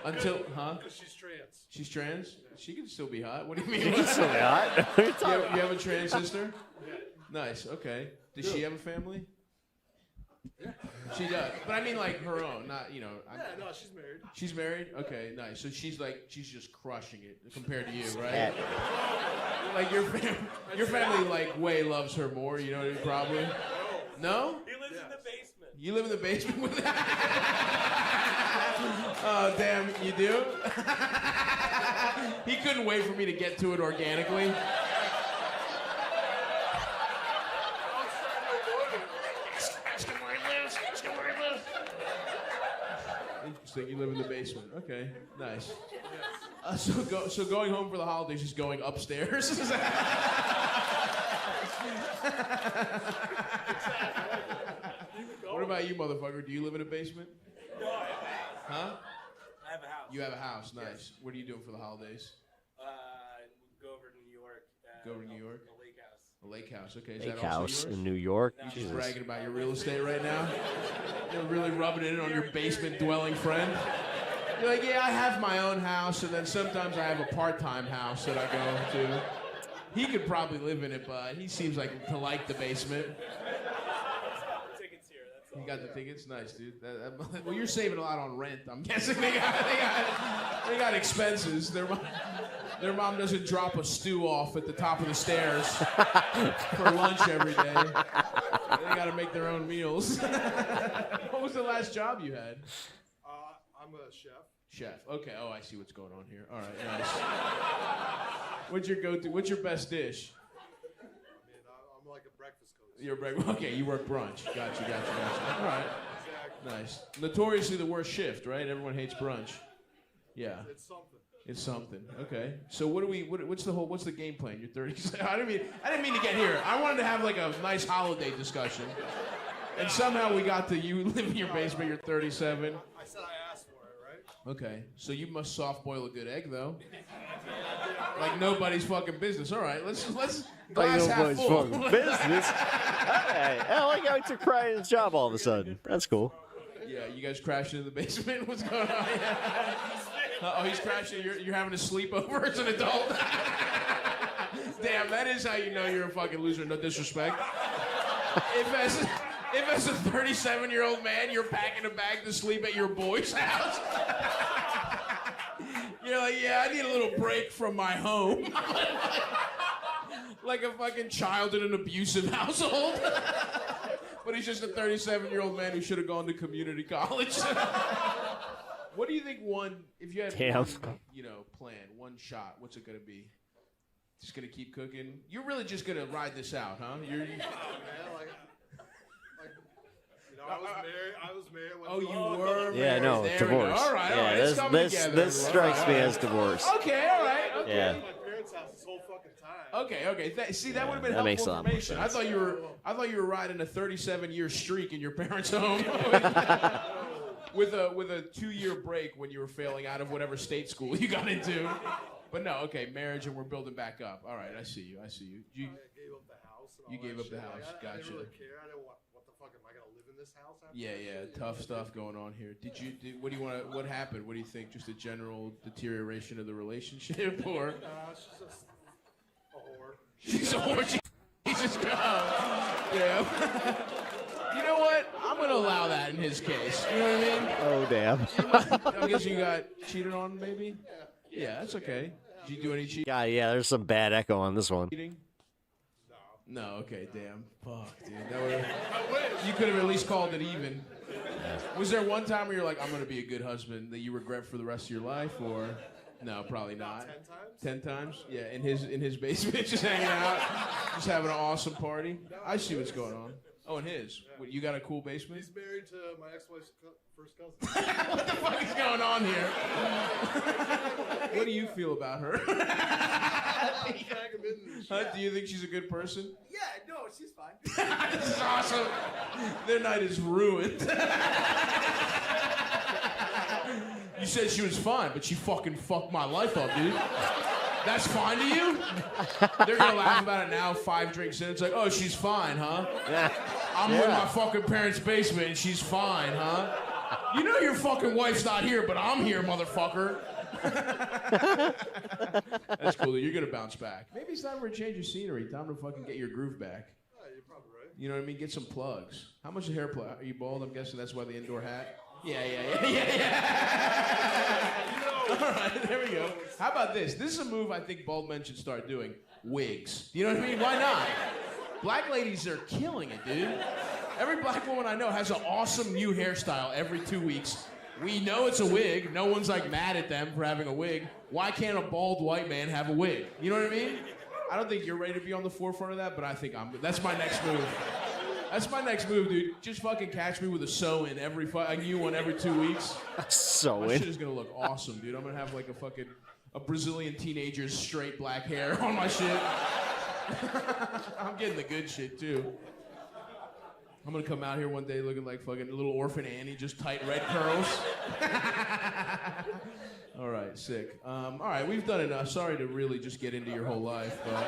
Speaker 14: Until, huh?
Speaker 13: She's trans.
Speaker 14: She's trans? She can still be hot. What do you mean?
Speaker 5: She can still be hot.
Speaker 14: You have a trans sister?
Speaker 13: Yeah.
Speaker 14: Nice, okay. Does she have a family? Yeah. She does. But I mean like her own, not, you know.
Speaker 13: No, she's married.
Speaker 14: She's married? Okay, nice. So she's just crushing it compared to you, right? Like your family like way loves her more, you know what I mean, probably? No?
Speaker 16: He lives in the basement.
Speaker 14: You live in the basement with Oh, damn, you do? He couldn't wait for me to get to it organically. Interesting, you live in the basement. Okay, nice. So going home for the holidays is going upstairs? What about you, motherfucker? Do you live in a basement?
Speaker 16: No, I have a house.
Speaker 14: Huh?
Speaker 16: I have a house.
Speaker 14: You have a house, nice.
Speaker 16: Yes.
Speaker 14: What are you doing for the holidays?
Speaker 16: Go over to New York.
Speaker 14: Go over to New York?
Speaker 16: A lake house.
Speaker 14: A lake house, okay. Is
Speaker 5: Lake
Speaker 14: that also
Speaker 5: house
Speaker 14: yours?
Speaker 5: in New York.
Speaker 14: You just
Speaker 5: Jesus.
Speaker 14: bragging about your real estate right now? You're really rubbing it in on your basement dwelling friend? You're like, yeah, I have my own house, and then sometimes I have a part-time house that I go to. He could probably live in it, but he seems like to like the basement.
Speaker 16: Tickets here. That's all.
Speaker 14: You got the tickets? Nice, dude. Well, you're saving a lot on rent. I'm guessing they got expenses. Their mom doesn't drop a stew off at the top of the stairs for lunch every day. They got to make their own meals. What was the last job you had?
Speaker 13: I'm a chef.
Speaker 14: Chef. Okay. Oh, I see what's going on here. All right. Nice. What's your go-to? What's your best dish?
Speaker 13: I mean, I'm like a breakfast coach.
Speaker 14: You're okay. You work brunch. Gotcha. All right.
Speaker 13: Exactly.
Speaker 14: Nice. Notoriously the worst shift, right? Everyone hates brunch. Yeah.
Speaker 13: It's something.
Speaker 14: It's something. Okay. So what's the game plan? You're 30. I didn't mean to get here. I wanted to have like a nice holiday discussion. And somehow we got to you live in your basement, you're 37.
Speaker 13: I said I asked for it, right?
Speaker 14: Okay. So you must soft boil a good egg though. Like nobody's fucking business. All right, let's glass half full.
Speaker 5: Fucking business. Hey, I like how he took pride in his job all of a sudden. That's cool.
Speaker 14: Yeah, you guys crashing in the basement? What's going on? Oh, he's crashing. You're having a sleepover as an adult? Damn, that is how you know you're a fucking loser. No disrespect. If as a 37-year-old man, you're packing a bag to sleep at your boy's house, you're like, yeah, I need a little break from my home. Like a fucking child in an abusive household. But he's just a 37-year-old man who should have gone to community college. What do you think if you had one, plan, one shot, what's it going to be? Just going to keep cooking? You're really just going to ride this out, huh?
Speaker 13: I was married.
Speaker 14: Oh, you were married.
Speaker 5: Yeah, no,
Speaker 14: there
Speaker 5: divorce.
Speaker 14: We go. All right,
Speaker 5: yeah,
Speaker 14: all right. It's coming together.
Speaker 5: this strikes me as divorce.
Speaker 14: Okay, all right. Okay.
Speaker 5: Yeah.
Speaker 13: My parents' house this whole fucking time.
Speaker 14: Okay. See, that would have been
Speaker 5: that makes
Speaker 14: helpful
Speaker 5: a lot more
Speaker 14: information. I thought you were riding a 37-year streak in your parents' home with a 2-year break when you were failing out of whatever state school you got into. But no, okay, marriage and we're building back up. All right, I see you. You
Speaker 13: gave up the house. And
Speaker 14: you
Speaker 13: all
Speaker 14: gave
Speaker 13: that
Speaker 14: up the
Speaker 13: shit.
Speaker 14: house.
Speaker 13: Like, I
Speaker 14: Gotcha.
Speaker 13: didn't really care. I didn't want. What the fuck am I gonna live in this house? After
Speaker 14: Yeah,
Speaker 13: this shit?
Speaker 14: tough stuff going on here. What do you want to? What happened? What do you think? Just a general deterioration of the relationship, or?
Speaker 13: She's just a whore.
Speaker 14: She's a whore. Jesus God. Yeah. You know what? I'm gonna allow that in his case. You know what I mean?
Speaker 5: Oh damn.
Speaker 14: I guess you got cheated on, maybe. Yeah, that's okay. Did you do any cheating?
Speaker 5: Yeah, there's some bad echo on this one.
Speaker 14: No, okay, damn. Fuck, dude. You could have at least called it even. Was there one time where you're like, I'm gonna be a good husband that you regret for the rest of your life, or no, probably not. 10 times? 10 times? Yeah, in his basement, just hanging out, just having an awesome party. I see what's going on. Oh, in his. What, you got a cool basement?
Speaker 13: He's married to my ex-wife's first cousin.
Speaker 14: What the fuck is going on here? What do you feel about her? Do you think she's a good person?
Speaker 13: Yeah, no, she's fine.
Speaker 14: This is awesome. Their night is ruined. You said she was fine, but she fucking fucked my life up, dude. That's fine to you? They're gonna laugh about it now, 5 drinks in. It's like, oh, she's fine, huh? I'm in my fucking parents' basement and she's fine, huh? You know your fucking wife's not here, but I'm here, motherfucker. That's cool, dude. You're gonna bounce back. Maybe it's time for a change of scenery. Time to fucking get your groove back.
Speaker 13: You're probably right.
Speaker 14: You know what I mean? Get some plugs. How much hair plug? Are you bald? I'm guessing that's why the indoor hat. Yeah. All right, there we go. How about this? This is a move I think bald men should start doing. Wigs. You know what I mean? Why not? Black ladies are killing it, dude. Every black woman I know has an awesome new hairstyle every 2 weeks. We know it's a wig. No one's like mad at them for having a wig. Why can't a bald white man have a wig? You know what I mean? I don't think you're ready to be on the forefront of that, but I think that's my next move. That's my next move, dude. Just fucking catch me with a sew-in a new one every 2 weeks.
Speaker 5: Sew-in?
Speaker 14: My shit is gonna look awesome, dude. I'm gonna have like a Brazilian teenager's straight black hair on my shit. I'm getting the good shit too. I'm gonna come out here one day looking like fucking little orphan Annie, just tight red curls. All right, sick. All right, we've done enough. Sorry to really just get into your whole life, but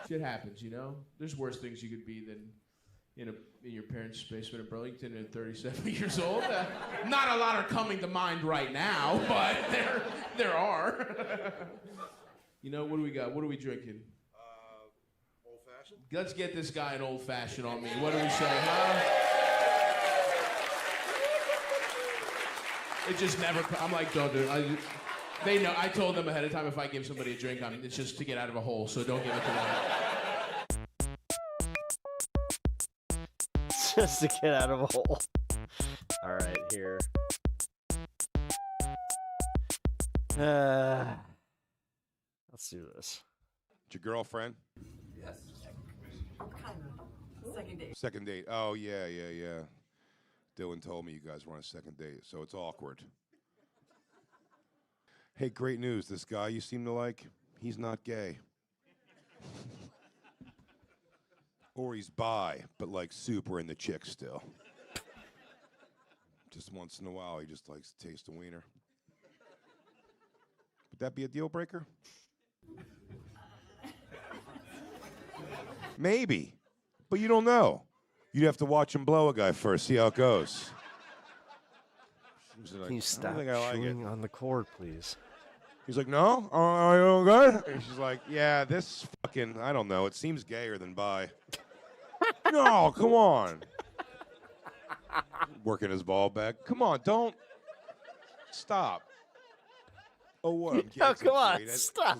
Speaker 14: shit happens, you know? There's worse things you could be than in your parents' basement in Burlington and 37 years old. Not a lot are coming to mind right now, but there are. You know, what do we got? What are we drinking?
Speaker 13: Old-fashioned?
Speaker 14: Let's get this guy an old-fashioned on me. What do we say, huh? It just never. I'm like, don't do it. They know. I told them ahead of time if I give somebody a drink, it's just to get out of a hole. So don't give it to them.
Speaker 5: Just to get out of a hole. All right, here. Let's do this.
Speaker 17: It's your girlfriend?
Speaker 22: Yes. Kind of. Second date.
Speaker 17: Second date. Oh, yeah. Dylan told me you guys were on a second date, so it's awkward. Hey, great news. This guy you seem to like, he's not gay. Or he's bi, but like super into chicks still. Just once in a while, he just likes to taste a wiener. Would that be a deal breaker? Maybe, but you don't know. You'd have to watch him blow a guy first, see how it goes. Like,
Speaker 5: Can you stop chewing on the cord, please?
Speaker 17: He's like, no? Are you good? And she's like, yeah, this fucking, I don't know. It seems gayer than bi. No, come on. Working his ball back. Come on, don't. Stop. Oh, what? I'm
Speaker 5: No, come on,
Speaker 17: great.
Speaker 5: stop.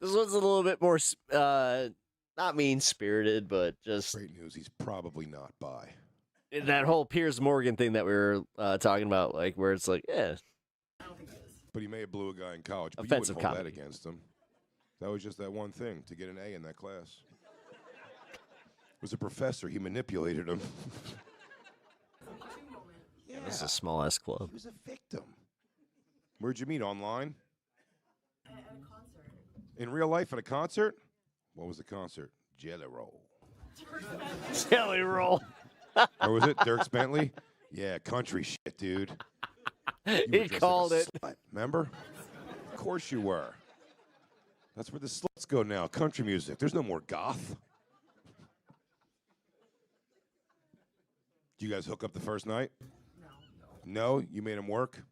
Speaker 5: This one's a little bit more, not mean-spirited, but just...
Speaker 17: Great news, he's probably not bi.
Speaker 5: That whole Piers Morgan thing that we were talking about, like, where it's like, yeah.
Speaker 17: But he may have blew a guy in college, but
Speaker 5: Offensive
Speaker 17: you wouldn't hold
Speaker 5: comedy.
Speaker 17: that against him. That was just that one thing, to get an A in that class. It was a professor. He manipulated him.
Speaker 5: Yeah. This is a small-ass club.
Speaker 17: He was a victim. Where'd you meet? Online?
Speaker 22: At a concert.
Speaker 17: In real life at a concert? What was the concert? Jelly Roll.
Speaker 5: Jelly Roll.
Speaker 17: Or was it Dirk Bentley? Yeah, country shit, dude. You were
Speaker 5: He
Speaker 17: dressed
Speaker 5: called
Speaker 17: like
Speaker 5: it.
Speaker 17: a slut, remember? Of course you were. That's where the sluts go now. Country music. There's no more goth. Do you guys hook up the first night? No. No? You made him work?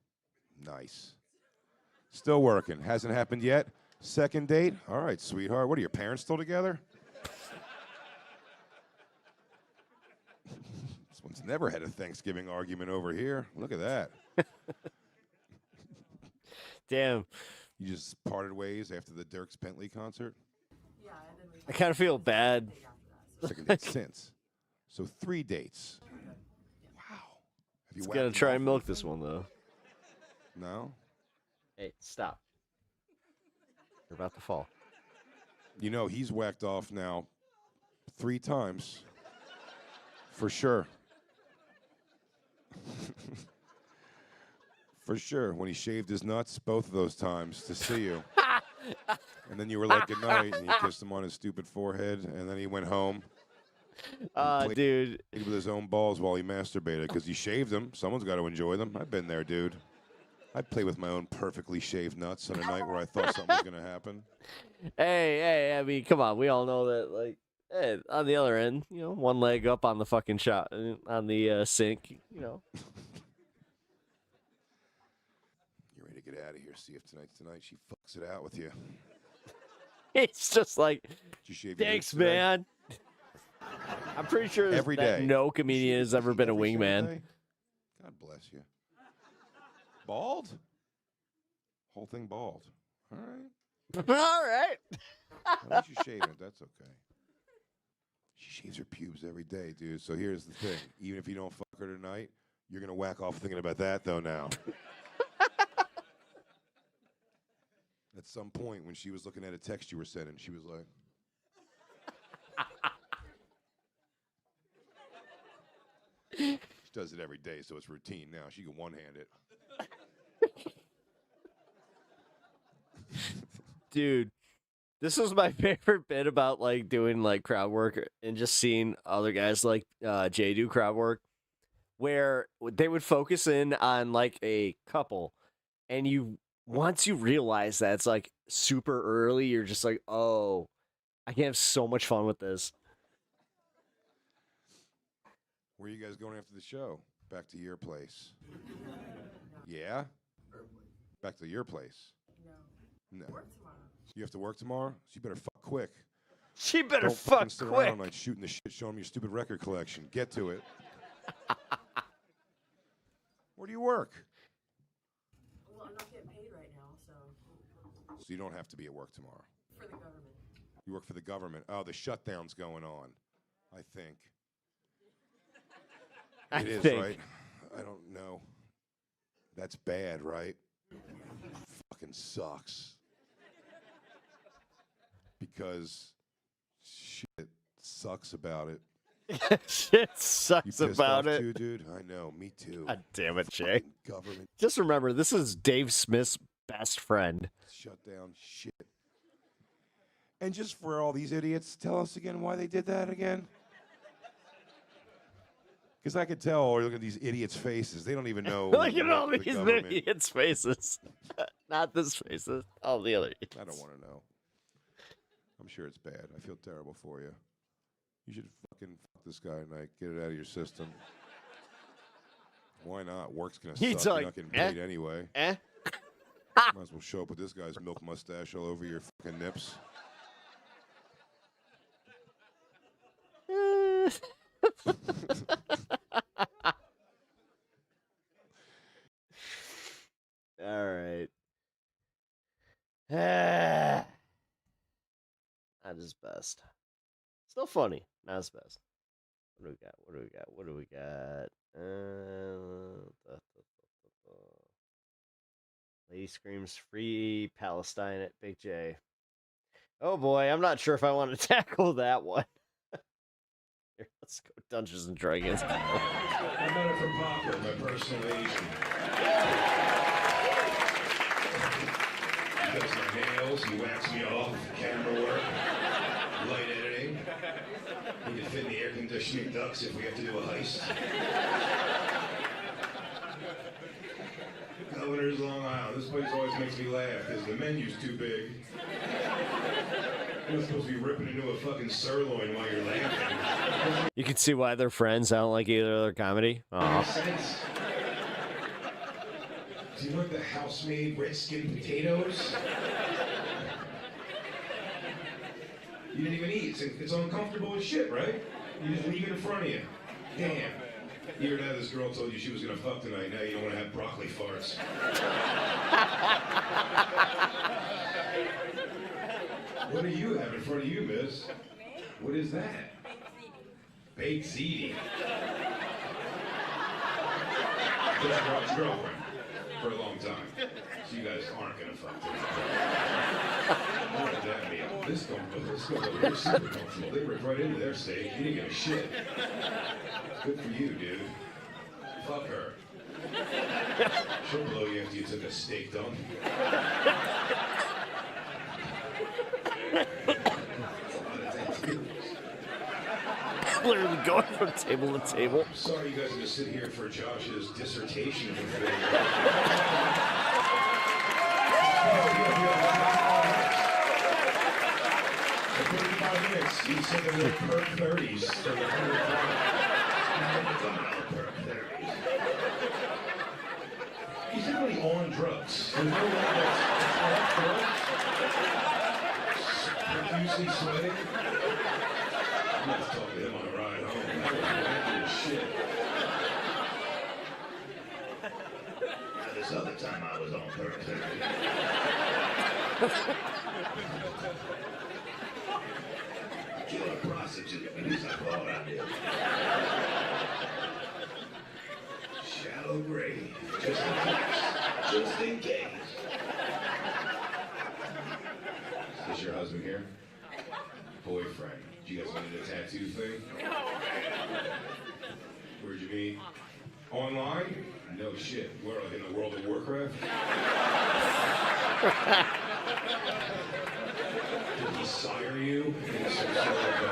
Speaker 17: Nice. Still working. Hasn't happened yet? Second date? All right, sweetheart. What are your parents still together? This one's never had a Thanksgiving argument over here. Look at that.
Speaker 5: Damn.
Speaker 17: You just parted ways after the Dirk Bentley concert?
Speaker 22: Yeah, and then we
Speaker 5: I kind of feel bad.
Speaker 17: Second date since. So 3 dates. Wow. Have you
Speaker 5: It's
Speaker 17: whacked
Speaker 5: gonna
Speaker 17: him
Speaker 5: try
Speaker 17: off
Speaker 5: and milk
Speaker 17: anything?
Speaker 5: this one, though.
Speaker 17: No?
Speaker 5: Hey, stop. You're about to fall.
Speaker 17: You know, he's whacked off now 3 times. For sure. For sure. When he shaved his nuts, both of those times to see you. And then you were like, good night, and you kissed him on his stupid forehead, and then he went home.
Speaker 5: Dude.
Speaker 17: With his own balls while he masturbated, because he shaved them. Someone's got to enjoy them. I've been there, dude. I'd play with my own perfectly shaved nuts on a night where I thought something was going to happen.
Speaker 5: Hey, I mean, come on. We all know that, like, hey, on the other end, you know, one leg up on the fucking shot, on the sink, you know.
Speaker 17: You're ready to get out of here. See if tonight's tonight. She fucks it out with you.
Speaker 5: It's just like,
Speaker 17: Did you shave your
Speaker 5: thanks,
Speaker 17: nuts today?
Speaker 5: man. I'm pretty sure
Speaker 17: Every
Speaker 5: that
Speaker 17: day.
Speaker 5: no comedian has ever been a
Speaker 17: Every single
Speaker 5: wingman.
Speaker 17: day? God bless you. Bald? Whole thing bald. All right.
Speaker 5: All right.
Speaker 17: At least you're shaving it. That's okay. She shaves her pubes every day, dude. So here's the thing. Even if you don't fuck her tonight, you're going to whack off thinking about that, though, now. At some point, when she was looking at a text you were sending, she was like... She does it every day, so it's routine now. She can one-hand it.
Speaker 5: Dude, this was my favorite bit about, like, doing, like, crowd work and just seeing other guys like Jay do crowd work, where they would focus in on, like, a couple, and once you realize that it's, like, super early, you're just like, oh, I can have so much fun with this.
Speaker 17: Where are you guys going after the show? Back to your place. Yeah? Back to your place. No. You have to work tomorrow? So you better fuck quick.
Speaker 5: She better
Speaker 17: Don't
Speaker 5: fuck
Speaker 17: fucking sit around
Speaker 5: quick.
Speaker 17: all night shooting the shit, showing them your stupid record collection. Get to it. Where do you work?
Speaker 22: Well, I'm not getting paid right now, so
Speaker 17: So you don't have to be at work tomorrow.
Speaker 22: for the government.
Speaker 17: You work for the government. Oh, the shutdown's going on, I think.
Speaker 5: I
Speaker 17: It is,
Speaker 5: think.
Speaker 17: right? I don't know. That's bad, right? Fucking sucks. Because shit sucks about it.
Speaker 5: Shit
Speaker 17: You
Speaker 5: sucks
Speaker 17: pissed
Speaker 5: about
Speaker 17: off
Speaker 5: it.
Speaker 17: too, dude? I know, me too.
Speaker 5: God damn it, Jay.
Speaker 17: Government
Speaker 5: Just remember, this is Dave Smith's best friend.
Speaker 17: shutdown shit. And just for all these idiots, tell us again why they did that again. Because I could tell, or look at these idiots' faces. They don't even know.
Speaker 5: Look at all
Speaker 17: what the
Speaker 5: these
Speaker 17: government-
Speaker 5: idiots' faces. Not this faces. All the other idiots.
Speaker 17: I don't want to know. I'm sure it's bad. I feel terrible for you. You should fucking fuck this guy tonight. Get it out of your system. Why not? Work's gonna suck.
Speaker 5: He's
Speaker 17: You're
Speaker 5: like,
Speaker 17: not getting paid anyway.
Speaker 5: Eh?
Speaker 17: Might as well show up with this guy's milk mustache all over your fucking nips.
Speaker 5: All right. Not his best. Still funny. Not his best. What do we got? What do we got? What do we got? Lady screams free Palestine at Big J. Oh boy, I'm not sure if I want to tackle that one. Here, let's go Dungeons and Dragons.
Speaker 17: I met her from Papa, my personal agent. He does my nails, he whacks me off, camera work, light editing. He can fit in the air conditioning ducts if we have to do a heist. Governor's Long Island. This place always makes me laugh because the menu's too big. You're supposed to be ripping into a fucking sirloin while you're laughing.
Speaker 5: You can see why they're friends. I don't like either of their comedy. Aw.
Speaker 17: Do you want the house-made red skin potatoes? You didn't even eat. It's uncomfortable as shit, right? You just leave it in front of you. Damn. You heard how this girl told you she was gonna fuck tonight. Now you don't want to have broccoli farts. What do you have in front of you, miss? What is that? Baked ziti. That's Rob's girlfriend for a long time. So you guys aren't gonna fuck tonight. What did that mean? This comfortable. They're super comfortable. They ripped right into their steak. You didn't give a shit. Good for you, dude. Fuck her. She'll blow you after you took a steak dump.
Speaker 5: Literally going from table to table.
Speaker 17: Sorry you guys are just sitting here for Josh's dissertation for free. You said there were perk 30s for the $100. Perk 30s. He's really on drugs. There's no way that's drugs. Profusely sweating. I'm going to talk to him on the ride home. That was wacky as shit. Now, this other time I was on perk 30. Kill a prostitute, at least I thought I did. Shallow grave, just in case. Just in case. Is this your husband here? Boyfriend. Did you guys want a tattoo thing? Where'd you meet? Online? No shit. Where, like in the World of Warcraft? Did he sire you? In some sort of,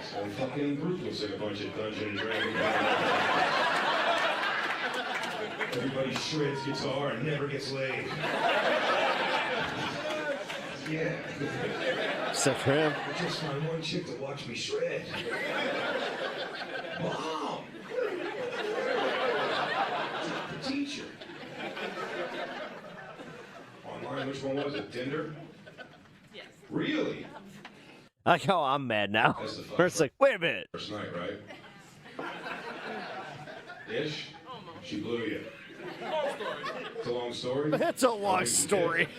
Speaker 17: some fucking group looks like a bunch of Dungeons and Dragons. Everybody shreds guitar and never gets laid. Yeah.
Speaker 5: Except for him.
Speaker 17: I just find one chick to watch me shred. Mom! The teacher. Online, which one was it? Tinder? Yes. Really?
Speaker 5: I like how I'm mad now. Where it's like, wait a minute.
Speaker 17: First night, right? Ish? She blew you. It's a long story?
Speaker 5: That's a long story.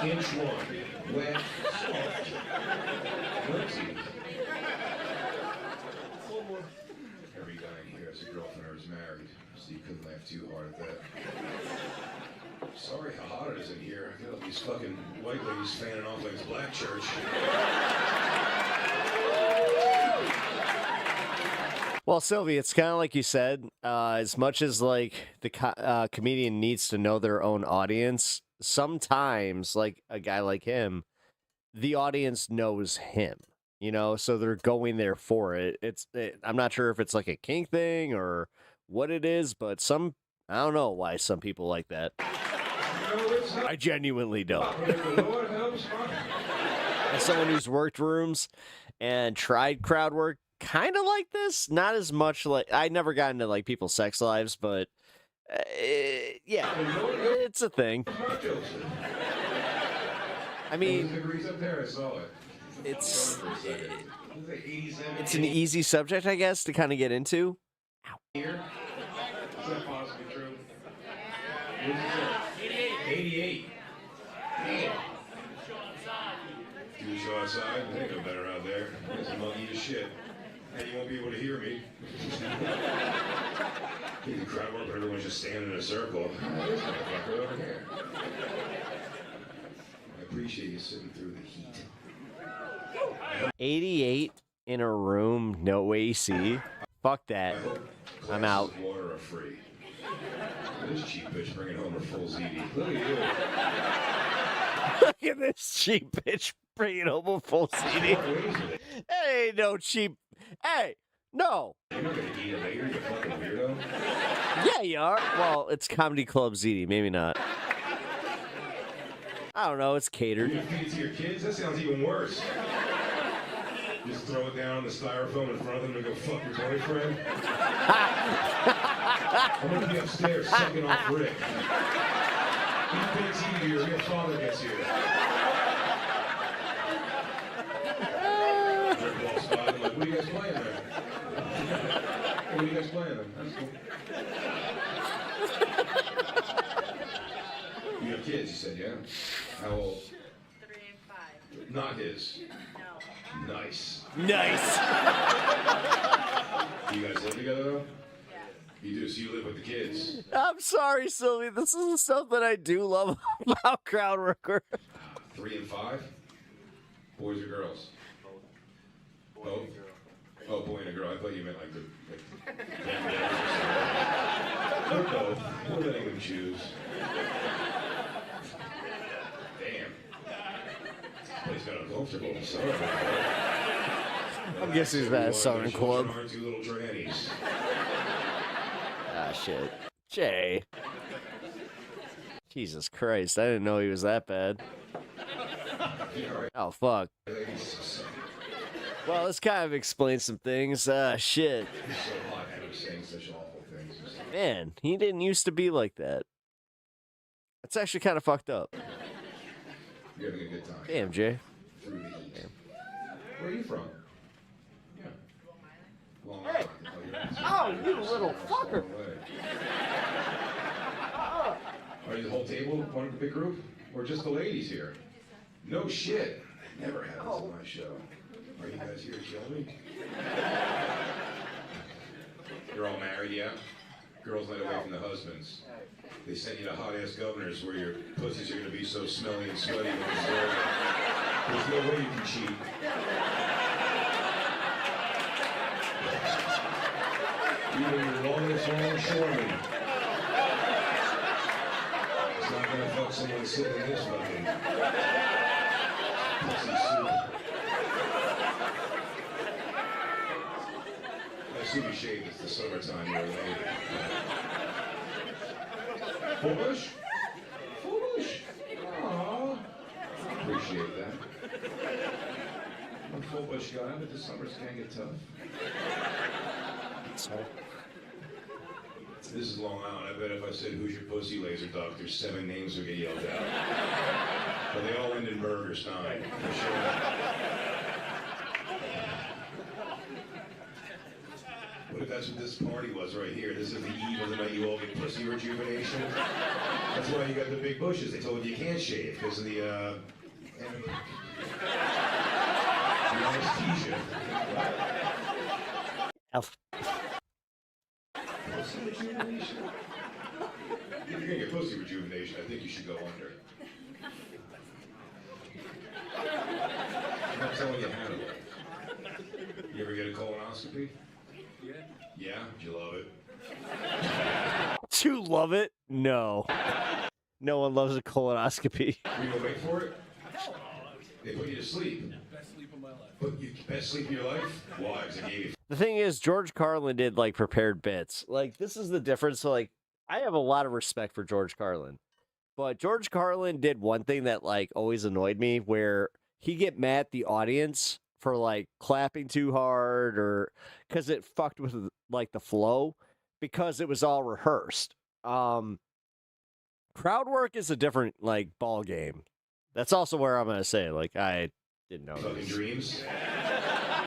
Speaker 17: Inch one, wet, soft. Every guy in here has a girlfriend or is married, so you couldn't laugh too hard at that. Sorry how hot it is in here. I got all these fucking white ladies fanning off like it's black church.
Speaker 5: Well, Sylvie, it's kind of like you said. As much as like the comedian needs to know their own audience, sometimes like a guy like him, the audience knows him. You know, so they're going there for it. I'm not sure if it's like a kink thing or what it is, but I don't know why some people like that. I genuinely don't. As someone who's worked rooms and tried crowd work, kind of like this, not as much like I never got into like people's sex lives, but yeah, it's a thing. I mean, it's an easy subject, I guess, to kind of get into.
Speaker 17: Here? Is that possibly true? What is it? 88. Damn. Do the show outside? They know better out there. It's monkey as shit. And you won't be able to hear me. You can crowd work, but everyone's just standing in a circle. This motherfucker over here. I appreciate you sitting through the heat.
Speaker 5: 88 in a room, no AC. Fuck that. I'm out.
Speaker 17: Water are free. This cheap bitch bringing home her full ZD. Look at you.
Speaker 5: Look at this cheap bitch bringing home a full CD. Hey, no cheap. Hey, no.
Speaker 17: You're not gonna eat it later, you fucking weirdo.
Speaker 5: Yeah, you are. Well, it's Comedy Club ZD. Maybe not. I don't know. It's catered.
Speaker 17: You feed it to your kids? That sounds even worse. Just throw it down on the styrofoam in front of them and go fuck your boyfriend. I'm gonna be upstairs sucking off Rick. Eat big TV, your real father gets here. Rick walks by, I'm like, what are you guys playing there? What are you guys playing there? That's cool. You have kids, you said, yeah? How old?
Speaker 22: 3 and 5.
Speaker 17: Not his.
Speaker 22: No.
Speaker 17: Nice.
Speaker 5: Nice.
Speaker 17: Do you guys live together though? Yeah. You do, so you live with the kids.
Speaker 5: I'm sorry, Sylvie. This is the stuff that I do love about Crowd Worker.
Speaker 17: 3 and 5? Boys or girls? Both. Oh, boy and a girl. I thought you meant like the. Or both. We're letting them choose. Damn. This place got uncomfortable. Sorry about that.
Speaker 5: I'm guessing that Southern Club.
Speaker 17: Two little trannies.
Speaker 5: Ah, shit. Jay. Jesus Christ. I didn't know he was that bad. Oh, fuck. Well, this kind of explains some things. Shit. Man, he didn't used to be like that. That's actually kind of fucked up.
Speaker 17: You're having a good time.
Speaker 5: Damn, Jay.
Speaker 17: Through the heat. Where are you from? Yeah. Long
Speaker 5: Hey. Oh, you little fucker.
Speaker 17: Are you the whole table, one of the big group? Or just the ladies here? No shit. Never happens on my show. Are you guys here to kill me? You're all married, yeah? Girls let away from the husbands. They send you to hot-ass governors where your pussies are going to be so smelly and sweaty when it's there. There's no way you can cheat. Even your longest longshoreman. It's not going to fuck someone sitting in this fucking pussy soup. I assume you shaved. It's the summertime. You're late. Foolish? Foolish? Aww. Appreciate that. I'm a foolish guy, but the summers can get tough.
Speaker 5: Sorry.
Speaker 17: This is Long Island. I bet if I said, who's your pussy laser doctor, 7 names would get yelled out. But they all end in Burgerstein, for sure. What if that's what this party was right here? This is the eve of the night you all get pussy rejuvenation. That's why you got the big bushes. They told you you can't shave because of the anesthesia. Pussy rejuvenation? If you're gonna get pussy rejuvenation, I think you should go under. I'm not telling you how to. You ever get a colonoscopy? Yeah. Yeah? Did you love it?
Speaker 5: Do you love it? No. No one loves a colonoscopy.
Speaker 17: Were you gonna wait for it? They put you to sleep.
Speaker 14: Best sleep of my life.
Speaker 17: But you best sleep of your life? Why? Because they gave you.
Speaker 5: The thing is, George Carlin did like prepared bits. Like, this is the difference. So, like, I have a lot of respect for George Carlin, but George Carlin did one thing that like always annoyed me, where he get mad at the audience for like clapping too hard or because it fucked with like the flow because it was all rehearsed. Crowd work is a different like ball game. That's also where I'm gonna say like I didn't know.
Speaker 17: Fucking dreams.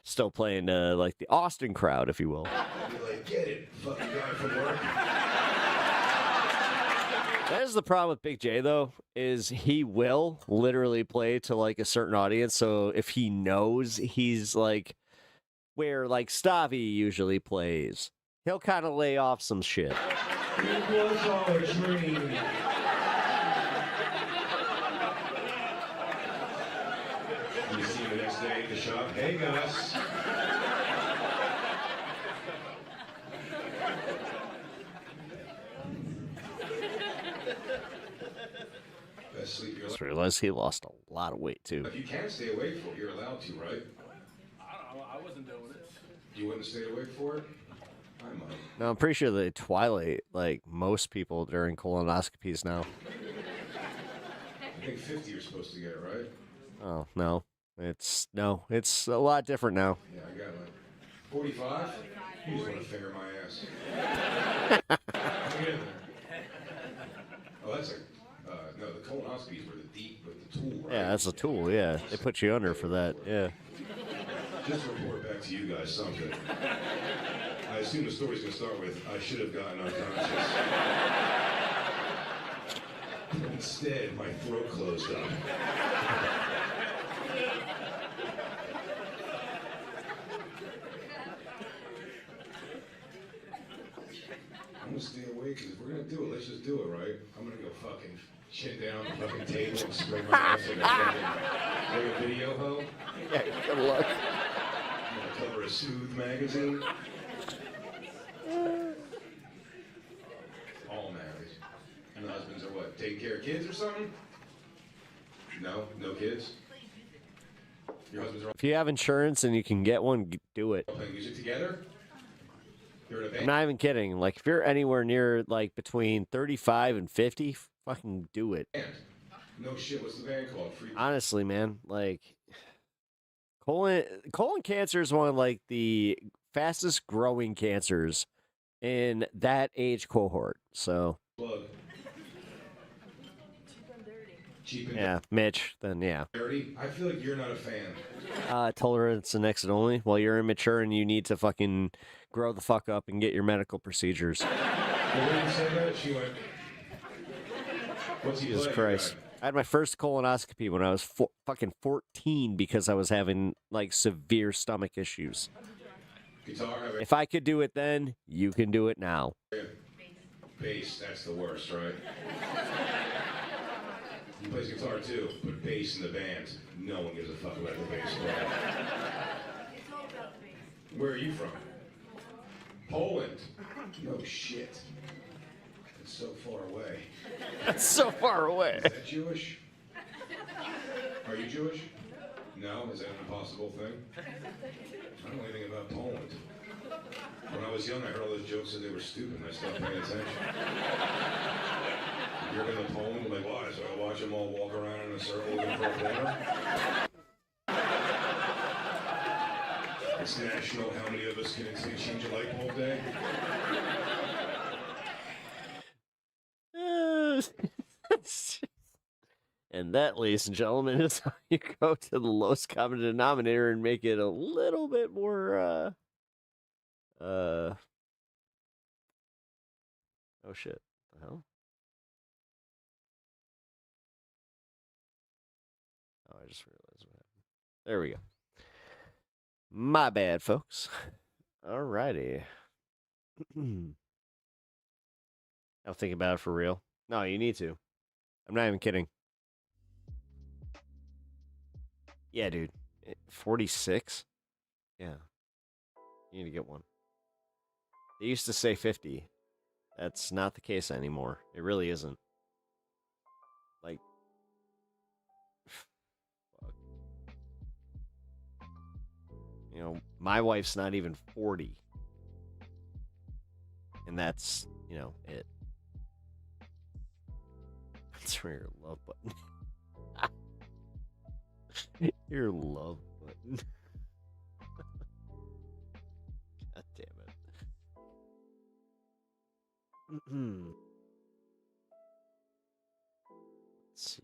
Speaker 5: Still playing like the Austin crowd, if you will.
Speaker 17: You're like, get it, fucking guy from work.
Speaker 5: That is the problem with Big J, though, is he will literally play to like a certain audience. So if he knows he's like where like Stavi usually plays, he'll kind of lay off some shit.
Speaker 19: It was all a dream.
Speaker 17: You see him the next day at the shop. Hey, Gus. Best sleep your
Speaker 5: Just realized he lost a lot of weight too.
Speaker 17: If you can stay awake for it, you're allowed to, right?
Speaker 16: I don't know. I wasn't doing it.
Speaker 17: You wouldn't stay awake for it? I might.
Speaker 5: No, I'm pretty sure they twilight like most people during colonoscopies now.
Speaker 17: I think 50 you're supposed to get, right?
Speaker 5: Oh no, it's a lot different now.
Speaker 17: Yeah, I got like 45. You just want to finger my ass. Get in there. Oh, that's a no. The colonoscopies were the deep with the tool, right?
Speaker 5: Yeah, that's a tool. Yeah, they put you under for that. Yeah.
Speaker 17: Just to report back to you guys something. I assume the story's gonna start with I should have gotten unconscious. Instead, my throat closed up. I'm gonna stay awake because if we're gonna do it, let's just do it, right? I'm gonna go fucking chin down on the fucking table and spray my ass like a video hoe.
Speaker 5: Yeah, good luck.
Speaker 17: I'm gonna cover a Soothe magazine. All married. And the husbands are what? Taking care of kids or something? No? No kids? Your husbands are all
Speaker 5: If you have insurance and you can get one, do it.
Speaker 17: playing music together? You're in a
Speaker 5: I'm
Speaker 17: band?
Speaker 5: not even kidding. Like, if you're anywhere near, like, between 35 and 50, fucking do it.
Speaker 17: No shit, what's the band called? Free
Speaker 5: Honestly, man, like, colon cancer is one of, like, the fastest growing cancers in that age cohort. So,
Speaker 17: plug. Cheap and
Speaker 5: yeah, Mitch, then yeah.
Speaker 17: dirty? I feel like you're not a fan.
Speaker 5: Tolerance and exit only. Well, you're immature and you need to fucking grow the fuck up and get your medical procedures.
Speaker 17: The way you said that, she went, what's he
Speaker 5: Jesus
Speaker 17: playing,
Speaker 5: Christ. I had my first colonoscopy when I was fucking 14 because I was having like severe stomach issues.
Speaker 17: Guitar?
Speaker 5: If I could do it then, you can do it now.
Speaker 17: Bass, that's the worst, right? He plays guitar too, but bass in the band. No one gives a fuck about the bass player. Where are you from? Poland. No shit. It's so far away.
Speaker 5: That's so far away.
Speaker 17: Is that Jewish? Are you Jewish? No? Is that an impossible thing? I don't know anything about Poland. When I was young, I heard all those jokes that they were stupid, and I stopped paying attention. You're going to Poland? I'm like, why? So I watch them all walk around in a circle looking for a corner? It's national how many of us can change a light bulb day?
Speaker 5: And that, ladies and gentlemen, is how you go to the lowest common denominator and make it a little bit more, oh shit. What the hell? Oh, I just realized what happened. There we go. My bad, folks. Alrighty. I'll think about it for real. No, you need to. I'm not even kidding. Yeah, dude. 46? Yeah. You need to get one. They used to say 50. That's not the case anymore. It really isn't. Like, fuck. You know, my wife's not even 40. And that's, you know, it. That's for your love button. Your love button. God damn it. Let's see.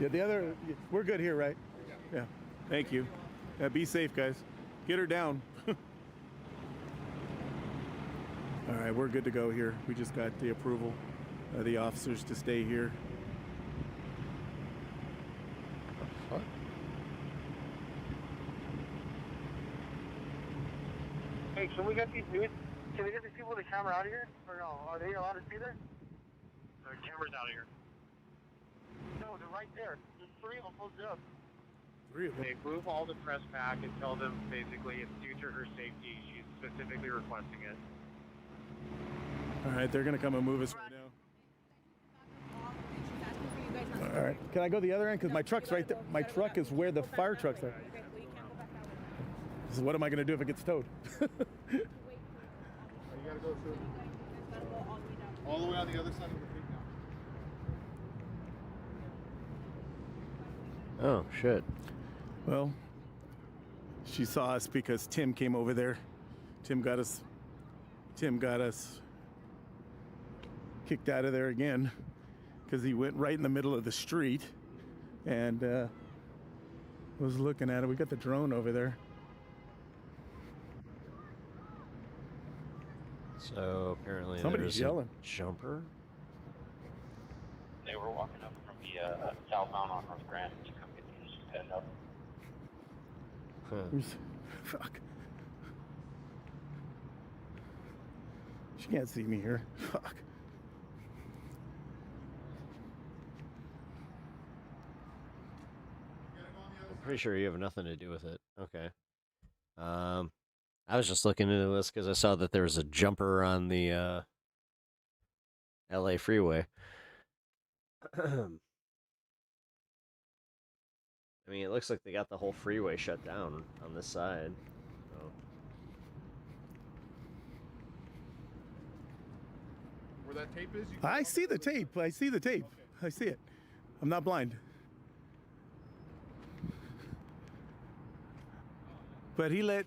Speaker 1: Yeah, we're good here, right? Yeah. Thank you. Be safe, guys. Get her down. All right, we're good to go here. We just got the approval of the officers to stay here.
Speaker 3: What?
Speaker 13: Hey, can we get these dudes? Can we get these people with the camera out of here? Or no? Are they allowed to stay there? The camera's out of here. No, they're right there. There's 3 of them posted up.
Speaker 1: 3 of them?
Speaker 13: They move all the press back and tell them basically it's due to her safety. She's specifically requesting it.
Speaker 1: All right, they're gonna come and move us right now. All right, can I go the other end? Because my truck's right there. My truck is where the fire trucks are. So what am I gonna do if it gets towed?
Speaker 13: You gotta go through. All the way on the other side of the creek now.
Speaker 5: Oh, shit.
Speaker 1: Well, she saw us because Tim came over there. Tim got us kicked out of there again because he went right in the middle of the street and was looking at it. We got the drone over there.
Speaker 5: So apparently
Speaker 1: Somebody's
Speaker 5: there's
Speaker 1: yelling.
Speaker 5: A jumper.
Speaker 9: They were walking up from the southbound on North Grand to come get these headed up.
Speaker 1: Fuck. She can't see me here. Fuck.
Speaker 5: I'm pretty sure you have nothing to do with it. Okay. I was just looking into this because I saw that there was a jumper on the LA freeway. I mean, it looks like they got the whole freeway shut down on this side. So.
Speaker 3: Where that tape is?
Speaker 1: I see the tape. I see the tape. I see it. I'm not blind. But he let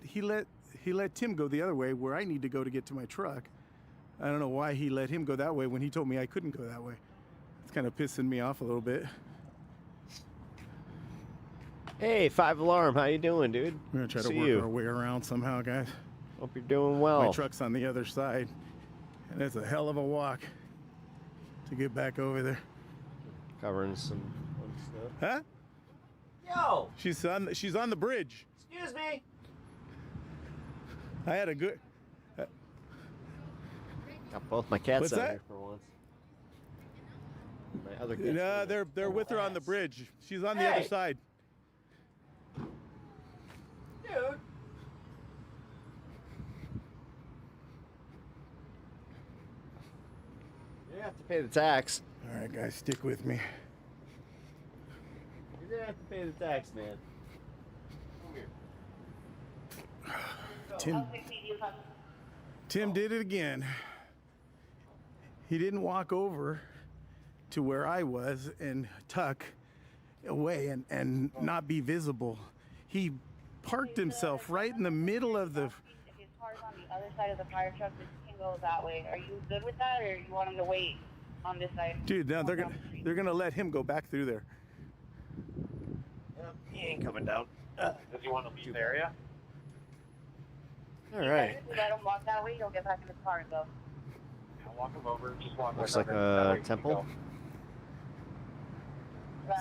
Speaker 1: Tim go the other way where I need to go to get to my truck. I don't know why he let him go that way when he told me I couldn't go that way. It's kind of pissing me off a little bit.
Speaker 5: Hey, 5 Alarm, how you doing, dude?
Speaker 1: We're gonna try to
Speaker 5: See
Speaker 1: work
Speaker 5: you.
Speaker 1: our way around somehow, guys.
Speaker 5: Hope you're doing well.
Speaker 1: My truck's on the other side, and it's a hell of a walk to get back over there.
Speaker 5: Covering some fun stuff.
Speaker 1: Huh?
Speaker 5: Yo!
Speaker 1: She's on the bridge.
Speaker 5: Excuse me.
Speaker 1: I had a good.
Speaker 5: Got both my cats
Speaker 1: What's
Speaker 5: out
Speaker 1: that?
Speaker 5: here for once. My other cats.
Speaker 1: No, they're with her on the bridge. She's on the other side.
Speaker 5: Dude. You have to pay the tax.
Speaker 1: All right, guys, stick with me.
Speaker 5: You're gonna have to pay the tax, man. Come here.
Speaker 1: Tim did it again. He didn't walk over to where I was and tuck away and not be visible. He parked himself right in the middle of the.
Speaker 23: If his car's on the other side of the fire truck, this can go that way. Are you good with that, or you want him to wait on this side?
Speaker 1: Dude, now they're gonna let him go back through there.
Speaker 5: He ain't coming down.
Speaker 9: Does he want to leave the area?
Speaker 5: All right.
Speaker 23: If we let him walk that way, he'll get back in his car and go.
Speaker 9: I'll walk him over. Just walk
Speaker 5: Looks
Speaker 9: right
Speaker 5: like
Speaker 9: over.
Speaker 5: a temple.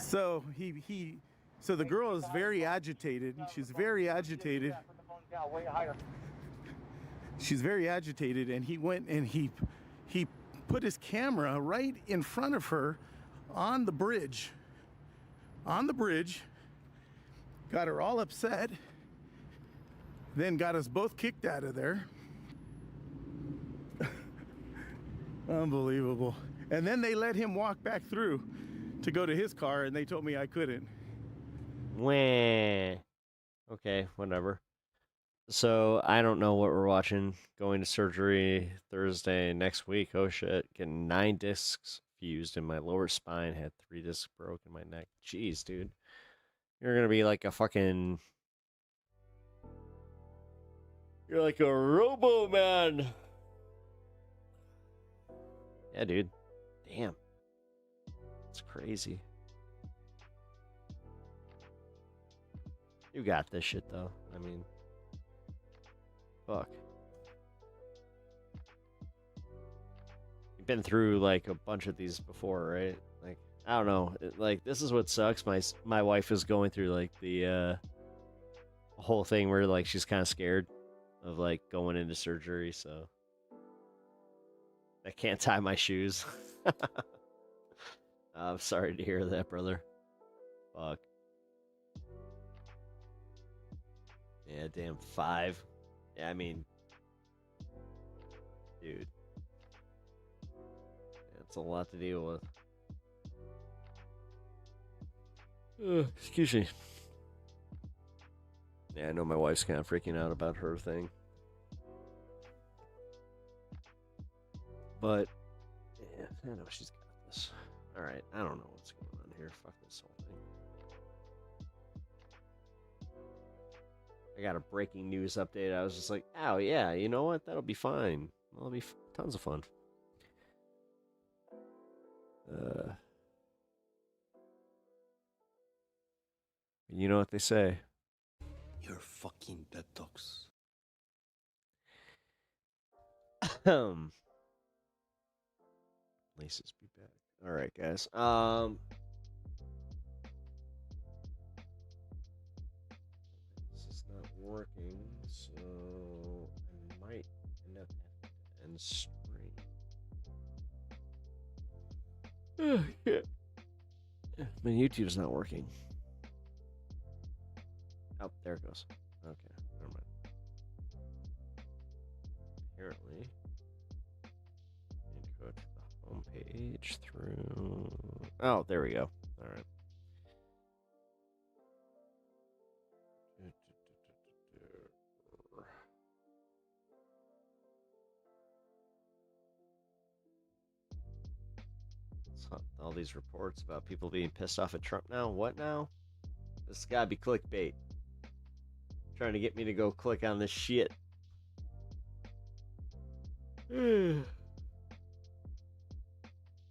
Speaker 1: So so the girl is very agitated. She's very agitated. She's very agitated, and he went and he put his camera right in front of her on the bridge. On the bridge. Got her all upset. Then got us both kicked out of there. Unbelievable. And then they let him walk back through to go to his car, and they told me I couldn't.
Speaker 5: Wah. Okay, whatever. So I don't know what we're watching. Going to surgery Thursday next week. Oh shit. Getting 9 discs fused in my lower spine. Had 3 discs broke in my neck. Jeez, dude. You're gonna be like a fucking... You're like a robo man. Yeah, dude. Damn. It's crazy. You got this shit, though. I mean, fuck. You've been through, like, a bunch of these before, right? Like, I don't know. Like, this is what sucks. My wife is going through, like, the whole thing where, like, she's kind of scared of, like, going into surgery, so I can't tie my shoes. I'm sorry to hear that, brother. Fuck. Yeah, damn, 5. Yeah, I mean, dude. That's a lot to deal with. Excuse me. Yeah, I know my wife's kind of freaking out about her thing. But, yeah, I know she's got this. Alright, I don't know what's going on here. Fuck this whole thing. I got a breaking news update. I was just like, oh, yeah, you know what? That'll be fine. That'll be tons of fun. You know what they say.
Speaker 2: You're fucking detox.
Speaker 5: Laces be back. All right, guys. This is not working, so I might end up having to end stream. Oh, shit. My YouTube's not working. Oh, there it goes. Okay, never mind. Apparently, I need to go to the home page through. Oh, there we go. All right. So, all these reports about people being pissed off at Trump now. What now? This has gotta be clickbait. Trying to get me to go click on this shit.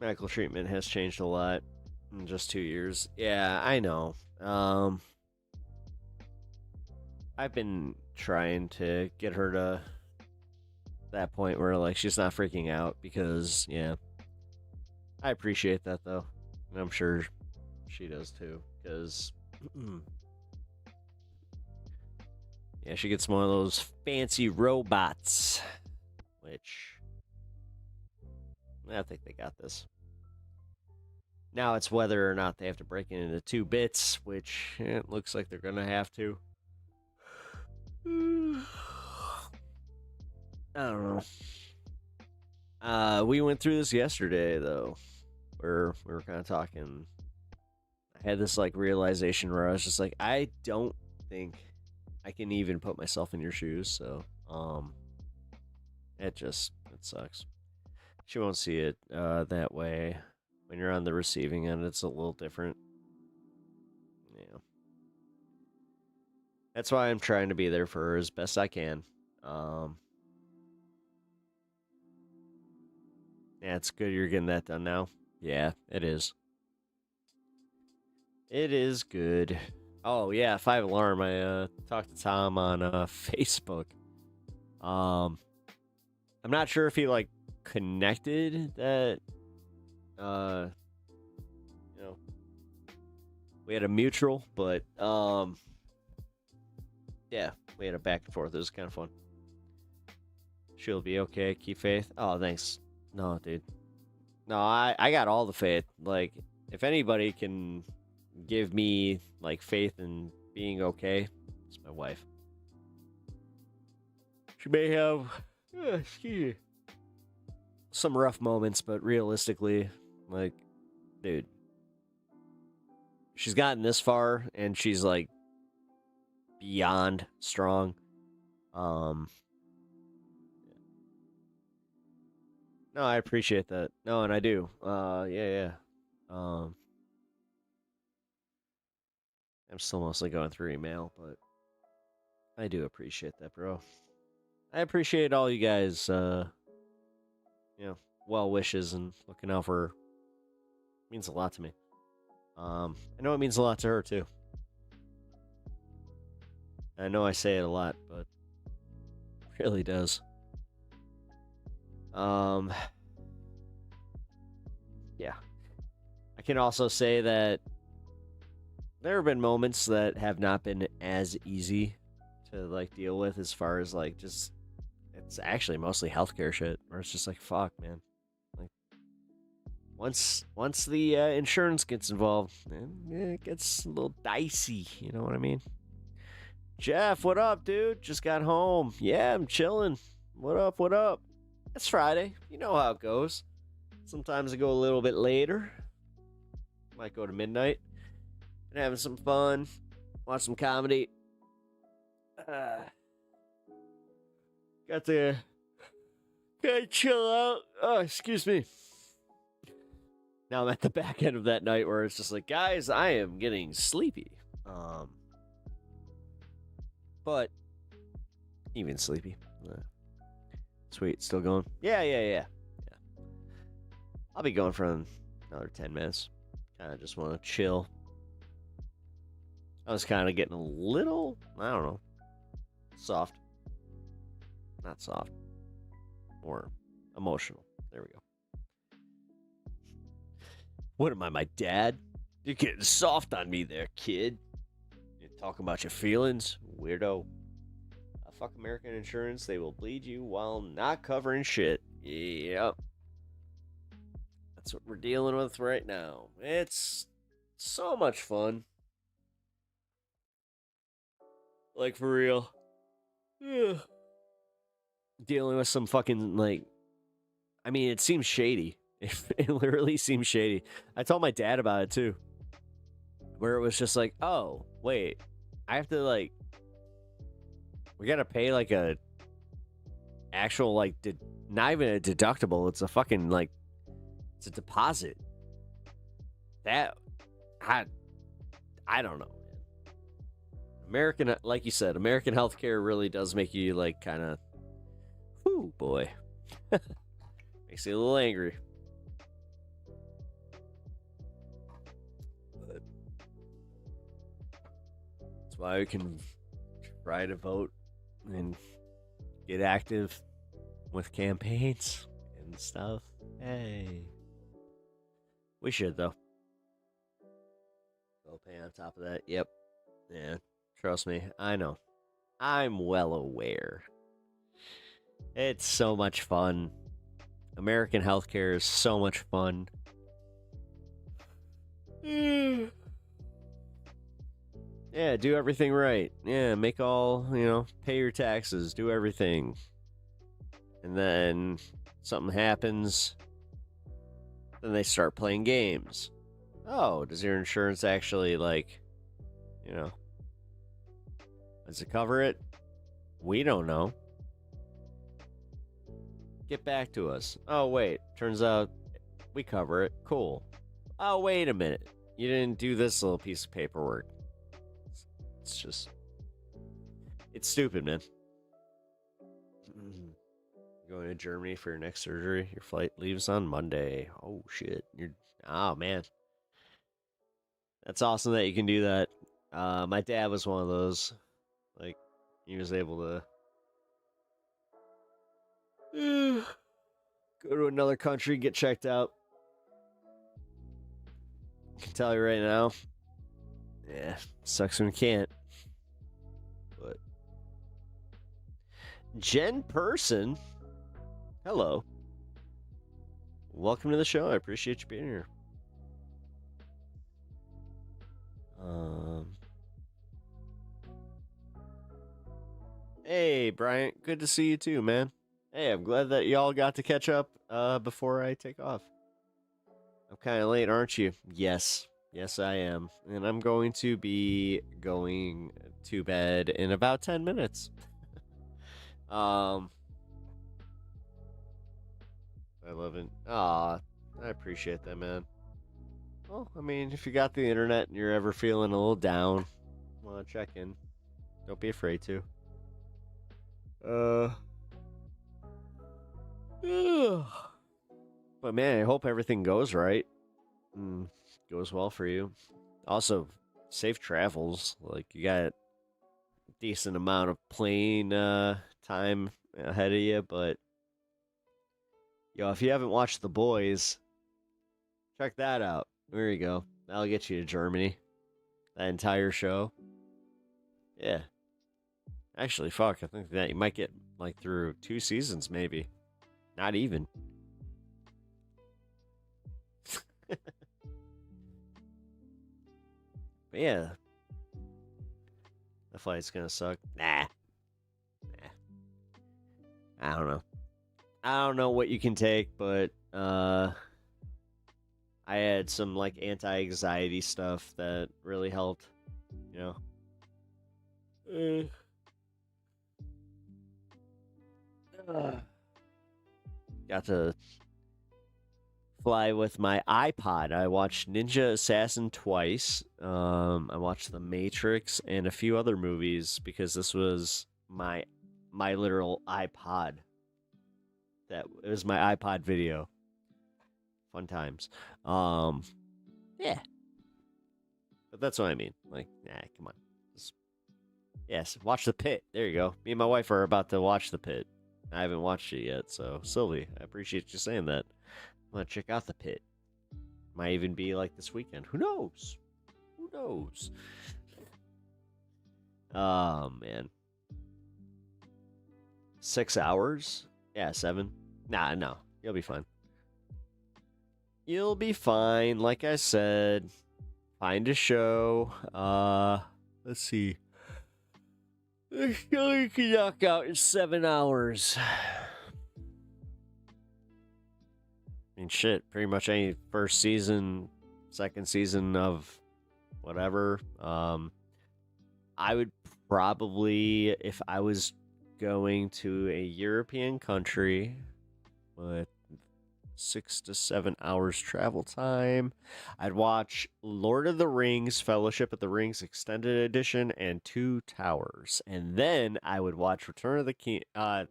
Speaker 5: Medical treatment has changed a lot in just 2 years. Yeah, I know. I've been trying to get her to that point where, like, she's not freaking out because, yeah. I appreciate that, though. And I'm sure she does, too. Because, yeah, she gets one of those fancy robots. Which, I think they got this. Now it's whether or not they have to break it into 2 bits, which it looks like they're going to have to. I don't know. We went through this yesterday, though, where we were kind of talking. I had this, like, realization where I was just like, I don't think I can even put myself in your shoes, so, it sucks. She won't see it, that way. When you're on the receiving end, it's a little different. Yeah. That's why I'm trying to be there for her as best I can. Yeah, it's good you're getting that done now. Yeah, it is. It is good. Oh, yeah, 5 Alarm. I talked to Tom on Facebook. I'm not sure if he, like, connected that, you know, we had a mutual, but, yeah, we had a back and forth. It was kind of fun. She'll be okay. Keep faith. Oh, thanks. No, dude. No, I got all the faith. Like, if anybody can give me, like, faith in being okay, it's my wife. She may have, excuse me, some rough moments, but realistically, like, dude, she's gotten this far, and she's, like, beyond strong. No, I appreciate that. No, and I do. Yeah. I'm still mostly going through email, but I do appreciate that, bro. I appreciate all you guys, well wishes and looking out for her. It means a lot to me. I know it means a lot to her, too. I know I say it a lot, but it really does. Yeah. I can also say that there have been moments that have not been as easy to like deal with as far as like just it's actually mostly healthcare shit where it's just like fuck, man. Like once the insurance gets involved, it gets a little dicey, you know what I mean? Jeff, what up, dude? Just got home. Yeah, I'm chilling. What up? What up? It's Friday. You know how it goes. Sometimes I go a little bit later. Might go to midnight. Been having some fun. Watch some comedy. Got to chill out. Oh, excuse me. Now I'm at the back end of that night where it's just like, guys, I am getting sleepy. But even sleepy. Sweet, still going? Yeah. I'll be going for another 10 minutes. Kind of just want to chill. I was kind of getting a little, I don't know, soft. Not soft. More emotional. There we go. What am I, my dad? You're getting soft on me there, kid. You're talking about your feelings, weirdo. Fuck American insurance. They will bleed you while not covering shit. Yep. That's what we're dealing with right now. It's so much fun. Like, for real. Yeah. Dealing with some fucking, like... I mean, it seems shady. It literally seems shady. I told my dad about it, too. Where it was just like, oh, wait. I have to, like... We gotta pay, like, a... Actual, like... Not even a deductible. It's a fucking, like... It's a deposit. That... I don't know. American, like you said, American healthcare really does make you, like, kind of... Whew, boy. Makes you a little angry. But that's why we can try to vote and get active with campaigns and stuff. Hey. We should, though. Go pay on top of that. Yep. Yeah. Trust me. I know. I'm well aware. It's so much fun. American healthcare is so much fun. Yeah, do everything right. Yeah, make all, pay your taxes, do everything. And then something happens, then they start playing games. Oh, does your insurance actually, does it cover it? We don't know. Get back to us. Oh, wait. Turns out we cover it. Cool. Oh, wait a minute. You didn't do this little piece of paperwork. It's just... It's stupid, man. Going to Germany for your next surgery. Your flight leaves on Monday. Oh, shit. Oh, man. That's awesome that you can do that. My dad was one of those. Like, he was able to go to another country, get checked out. I can tell you right now. Yeah, sucks when you can't. But Jen Person, hello. Welcome to the show. I appreciate you being here. Hey, Bryant. Good to see you too, man. Hey, I'm glad that y'all got to catch up before I take off. I'm kind of late, aren't you? Yes. Yes, I am. And I'm going to be going to bed in about 10 minutes. I love it. Aw, I appreciate that, man. Well, I mean, if you got the internet and you're ever feeling a little down, want to check in, don't be afraid to. But man, I hope everything goes right. Goes well for you. Also, safe travels. Like, you got decent amount of plane time ahead of you, but if you haven't watched The Boys, check that out. There you go. That'll get you to Germany. That entire show. Yeah. Actually, fuck, I think that you might get like through 2 seasons, maybe. Not even. But yeah. The flight's gonna suck. Nah. I don't know. I don't know what you can take, but I had some like anti-anxiety stuff that really helped, you know. Got to fly with my iPod. I watched Ninja Assassin twice. I watched The Matrix and a few other movies because this was my literal iPod. It was my iPod video. Fun times. Yeah. But that's what I mean. Like, nah, come on. Yes, watch The Pit. There you go. Me and my wife are about to watch The Pit. I haven't watched it yet, so Sylvie, I appreciate you saying that. I'm gonna check out The Pit. Might even be like this weekend. Who knows? Who knows? Oh man. 6 hours? Yeah, 7. Nah, no. You'll be fine. You'll be fine. Like I said, find a show. Let's see. The show you can knock out in 7 hours. I mean, shit, pretty much any first season, second season of whatever. I would probably, if I was going to a European country with 6 to 7 hours travel time, I'd watch Lord of the Rings, Fellowship of the Rings Extended Edition, and Two Towers. And then I would watch Return of the King on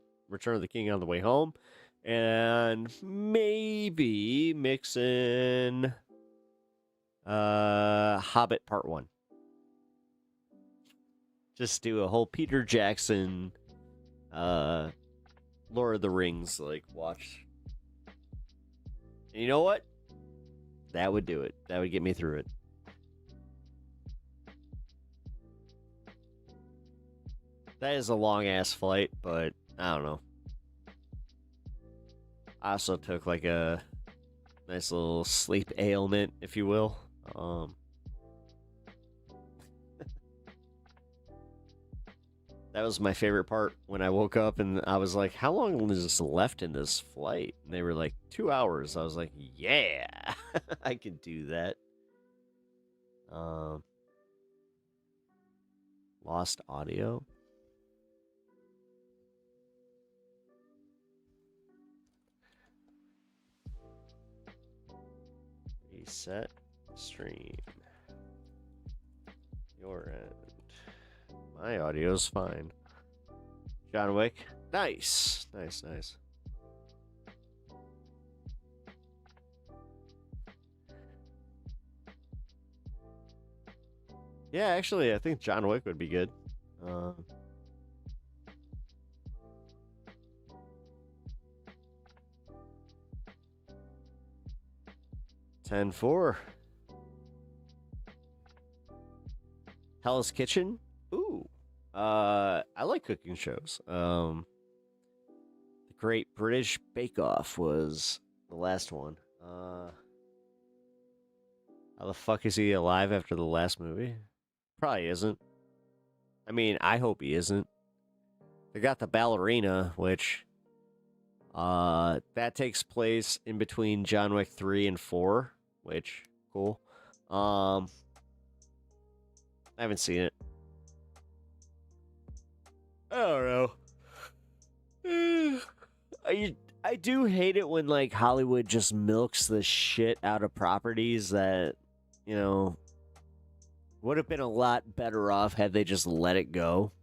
Speaker 5: the way home. And maybe mix in Hobbit Part 1. Just do a whole Peter Jackson Lord of the Rings like watch. And you know what? That would do it. That would get me through it. That is a long ass flight, but I don't know. I also took like a nice little sleep ailment, if you will. That was my favorite part when I woke up and I was like, how long is left in this flight? And they were like, 2 hours. I was like, yeah, I could do that. Lost audio. Reset stream. Your end. My audio's fine. John Wick. Nice. Nice, nice. Yeah, actually, I think John Wick would be good. 10-4. Hell's Kitchen. Ooh. I like cooking shows. The Great British Bake Off was the last one. How the fuck is he alive after the last movie? Probably isn't. I mean, I hope he isn't. They got the ballerina, which that takes place in between John Wick 3 and 4, which cool. I haven't seen it. I don't know. I do hate it when like Hollywood just milks the shit out of properties that, you know, would have been a lot better off had they just let it go.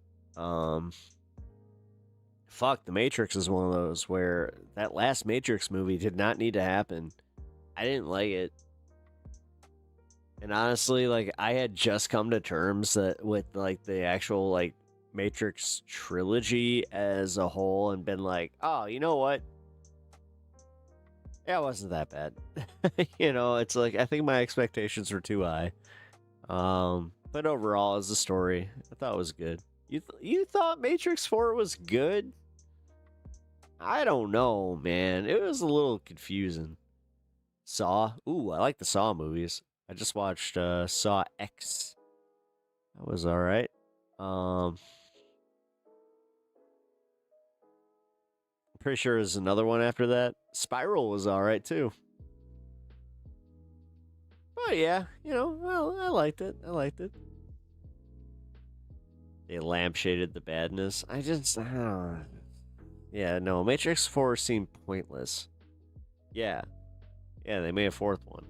Speaker 5: Fuck, The Matrix is one of those where that last Matrix movie did not need to happen. I didn't like it. And honestly, like, I had just come to terms that with like the actual like Matrix trilogy as a whole and been like, oh, you know what? Yeah, it wasn't that bad. You know, it's like I think my expectations were too high. But overall, as a story, I thought it was good. You thought Matrix 4 was good? I don't know, man. It was a little confusing. Saw. Ooh, I like the Saw movies. I just watched Saw X. That was all right. Pretty sure there's another one after that. Spiral was all right too. But yeah, you know, well, I liked it. I liked it. They lampshaded the badness. Yeah, no, Matrix 4 seemed pointless. Yeah. Yeah, they made a fourth one.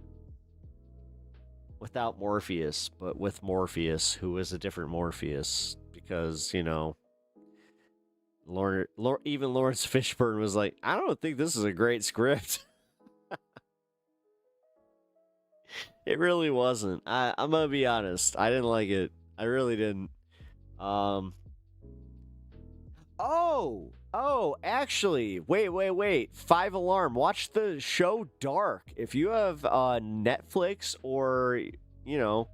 Speaker 5: Without Morpheus, but with Morpheus, who is a different Morpheus. Because, you know, even Lawrence Fishburne was like, I don't think this is a great script. It really wasn't. I'm going to be honest. I didn't like it. I really didn't. Oh, actually, wait. 5 Alarm. Watch the show Dark. If you have Netflix or, you know,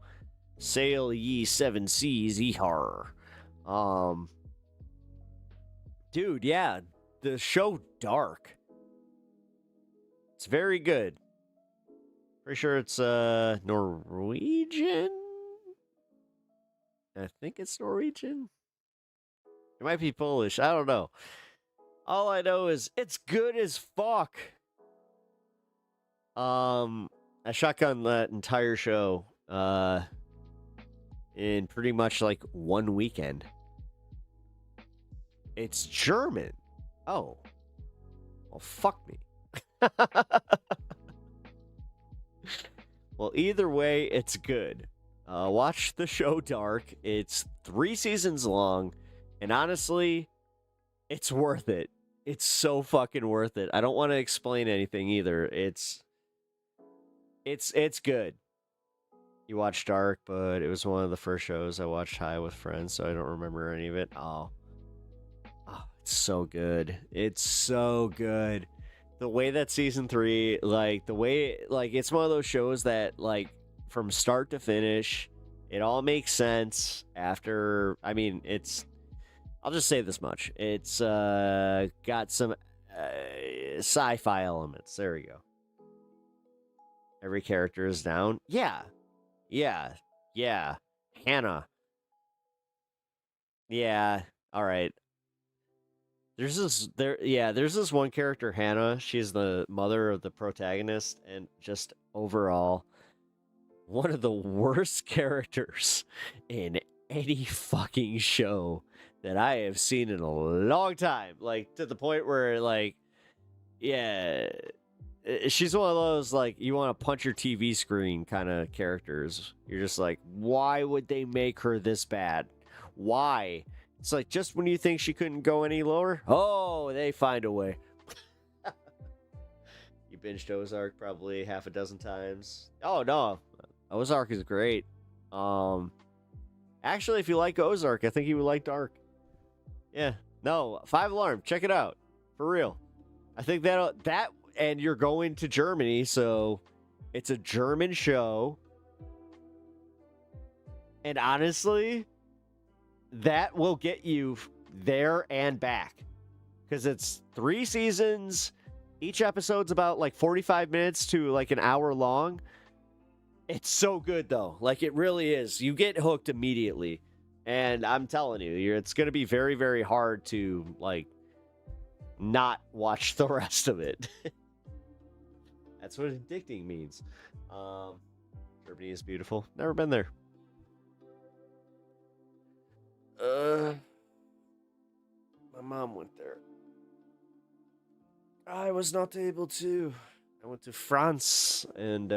Speaker 5: Sail Ye Seven Seas, Ehar. Dude, yeah, the show Dark. It's very good. Pretty sure it's Norwegian. I think it's Norwegian. It might be Polish. I don't know. All I know is it's good as fuck. I shotgunned that entire show in pretty much like one weekend. It's German. Oh. Well, fuck me. Well, either way, it's good. Watch the show Dark. It's 3 seasons long, and honestly, it's worth it. It's so fucking worth it. I don't want to explain anything either. It's good. You watched Dark, but it was one of the first shows I watched high with friends, so I don't remember any of it. Oh, it's so good. It's so good. The way that season 3, like the way, like it's one of those shows that like from start to finish, it all makes sense after. I mean, I'll just say this much. It's got some sci-fi elements. There we go. Every character is down. Yeah. Hannah. Yeah. All right. There's this one character, Hannah. She's the mother of the protagonist, and just overall, one of the worst characters in any fucking show that I have seen in a long time. Like, to the point where, like, yeah, she's one of those, like, you want to punch your TV screen kind of characters. You're just like, why would they make her this bad? Why? It's like, just when you think she couldn't go any lower, oh, they find a way. You binged Ozark probably half a dozen times. Oh, no. Ozark is great. Actually, if you like Ozark, I think you would like Dark. Yeah. No, 5 Alarm. Check it out. For real. I think that and you're going to Germany, so it's a German show. And honestly, that will get you there and back. Because it's 3 seasons. Each episode's about like 45 minutes to like an hour long. It's so good, though. Like, it really is. You get hooked immediately. And I'm telling you, it's going to be very, very hard to, like, not watch the rest of it. That's what addicting means. Germany is beautiful. Never been there. My mom went there. I was not able to. I went to France and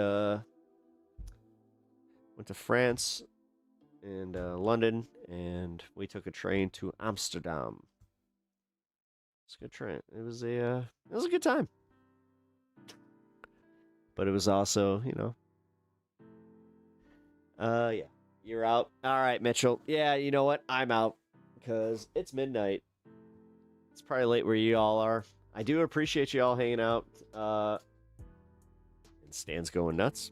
Speaker 5: London, and we took a train to Amsterdam. It's a good train. It was a good time. But it was also, yeah. You're out. All right, Mitchell. Yeah, you know what? I'm out. because it's midnight. It's probably late where you all are. I do appreciate you all hanging out. And Stan's going nuts.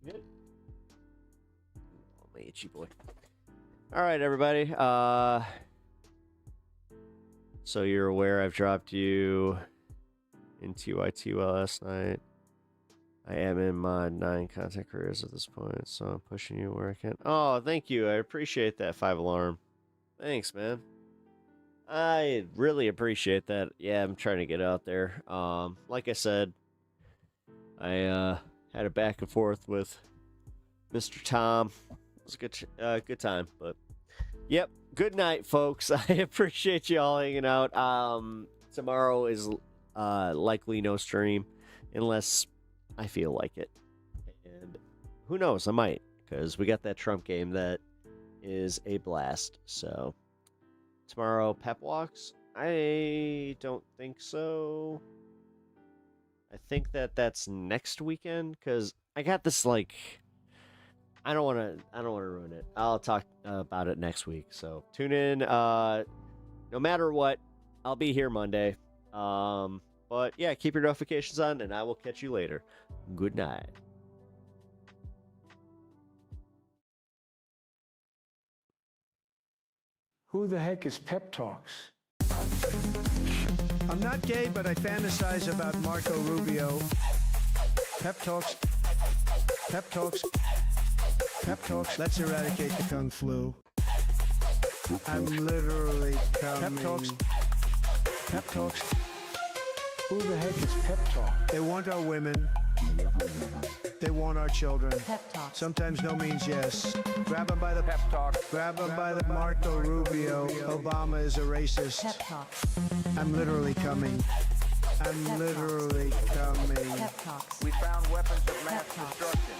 Speaker 5: Good. Oh, my itchy boy. All right, everybody. So you're aware I've dropped you in TYTL last night. I am in my 9 content careers at this point, so I'm pushing you where I can. Oh, thank you. I appreciate that 5 alarm. Thanks, man. I really appreciate that. Yeah, I'm trying to get out there. Like I said, I had a back and forth with Mr. Tom. It was a good time, but yep. Good night, folks. I appreciate you all hanging out. Tomorrow is likely no stream unless I feel like it. And who knows, I might, because we got that Trump game that is a blast. So tomorrow, pep walks? I don't think so. I think that's next weekend, because I got this, like, I don't want to ruin it. I'll talk about it next week. So tune in. No matter what, I'll be here Monday. But yeah, keep your notifications on, and I will catch you later. Good night.
Speaker 4: Who the heck is Pep Talks?
Speaker 10: I'm not gay, but I fantasize about Marco Rubio. Pep Talks. Pep Talks. Pep Talks. Let's eradicate the Kung Flu. I'm literally coming. Pep Talks. Pep Talks.
Speaker 4: Who the heck is Pep Talk?
Speaker 10: They want our women. They want our children.
Speaker 8: Pep Talk.
Speaker 10: Sometimes no means yes. Grab them by the pep talk. Grab them by the Marco Rubio. Obama is a racist.
Speaker 8: Pep Talk.
Speaker 10: I'm literally coming. I'm literally coming.
Speaker 8: Pep Talks.
Speaker 12: We found weapons of mass destruction.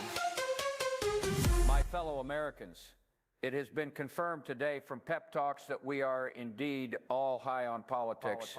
Speaker 12: My fellow Americans, it has been confirmed today from Pep Talks that we are indeed all high on politics.